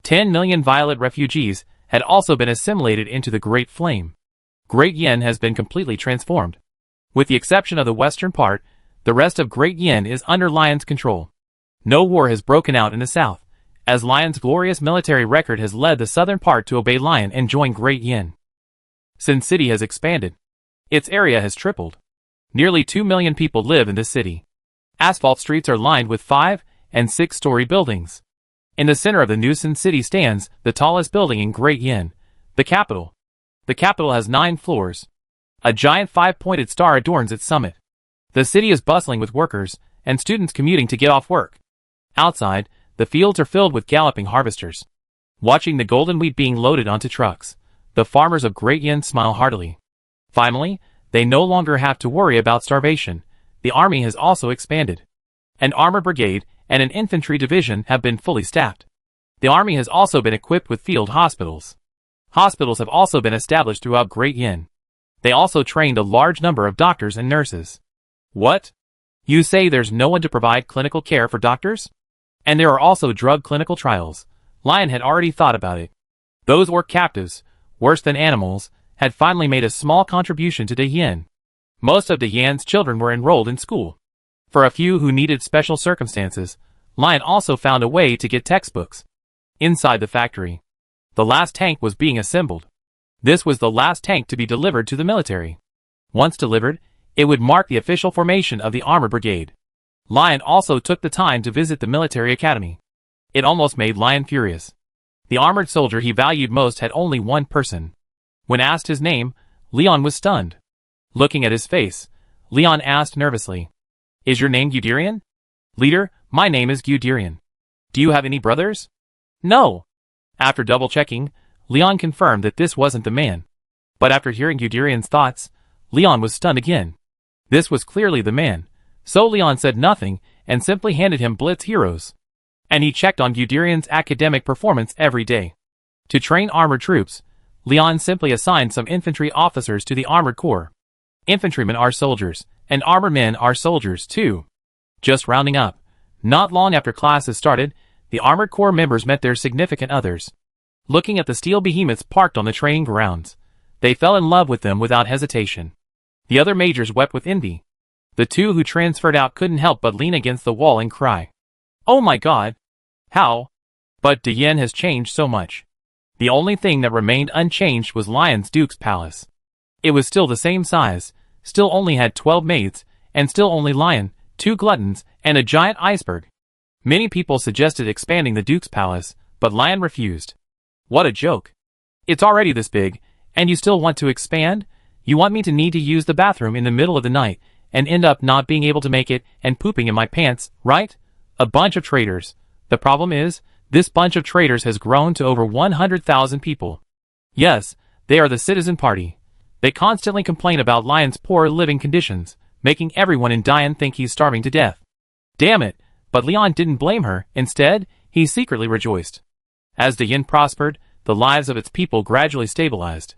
10 million Violet refugees had also been assimilated into the Great Flame. Great Yin has been completely transformed. With the exception of the western part, the rest of Great Yin is under Lion's control. No war has broken out in the south, as Lion's glorious military record has led the southern part to obey Lion and join Great Yin. Sin City has expanded. Its area has tripled. Nearly 2 million people live in this city. Asphalt streets are lined with 5- and 6-story buildings. In the center of the new Sin City stands the tallest building in Great Yin, the capital. The capital has 9 floors. A giant 5-pointed star adorns its summit. The city is bustling with workers and students commuting to get off work. Outside, the fields are filled with galloping harvesters. Watching the golden wheat being loaded onto trucks, the farmers of Great Yin smile heartily. Finally, they no longer have to worry about starvation. The army has also expanded. An armor brigade and an infantry division have been fully staffed. The army has also been equipped with field hospitals. Hospitals have also been established throughout Great Yin. They also trained a large number of doctors and nurses. What? You say there's no one to provide clinical care for doctors? And there are also drug clinical trials. Lion had already thought about it. Those orc captives, worse than animals, had finally made a small contribution to the Yin. Most of the Yan's children were enrolled in school. For a few who needed special circumstances, Lion also found a way to get textbooks. Inside the factory, the last tank was being assembled. This was the last tank to be delivered to the military. Once delivered, it would mark the official formation of the armor brigade. Lion also took the time to visit the military academy. It almost made Lion furious. The armored soldier he valued most had only one person. When asked his name, Leon was stunned. Looking at his face, Leon asked nervously, "Is your name Guderian?" "Leader, my name is Guderian." "Do you have any brothers?" "No." After double-checking, Leon confirmed that this wasn't the man. But after hearing Guderian's thoughts, Leon was stunned again. This was clearly the man. So Leon said nothing and simply handed him Blitz Heroes. And he checked on Guderian's academic performance every day. To train armored troops, Leon simply assigned some infantry officers to the armored corps. Infantrymen are soldiers, and armored men are soldiers too. Just rounding up, not long after classes started, the armored corps members met their significant others. Looking at the steel behemoths parked on the training grounds, they fell in love with them without hesitation. The other majors wept with envy. The 2 who transferred out couldn't help but lean against the wall and cry, "Oh my God! How? But the Yin has changed so much." The only thing that remained unchanged was Lion's Duke's palace. It was still the same size, still only had 12 maids, and still only Lion, 2 gluttons, and a giant iceberg. Many people suggested expanding the Duke's palace, but Lion refused. What a joke. It's already this big, and you still want to expand? You want me to need to use the bathroom in the middle of the night, and end up not being able to make it and pooping in my pants, right? A bunch of traitors. The problem is, this bunch of traitors has grown to over 100,000 people. Yes, they are the Citizen Party. They constantly complain about Lion's poor living conditions, making everyone in Dian think he's starving to death. Damn it, but Leon didn't blame her. Instead, he secretly rejoiced. As the Yin prospered, the lives of its people gradually stabilized.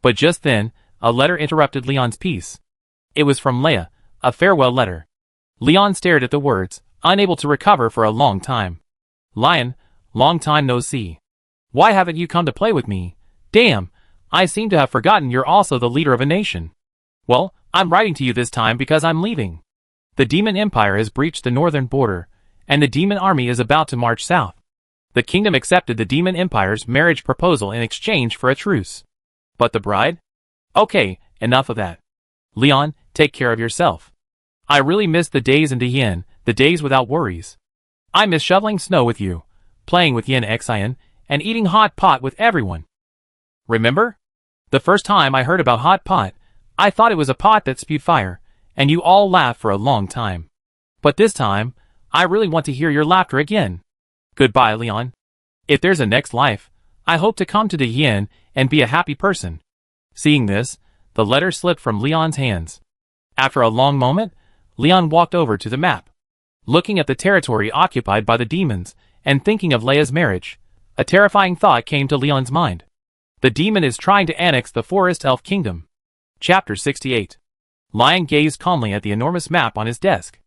But just then, a letter interrupted Leon's peace. It was from Leia, a farewell letter. Leon stared at the words, unable to recover for a long time. "Lion, long time no see. Why haven't you come to play with me? Damn, I seem to have forgotten you're also the leader of a nation. Well, I'm writing to you this time because I'm leaving. The Demon Empire has breached the northern border, and the Demon Army is about to march south. The kingdom accepted the Demon Empire's marriage proposal in exchange for a truce. But the bride? Okay, enough of that. Leon, take care of yourself. I really miss the days in Yin, the days without worries. I miss shoveling snow with you, playing with Yin Xian, and eating hot pot with everyone. Remember? The first time I heard about hot pot, I thought it was a pot that spewed fire, and you all laughed for a long time. But this time, I really want to hear your laughter again. Goodbye, Leon. If there's a next life, I hope to come to the Yin and be a happy person. Seeing this, the letter slipped from Leon's hands. After a long moment, Leon walked over to the map. Looking at the territory occupied by the demons, and thinking of Leia's marriage, a terrifying thought came to Leon's mind. The demon is trying to annex the Forest Elf Kingdom. Chapter 68. Lion gazed calmly at the enormous map on his desk.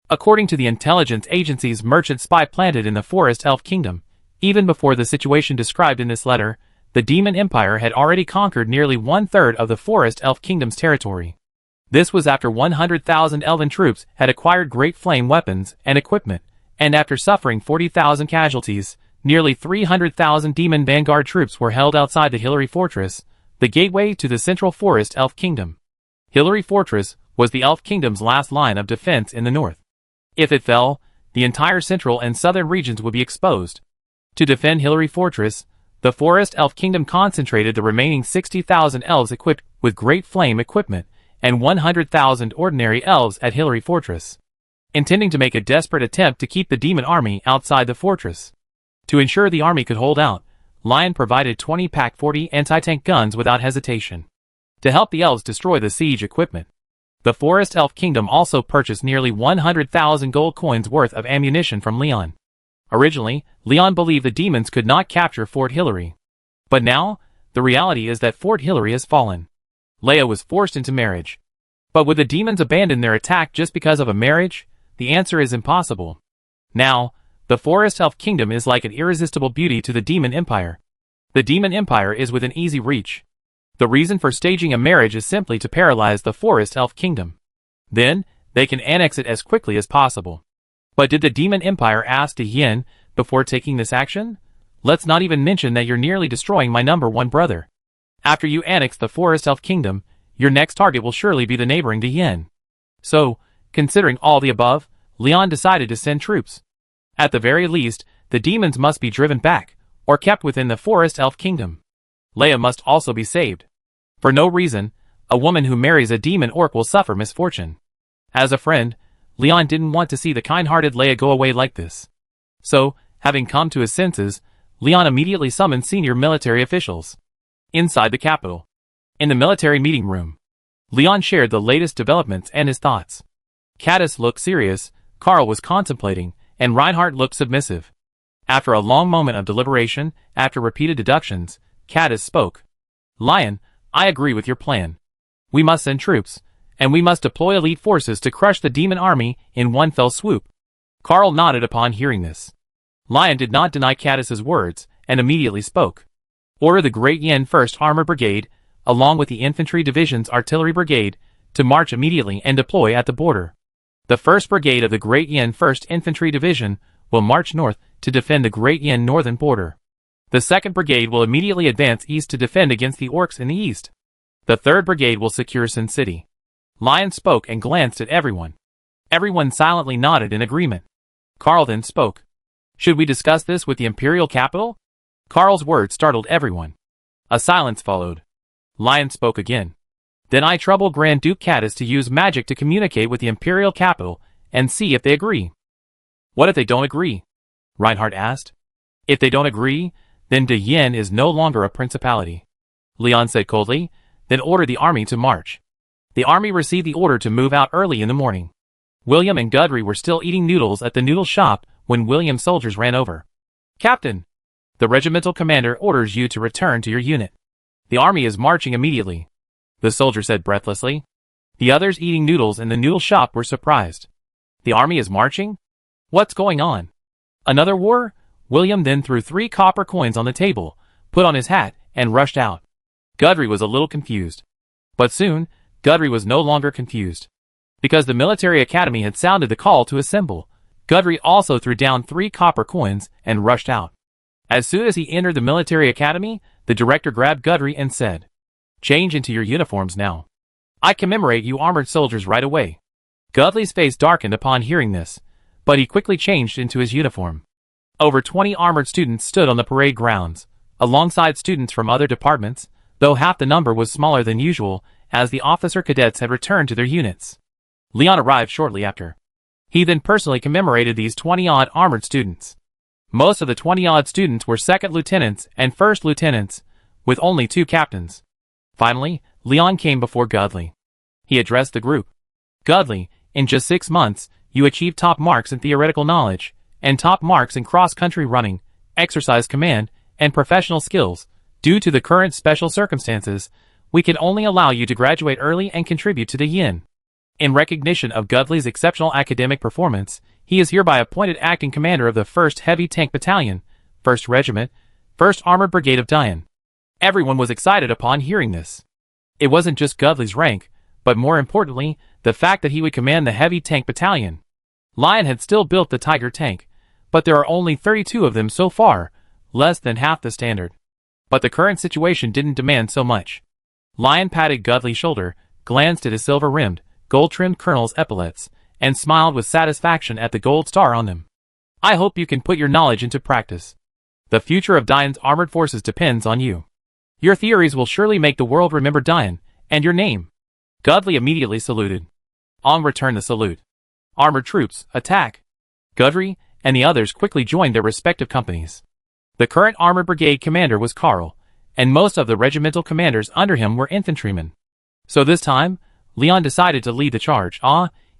According to the intelligence agency's merchant spy planted in the Forest Elf Kingdom, even before the situation described in this letter, the Demon Empire had already conquered nearly 1/3 of the Forest Elf Kingdom's territory. This was after 100,000 elven troops had acquired great flame weapons and equipment, and after suffering 40,000 casualties, nearly 300,000 demon vanguard troops were held outside the Hillary Fortress, the gateway to the central Forest Elf Kingdom. Hillary Fortress was the Elf Kingdom's last line of defense in the north. If it fell, the entire central and southern regions would be exposed. To defend Hillary Fortress, the Forest Elf Kingdom concentrated the remaining 60,000 elves equipped with great flame equipment and 100,000 ordinary elves at Hillary Fortress, intending to make a desperate attempt to keep the demon army outside the fortress. To ensure the army could hold out, Lion provided 20 PaK-40 anti-tank guns without hesitation to help the elves destroy the siege equipment. The Forest Elf Kingdom also purchased nearly 100,000 gold coins worth of ammunition from Leon. Originally, Leon believed the demons could not capture Fort Hillary. But now, the reality is that Fort Hillary has fallen. Leia was forced into marriage. But would the demons abandon their attack just because of a marriage? The answer is impossible. Now, the Forest Elf Kingdom is like an irresistible beauty to the Demon Empire. The Demon Empire is within easy reach. The reason for staging a marriage is simply to paralyze the Forest Elf Kingdom. Then, they can annex it as quickly as possible. But did the Demon Empire ask to Yin before taking this action? Let's not even mention that you're nearly destroying my #1 brother. After you annex the Forest Elf Kingdom, your next target will surely be the neighboring Yin. So, considering all the above, Leon decided to send troops. At the very least, the demons must be driven back, or kept within the Forest Elf Kingdom. Leia must also be saved. For no reason, a woman who marries a demon orc will suffer misfortune. As a friend, Leon didn't want to see the kind-hearted Leia go away like this. So, having come to his senses, Leon immediately summoned senior military officials. Inside the capital, in the military meeting room, Leon shared the latest developments and his thoughts. Caddis looked serious, Carl was contemplating, and Reinhardt looked submissive. After a long moment of deliberation, after repeated deductions, Caddis spoke. Lion, I agree with your plan. We must send troops, and we must deploy elite forces to crush the demon army in one fell swoop. Carl nodded upon hearing this. Lion did not deny Caddis's words, and immediately spoke. Order the Great Yin 1st Armor Brigade, along with the Infantry Division's Artillery Brigade, to march immediately and deploy at the border. The 1st Brigade of the Great Yin 1st Infantry Division will march north to defend the Great Yin northern border. The 2nd Brigade will immediately advance east to defend against the orcs in the east. The 3rd Brigade will secure Sin City. Lion spoke and glanced at everyone. Everyone silently nodded in agreement. Carl then spoke. Should we discuss this with the Imperial capital? Carl's words startled everyone. A silence followed. Lion spoke again. Then I trouble Grand Duke Caddis to use magic to communicate with the Imperial capital and see if they agree. What if they don't agree? Reinhardt asked. If they don't agree, then De Yin is no longer a principality. Leon said coldly, then order the army to march. The army received the order to move out early in the morning. William and Gudry were still eating noodles at the noodle shop when William's soldiers ran over. Captain, the regimental commander orders you to return to your unit. The army is marching immediately, the soldier said breathlessly. The others eating noodles in the noodle shop were surprised. The army is marching? What's going on? Another war? William then threw 3 copper coins on the table, put on his hat, and rushed out. Gudry was a little confused. But soon, Gudry was no longer confused. Because the military academy had sounded the call to assemble, Gudry also threw down 3 copper coins and rushed out. As soon as he entered the military academy, the director grabbed Gudry and said, "Change into your uniforms now. I commemorate you armored soldiers right away." Gudley's face darkened upon hearing this, but he quickly changed into his uniform. Over 20 armored students stood on the parade grounds, alongside students from other departments, though half the number was smaller than usual, as the officer cadets had returned to their units. Leon arrived shortly after. He then personally commemorated these 20-odd armored students. Most of the 20-odd students were second lieutenants and first lieutenants, with only 2 captains. Finally, Leon came before Gudley. He addressed the group. "Gudley, in just 6 months, you achieved top marks in theoretical knowledge, and top marks in cross-country running, exercise command, and professional skills. Due to the current special circumstances, we can only allow you to graduate early and contribute to the yin." In recognition of Gudley's exceptional academic performance, he is hereby appointed acting commander of the 1st Heavy Tank Battalion, 1st Regiment, 1st Armored Brigade of Dian. Everyone was excited upon hearing this. It wasn't just Gudley's rank, but more importantly, the fact that he would command the Heavy Tank Battalion. Lion had still built the Tiger tank, but there are only 32 of them so far, less than half the standard. But the current situation didn't demand so much. Lion patted Gudley's shoulder, glanced at his silver-rimmed, gold-trimmed colonel's epaulets, and smiled with satisfaction at the gold star on them. "I hope you can put your knowledge into practice. The future of Dian's armored forces depends on you. Your theories will surely make the world remember Dian, and your name." Gudley immediately saluted. On returned the salute. "Armored troops, attack!" Gudley and the others quickly joined their respective companies. The current armored brigade commander was Karl, and most of the regimental commanders under him were infantrymen. So this time, Leon decided to lead the charge.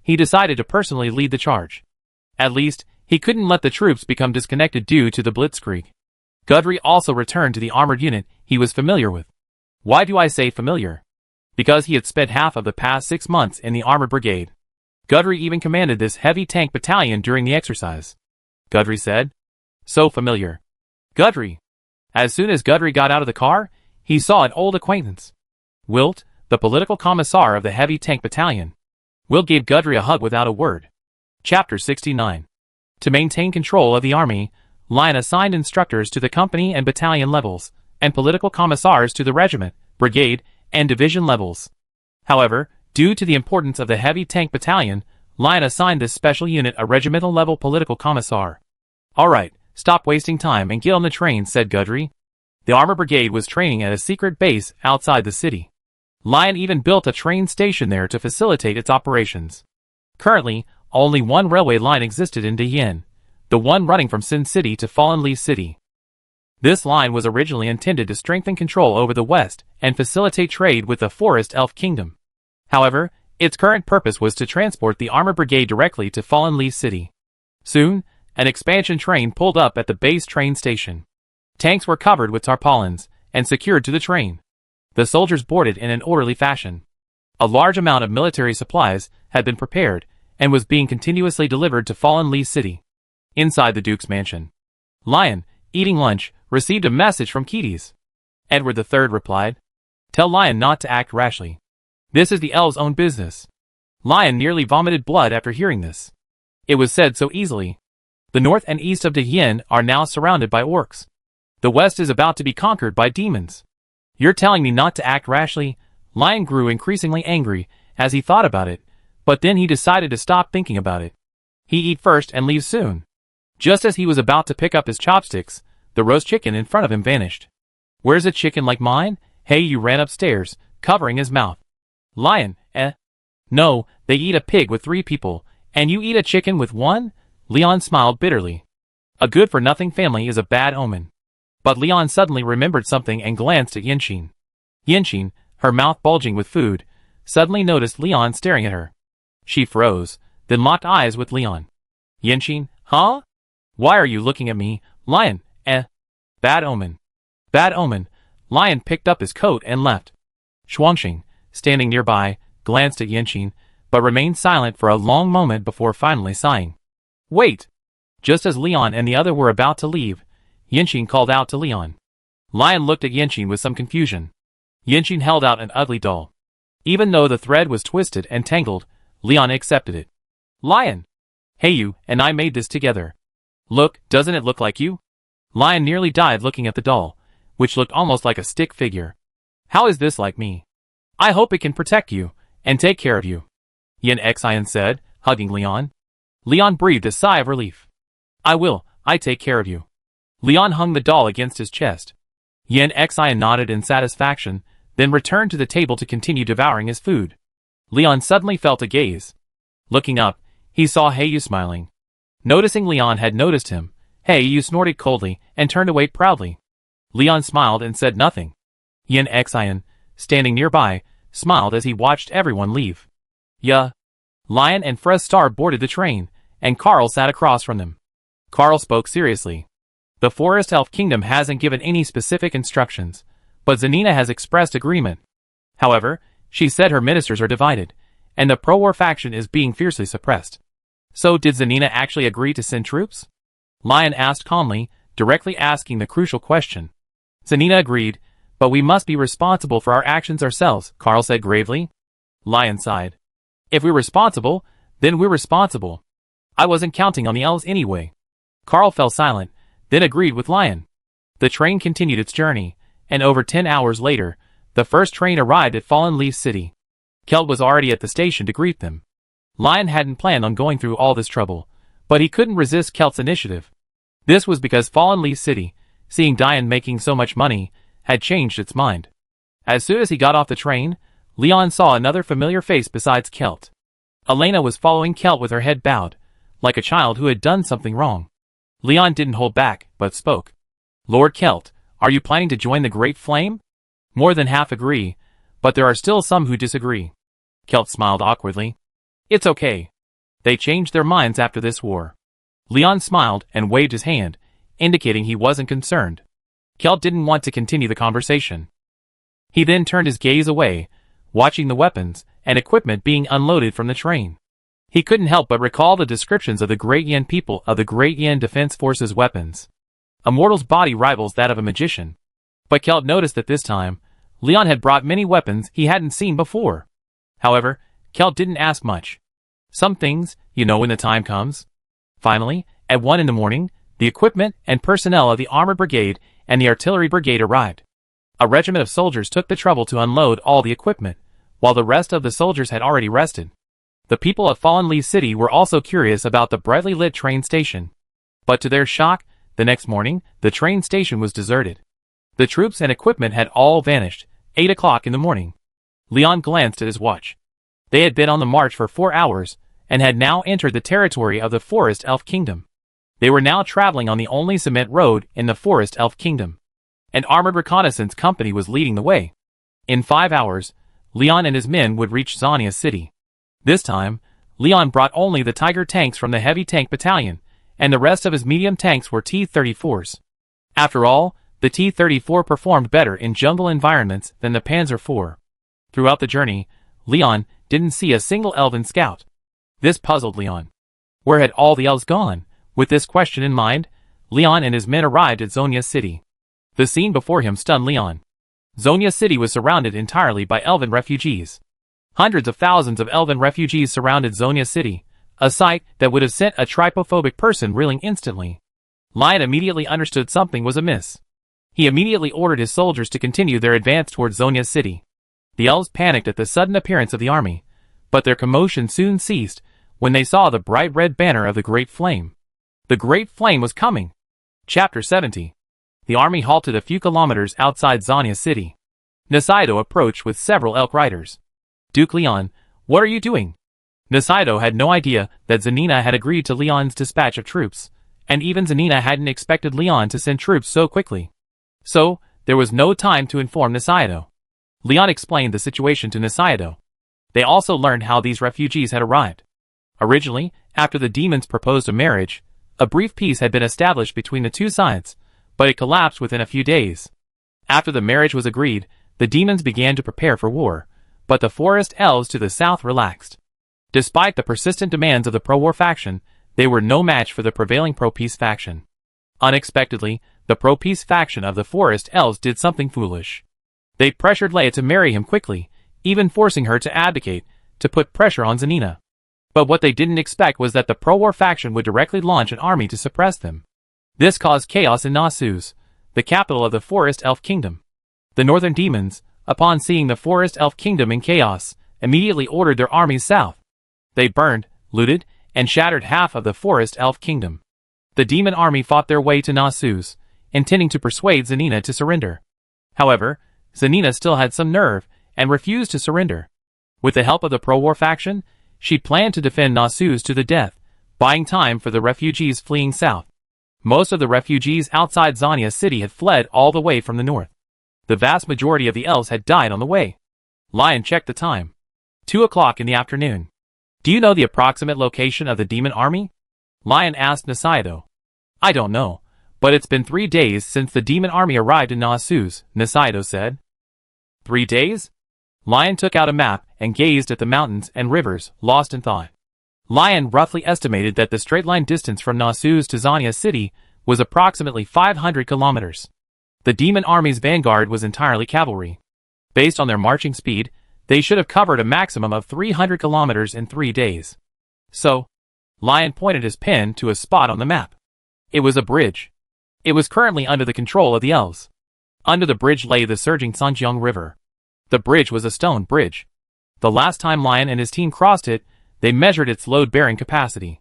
He decided to personally lead the charge. At least, he couldn't let the troops become disconnected due to the blitzkrieg. Gudry also returned to the armored unit he was familiar with. Why do I say familiar? Because he had spent half of the past 6 months in the armored brigade. Gudry even commanded this heavy tank battalion during the exercise. Gudry said, "So familiar." Gudry. As soon as Gudry got out of the car, he saw an old acquaintance. Wilt, the political commissar of the heavy tank battalion. Wilt gave Gudry a hug without a word. Chapter 69. To maintain control of the army, Lion assigned instructors to the company and battalion levels, and political commissars to the regiment, brigade, and division levels. However, due to the importance of the heavy tank battalion, Lion assigned this special unit a regimental-level political commissar. "All right, stop wasting time and get on the train," said Gudry. The armor brigade was training at a secret base outside the city. Lion even built a train station there to facilitate its operations. Currently, only one railway line existed in Dian, the one running from Sin City to Fallen Leaf City. This line was originally intended to strengthen control over the west and facilitate trade with the Forest Elf Kingdom. However, its current purpose was to transport the armor brigade directly to Fallen Leaf City. Soon, an expansion train pulled up at the base train station. Tanks were covered with tarpaulins and secured to the train. The soldiers boarded in an orderly fashion. A large amount of military supplies had been prepared and was being continuously delivered to Fallen Leaf City. Inside the Duke's mansion, Lion, eating lunch, received a message from Keates. Edward III replied, "Tell Lion not to act rashly. This is the elves' own business." Lion nearly vomited blood after hearing this. It was said so easily. The north and east of Dian are now surrounded by orcs. The west is about to be conquered by demons. "You're telling me not to act rashly?" Lion grew increasingly angry as he thought about it, but then he decided to stop thinking about it. He eat first and leave soon. Just as he was about to pick up his chopsticks, the roast chicken in front of him vanished. "Where's a chicken like mine?" Hey, you ran upstairs, covering his mouth. Lion, No, they eat a pig with 3 people, and you eat a chicken with 1? Leon smiled bitterly. A good-for-nothing family is a bad omen. But Leon suddenly remembered something and glanced at Yinxin. Yinxin, her mouth bulging with food, suddenly noticed Leon staring at her. She froze, then locked eyes with Leon. "Yinxin, huh? Why are you looking at me, Lion? Bad omen. Bad omen." Lion picked up his coat and left. Shuangxing, standing nearby, glanced at Yinxin, but remained silent for a long moment before finally sighing. "Wait!" Just as Leon and the other were about to leave, Yinxin called out to Leon. Lion looked at Yinxin with some confusion. Yinxin held out an ugly doll. Even though the thread was twisted and tangled, Leon accepted it. "Lion! Hey, you and I made this together. Look, doesn't it look like you?" Lion nearly died looking at the doll, which looked almost like a stick figure. How is this like me? I hope it can protect you, and take care of you. Yin Xian said, hugging Leon. Leon breathed a sigh of relief. I take care of you. Leon hung the doll against his chest. Yin Xian nodded in satisfaction, then returned to the table to continue devouring his food. Leon suddenly felt a gaze. Looking up, he saw Heiyu smiling. Noticing Leon had noticed him, Heiyu snorted coldly and turned away proudly. Leon smiled and said nothing. Yin Xian, standing nearby, smiled as he watched everyone leave. Yeah. Lion and Frez Star boarded the train, and Carl sat across from them. Carl spoke seriously. The Forest Elf Kingdom hasn't given any specific instructions, but Zanina has expressed agreement. However, she said her ministers are divided, and the pro-war faction is being fiercely suppressed. So did Zanina actually agree to send troops? Lion asked calmly, directly asking the crucial question. Zanina agreed, but we must be responsible for our actions ourselves, Carl said gravely. Lion sighed. If we're responsible, then we're responsible. I wasn't counting on the elves anyway. Carl fell silent, then agreed with Lion. The train continued its journey, and over 10 hours later, the first train arrived at Fallen Leaf City. Kelt was already at the station to greet them. Lion hadn't planned on going through all this trouble, but he couldn't resist Kelt's initiative. This was because Fallen Leaf City, seeing Diane making so much money, had changed its mind. As soon as he got off the train, Leon saw another familiar face besides Kelt. Elena was following Kelt with her head bowed, like a child who had done something wrong. Leon didn't hold back, but spoke. Lord Kelt, are you planning to join the Great Flame? More than half agree, but there are still some who disagree. Kelt smiled awkwardly. It's okay. They changed their minds after this war. Leon smiled and waved his hand, indicating he wasn't concerned. Kelt didn't want to continue the conversation. He then turned his gaze away, watching the weapons and equipment being unloaded from the train. He couldn't help but recall the descriptions of the Great Yin people of the Great Yin Defense Force's weapons. A mortal's body rivals that of a magician. But Kelt noticed that this time, Leon had brought many weapons he hadn't seen before. However, Kelt didn't ask much. Some things, you know when the time comes. Finally, at 1 in the morning, the equipment and personnel of the Armored Brigade and the Artillery Brigade arrived. A regiment of soldiers took the trouble to unload all the equipment, while the rest of the soldiers had already rested. The people of Fallen Leaf City were also curious about the brightly lit train station. But to their shock, the next morning, the train station was deserted. The troops and equipment had all vanished, 8 o'clock in the morning. Leon glanced at his watch. They had been on the march for 4 hours, and had now entered the territory of the Forest Elf Kingdom. They were now traveling on the only cement road in the Forest Elf Kingdom. An armored reconnaissance company was leading the way. In 5 hours, Leon and his men would reach Zania City. This time, Leon brought only the Tiger tanks from the Heavy Tank Battalion, and the rest of his medium tanks were T-34s. After all, the T-34 performed better in jungle environments than the Panzer IV. Throughout the journey, Leon didn't see a single elven scout. This puzzled Leon. Where had all the elves gone? With this question in mind, Leon and his men arrived at Zonia City. The scene before him stunned Leon. Zonia City was surrounded entirely by elven refugees. Hundreds of thousands of elven refugees surrounded Zonia City, a sight that would have sent a trypophobic person reeling instantly. Lion immediately understood something was amiss. He immediately ordered his soldiers to continue their advance towards Zonia City. The elves panicked at the sudden appearance of the army, but their commotion soon ceased when they saw the bright red banner of the Great Flame. The Great Flame was coming! Chapter 70. The army halted a few kilometers outside Zonia City. Nisaido approached with several elk riders. Duke Leon, what are you doing? Nisaido had no idea that Zanina had agreed to Leon's dispatch of troops, and even Zanina hadn't expected Leon to send troops so quickly. So, there was no time to inform Nisaido. Leon explained the situation to Nisaido. They also learned how these refugees had arrived. Originally, after the demons proposed a marriage, a brief peace had been established between the two sides, but it collapsed within a few days. After the marriage was agreed, the demons began to prepare for war, but the forest elves to the south relaxed. Despite the persistent demands of the pro-war faction, they were no match for the prevailing pro-peace faction. Unexpectedly, the pro-peace faction of the forest elves did something foolish. They pressured Leia to marry him quickly, even forcing her to abdicate, to put pressure on Zanina. But what they didn't expect was that the pro-war faction would directly launch an army to suppress them. This caused chaos in Nasus, the capital of the Forest Elf Kingdom. The northern demons, upon seeing the Forest Elf Kingdom in chaos, immediately ordered their armies south. They burned, looted, and shattered half of the Forest Elf Kingdom. The demon army fought their way to Nasus, intending to persuade Zanina to surrender. However, Zanina still had some nerve and refused to surrender. With the help of the pro-war faction, she planned to defend Nasus to the death, buying time for the refugees fleeing south. Most of the refugees outside Zania City had fled all the way from the north. The vast majority of the elves had died on the way. Lion checked the time. 2 o'clock in the afternoon. Do you know the approximate location of the demon army? Lion asked Nisaido. I don't know, but it's been 3 days since the demon army arrived in Nasus, Nisaido said. 3 days? Lion took out a map and gazed at the mountains and rivers, lost in thought. Lion roughly estimated that the straight-line distance from Nasus to Zania City was approximately 500 kilometers. The demon army's vanguard was entirely cavalry. Based on their marching speed, they should have covered a maximum of 300 kilometers in 3 days. So, Lion pointed his pen to a spot on the map. It was a bridge. It was currently under the control of the elves. Under the bridge lay the surging Sanjiang River. The bridge was a stone bridge. The last time Lion and his team crossed it, they measured its load-bearing capacity.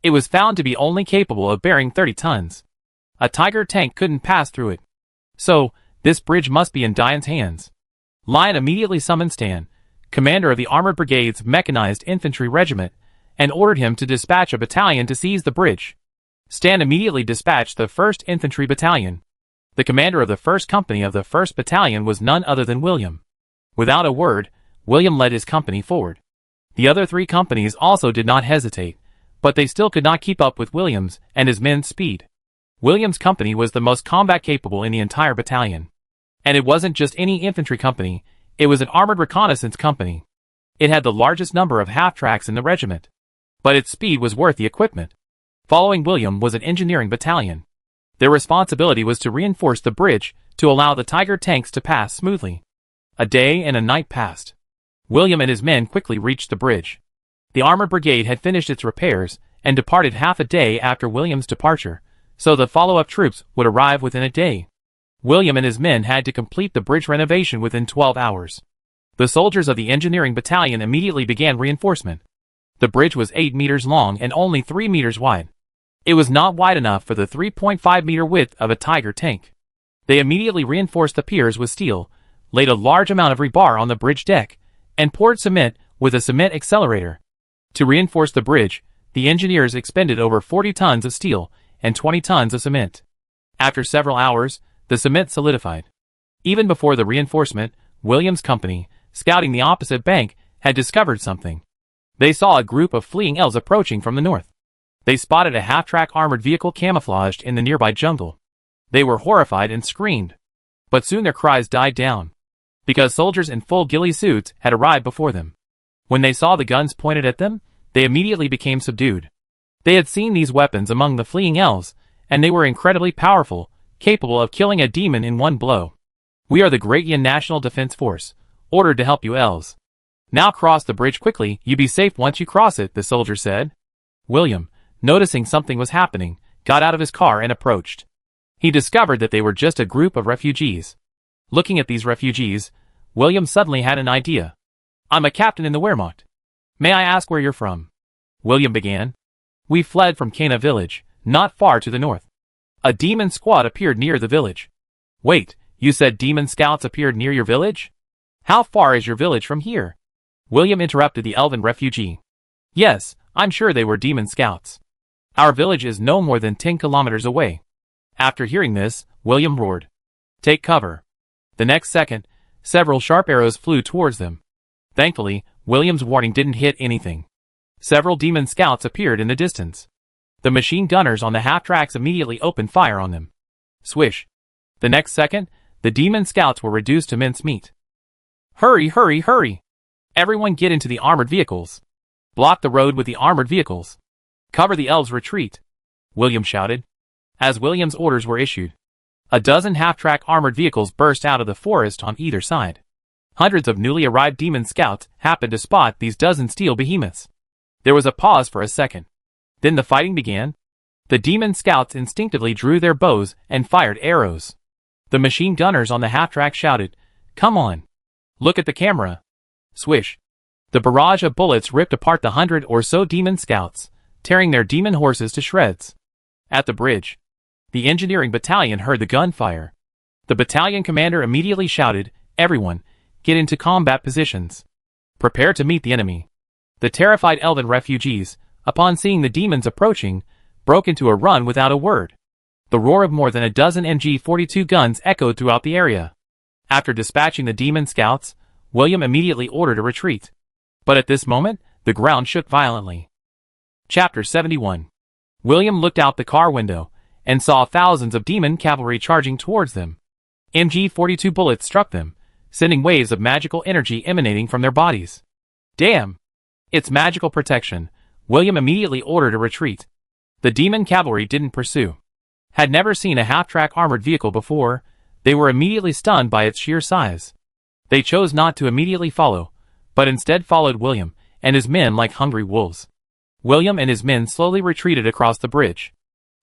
It was found to be only capable of bearing 30 tons. A Tiger tank couldn't pass through it. So, this bridge must be in Dian's hands. Lion immediately summoned Stan, commander of the Armored Brigade's Mechanized Infantry Regiment, and ordered him to dispatch a battalion to seize the bridge. Stan immediately dispatched the 1st Infantry Battalion. The commander of the 1st Company of the 1st Battalion was none other than William. Without a word, William led his company forward. The other 3 companies also did not hesitate, but they still could not keep up with William's and his men's speed. William's company was the most combat-capable in the entire battalion. And it wasn't just any infantry company, it was an armored reconnaissance company. It had the largest number of half-tracks in the regiment. But its speed was worth the equipment. Following William was an engineering battalion. Their responsibility was to reinforce the bridge to allow the Tiger tanks to pass smoothly. A day and a night passed. William and his men quickly reached the bridge. The Armored Brigade had finished its repairs and departed half a day after William's departure, so the follow-up troops would arrive within a day. William and his men had to complete the bridge renovation within 12 hours. The soldiers of the engineering battalion immediately began reinforcement. The bridge was 8 meters long and only 3 meters wide. It was not wide enough for the 3.5 meter width of a Tiger tank. They immediately reinforced the piers with steel, laid a large amount of rebar on the bridge deck, and poured cement with a cement accelerator. To reinforce the bridge, the engineers expended over 40 tons of steel and 20 tons of cement. After several hours, the cement solidified. Even before the reinforcement, William's company, scouting the opposite bank, had discovered something. They saw a group of fleeing elves approaching from the north. They spotted a half-track armored vehicle camouflaged in the nearby jungle. They were horrified and screamed. But soon their cries died down, because soldiers in full ghillie suits had arrived before them. When they saw the guns pointed at them, they immediately became subdued. They had seen these weapons among the fleeing elves, and they were incredibly powerful, capable of killing a demon in one blow. We are the Great Yin National Defense Force, ordered to help you elves. Now cross the bridge quickly, you be safe once you cross it, the soldier said. William, noticing something was happening, got out of his car and approached. He discovered that they were just a group of refugees. Looking at these refugees, William suddenly had an idea. I'm a captain in the Wehrmacht. May I ask where you're from? William began. We fled from Cana village, not far to the north. A demon squad appeared near the village. Wait, you said demon scouts appeared near your village? How far is your village from here? William interrupted the elven refugee. Yes, I'm sure they were demon scouts. Our village is no more than 10 kilometers away. After hearing this, William roared. Take cover. The next second, several sharp arrows flew towards them. Thankfully, William's warning didn't hit anything. Several demon scouts appeared in the distance. The machine gunners on the half-tracks immediately opened fire on them. Swish. The next second, the demon scouts were reduced to mincemeat. Hurry, hurry, hurry! Everyone get into the armored vehicles. Block the road with the armored vehicles. Cover the elves' retreat, William shouted. As William's orders were issued, a dozen half-track armored vehicles burst out of the forest on either side. Hundreds of newly arrived demon scouts happened to spot these dozen steel behemoths. There was a pause for a second. Then the fighting began. The demon scouts instinctively drew their bows and fired arrows. The machine gunners on the half-track shouted, "Come on! Look at the camera!" Swish! The barrage of bullets ripped apart the 100 or so demon scouts, tearing their demon horses to shreds. At the bridge, the engineering battalion heard the gunfire. The battalion commander immediately shouted, "Everyone, get into combat positions. Prepare to meet the enemy." The terrified elven refugees, upon seeing the demons approaching, broke into a run without a word. The roar of more than a dozen MG-42 guns echoed throughout the area. After dispatching the demon scouts, William immediately ordered a retreat. But at this moment, the ground shook violently. Chapter 71. William looked out the car window, and saw thousands of demon cavalry charging towards them. MG-42 bullets struck them, sending waves of magical energy emanating from their bodies. Damn! It's magical protection. William immediately ordered a retreat. The demon cavalry didn't pursue. Had never seen a half-track armored vehicle before, they were immediately stunned by its sheer size. They chose not to immediately follow, but instead followed William and his men like hungry wolves. William and his men slowly retreated across the bridge.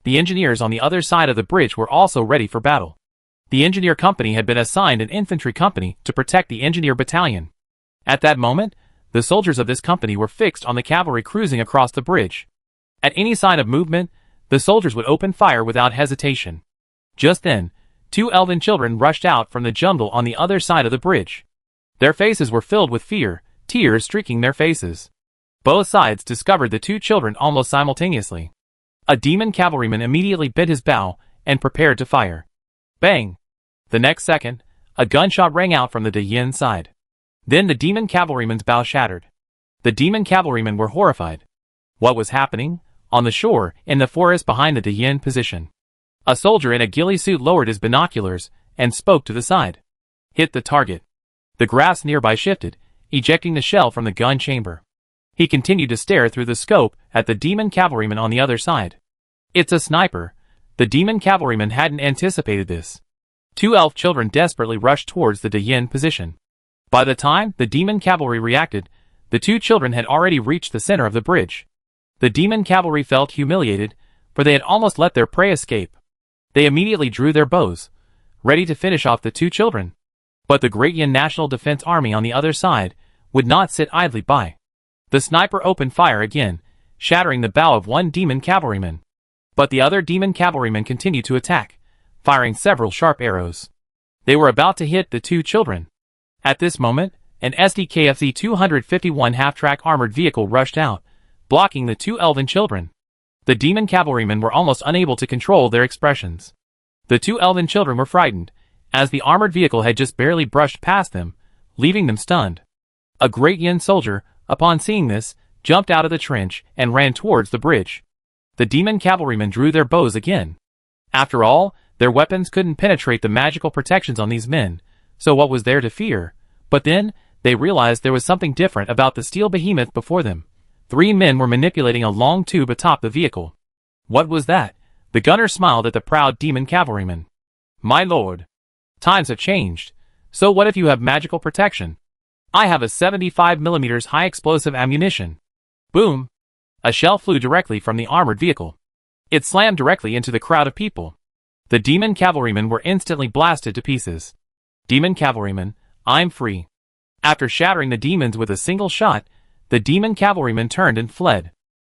The engineers on the other side of the bridge were also ready for battle. The engineer company had been assigned an infantry company to protect the engineer battalion. At that moment, the soldiers of this company were fixed on the cavalry cruising across the bridge. At any sign of movement, the soldiers would open fire without hesitation. Just then, 2 elven children rushed out from the jungle on the other side of the bridge. Their faces were filled with fear, tears streaking their faces. Both sides discovered the 2 children almost simultaneously. A demon cavalryman immediately bent his bow and prepared to fire. Bang! The next second, a gunshot rang out from the Dayin side. Then the demon cavalryman's bow shattered. The demon cavalrymen were horrified. What was happening? On the shore, in the forest behind the Dayin position. A soldier in a ghillie suit lowered his binoculars and spoke to the side. Hit the target. The grass nearby shifted, ejecting the shell from the gun chamber. He continued to stare through the scope at the demon cavalryman on the other side. It's a sniper. The demon cavalryman hadn't anticipated this. 2 elf children desperately rushed towards the Dayin position. By the time the demon cavalry reacted, the 2 children had already reached the center of the bridge. The demon cavalry felt humiliated, for they had almost let their prey escape. They immediately drew their bows, ready to finish off the 2 children. But the Great Yin National Defense Army on the other side would not sit idly by. The sniper opened fire again, shattering the bow of 1 demon cavalryman. But the other demon cavalryman continued to attack, firing several sharp arrows. They were about to hit the 2 children. At this moment, an SDKFZ 251 half-track armored vehicle rushed out, blocking the 2 elven children. The demon cavalrymen were almost unable to control their expressions. The 2 elven children were frightened, as the armored vehicle had just barely brushed past them, leaving them stunned. A Great Yin soldier, upon seeing this, jumped out of the trench and ran towards the bridge. The demon cavalrymen drew their bows again. After all, their weapons couldn't penetrate the magical protections on these men, so what was there to fear? But then, they realized there was something different about the steel behemoth before them. 3 men were manipulating a long tube atop the vehicle. What was that? The gunner smiled at the proud demon cavalryman. My lord. Times have changed. So what if you have magical protection? I have a 75mm high explosive ammunition. Boom! A shell flew directly from the armored vehicle. It slammed directly into the crowd of people. The demon cavalrymen were instantly blasted to pieces. Demon cavalryman, I'm free. After shattering the demons with a single shot, the demon cavalryman turned and fled.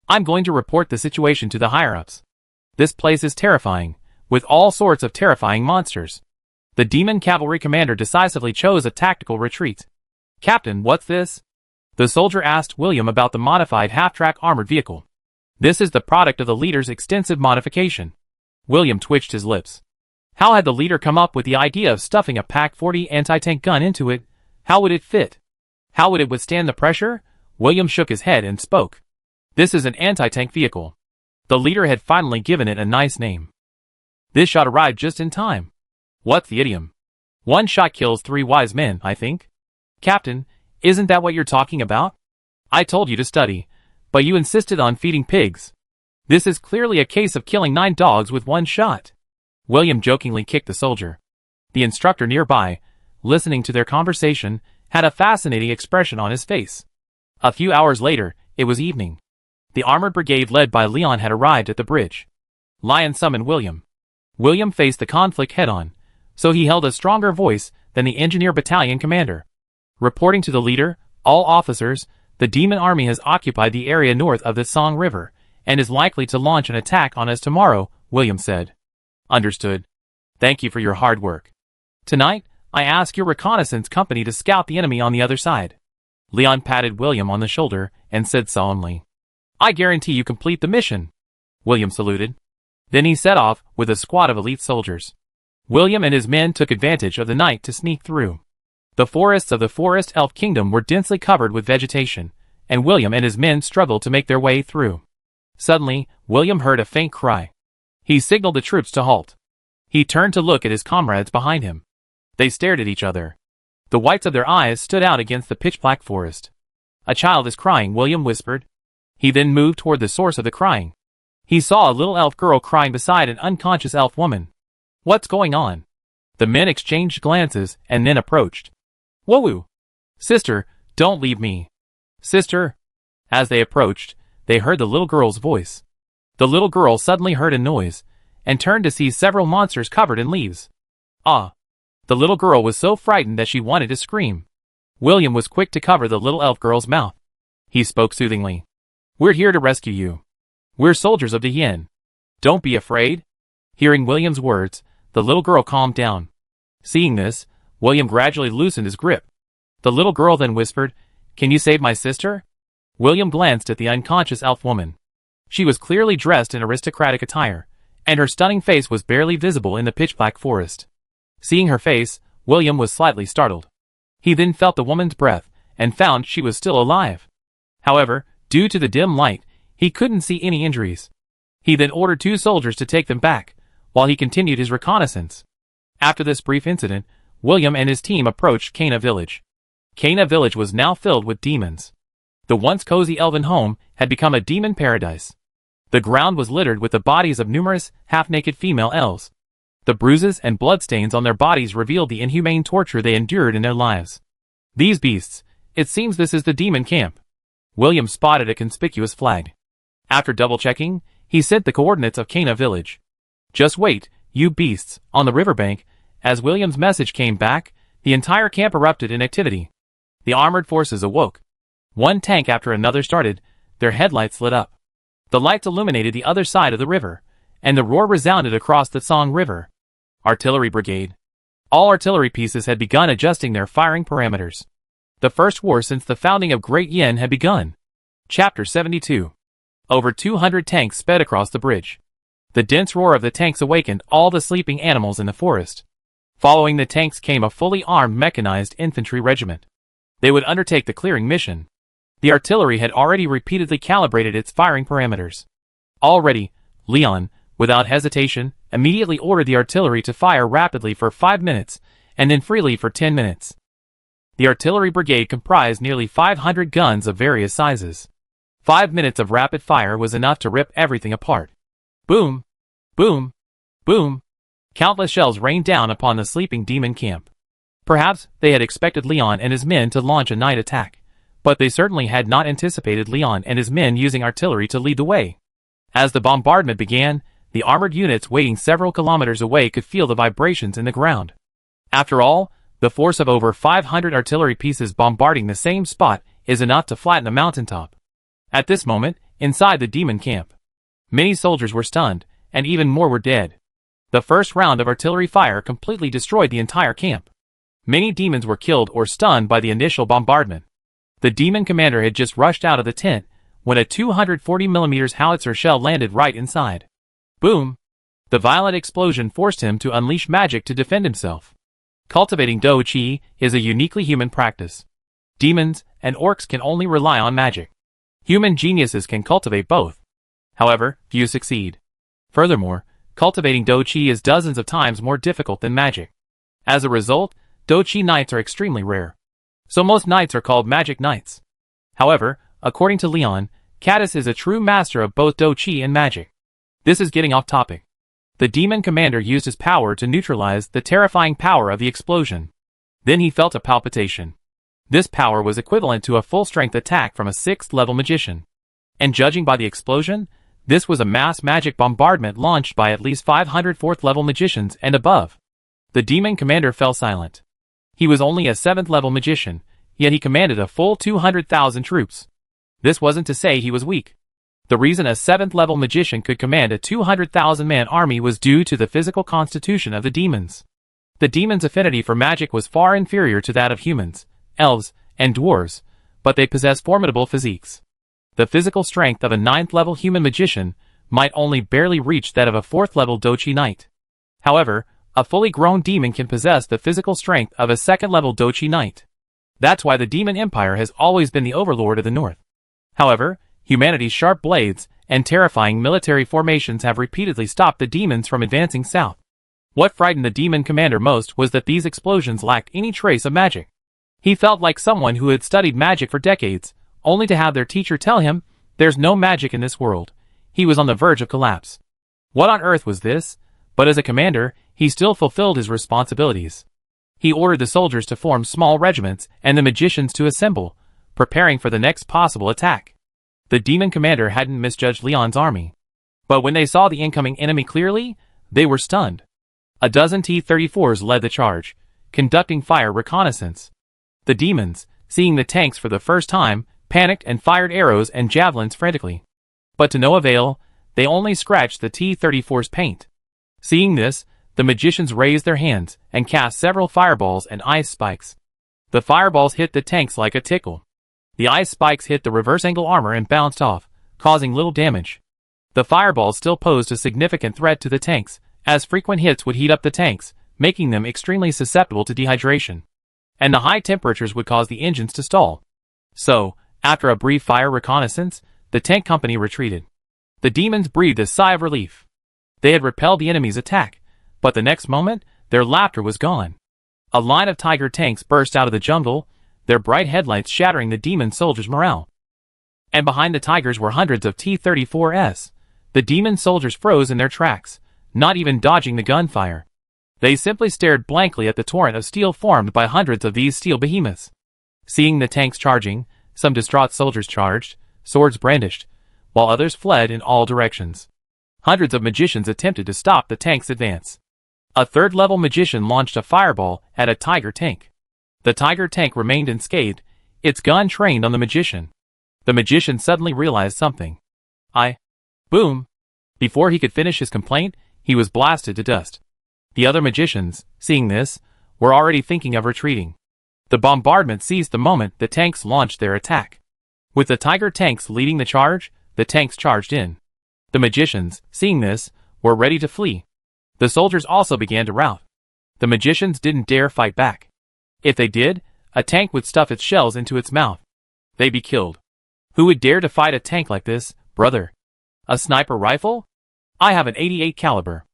I'm going to report the situation to the higher-ups. This place is terrifying, with all sorts of terrifying monsters. The demon cavalry commander decisively chose a tactical retreat. Captain, what's this? The soldier asked William about the modified half-track armored vehicle. This is the product of the leader's extensive modification. William twitched his lips. How had the leader come up with the idea of stuffing a PaK-40 anti-tank gun into it? How would it fit? How would it withstand the pressure? William shook his head and spoke. This is an anti-tank vehicle. The leader had finally given it a nice name. This shot arrived just in time. What's the idiom? 1 shot kills 3 wise men, I think. Captain, isn't that what you're talking about? I told you to study, but you insisted on feeding pigs. This is clearly a case of killing 9 dogs with 1 shot. William jokingly kicked the soldier. The instructor nearby, listening to their conversation, had a fascinating expression on his face. A few hours later, it was evening. The armored brigade led by Leon had arrived at the bridge. Lion summoned William. William faced the conflict head-on, so he held a stronger voice than the engineer battalion commander. Reporting to the leader, all officers, the demon army has occupied the area north of the Song River, and is likely to launch an attack on us tomorrow, William said. Understood. Thank you for your hard work. Tonight, I ask your reconnaissance company to scout the enemy on the other side. Leon patted William on the shoulder and said solemnly, I guarantee you complete the mission. William saluted. Then he set off with a squad of elite soldiers. William and his men took advantage of the night to sneak through. The forests of the Forest Elf Kingdom were densely covered with vegetation, and William and his men struggled to make their way through. Suddenly, William heard a faint cry. He signaled the troops to halt. He turned to look at his comrades behind him. They stared at each other. The whites of their eyes stood out against the pitch-black forest. A child is crying, William whispered. He then moved toward the source of the crying. He saw a little elf girl crying beside an unconscious elf woman. What's going on? The men exchanged glances and then approached. Whoa! Sister, don't leave me. Sister. As they approached, they heard the little girl's voice. The little girl suddenly heard a noise, and turned to see several monsters covered in leaves. Ah! The little girl was so frightened that she wanted to scream. William was quick to cover the little elf girl's mouth. He spoke soothingly. We're here to rescue you. We're soldiers of the Yin. Don't be afraid. Hearing William's words, the little girl calmed down. Seeing this, William gradually loosened his grip. The little girl then whispered, Can you save my sister? William glanced at the unconscious elf woman. She was clearly dressed in aristocratic attire, and her stunning face was barely visible in the pitch-black forest. Seeing her face, William was slightly startled. He then felt the woman's breath, and found she was still alive. However, due to the dim light, he couldn't see any injuries. He then ordered 2 soldiers to take them back, while he continued his reconnaissance. After this brief incident, William and his team approached Cana Village. Cana Village was now filled with demons. The once cozy elven home had become a demon paradise. The ground was littered with the bodies of numerous, half-naked female elves. The bruises and bloodstains on their bodies revealed the inhumane torture they endured in their lives. These beasts, it seems this is the demon camp. William spotted a conspicuous flag. After double-checking, he sent the coordinates of Cana Village. Just wait, you beasts, on the riverbank. As William's message came back, the entire camp erupted in activity. The armored forces awoke. One tank after another started, their headlights lit up. The lights illuminated the other side of the river, and the roar resounded across the Song River. Artillery Brigade. All artillery pieces had begun adjusting their firing parameters. The first war since the founding of Great Yin had begun. Chapter 72. Over 200 tanks sped across the bridge. The dense roar of the tanks awakened all the sleeping animals in the forest. Following the tanks came a fully armed mechanized infantry regiment. They would undertake the clearing mission. The artillery had already repeatedly calibrated its firing parameters. Already, Leon, without hesitation, immediately ordered the artillery to fire rapidly for 5 minutes, and then freely for 10 minutes. The artillery brigade comprised nearly 500 guns of various sizes. 5 minutes of rapid fire was enough to rip everything apart. Boom! Boom! Boom! Countless shells rained down upon the sleeping demon camp. Perhaps they had expected Leon and his men to launch a night attack, but they certainly had not anticipated Leon and his men using artillery to lead the way. As the bombardment began, the armored units waiting several kilometers away could feel the vibrations in the ground. After all, the force of over 500 artillery pieces bombarding the same spot is enough to flatten a mountaintop. At this moment, inside the demon camp, many soldiers were stunned, and even more were dead. The first round of artillery fire completely destroyed the entire camp. Many demons were killed or stunned by the initial bombardment. The demon commander had just rushed out of the tent when a 240mm howitzer shell landed right inside. Boom! The violent explosion forced him to unleash magic to defend himself. Cultivating Do Chi is a uniquely human practice. Demons and orcs can only rely on magic. Human geniuses can cultivate both. However, few succeed. Furthermore, cultivating Do Chi is dozens of times more difficult than magic. As a result, Do Chi knights are extremely rare. So most knights are called magic knights. However, according to Leon, Caddis is a true master of both Do Chi and magic. This is getting off topic. The demon commander used his power to neutralize the terrifying power of the explosion. Then he felt a palpitation. This power was equivalent to a full-strength attack from a 6th-level magician. And judging by the explosion, This was a mass magic bombardment launched by at least 500 4th-level magicians and above. The demon commander fell silent. He was only a 7th-level magician, yet he commanded a full 200,000 troops. This wasn't to say he was weak. The reason a 7th-level magician could command a 200,000-man army was due to the physical constitution of the demons. The demons' affinity for magic was far inferior to that of humans, elves, and dwarves, but they possessed formidable physiques. The physical strength of a 9th-level human magician might only barely reach that of a 4th-level Dochi Knight. However, a fully grown demon can possess the physical strength of a 2nd-level Dochi Knight. That's why the Demon Empire has always been the overlord of the North. However, humanity's sharp blades and terrifying military formations have repeatedly stopped the demons from advancing south. What frightened the demon commander most was that these explosions lacked any trace of magic. He felt like someone who had studied magic for decades, only to have their teacher tell him, "There's no magic in this world." He was on the verge of collapse. What on earth was this? But as a commander, he still fulfilled his responsibilities. He ordered the soldiers to form small regiments and the magicians to assemble, preparing for the next possible attack. The demon commander hadn't misjudged Leon's army. But when they saw the incoming enemy clearly, they were stunned. A dozen T-34s led the charge, conducting fire reconnaissance. The demons, seeing the tanks for the first time, panicked and fired arrows and javelins frantically. But to no avail, they only scratched the T-34's paint. Seeing this, the magicians raised their hands and cast several fireballs and ice spikes. The fireballs hit the tanks like a tickle. The ice spikes hit the reverse-angle armor and bounced off, causing little damage. The fireballs still posed a significant threat to the tanks, as frequent hits would heat up the tanks, making them extremely susceptible to dehydration. And the high temperatures would cause the engines to stall. So, after a brief fire reconnaissance, the tank company retreated. The demons breathed a sigh of relief. They had repelled the enemy's attack, but the next moment, their laughter was gone. A line of tiger tanks burst out of the jungle, their bright headlights shattering the demon soldiers' morale. And behind the tigers were hundreds of T-34s. The demon soldiers froze in their tracks, not even dodging the gunfire. They simply stared blankly at the torrent of steel formed by hundreds of these steel behemoths. Seeing the tanks charging, some distraught soldiers charged, swords brandished, while others fled in all directions. Hundreds of magicians attempted to stop the tank's advance. A 3rd-level magician launched a fireball at a tiger tank. The tiger tank remained unscathed, its gun trained on the magician. The magician suddenly realized something. Boom! Before he could finish his complaint, he was blasted to dust. The other magicians, seeing this, were already thinking of retreating. The bombardment ceased the moment the tanks launched their attack. With the tiger tanks leading the charge, the tanks charged in. The magicians, seeing this, were ready to flee. The soldiers also began to rout. The magicians didn't dare fight back. If they did, a tank would stuff its shells into its mouth. They'd be killed. Who would dare to fight a tank like this, brother? A sniper rifle? I have an 88 caliber.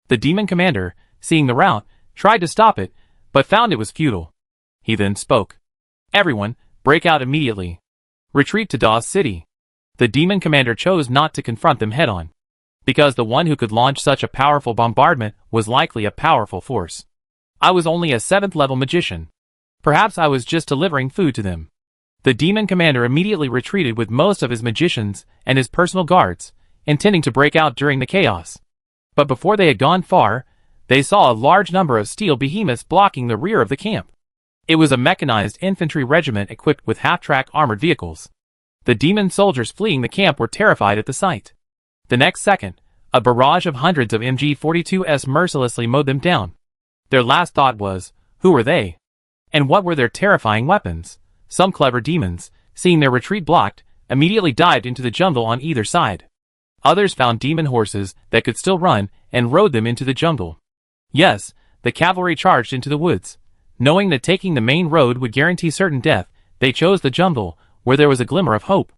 The demon commander, seeing the rout, tried to stop it, but found it was futile. He then spoke. "Everyone, break out immediately. Retreat to Dawes City." The demon commander chose not to confront them head-on, because the one who could launch such a powerful bombardment was likely a powerful force. I was only a 7th-level magician. Perhaps I was just delivering food to them. The demon commander immediately retreated with most of his magicians and his personal guards, intending to break out during the chaos. But before they had gone far, they saw a large number of steel behemoths blocking the rear of the camp. It was a mechanized infantry regiment equipped with half-track armored vehicles. The demon soldiers fleeing the camp were terrified at the sight. The next second, a barrage of hundreds of MG-42s mercilessly mowed them down. Their last thought was, who were they? And what were their terrifying weapons? Some clever demons, seeing their retreat blocked, immediately dived into the jungle on either side. Others found demon horses that could still run and rode them into the jungle. Yes, the cavalry charged into the woods. Knowing that taking the main road would guarantee certain death, they chose the jungle, where there was a glimmer of hope.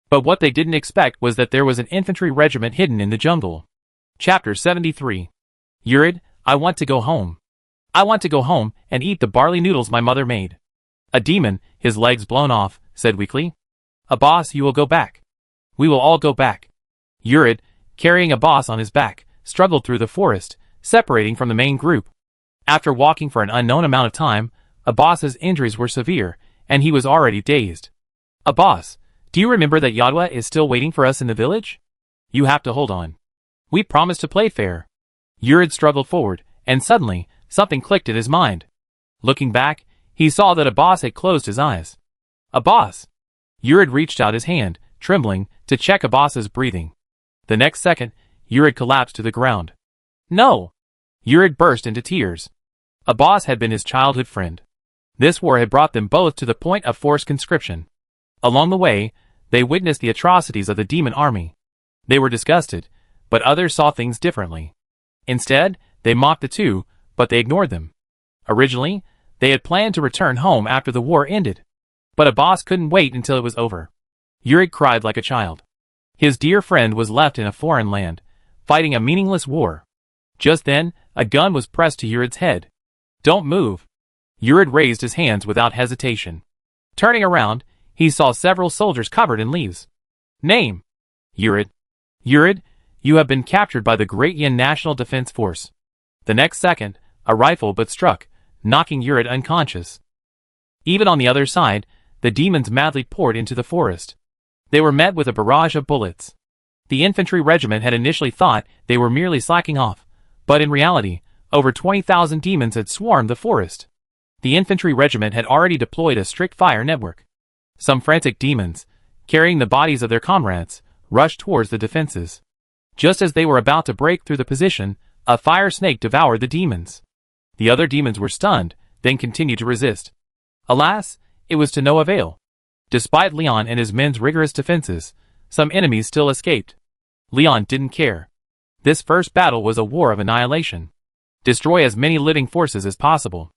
But what they didn't expect was that there was an infantry regiment hidden in the jungle. Chapter 73. Urid, I want to go home. I want to go home and eat the barley noodles my mother made. A demon, his legs blown off, said weakly. A boss, you will go back. We will all go back. Urid, carrying a boss on his back, struggled through the forest, separating from the main group. After walking for an unknown amount of time, Abbas's injuries were severe, and he was already dazed. Abbas, do you remember that Yadwa is still waiting for us in the village? You have to hold on. We promised to play fair. Yurid struggled forward, and suddenly, something clicked in his mind. Looking back, he saw that Abbas had closed his eyes. Abbas! Yurid reached out his hand, trembling, to check Abbas's breathing. The next second, Yurid collapsed to the ground. No! Yurid burst into tears. Abbas had been his childhood friend. This war had brought them both to the point of forced conscription. Along the way, they witnessed the atrocities of the demon army. They were disgusted, but others saw things differently. Instead, they mocked the two, but they ignored them. Originally, they had planned to return home after the war ended. But Abbas couldn't wait until it was over. Yurid cried like a child. His dear friend was left in a foreign land, fighting a meaningless war. Just then, a gun was pressed to Yurid's head. Don't move. Yurid raised his hands without hesitation. Turning around, he saw several soldiers covered in leaves. Name: Yurid. Yurid, you have been captured by the Great Yin National Defense Force. The next second, a rifle but struck, knocking Yurid unconscious. Even on the other side, the demons madly poured into the forest. They were met with a barrage of bullets. The infantry regiment had initially thought they were merely slacking off, but in reality, over 20,000 demons had swarmed the forest. The infantry regiment had already deployed a strict fire network. Some frantic demons, carrying the bodies of their comrades, rushed towards the defenses. Just as they were about to break through the position, a fire snake devoured the demons. The other demons were stunned, then continued to resist. Alas, it was to no avail. Despite Leon and his men's rigorous defenses, some enemies still escaped. Leon didn't care. This first battle was a war of annihilation. Destroy as many living forces as possible.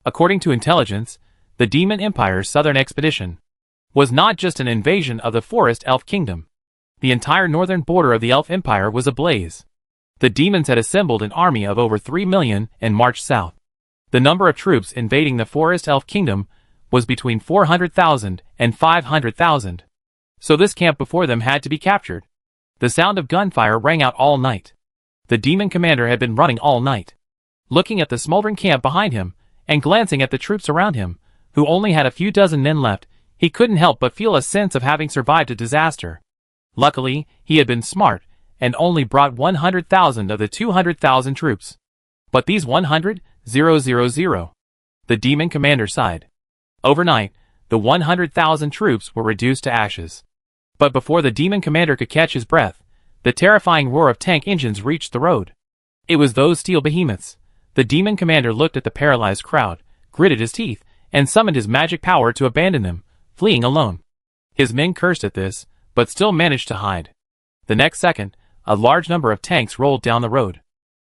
According to intelligence, the Demon Empire's southern expedition was not just an invasion of the Forest Elf Kingdom. The entire northern border of the Elf Empire was ablaze. The demons had assembled an army of over 3 million and marched south. The number of troops invading the Forest Elf Kingdom was between 400,000 and 500,000. So this camp before them had to be captured. The sound of gunfire rang out all night. The demon commander had been running all night. Looking at the smoldering camp behind him, and glancing at the troops around him, who only had a few dozen men left, he couldn't help but feel a sense of having survived a disaster. Luckily, he had been smart, and only brought 100,000 of the 200,000 troops. But these 100,000. The demon commander sighed. Overnight, the 100,000 troops were reduced to ashes. But before the demon commander could catch his breath, the terrifying roar of tank engines reached the road. It was those steel behemoths. The demon commander looked at the paralyzed crowd, gritted his teeth, and summoned his magic power to abandon them, fleeing alone. His men cursed at this, but still managed to hide. The next second, a large number of tanks rolled down the road.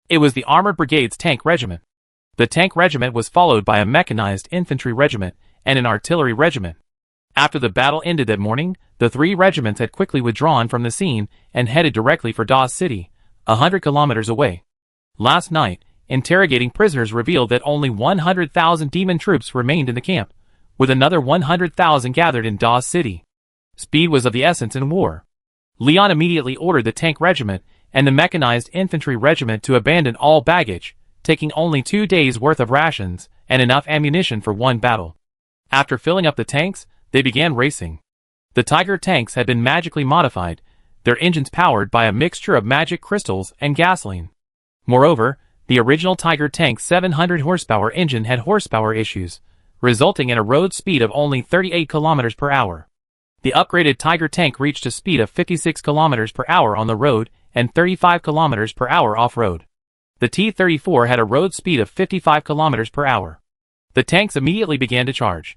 It was the Armored Brigade's tank regiment. The tank regiment was followed by a mechanized infantry regiment and an artillery regiment. After the battle ended that morning, the three regiments had quickly withdrawn from the scene and headed directly for Dawes City, 100 kilometers away. Last night, interrogating prisoners revealed that only 100,000 demon troops remained in the camp, with another 100,000 gathered in Dawes City. Speed was of the essence in war. Leon immediately ordered the tank regiment and the mechanized infantry regiment to abandon all baggage, taking only 2 days' worth of rations and enough ammunition for one battle. After filling up the tanks, they began racing. The Tiger tanks had been magically modified, their engines powered by a mixture of magic crystals and gasoline. Moreover, the original Tiger tank's 700 horsepower engine had horsepower issues, resulting in a road speed of only 38 kilometers per hour. The upgraded Tiger tank reached a speed of 56 kilometers per hour on the road and 35 kilometers per hour off-road. The T-34 had a road speed of 55 kilometers per hour. The tanks immediately began to charge.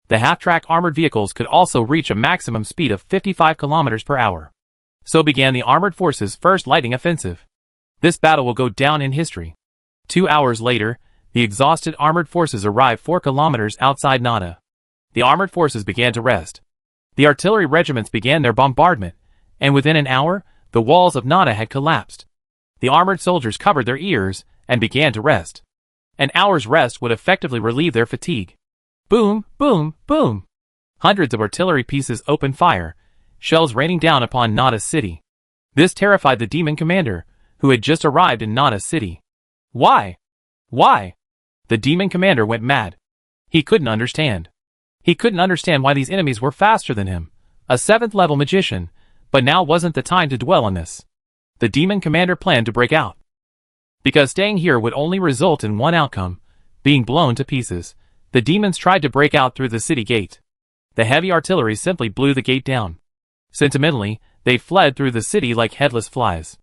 The half-track armored vehicles could also reach a maximum speed of 55 kilometers per hour. So began the armored forces' first lightning offensive. This battle will go down in history. 2 hours later, the exhausted armored forces arrived 4 kilometers outside Nada. The armored forces began to rest. The artillery regiments began their bombardment, and within an hour, the walls of Nada had collapsed. The armored soldiers covered their ears and began to rest. An hour's rest would effectively relieve their fatigue. Boom, boom, boom. Hundreds of artillery pieces opened fire, shells raining down upon Nada City. This terrified the demon commander, who had just arrived in Nada City. Why? Why? The demon commander went mad. He couldn't understand. He couldn't understand why these enemies were faster than him, a 7th level magician, but now wasn't the time to dwell on this. The demon commander planned to break out. Because staying here would only result in one outcome, being blown to pieces. The demons tried to break out through the city gate. The heavy artillery simply blew the gate down. Sentimentally, they fled through the city like headless flies.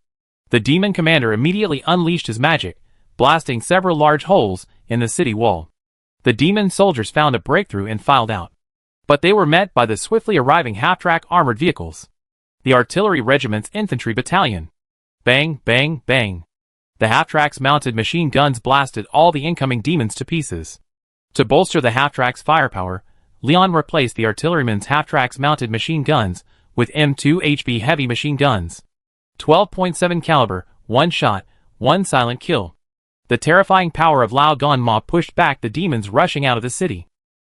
The demon commander immediately unleashed his magic, blasting several large holes in the city wall. The demon soldiers found a breakthrough and filed out. But they were met by the swiftly arriving half-track armored vehicles. The artillery regiment's infantry battalion. Bang, bang, bang. The half-tracks mounted machine guns blasted all the incoming demons to pieces. To bolster the half-tracks firepower, Leon replaced the artillerymen's half-tracks mounted machine guns with M2 HB heavy machine guns. 12.7 caliber, one shot, one silent kill. The terrifying power of Lao Gan Ma pushed back the demons rushing out of the city,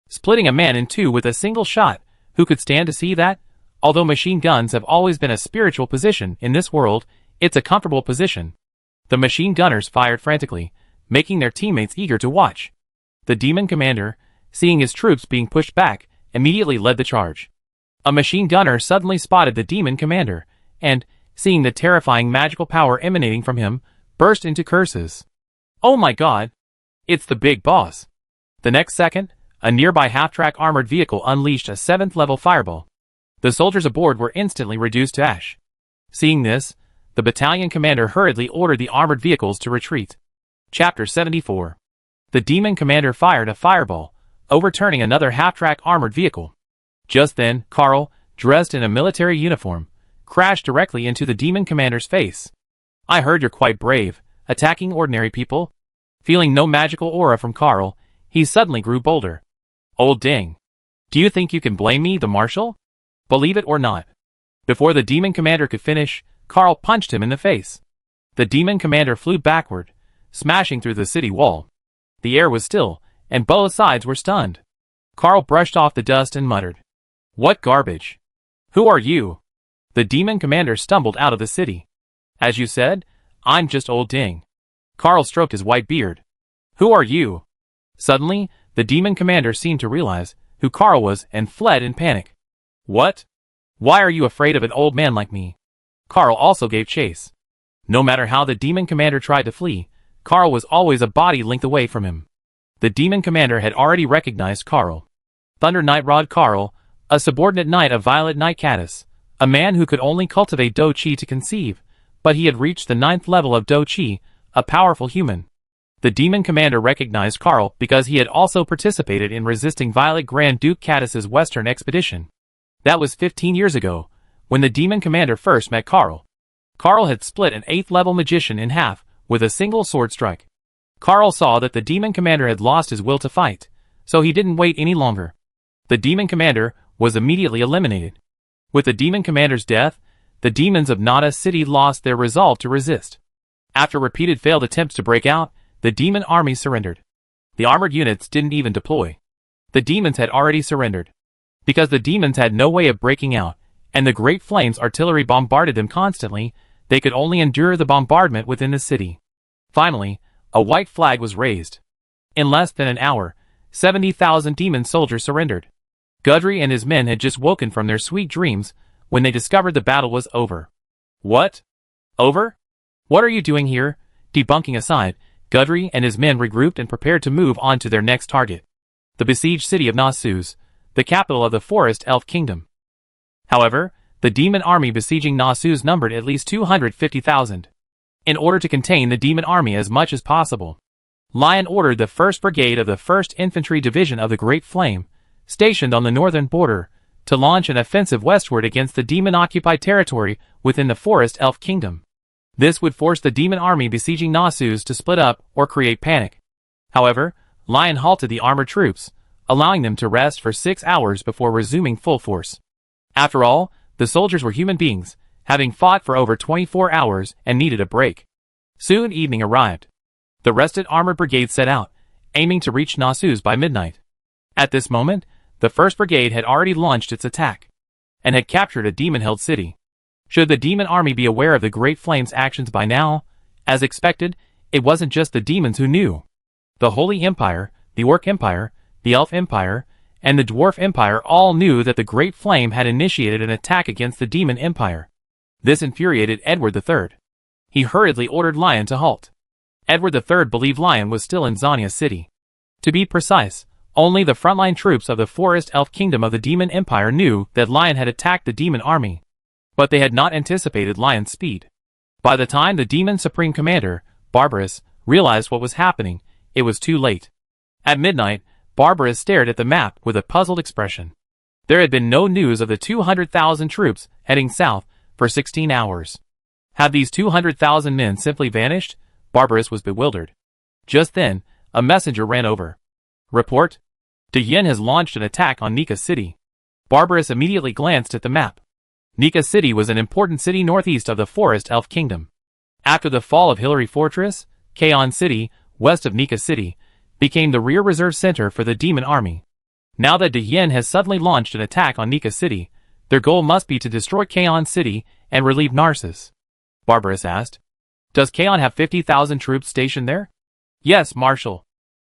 splitting a man in two with a single shot. Who could stand to see that? Although machine guns have always been a spiritual position in this world, it's a comfortable position. The machine gunners fired frantically, making their teammates eager to watch. The demon commander, seeing his troops being pushed back, immediately led the charge. A machine gunner suddenly spotted the demon commander, and, seeing the terrifying magical power emanating from him, burst into curses. Oh my god! It's the big boss! The next second, a nearby half-track armored vehicle unleashed a 7th level fireball. The soldiers aboard were instantly reduced to ash. Seeing this, the battalion commander hurriedly ordered the armored vehicles to retreat. Chapter 74. The demon commander fired a fireball, overturning another half-track armored vehicle. Just then, Carl, dressed in a military uniform, crashed directly into the demon commander's face. I heard you're quite brave, attacking ordinary people. Feeling no magical aura from Carl, he suddenly grew bolder. Old ding. Do you think you can blame me, the marshal? Believe it or not. Before the demon commander could finish, Carl punched him in the face. The demon commander flew backward, smashing through the city wall. The air was still, and both sides were stunned. Carl brushed off the dust and muttered, "What garbage? Who are you?" The demon commander stumbled out of the city. "As you said, I'm just old Ding." Carl stroked his white beard. "Who are you?" Suddenly, the demon commander seemed to realize who Carl was and fled in panic. "What? Why are you afraid of an old man like me?" Carl also gave chase. No matter how the demon commander tried to flee, Carl was always a body length away from him. The demon commander had already recognized Carl. Thunder Knight Rod Carl, a subordinate knight of Violet Knight Caddis, a man who could only cultivate Do Chi to conceive, but he had reached the 9th level of Do Chi, a powerful human. The demon commander recognized Carl because he had also participated in resisting Violet Grand Duke Caddis's western expedition. That was 15 years ago, when the demon commander first met Carl. Carl had split an 8th level magician in half with a single sword strike. Carl saw that the demon commander had lost his will to fight, so he didn't wait any longer. The demon commander was immediately eliminated. With the demon commander's death, the demons of Nada City lost their resolve to resist. After repeated failed attempts to break out, the demon army surrendered. The armored units didn't even deploy. The demons had already surrendered. Because the demons had no way of breaking out, and the Great Flames artillery bombarded them constantly, they could only endure the bombardment within the city. Finally, a white flag was raised. In less than an hour, 70,000 demon soldiers surrendered. Gudry and his men had just woken from their sweet dreams when they discovered the battle was over. What? Over? What are you doing here? Debunking aside, Gudry and his men regrouped and prepared to move on to their next target, the besieged city of Nasus, the capital of the Forest Elf Kingdom. However, the demon army besieging Nasus numbered at least 250,000. In order to contain the demon army as much as possible, Lion ordered the 1st Brigade of the 1st Infantry Division of the Great Flame, stationed on the northern border, to launch an offensive westward against the demon-occupied territory within the Forest Elf Kingdom. This would force the demon army besieging Nasus to split up or create panic. However, Lion halted the armored troops, allowing them to rest for 6 hours before resuming full force. After all, the soldiers were human beings, having fought for over 24 hours and needed a break. Soon evening arrived. The rested armored brigade set out, aiming to reach Nasus by midnight. At this moment, the 1st Brigade had already launched its attack, and had captured a demon-held city. Should the demon army be aware of the Great Flame's actions by now? As expected, it wasn't just the demons who knew. The Holy Empire, the Orc Empire, the Elf Empire, and the Dwarf Empire all knew that the Great Flame had initiated an attack against the Demon Empire. This infuriated Edward III. He hurriedly ordered Lion to halt. Edward III believed Lion was still in Zania City. To be precise, only the frontline troops of the Forest Elf Kingdom of the Demon Empire knew that Lion had attacked the demon army. But they had not anticipated Lion's speed. By the time the demon supreme commander, Barbarous, realized what was happening, it was too late. At midnight, Barbarous stared at the map with a puzzled expression. There had been no news of the 200,000 troops heading south for 16 hours. Had these 200,000 men simply vanished? Barbarous was bewildered. Just then, a messenger ran over. Report. De Yin has launched an attack on Nika City. Barbarous immediately glanced at the map. Nika City was an important city northeast of the Forest Elf Kingdom. After the fall of Hillary Fortress, Kaon City, west of Nika City, became the rear reserve center for the demon army. Now that De Yin has suddenly launched an attack on Nika City, their goal must be to destroy Kaon City and relieve Narcissus. Barbarous asked. Does Kaon have 50,000 troops stationed there? Yes, Marshal.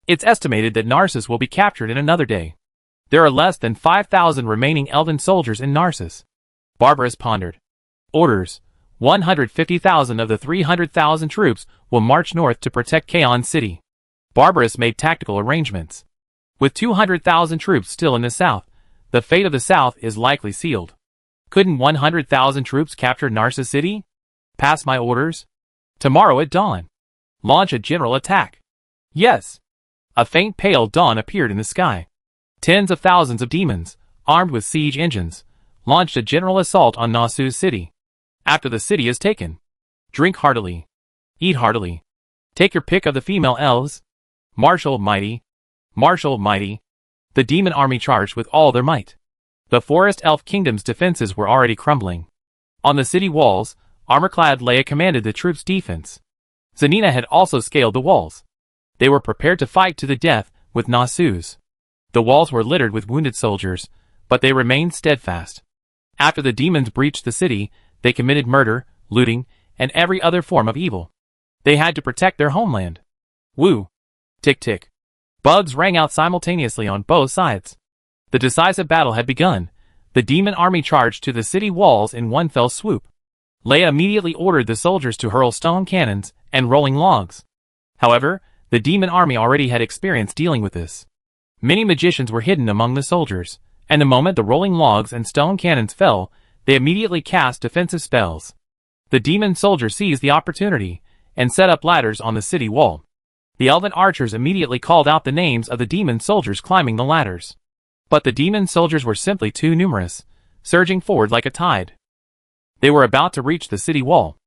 It's estimated that Narcissus will be captured in another day. There are less than 5,000 remaining elven soldiers in Narcissus. Barbarous pondered. Orders. 150,000 of the 300,000 troops will march north to protect Kaon City. Barbarous made tactical arrangements. With 200,000 troops still in the south, the fate of the south is likely sealed. Couldn't 100,000 troops capture Narcissus City? Pass my orders. Tomorrow at dawn. Launch a general attack. Yes. A faint pale dawn appeared in the sky. Tens of thousands of demons, armed with siege engines, launched a general assault on Narcissus City. After the city is taken, drink heartily. Eat heartily. Take your pick of the female elves. Marshal mighty. Marshal mighty. The demon army charged with all their might. The Forest Elf Kingdom's defenses were already crumbling. On the city walls, armor-clad Leia commanded the troops' defense. Zanina had also scaled the walls. They were prepared to fight to the death with Narcissus. The walls were littered with wounded soldiers, but they remained steadfast. After the demons breached the city, they committed murder, looting, and every other form of evil. They had to protect their homeland. Woo! Tick-tick. Bugs rang out simultaneously on both sides. The decisive battle had begun. The demon army charged to the city walls in one fell swoop. Leia immediately ordered the soldiers to hurl stone cannons and rolling logs. However, the demon army already had experience dealing with this. Many magicians were hidden among the soldiers, and the moment the rolling logs and stone cannons fell, they immediately cast defensive spells. The demon soldiers seized the opportunity and set up ladders on the city wall. The elven archers immediately called out the names of the demon soldiers climbing the ladders. But the demon soldiers were simply too numerous, surging forward like a tide. They were about to reach the city wall.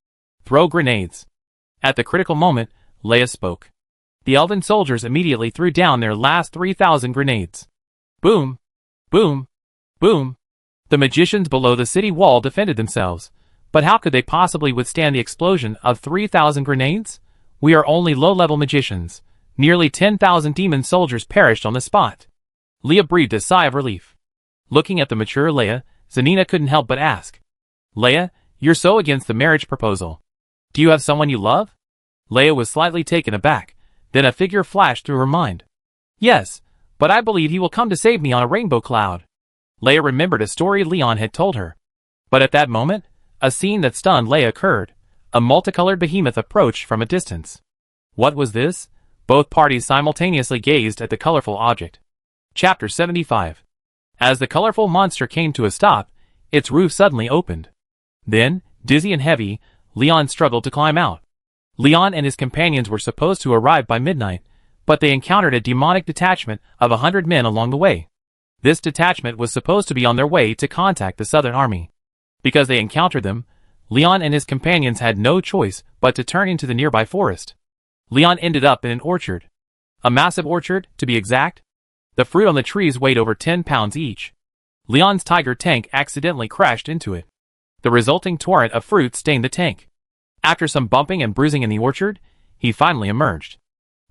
Throw grenades. At the critical moment, Leia spoke. The elven soldiers immediately threw down their last 3,000 grenades. Boom! Boom! Boom! The magicians below the city wall defended themselves, but how could they possibly withstand the explosion of 3,000 grenades? We are only low-level magicians. Nearly 10,000 demon soldiers perished on the spot. Leia breathed a sigh of relief. Looking at the mature Leia, Zanina couldn't help but ask. Leia, you're so against the marriage proposal. Do you have someone you love? Leia was slightly taken aback. Then a figure flashed through her mind. Yes, but I believe he will come to save me on a rainbow cloud. Leia remembered a story Leon had told her. But at that moment, a scene that stunned Leia occurred. A multicolored behemoth approached from a distance. What was this? Both parties simultaneously gazed at the colorful object. Chapter 75. As the colorful monster came to a stop, its roof suddenly opened. Then, dizzy and heavy, Leon struggled to climb out. Leon and his companions were supposed to arrive by midnight, but they encountered a demonic detachment of 100 men along the way. This detachment was supposed to be on their way to contact the Southern Army. Because they encountered them, Leon and his companions had no choice but to turn into the nearby forest. Leon ended up in an orchard. A massive orchard, to be exact. The fruit on the trees weighed over 10 pounds each. Leon's tiger tank accidentally crashed into it. The resulting torrent of fruit stained the tank. After some bumping and bruising in the orchard, he finally emerged.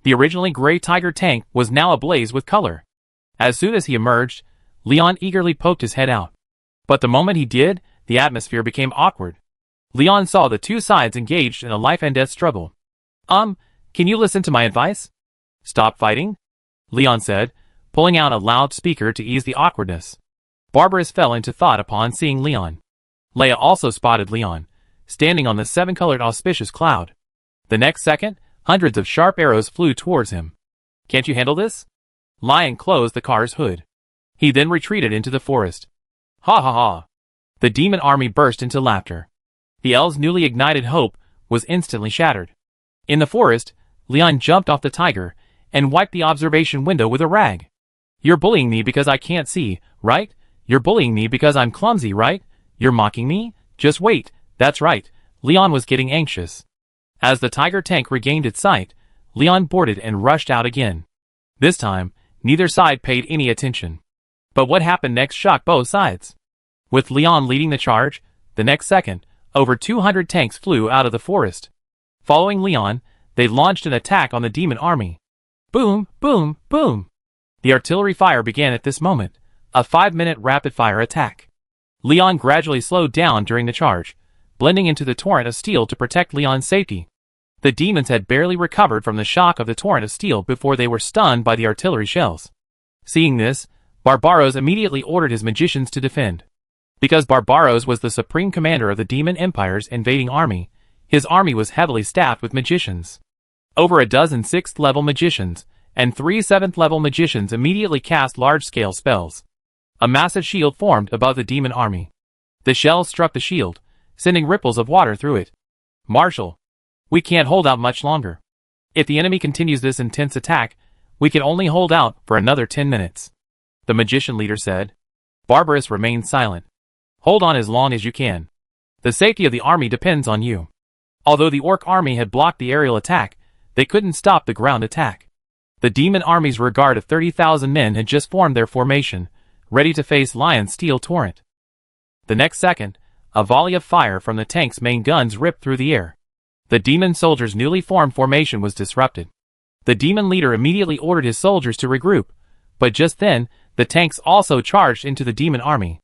The originally gray tiger tank was now ablaze with color. As soon as he emerged, Leon eagerly poked his head out. But the moment he did, the atmosphere became awkward. Leon saw the two sides engaged in a life-and-death struggle. Can you listen to my advice? Stop fighting? Leon said, pulling out a loudspeaker to ease the awkwardness. Barbarous fell into thought upon seeing Leon. Leia also spotted Leon, standing on the seven-colored auspicious cloud. The next second, hundreds of sharp arrows flew towards him. Can't you handle this? Lion closed the car's hood. He then retreated into the forest. Ha ha ha. The demon army burst into laughter. The elves' newly ignited hope was instantly shattered. In the forest, Leon jumped off the tiger and wiped the observation window with a rag. You're bullying me because I can't see, right? You're bullying me because I'm clumsy, right? You're mocking me? Just wait, that's right. Leon was getting anxious. As the tiger tank regained its sight, Leon boarded and rushed out again. This time, neither side paid any attention. But what happened next shocked both sides. With Leon leading the charge, the next second, over 200 tanks flew out of the forest. Following Leon, they launched an attack on the demon army. Boom, boom, boom. The artillery fire began at this moment, a 5-minute rapid-fire attack. Leon gradually slowed down during the charge, blending into the torrent of steel to protect Leon's safety. The demons had barely recovered from the shock of the torrent of steel before they were stunned by the artillery shells. Seeing this, Barbaros immediately ordered his magicians to defend. Because Barbaros was the supreme commander of the demon empire's invading army, his army was heavily staffed with magicians. Over a dozen 6th-level magicians and 3 7th-level magicians immediately cast large-scale spells. A massive shield formed above the demon army. The shells struck the shield, sending ripples of water through it. Marshal, we can't hold out much longer. If the enemy continues this intense attack, we can only hold out for another 10 minutes. The magician leader said. Barbaros remained silent. Hold on as long as you can. The safety of the army depends on you. Although the orc army had blocked the aerial attack, they couldn't stop the ground attack. The demon army's rear of 30,000 men had just formed their formation, ready to face Lion's steel torrent. The next second, a volley of fire from the tank's main guns ripped through the air. The demon soldiers' newly formed formation was disrupted. The demon leader immediately ordered his soldiers to regroup, but just then, the tanks also charged into the demon army.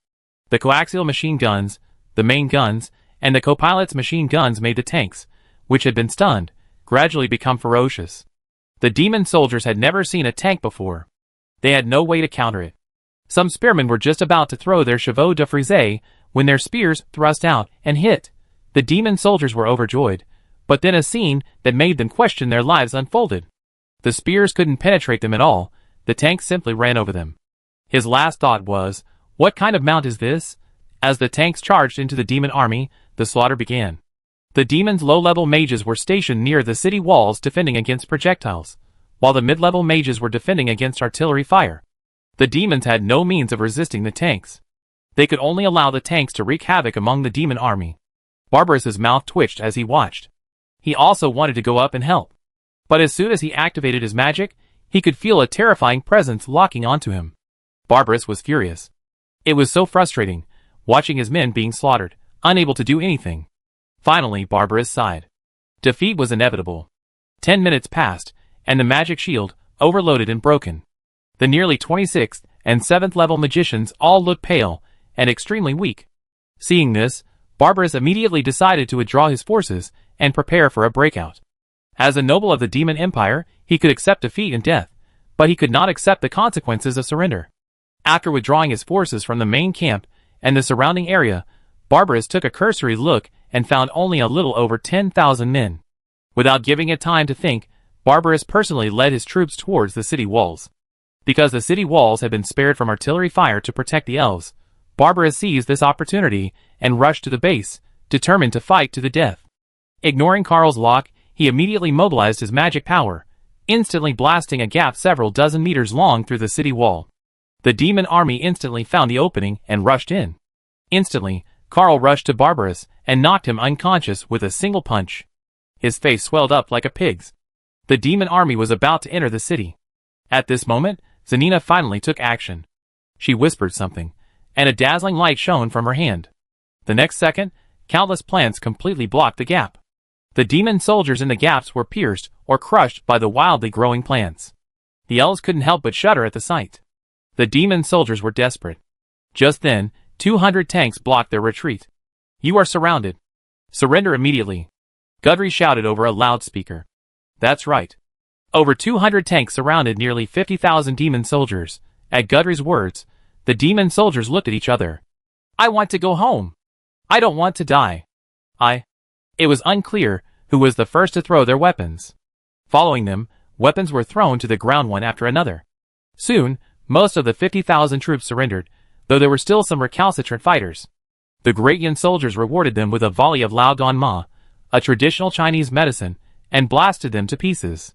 The coaxial machine guns, the main guns, and the co-pilot's machine guns made the tanks, which had been stunned, gradually become ferocious. The demon soldiers had never seen a tank before. They had no way to counter it. Some spearmen were just about to throw their chevaux de frise when their spears thrust out and hit. The demon soldiers were overjoyed, but then a scene that made them question their lives unfolded. The spears couldn't penetrate them at all. The tanks simply ran over them. His last thought was, what kind of mount is this? As the tanks charged into the demon army, the slaughter began. The demons' low-level mages were stationed near the city walls defending against projectiles, while the mid-level mages were defending against artillery fire. The demons had no means of resisting the tanks. They could only allow the tanks to wreak havoc among the demon army. Barbaros's mouth twitched as he watched. He also wanted to go up and help. But as soon as he activated his magic, he could feel a terrifying presence locking onto him. Barbaros was furious. It was so frustrating, watching his men being slaughtered, unable to do anything. Finally, Barbaros sighed. Defeat was inevitable. 10 minutes passed, and the magic shield, overloaded and broken. The nearly 26th and 7th level magicians all looked pale and extremely weak. Seeing this, Barbaros immediately decided to withdraw his forces and prepare for a breakout. As a noble of the demon empire, he could accept defeat and death, but he could not accept the consequences of surrender. After withdrawing his forces from the main camp and the surrounding area, Barbaros took a cursory look and found only a little over 10,000 men. Without giving it time to think, Barbaros personally led his troops towards the city walls. Because the city walls had been spared from artillery fire to protect the elves, Barbaros seized this opportunity and rushed to the base, determined to fight to the death. Ignoring Karl's lock, he immediately mobilized his magic power, instantly blasting a gap several dozen meters long through the city wall. The demon army instantly found the opening and rushed in. Instantly, Karl rushed to Barbaros and knocked him unconscious with a single punch. His face swelled up like a pig's. The demon army was about to enter the city. At this moment, Zanina finally took action. She whispered something, and a dazzling light shone from her hand. The next second, countless plants completely blocked the gap. The demon soldiers in the gaps were pierced or crushed by the wildly growing plants. The elves couldn't help but shudder at the sight. The demon soldiers were desperate. Just then, 200 tanks blocked their retreat. You are surrounded. Surrender immediately. Gudry shouted over a loudspeaker. That's right. Over 200 tanks surrounded nearly 50,000 demon soldiers. At Gudry's words, the demon soldiers looked at each other. I want to go home. I don't want to die. It was unclear who was the first to throw their weapons. Following them, weapons were thrown to the ground one after another. Soon, most of the 50,000 troops surrendered, though there were still some recalcitrant fighters. The Great Yin soldiers rewarded them with a volley of Lao Gan Ma, a traditional Chinese medicine, and blasted them to pieces.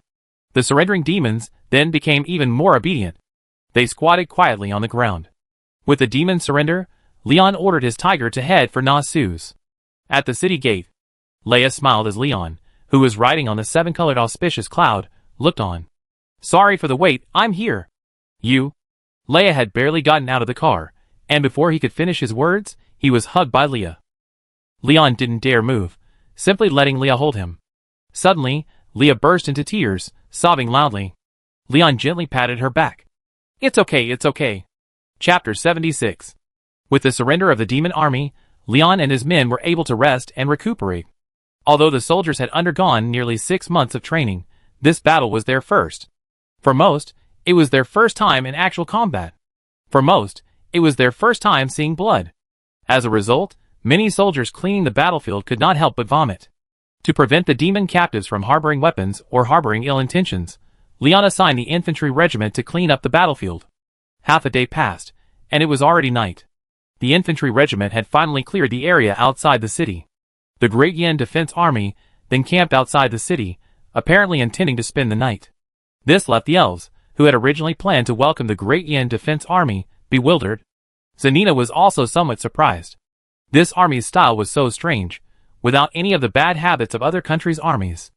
The surrendering demons then became even more obedient. They squatted quietly on the ground. With the demons' surrender, Leon ordered his tiger to head for Na Su's. At the city gate, Leia smiled as Leon, who was riding on the seven-colored auspicious cloud, looked on. "Sorry for the wait, I'm here." "You?" Leia had barely gotten out of the car, and before he could finish his words, he was hugged by Leia. Leon didn't dare move, simply letting Leia hold him. Suddenly, Leia burst into tears, sobbing loudly. Leon gently patted her back. It's okay. Chapter 76. With the surrender of the demon army, Leon and his men were able to rest and recuperate. Although the soldiers had undergone nearly 6 months of training, this battle was their first. For most, it was their first time in actual combat. For most, it was their first time seeing blood. As a result, many soldiers cleaning the battlefield could not help but vomit. To prevent the demon captives from harboring weapons or harboring ill intentions, Leon assigned the infantry regiment to clean up the battlefield. Half a day passed, and it was already night. The infantry regiment had finally cleared the area outside the city. The Great Yin Defense Army then camped outside the city, apparently intending to spend the night. This left the elves, who had originally planned to welcome the Great Yin Defense Army, bewildered. Zanina was also somewhat surprised. This army's style was so strange, without any of the bad habits of other countries' armies.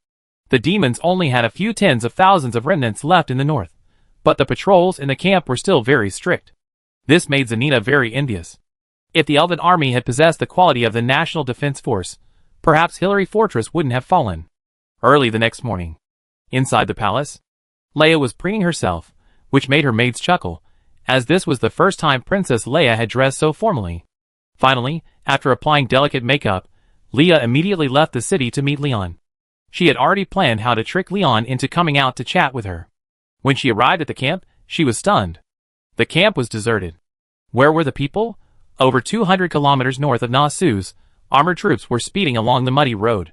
The demons only had a few tens of thousands of remnants left in the north, but the patrols in the camp were still very strict. This made Zanina very envious. If the elven army had possessed the quality of the National Defense Force, perhaps Hillary Fortress wouldn't have fallen. Early the next morning, inside the palace, Leia was preening herself, which made her maids chuckle, as this was the first time Princess Leia had dressed so formally. Finally, after applying delicate makeup, Leia immediately left the city to meet Leon. She had already planned how to trick Leon into coming out to chat with her. When she arrived at the camp, she was stunned. The camp was deserted. Where were the people? Over 200 kilometers north of Na Su's, armored troops were speeding along the muddy road.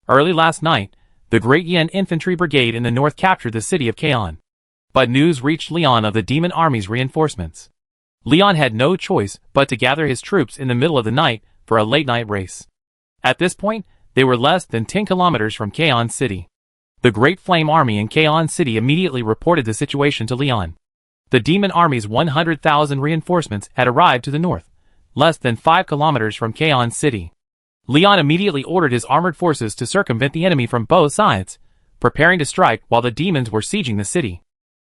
Early last night, the Great Yin Infantry Brigade in the north captured the city of Kaon. But news reached Leon of the demon army's reinforcements. Leon had no choice but to gather his troops in the middle of the night for a late-night race. At this point, they were less than 10 kilometers from Kaon City. The Great Flame Army in Kaon City immediately reported the situation to Leon. The demon army's 100,000 reinforcements had arrived to the north, less than 5 kilometers from Kaon City. Leon immediately ordered his armored forces to circumvent the enemy from both sides, preparing to strike while the demons were sieging the city.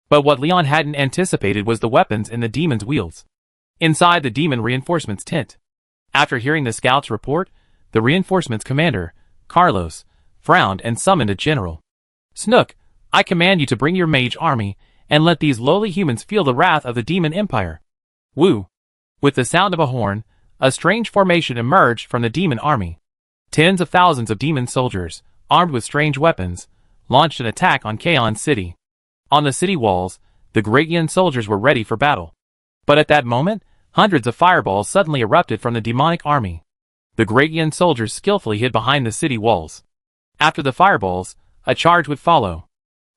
But what Leon hadn't anticipated was the weapons in the demons' wheels. Inside the demon reinforcements tent. After hearing the scouts' report, the reinforcements commander, Carlos, frowned and summoned a general. Snook, I command you to bring your mage army, and let these lowly humans feel the wrath of the demon empire. Woo! With the sound of a horn, a strange formation emerged from the demon army. Tens of thousands of demon soldiers, armed with strange weapons, launched an attack on Kaon City. On the city walls, the Great Yin soldiers were ready for battle. But at that moment, hundreds of fireballs suddenly erupted from the demonic army. The Great Yin soldiers skillfully hid behind the city walls. After the fireballs, a charge would follow.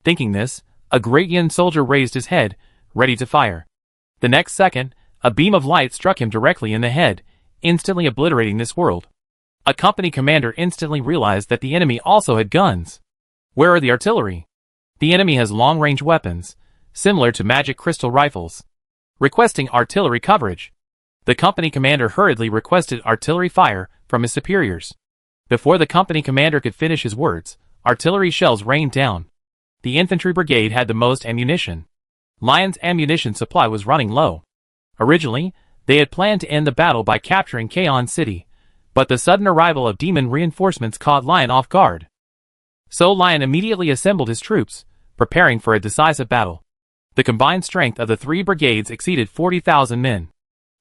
Thinking this, a Great Yin soldier raised his head, ready to fire. The next second, a beam of light struck him directly in the head, instantly obliterating this world. A company commander instantly realized that the enemy also had guns. Where are the artillery? The enemy has long-range weapons, similar to magic crystal rifles. Requesting artillery coverage. The company commander hurriedly requested artillery fire from his superiors. Before the company commander could finish his words, artillery shells rained down. The infantry brigade had the most ammunition. Lion's ammunition supply was running low. Originally, they had planned to end the battle by capturing Kaon City, but the sudden arrival of demon reinforcements caught Lion off guard. So Lion immediately assembled his troops, preparing for a decisive battle. The combined strength of the 3 brigades exceeded 40,000 men.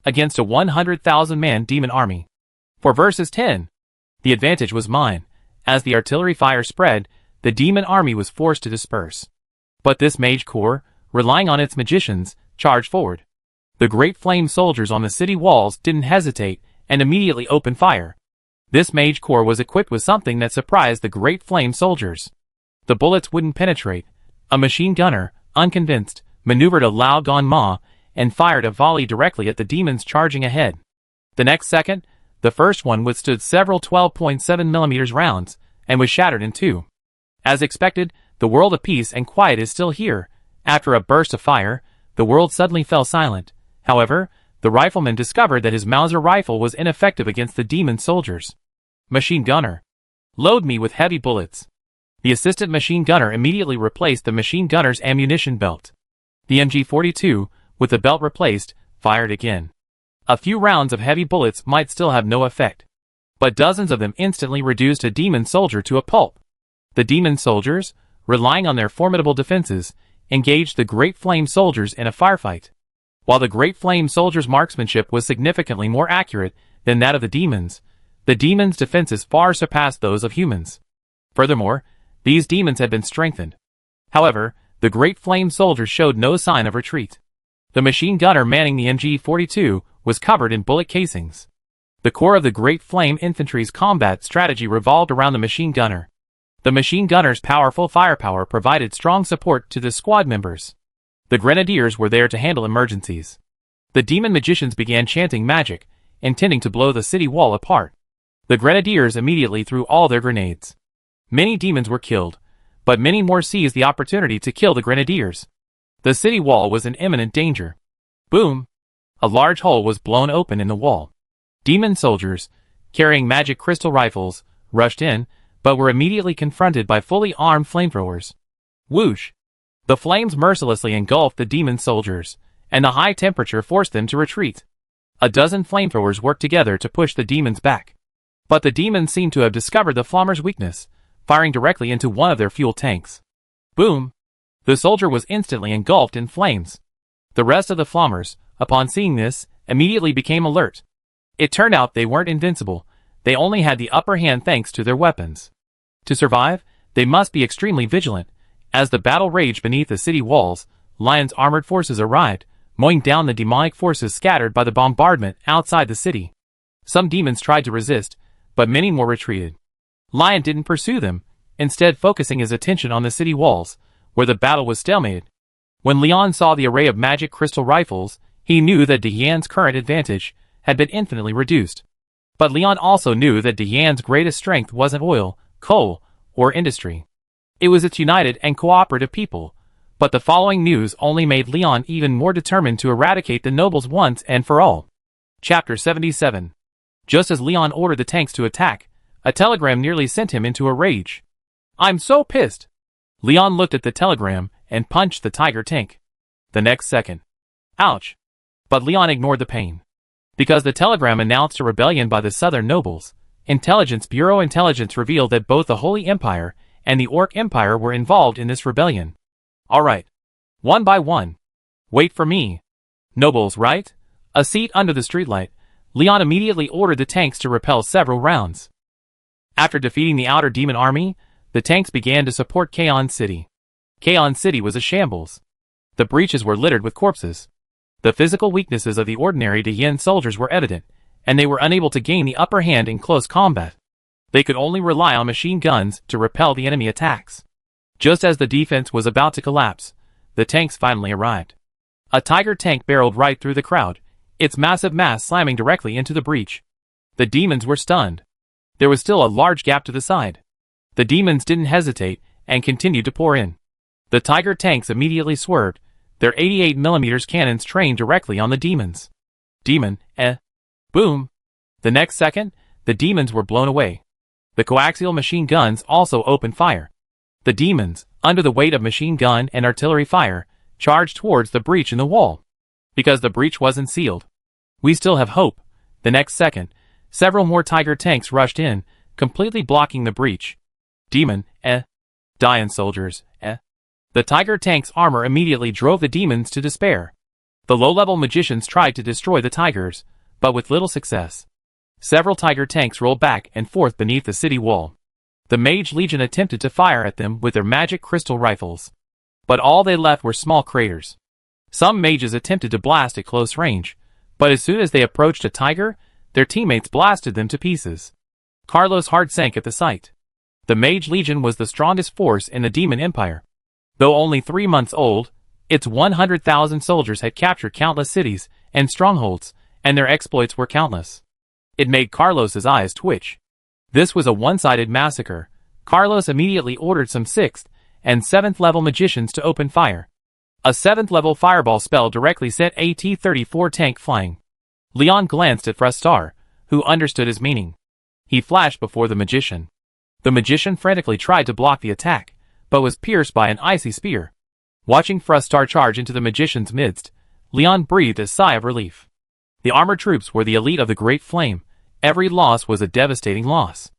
Against a 100,000-man demon army. 4 versus 10. The advantage was mine. As the artillery fire spread, the demon army was forced to disperse. But this mage corps, relying on its magicians, charged forward. The great flame soldiers on the city walls didn't hesitate and immediately opened fire. This mage corps was equipped with something that surprised the Great Flame soldiers. The bullets wouldn't penetrate. A machine gunner, unconvinced, maneuvered a loud gon ma and fired a volley directly at the demons charging ahead. The next second, the first one withstood several 12.7mm rounds and was shattered in two. As expected, the world of peace and quiet is still here. After a burst of fire, the world suddenly fell silent. However, the rifleman discovered that his Mauser rifle was ineffective against the demon soldiers. Machine gunner. Load me with heavy bullets. The assistant machine gunner immediately replaced the machine gunner's ammunition belt. The MG42, with the belt replaced, fired again. A few rounds of heavy bullets might still have no effect, but dozens of them instantly reduced a demon soldier to a pulp. The demon soldiers, relying on their formidable defenses, engaged the Great Flame soldiers in a firefight. While the Great Flame soldiers' marksmanship was significantly more accurate than that of the demons' defenses far surpassed those of humans. Furthermore, these demons had been strengthened. However, the Great Flame soldiers showed no sign of retreat. The machine gunner manning the MG42 was covered in bullet casings. The core of the Great Flame infantry's combat strategy revolved around the machine gunner. The machine gunner's powerful firepower provided strong support to the squad members. The grenadiers were there to handle emergencies. The demon magicians began chanting magic, intending to blow the city wall apart. The grenadiers immediately threw all their grenades. Many demons were killed, but many more seized the opportunity to kill the grenadiers. The city wall was in imminent danger. Boom! A large hole was blown open in the wall. Demon soldiers, carrying magic crystal rifles, rushed in, but were immediately confronted by fully armed flamethrowers. Whoosh! The flames mercilessly engulfed the demon soldiers, and the high temperature forced them to retreat. A dozen flamethrowers worked together to push the demons back. But the demons seemed to have discovered the flammers' weakness, firing directly into one of their fuel tanks. Boom! The soldier was instantly engulfed in flames. The rest of the flammers, upon seeing this, immediately became alert. It turned out they weren't invincible, they only had the upper hand thanks to their weapons. To survive, they must be extremely vigilant. As the battle raged beneath the city walls, Lion's armored forces arrived, mowing down the demonic forces scattered by the bombardment outside the city. Some demons tried to resist, but many more retreated. Lion didn't pursue them, instead focusing his attention on the city walls, where the battle was stalemated. When Leon saw the array of magic crystal rifles, he knew that Diane's current advantage had been infinitely reduced. But Leon also knew that Diane's greatest strength wasn't oil, coal, or industry. It was its united and cooperative people. But the following news only made Leon even more determined to eradicate the nobles once and for all. Chapter 77. Just as Leon ordered the tanks to attack, a telegram nearly sent him into a rage. "I'm so pissed!" Leon looked at the telegram and punched the Tiger tank. The next second. Ouch! But Leon ignored the pain. Because the telegram announced a rebellion by the southern nobles, Intelligence Bureau intelligence revealed that both the Holy Empire and the Orc Empire were involved in this rebellion. Alright. One by one. Wait for me. Nobles, right? A seat under the streetlight, Leon immediately ordered the tanks to repel several rounds. After defeating the outer demon army, the tanks began to support Kaon City. Kaon City was a shambles. The breaches were littered with corpses. The physical weaknesses of the ordinary Dian soldiers were evident, and they were unable to gain the upper hand in close combat. They could only rely on machine guns to repel the enemy attacks. Just as the defense was about to collapse, the tanks finally arrived. A Tiger tank barreled right through the crowd, its massive mass slamming directly into the breach. The demons were stunned. There was still a large gap to the side. The demons didn't hesitate and continued to pour in. The Tiger tanks immediately swerved, their 88mm cannons trained directly on the demons. Demon, Boom! The next second, the demons were blown away. The coaxial machine guns also opened fire. The demons, under the weight of machine gun and artillery fire, charged towards the breach in the wall. Because the breach wasn't sealed. We still have hope. The next second, several more Tiger tanks rushed in, completely blocking the breach. Demon, Dian soldiers, The Tiger tank's armor immediately drove the demons to despair. The low-level magicians tried to destroy the Tigers, but with little success. Several Tiger tanks rolled back and forth beneath the city wall. The Mage Legion attempted to fire at them with their magic crystal rifles. But all they left were small craters. Some mages attempted to blast at close range, but as soon as they approached a Tiger, their teammates blasted them to pieces. Carlos' heart sank at the sight. The Mage Legion was the strongest force in the Demon Empire. Though only 3 months old, its 100,000 soldiers had captured countless cities and strongholds, and their exploits were countless. It made Carlos's eyes twitch. This was a one-sided massacre. Carlos immediately ordered some 6th and 7th level magicians to open fire. A 7th level fireball spell directly sent a T-34 tank flying. Leon glanced at Frustar, who understood his meaning. He flashed before the magician. The magician frantically tried to block the attack, but was pierced by an icy spear. Watching Frustar charge into the magician's midst, Leon breathed a sigh of relief. The armored troops were the elite of the Great Flame. Every loss was a devastating loss.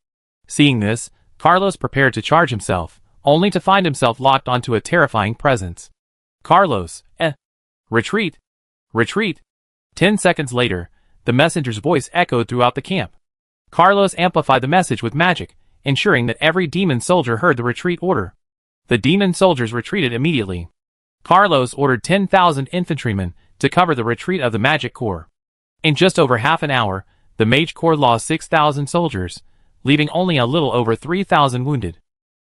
Seeing this, Carlos prepared to charge himself, only to find himself locked onto a terrifying presence. Carlos, retreat! Retreat! 10 seconds later, the messenger's voice echoed throughout the camp. Carlos amplified the message with magic, ensuring that every demon soldier heard the retreat order. The demon soldiers retreated immediately. Carlos ordered 10,000 infantrymen to cover the retreat of the Magic Corps. In just over half an hour, the Mage Corps lost 6,000 soldiers, leaving only a little over 3,000 wounded.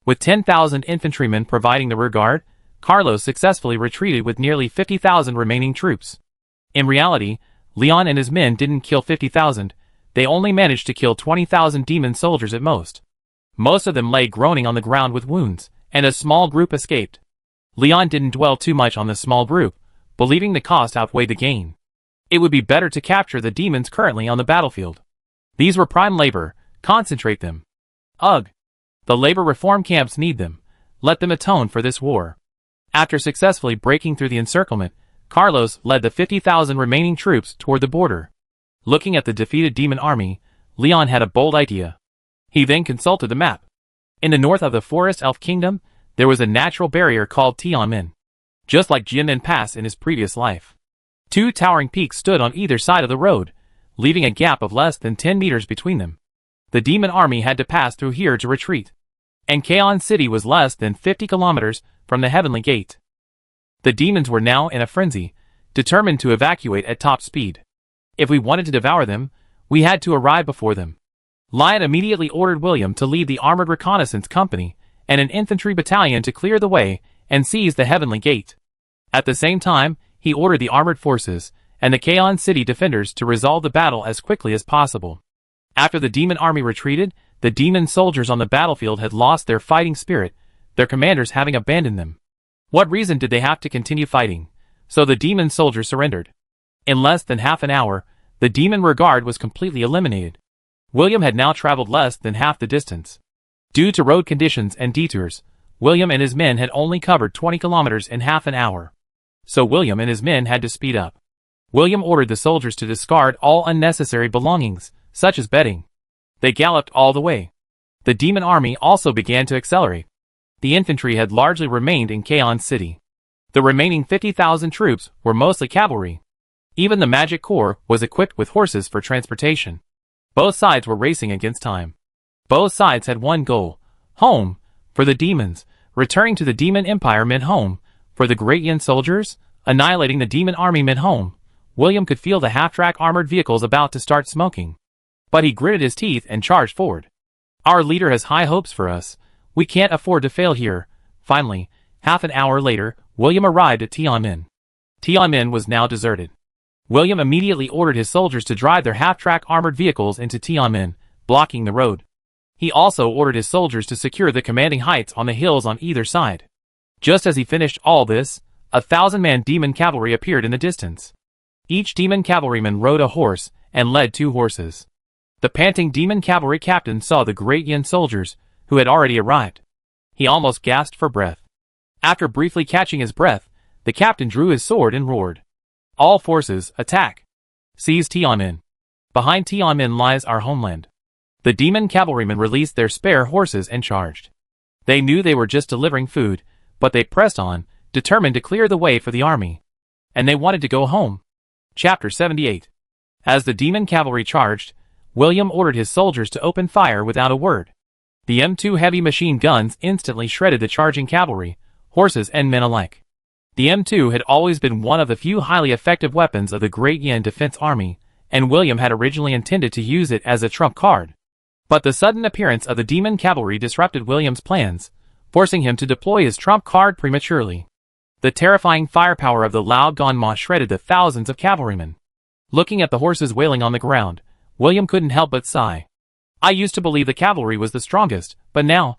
With 10,000 infantrymen providing the rearguard, Carlos successfully retreated with nearly 50,000 remaining troops. In reality, Leon and his men didn't kill 50,000, they only managed to kill 20,000 demon soldiers at most. Most of them lay groaning on the ground with wounds, and a small group escaped. Leon didn't dwell too much on the small group, believing the cost outweighed the gain. It would be better to capture the demons currently on the battlefield. These were prime labor, concentrate them. Ugh! The labor reform camps need them. Let them atone for this war. After successfully breaking through the encirclement, Carlos led the 50,000 remaining troops toward the border. Looking at the defeated demon army, Leon had a bold idea. He then consulted the map. In the north of the Forest Elf Kingdom, there was a natural barrier called Tianmin. Just like Jianmen Pass in his previous life. 2 towering peaks stood on either side of the road, leaving a gap of less than 10 meters between them. The demon army had to pass through here to retreat. And Kaon City was less than 50 kilometers from the Heavenly Gate. The demons were now in a frenzy, determined to evacuate at top speed. If we wanted to devour them, we had to arrive before them. Lion immediately ordered William to lead the armored reconnaissance company and an infantry battalion to clear the way and seize the Heavenly Gate. At the same time, he ordered the armored forces and the Kaon City defenders to resolve the battle as quickly as possible. After the demon army retreated, the demon soldiers on the battlefield had lost their fighting spirit, their commanders having abandoned them. What reason did they have to continue fighting? So the demon soldiers surrendered. In less than half an hour, the demon rearguard was completely eliminated. William had now traveled less than half the distance. Due to road conditions and detours, William and his men had only covered 20 kilometers in half an hour. So William and his men had to speed up. William ordered the soldiers to discard all unnecessary belongings, such as bedding. They galloped all the way. The demon army also began to accelerate. The infantry had largely remained in Kaon City. The remaining 50,000 troops were mostly cavalry. Even the Magic Corps was equipped with horses for transportation. Both sides were racing against time. Both sides had one goal: home. For the demons, returning to the demon empire meant home. For the Great Yin soldiers, annihilating the demon army meant home. William could feel the half-track armored vehicles about to start smoking. But he gritted his teeth and charged forward. Our leader has high hopes for us. We can't afford to fail here. Finally, half an hour later, William arrived at Tianmin. Tianmin was now deserted. William immediately ordered his soldiers to drive their half-track armored vehicles into Tianmin, blocking the road. He also ordered his soldiers to secure the commanding heights on the hills on either side. Just as he finished all this, 1,000-man demon cavalry appeared in the distance. Each demon cavalryman rode a horse and led 2 horses. The panting demon cavalry captain saw the Great Yin soldiers, who had already arrived. He almost gasped for breath. After briefly catching his breath, the captain drew his sword and roared. All forces, attack! Seize Tianmin. Behind Tianmin lies our homeland. The demon cavalrymen released their spare horses and charged. They knew they were just delivering food, but they pressed on, determined to clear the way for the army. And they wanted to go home. Chapter 78. As the demon cavalry charged, William ordered his soldiers to open fire without a word. The M2 heavy machine guns instantly shredded the charging cavalry, horses and men alike. The M2 had always been one of the few highly effective weapons of the Great Yin Defense Army, and William had originally intended to use it as a trump card. But the sudden appearance of the demon cavalry disrupted William's plans, forcing him to deploy his trump card prematurely. The terrifying firepower of the loud gunma shredded the thousands of cavalrymen. Looking at the horses wailing on the ground, William couldn't help but sigh. I used to believe the cavalry was the strongest, but now...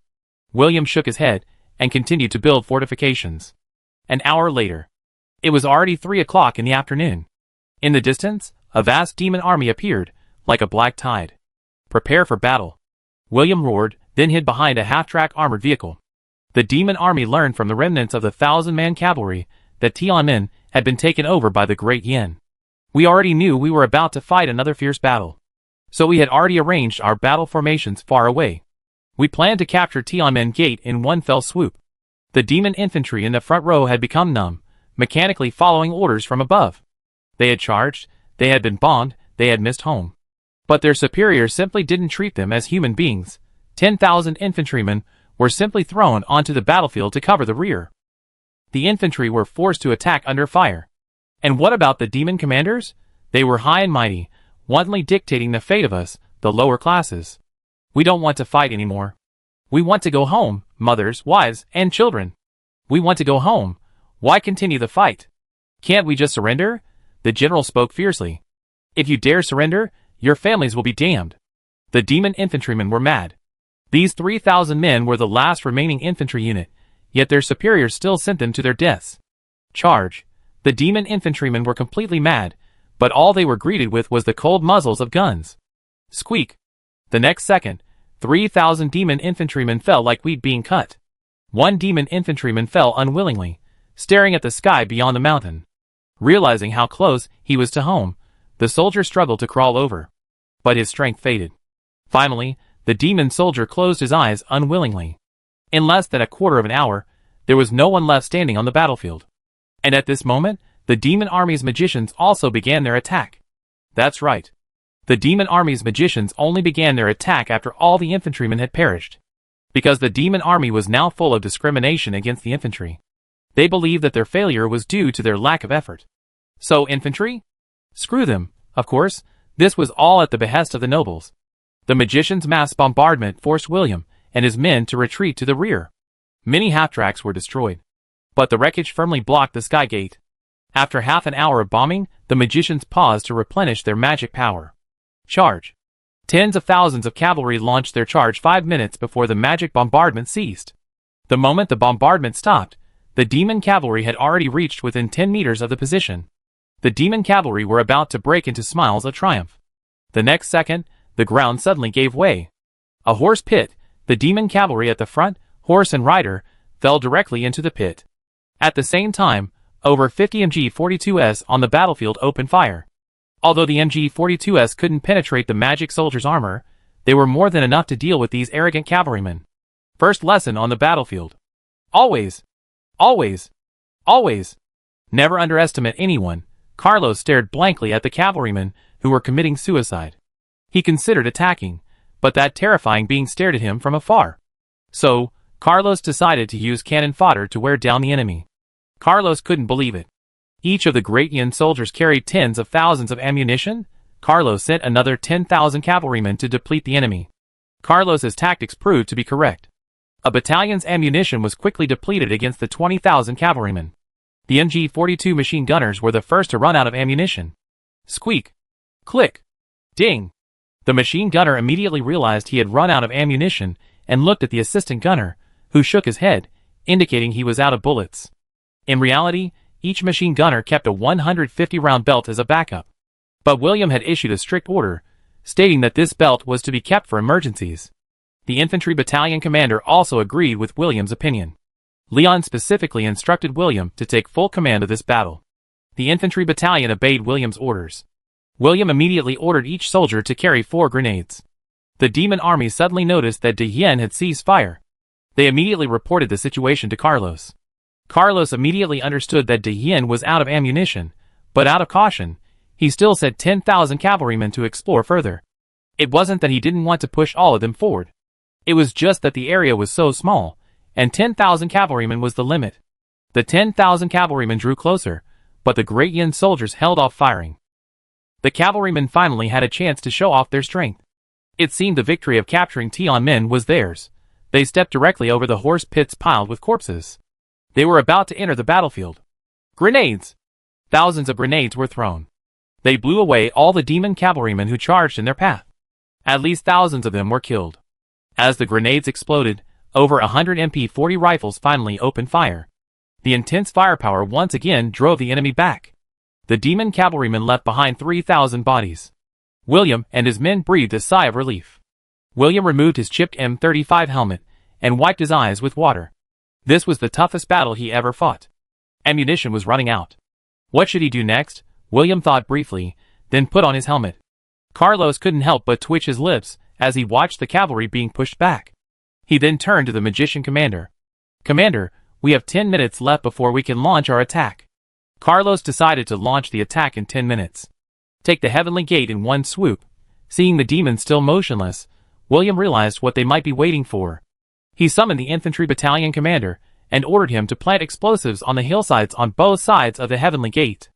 William shook his head and continued to build fortifications. An hour later. It was already 3 o'clock in the afternoon. In the distance, a vast demon army appeared, like a black tide. Prepare for battle. William roared, then hid behind a half-track armored vehicle. The demon army learned from the remnants of the 1,000-man cavalry that Tiananmen had been taken over by the Great Yin. We already knew we were about to fight another fierce battle. So we had already arranged our battle formations far away. We planned to capture Tiananmen Gate in one fell swoop. The demon infantry in the front row had become numb, mechanically following orders from above. They had charged, they had been bombed, they had missed home. But their superiors simply didn't treat them as human beings. 10,000 infantrymen were simply thrown onto the battlefield to cover the rear. The infantry were forced to attack under fire. And what about the demon commanders? They were high and mighty, wantonly dictating the fate of us, the lower classes. We don't want to fight anymore. We want to go home, mothers, wives, and children. We want to go home. Why continue the fight? Can't we just surrender? The general spoke fiercely. If you dare surrender, your families will be damned. The demon infantrymen were mad. These 3,000 men were the last remaining infantry unit, yet their superiors still sent them to their deaths. Charge. The demon infantrymen were completely mad, but all they were greeted with was the cold muzzles of guns. Squeak. The next second, 3,000 demon infantrymen fell like wheat being cut. One demon infantryman fell unwillingly, staring at the sky beyond the mountain. Realizing how close he was to home, the soldier struggled to crawl over. But his strength faded. Finally, the demon soldier closed his eyes unwillingly. In less than a quarter of an hour, there was no one left standing on the battlefield. And at this moment, the demon army's magicians also began their attack. That's right. The demon army's magicians only began their attack after all the infantrymen had perished. Because the demon army was now full of discrimination against the infantry. They believed that their failure was due to their lack of effort. So infantry? Screw them, of course. This was all at the behest of the nobles. The magicians' mass bombardment forced William and his men to retreat to the rear. Many half-tracks were destroyed. But the wreckage firmly blocked the sky gate. After half an hour of bombing, the magicians paused to replenish their magic power. Charge. Tens of thousands of cavalry launched their charge 5 minutes before the magic bombardment ceased. The moment the bombardment stopped, the demon cavalry had already reached within 10 meters of the position. The demon cavalry were about to break into smiles of triumph. The next second, the ground suddenly gave way. A horse pit, the demon cavalry at the front, horse and rider, fell directly into the pit. At the same time, over 50 MG-42s on the battlefield opened fire. Although the MG-42s couldn't penetrate the magic soldier's armor, they were more than enough to deal with these arrogant cavalrymen. First lesson on the battlefield. Always, always, always, never underestimate anyone. Carlos stared blankly at the cavalrymen who were committing suicide. He considered attacking, but that terrifying being stared at him from afar. So, Carlos decided to use cannon fodder to wear down the enemy. Carlos couldn't believe it. Each of the Great Yin soldiers carried tens of thousands of ammunition. Carlos sent another 10,000 cavalrymen to deplete the enemy. Carlos's tactics proved to be correct. A battalion's ammunition was quickly depleted against the 20,000 cavalrymen. The MG-42 machine gunners were the first to run out of ammunition. Squeak. Click. Ding. The machine gunner immediately realized he had run out of ammunition and looked at the assistant gunner, who shook his head, indicating he was out of bullets. In reality, each machine gunner kept a 150-round belt as a backup. But William had issued a strict order, stating that this belt was to be kept for emergencies. The infantry battalion commander also agreed with William's opinion. Leon specifically instructed William to take full command of this battle. The infantry battalion obeyed William's orders. William immediately ordered each soldier to carry 4 grenades. The demon army suddenly noticed that De Yen had ceased fire. They immediately reported the situation to Carlos. Carlos immediately understood that De Yen was out of ammunition, but out of caution, he still sent 10,000 cavalrymen to explore further. It wasn't that he didn't want to push all of them forward. It was just that the area was so small, and 10,000 cavalrymen was the limit. The 10,000 cavalrymen drew closer, but the Great Yin soldiers held off firing. The cavalrymen finally had a chance to show off their strength. It seemed the victory of capturing Tianmen was theirs. They stepped directly over the horse pits piled with corpses. They were about to enter the battlefield. Grenades! Thousands of grenades were thrown. They blew away all the demon cavalrymen who charged in their path. At least thousands of them were killed. As the grenades exploded, over 100 MP40 rifles finally opened fire. The intense firepower once again drove the enemy back. The demon cavalrymen left behind 3,000 bodies. William and his men breathed a sigh of relief. William removed his chipped M35 helmet and wiped his eyes with water. This was the toughest battle he ever fought. Ammunition was running out. What should he do next? William thought briefly, then put on his helmet. Carlos couldn't help but twitch his lips as he watched the cavalry being pushed back. He then turned to the magician commander. Commander, we have 10 minutes left before we can launch our attack. Carlos decided to launch the attack in 10 minutes. Take the heavenly gate in one swoop. Seeing the demons still motionless, William realized what they might be waiting for. He summoned the infantry battalion commander and ordered him to plant explosives on the hillsides on both sides of the heavenly gate.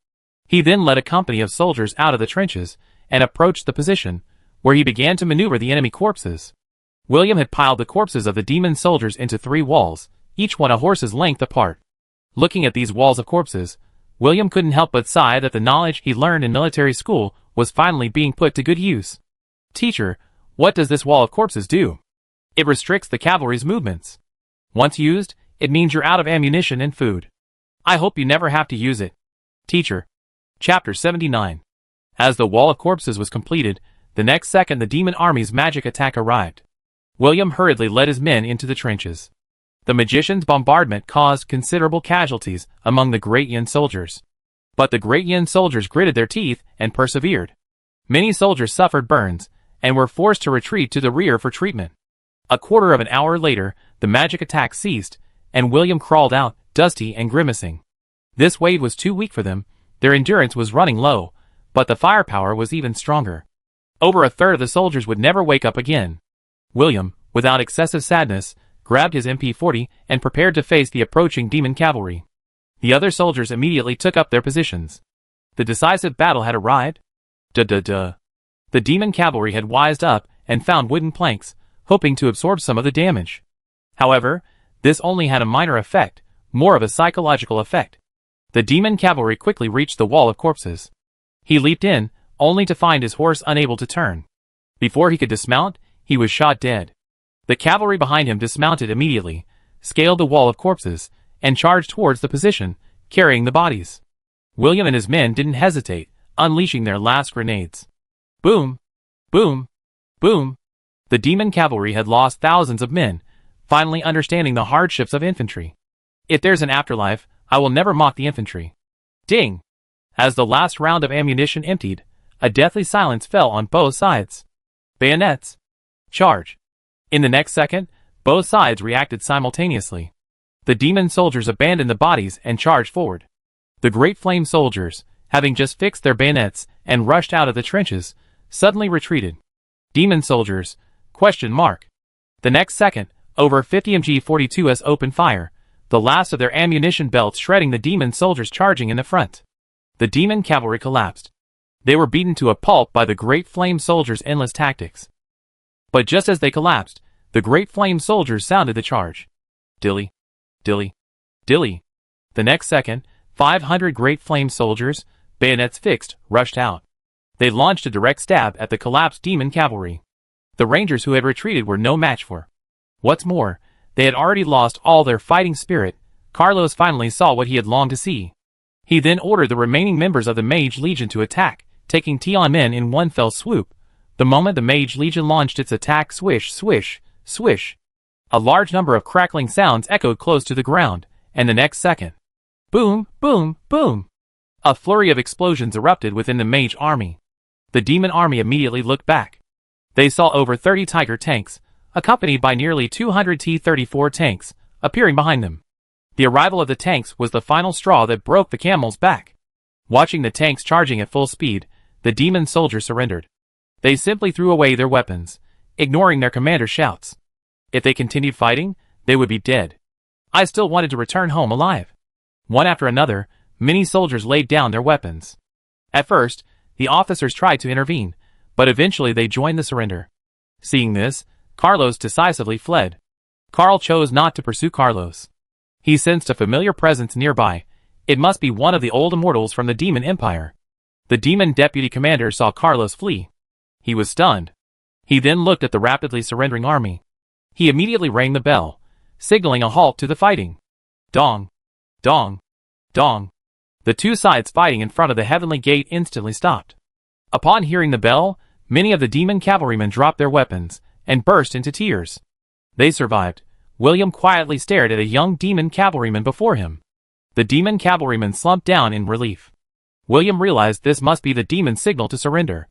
He then led a company of soldiers out of the trenches and approached the position, where he began to maneuver the enemy corpses. William had piled the corpses of the demon soldiers into 3 walls, each one a horse's length apart. Looking at these walls of corpses, William couldn't help but sigh that the knowledge he learned in military school was finally being put to good use. Teacher, what does this wall of corpses do? It restricts the cavalry's movements. Once used, it means you're out of ammunition and food. I hope you never have to use it. Teacher. Chapter 79. As the wall of corpses was completed, the next second the demon army's magic attack arrived. William hurriedly led his men into the trenches. The magician's bombardment caused considerable casualties among the Great Yin soldiers. But the Great Yin soldiers gritted their teeth and persevered. Many soldiers suffered burns and were forced to retreat to the rear for treatment. A quarter of an hour later, the magic attack ceased, and William crawled out, dusty and grimacing. This wave was too weak for them. Their endurance was running low, but the firepower was even stronger. Over a third of the soldiers would never wake up again. William, without excessive sadness, grabbed his MP40 and prepared to face the approaching demon cavalry. The other soldiers immediately took up their positions. The decisive battle had arrived. The demon cavalry had wised up and found wooden planks, hoping to absorb some of the damage. However, this only had a minor effect, more of a psychological effect. The demon cavalry quickly reached the wall of corpses. He leaped in, only to find his horse unable to turn. Before he could dismount, he was shot dead. The cavalry behind him dismounted immediately, scaled the wall of corpses, and charged towards the position, carrying the bodies. William and his men didn't hesitate, unleashing their last grenades. Boom! Boom! Boom! The demon cavalry had lost thousands of men, finally understanding the hardships of infantry. If there's an afterlife, I will never mock the infantry. Ding! As the last round of ammunition emptied, a deathly silence fell on both sides. Bayonets! Charge! In the next second, both sides reacted simultaneously. The demon soldiers abandoned the bodies and charged forward. The Great Flame soldiers, having just fixed their bayonets and rushed out of the trenches, suddenly retreated. Demon soldiers? ? The next second, over 50 MG-42s opened fire, the last of their ammunition belts shredding the demon soldiers charging in the front. The demon cavalry collapsed. They were beaten to a pulp by the Great Flame soldiers' endless tactics. But just as they collapsed, the Great Flame soldiers sounded the charge. Dilly, dilly, dilly. The next second, 500 Great Flame soldiers, bayonets fixed, rushed out. They launched a direct stab at the collapsed demon cavalry. The rangers who had retreated were no match for. What's more, they had already lost all their fighting spirit. Carlos finally saw what he had longed to see. He then ordered the remaining members of the Mage Legion to attack, taking Tianmen in one fell swoop. The moment the Mage Legion launched its attack, swish, swish, swish. A large number of crackling sounds echoed close to the ground, and the next second, boom, boom, boom. A flurry of explosions erupted within the Mage army. The demon army immediately looked back. They saw over 30 Tiger tanks, accompanied by nearly 200 T-34 tanks, appearing behind them. The arrival of the tanks was the final straw that broke the camel's back. Watching the tanks charging at full speed, the demon soldiers surrendered. They simply threw away their weapons, ignoring their commander's shouts. If they continued fighting, they would be dead. I still wanted to return home alive. One after another, many soldiers laid down their weapons. At first, the officers tried to intervene, but eventually they joined the surrender. Seeing this, Carlos decisively fled. Carl chose not to pursue Carlos. He sensed a familiar presence nearby. It must be one of the old immortals from the Demon Empire. The Demon Deputy Commander saw Carlos flee. He was stunned. He then looked at the rapidly surrendering army. He immediately rang the bell, signaling a halt to the fighting. Dong! Dong! Dong! The two sides fighting in front of the Heavenly Gate instantly stopped. Upon hearing the bell, many of the demon cavalrymen dropped their weapons and burst into tears. They survived. William quietly stared at a young demon cavalryman before him. The demon cavalryman slumped down in relief. William realized this must be the demon's signal to surrender.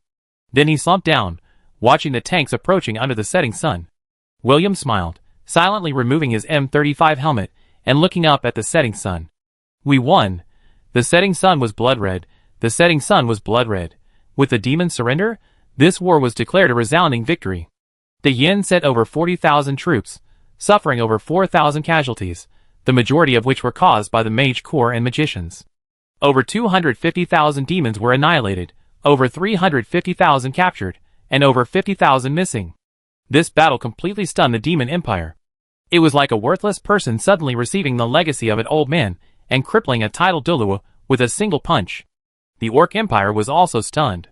Then he slumped down, watching the tanks approaching under the setting sun. William smiled, silently removing his M35 helmet and looking up at the setting sun. We won. The setting sun was blood red. The setting sun was blood red. With the demon's surrender, this war was declared a resounding victory. The Yin sent over 40,000 troops, suffering over 4,000 casualties, the majority of which were caused by the Mage Corps and magicians. Over 250,000 demons were annihilated, over 350,000 captured, and over 50,000 missing. This battle completely stunned the Demon Empire. It was like a worthless person suddenly receiving the legacy of an old man and crippling a titled Dulua with a single punch. The Orc Empire was also stunned.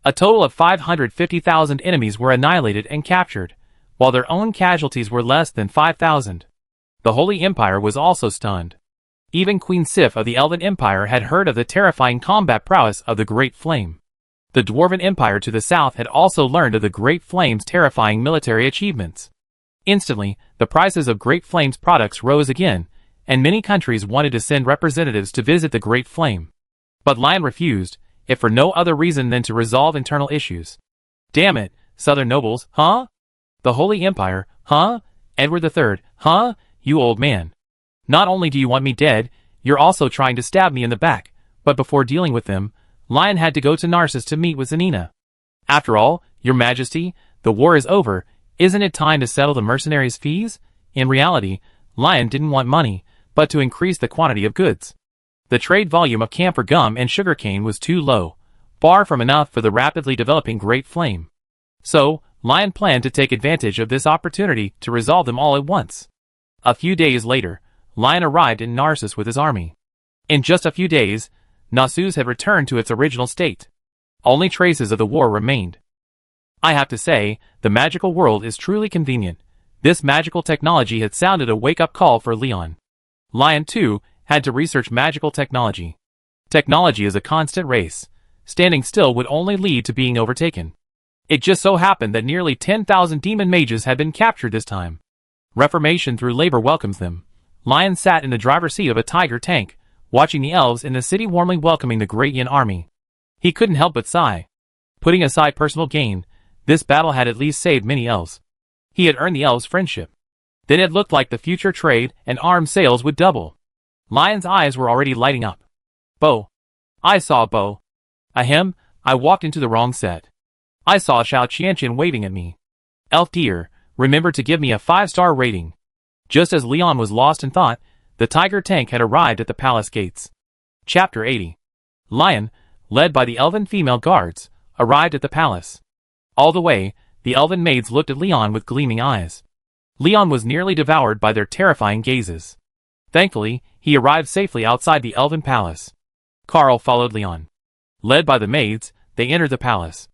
A total of 550,000 enemies were annihilated and captured, while their own casualties were less than 5,000. The Holy Empire was also stunned. Even Queen Sif of the Elven Empire had heard of the terrifying combat prowess of the Great Flame. The Dwarven Empire to the south had also learned of the Great Flame's terrifying military achievements. Instantly, the prices of Great Flame's products rose again, and many countries wanted to send representatives to visit the Great Flame. But Lion refused, if for no other reason than to resolve internal issues. Damn it, Southern nobles, huh? The Holy Empire, huh? Edward III, huh? You old man. Not only do you want me dead, you're also trying to stab me in the back. But before dealing with them, Lion had to go to Narcissus to meet with Zanina. After all, Your Majesty, the war is over. Isn't it time to settle the mercenaries' fees? In reality, Lion didn't want money, but to increase the quantity of goods. The trade volume of camphor gum and sugarcane was too low, far from enough for the rapidly developing Great Flame. So, Lion planned to take advantage of this opportunity to resolve them all at once. A few days later, Lion arrived in Narcissus with his army. In just a few days, Narcissus had returned to its original state. Only traces of the war remained. I have to say, the magical world is truly convenient. This magical technology had sounded a wake-up call for Leon. Lion, too, had to research magical technology. Technology is a constant race. Standing still would only lead to being overtaken. It just so happened that nearly 10,000 demon mages had been captured this time. Reformation through labor welcomes them. Lion sat in the driver's seat of a tiger tank, watching the elves in the city warmly welcoming the Great Yin army. He couldn't help but sigh. Putting aside personal gain, this battle had at least saved many elves. He had earned the elves' friendship. Then it looked like the future trade and arms sales would double. Lion's eyes were already lighting up. Bo. I saw a bow. Ahem, I walked into the wrong set. I saw Xiao Qianqian waving at me. Elf dear, remember to give me a 5-star rating. Just as Leon was lost in thought, the tiger tank had arrived at the palace gates. Chapter 80. Lion, led by the elven female guards, arrived at the palace. All the way, the elven maids looked at Leon with gleaming eyes. Leon was nearly devoured by their terrifying gazes. Thankfully, he arrived safely outside the elven palace. Carl followed Leon. Led by the maids, they entered the palace.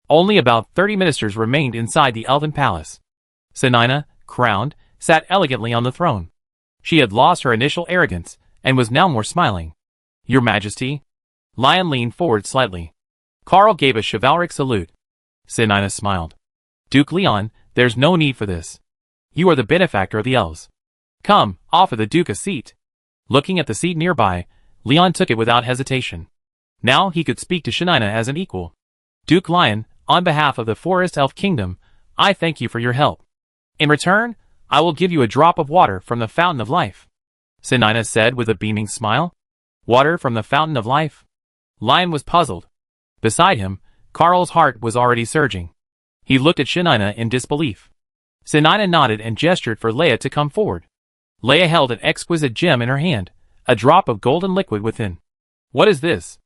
Only about 30 ministers remained inside the elven palace. Zanina, crowned, sat elegantly on the throne. She had lost her initial arrogance, and was now more smiling. Your Majesty? Lion leaned forward slightly. Carl gave a chivalric salute. Zanina smiled. Duke Leon, there's no need for this. You are the benefactor of the elves. Come, offer the Duke a seat. Looking at the seat nearby, Leon took it without hesitation. Now he could speak to Zanina as an equal. Duke Lion, on behalf of the Forest Elf Kingdom, I thank you for your help. In return, I will give you a drop of water from the Fountain of Life. Zanina said with a beaming smile. Water from the Fountain of Life? Lion was puzzled. Beside him, Carl's heart was already surging. He looked at Zanina in disbelief. Zanina nodded and gestured for Leia to come forward. Leia held an exquisite gem in her hand, a drop of golden liquid within. What is this?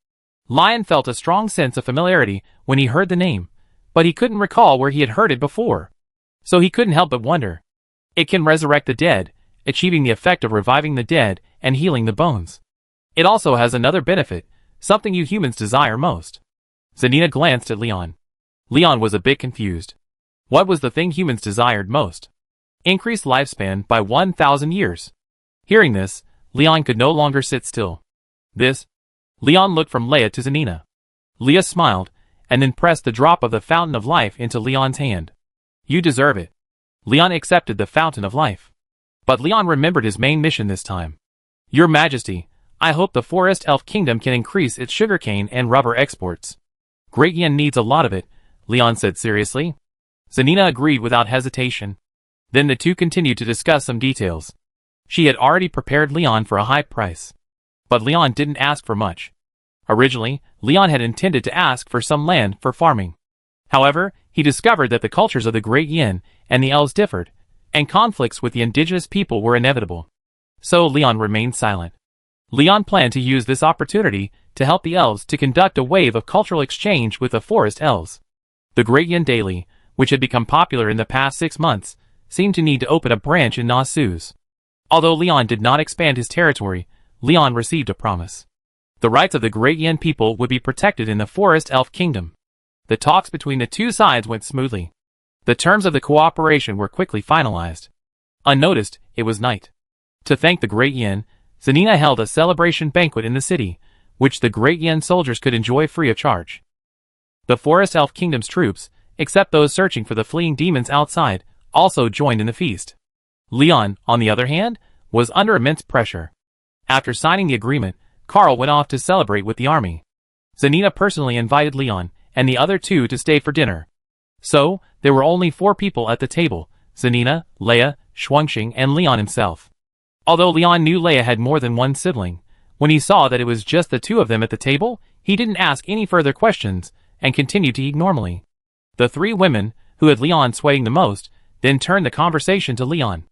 Lion felt a strong sense of familiarity when he heard the name, but he couldn't recall where he had heard it before. So he couldn't help but wonder. It can resurrect the dead, achieving the effect of reviving the dead and healing the bones. It also has another benefit, something you humans desire most. Zanina glanced at Leon. Leon was a bit confused. What was the thing humans desired most? Increased lifespan by 1,000 years. Hearing this, Leon could no longer sit still. This? Leon looked from Leia to Zanina. Leia smiled, and then pressed the drop of the fountain of life into Leon's hand. You deserve it. Leon accepted the fountain of life. But Leon remembered his main mission this time. Your Majesty, I hope the Forest Elf Kingdom can increase its sugarcane and rubber exports. Great Yin needs a lot of it, Leon said seriously. Zanina agreed without hesitation. Then the two continued to discuss some details. She had already prepared Leon for a high price. But Leon didn't ask for much. Originally, Leon had intended to ask for some land for farming. However, he discovered that the cultures of the Great Yin and the elves differed, and conflicts with the indigenous people were inevitable. So Leon remained silent. Leon planned to use this opportunity to help the elves to conduct a wave of cultural exchange with the forest elves. The Great Yin Daily, which had become popular in the past 6 months, seemed to need to open a branch in Nasus. Although Leon did not expand his territory, Leon received a promise. The rights of the Great Yin people would be protected in the Forest Elf Kingdom. The talks between the two sides went smoothly. The terms of the cooperation were quickly finalized. Unnoticed, it was night. To thank the Great Yin, Zanina held a celebration banquet in the city, which the Great Yin soldiers could enjoy free of charge. The Forest Elf Kingdom's troops, except those searching for the fleeing demons outside, also joined in the feast. Leon, on the other hand, was under immense pressure. After signing the agreement, Carl went off to celebrate with the army. Zanina personally invited Leon and the other two to stay for dinner. So, there were only 4 people at the table: Zanina, Leia, Xuanxing, and Leon himself. Although Leon knew Leia had more than one sibling, when he saw that it was just the 2 of them at the table, he didn't ask any further questions and continued to eat normally. The 3 women, who had Leon sweating the most, then turned the conversation to Leon.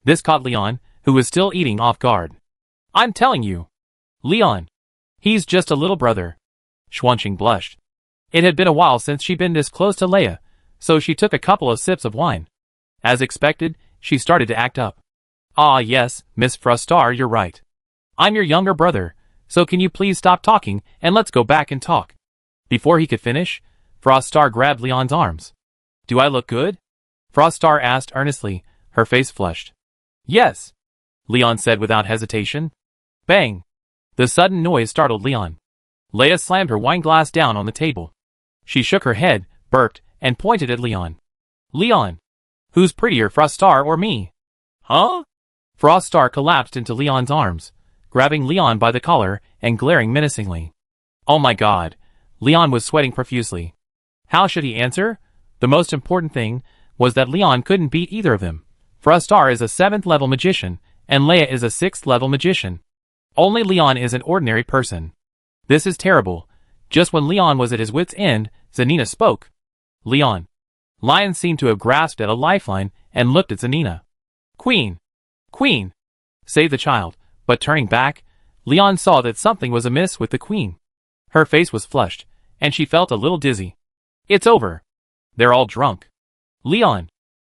This caught Leon, who was still eating, off guard. I'm telling you. Leon. He's just a little brother. Xuanxing blushed. It had been a while since she'd been this close to Leia, so she took a couple of sips of wine. As expected, she started to act up. Ah yes, Miss Frostar, you're right. I'm your younger brother, so can you please stop talking and let's go back and talk. Before he could finish, Frostar grabbed Leon's arms. Do I look good? Frostar asked earnestly, her face flushed. Yes, Leon said without hesitation. Bang! The sudden noise startled Leon. Leia slammed her wine glass down on the table. She shook her head, burped, and pointed at Leon. Leon! Who's prettier, Frostar or me? Huh? Frostar collapsed into Leon's arms, grabbing Leon by the collar and glaring menacingly. Oh my god! Leon was sweating profusely. How should he answer? The most important thing was that Leon couldn't beat either of them. Frostar is a 7th level magician, and Leia is a 6th level magician. Only Leon is an ordinary person. This is terrible. Just when Leon was at his wit's end, Zanina spoke. Leon. Lion seemed to have grasped at a lifeline and looked at Zanina. Queen! Queen! Save the child, but turning back, Leon saw that something was amiss with the queen. Her face was flushed, and she felt a little dizzy. It's over. They're all drunk. Leon!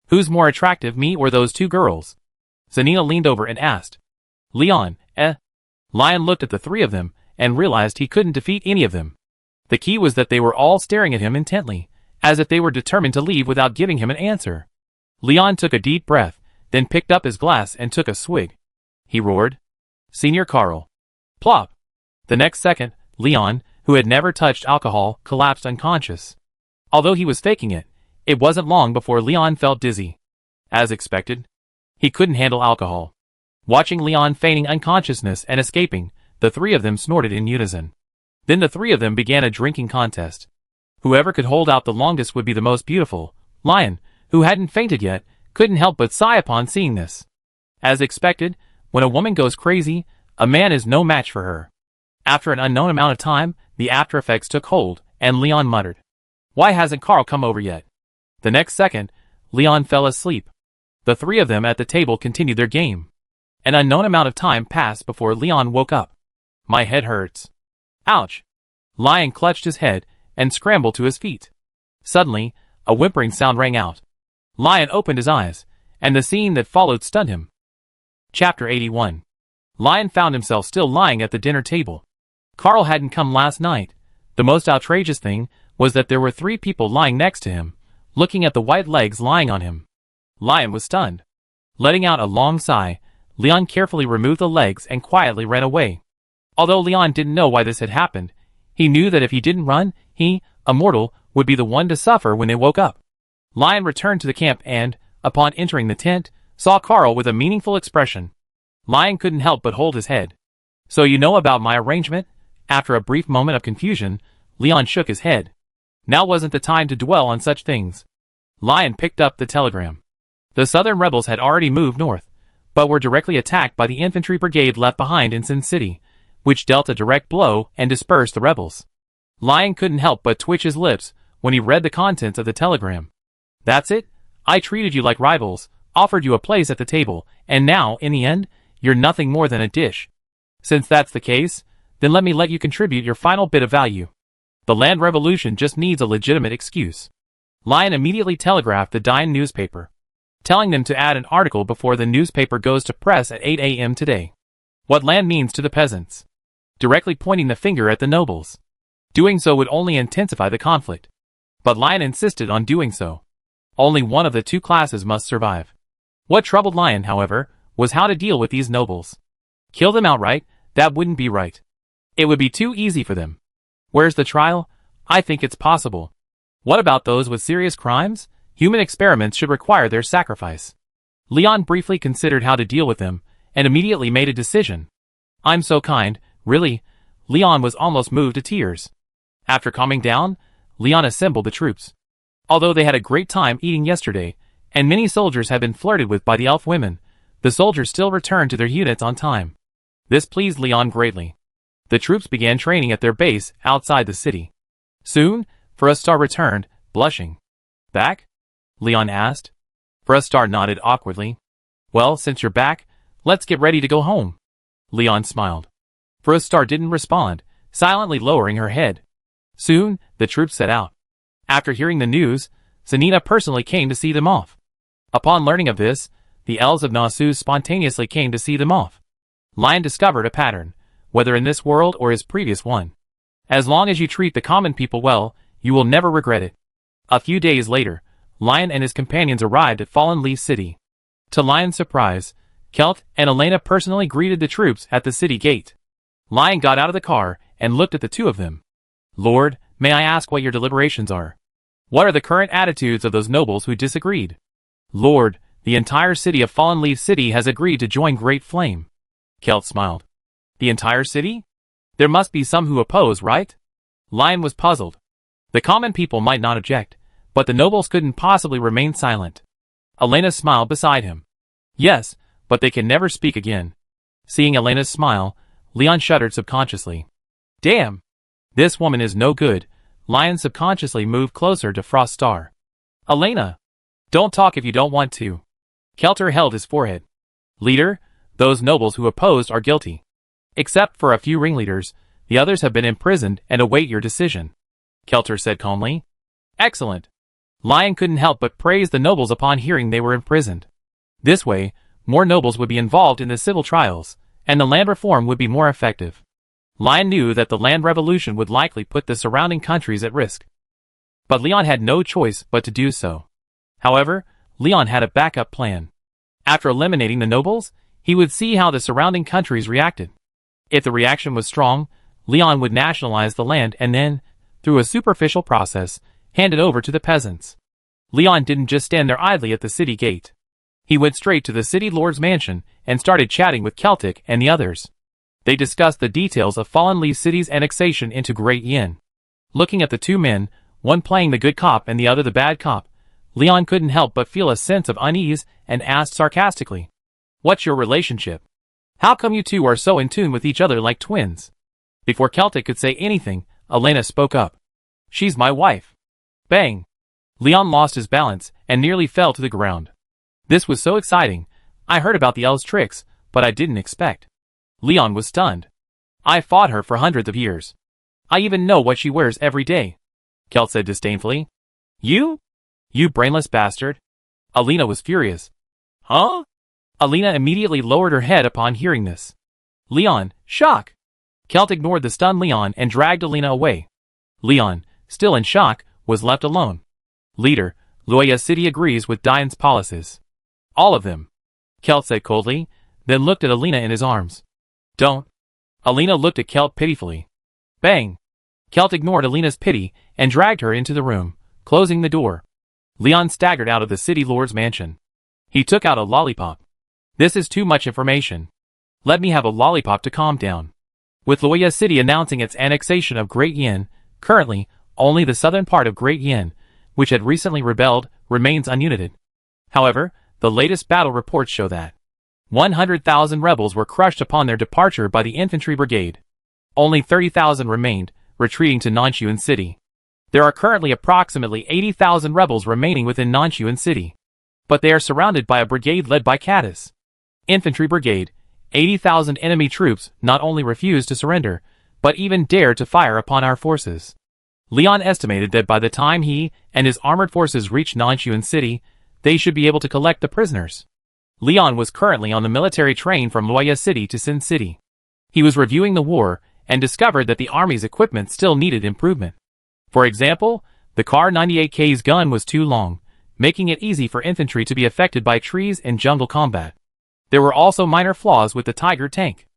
Who's more attractive, me or those 2 girls? Zanina leaned over and asked. Leon, eh? Lion looked at the 3 of them and realized he couldn't defeat any of them. The key was that they were all staring at him intently, as if they were determined to leave without giving him an answer. Leon took a deep breath, then picked up his glass and took a swig. He roared. Senior Carl. Plop! The next second, Leon, who had never touched alcohol, collapsed unconscious. Although he was faking it, it wasn't long before Leon felt dizzy. As expected, he couldn't handle alcohol. Watching Leon feigning unconsciousness and escaping, the 3 of them snorted in unison. Then the 3 of them began a drinking contest. Whoever could hold out the longest would be the most beautiful. Lion, who hadn't fainted yet, couldn't help but sigh upon seeing this. As expected, when a woman goes crazy, a man is no match for her. After an unknown amount of time, the after effects took hold, and Leon muttered, Why hasn't Carl come over yet? The next second, Leon fell asleep. The 3 of them at the table continued their game. An unknown amount of time passed before Leon woke up. My head hurts. Ouch! Lion clutched his head and scrambled to his feet. Suddenly, a whimpering sound rang out. Lion opened his eyes, and the scene that followed stunned him. Chapter 81. Lion found himself still lying at the dinner table. Carl hadn't come last night. The most outrageous thing was that there were 3 people lying next to him, looking at the white legs lying on him. Lion was stunned. Letting out a long sigh, Leon carefully removed the legs and quietly ran away. Although Leon didn't know why this had happened, he knew that if he didn't run, he, a mortal, would be the one to suffer when they woke up. Lion returned to the camp and, upon entering the tent, saw Carl with a meaningful expression. Lion couldn't help but hold his head. "So you know about my arrangement?" After a brief moment of confusion, Leon shook his head. Now wasn't the time to dwell on such things. Lion picked up the telegram. The Southern rebels had already moved north, but were directly attacked by the infantry brigade left behind in Sin City, which dealt a direct blow and dispersed the rebels. Lion couldn't help but twitch his lips when he read the contents of the telegram. "That's it? I treated you like rivals, offered you a place at the table, and now, in the end, you're nothing more than a dish. Since that's the case, then let me let you contribute your final bit of value. The land revolution just needs a legitimate excuse." Lion immediately telegraphed the Dine newspaper, telling them to add an article before the newspaper goes to press at 8 a.m. today. What land means to the peasants. Directly pointing the finger at the nobles. Doing so would only intensify the conflict. But Lion insisted on doing so. Only one of the 2 classes must survive. What troubled Lion, however, was how to deal with these nobles. Kill them outright? That wouldn't be right. It would be too easy for them. Where's the trial? I think it's possible. What about those with serious crimes? Human experiments should require their sacrifice. Leon briefly considered how to deal with them, and immediately made a decision. "I'm so kind, really." Leon was almost moved to tears. After calming down, Leon assembled the troops. Although they had a great time eating yesterday, and many soldiers had been flirted with by the elf women, the soldiers still returned to their units on time. This pleased Leon greatly. The troops began training at their base outside the city. Soon, Frostar returned, blushing. "Back?" Leon asked. Frostar nodded awkwardly. "Well, since you're back, let's get ready to go home." Leon smiled. Frostar didn't respond, silently lowering her head. Soon, the troops set out. After hearing the news, Zanina personally came to see them off. Upon learning of this, the elves of Nasu spontaneously came to see them off. Lion discovered a pattern, whether in this world or his previous one. As long as you treat the common people well, you will never regret it. A few days later, Lion and his companions arrived at Fallen Leaf City. To Lion's surprise, Kelt and Elena personally greeted the troops at the city gate. Lion got out of the car and looked at the 2 of them. "Lord, may I ask what your deliberations are? What are the current attitudes of those nobles who disagreed?" "Lord, the entire city of Fallen Leaf City has agreed to join Great Flame." Kelt smiled. "The entire city? There must be some who oppose, right?" Lion was puzzled. The common people might not object, but the nobles couldn't possibly remain silent. Elena smiled beside him. "Yes, but they can never speak again." Seeing Elena's smile, Leon shuddered subconsciously. "Damn! This woman is no good." Lion subconsciously moved closer to Frostar. "Elena! Don't talk if you don't want to." Kelter held his forehead. "Leader, those nobles who opposed are guilty. Except for a few ringleaders, the others have been imprisoned and await your decision," Kelter said calmly. "Excellent." Lion couldn't help but praise the nobles upon hearing they were imprisoned. This way, more nobles would be involved in the civil trials, and the land reform would be more effective. Lion knew that the land revolution would likely put the surrounding countries at risk. But Leon had no choice but to do so. However, Leon had a backup plan. After eliminating the nobles, he would see how the surrounding countries reacted. If the reaction was strong, Leon would nationalize the land and then, through a superficial process, hand it over to the peasants. Leon didn't just stand there idly at the city gate. He went straight to the city lord's mansion and started chatting with Celtic and the others. They discussed the details of Fallen Leaf City's annexation into Great Yin. Looking at the 2 men, one playing the good cop and the other the bad cop, Leon couldn't help but feel a sense of unease and asked sarcastically, "What's your relationship? How come you 2 are so in tune with each other like twins?" Before Celtic could say anything, Elena spoke up. "She's my wife." Bang! Leon lost his balance and nearly fell to the ground. This was so exciting. I heard about the elves' tricks, but I didn't expect. Leon was stunned. "I fought her for hundreds of years. I even know what she wears every day," Kelt said disdainfully. You? You brainless bastard. Alina was furious. Huh? Alina immediately lowered her head upon hearing this. Leon, shock! Kelt ignored the stunned Leon and dragged Alina away. Leon, still in shock, was left alone. Leader, Loya City agrees with Diane's policies. All of them. Kelt said coldly, then looked at Alina in his arms. Don't. Alina looked at Kelt pitifully. Bang! Kelt ignored Alina's pity and dragged her into the room, closing the door. Leon staggered out of the city lord's mansion. He took out a lollipop. This is too much information. Let me have a lollipop to calm down. With Loya City announcing its annexation of Great Yin, currently, only the southern part of Great Yin, which had recently rebelled, remains ununited. However, the latest battle reports show that 100,000 rebels were crushed upon their departure by the infantry brigade. Only 30,000 remained, retreating to Nanshuan City. There are currently approximately 80,000 rebels remaining within Nanshuan City. But they are surrounded by a brigade led by Caddis. Infantry brigade, 80,000 enemy troops not only refused to surrender, but even dared to fire upon our forces. Leon estimated that by the time he and his armored forces reach Nanshuan City, they should be able to collect the prisoners. Leon was currently on the military train from Loya City to Sin City. He was reviewing the war and discovered that the army's equipment still needed improvement. For example, the Kar 98K's gun was too long, making it easy for infantry to be affected by trees in jungle combat. There were also minor flaws with the Tiger tank.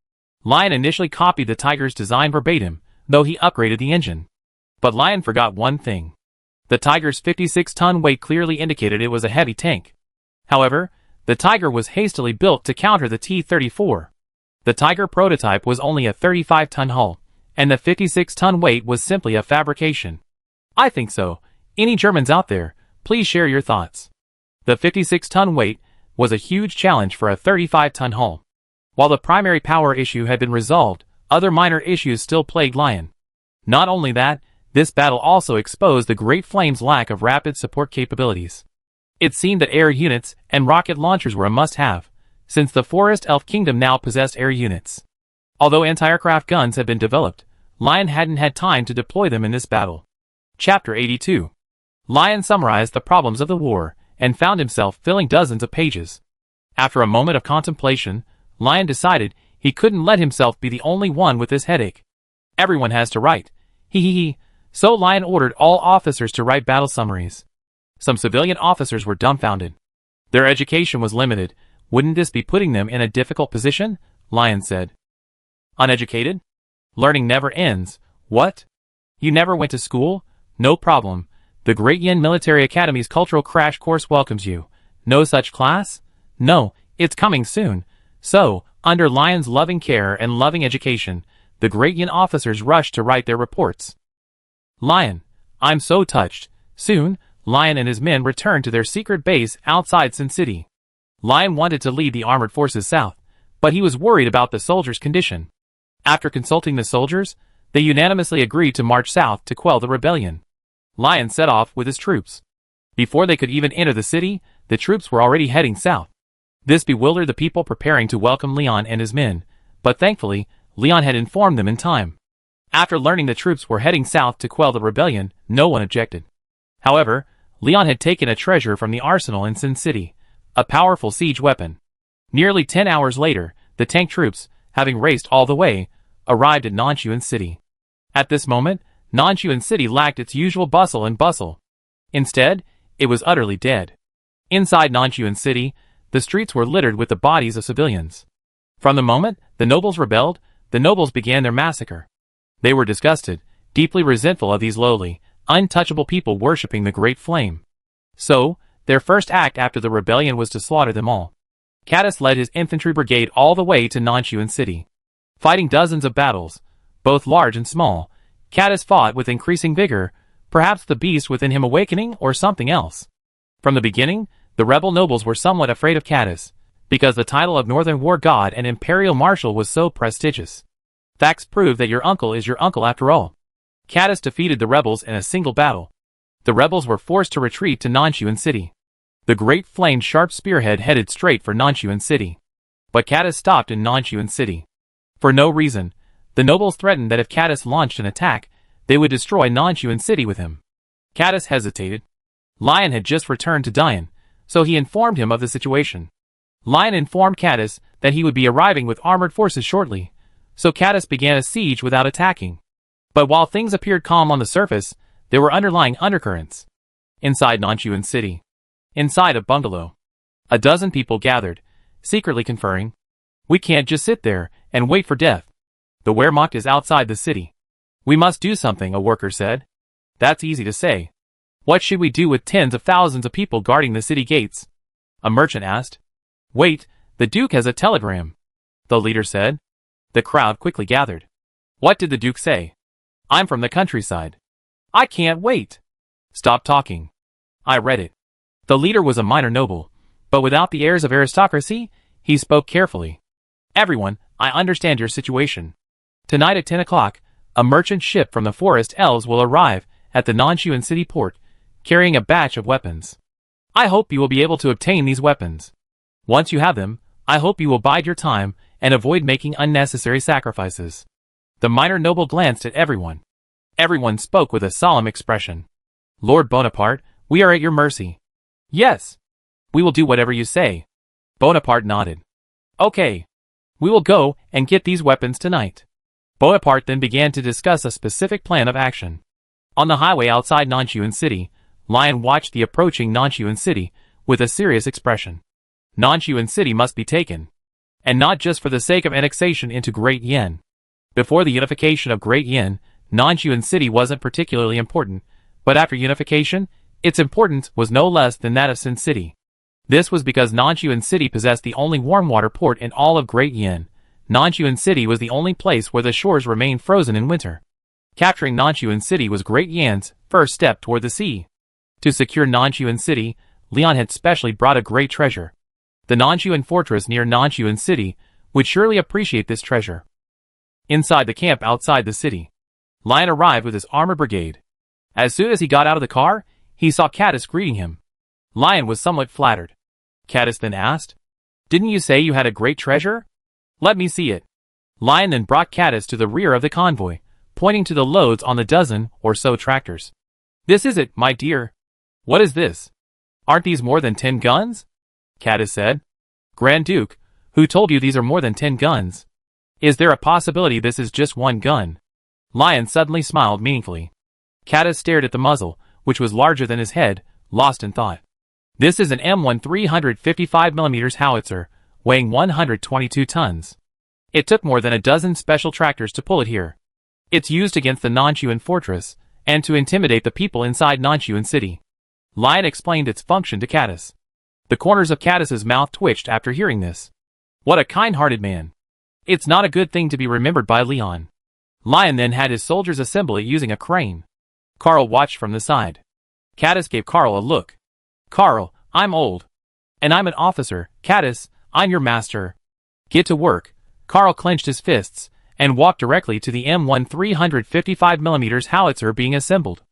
Lion initially copied the Tiger's design verbatim, though he upgraded the engine. But Lion forgot one thing. The Tiger's 56-ton weight clearly indicated it was a heavy tank. However, the Tiger was hastily built to counter the T-34. The Tiger prototype was only a 35-ton hull, and the 56-ton weight was simply a fabrication. I think so. Any Germans out there, please share your thoughts. The 56-ton weight was a huge challenge for a 35-ton hull. While the primary power issue had been resolved, other minor issues still plagued Lion. Not only that, this battle also exposed the Great Flame's lack of rapid support capabilities. It seemed that air units and rocket launchers were a must-have, since the Forest Elf Kingdom now possessed air units. Although anti-aircraft guns had been developed, Lion hadn't had time to deploy them in this battle. Chapter 82. Lion summarized the problems of the war, and found himself filling dozens of pages. After a moment of contemplation, Lion decided he couldn't let himself be the only one with this headache. Everyone has to write. So Lion ordered all officers to write battle summaries. Some civilian officers were dumbfounded. Their education was limited. Wouldn't this be putting them in a difficult position? Lion said. Uneducated? Learning never ends. What? You never went to school? No problem. The Great Yin Military Academy's Cultural Crash Course welcomes you. No such class? No, it's coming soon. So, under Lion's loving care and loving education, the Great Yin officers rushed to write their reports. Lion, I'm so touched. Soon, Lion and his men returned to their secret base outside Sin City. Lion wanted to lead the armored forces south, but he was worried about the soldiers' condition. After consulting the soldiers, they unanimously agreed to march south to quell the rebellion. Lion set off with his troops. Before they could even enter the city, the troops were already heading south. This bewildered the people preparing to welcome Leon and his men, but thankfully, Leon had informed them in time. After learning the troops were heading south to quell the rebellion, no one objected. However, Leon had taken a treasure from the arsenal in Sin City, a powerful siege weapon. Nearly 10 hours later, the tank troops, having raced all the way, arrived at Nanshuan City. At this moment, Nanshuan City lacked its usual bustle and bustle. Instead, it was utterly dead. Inside Nanshuan City, the streets were littered with the bodies of civilians. From the moment the nobles rebelled, the nobles began their massacre. They were disgusted, deeply resentful of these lowly, untouchable people worshipping the Great Flame. So, their first act after the rebellion was to slaughter them all. Caddis led his infantry brigade all the way to Nanshuan City. Fighting dozens of battles, both large and small, Caddis fought with increasing vigor, perhaps the beast within him awakening or something else. From the beginning, the rebel nobles were somewhat afraid of Caddis, because the title of Northern War God and Imperial Marshal was so prestigious. Facts prove that your uncle is your uncle after all. Caddis defeated the rebels in a single battle. The rebels were forced to retreat to Nanshuan City. The Great Flame's sharp spearhead headed straight for Nanshuan City. But Caddis stopped in Nanshuan City. For no reason, the nobles threatened that if Caddis launched an attack, they would destroy Nanshuan City with him. Caddis hesitated. Lion had just returned to Dian, so he informed him of the situation. Lion informed Cadis that he would be arriving with armored forces shortly, so Cadis began a siege without attacking. But while things appeared calm on the surface, there were underlying undercurrents. Inside Nanchuan City. Inside a bungalow. A dozen people gathered, secretly conferring. We can't just sit there and wait for death. The Wehrmacht is outside the city. We must do something, a worker said. That's easy to say. What should we do with tens of thousands of people guarding the city gates? A merchant asked. Wait, the Duke has a telegram, the leader said. The crowd quickly gathered. What did the Duke say? I'm from the countryside. I can't wait. Stop talking. I read it. The leader was a minor noble, but without the airs of aristocracy, he spoke carefully. Everyone, I understand your situation. Tonight at 10 o'clock, a merchant ship from the forest elves will arrive at the Nanchuan City port, carrying a batch of weapons. I hope you will be able to obtain these weapons. Once you have them, I hope you will bide your time and avoid making unnecessary sacrifices. The minor noble glanced at everyone. Everyone spoke with a solemn expression. Lord Bonaparte, we are at your mercy. Yes. We will do whatever you say. Bonaparte nodded. Okay. We will go and get these weapons tonight. Bonaparte then began to discuss a specific plan of action. On the highway outside Nanchuan City, Lion watched the approaching Nanchuan City with a serious expression. Nanchuan City must be taken. And not just for the sake of annexation into Great Yen. Before the unification of Great Yen, Nanchuan City wasn't particularly important, but after unification, its importance was no less than that of Sin City. This was because Nanchuan City possessed the only warm water port in all of Great Yen. Nanchuan City was the only place where the shores remained frozen in winter. Capturing Nanchuan City was Great Yan's first step toward the sea. To secure Nanchuan City, Leon had specially brought a great treasure. The Nanchuan fortress near Nanchuan City would surely appreciate this treasure. Inside the camp outside the city, Lion arrived with his armored brigade. As soon as he got out of the car, he saw Cadis greeting him. Lion was somewhat flattered. Cadis then asked, Didn't you say you had a great treasure? Let me see it. Lion then brought Cadis to the rear of the convoy, pointing to the loads on the dozen or so tractors. This is it, my dear. What is this? Aren't these more than 10 guns? Cadis said. Grand Duke, who told you these are more than 10 guns? Is there a possibility this is just one gun? Lion suddenly smiled meaningfully. Cadis stared at the muzzle, which was larger than his head, lost in thought. This is an M1 355mm howitzer, weighing 122 tons. It took more than a dozen special tractors to pull it here. It's used against the Nanchuan fortress, and to intimidate the people inside Nanchuan City. Lion explained its function to Cadis. The corners of Cadis's mouth twitched after hearing this. What a kind-hearted man. It's not a good thing to be remembered by Leon. Lion then had his soldiers assemble it using a crane. Carl watched from the side. Cadis gave Carl a look. Carl, I'm old. And I'm an officer. Cadis, I'm your master. Get to work. Carl clenched his fists, and walked directly to the M1 355mm howitzer being assembled.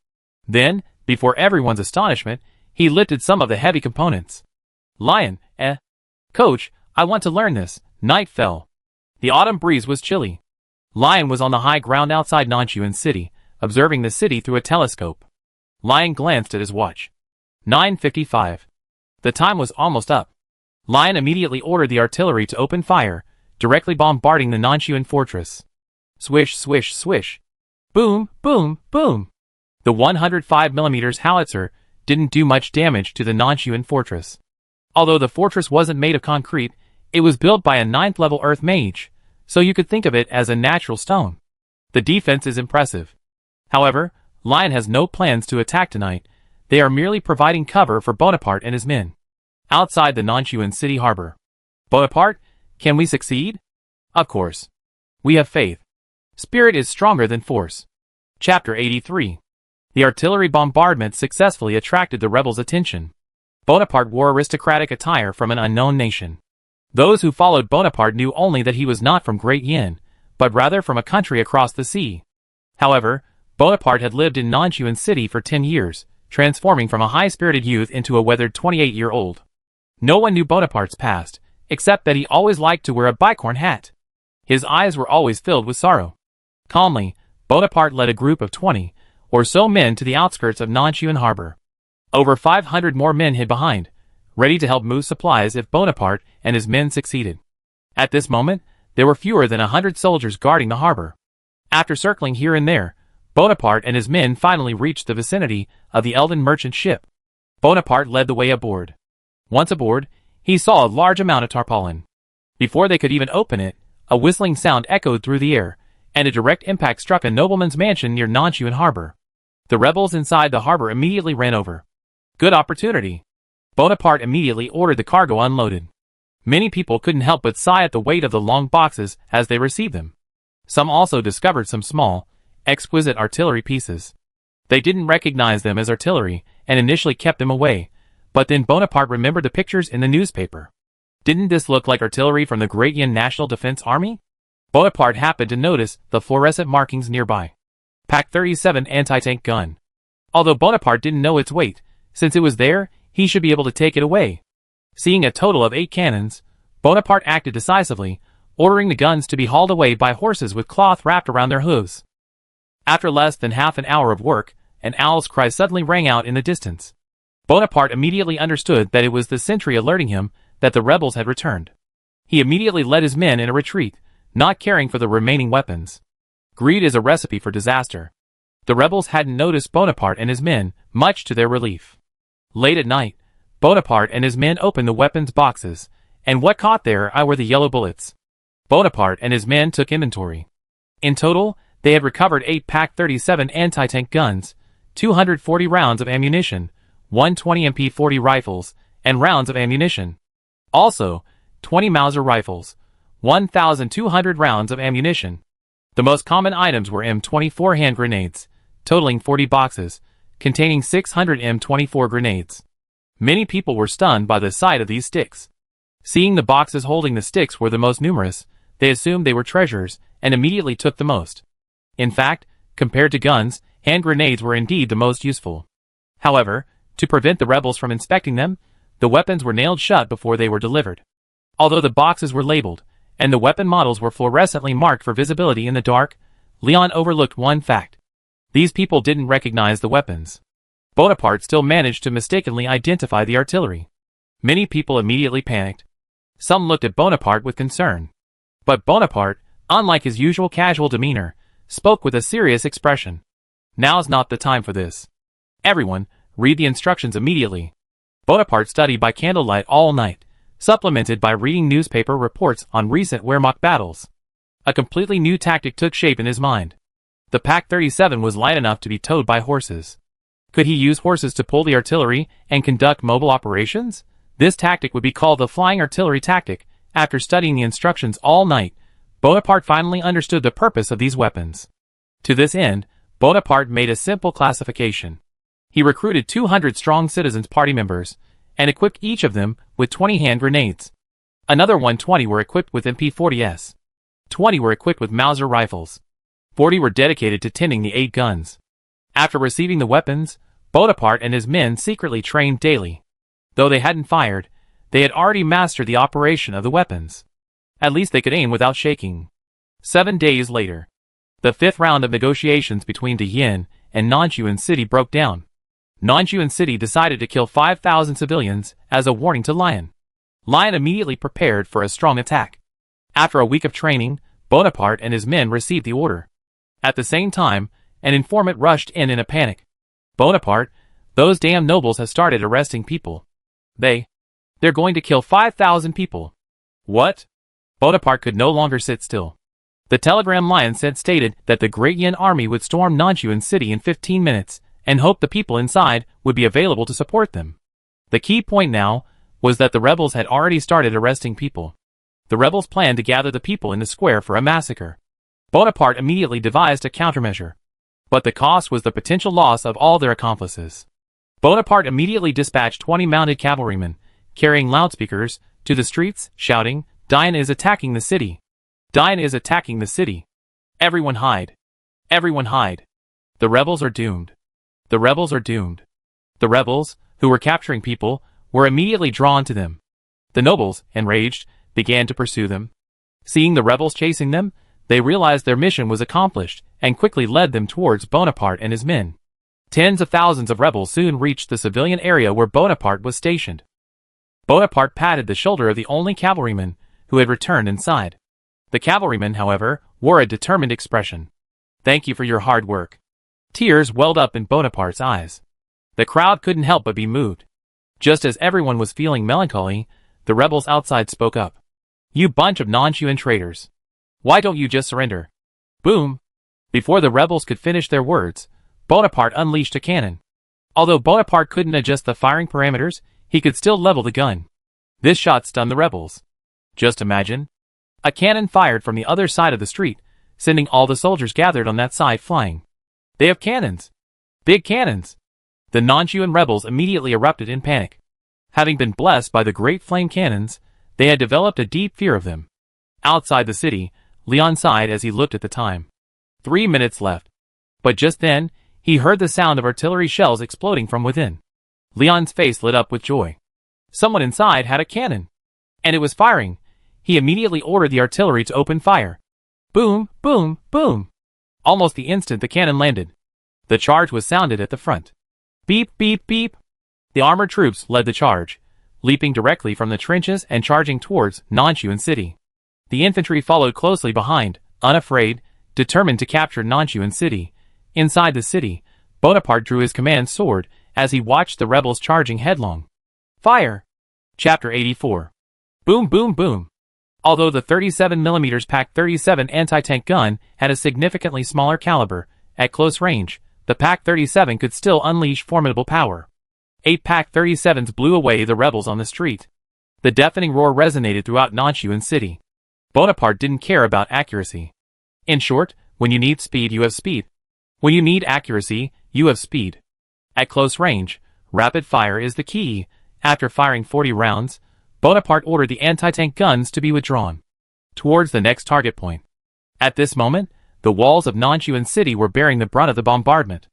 Then, before everyone's astonishment, he lifted some of the heavy components. Lion, Coach, I want to learn this. Night fell. The autumn breeze was chilly. Lion was on the high ground outside Nanchuan City, observing the city through a telescope. Lion glanced at his watch. 9:55. The time was almost up. Lion immediately ordered the artillery to open fire, directly bombarding the Nanchuan fortress. Swish, swish, swish. Boom, boom, boom. The 105mm howitzer didn't do much damage to the Nanchuan fortress. Although the fortress wasn't made of concrete, it was built by a 9th-level earth mage, so you could think of it as a natural stone. The defense is impressive. However, Lion has no plans to attack tonight. They are merely providing cover for Bonaparte and his men. Outside the Nanchuan City harbor. Bonaparte, can we succeed? Of course. We have faith. Spirit is stronger than force. Chapter 83. The artillery bombardment successfully attracted the rebels' attention. Bonaparte wore aristocratic attire from an unknown nation. Those who followed Bonaparte knew only that he was not from Great Yen, but rather from a country across the sea. However, Bonaparte had lived in Nanchuan City for 10 years, transforming from a high-spirited youth into a weathered 28-year-old. No one knew Bonaparte's past, except that he always liked to wear a bicorn hat. His eyes were always filled with sorrow. Calmly, Bonaparte led a group of 20 or so men to the outskirts of Nanchuan harbor. Over 500 more men hid behind, ready to help move supplies if Bonaparte and his men succeeded. At this moment, there were fewer than 100 soldiers guarding the harbor. After circling here and there, Bonaparte and his men finally reached the vicinity of the Eldon merchant ship. Bonaparte led the way aboard. Once aboard, he saw a large amount of tarpaulin. Before they could even open it, a whistling sound echoed through the air, and a direct impact struck a nobleman's mansion near Nanchuan harbor. The rebels inside the harbor immediately ran over. Good opportunity. Bonaparte immediately ordered the cargo unloaded. Many people couldn't help but sigh at the weight of the long boxes as they received them. Some also discovered some small, exquisite artillery pieces. They didn't recognize them as artillery and initially kept them away, but then Bonaparte remembered the pictures in the newspaper. Didn't this look like artillery from the Great Yin National Defense Army? Bonaparte happened to notice the fluorescent markings nearby. Pak 37 anti-tank gun. Although Bonaparte didn't know its weight, since it was there, he should be able to take it away. Seeing a total of 8 cannons, Bonaparte acted decisively, ordering the guns to be hauled away by horses with cloth wrapped around their hooves. After less than half an hour of work, an owl's cry suddenly rang out in the distance. Bonaparte immediately understood that it was the sentry alerting him that the rebels had returned. He immediately led his men in a retreat, not caring for the remaining weapons. Greed is a recipe for disaster. The rebels hadn't noticed Bonaparte and his men, much to their relief. Late at night, Bonaparte and his men opened the weapons boxes, and what caught their eye were the yellow bullets. Bonaparte and his men took inventory. In total, they had recovered 8 Pak 37 anti-tank guns, 240 rounds of ammunition, 120 MP40 rifles, and rounds of ammunition. Also, 20 Mauser rifles, 1,200 rounds of ammunition. The most common items were M24 hand grenades, totaling 40 boxes, containing 600 M24 grenades. Many people were stunned by the sight of these sticks. Seeing the boxes holding the sticks were the most numerous, they assumed they were treasures, and immediately took the most. In fact, compared to guns, hand grenades were indeed the most useful. However, to prevent the rebels from inspecting them, the weapons were nailed shut before they were delivered. Although the boxes were labeled, and the weapon models were fluorescently marked for visibility in the dark, Leon overlooked one fact. These people didn't recognize the weapons. Bonaparte still managed to mistakenly identify the artillery. Many people immediately panicked. Some looked at Bonaparte with concern. But Bonaparte, unlike his usual casual demeanor, spoke with a serious expression. Now's not the time for this. Everyone, read the instructions immediately. Bonaparte studied by candlelight all night, supplemented by reading newspaper reports on recent Wehrmacht battles. A completely new tactic took shape in his mind. The Pak 37 was light enough to be towed by horses. Could he use horses to pull the artillery and conduct mobile operations? This tactic would be called the flying artillery tactic. After studying the instructions all night, Bonaparte finally understood the purpose of these weapons. To this end, Bonaparte made a simple classification. He recruited 200 strong citizens' party members, and equipped each of them with 20 hand grenades. Another 120 were equipped with MP40s. 20 were equipped with Mauser rifles. 40 were dedicated to tending the 8 guns. After receiving the weapons, Bonaparte and his men secretly trained daily. Though they hadn't fired, they had already mastered the operation of the weapons. At least they could aim without shaking. 7 days later, the 5th round of negotiations between Yin and Nanchuan City broke down. Nanchuan City decided to kill 5,000 civilians as a warning to Lion. Lion immediately prepared for a strong attack. After a week of training, Bonaparte and his men received the order. At the same time, an informant rushed in a panic. Bonaparte, those damn nobles have started arresting people. They're going to kill 5,000 people. What? Bonaparte could no longer sit still. The telegram Lion sent stated that the Great Yin army would storm Nanchuan City in 15 minutes, and hoped the people inside would be available to support them. The key point now was that the rebels had already started arresting people. The rebels planned to gather the people in the square for a massacre. Bonaparte immediately devised a countermeasure. But the cost was the potential loss of all their accomplices. Bonaparte immediately dispatched 20 mounted cavalrymen, carrying loudspeakers, to the streets, shouting, "Diane is attacking the city! Diane is attacking the city! Everyone hide! Everyone hide! The rebels are doomed! The rebels are doomed!" The rebels, who were capturing people, were immediately drawn to them. The nobles, enraged, began to pursue them. Seeing the rebels chasing them, they realized their mission was accomplished, and quickly led them towards Bonaparte and his men. Tens of thousands of rebels soon reached the civilian area where Bonaparte was stationed. Bonaparte patted the shoulder of the only cavalryman who had returned inside. The cavalryman, however, wore a determined expression. "Thank you for your hard work." Tears welled up in Bonaparte's eyes. The crowd couldn't help but be moved. Just as everyone was feeling melancholy, the rebels outside spoke up. "You bunch of non-Huon traitors. Why don't you just surrender?" Boom! Before the rebels could finish their words, Bonaparte unleashed a cannon. Although Bonaparte couldn't adjust the firing parameters, he could still level the gun. This shot stunned the rebels. Just imagine. A cannon fired from the other side of the street, sending all the soldiers gathered on that side flying. "They have cannons! Big cannons!" The non-Huon rebels immediately erupted in panic. Having been blessed by the great flame cannons, they had developed a deep fear of them. Outside the city, Leon sighed as he looked at the time. 3 minutes left. But just then, he heard the sound of artillery shells exploding from within. Leon's face lit up with joy. Someone inside had a cannon. And it was firing. He immediately ordered the artillery to open fire. Boom, boom, boom. Almost the instant the cannon landed, the charge was sounded at the front. Beep, beep, beep. The armored troops led the charge, leaping directly from the trenches and charging towards Nanchuan City. The infantry followed closely behind, unafraid, determined to capture Nanchuan City. Inside the city, Bonaparte drew his command sword as he watched the rebels charging headlong. Fire! Chapter 84. Boom, boom, boom. Although the 37mm PaK-37 anti-tank gun had a significantly smaller caliber, at close range, the PaK-37 could still unleash formidable power. 8 PaK-37s blew away the rebels on the street. The deafening roar resonated throughout Nanchuan City. Bonaparte didn't care about accuracy. In short, when you need speed, you have speed. When you need accuracy, you have speed. At close range, rapid fire is the key. After firing 40 rounds, Bonaparte ordered the anti-tank guns to be withdrawn towards the next target point. At this moment, the walls of Nanchuan City were bearing the brunt of the bombardment.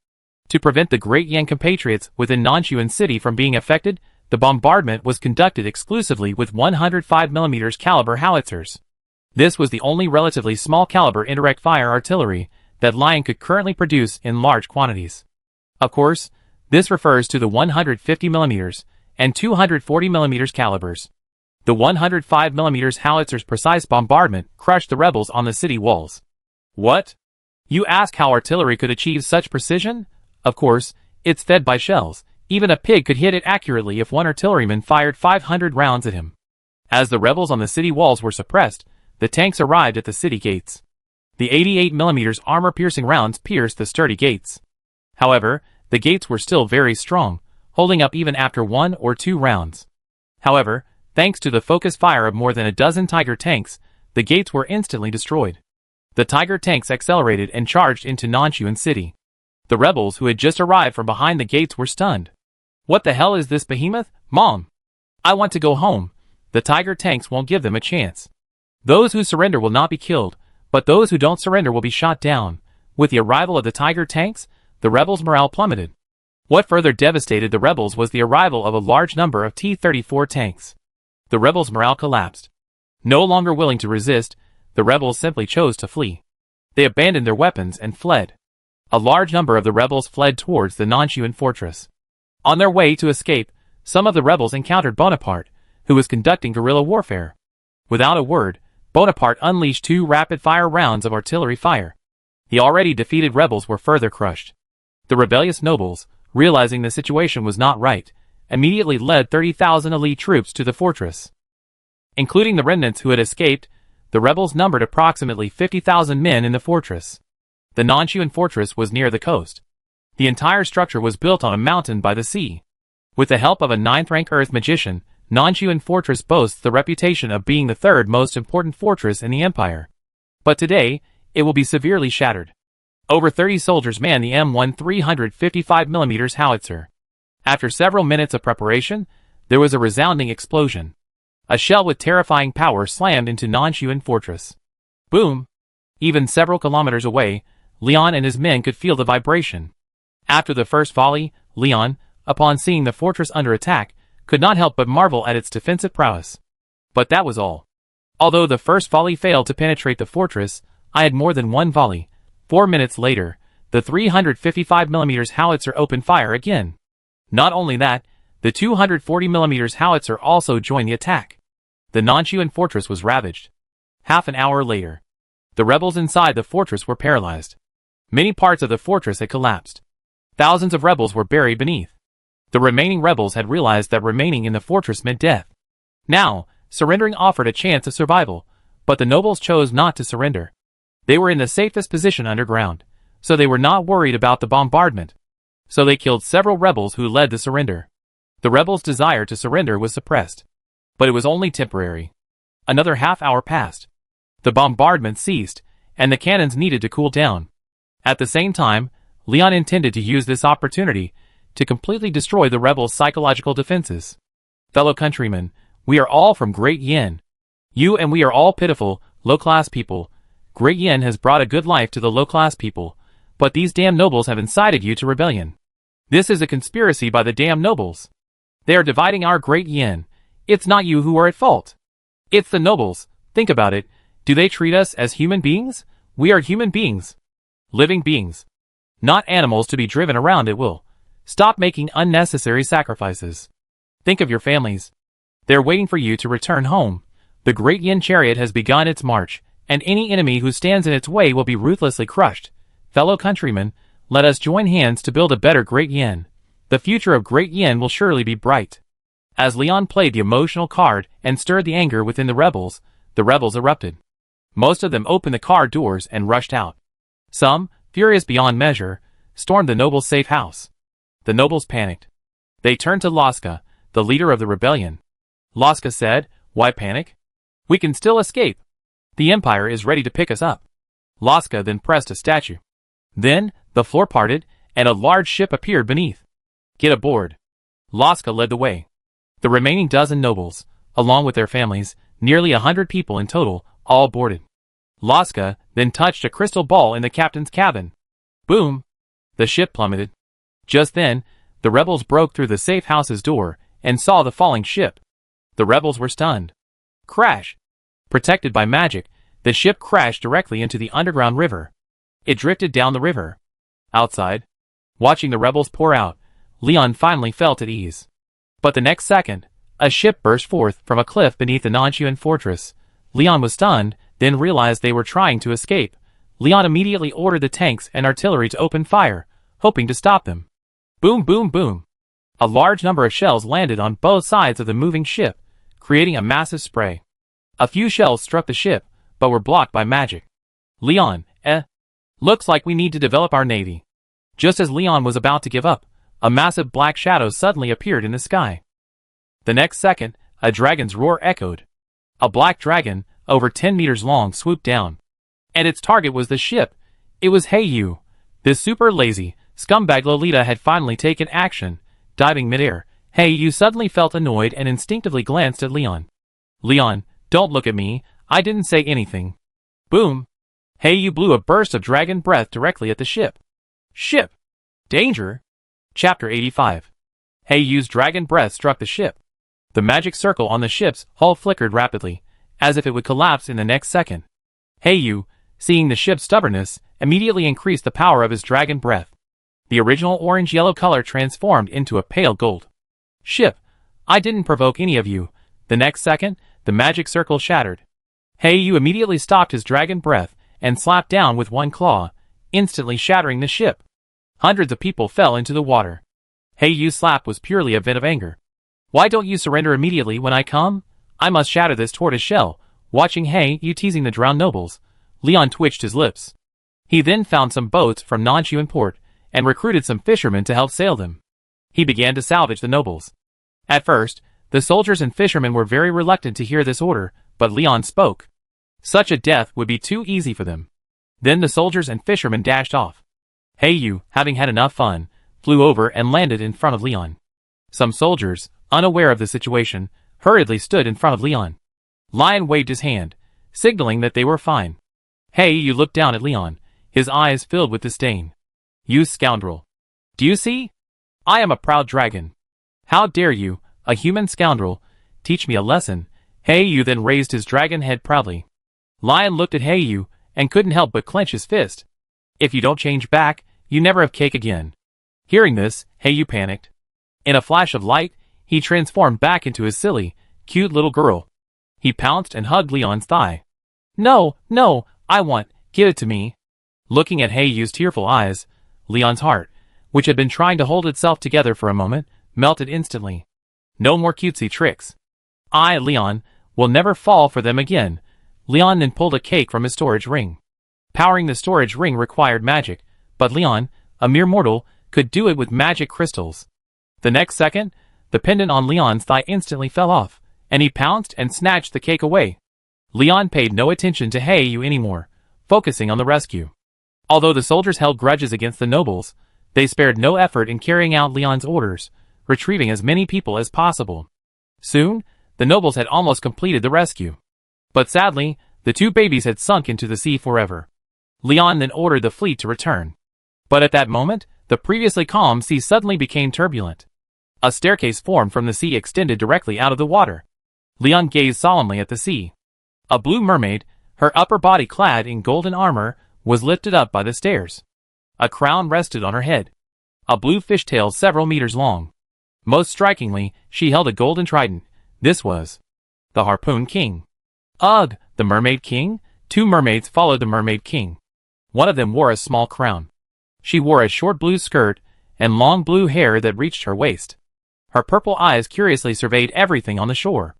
To prevent the great Yang compatriots within Nanchuan City from being affected, the bombardment was conducted exclusively with 105mm caliber howitzers. This was the only relatively small caliber indirect fire artillery that Lion could currently produce in large quantities. Of course, this refers to the 150mm and 240mm calibers. The 105mm howitzer's precise bombardment crushed the rebels on the city walls. What? You ask how artillery could achieve such precision? Of course, it's fed by shells. Even a pig could hit it accurately if one artilleryman fired 500 rounds at him. As the rebels on the city walls were suppressed, the tanks arrived at the city gates. The 88mm armor-piercing rounds pierced the sturdy gates. However, the gates were still very strong, holding up even after 1 or 2 rounds. However, thanks to the focused fire of more than a dozen Tiger tanks, the gates were instantly destroyed. The Tiger tanks accelerated and charged into Nanchuan City. The rebels who had just arrived from behind the gates were stunned. What the hell is this behemoth? Mom! I want to go home. The Tiger tanks won't give them a chance. Those who surrender will not be killed, but those who don't surrender will be shot down. With the arrival of the Tiger tanks, the rebels' morale plummeted. What further devastated the rebels was the arrival of a large number of T-34 tanks. The rebels' morale collapsed. No longer willing to resist, the rebels simply chose to flee. They abandoned their weapons and fled. A large number of the rebels fled towards the Nanchuan fortress. On their way to escape, some of the rebels encountered Bonaparte, who was conducting guerrilla warfare. Without a word, Bonaparte unleashed 2 rapid-fire rounds of artillery fire. The already defeated rebels were further crushed. The rebellious nobles, realizing the situation was not right, immediately led 30,000 elite troops to the fortress. Including the remnants who had escaped, the rebels numbered approximately 50,000 men in the fortress. The Nanchuan fortress was near the coast. The entire structure was built on a mountain by the sea. With the help of a 9th-rank earth magician, Nanchuan fortress boasts the reputation of being the 3rd most important fortress in the empire. But today, it will be severely shattered. Over 30 soldiers man the M1 355mm howitzer. After several minutes of preparation, there was a resounding explosion. A shell with terrifying power slammed into Nanchuan fortress. Boom! Even several kilometers away, Leon and his men could feel the vibration. After the first volley, Leon, upon seeing the fortress under attack, could not help but marvel at its defensive prowess. But that was all. Although the first volley failed to penetrate the fortress, I had more than one volley. 4 minutes later, the 355mm howitzer opened fire again. Not only that, The 240mm howitzer also joined the attack. The Nanchuan fortress was ravaged. Half an hour later, the rebels inside the fortress were paralyzed. Many parts of the fortress had collapsed. Thousands of rebels were buried beneath. The remaining rebels had realized that remaining in the fortress meant death. Now, surrendering offered a chance of survival, but the nobles chose not to surrender. They were in the safest position underground, so they were not worried about the bombardment. So they killed several rebels who led the surrender. The rebels' desire to surrender was suppressed. But it was only temporary. Another half hour passed. The bombardment ceased, and the cannons needed to cool down. At the same time, Leon intended to use this opportunity to completely destroy the rebels' psychological defenses. Fellow countrymen, we are all from Great Yin. You and we are all pitiful, low-class people. Great Yin has brought a good life to the low-class people, but these damn nobles have incited you to rebellion. This is a conspiracy by the damn nobles. They are dividing our Great Yin. It's not you who are at fault. It's the nobles. Think about it. Do they treat us as human beings? We are human beings. Living beings. Not animals to be driven around at will. Stop making unnecessary sacrifices. Think of your families. They're waiting for you to return home. The Great Yin chariot has begun its march, and any enemy who stands in its way will be ruthlessly crushed. Fellow countrymen, let us join hands to build a better Great Yin. The future of Great Yin will surely be bright. As Leon played the emotional card and stirred the anger within the rebels erupted. Most of them opened the car doors and rushed out. Some, furious beyond measure, stormed the nobles' safe house. The nobles panicked. They turned to Laska, the leader of the rebellion. Laska said, "Why panic? We can still escape. The Empire is ready to pick us up." Laska then pressed a statue. Then, the floor parted, and a large ship appeared beneath. "Get aboard." Laska led the way. The remaining dozen nobles, along with their families, nearly 100 people in total, all boarded. Laska then touched a crystal ball in the captain's cabin. Boom! The ship plummeted. Just then, the rebels broke through the safe house's door and saw the falling ship. The rebels were stunned. Crash! Protected by magic, the ship crashed directly into the underground river. It drifted down the river. Outside, watching the rebels pour out, Leon finally felt at ease. But the next second, a ship burst forth from a cliff beneath the Nanchuan fortress. Leon was stunned, then realized they were trying to escape. Leon immediately ordered the tanks and artillery to open fire, hoping to stop them. Boom, boom, boom. A large number of shells landed on both sides of the moving ship, creating a massive spray. A few shells struck the ship, but were blocked by magic. Leon, looks like we need to develop our navy. Just as Leon was about to give up, a massive black shadow suddenly appeared in the sky. The next second, a dragon's roar echoed. A black dragon, over 10 meters long, swooped down. And its target was the ship. It was Heyu. This super lazy, scumbag Lolita had finally taken action. Diving midair, Heyu suddenly felt annoyed and instinctively glanced at Leon. "Leon, don't look at me, I didn't say anything." Boom! Heyu blew a burst of dragon breath directly at the ship. Ship! Danger! Chapter 85. Heiyu's dragon breath struck the ship. The magic circle on the ship's hull flickered rapidly, as if it would collapse in the next second. Heiyu, seeing the ship's stubbornness, immediately increased the power of his dragon breath. The original orange-yellow color transformed into a pale gold. "Ship, I didn't provoke any of you." The next second, the magic circle shattered. Heiyu immediately stopped his dragon breath and slapped down with one claw, instantly shattering the ship. Hundreds of people fell into the water. Heiyu's slap was purely a vent of anger. "Why don't you surrender immediately when I come? I must shatter this tortoise shell." Watching Heiyu teasing the drowned nobles, Leon twitched his lips. He then found some boats from Nanchuan port and recruited some fishermen to help sail them. He began to salvage the nobles. At first, the soldiers and fishermen were very reluctant to hear this order, but Leon spoke. Such a death would be too easy for them. Then the soldiers and fishermen dashed off. Heiyu, having had enough fun, flew over and landed in front of Leon. Some soldiers, unaware of the situation, hurriedly stood in front of Leon. Lion waved his hand, signaling that they were fine. Heiyu looked down at Leon, his eyes filled with disdain. "You scoundrel. Do you see? I am a proud dragon. How dare you, a human scoundrel, teach me a lesson?" Heiyu then raised his dragon head proudly. Lion looked at Heiyu and couldn't help but clench his fist. "If you don't change back, you never have cake again." Hearing this, Heiyu panicked. In a flash of light, he transformed back into his silly, cute little girl. He pounced and hugged Leon's thigh. No, no, give it to me. Looking at Heiyu's tearful eyes, Leon's heart, which had been trying to hold itself together for a moment, melted instantly. No more cutesy tricks. I, Leon, will never fall for them again. Leon then pulled a cake from his storage ring. Powering the storage ring required magic, but Leon, a mere mortal, could do it with magic crystals. The next second, the pendant on Leon's thigh instantly fell off, and he pounced and snatched the cake away. Leon paid no attention to Heiyu anymore, focusing on the rescue. Although the soldiers held grudges against the nobles, they spared no effort in carrying out Leon's orders, retrieving as many people as possible. Soon, the nobles had almost completed the rescue. But sadly, the two babies had sunk into the sea forever. Leon then ordered the fleet to return. But at that moment, the previously calm sea suddenly became turbulent. A staircase formed from the sea extended directly out of the water. Leon gazed solemnly at the sea. A blue mermaid, her upper body clad in golden armor, was lifted up by the stairs. A crown rested on her head. A blue fishtail several meters long. Most strikingly, she held a golden trident. This was the Harpoon King. Ugh, the Mermaid King? Two mermaids followed the Mermaid King. One of them wore a small crown. She wore a short blue skirt and long blue hair that reached her waist. Her purple eyes curiously surveyed everything on the shore.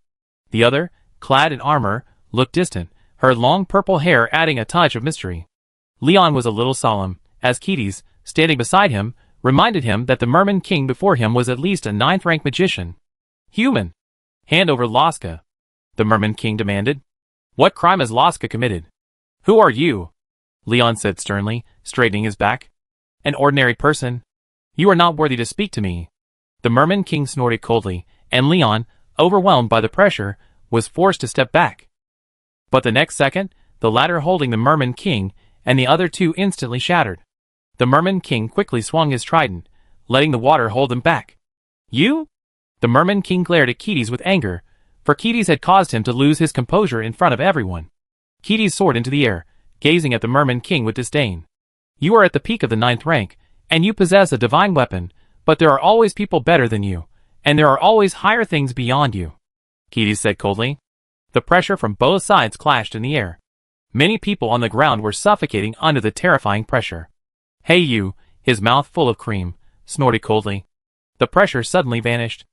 The other, clad in armor, looked distant, her long purple hair adding a touch of mystery. Leon was a little solemn, as Keatis, standing beside him, reminded him that the Merman King before him was at least a 9th-rank magician. Human! Hand over Laska, the Merman King demanded. What crime has Laska committed? Who are you? Leon said sternly, straightening his back. An ordinary person. You are not worthy to speak to me. The Merman King snorted coldly, and Leon, overwhelmed by the pressure, was forced to step back. But the next second, the latter holding the Merman King, and the other two instantly shattered. The Merman King quickly swung his trident, letting the water hold him back. You? The Merman King glared at Keatis with anger, for Keatis had caused him to lose his composure in front of everyone. Keatis soared into the air, gazing at the Merman King with disdain. You are at the peak of the 9th rank, and you possess a divine weapon, but there are always people better than you, and there are always higher things beyond you, Keatis said coldly. The pressure from both sides clashed in the air. Many people on the ground were suffocating under the terrifying pressure. Heiyu, his mouth full of cream, snorted coldly. The pressure suddenly vanished.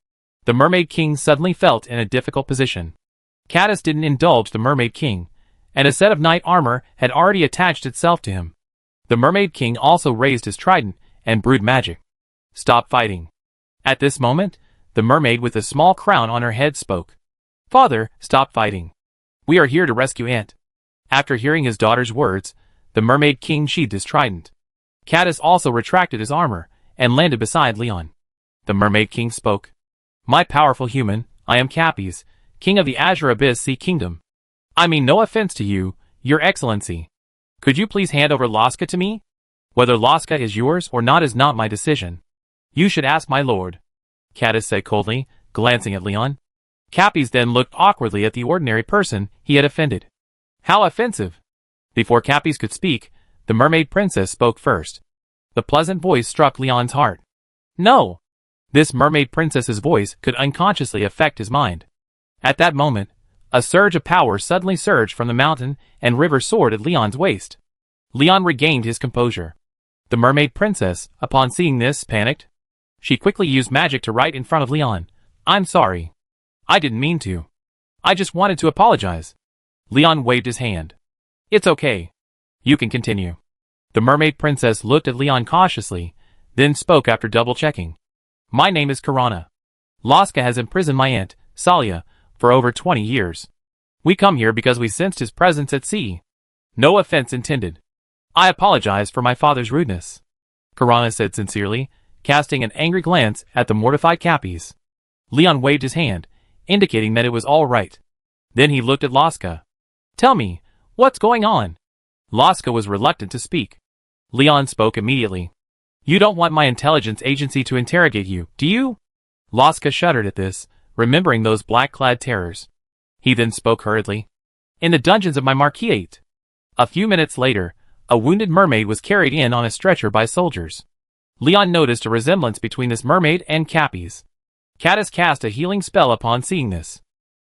The Mermaid King suddenly felt in a difficult position. Caddis didn't indulge the Mermaid King, and a set of knight armor had already attached itself to him. The Mermaid King also raised his trident and brewed magic. Stop fighting. At this moment, the mermaid with a small crown on her head spoke. Father, stop fighting. We are here to rescue Ant. After hearing his daughter's words, the Mermaid King sheathed his trident. Caddis also retracted his armor and landed beside Leon. The Mermaid King spoke. My powerful human, I am Capys, King of the Azure Abyss Sea Kingdom. I mean no offense to you, Your Excellency. Could you please hand over Laska to me? Whether Laska is yours or not is not my decision. You should ask my lord, Caddis said coldly, glancing at Leon. Capys then looked awkwardly at the ordinary person he had offended. How offensive! Before Capys could speak, the mermaid princess spoke first. The pleasant voice struck Leon's heart. No! This mermaid princess's voice could unconsciously affect his mind. At that moment, a surge of power suddenly surged from the mountain and river soared at Leon's waist. Leon regained his composure. The mermaid princess, upon seeing this, panicked. She quickly used magic to right in front of Leon. I'm sorry. I didn't mean to. I just wanted to apologize. Leon waved his hand. It's okay. You can continue. The mermaid princess looked at Leon cautiously, then spoke after double-checking. My name is Karana. Laska has imprisoned my aunt, Salia, for over 20 years. We come here because we sensed his presence at sea. No offense intended. I apologize for my father's rudeness, Karana said sincerely, casting an angry glance at the mortified Capys. Leon waved his hand, indicating that it was all right. Then he looked at Laska. Tell me, what's going on? Laska was reluctant to speak. Leon spoke immediately. You don't want my intelligence agency to interrogate you, do you? Laska shuddered at this, remembering those black-clad terrors. He then spoke hurriedly. In the dungeons of my marquisate. A few minutes later, a wounded mermaid was carried in on a stretcher by soldiers. Leon noticed a resemblance between this mermaid and Capys. Caddis cast a healing spell upon seeing this.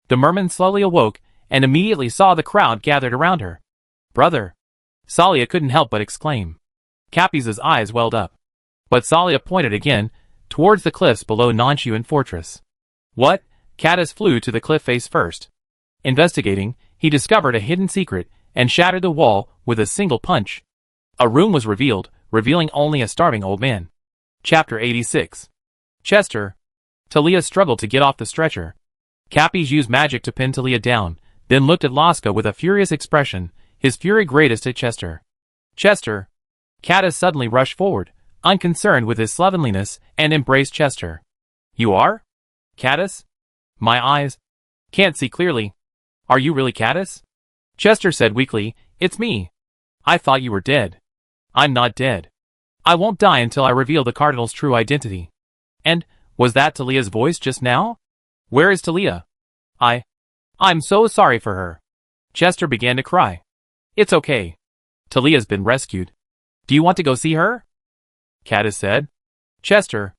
The merman slowly awoke and immediately saw the crowd gathered around her. "Brother!" Salia couldn't help but exclaim. Cappy's eyes welled up. But Salia pointed again, towards the cliffs below Nanshuan Fortress. What? Caddis flew to the cliff face first. Investigating, he discovered a hidden secret, and shattered the wall with a single punch. A room was revealed, revealing only a starving old man. Chapter 86. Chester. Talia struggled to get off the stretcher. Cappy's used magic to pin Talia down, then looked at Laska with a furious expression, his fury greatest at Chester. Chester. Caddis suddenly rushed forward, unconcerned with his slovenliness, and embraced Chester. "You are? Caddis?" "My eyes can't see clearly." "Are you really Caddis?" Chester said weakly, "It's me. I thought you were dead." "I'm not dead. I won't die until I reveal the Cardinal's true identity." "And, was that Talia's voice just now? Where is Talia?" I'm so sorry for her." Chester began to cry. "It's okay. Talia's been rescued. Do you want to go see her?" Caddis said. "Chester,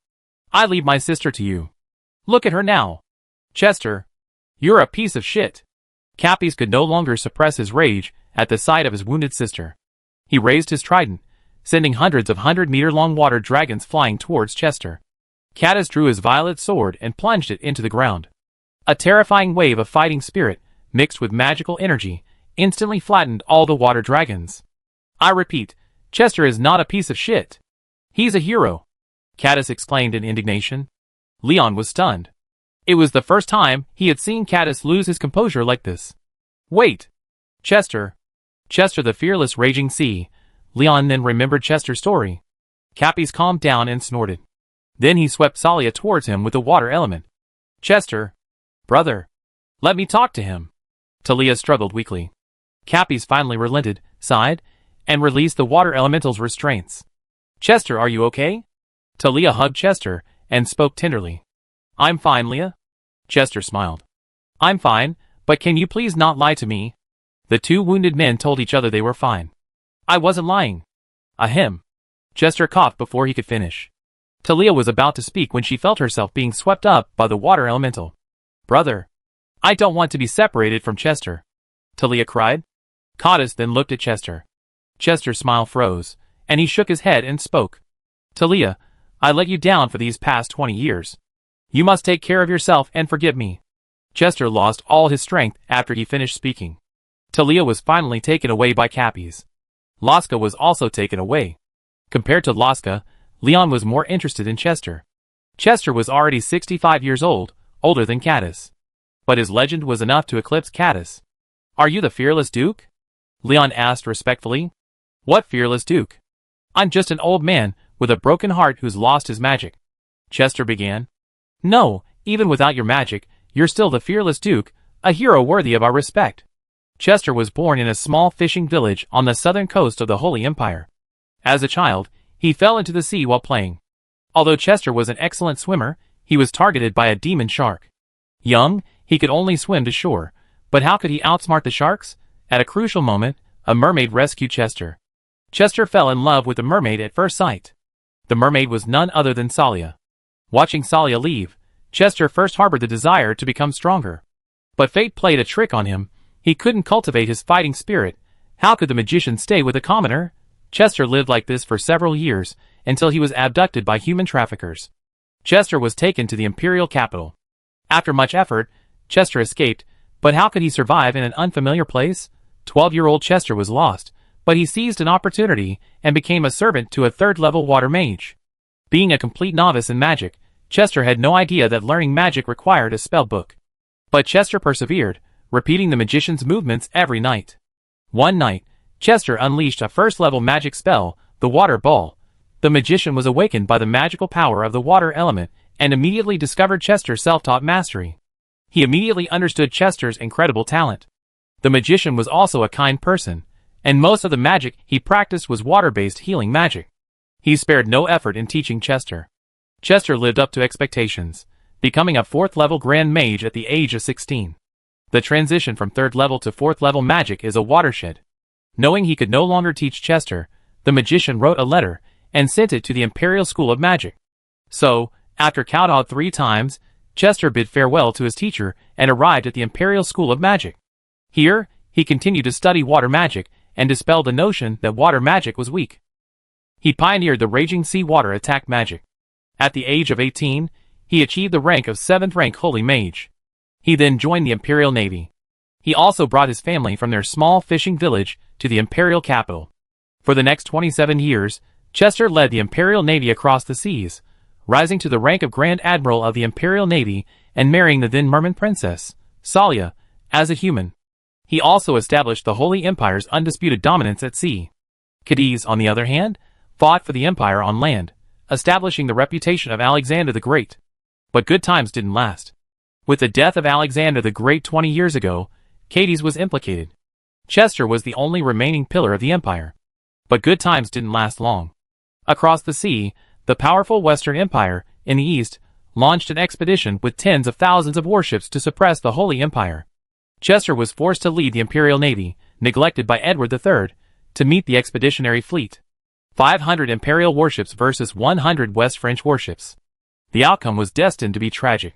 I leave my sister to you. Look at her now." "Chester, you're a piece of shit." Cappy's could no longer suppress his rage at the sight of his wounded sister. He raised his trident, sending hundreds of 100-meter-long water dragons flying towards Chester. Caddis drew his violet sword and plunged it into the ground. A terrifying wave of fighting spirit, mixed with magical energy, instantly flattened all the water dragons. "I repeat, Chester is not a piece of shit. He's a hero," Caddis exclaimed in indignation. Leon was stunned. It was the first time he had seen Caddis lose his composure like this. "Wait! Chester! Chester the fearless raging sea." Leon then remembered Chester's story. Cappy's calmed down and snorted. Then he swept Salia towards him with the water element. "Chester! Brother! Let me talk to him." Talia struggled weakly. Cappy's finally relented, sighed, and released the water elemental's restraints. "Chester, are you okay?" Talia hugged Chester and spoke tenderly. "I'm fine, Leah." Chester smiled. "I'm fine, but can you please not lie to me?" The two wounded men told each other they were fine. "I wasn't lying." "Ahem." Chester coughed before he could finish. Talia was about to speak when she felt herself being swept up by the water elemental. "Brother, I don't want to be separated from Chester," Talia cried. Caddis then looked at Chester. Chester's smile froze, and he shook his head and spoke. "Talia, I let you down for these past 20 years. You must take care of yourself and forgive me." Chester lost all his strength after he finished speaking. Talia was finally taken away by Cappy's. Laska was also taken away. Compared to Laska, Leon was more interested in Chester. Chester was already 65 years old, older than Caddis. But his legend was enough to eclipse Caddis. "Are you the fearless Duke?" Leon asked respectfully. "What fearless Duke? I'm just an old man with a broken heart who's lost his magic," Chester began. "No, even without your magic, you're still the fearless Duke, a hero worthy of our respect." Chester was born in a small fishing village on the southern coast of the Holy Empire. As a child, he fell into the sea while playing. Although Chester was an excellent swimmer, he was targeted by a demon shark. Young, he could only swim to shore, but how could he outsmart the sharks? At a crucial moment, a mermaid rescued Chester. Chester fell in love with the mermaid at first sight. The mermaid was none other than Salia. Watching Salia leave, Chester first harbored the desire to become stronger. But fate played a trick on him. He couldn't cultivate his fighting spirit. How could the magician stay with a commoner? Chester lived like this for several years, until he was abducted by human traffickers. Chester was taken to the imperial capital. After much effort, Chester escaped, but how could he survive in an unfamiliar place? 12-year-old Chester was lost, but he seized an opportunity and became a servant to a third-level water mage. Being a complete novice in magic, Chester had no idea that learning magic required a spell book. But Chester persevered, repeating the magician's movements every night. One night, Chester unleashed a first-level magic spell, the Water Ball. The magician was awakened by the magical power of the water element and immediately discovered Chester's self-taught mastery. He immediately understood Chester's incredible talent. The magician was also a kind person, and most of the magic he practiced was water-based healing magic. He spared no effort in teaching Chester. Chester lived up to expectations, becoming a 4th-level Grand Mage at the age of 16. The transition from 3rd level to 4th level magic is a watershed. Knowing he could no longer teach Chester, the magician wrote a letter and sent it to the Imperial School of Magic. So, after Cowdog 3 times, Chester bid farewell to his teacher and arrived at the Imperial School of Magic. Here, he continued to study water magic and dispelled the notion that water magic was weak. He pioneered the raging sea water attack magic. At the age of 18, he achieved the rank of 7th rank Holy Mage. He then joined the Imperial Navy. He also brought his family from their small fishing village to the Imperial capital. For the next 27 years, Chester led the Imperial Navy across the seas, rising to the rank of Grand Admiral of the Imperial Navy and marrying the then Merman princess, Salia, as a human. He also established the Holy Empire's undisputed dominance at sea. Cadiz, on the other hand, fought for the empire on land, establishing the reputation of Alexander the Great. But good times didn't last. With the death of Alexander the Great 20 years ago, Cadiz was implicated. Chester was the only remaining pillar of the empire. But good times didn't last long. Across the sea, the powerful Western Empire, in the east, launched an expedition with tens of thousands of warships to suppress the Holy Empire. Chester was forced to lead the Imperial Navy, neglected by Edward III, to meet the expeditionary fleet. 500 Imperial warships versus 100 West French warships. The outcome was destined to be tragic.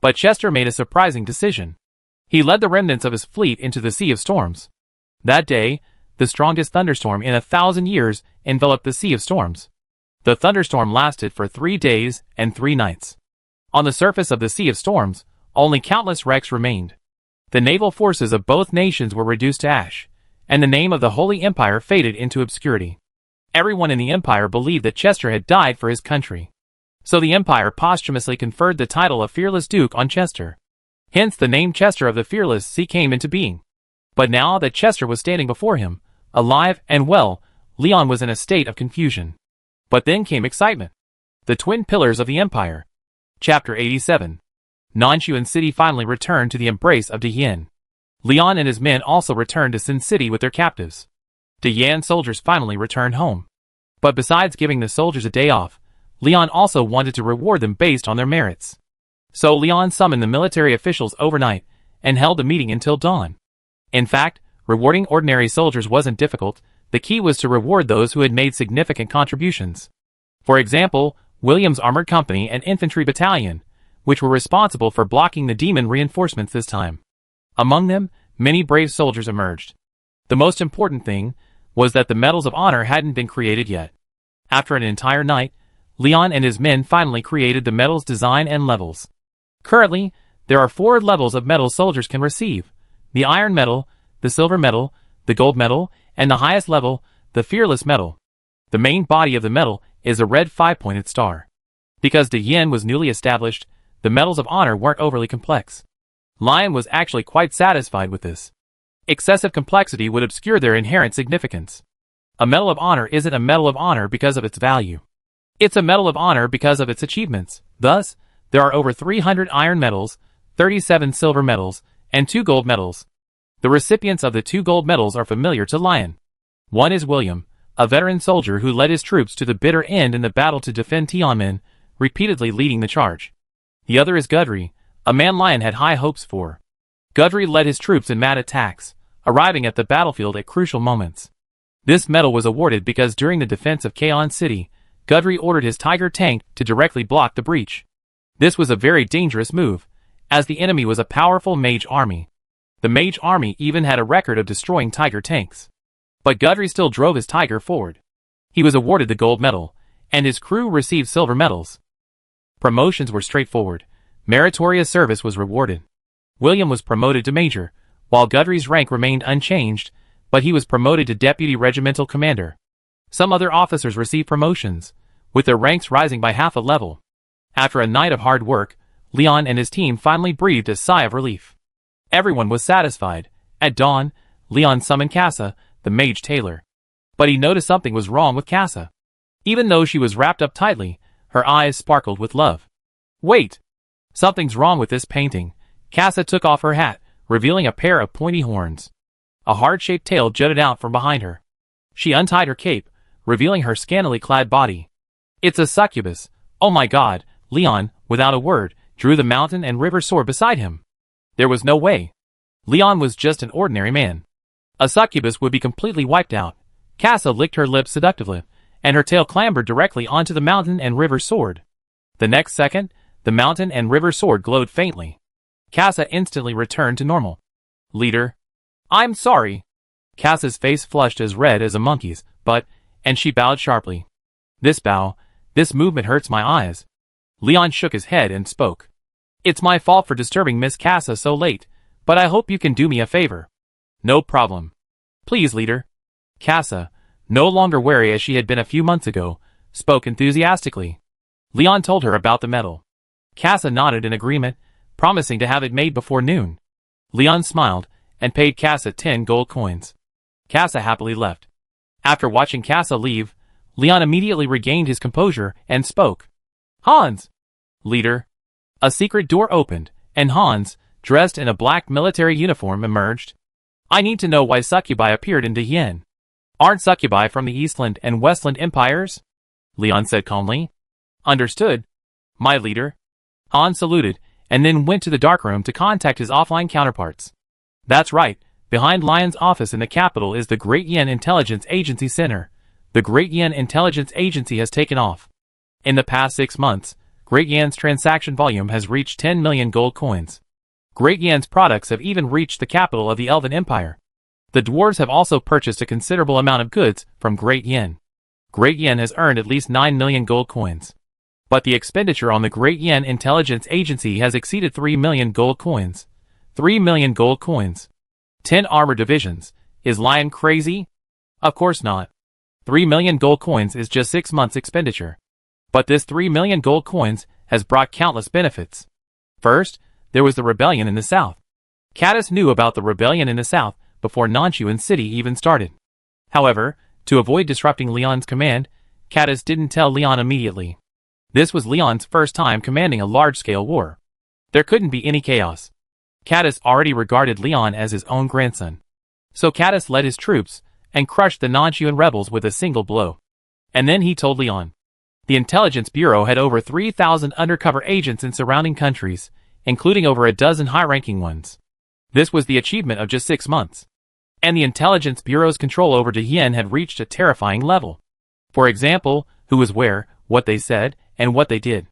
But Chester made a surprising decision. He led the remnants of his fleet into the Sea of Storms. That day, the strongest thunderstorm in 1,000 years enveloped the Sea of Storms. The thunderstorm lasted for 3 days and 3 nights. On the surface of the Sea of Storms, only countless wrecks remained. The naval forces of both nations were reduced to ash, and the name of the Holy Empire faded into obscurity. Everyone in the empire believed that Chester had died for his country. So the empire posthumously conferred the title of Fearless Duke on Chester. Hence the name Chester of the Fearless Sea came into being. But now that Chester was standing before him, alive and well, Leon was in a state of confusion. But then came excitement. The twin pillars of the empire. Chapter 87. Nanshuan City finally returned to the embrace of De Yen. Leon and his men also returned to Sin City with their captives. De Yen soldiers finally returned home. But besides giving the soldiers a day off, Leon also wanted to reward them based on their merits. So Leon summoned the military officials overnight and held a meeting until dawn. In fact, rewarding ordinary soldiers wasn't difficult. The key was to reward those who had made significant contributions. For example, William's Armored Company and Infantry Battalion, which were responsible for blocking the demon reinforcements this time. Among them, many brave soldiers emerged. The most important thing was that the Medals of Honor hadn't been created yet. After an entire night, Leon and his men finally created the medals design and levels. Currently, there are 4 levels of medals soldiers can receive: the Iron Medal, the Silver Medal, the Gold Medal, and the highest level, the Fearless Medal. The main body of the medal is a red 5-pointed star. Because De Yen was newly established, the Medals of Honor weren't overly complex. Lion was actually quite satisfied with this. Excessive complexity would obscure their inherent significance. A Medal of Honor isn't a Medal of Honor because of its value. It's a Medal of Honor because of its achievements. Thus, there are over 300 Iron Medals, 37 Silver Medals, and 2 Gold Medals. The recipients of the 2 Gold Medals are familiar to Lion. One is William, a veteran soldier who led his troops to the bitter end in the battle to defend Tiananmen, repeatedly leading the charge. The other is Gudry, a man Lion had high hopes for. Gudry led his troops in mad attacks, arriving at the battlefield at crucial moments. This medal was awarded because during the defense of Kaon City, Gudry ordered his Tiger tank to directly block the breach. This was a very dangerous move, as the enemy was a powerful mage army. The mage army even had a record of destroying Tiger tanks. But Gudry still drove his Tiger forward. He was awarded the gold medal, and his crew received silver medals. Promotions were straightforward. Meritorious service was rewarded. William was promoted to major, while Gudry's rank remained unchanged, but he was promoted to deputy regimental commander. Some other officers received promotions, with their ranks rising by half a level. After a night of hard work, Leon and his team finally breathed a sigh of relief. Everyone was satisfied. At dawn, Leon summoned Casa, the mage tailor. But he noticed something was wrong with Casa. Even though she was wrapped up tightly, her eyes sparkled with love. Wait! Something's wrong with this painting. Casa took off her hat, revealing a pair of pointy horns. A heart-shaped tail jutted out from behind her. She untied her cape, revealing her scantily clad body. It's a succubus. Oh my god! Leon, without a word, drew the mountain and river sword beside him. There was no way. Leon was just an ordinary man. A succubus would be completely wiped out. Casa licked her lips seductively, and her tail clambered directly onto the mountain and river sword. The next second, The mountain and river sword glowed faintly. Casa instantly returned to normal. Leader. I'm sorry. Casa's face flushed as red as a monkey's, and she bowed sharply. This movement hurts my eyes. Leon shook his head and spoke. It's my fault for disturbing Miss Casa so late, but I hope you can do me a favor. No problem. Please, leader. Casa, no longer wary as she had been a few months ago, spoke enthusiastically. Leon told her about the medal. Casa nodded in agreement, promising to have it made before noon. Leon smiled and paid Casa 10 gold coins. Casa happily left. After watching Casa leave, Leon immediately regained his composure and spoke. Hans! Leader. A secret door opened, and Hans, dressed in a black military uniform, emerged. I need to know why succubi appeared in Dehien. Aren't succubi from the Eastland and Westland empires? Leon said calmly. Understood. My leader. Hans saluted, and then went to the darkroom to contact his offline counterparts. That's right, behind Lion's office in the capital is the Great Yin Intelligence Agency Center. The Great Yin Intelligence Agency has taken off. In the past 6 months, Great Yan's transaction volume has reached 10 million gold coins. Great Yan's products have even reached the capital of the Elven Empire. The dwarves have also purchased a considerable amount of goods from Great Yin. Great Yin has earned at least 9 million gold coins. But the expenditure on the Great Yin Intelligence Agency has exceeded 3 million gold coins. 3 million gold coins. 10 armor divisions. Is Lion crazy? Of course not. 3 million gold coins is just 6 months' expenditure. But this 3 million gold coins has brought countless benefits. First, there was the rebellion in the south. Caddis knew about the rebellion in the south before Nanchuan City even started. However, to avoid disrupting Leon's command, Caddis didn't tell Leon immediately. This was Leon's first time commanding a large-scale war. There couldn't be any chaos. Caddis already regarded Leon as his own grandson. So Caddis led his troops and crushed the Nanchuan rebels with a single blow. And then he told Leon. The Intelligence Bureau had over 3,000 undercover agents in surrounding countries, including over a dozen high-ranking ones. This was the achievement of just 6 months. And the Intelligence Bureau's control over Dehien had reached a terrifying level. For example, who was where, what they said, and what they did.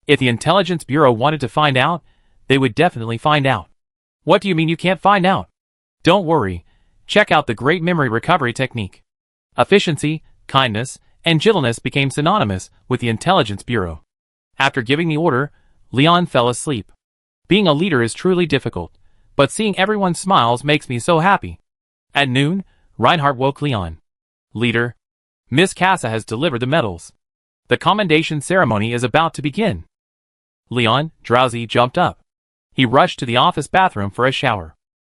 If the Intelligence Bureau wanted to find out, they would definitely find out. What do you mean you can't find out? Don't worry. Check out the Great Memory Recovery Technique. Efficiency, kindness, and gentleness became synonymous with the Intelligence Bureau. After giving the order, Leon fell asleep. Being a leader is truly difficult, but seeing everyone's smiles makes me so happy. At noon, Reinhardt woke Leon. Leader. Miss Casa has delivered the medals. The commendation ceremony is about to begin. Leon, drowsy, jumped up. He rushed to the office bathroom for a shower.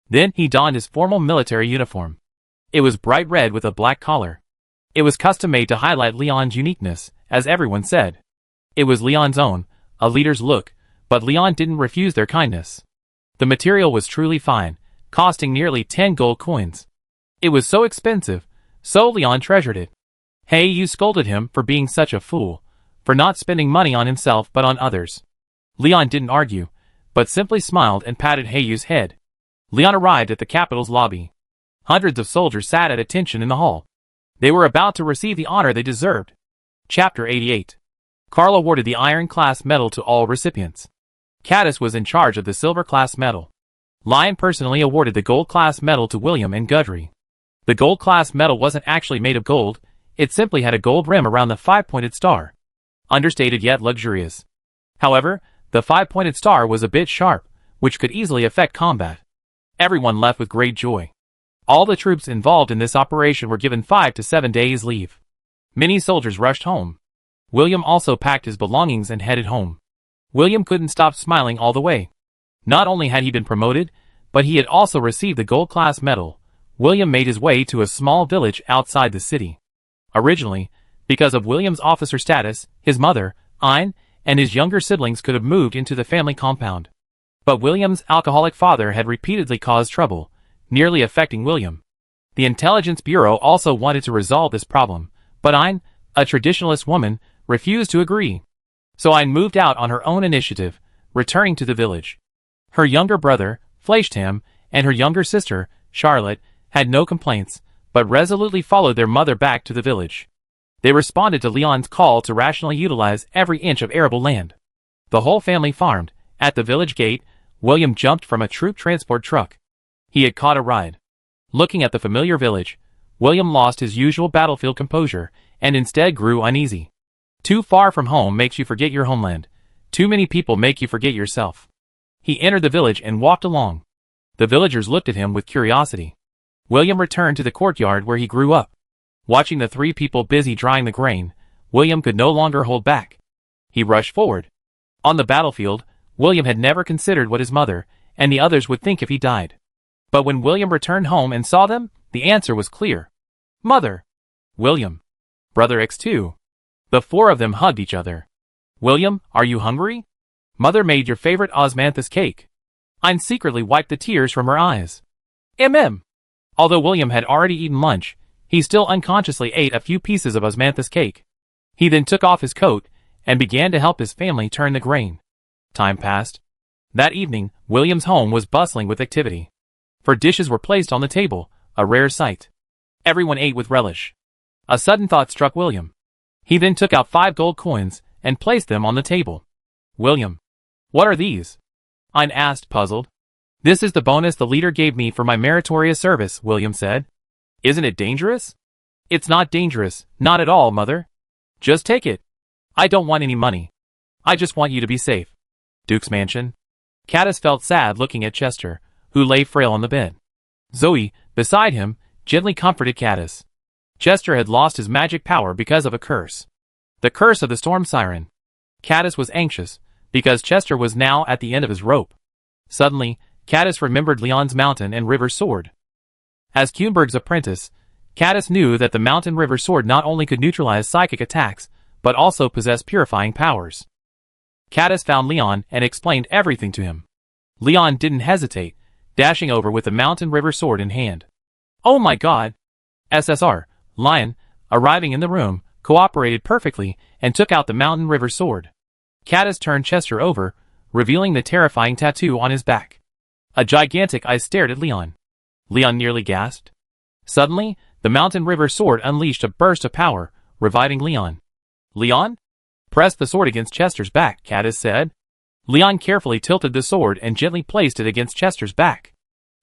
Then he donned his formal military uniform. It was bright red with a black collar. It was custom-made to highlight Leon's uniqueness, as everyone said. It was Leon's own, a leader's look, but Leon didn't refuse their kindness. The material was truly fine, costing nearly 10 gold coins. It was so expensive, so Leon treasured it. Hey, scolded him for being such a fool, for not spending money on himself but on others. Leon didn't argue, but simply smiled and patted Heiyu's head. Leon arrived at the capital's lobby. Hundreds of soldiers sat at attention in the hall. They were about to receive the honor they deserved. Chapter 88. Carl awarded the Iron-class medal to all recipients. Caddis was in charge of the Silver-class medal. Lion personally awarded the Gold-class medal to William and Gudry. The Gold-class medal wasn't actually made of gold, it simply had a gold rim around the 5-pointed star. Understated yet luxurious. However, the 5-pointed star was a bit sharp, which could easily affect combat. Everyone left with great joy. All the troops involved in this operation were given 5 to 7 days leave. Many soldiers rushed home. William also packed his belongings and headed home. William couldn't stop smiling all the way. Not only had he been promoted, but he had also received the Gold-class medal. William made his way to a small village outside the city. Originally, because of William's officer status, his mother, Ein, and his younger siblings could have moved into the family compound. But William's alcoholic father had repeatedly caused trouble, nearly affecting William. The Intelligence Bureau also wanted to resolve this problem, but Ein, a traditionalist woman, refused to agree. So Ein moved out on her own initiative, returning to the village. Her younger brother, Fleischtam, and her younger sister, Charlotte, had no complaints, but resolutely followed their mother back to the village. They responded to Leon's call to rationally utilize every inch of arable land. The whole family farmed. At the village gate, William jumped from a troop transport truck. He had caught a ride. Looking at the familiar village, William lost his usual battlefield composure and instead grew uneasy. Too far from home makes you forget your homeland. Too many people make you forget yourself. He entered the village and walked along. The villagers looked at him with curiosity. William returned to the courtyard where he grew up. Watching the three people busy drying the grain, William could no longer hold back. He rushed forward. On the battlefield, William had never considered what his mother and the others would think if he died. But when William returned home and saw them, the answer was clear. Mother. William. Brother X2. The four of them hugged each other. William, are you hungry? Mother made your favorite osmanthus cake. Ein secretly wiped the tears from her eyes. Although William had already eaten lunch, he still unconsciously ate a few pieces of osmanthus cake. He then took off his coat and began to help his family turn the grain. Time passed. That evening, William's home was bustling with activity. For dishes were placed on the table, a rare sight. Everyone ate with relish. A sudden thought struck William. He then took out 5 gold coins and placed them on the table. William. What are these? Ein asked, puzzled. This is the bonus the leader gave me for my meritorious service, William said. Isn't it dangerous? It's not dangerous, not at all, Mother. Just take it. I don't want any money. I just want you to be safe. Duke's mansion. Caddis felt sad looking at Chester, who lay frail on the bed. Zoe, beside him, gently comforted Caddis. Chester had lost his magic power because of a curse. The curse of the storm siren. Caddis was anxious, because Chester was now at the end of his rope. Suddenly, Caddis remembered Leon's mountain and river sword. As Kuenberg's apprentice, Caddis knew that the mountain river sword not only could neutralize psychic attacks, but also possessed purifying powers. Caddis found Leon and explained everything to him. Leon didn't hesitate, dashing over with the mountain river sword in hand. Oh my god! SSR, Lion, arriving in the room, cooperated perfectly and took out the mountain river sword. Caddis turned Chester over, revealing the terrifying tattoo on his back. A gigantic eye stared at Leon. Leon nearly gasped. Suddenly, the mountain river sword unleashed a burst of power, reviving Leon. Leon? Press the sword against Chester's back, Caddis said. Leon carefully tilted the sword and gently placed it against Chester's back.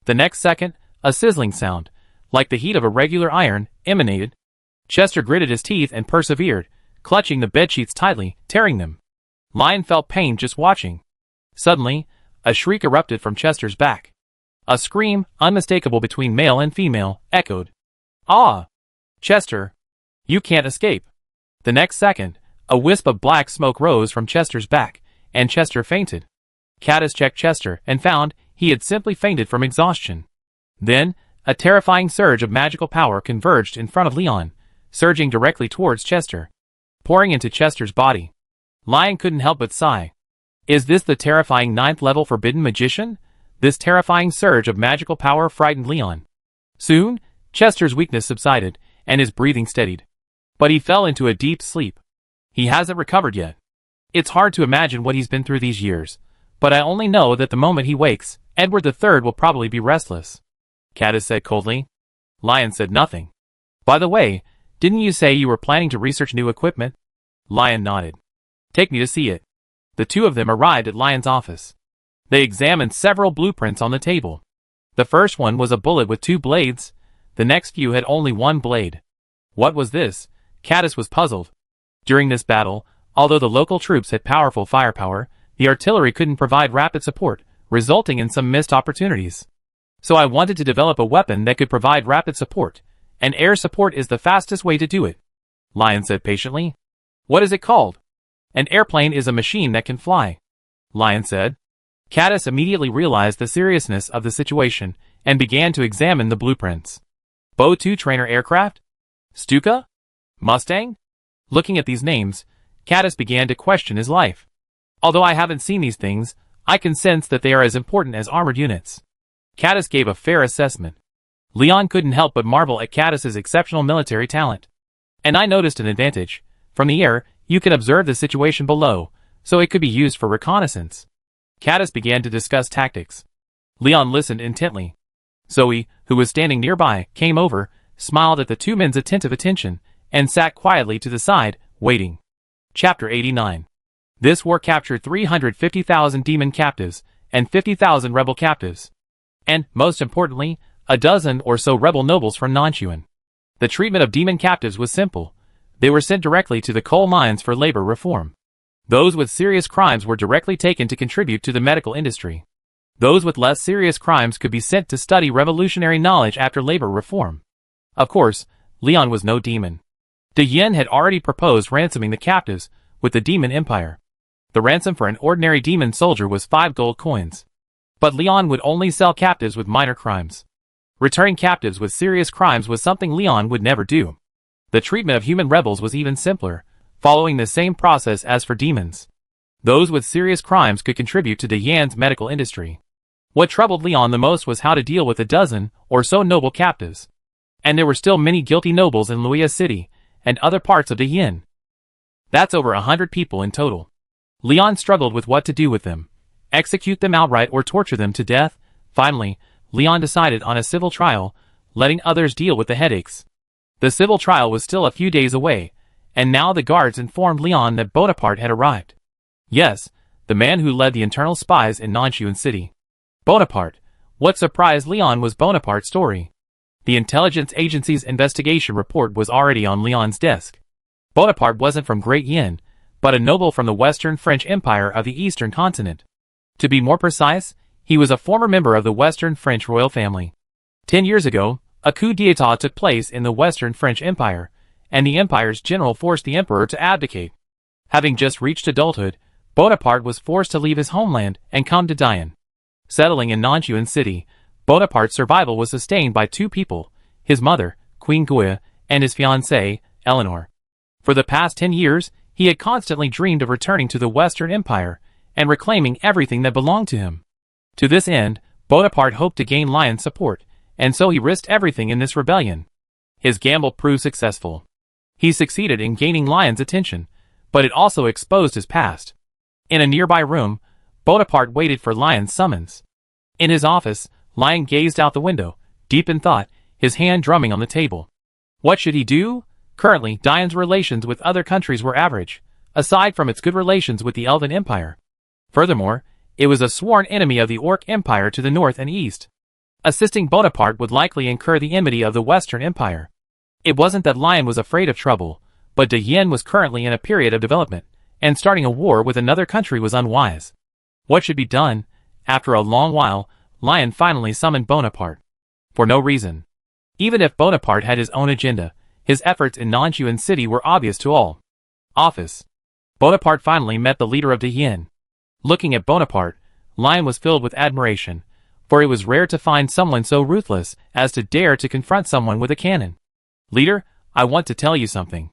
The next second, a sizzling sound, like the heat of a regular iron, emanated. Chester gritted his teeth and persevered, clutching the bedsheets tightly, tearing them. Lion felt pain just watching. Suddenly, a shriek erupted from Chester's back. A scream, unmistakable between male and female, echoed. Ah! Chester! You can't escape! The next second, a wisp of black smoke rose from Chester's back, and Chester fainted. Caddis checked Chester and found he had simply fainted from exhaustion. Then, a terrifying surge of magical power converged in front of Leon, surging directly towards Chester, pouring into Chester's body. Lion couldn't help but sigh. Is this the terrifying 9th level forbidden magician? This terrifying surge of magical power frightened Leon. Soon, Chester's weakness subsided, and his breathing steadied. But he fell into a deep sleep. He hasn't recovered yet. It's hard to imagine what he's been through these years, but I only know that the moment he wakes, Edward III will probably be restless. Caddis said coldly. Lion said nothing. By the way, didn't you say you were planning to research new equipment? Lion nodded. Take me to see it. The two of them arrived at Lion's office. They examined several blueprints on the table. The first one was a bullet with 2 blades. The next few had only 1 blade. What was this? Caddis was puzzled. During this battle, although the local troops had powerful firepower, the artillery couldn't provide rapid support, resulting in some missed opportunities. So I wanted to develop a weapon that could provide rapid support, and air support is the fastest way to do it. Lion said patiently. What is it called? An airplane is a machine that can fly. Lion said. Caddis immediately realized the seriousness of the situation and began to examine the blueprints. Bo 2 trainer aircraft? Stuka? Mustang? Looking at these names, Caddis began to question his life. Although I haven't seen these things, I can sense that they are as important as armored units. Caddis gave a fair assessment. Leon couldn't help but marvel at Caddis's exceptional military talent. And I noticed an advantage. From the air, you can observe the situation below, so it could be used for reconnaissance. Caddis began to discuss tactics. Leon listened intently. Zoe, who was standing nearby, came over, smiled at the two men's attentive attention, and sat quietly to the side, waiting. Chapter 89. This war captured 350,000 demon captives and 50,000 rebel captives. And, most importantly, a dozen or so rebel nobles from Nanchuan. The treatment of demon captives was simple. They were sent directly to the coal mines for labor reform. Those with serious crimes were directly taken to contribute to the medical industry. Those with less serious crimes could be sent to study revolutionary knowledge after labor reform. Of course, Leon was no demon. De Yin had already proposed ransoming the captives with the demon empire. The ransom for an ordinary demon soldier was 5 gold coins. But Leon would only sell captives with minor crimes. Returning captives with serious crimes was something Leon would never do. The treatment of human rebels was even simpler, following the same process as for demons. Those with serious crimes could contribute to De Yan's medical industry. What troubled Leon the most was how to deal with a dozen or so noble captives. And there were still many guilty nobles in Luoya City and other parts of De Yin. That's over 100 people in total. Leon struggled with what to do with them. Execute them outright or torture them to death. Finally, Leon decided on a civil trial, letting others deal with the headaches. The civil trial was still a few days away, and now the guards informed Leon that Bonaparte had arrived. Yes, the man who led the internal spies in Nanchuan City. Bonaparte. What surprised Leon was Bonaparte's story. The intelligence agency's investigation report was already on Leon's desk. Bonaparte wasn't from Great Yin, but a noble from the Western French Empire of the Eastern Continent. To be more precise, he was a former member of the Western French royal family. 10 years ago, a coup d'état took place in the Western French Empire, and the empire's general forced the emperor to abdicate. Having just reached adulthood, Bonaparte was forced to leave his homeland and come to Dian. Settling in Nanchuan City, Bonaparte's survival was sustained by 2 people, his mother, Queen Guya, and his fiancée, Eleanor. For the past 10 years, he had constantly dreamed of returning to the Western Empire and reclaiming everything that belonged to him. To this end, Bonaparte hoped to gain Lion's support, and so he risked everything in this rebellion. His gamble proved successful. He succeeded in gaining Lion's attention, but it also exposed his past. In a nearby room, Bonaparte waited for Lion's summons. In his office, Lion gazed out the window, deep in thought, his hand drumming on the table. What should he do? Currently, Dian's relations with other countries were average, aside from its good relations with the Elven Empire. Furthermore, it was a sworn enemy of the Orc Empire to the north and east. Assisting Bonaparte would likely incur the enmity of the Western Empire. It wasn't that Lion was afraid of trouble, but De Yin was currently in a period of development, and starting a war with another country was unwise. What should be done? After a long while, Lion finally summoned Bonaparte. For no reason. Even if Bonaparte had his own agenda, his efforts in Nanchuan City were obvious to all. Office. Bonaparte finally met the leader of De Yin. Looking at Bonaparte, Lion was filled with admiration, for it was rare to find someone so ruthless as to dare to confront someone with a cannon. Leader, I want to tell you something.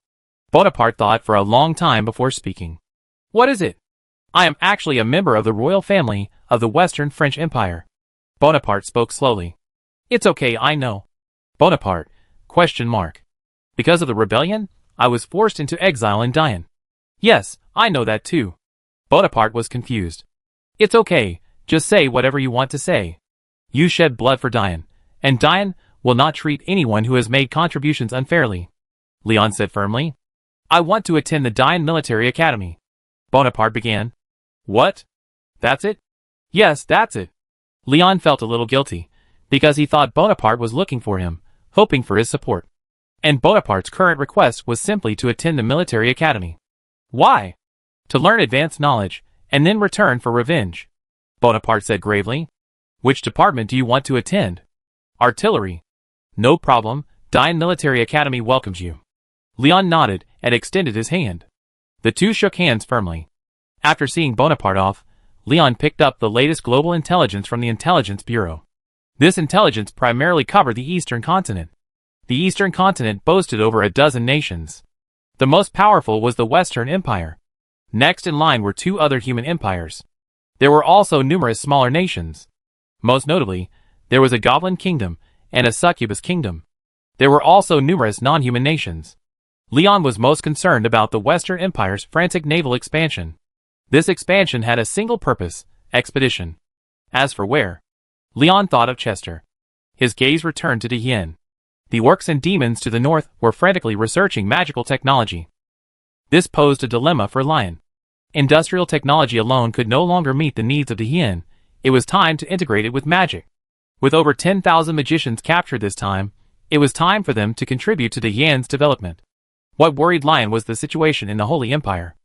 Bonaparte thought for a long time before speaking. What is it? I am actually a member of the royal family of the Western French Empire. Bonaparte spoke slowly. It's okay, I know. Bonaparte, ? Because of the rebellion, I was forced into exile in Dian. Yes, I know that too. Bonaparte was confused. It's okay, just say whatever you want to say. You shed blood for Dian, and Dian will not treat anyone who has made contributions unfairly. Leon said firmly. I want to attend the Dian Military Academy. Bonaparte began. What? That's it? Yes, that's it. Leon felt a little guilty, because he thought Bonaparte was looking for him, hoping for his support. And Bonaparte's current request was simply to attend the military academy. Why? To learn advanced knowledge, and then return for revenge. Bonaparte said gravely. Which department do you want to attend? Artillery. No problem, Dian Military Academy welcomes you. Leon nodded and extended his hand. The two shook hands firmly. After seeing Bonaparte off, Leon picked up the latest global intelligence from the Intelligence Bureau. This intelligence primarily covered the Eastern Continent. The Eastern Continent boasted over a dozen nations. The most powerful was the Western Empire. Next in line were 2 other human empires. There were also numerous smaller nations. Most notably, there was a Goblin Kingdom and a Succubus Kingdom. There were also numerous non-human nations. Leon was most concerned about the Western Empire's frantic naval expansion. This expansion had a single purpose, expedition. As for where? Leon thought of Chester. His gaze returned to De Yin. The orcs and demons to the north were frantically researching magical technology. This posed a dilemma for Lion. Industrial technology alone could no longer meet the needs of the yin. It was time to integrate it with magic. With over 10,000 magicians captured this time, it was time for them to contribute to the Yan's development. What worried Lion was the situation in the Holy Empire.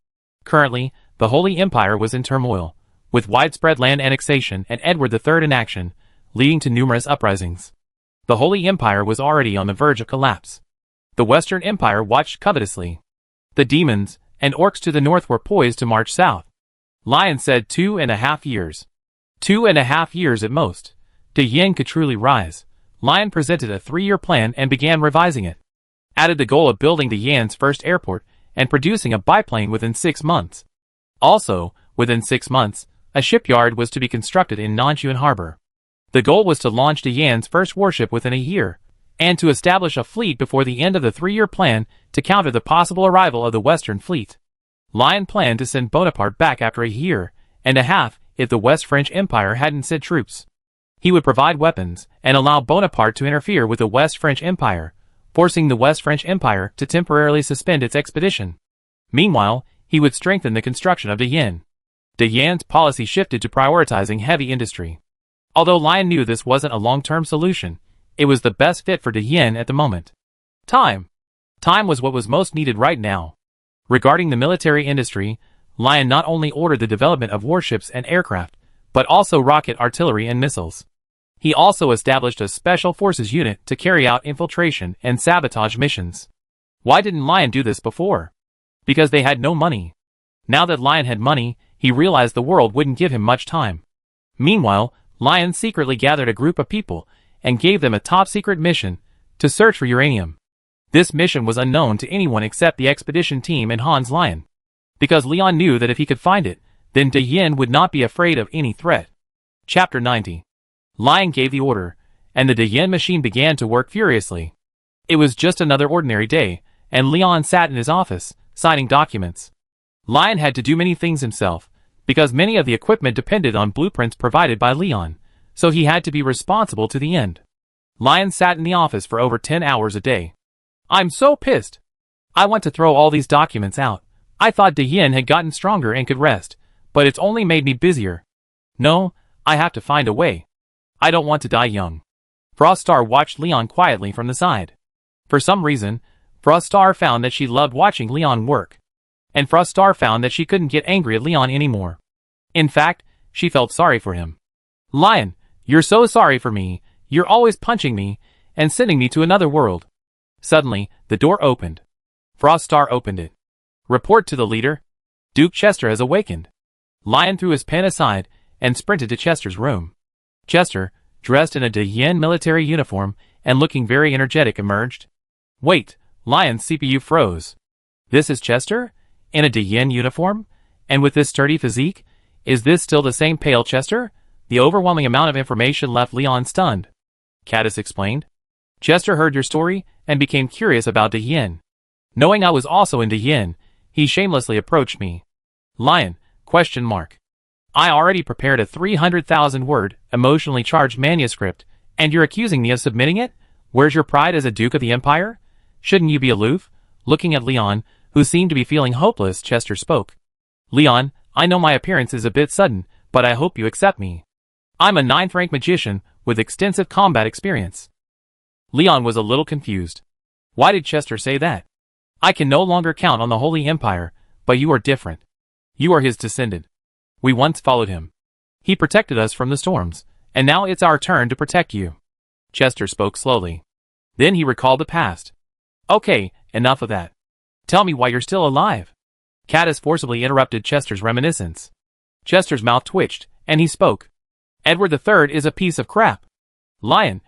Currently, the Holy Empire was in turmoil, with widespread land annexation and Edward III in action, leading to numerous uprisings. The Holy Empire was already on the verge of collapse. The Western Empire watched covetously. The demons and orcs to the north were poised to march south. Lion said 2.5 years. 2.5 years at most. The yin could truly rise. Lion presented a 3-year plan and began revising it. Added the goal of building the Yan's first airport and producing a biplane within 6 months. Also, within 6 months, a shipyard was to be constructed in Nanchuan Harbor. The goal was to launch the Yan's first warship within a year, and to establish a fleet before the end of the 3-year plan to counter the possible arrival of the Western fleet. Lion planned to send Bonaparte back after a year and a half if the West French Empire hadn't sent troops. He would provide weapons and allow Bonaparte to interfere with the West French Empire, forcing the West French Empire to temporarily suspend its expedition. Meanwhile, he would strengthen the construction of the yin. The Yan's policy shifted to prioritizing heavy industry. Although Lion knew this wasn't a long-term solution, it was the best fit for the yin at the moment. Time. Time was what was most needed right now. Regarding the military industry, Lion not only ordered the development of warships and aircraft, but also rocket artillery and missiles. He also established a special forces unit to carry out infiltration and sabotage missions. Why didn't Lion do this before? Because they had no money. Now that Lion had money, he realized the world wouldn't give him much time. Meanwhile, Lion secretly gathered a group of people and gave them a top-secret mission to search for uranium. This mission was unknown to anyone except the expedition team and Hans Lion. Because Leon knew that if he could find it, then De Yin would not be afraid of any threat. Chapter 90. Lion gave the order, and the De Yin machine began to work furiously. It was just another ordinary day, and Leon sat in his office, signing documents. Lion had to do many things himself, because many of the equipment depended on blueprints provided by Leon, so he had to be responsible to the end. Lion sat in the office for over 10 hours a day. I'm so pissed. I want to throw all these documents out. I thought De Yin had gotten stronger and could rest, but it's only made me busier. No, I have to find a way. I don't want to die young. Froststar watched Leon quietly from the side. For some reason, Froststar found that she loved watching Leon work. And Froststar found that she couldn't get angry at Leon anymore. In fact, she felt sorry for him. Lion, you're so sorry for me, you're always punching me, and sending me to another world. Suddenly, the door opened. Froststar opened it. Report to the leader. Duke Chester has awakened. Lion threw his pen aside and sprinted to Chester's room. Chester, dressed in a De Yin military uniform and looking very energetic, emerged. Wait, Lion's CPU froze. This is Chester? In a De Yin uniform? And with this sturdy physique? Is this still the same pale Chester? The overwhelming amount of information left Leon stunned. Caddis explained. Chester heard your story and became curious about De Yin. Knowing I was also in De Yin, he shamelessly approached me. Lion, ? I already prepared a 300,000-word, emotionally charged manuscript, and you're accusing me of submitting it? Where's your pride as a Duke of the Empire? Shouldn't you be aloof? Looking at Leon, who seemed to be feeling hopeless, Chester spoke. Leon, I know my appearance is a bit sudden, but I hope you accept me. I'm a 9th-rank magician with extensive combat experience. Leon was a little confused. Why did Chester say that? I can no longer count on the Holy Empire, but you are different. You are his descendant. We once followed him. He protected us from the storms, and now it's our turn to protect you. Chester spoke slowly. Then he recalled the past. Okay, enough of that. Tell me why you're still alive. Caddis forcibly interrupted Chester's reminiscence. Chester's mouth twitched, and he spoke. Edward III is a piece of crap. Lion,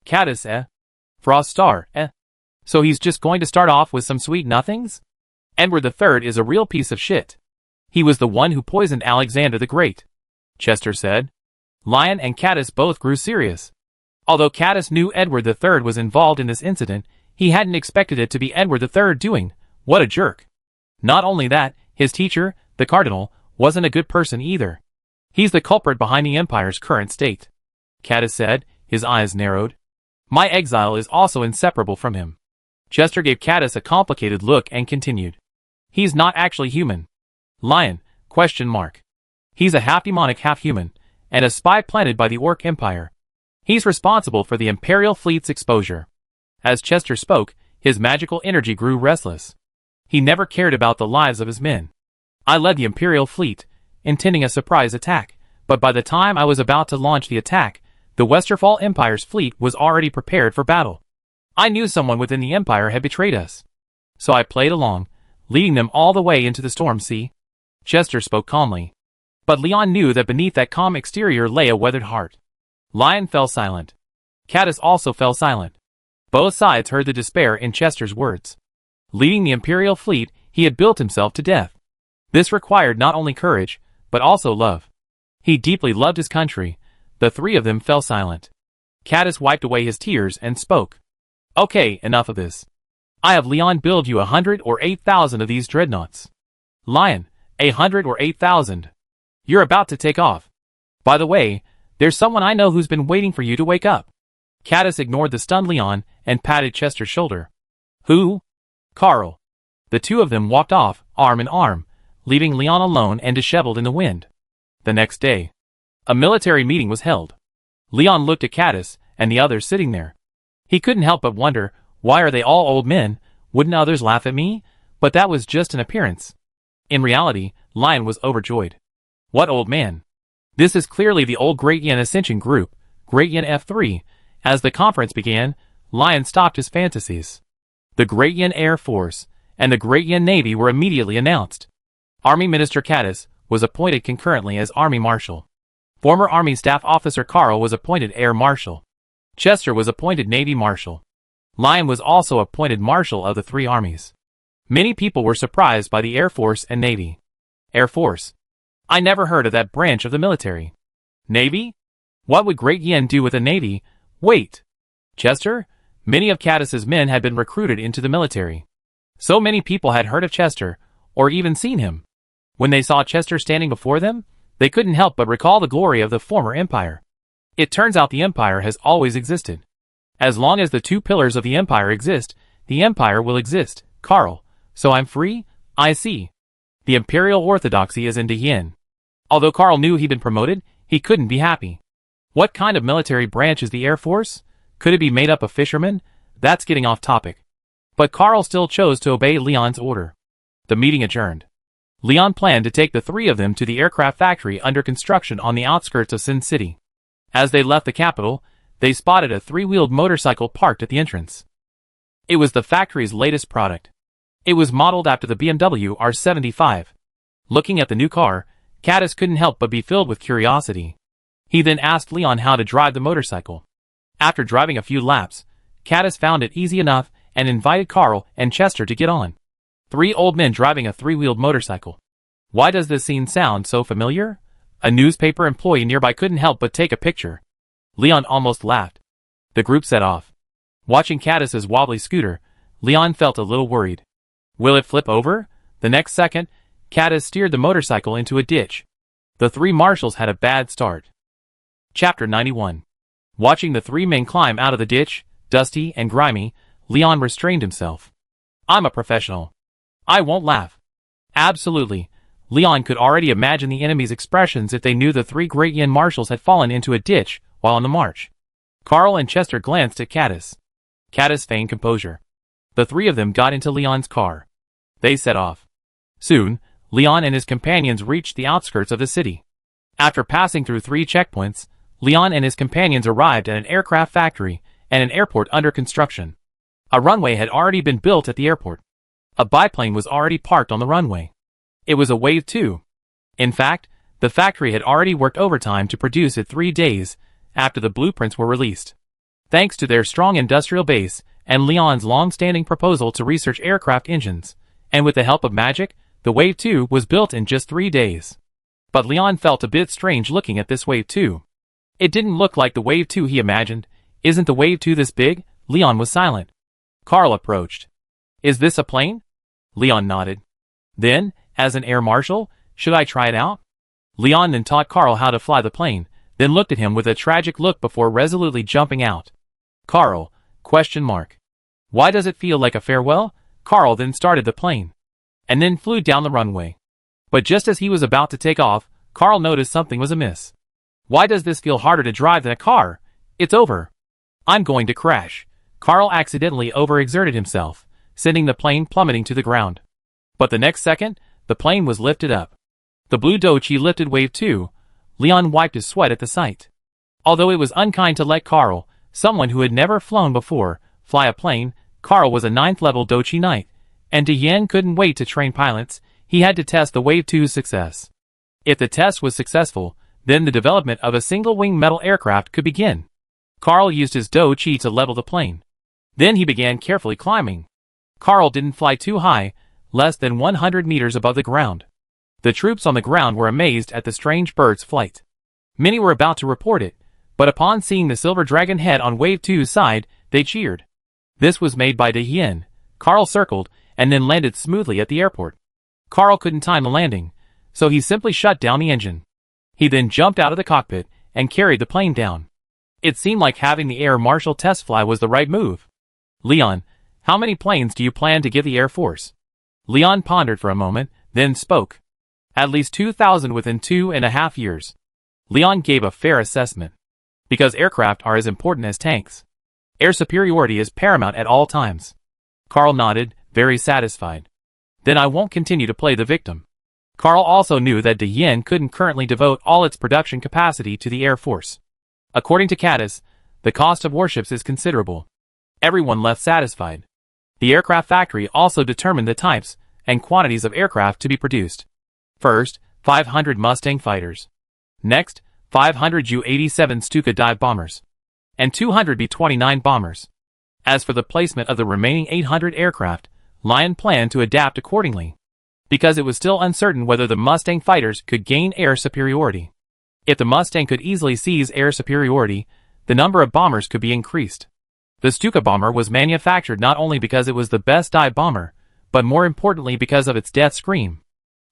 Caddis, Froststar, So he's just going to start off with some sweet nothings? Edward III is a real piece of shit. He was the one who poisoned Alexander the Great. Chester said. Lion and Caddis both grew serious. Although Caddis knew Edward III was involved in this incident, he hadn't expected it to be Edward III doing. What a jerk. Not only that, his teacher, the Cardinal, wasn't a good person either. He's the culprit behind the Empire's current state. Caddis said, his eyes narrowed. My exile is also inseparable from him. Chester gave Caddis a complicated look and continued. He's not actually human. Lion, question mark. He's a half-demonic, half-human, and a spy planted by the Orc Empire. He's responsible for the Imperial fleet's exposure. As Chester spoke, his magical energy grew restless. He never cared about the lives of his men. I led the Imperial fleet, intending a surprise attack, but by the time I was about to launch the attack, the Westerfall Empire's fleet was already prepared for battle. I knew someone within the Empire had betrayed us. So I played along, leading them all the way into the storm sea. Chester spoke calmly. But Leon knew that beneath that calm exterior lay a weathered heart. Lion fell silent. Caddis also fell silent. Both sides heard the despair in Chester's words. Leading the Imperial fleet, he had built himself to death. This required not only courage, but also love. He deeply loved his country. The three of them fell silent. Caddis wiped away his tears and spoke. Okay, enough of this. I have Leon build you 100 or 8,000 of these dreadnoughts. Lion, 100 or 8,000. You're about to take off. By the way, there's someone I know who's been waiting for you to wake up. Caddis ignored the stunned Leon and patted Chester's shoulder. Who? Carl. The two of them walked off, arm in arm, leaving Leon alone and disheveled in the wind. The next day, a military meeting was held. Leon looked at Caddis and the others sitting there. He couldn't help but wonder, why are they all old men? Wouldn't others laugh at me? But that was just an appearance. In reality, Lion was overjoyed. What old man? This is clearly the old Great Yin Ascension group, Great Yin F3. As the conference began, Lion stopped his fantasies. The Great Yin Air Force and the Great Yin Navy were immediately announced. Army Minister Caddis was appointed concurrently as Army Marshal. Former Army Staff Officer Carl was appointed Air Marshal. Chester was appointed Navy Marshal. Lion was also appointed Marshal of the three armies. Many people were surprised by the Air Force and Navy. Air Force. I never heard of that branch of the military. Navy? What would Great Yin do with a navy? Wait. Chester? Many of Caddis's men had been recruited into the military. So many people had heard of Chester, or even seen him. When they saw Chester standing before them, they couldn't help but recall the glory of the former empire. It turns out the empire has always existed. As long as the two pillars of the empire exist, the empire will exist. Carl, so I'm free? I see. The imperial orthodoxy is into yin. Although Carl knew he'd been promoted, he couldn't be happy. What kind of military branch is the Air Force? Could it be made up of fishermen? That's getting off topic. But Carl still chose to obey Leon's order. The meeting adjourned. Leon planned to take the three of them to the aircraft factory under construction on the outskirts of Sin City. As they left the capital, they spotted a three-wheeled motorcycle parked at the entrance. It was the factory's latest product. It was modeled after the BMW R75. Looking at the new car, Caddis couldn't help but be filled with curiosity. He then asked Leon how to drive the motorcycle. After driving a few laps, Caddis found it easy enough and invited Carl and Chester to get on. Three old men driving a three-wheeled motorcycle. Why does this scene sound so familiar? A newspaper employee nearby couldn't help but take a picture. Leon almost laughed. The group set off. Watching Caddis's wobbly scooter, Leon felt a little worried. Will it flip over? The next second, Caddis steered the motorcycle into a ditch. The three marshals had a bad start. Chapter 91. Watching the three men climb out of the ditch, dusty and grimy, Leon restrained himself. I'm a professional. I won't laugh. Absolutely. Leon could already imagine the enemy's expressions if they knew the three Great Yin marshals had fallen into a ditch while on the march. Carl and Chester glanced at Caddis. Caddis feigned composure. The three of them got into Leon's car. They set off. Soon, Leon and his companions reached the outskirts of the city. After passing through 3 checkpoints, Leon and his companions arrived at an aircraft factory and an airport under construction. A runway had already been built at the airport. A biplane was already parked on the runway. It was a Wave 2. In fact, the factory had already worked overtime to produce it 3 days after the blueprints were released. Thanks to their strong industrial base and Leon's long-standing proposal to research aircraft engines, and with the help of magic, the Wave 2 was built in just 3 days. But Leon felt a bit strange looking at this Wave 2. It didn't look like the Wave 2 he imagined. Isn't the Wave 2 this big? Leon was silent. Carl approached. Is this a plane? Leon nodded. Then, as an air marshal, should I try it out? Leon then taught Carl how to fly the plane, then looked at him with a tragic look before resolutely jumping out. Carl, ? Why does it feel like a farewell? Carl then started the plane. And then flew down the runway. But just as he was about to take off, Carl noticed something was amiss. Why does this feel harder to drive than a car? It's over. I'm going to crash. Carl accidentally overexerted himself, sending the plane plummeting to the ground. But the next second, the plane was lifted up. The blue Dochi lifted wave 2. Leon wiped his sweat at the sight. Although it was unkind to let Carl, someone who had never flown before, fly a plane, Carl was a 9th level Dochi Knight, and Diane couldn't wait to train pilots. He had to test the wave 2's success. If the test was successful, then the development of a single-wing metal aircraft could begin. Carl used his Dochi to level the plane. Then he began carefully climbing. Carl didn't fly too high, less than 100 meters above the ground. The troops on the ground were amazed at the strange bird's flight. Many were about to report it, but upon seeing the silver dragon head on wave 2's side, they cheered. This was made by Diane. Carl circled, and then landed smoothly at the airport. Carl couldn't time the landing, so he simply shut down the engine. He then jumped out of the cockpit and carried the plane down. It seemed like having the Air Marshal test fly was the right move. Leon, how many planes do you plan to give the Air Force? Leon pondered for a moment, then spoke. At least 2,000 within 2.5 years. Leon gave a fair assessment. Because aircraft are as important as tanks. Air superiority is paramount at all times. Carl nodded, very satisfied. Then I won't continue to play the victim. Carl also knew that Diane couldn't currently devote all its production capacity to the Air Force. According to Caddis, the cost of warships is considerable. Everyone left satisfied. The aircraft factory also determined the types and quantities of aircraft to be produced. First, 500 Mustang fighters. Next, 500 Ju-87 Stuka dive bombers. And 200 B-29 bombers. As for the placement of the remaining 800 aircraft, Lion planned to adapt accordingly. Because it was still uncertain whether the Mustang fighters could gain air superiority. If the Mustang could easily seize air superiority, the number of bombers could be increased. The Stuka bomber was manufactured not only because it was the best dive bomber, but more importantly because of its death scream.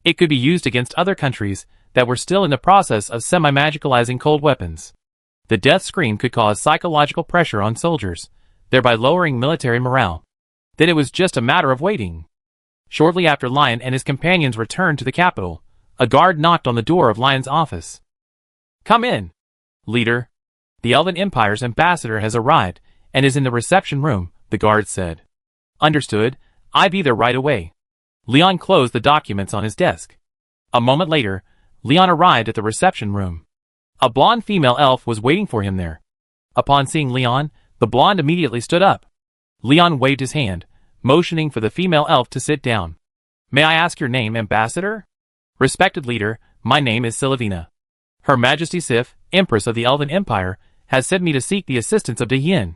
It could be used against other countries that were still in the process of semi-magicalizing cold weapons. The death scream could cause psychological pressure on soldiers, thereby lowering military morale. Then it was just a matter of waiting. Shortly after Lion and his companions returned to the capital, a guard knocked on the door of Lion's office. Come in, leader. The Elven Empire's ambassador has arrived and is in the reception room, the guard said. Understood, I'll be there right away. Leon closed the documents on his desk. A moment later, Leon arrived at the reception room. A blonde female elf was waiting for him there. Upon seeing Leon, the blonde immediately stood up. Leon waved his hand, motioning for the female elf to sit down. May I ask your name, ambassador? Respected leader, my name is Silvina. Her Majesty Sif, Empress of the Elven Empire, has sent me to seek the assistance of Diane.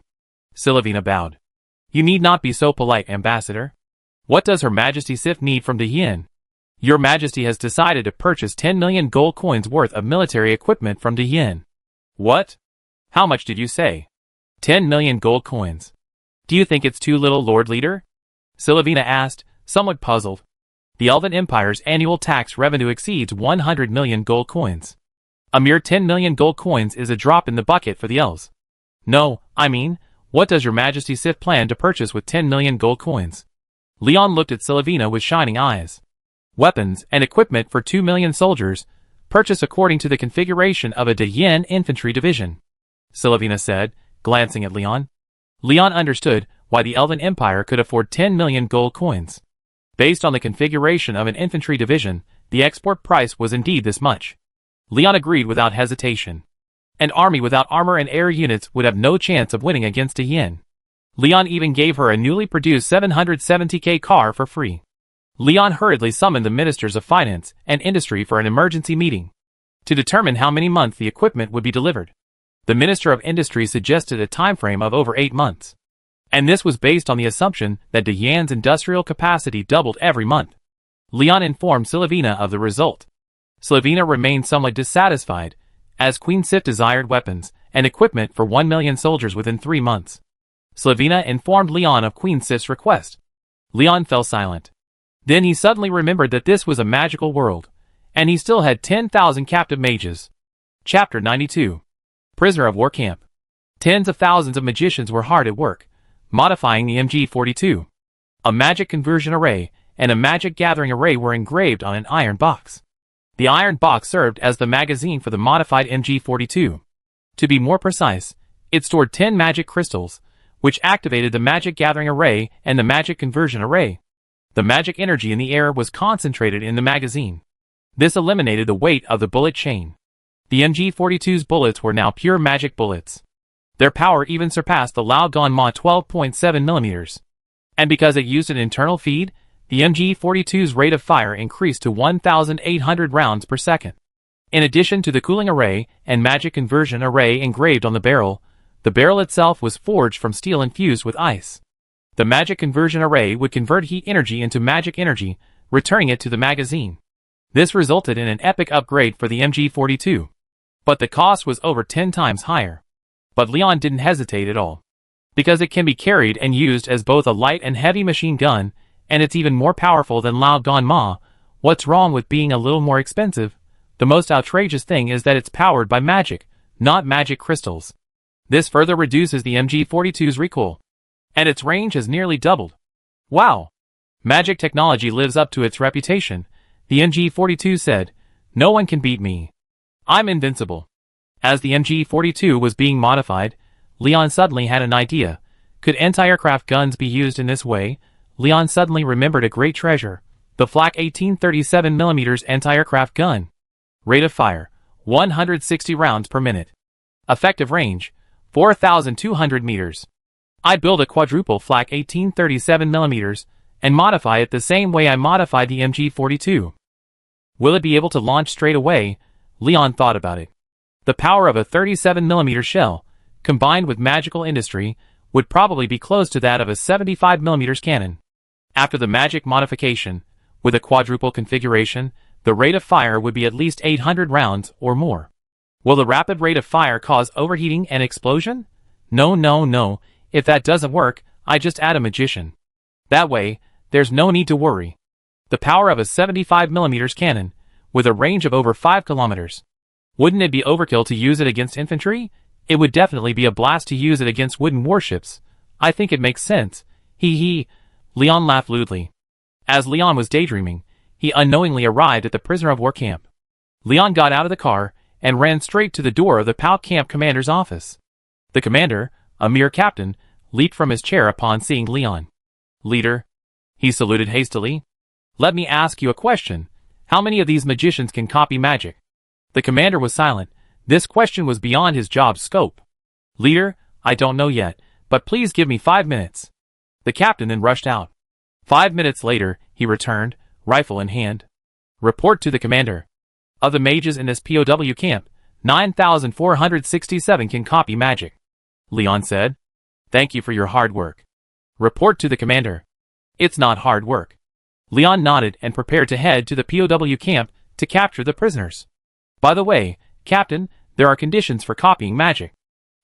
Silvina bowed. You need not be so polite, ambassador. What does Her Majesty Sif need from Diane? Your Majesty has decided to purchase 10 million gold coins worth of military equipment from Diane. What? How much did you say? 10 million gold coins. Do you think it's too little, Lord Leader? Silvina asked, somewhat puzzled. The Elven Empire's annual tax revenue exceeds 100 million gold coins. A mere 10 million gold coins is a drop in the bucket for the elves. No, I mean, what does Your Majesty Sif plan to purchase with 10 million gold coins? Leon looked at Silvina with shining eyes. Weapons and equipment for 2 million soldiers, purchased according to the configuration of a Diane infantry division. Silvina said, glancing at Leon. Leon understood why the Elven Empire could afford 10 million gold coins. Based on the configuration of an infantry division, the export price was indeed this much. Leon agreed without hesitation. An army without armor and air units would have no chance of winning against Diane. Leon even gave her a newly produced 770K car for free. Leon hurriedly summoned the ministers of finance and industry for an emergency meeting to determine how many months the equipment would be delivered. The Minister of Industry suggested a time frame of over 8 months. And this was based on the assumption that Diane's industrial capacity doubled every month. Leon informed Silvina of the result. Silvina remained somewhat dissatisfied, as Queen Sif desired weapons and equipment for 1 million soldiers within 3 months. Silvina informed Leon of Queen Sif's request. Leon fell silent. Then he suddenly remembered that this was a magical world, and he still had 10,000 captive mages. Chapter 92. Prisoner of War Camp. Tens of thousands of magicians were hard at work, modifying the MG-42, a magic conversion array, and a magic gathering array were engraved on an iron box. The iron box served as the magazine for the modified MG42. To be more precise, it stored 10 magic crystals, which activated the magic gathering array and the magic conversion array. The magic energy in the air was concentrated in the magazine. This eliminated the weight of the bullet chain. The MG42's bullets were now pure magic bullets. Their power even surpassed the Laogan Ma 12.7mm. And because it used an internal feed, the MG42's rate of fire increased to 1,800 rounds per second. In addition to the cooling array and magic conversion array engraved on the barrel itself was forged from steel infused with ice. The magic conversion array would convert heat energy into magic energy, returning it to the magazine. This resulted in an epic upgrade for the MG42. But the cost was over 10 times higher. But Leon didn't hesitate at all. Because it can be carried and used as both a light and heavy machine gun, and it's even more powerful than Laogan Ma, what's wrong with being a little more expensive? The most outrageous thing is that it's powered by magic, not magic crystals. This further reduces the MG42's recoil. And its range has nearly doubled. Wow! Magic technology lives up to its reputation, the MG42 said. No one can beat me. I'm invincible. As the MG42 was being modified, Leon suddenly had an idea. Could anti-aircraft guns be used in this way? Leon suddenly remembered a great treasure, the Flak 1837mm anti-aircraft gun. Rate of fire, 160 rounds per minute. Effective range, 4,200 meters. I'd build a quadruple Flak 1837mm and modify it the same way I modified the MG42. Will it be able to launch straight away? Leon thought about it. The power of a 37mm shell, combined with magical industry, would probably be close to that of a 75mm cannon. After the magic modification, with a quadruple configuration, the rate of fire would be at least 800 rounds or more. Will the rapid rate of fire cause overheating and explosion? No. If that doesn't work, I just add a magician. That way, there's no need to worry. The power of a 75mm cannon, with a range of over 5 kilometers. Wouldn't it be overkill to use it against infantry? It would definitely be a blast to use it against wooden warships. I think it makes sense. Hee. Leon laughed lewdly. As Leon was daydreaming, he unknowingly arrived at the prisoner of war camp. Leon got out of the car and ran straight to the door of the POW camp commander's office. The commander, a mere captain, leaped from his chair upon seeing Leon. Leader, he saluted hastily. Let me ask you a question. How many of these magicians can copy magic? The commander was silent. This question was beyond his job's scope. Leader, I don't know yet, but please give me 5 minutes. The captain then rushed out. 5 minutes later, he returned, rifle in hand. Report to the commander. Of the mages in this POW camp, 9,467 can copy magic. Leon said. Thank you for your hard work. Report to the commander. It's not hard work. Leon nodded and prepared to head to the POW camp to capture the prisoners. By the way, Captain, there are conditions for copying magic.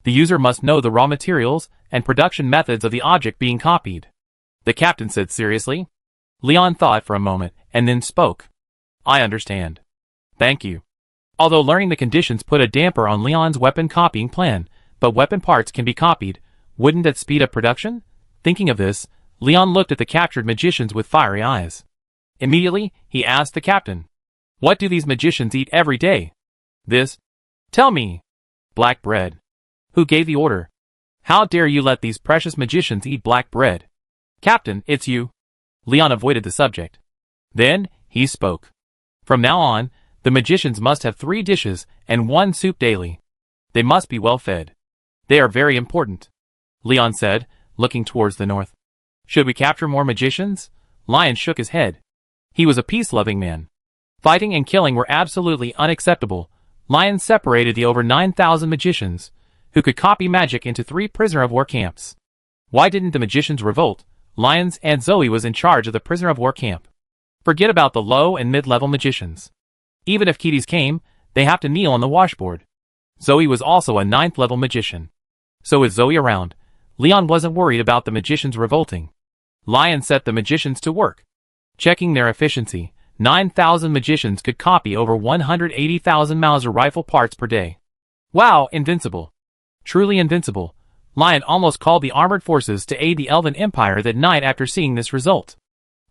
The user must know the raw materials and production methods of the object being copied. The captain said seriously. Leon thought for a moment and then spoke. I understand. Thank you. Although learning the conditions put a damper on Leon's weapon copying plan, but weapon parts can be copied, wouldn't that speed up production? Thinking of this, Leon looked at the captured magicians with fiery eyes. Immediately, he asked the captain. What do these magicians eat every day? This. Tell me. Black bread. Who gave the order? How dare you let these precious magicians eat black bread? Captain, it's you. Leon avoided the subject. Then, he spoke. From now on, the magicians must have 3 dishes and 1 soup daily. They must be well fed. They are very important. Leon said, looking towards the north. Should we capture more magicians? Lion shook his head. He was a peace-loving man. Fighting and killing were absolutely unacceptable. Lion separated the over 9,000 magicians, who could copy magic into 3 prisoner-of-war camps. Why didn't the magicians revolt? Lion's Aunt Zoe was in charge of the prisoner-of-war camp. Forget about the low and mid-level magicians. Even if kiddies came, they have to kneel on the washboard. Zoe was also a 9th-level magician. So with Zoe around, Leon wasn't worried about the magicians revolting. Lion set the magicians to work. Checking their efficiency, 9,000 magicians could copy over 180,000 Mauser rifle parts per day. Wow, invincible. Truly invincible. Lion almost called the armored forces to aid the Elven Empire that night after seeing this result.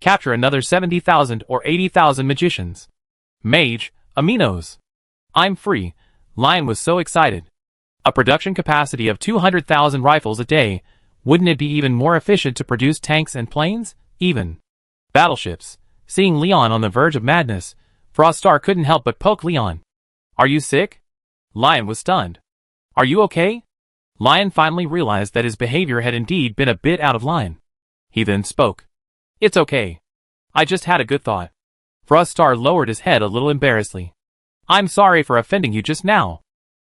Capture another 70,000 or 80,000 magicians. Mage, aminos. I'm free. Lion was so excited. A production capacity of 200,000 rifles a day. Wouldn't it be even more efficient to produce tanks and planes? Even battleships. Seeing Leon on the verge of madness, Froststar couldn't help but poke Leon. Are you sick? Lion was stunned. Are you okay? Lion finally realized that his behavior had indeed been a bit out of line. He then spoke. It's okay. I just had a good thought. Froststar lowered his head a little embarrassedly. I'm sorry for offending you just now.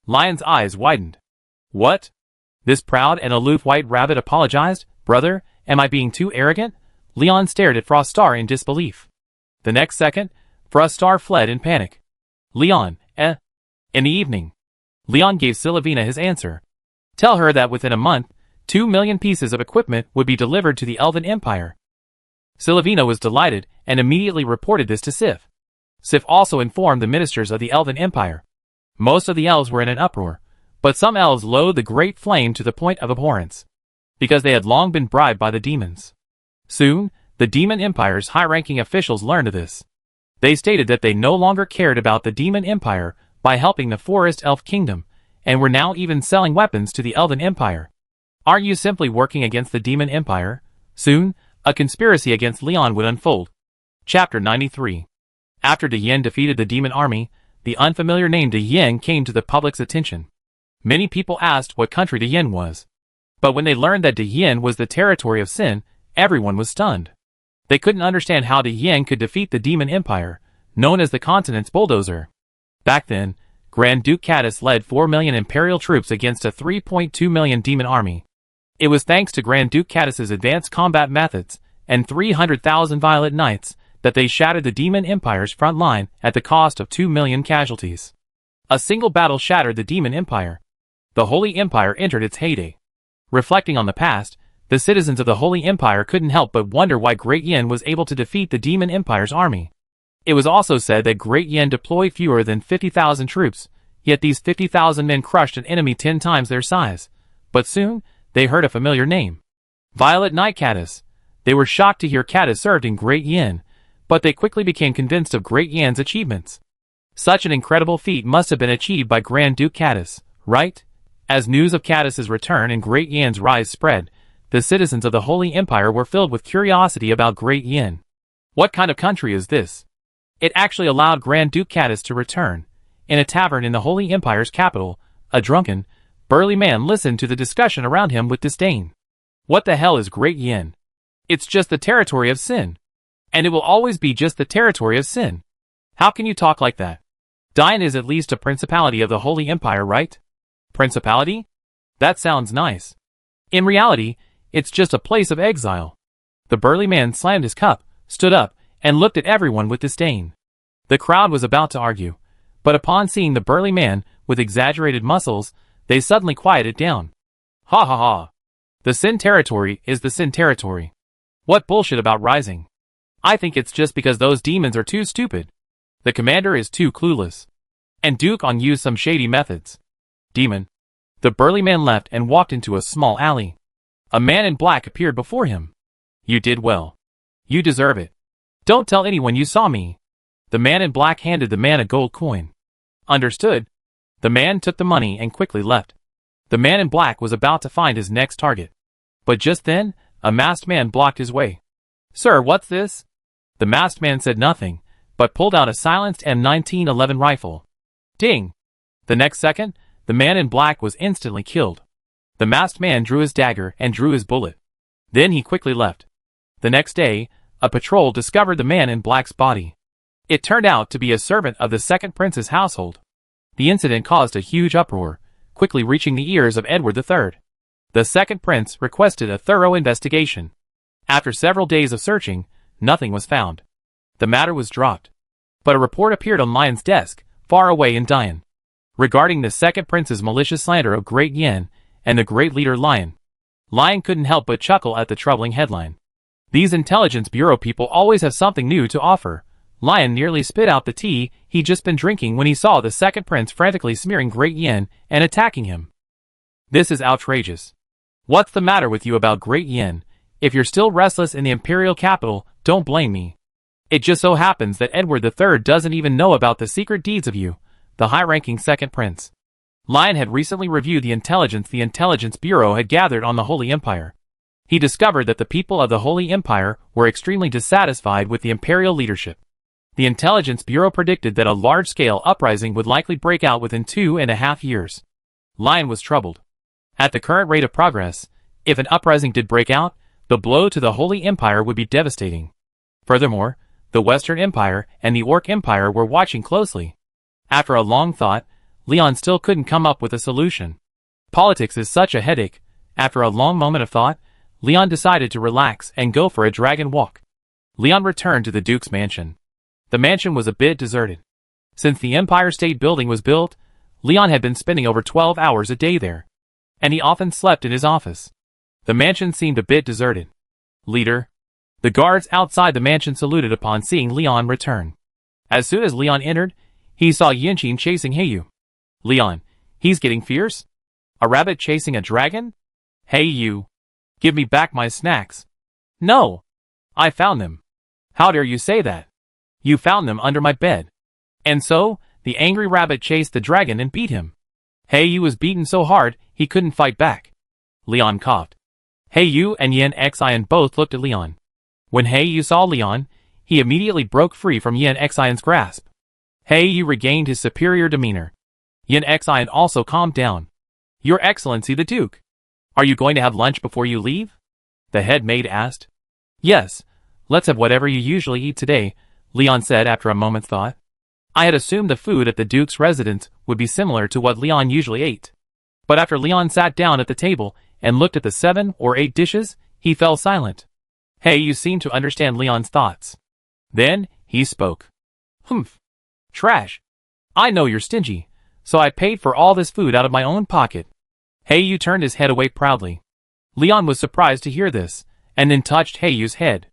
Lion's eyes widened. What? This proud and aloof white rabbit apologized? Brother, am I being too arrogant? Leon stared at Froststar in disbelief. The next second, Froststar fled in panic. Leon, In the evening. Leon gave Sylvina his answer. Tell her that within a month, 2 million pieces of equipment would be delivered to the Elven Empire. Sylvina was delighted and immediately reported this to Sif. Sif also informed the ministers of the Elven Empire. Most of the elves were in an uproar, but some elves loathed the great flame to the point of abhorrence, because they had long been bribed by the demons. Soon, the Demon Empire's high-ranking officials learned of this. They stated that they no longer cared about the Demon Empire by helping the Forest Elf Kingdom, and were now even selling weapons to the Elven Empire. Aren't you simply working against the Demon Empire? Soon, a conspiracy against Leon would unfold. Chapter 93. After De Yen defeated the demon army, the unfamiliar name De Yen came to the public's attention. Many people asked what country De Yen was. But when they learned that De Yen was the territory of Sin, everyone was stunned. They couldn't understand how De Yen could defeat the Demon Empire, known as the continent's bulldozer. Back then, Grand Duke Caddis led 4 million Imperial troops against a 3.2 million demon army. It was thanks to Grand Duke Caddis's advanced combat methods and 300,000 Violet Knights that they shattered the Demon Empire's front line at the cost of 2 million casualties. A single battle shattered the Demon Empire. The Holy Empire entered its heyday. Reflecting on the past, the citizens of the Holy Empire couldn't help but wonder why Great Yen was able to defeat the Demon Empire's army. It was also said that Great Yen deployed fewer than 50,000 troops, yet these 50,000 men crushed an enemy 10 times their size. But soon, they heard a familiar name. Violet Knight Caddis. They were shocked to hear Caddis served in Great Yen, but they quickly became convinced of Great Yen's achievements. Such an incredible feat must have been achieved by Grand Duke Caddis, right? As news of Caddis's return and Great Yen's rise spread, the citizens of the Holy Empire were filled with curiosity about Great Yen. What kind of country is this? It actually allowed Grand Duke Caddis to return. In a tavern in the Holy Empire's capital, a drunken, burly man listened to the discussion around him with disdain. What the hell is Great Yen? It's just the territory of Sin. And it will always be just the territory of Sin. How can you talk like that? Dian is at least a principality of the Holy Empire, right? Principality? That sounds nice. In reality, it's just a place of exile. The burly man slammed his cup, stood up, and looked at everyone with disdain. The crowd was about to argue, but upon seeing the burly man with exaggerated muscles, they suddenly quieted down. Ha ha ha. The Sin territory is the Sin territory. What bullshit about rising? I think it's just because those demons are too stupid. The commander is too clueless. And Duke On used some shady methods. Demon. The burly man left and walked into a small alley. A man in black appeared before him. You did well. You deserve it. Don't tell anyone you saw me. The man in black handed the man a gold coin. Understood. The man took the money and quickly left. The man in black was about to find his next target. But just then, a masked man blocked his way. Sir, what's this? The masked man said nothing, but pulled out a silenced M1911 rifle. Ding! The next second, the man in black was instantly killed. The masked man drew his dagger and drew his bullet. Then he quickly left. The next day, a patrol discovered the man in black's body. It turned out to be a servant of the second prince's household. The incident caused a huge uproar, quickly reaching the ears of Edward III. The second prince requested a thorough investigation. After several days of searching, nothing was found. The matter was dropped. But a report appeared on Lion's desk, far away in Dian, regarding the second prince's malicious slander of Great Yen and the great leader Lion. Lion couldn't help but chuckle at the troubling headline. These intelligence bureau people always have something new to offer. Lion nearly spit out the tea he'd just been drinking when he saw the second prince frantically smearing Great Yen and attacking him. This is outrageous. What's the matter with you about Great Yen? If you're still restless in the imperial capital, don't blame me. It just so happens that Edward III doesn't even know about the secret deeds of you, the high-ranking second prince. Lion had recently reviewed the intelligence bureau had gathered on the Holy Empire. He discovered that the people of the Holy Empire were extremely dissatisfied with the imperial leadership. The intelligence bureau predicted that a large-scale uprising would likely break out within 2.5 years. Lion was troubled. At the current rate of progress, if an uprising did break out, the blow to the Holy Empire would be devastating. Furthermore, the Western Empire and the Orc Empire were watching closely. After a long thought, Leon still couldn't come up with a solution. Politics is such a headache. After a long moment of thought, Leon decided to relax and go for a dragon walk. Leon returned to the Duke's mansion. The mansion was a bit deserted. Since the Empire State Building was built, Leon had been spending over 12 hours a day there, and he often slept in his office. The mansion seemed a bit deserted. Leader. The guards outside the mansion saluted upon seeing Leon return. As soon as Leon entered, he saw Yinqin chasing Heyu. Leon, he's getting fierce? A rabbit chasing a dragon? Hey you. Give me back my snacks. No. I found them. How dare you say that? You found them under my bed. And so, the angry rabbit chased the dragon and beat him. Heyu was beaten so hard, he couldn't fight back. Leon coughed. Heyu and Yin Xian both looked at Leon. When Heyu saw Leon, he immediately broke free from Yin Xian's grasp. Heyu regained his superior demeanor. Yin Xian also calmed down. Your Excellency the Duke. Are you going to have lunch before you leave? The head maid asked. Yes, let's have whatever you usually eat today, Leon said after a moment's thought. I had assumed the food at the Duke's residence would be similar to what Leon usually ate. But after Leon sat down at the table and looked at the 7 or 8 dishes, he fell silent. Hey, you seem to understand Leon's thoughts. Then, he spoke. Humph. Trash. I know you're stingy, so I paid for all this food out of my own pocket. Heyu turned his head away proudly. Leon was surprised to hear this, and then touched Heyu's head.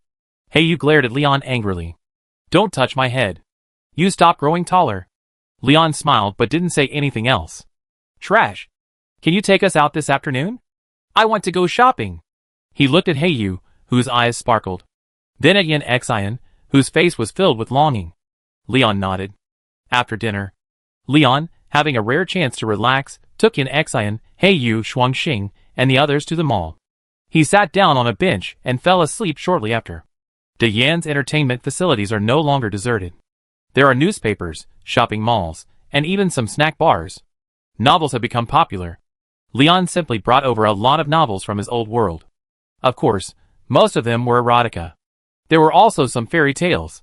Heyu glared at Leon angrily. Don't touch my head. You stop growing taller. Leon smiled but didn't say anything else. Trash. Can you take us out this afternoon? I want to go shopping. He looked at Heyu, whose eyes sparkled. Then at Yin Xian, whose face was filled with longing. Leon nodded. After dinner, Leon, having a rare chance to relax, took Yin Xian, Heyu, Shuangxing, and the others to the mall. He sat down on a bench and fell asleep shortly after. De Yan's entertainment facilities are no longer deserted. There are newspapers, shopping malls, and even some snack bars. Novels have become popular. Leon simply brought over a lot of novels from his old world. Of course, most of them were erotica. There were also some fairy tales.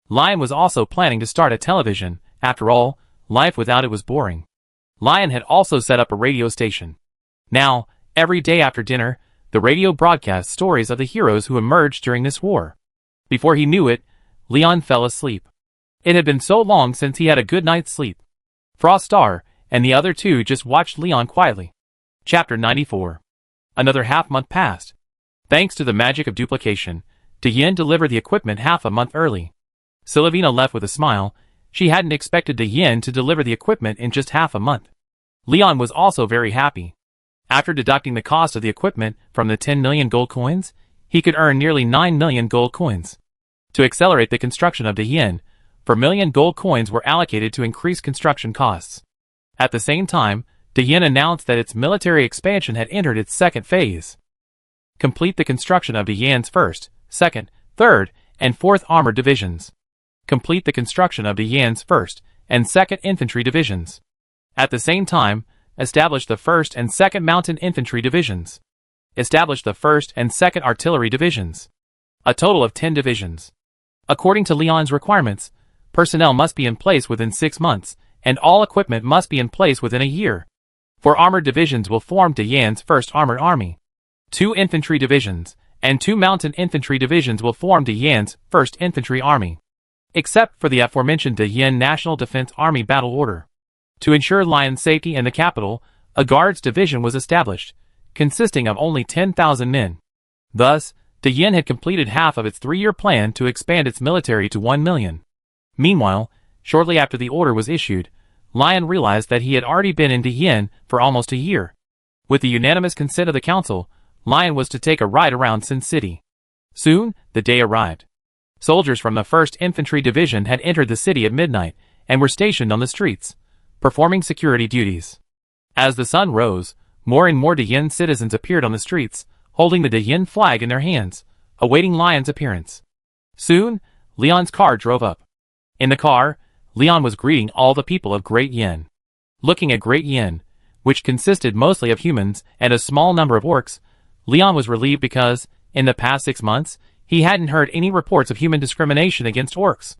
Lion was also planning to start a television. After all, life without it was boring. Lion had also set up a radio station. Now, every day after dinner, the radio broadcast stories of the heroes who emerged during this war. Before he knew it, Leon fell asleep. It had been so long since he had a good night's sleep. Froststar and the other two just watched Leon quietly. Chapter 94. Another half-month passed. Thanks to the magic of duplication, De Yin delivered the equipment half a month early. Silvina left with a smile. She hadn't expected De Yin to deliver the equipment in just half a month. Leon was also very happy. After deducting the cost of the equipment from the 10 million gold coins, he could earn nearly 9 million gold coins. To accelerate the construction of De Yin, 4 million gold coins were allocated to increase construction costs. At the same time, De Yin announced that its military expansion had entered its second phase. Complete the construction of De Yin's 1st, 2nd, 3rd, and 4th armored divisions. Complete the construction of De Yin's 1st and 2nd infantry divisions. At the same time, establish the 1st and 2nd mountain infantry divisions. Establish the 1st and 2nd artillery divisions. A total of 10 divisions. According to Leon's requirements, personnel must be in place within 6 months, and all equipment must be in place within a year. 4 armored divisions will form De Yan's 1st Armored Army. 2 infantry divisions, and 2 mountain infantry divisions will form De Yan's 1st Infantry Army. Except for the aforementioned De Yan National Defense Army Battle Order. To ensure Lion's safety in the capital, a guards division was established, consisting of only 10,000 men. Thus, De Yin had completed half of its 3-year plan to expand its military to 1 million. Meanwhile, shortly after the order was issued, Lion realized that he had already been in De Yin for almost a year. With the unanimous consent of the council, Lion was to take a ride around Sin City. Soon, the day arrived. Soldiers from the 1st Infantry Division had entered the city at midnight and were stationed on the streets, performing security duties. As the sun rose, more and more Dayin citizens appeared on the streets, holding the Dayin flag in their hands, awaiting Lion's appearance. Soon, Leon's car drove up. In the car, Leon was greeting all the people of Great Yin. Looking at Great Yin, which consisted mostly of humans and a small number of orcs, Leon was relieved because, in the past 6 months, he hadn't heard any reports of human discrimination against orcs.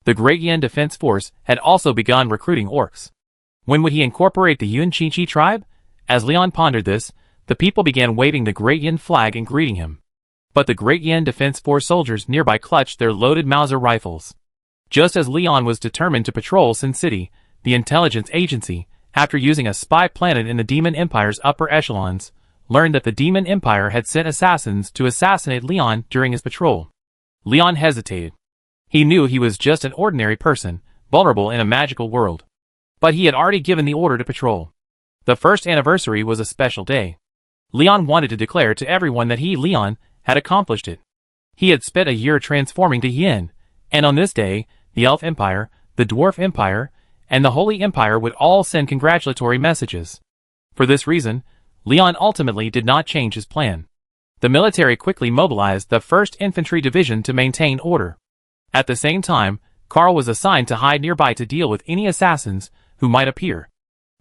The Great Yin Defense Force had also begun recruiting orcs. When would he incorporate the Yun Chi tribe? As Leon pondered this, the people began waving the Great Yin flag and greeting him. But the Great Yin Defense Force soldiers nearby clutched their loaded Mauser rifles. Just as Leon was determined to patrol Sin City, the intelligence agency, after using a spy planted in the Demon Empire's upper echelons, learned that the Demon Empire had sent assassins to assassinate Leon during his patrol. Leon hesitated. He knew he was just an ordinary person, vulnerable in a magical world. But he had already given the order to patrol. The first anniversary was a special day. Leon wanted to declare to everyone that he, Leon, had accomplished it. He had spent a year transforming to Yin, and on this day, the Elf Empire, the Dwarf Empire, and the Holy Empire would all send congratulatory messages. For this reason, Leon ultimately did not change his plan. The military quickly mobilized the 1st Infantry Division to maintain order. At the same time, Carl was assigned to hide nearby to deal with any assassins who might appear.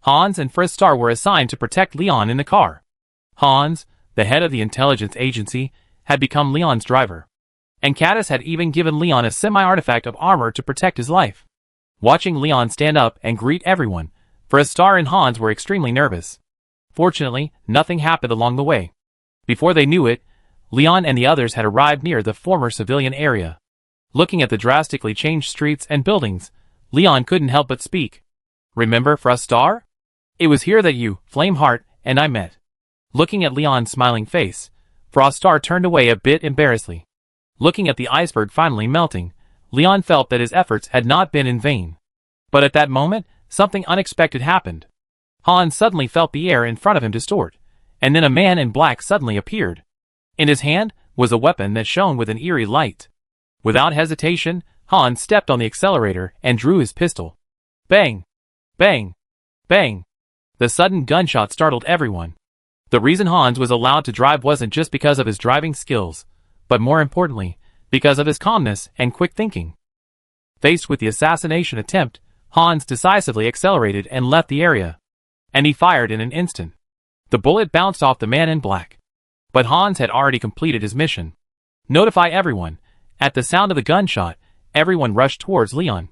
Hans and Fristar were assigned to protect Leon in the car. Hans, the head of the intelligence agency, had become Leon's driver. And Caddis had even given Leon a semi-artifact of armor to protect his life. Watching Leon stand up and greet everyone, Fristar and Hans were extremely nervous. Fortunately, nothing happened along the way. Before they knew it, Leon and the others had arrived near the former civilian area. Looking at the drastically changed streets and buildings, Leon couldn't help but speak. "Remember Fristar? It was here that you, Flameheart, and I met." Looking at Leon's smiling face, Fristar turned away a bit embarrassedly. Looking at the iceberg finally melting, Leon felt that his efforts had not been in vain. But at that moment, something unexpected happened. Hans suddenly felt the air in front of him distort, and then a man in black suddenly appeared. In his hand was a weapon that shone with an eerie light. Without hesitation, Hans stepped on the accelerator and drew his pistol. Bang! Bang! Bang! The sudden gunshot startled everyone. The reason Hans was allowed to drive wasn't just because of his driving skills, but more importantly, because of his calmness and quick thinking. Faced with the assassination attempt, Hans decisively accelerated and left the area. And he fired in an instant. The bullet bounced off the man in black. But Hans had already completed his mission. Notify everyone. At the sound of the gunshot, everyone rushed towards Leon.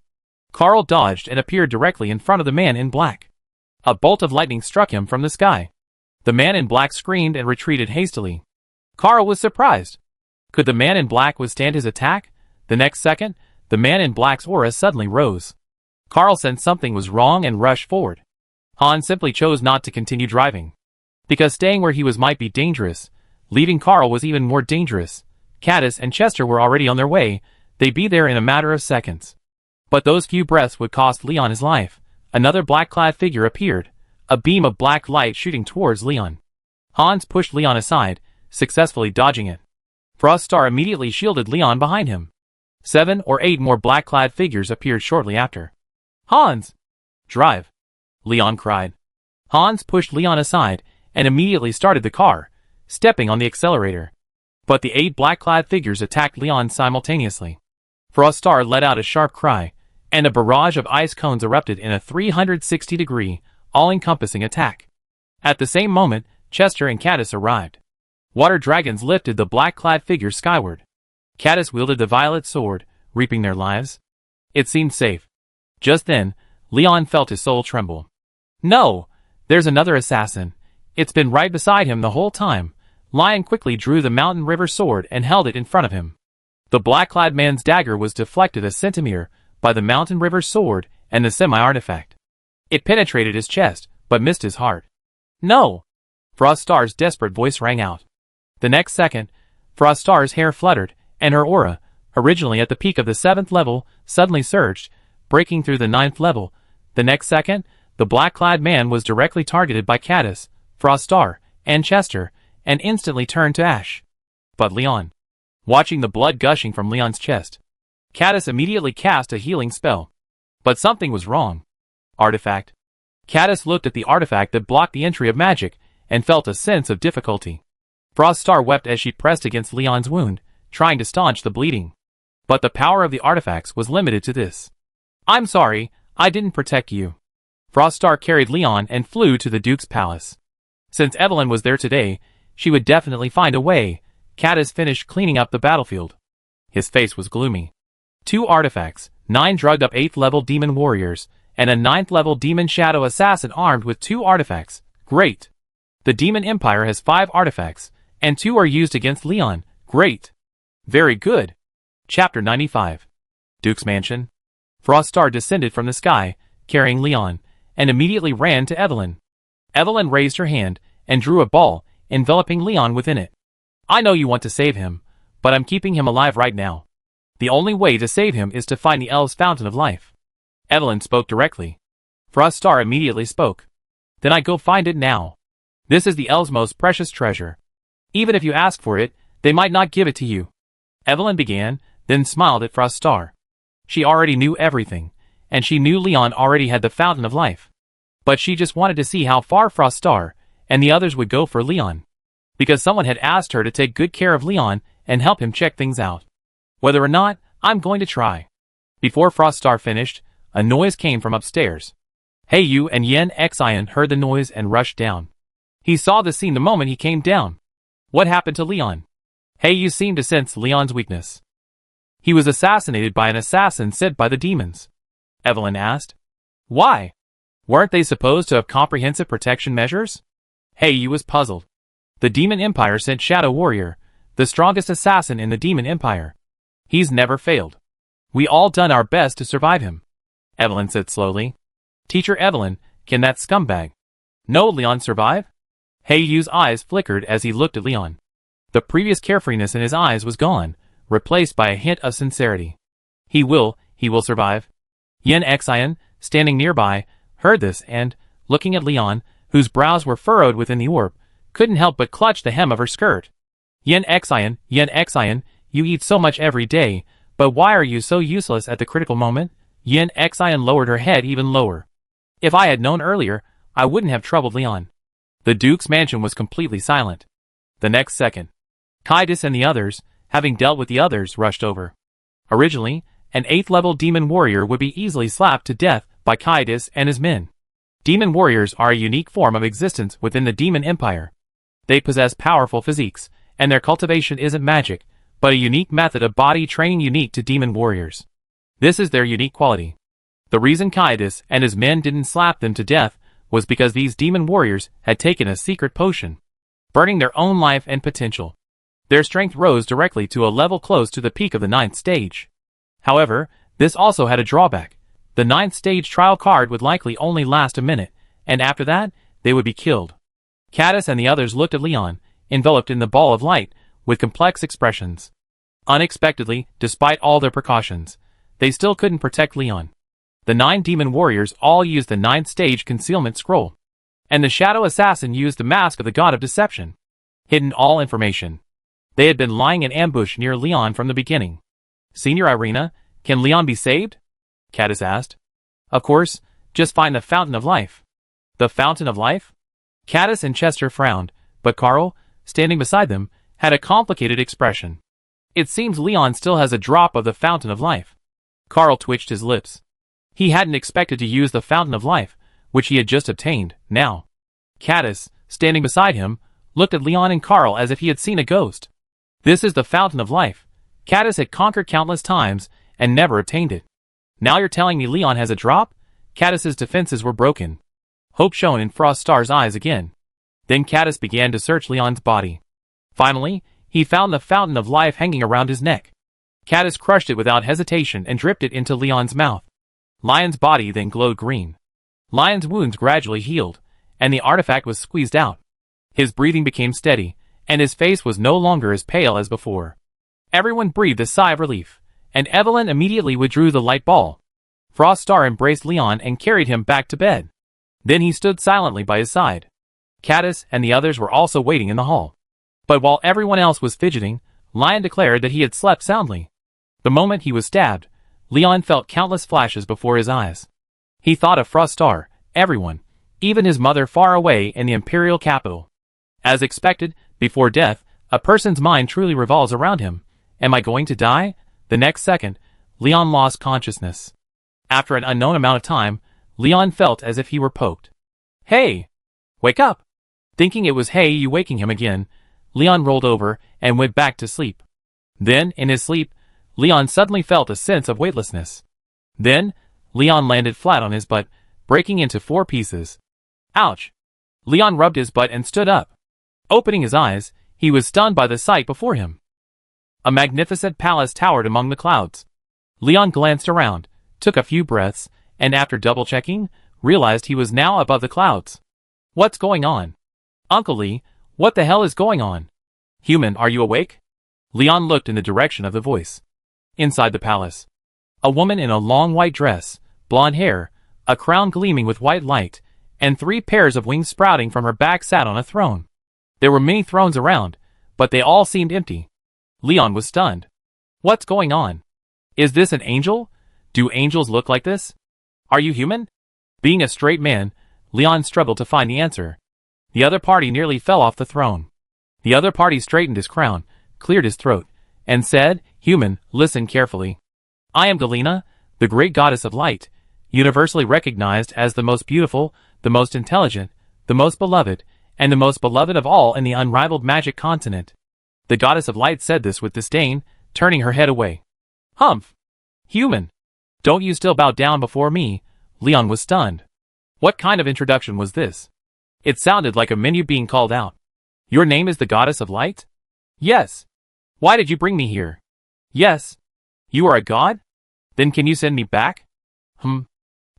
Carl dodged and appeared directly in front of the man in black. A bolt of lightning struck him from the sky. The man in black screamed and retreated hastily. Carl was surprised. Could the man in black withstand his attack? The next second, the man in black's aura suddenly rose. Carl sensed something was wrong and rushed forward. Hans simply chose not to continue driving. Because staying where he was might be dangerous. Leaving Carl was even more dangerous. Caddis and Chester were already on their way. They'd be there in a matter of seconds. But those few breaths would cost Leon his life. Another black-clad figure appeared, a beam of black light shooting towards Leon. Hans pushed Leon aside, successfully dodging it. Froststar immediately shielded Leon behind him. 7 or 8 more black-clad figures appeared shortly after. Hans! Drive! Leon cried. Hans pushed Leon aside and immediately started the car, stepping on the accelerator. But the 8 black-clad figures attacked Leon simultaneously. Froststar let out a sharp cry, and a barrage of ice cones erupted in a 360-degree, all-encompassing attack. At the same moment, Chester and Caddis arrived. Water dragons lifted the black-clad figures skyward. Caddis wielded the violet sword, reaping their lives. It seemed safe. Just then, Leon felt his soul tremble. No! There's another assassin. It's been right beside him the whole time. Lion quickly drew the Mountain River sword and held it in front of him. The black-clad man's dagger was deflected a centimeter by the Mountain River sword and the semi-artifact. It penetrated his chest, but missed his heart. No! Froststar's desperate voice rang out. The next second, Froststar's hair fluttered, and her aura, originally at the peak of the 7th level, suddenly surged, breaking through the 9th level. The next second, the black-clad man was directly targeted by Caddis, Froststar, and Chester, and instantly turned to ash. But Leon. Watching the blood gushing from Leon's chest, Caddis immediately cast a healing spell. But something was wrong. Artifact. Caddis looked at the artifact that blocked the entry of magic and felt a sense of difficulty. Froststar wept as she pressed against Leon's wound, trying to staunch the bleeding. But the power of the artifacts was limited to this. "I'm sorry, I didn't protect you." Froststar carried Leon and flew to the Duke's palace. Since Evelyn was there today, she would definitely find a way. Caddis finished cleaning up the battlefield. His face was gloomy. 2 artifacts, 9 drugged-up 8th-level demon warriors, and a 9th-level demon shadow assassin armed with 2 artifacts. Great. The Demon Empire has 5 artifacts, and 2 are used against Leon. Great. Very good. Chapter 95. Duke's Mansion. Froststar descended from the sky, carrying Leon, and immediately ran to Evelyn. Evelyn raised her hand and drew a ball, enveloping Leon within it. "I know you want to save him, but I'm keeping him alive right now. The only way to save him is to find the elves' fountain of life." Evelyn spoke directly. Froststar immediately spoke. "Then I go find it now. This is the elves' most precious treasure. Even if you ask for it, they might not give it to you." Evelyn began, then smiled at Froststar. She already knew everything, and she knew Leon already had the fountain of life. But she just wanted to see how far Froststar and the others would go for Leon. Because someone had asked her to take good care of Leon and help him check things out. Whether or not, I'm going to try. Before Froststar finished, a noise came from upstairs. Heiyu and Yen Xian heard the noise and rushed down. He saw the scene the moment he came down. What happened to Leon? Heiyu seemed to sense Leon's weakness. He was assassinated by an assassin sent by the demons. Evelyn asked. Why? Weren't they supposed to have comprehensive protection measures? Heiyu was puzzled. The Demon Empire sent Shadow Warrior, the strongest assassin in the Demon Empire. He's never failed. We all done our best to survive him. Evelyn said slowly. Teacher Evelyn, can that scumbag? No, Leon survive? Heiyu's eyes flickered as he looked at Leon. The previous carefreeness in his eyes was gone, replaced by a hint of sincerity. He will survive. Yen Xian, standing nearby, heard this and, looking at Leon, whose brows were furrowed within the orb, couldn't help but clutch the hem of her skirt. Yen Xian, you eat so much every day, but why are you so useless at the critical moment? Yen Xian lowered her head even lower. If I had known earlier, I wouldn't have troubled Leon. The Duke's mansion was completely silent. The next second, Kaidus and the others, having dealt with the others, rushed over. Originally, an 8th-level demon warrior would be easily slapped to death by Kaidus and his men. Demon warriors are a unique form of existence within the Demon Empire. They possess powerful physiques, and their cultivation isn't magic, but a unique method of body training unique to demon warriors. This is their unique quality. The reason Kaidus and his men didn't slap them to death was because these demon warriors had taken a secret potion, burning their own life and potential. Their strength rose directly to a level close to the peak of the 9th stage. However, this also had a drawback. The 9th stage trial card would likely only last a minute, and after that, they would be killed. Caddis and the others looked at Leon, enveloped in the ball of light, with complex expressions. Unexpectedly, despite all their precautions, they still couldn't protect Leon. The 9 demon warriors all used the 9th stage concealment scroll, and the shadow assassin used the mask of the god of deception. Hidden all information. They had been lying in ambush near Leon from the beginning. Senior Irina, can Leon be saved? Caddis asked. Of course, just find the Fountain of Life. The Fountain of Life? Caddis and Chester frowned, but Carl, standing beside them, had a complicated expression. It seems Leon still has a drop of the Fountain of Life. Carl twitched his lips. He hadn't expected to use the Fountain of Life, which he had just obtained, now. Caddis, standing beside him, looked at Leon and Carl as if he had seen a ghost. This is the Fountain of Life. Caddis had conquered countless times and never obtained it. Now you're telling me Leon has a drop? Caddis's defenses were broken. Hope shone in Froststar's eyes again. Then Caddis began to search Leon's body. Finally, he found the Fountain of Life hanging around his neck. Caddis crushed it without hesitation and dripped it into Leon's mouth. Lion's body then glowed green. Lion's wounds gradually healed, and the artifact was squeezed out. His breathing became steady, and his face was no longer as pale as before. Everyone breathed a sigh of relief, and Evelyn immediately withdrew the light ball. Froststar embraced Leon and carried him back to bed. Then he stood silently by his side. Caddis and the others were also waiting in the hall. But while everyone else was fidgeting, Lion declared that he had slept soundly. The moment he was stabbed, Leon felt countless flashes before his eyes. He thought of Frostar, everyone, even his mother far away in the imperial capital. As expected, before death, a person's mind truly revolves around him. Am I going to die? The next second, Leon lost consciousness. After an unknown amount of time, Leon felt as if he were poked. Hey! Wake up! Thinking it was Hey You waking him again, Leon rolled over and went back to sleep. Then, in his sleep, Leon suddenly felt a sense of weightlessness. Then, Leon landed flat on his butt, breaking into 4 pieces. Ouch! Leon rubbed his butt and stood up. Opening his eyes, he was stunned by the sight before him. A magnificent palace towered among the clouds. Leon glanced around, took a few breaths, and after double-checking, realized he was now above the clouds. What's going on? Uncle Lee, what the hell is going on? Human, are you awake? Leon looked in the direction of the voice. Inside the palace, a woman in a long white dress, blonde hair, a crown gleaming with white light, and 3 pairs of wings sprouting from her back sat on a throne. There were many thrones around, but they all seemed empty. Leon was stunned. What's going on? Is this an angel? Do angels look like this? Are you human? Being a straight man, Leon struggled to find the answer. The other party nearly fell off the throne. The other party straightened his crown, cleared his throat, and said, Human, listen carefully. I am Galena, the great goddess of light, universally recognized as the most beautiful, the most intelligent, the most beloved, and the most beloved of all in the unrivaled magic continent. The goddess of light said this with disdain, turning her head away. Humph! Human! Don't you still bow down before me? Leon was stunned. What kind of introduction was this? It sounded like a menu being called out. Your name is the goddess of light? Yes. Why did you bring me here? Yes. You are a god? Then can you send me back?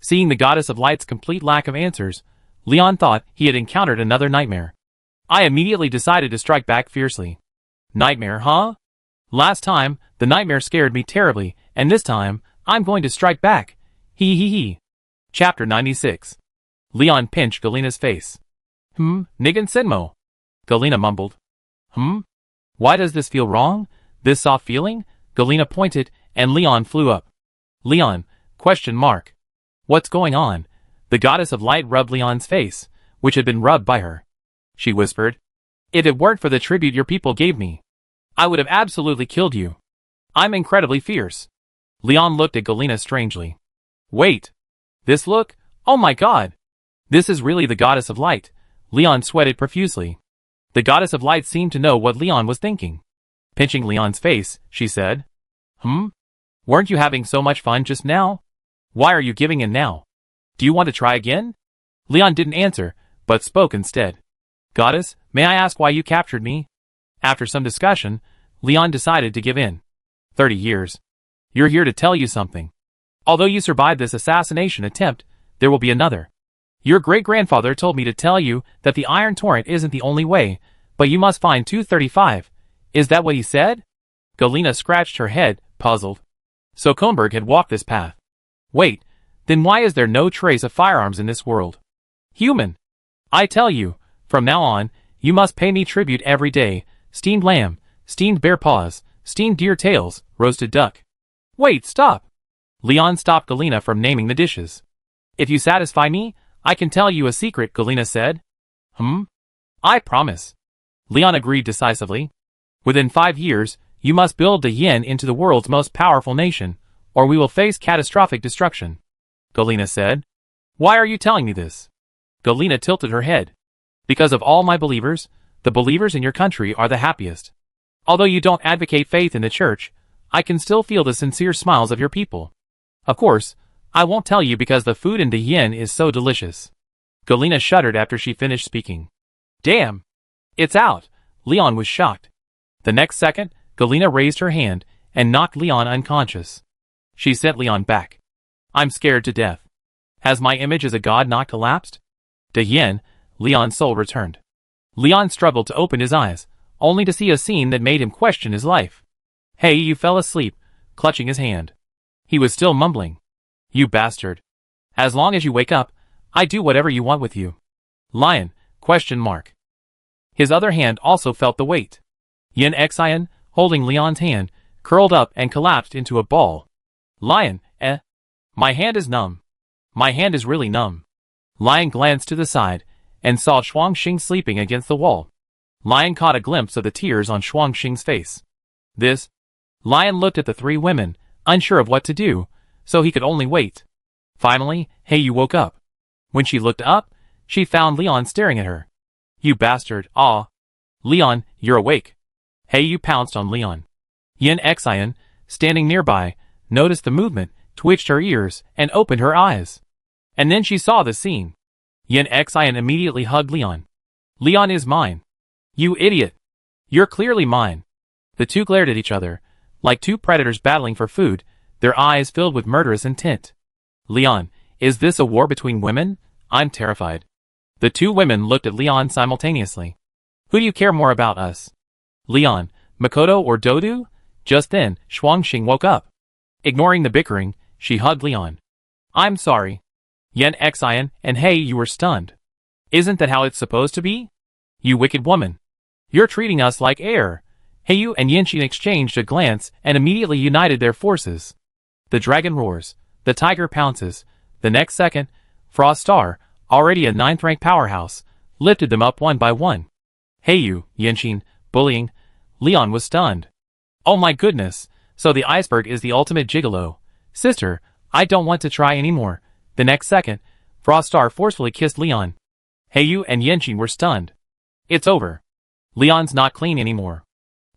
Seeing the goddess of light's complete lack of answers, Leon thought he had encountered another nightmare. I immediately decided to strike back fiercely. Nightmare, huh? Last time, the nightmare scared me terribly, and this time, I'm going to strike back. Hee hee hee. Chapter 96. Leon pinched Galena's face. Nigan Senmo. Galena mumbled. Why does this feel wrong? This soft feeling? Galena pointed, and Leon flew up. Leon, ? What's going on? The goddess of light rubbed Leon's face, which had been rubbed by her. She whispered. If it weren't for the tribute your people gave me, I would have absolutely killed you. I'm incredibly fierce. Leon looked at Galena strangely. Wait. This look? Oh my god. This is really the goddess of light. Leon sweated profusely. The goddess of light seemed to know what Leon was thinking. Pinching Leon's face, she said. Weren't you having so much fun just now? Why are you giving in now? Do you want to try again? Leon didn't answer, but spoke instead. Goddess, may I ask why you captured me? After some discussion, Leon decided to give in. 30 years. You're here to tell you something. Although you survived this assassination attempt, there will be another. Your great-grandfather told me to tell you that the Iron Torrent isn't the only way, but you must find 235. Is that what he said? Galena scratched her head, puzzled. So Kronberg had walked this path. Wait, then why is there no trace of firearms in this world? Human! I tell you, from now on, you must pay me tribute every day. Steamed lamb, steamed bear paws, steamed deer tails, roasted duck. Wait, stop! Leon stopped Galena from naming the dishes. If you satisfy me, I can tell you a secret, Galena said. I promise. Leon agreed decisively. Within 5 years, you must build the Yin into the world's most powerful nation, or we will face catastrophic destruction. Galena said. Why are you telling me this? Galena tilted her head. Because of all my believers, the believers in your country are the happiest. Although you don't advocate faith in the church, I can still feel the sincere smiles of your people. Of course, I won't tell you because the food in the Yin is so delicious. Galena shuddered after she finished speaking. Damn! It's out! Leon was shocked. The next second, Galena raised her hand and knocked Leon unconscious. She sent Leon back. I'm scared to death. Has my image as a god not collapsed? The Yin, Leon's soul returned. Leon struggled to open his eyes, only to see a scene that made him question his life. Hey, you fell asleep, clutching his hand. He was still mumbling. You bastard. As long as you wake up, I do whatever you want with you. Lion, ? His other hand also felt the weight. Yin Xian, holding Leon's hand, curled up and collapsed into a ball. Lion, my hand is numb. My hand is really numb. Lion glanced to the side, and saw Shuangxing sleeping against the wall. Lion caught a glimpse of the tears on Shuangxing's face. Lion looked at the three women, unsure of what to do, so he could only wait. Finally, Heiyu woke up. When she looked up, she found Leon staring at her. You bastard, Leon, you're awake. Heiyu pounced on Leon. Yin Xian, standing nearby, noticed the movement, twitched her ears, and opened her eyes. And then she saw the scene. Yin Xian immediately hugged Leon. Leon is mine. You idiot. You're clearly mine. The two glared at each other, like two predators battling for food, their eyes filled with murderous intent. Leon, is this a war between women? I'm terrified. The two women looked at Leon simultaneously. Who do you care more about us? Leon, Makoto or Dodu? Just then, Shuangxing woke up. Ignoring the bickering, she hugged Leon. I'm sorry. Yin Xian and Hey, you were stunned. Isn't that how it's supposed to be? You wicked woman. You're treating us like air. Heiyu and Yinxin exchanged a glance and immediately united their forces. The dragon roars. The tiger pounces. The next second, Frost Star, already a 9th-rank powerhouse, lifted them up one by one. Heiyu, Yinxin, bullying. Leon was stunned. Oh my goodness, so the iceberg is the ultimate gigolo. Sister, I don't want to try anymore. The next second, Frost Star forcefully kissed Leon. Heiyu and Yinxin were stunned. It's over. Leon's not clean anymore.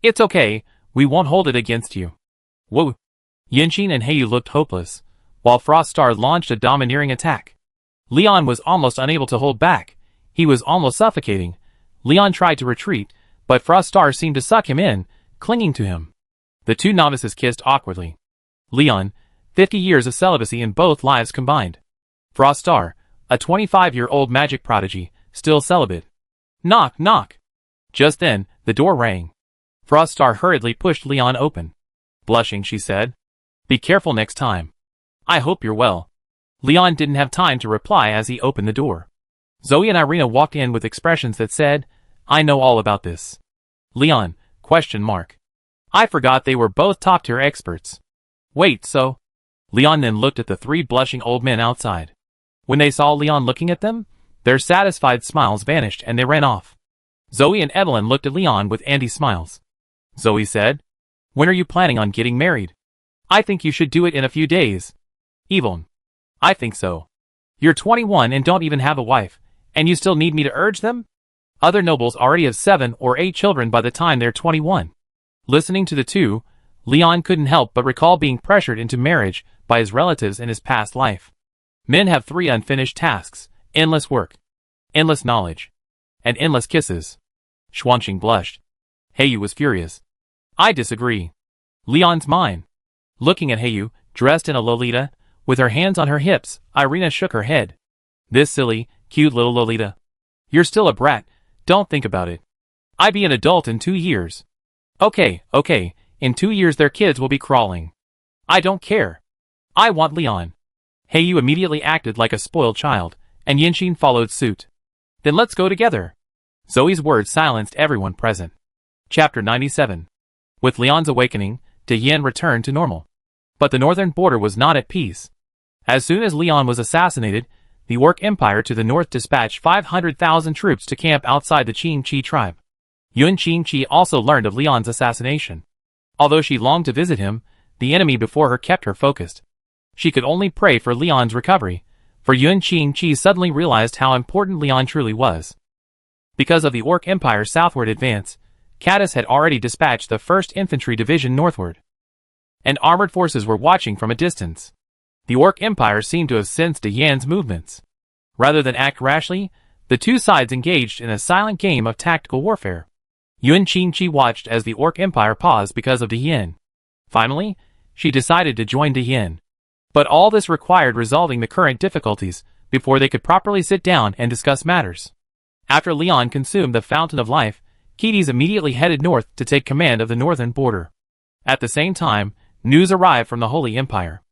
It's okay, we won't hold it against you. Whoa. Yinxin and Heiyu looked hopeless, while Frost Star launched a domineering attack. Leon was almost unable to hold back. He was almost suffocating. Leon tried to retreat, but Frost Star seemed to suck him in, clinging to him. The two novices kissed awkwardly. Leon, 50 years of celibacy in both lives combined. Frost Star, a 25-year-old magic prodigy, still celibate. Knock, knock. Just then, the door rang. Frost Star hurriedly pushed Leon open. Blushing, she said. Be careful next time. I hope you're well. Leon didn't have time to reply as he opened the door. Zoe and Irina walked in with expressions that said, I know all about this. Leon, ? I forgot they were both top-tier experts. Wait, so? Leon then looked at the three blushing old men outside. When they saw Leon looking at them, their satisfied smiles vanished and they ran off. Zoe and Evelyn looked at Leon with Andy smiles. Zoe said, When are you planning on getting married? I think you should do it in a few days. Evelyn. I think so. You're 21 and don't even have a wife, and you still need me to urge them? Other nobles already have 7 or 8 children by the time they're 21. Listening to the two, Leon couldn't help but recall being pressured into marriage by his relatives in his past life. Men have 3 unfinished tasks: endless work, endless knowledge, and endless kisses. Shuangxing blushed. Heiyu was furious. I disagree. Leon's mine. Looking at Heiyu, dressed in a Lolita, with her hands on her hips, Irina shook her head. This silly, cute little Lolita. You're still a brat, don't think about it. I'd be an adult in 2 years. Okay, in 2 years their kids will be crawling. I don't care. I want Leon. Heiyu immediately acted like a spoiled child, and Yinxin followed suit. Then let's go together. Zoe's words silenced everyone present. Chapter 97. With Leon's awakening, Diyin returned to normal. But the northern border was not at peace. As soon as Leon was assassinated, the Orc Empire to the north dispatched 500,000 troops to camp outside the Qing-Chi tribe. Yun Qing-Chi also learned of Leon's assassination. Although she longed to visit him, the enemy before her kept her focused. She could only pray for Leon's recovery, for Yun Qing-Chi suddenly realized how important Leon truly was. Because of the Orc Empire's southward advance, Caddis had already dispatched the 1st Infantry Division northward, and armored forces were watching from a distance. The Orc Empire seemed to have sensed Diyan's movements. Rather than act rashly, the two sides engaged in a silent game of tactical warfare. Yun Qing-Chi watched as the Orc Empire paused because of Diyan. Finally, she decided to join Diyan. But all this required resolving the current difficulties before they could properly sit down and discuss matters. After Leon consumed the Fountain of Life, Kedes immediately headed north to take command of the northern border. At the same time, news arrived from the Holy Empire.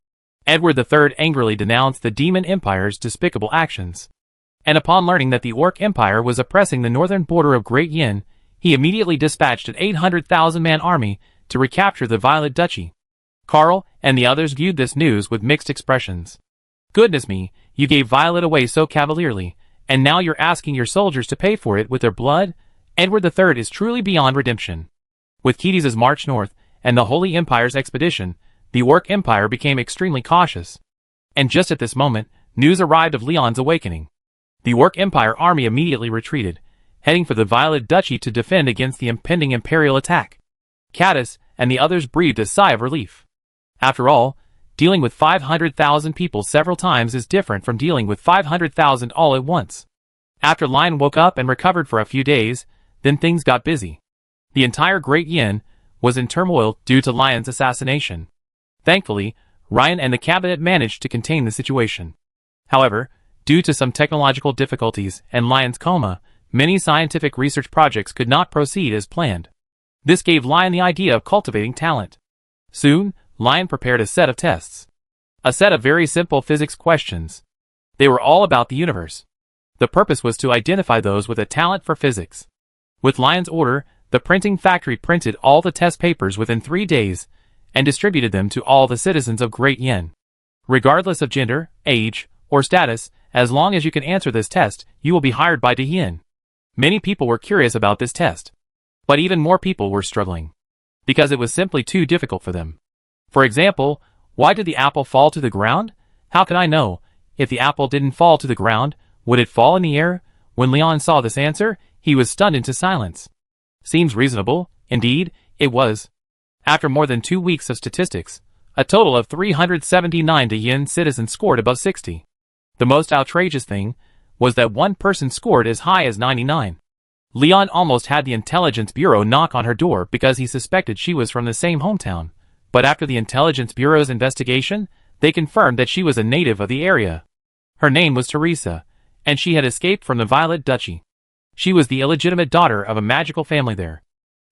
Edward III angrily denounced the Demon Empire's despicable actions. And upon learning that the Orc Empire was oppressing the northern border of Great Yin, He immediately dispatched an 800,000-man army to recapture the Violet Duchy. Karl and the others viewed this news with mixed expressions. Goodness me, you gave Violet away so cavalierly, and now you're asking your soldiers to pay for it with their blood? Edward III is truly beyond redemption. With Keti's march north and the Holy Empire's expedition, the Orc Empire became extremely cautious. And just at this moment, news arrived of Leon's awakening. The Orc Empire army immediately retreated, heading for the Violet Duchy to defend against the impending imperial attack. Catus and the others breathed a sigh of relief. After all, dealing with 500,000 people several times is different from dealing with 500,000 all at once. After Lion woke up and recovered for a few days, then things got busy. The entire Great Yin was in turmoil due to Lion's assassination. Thankfully, Ryan and the cabinet managed to contain the situation. However, due to some technological difficulties and Lion's coma, many scientific research projects could not proceed as planned. This gave Lion the idea of cultivating talent. Soon, Lion prepared a set of tests. A set of very simple physics questions. They were all about the universe. The purpose was to identify those with a talent for physics. With Lion's order, the printing factory printed all the test papers within 3 days and distributed them to all the citizens of Great Yin. Regardless of gender, age, or status, as long as you can answer this test, you will be hired by the Yin. Many people were curious about this test. But even more people were struggling. Because it was simply too difficult for them. For example, why did the apple fall to the ground? How can I know? If the apple didn't fall to the ground, would it fall in the air? When Leon saw this answer, he was stunned into silence. Seems reasonable. Indeed, it was. After more than 2 weeks of statistics, a total of 379 Yin citizens scored above 60. The most outrageous thing was that one person scored as high as 99. Leon almost had the Intelligence Bureau knock on her door because he suspected she was from the same hometown. But after the Intelligence Bureau's investigation, they confirmed that she was a native of the area. Her name was Teresa, and she had escaped from the Violet Duchy. She was the illegitimate daughter of a magical family there.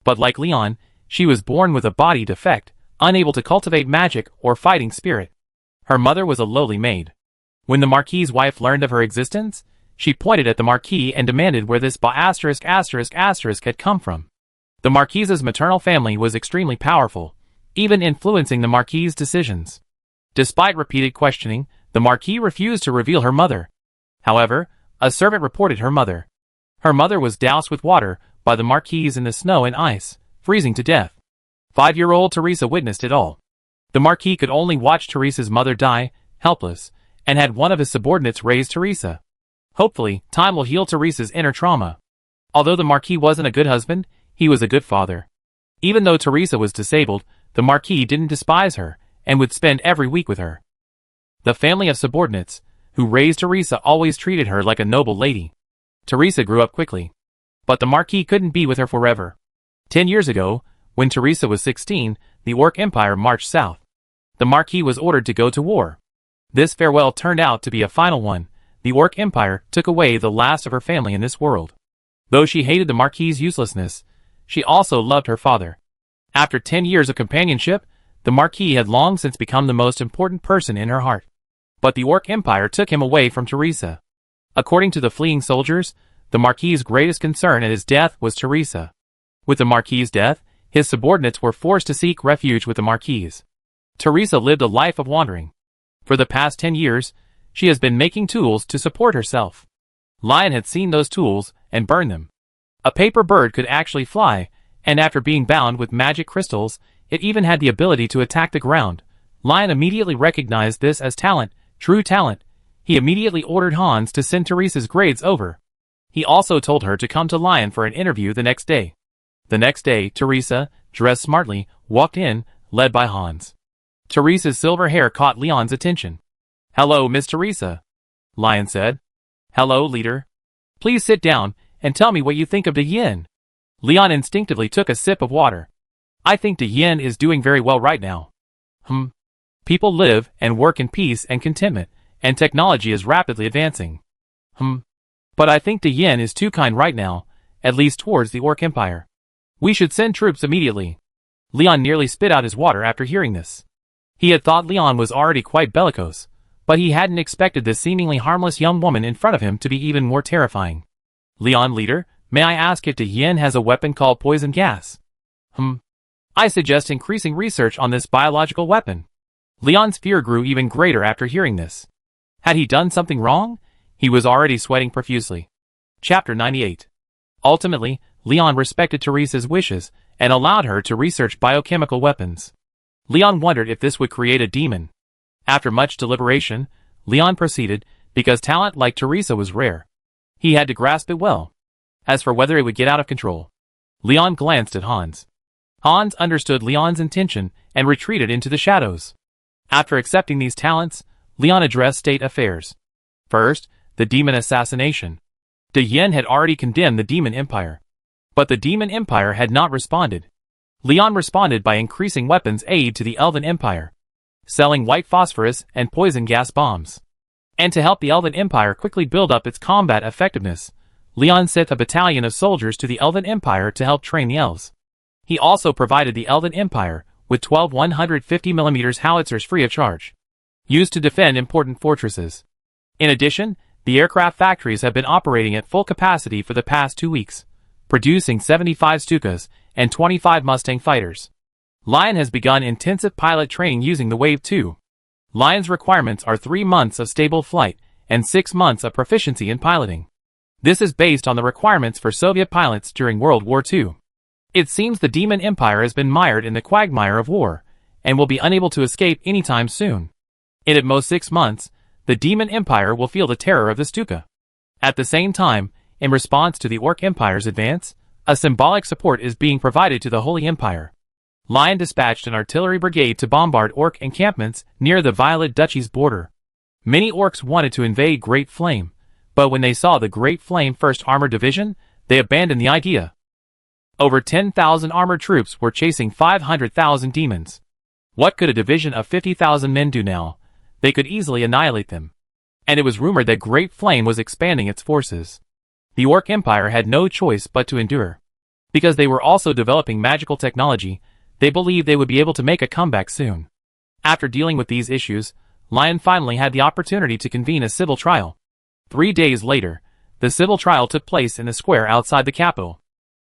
But like Leon, she was born with a body defect, unable to cultivate magic or fighting spirit. Her mother was a lowly maid. When the Marquis's wife learned of her existence, she pointed at the Marquis and demanded where this **** had come from. The Marquis's maternal family was extremely powerful, even influencing the Marquis's decisions. Despite repeated questioning, the Marquis refused to reveal her mother. However, a servant reported her mother. Her mother was doused with water by the Marquis in the snow and ice, freezing to death. 5-year-old Teresa witnessed it all. The Marquis could only watch Teresa's mother die, helpless, and had one of his subordinates raise Teresa. Hopefully, time will heal Teresa's inner trauma. Although the Marquis wasn't a good husband, he was a good father. Even though Teresa was disabled, the Marquis didn't despise her, and would spend every week with her. The family of subordinates, who raised Teresa, always treated her like a noble lady. Teresa grew up quickly. But the Marquis couldn't be with her forever. 10 years ago, when Teresa was 16, the Orc Empire marched south. The Marquis was ordered to go to war. This farewell turned out to be a final one. The Orc Empire took away the last of her family in this world. Though she hated the Marquis's uselessness, she also loved her father. After 10 years of companionship, the Marquis had long since become the most important person in her heart. But the Orc Empire took him away from Teresa. According to the fleeing soldiers, the Marquis's greatest concern at his death was Teresa. With the Marquis's death, his subordinates were forced to seek refuge with the Marquis. Teresa lived a life of wandering. For the past 10 years, she has been making tools to support herself. Lion had seen those tools and burned them. A paper bird could actually fly, and after being bound with magic crystals, it even had the ability to attack the ground. Lion immediately recognized this as talent, true talent. He immediately ordered Hans to send Teresa's grades over. He also told her to come to Lion for an interview the next day. The next day, Teresa, dressed smartly, walked in, led by Hans. Teresa's silver hair caught Leon's attention. "Hello, Miss Teresa," Lion said. "Hello, leader. Please sit down and tell me what you think of the Yin." Leon instinctively took a sip of water. "I think the Yin is doing very well right now. People live and work in peace and contentment, and technology is rapidly advancing. But I think the Yin is too kind right now, at least towards the Orc Empire. We should send troops immediately." Leon nearly spit out his water after hearing this. He had thought Leon was already quite bellicose, but he hadn't expected this seemingly harmless young woman in front of him to be even more terrifying. "Leon, leader, May I ask if the Yin has a weapon called poison gas? I suggest increasing research on this biological weapon. Leon's fear grew even greater after hearing this. Had he done something wrong? He was already sweating profusely. Chapter 98. Ultimately, Leon respected Teresa's wishes and allowed her to research biochemical weapons. Leon wondered if this would create a demon. After much deliberation, Leon proceeded, because talent like Teresa was rare. He had to grasp it well. As for whether it would get out of control, Leon glanced at Hans. Hans understood Leon's intention and retreated into the shadows. After accepting these talents, Leon addressed state affairs. First, the demon assassination. De Yin had already condemned the Demon Empire. But the Demon Empire had not responded. Leon responded by increasing weapons aid to the Elven Empire, selling white phosphorus and poison gas bombs. And to help the Elven Empire quickly build up its combat effectiveness, Leon sent a battalion of soldiers to the Elven Empire to help train the elves. He also provided the Elven Empire with 12 150mm howitzers free of charge, used to defend important fortresses. In addition, the aircraft factories have been operating at full capacity for the past 2 weeks, producing 75 Stukas and 25 Mustang fighters. Lion has begun intensive pilot training using the Wave 2. Lion's requirements are 3 months of stable flight and 6 months of proficiency in piloting. This is based on the requirements for Soviet pilots during World War II. It seems the Demon Empire has been mired in the quagmire of war, and will be unable to escape anytime soon. In at most 6 months, the Demon Empire will feel the terror of the Stuka. At the same time, in response to the Orc Empire's advance, a symbolic support is being provided to the Holy Empire. Lion dispatched an artillery brigade to bombard Orc encampments near the Violet Duchy's border. Many Orcs wanted to invade Great Flame, but when they saw the Great Flame 1st Armored Division, they abandoned the idea. Over 10,000 armored troops were chasing 500,000 demons. What could a division of 50,000 men do now? They could easily annihilate them. And it was rumored that Great Flame was expanding its forces. The Orc Empire had no choice but to endure. Because they were also developing magical technology, they believed they would be able to make a comeback soon. After dealing with these issues, Lion finally had the opportunity to convene a civil trial. 3 days later, the civil trial took place in the square outside the capital.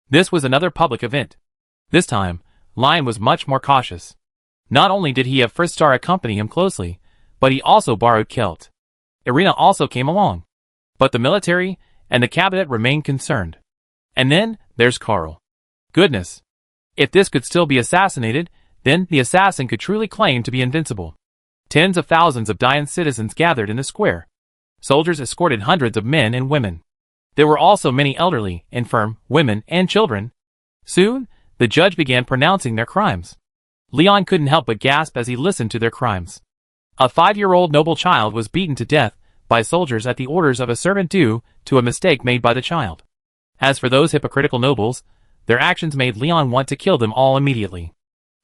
This was another public event. This time, Lion was much more cautious. Not only did he have Fristar accompany him closely, but he also borrowed Kelt. Irina also came along. But the military and the cabinet remained concerned. And then, there's Karl. Goodness. If this could still be assassinated, then the assassin could truly claim to be invincible. Tens of thousands of Dian citizens gathered in the square. Soldiers escorted hundreds of men and women. There were also many elderly, infirm, women, and children. Soon, the judge began pronouncing their crimes. Leon couldn't help but gasp as he listened to their crimes. A 5-year-old noble child was beaten to death by soldiers at the orders of a servant due to a mistake made by the child. As for those hypocritical nobles, their actions made Leon want to kill them all immediately.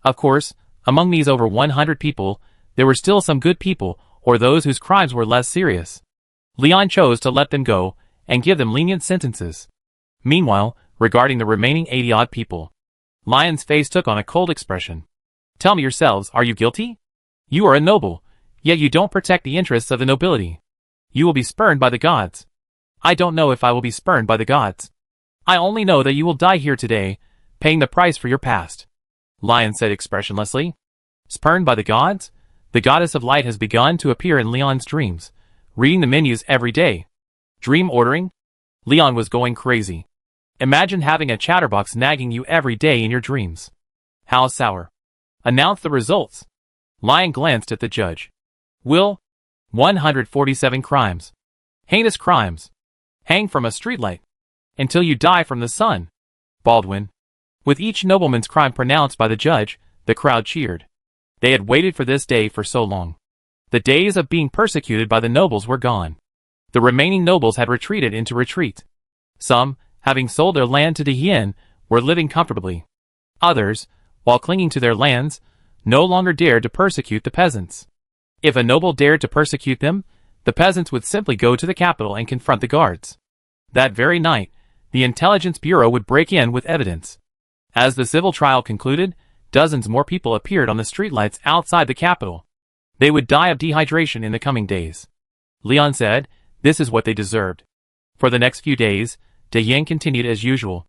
Of course, among these over 100 people, there were still some good people, or those whose crimes were less serious. Leon chose to let them go and give them lenient sentences. Meanwhile, regarding the remaining 80-odd people, Lion's face took on a cold expression. Tell me yourselves, are you guilty? You are a noble, yet you don't protect the interests of the nobility. You will be spurned by the gods. I don't know if I will be spurned by the gods. I only know that you will die here today, paying the price for your past. Lion said expressionlessly. Spurned by the gods? The goddess of light has begun to appear in Leon's dreams, reading the menus every day. Dream ordering? Leon was going crazy. Imagine having a chatterbox nagging you every day in your dreams. How sour. Announce the results. Lion glanced at the judge. Will? 147 crimes. Heinous crimes. Hang from a streetlight. Until you die from the sun. Baldwin. With each nobleman's crime pronounced by the judge, the crowd cheered. They had waited for this day for so long. The days of being persecuted by the nobles were gone. The remaining nobles had retreated into retreat. Some, having sold their land to the Yin, were living comfortably. Others, while clinging to their lands, no longer dared to persecute the peasants. If a noble dared to persecute them, the peasants would simply go to the capital and confront the guards. That very night, the intelligence bureau would break in with evidence. As the civil trial concluded, dozens more people appeared on the streetlights outside the capital. They would die of dehydration in the coming days. Leon said, this is what they deserved. For the next few days, De Yin continued as usual.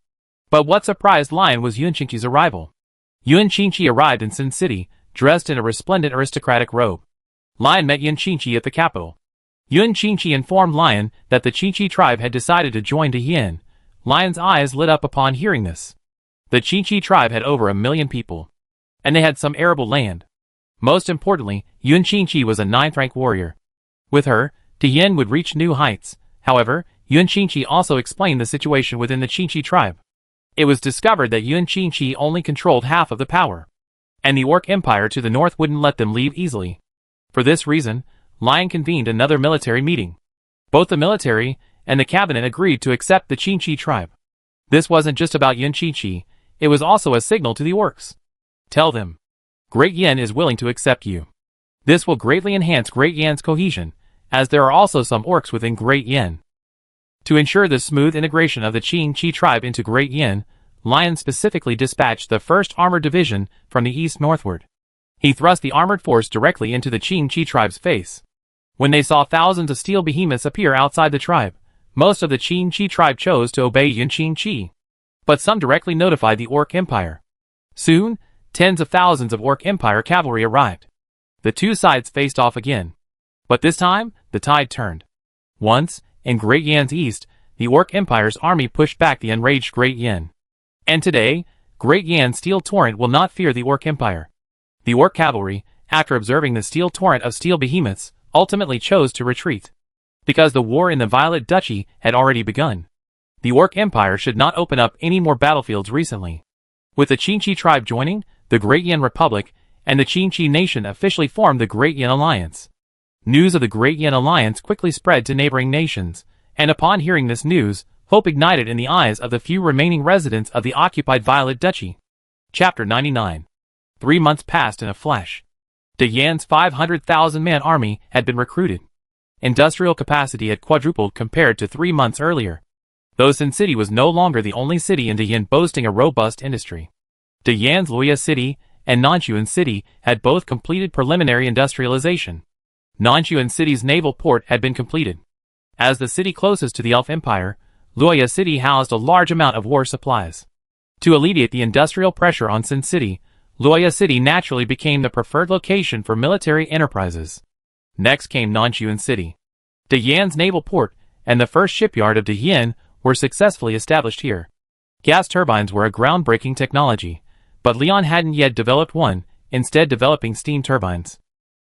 But what surprised Lion was Yuan Qingqi's arrival. Yuan Qingqi arrived in Sin City, dressed in a resplendent aristocratic robe. Lion met Yuan Qingqi at the capital. Yuan Qingqi informed Lion that the Qingqi tribe had decided to join De Yin. Lion's eyes lit up upon hearing this. The Qingqi tribe had over 1 million people. And they had some arable land. Most importantly, Yuan Qingqi was a 9th-rank warrior. With her, De Yin would reach new heights. However, Yuan Qingqi also explained the situation within the Qingqi tribe. It was discovered that Yuan Qingqi only controlled half of the power. And the Orc Empire to the north wouldn't let them leave easily. For this reason, Lion convened another military meeting. Both the military and the cabinet agreed to accept the Qingqi tribe. This wasn't just about Yuan Qingqi, it was also a signal to the orcs. Tell them, Great Yin is willing to accept you. This will greatly enhance Great Yin's cohesion, as there are also some orcs within Great Yin. To ensure the smooth integration of the Qingqi tribe into Great Yin, Lion specifically dispatched the 1st Armored Division from the east northward. He thrust the armored force directly into the Qingqi tribe's face. When they saw thousands of steel behemoths appear outside the tribe, most of the Qingqi tribe chose to obey Yuan Qingqi. But some directly notified the Orc Empire. Soon, tens of thousands of Orc Empire cavalry arrived. The two sides faced off again. But this time, the tide turned. Once, in Great Yin's east, the Orc Empire's army pushed back the enraged Great Yin. And today, Great Yin's steel torrent will not fear the Orc Empire. The Orc cavalry, after observing the steel torrent of steel behemoths, ultimately chose to retreat. Because the war in the Violet Duchy had already begun. The Orc Empire should not open up any more battlefields recently. With the Qingqi tribe joining, the Great Yin Republic and the Qingqi nation officially formed the Great Yin Alliance. News of the Great Yin Alliance quickly spread to neighboring nations, and upon hearing this news, hope ignited in the eyes of the few remaining residents of the occupied Violet Duchy. Chapter 99. 3 months passed in a flash. De Yin's 500,000-man army had been recruited. Industrial capacity had quadrupled compared to 3 months earlier. Though Sin City was no longer the only city in De Yin boasting a robust industry. De Yin's Luoya City and Nanchuan City had both completed preliminary industrialization. Nanchuan City's naval port had been completed. As the city closest to the Elf Empire, Luoya City housed a large amount of war supplies. To alleviate the industrial pressure on Sin City, Luoya City naturally became the preferred location for military enterprises. Next came Nanchuan City. De Yin's naval port and the first shipyard of De Yin were successfully established here. Gas turbines were a groundbreaking technology, but Leon hadn't yet developed one, instead developing steam turbines.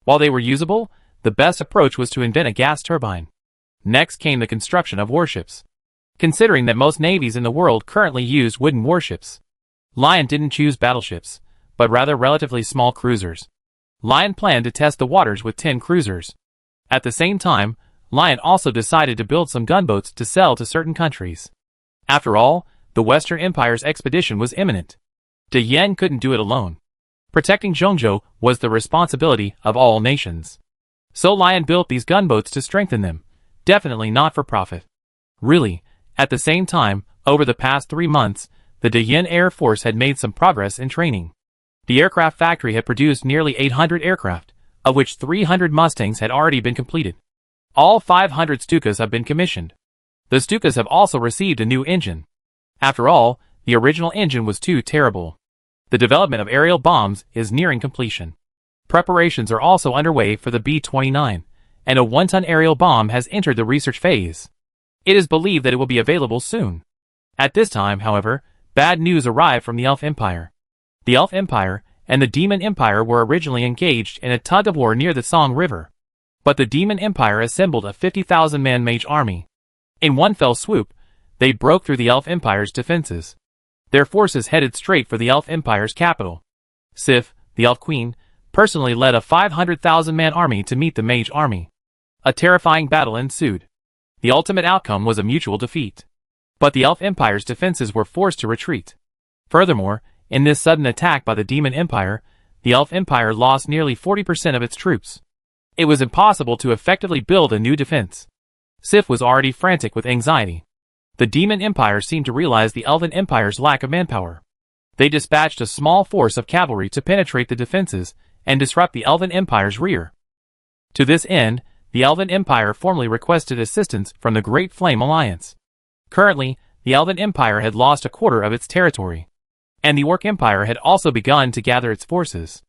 While they were usable, the best approach was to invent a gas turbine. Next came the construction of warships. Considering that most navies in the world currently use wooden warships, Lion didn't choose battleships, but rather relatively small cruisers. Lion planned to test the waters with 10 cruisers. At the same time, Lion also decided to build some gunboats to sell to certain countries. After all, the Western Empire's expedition was imminent. De Yin couldn't do it alone. Protecting Zhongzhou was the responsibility of all nations. So Lion built these gunboats to strengthen them, definitely not for profit. Really, at the same time, over the past 3 months, the De Yin Air Force had made some progress in training. The aircraft factory had produced nearly 800 aircraft, of which 300 Mustangs had already been completed. All 500 Stukas have been commissioned. The Stukas have also received a new engine. After all, the original engine was too terrible. The development of aerial bombs is nearing completion. Preparations are also underway for the B-29, and a 1-ton aerial bomb has entered the research phase. It is believed that it will be available soon. At this time, however, bad news arrived from the Elf Empire. The Elf Empire and the Demon Empire were originally engaged in a tug-of-war near the Song River. But the Demon Empire assembled a 50,000-man mage army. In one fell swoop, they broke through the Elf Empire's defenses. Their forces headed straight for the Elf Empire's capital. Sif, the Elf Queen, personally led a 500,000-man army to meet the mage army. A terrifying battle ensued. The ultimate outcome was a mutual defeat. But the Elf Empire's defenses were forced to retreat. Furthermore, in this sudden attack by the Demon Empire, the Elf Empire lost nearly 40% of its troops. It was impossible to effectively build a new defense. Sif was already frantic with anxiety. The Demon Empire seemed to realize the Elven Empire's lack of manpower. They dispatched a small force of cavalry to penetrate the defenses and disrupt the Elven Empire's rear. To this end, the Elven Empire formally requested assistance from the Great Flame Alliance. Currently, the Elven Empire had lost a quarter of its territory, and the Orc Empire had also begun to gather its forces.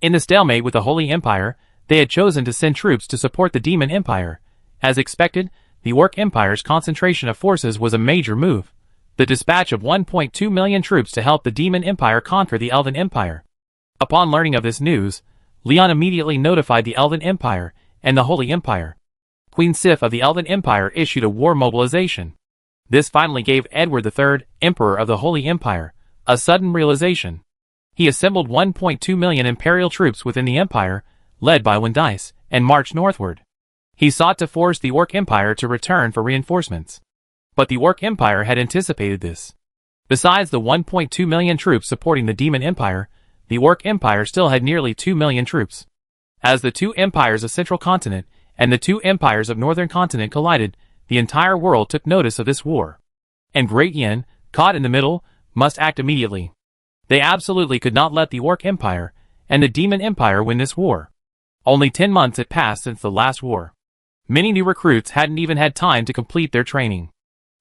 In the stalemate with the Holy Empire, they had chosen to send troops to support the Demon Empire. As expected, the Orc Empire's concentration of forces was a major move. The dispatch of 1.2 million troops to help the Demon Empire conquer the Elven Empire. Upon learning of this news, Leon immediately notified the Elven Empire and the Holy Empire. Queen Sif of the Elven Empire issued a war mobilization. This finally gave Edward III, Emperor of the Holy Empire, a sudden realization. He assembled 1.2 million imperial troops within the empire, led by Wendice, and marched northward. He sought to force the Orc Empire to return for reinforcements. But the Orc Empire had anticipated this. Besides the 1.2 million troops supporting the Demon Empire, the Orc Empire still had nearly 2 million troops. As the two empires of Central Continent and the two empires of Northern Continent collided, the entire world took notice of this war. And Great Yin, caught in the middle, must act immediately. They absolutely could not let the Orc Empire and the Demon Empire win this war. Only 10 months had passed since the last war. Many new recruits hadn't even had time to complete their training.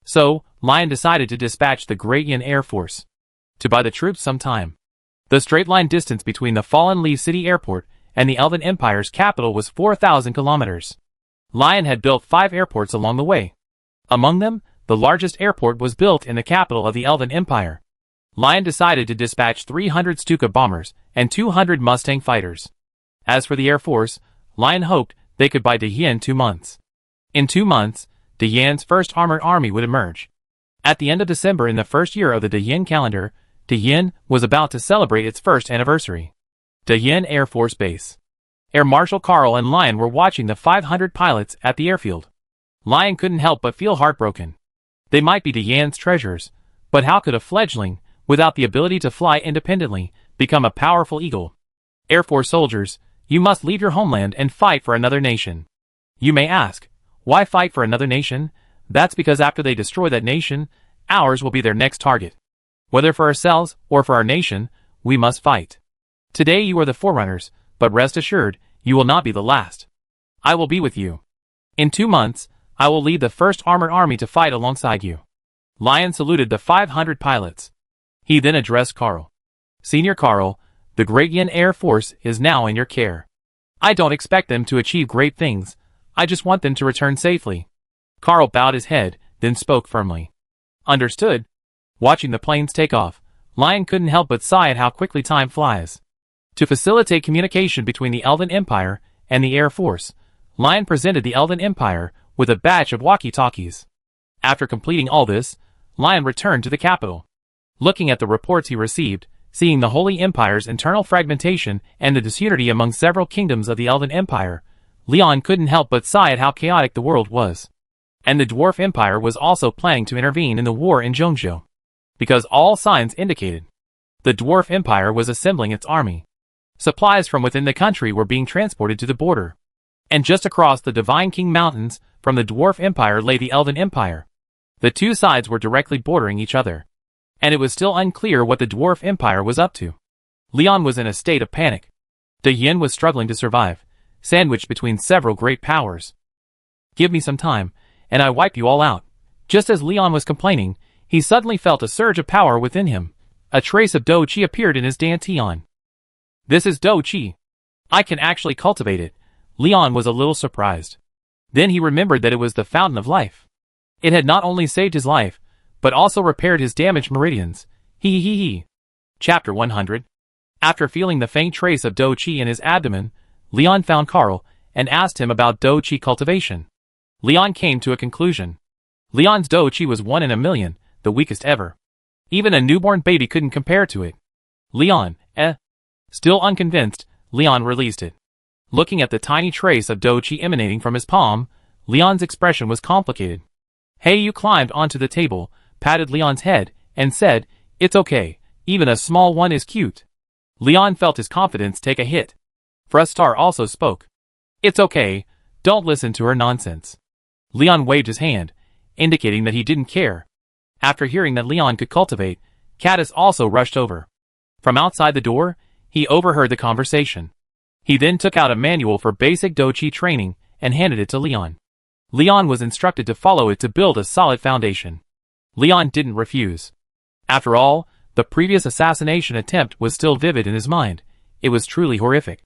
So, Lion decided to dispatch the Great Yin Air Force to buy the troops some time. The straight-line distance between the fallen Lee City Airport and the Elven Empire's capital was 4,000 kilometers. Lion had built 5 airports along the way. Among them, the largest airport was built in the capital of the Elven Empire. Lion decided to dispatch 300 Stuka bombers and 200 Mustang fighters. As for the Air Force, Lion hoped they could buy Dayan 2 months. In 2 months, Dayan's first armored army would emerge. At the end of December in the first year of the Dayan calendar, Dayan was about to celebrate its first anniversary. Dayan Air Force Base. Air Marshal Carl and Lion were watching the 500 pilots at the airfield. Lion couldn't help but feel heartbroken. They might be Dayan's treasures, but how could a fledgling, without the ability to fly independently, become a powerful eagle? Air Force soldiers, you must leave your homeland and fight for another nation. You may ask, why fight for another nation? That's because after they destroy that nation, ours will be their next target. Whether for ourselves or for our nation, we must fight. Today you are the forerunners, but rest assured, you will not be the last. I will be with you. In 2 months, I will lead the first armored army to fight alongside you. Lion saluted the 500 pilots. He then addressed Carl. Senior Carl, the Great Yin Air Force is now in your care. I don't expect them to achieve great things. I just want them to return safely. Carl bowed his head, then spoke firmly. Understood. Watching the planes take off, Lion couldn't help but sigh at how quickly time flies. To facilitate communication between the Elven Empire and the Air Force, Lion presented the Elven Empire with a batch of walkie-talkies. After completing all this, Lion returned to the capital. Looking at the reports he received, seeing the Holy Empire's internal fragmentation and the disunity among several kingdoms of the Elven Empire, Leon couldn't help but sigh at how chaotic the world was. And the Dwarf Empire was also planning to intervene in the war in Zhongzhou. Because all signs indicated the Dwarf Empire was assembling its army. Supplies from within the country were being transported to the border. And just across the Divine King Mountains from the Dwarf Empire lay the Elven Empire. The two sides were directly bordering each other. And it was still unclear what the Dwarf Empire was up to. Leon was in a state of panic. Dayan was struggling to survive, sandwiched between several great powers. Give me some time, and I wipe you all out. Just as Leon was complaining, he suddenly felt a surge of power within him. A trace of Do Qi appeared in his dantian. This is Do Qi. I can actually cultivate it. Leon was a little surprised. Then he remembered that it was the fountain of life. It had not only saved his life, but also repaired his damaged meridians. He. Chapter 100. After feeling the faint trace of Do Qi in his abdomen, Leon found Carl and asked him about Do Qi cultivation. Leon came to a conclusion. Leon's Do Qi was 1 in a million, the weakest ever. Even a newborn baby couldn't compare to it. Leon, Still unconvinced, Leon released it. Looking at the tiny trace of Do Qi emanating from his palm, Leon's expression was complicated. Yu climbed onto the table, patted Leon's head, and said, "It's okay, even a small one is cute." Leon felt his confidence take a hit. Frustar also spoke. "It's okay, don't listen to her nonsense." Leon waved his hand, indicating that he didn't care. After hearing that Leon could cultivate, Caddis also rushed over. From outside the door, he overheard the conversation. He then took out a manual for basic Do Qi training and handed it to Leon. Leon was instructed to follow it to build a solid foundation. Leon didn't refuse. After all, the previous assassination attempt was still vivid in his mind. It was truly horrific.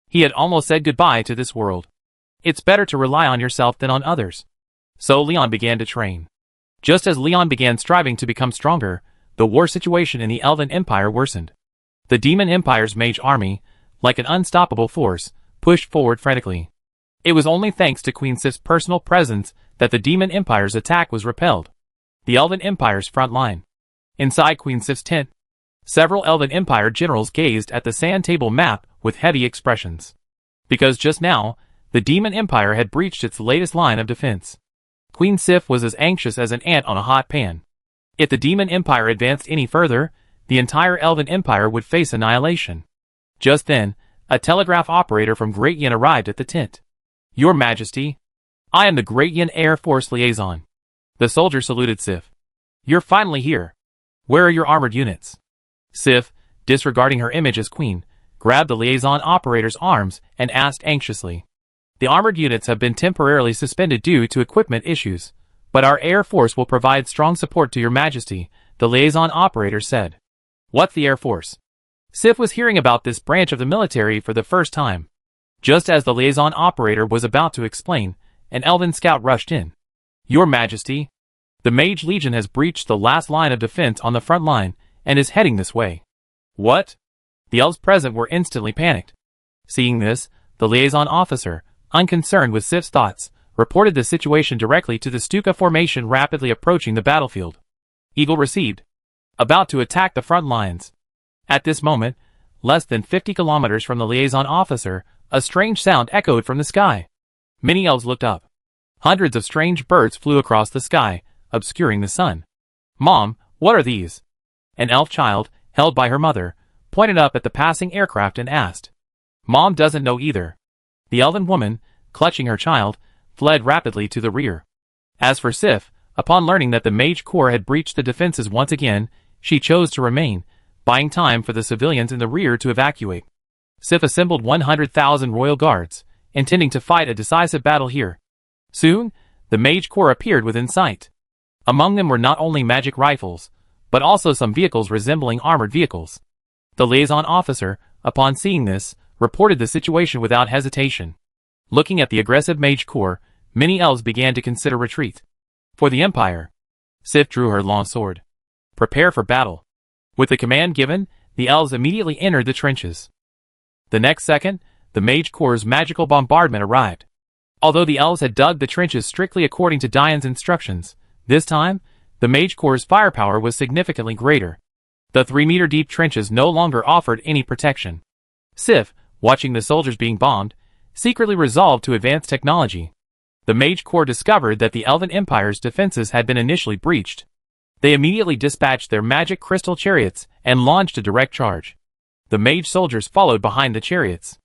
He had almost said goodbye to this world. It's better to rely on yourself than on others. So Leon began to train. Just as Leon began striving to become stronger, the war situation in the Elven Empire worsened. The Demon Empire's mage army, like an unstoppable force, pushed forward frantically. It was only thanks to Queen Sif's personal presence that the Demon Empire's attack was repelled. The Elven Empire's front line. Inside Queen Sif's tent, several Elven Empire generals gazed at the sand table map with heavy expressions. Because just now, the Demon Empire had breached its latest line of defense. Queen Sif was as anxious as an ant on a hot pan. If the Demon Empire advanced any further, the entire Elven Empire would face annihilation. Just then, a telegraph operator from Great Yin arrived at the tent. Your Majesty, I am the Great Yin Air Force Liaison. The soldier saluted Sif. You're finally here. Where are your armored units? Sif, disregarding her image as queen, grabbed the liaison operator's arms and asked anxiously. The armored units have been temporarily suspended due to equipment issues, but our Air Force will provide strong support to your Majesty, the liaison operator said. What's the Air Force? Sif was hearing about this branch of the military for the first time. Just as the liaison operator was about to explain, an elven scout rushed in. Your Majesty, the Mage Legion has breached the last line of defense on the front line and is heading this way. What? The elves present were instantly panicked. Seeing this, the liaison officer, unconcerned with Sif's thoughts, reported the situation directly to the Stuka formation rapidly approaching the battlefield. Eagle received. About to attack the front lines. At this moment, less than 50 kilometers from the liaison officer, a strange sound echoed from the sky. Many elves looked up. Hundreds of strange birds flew across the sky, obscuring the sun. Mom, what are these? An elf child, held by her mother, pointed up at the passing aircraft and asked. Mom doesn't know either. The elven woman, clutching her child, fled rapidly to the rear. As for Sif, upon learning that the Mage Corps had breached the defenses once again, she chose to remain, buying time for the civilians in the rear to evacuate. Sif assembled 100,000 royal guards, intending to fight a decisive battle here. Soon, the Mage Corps appeared within sight. Among them were not only magic rifles, but also some vehicles resembling armored vehicles. The liaison officer, upon seeing this, reported the situation without hesitation. Looking at the aggressive Mage Corps, many elves began to consider retreat. For the Empire. Sif drew her long sword. Prepare for battle. With the command given, the elves immediately entered the trenches. The next second, the Mage Corps' magical bombardment arrived. Although the elves had dug the trenches strictly according to Diane's instructions, this time, the Mage Corps' firepower was significantly greater. The 3-meter-deep trenches no longer offered any protection. Sif, watching the soldiers being bombed, secretly resolved to advance technology. The Mage Corps discovered that the Elven Empire's defenses had been initially breached. They immediately dispatched their magic crystal chariots and launched a direct charge. The mage soldiers followed behind the chariots.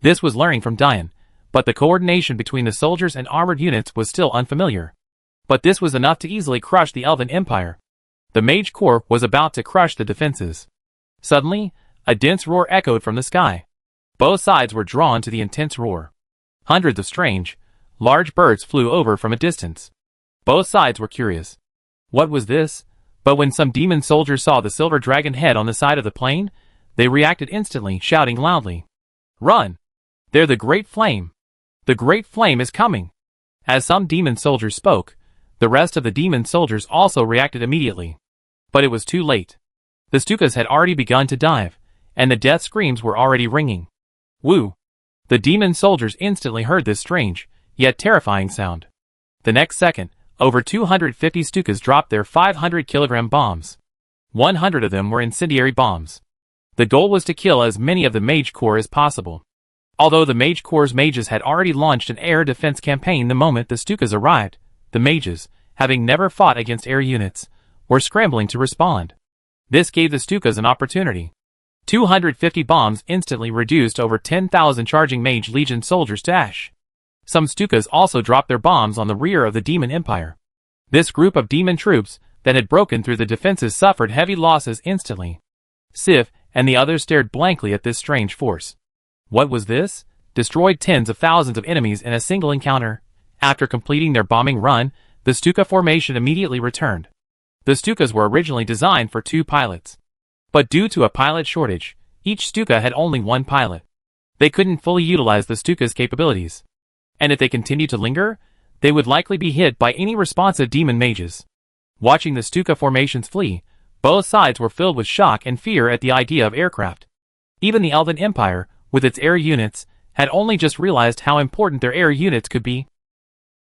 This was learning from Diane, but the coordination between the soldiers and armored units was still unfamiliar. But this was enough to easily crush the Elven Empire. The Mage Corps was about to crush the defenses. Suddenly, a dense roar echoed from the sky. Both sides were drawn to the intense roar. Hundreds of strange, large birds flew over from a distance. Both sides were curious. What was this? But when some demon soldiers saw the silver dragon head on the side of the plane, they reacted instantly, shouting loudly. Run! They're the Great Flame! The Great Flame is coming! As some demon soldiers spoke, the rest of the demon soldiers also reacted immediately. But it was too late. The Stukas had already begun to dive, and the death screams were already ringing. Woo! The demon soldiers instantly heard this strange, yet terrifying sound. The next second, over 250 Stukas dropped their 500-kilogram bombs. 100 of them were incendiary bombs. The goal was to kill as many of the Mage Corps as possible. Although the Mage Corps' mages had already launched an air defense campaign the moment the Stukas arrived, the mages, having never fought against air units, were scrambling to respond. This gave the Stukas an opportunity. 250 bombs instantly reduced over 10,000 charging Mage Legion soldiers to ash. Some Stukas also dropped their bombs on the rear of the Demon Empire. This group of demon troops that had broken through the defenses suffered heavy losses instantly. Sif and the others stared blankly at this strange force. What was this? Destroyed tens of thousands of enemies in a single encounter. After completing their bombing run, the Stuka formation immediately returned. The Stukas were originally designed for 2 pilots. But due to a pilot shortage, each Stuka had only 1 pilot. They couldn't fully utilize the Stuka's capabilities. And if they continued to linger, they would likely be hit by any responsive demon mages. Watching the Stuka formations flee, both sides were filled with shock and fear at the idea of aircraft. Even the Elven Empire, with its air units, had only just realized how important their air units could be.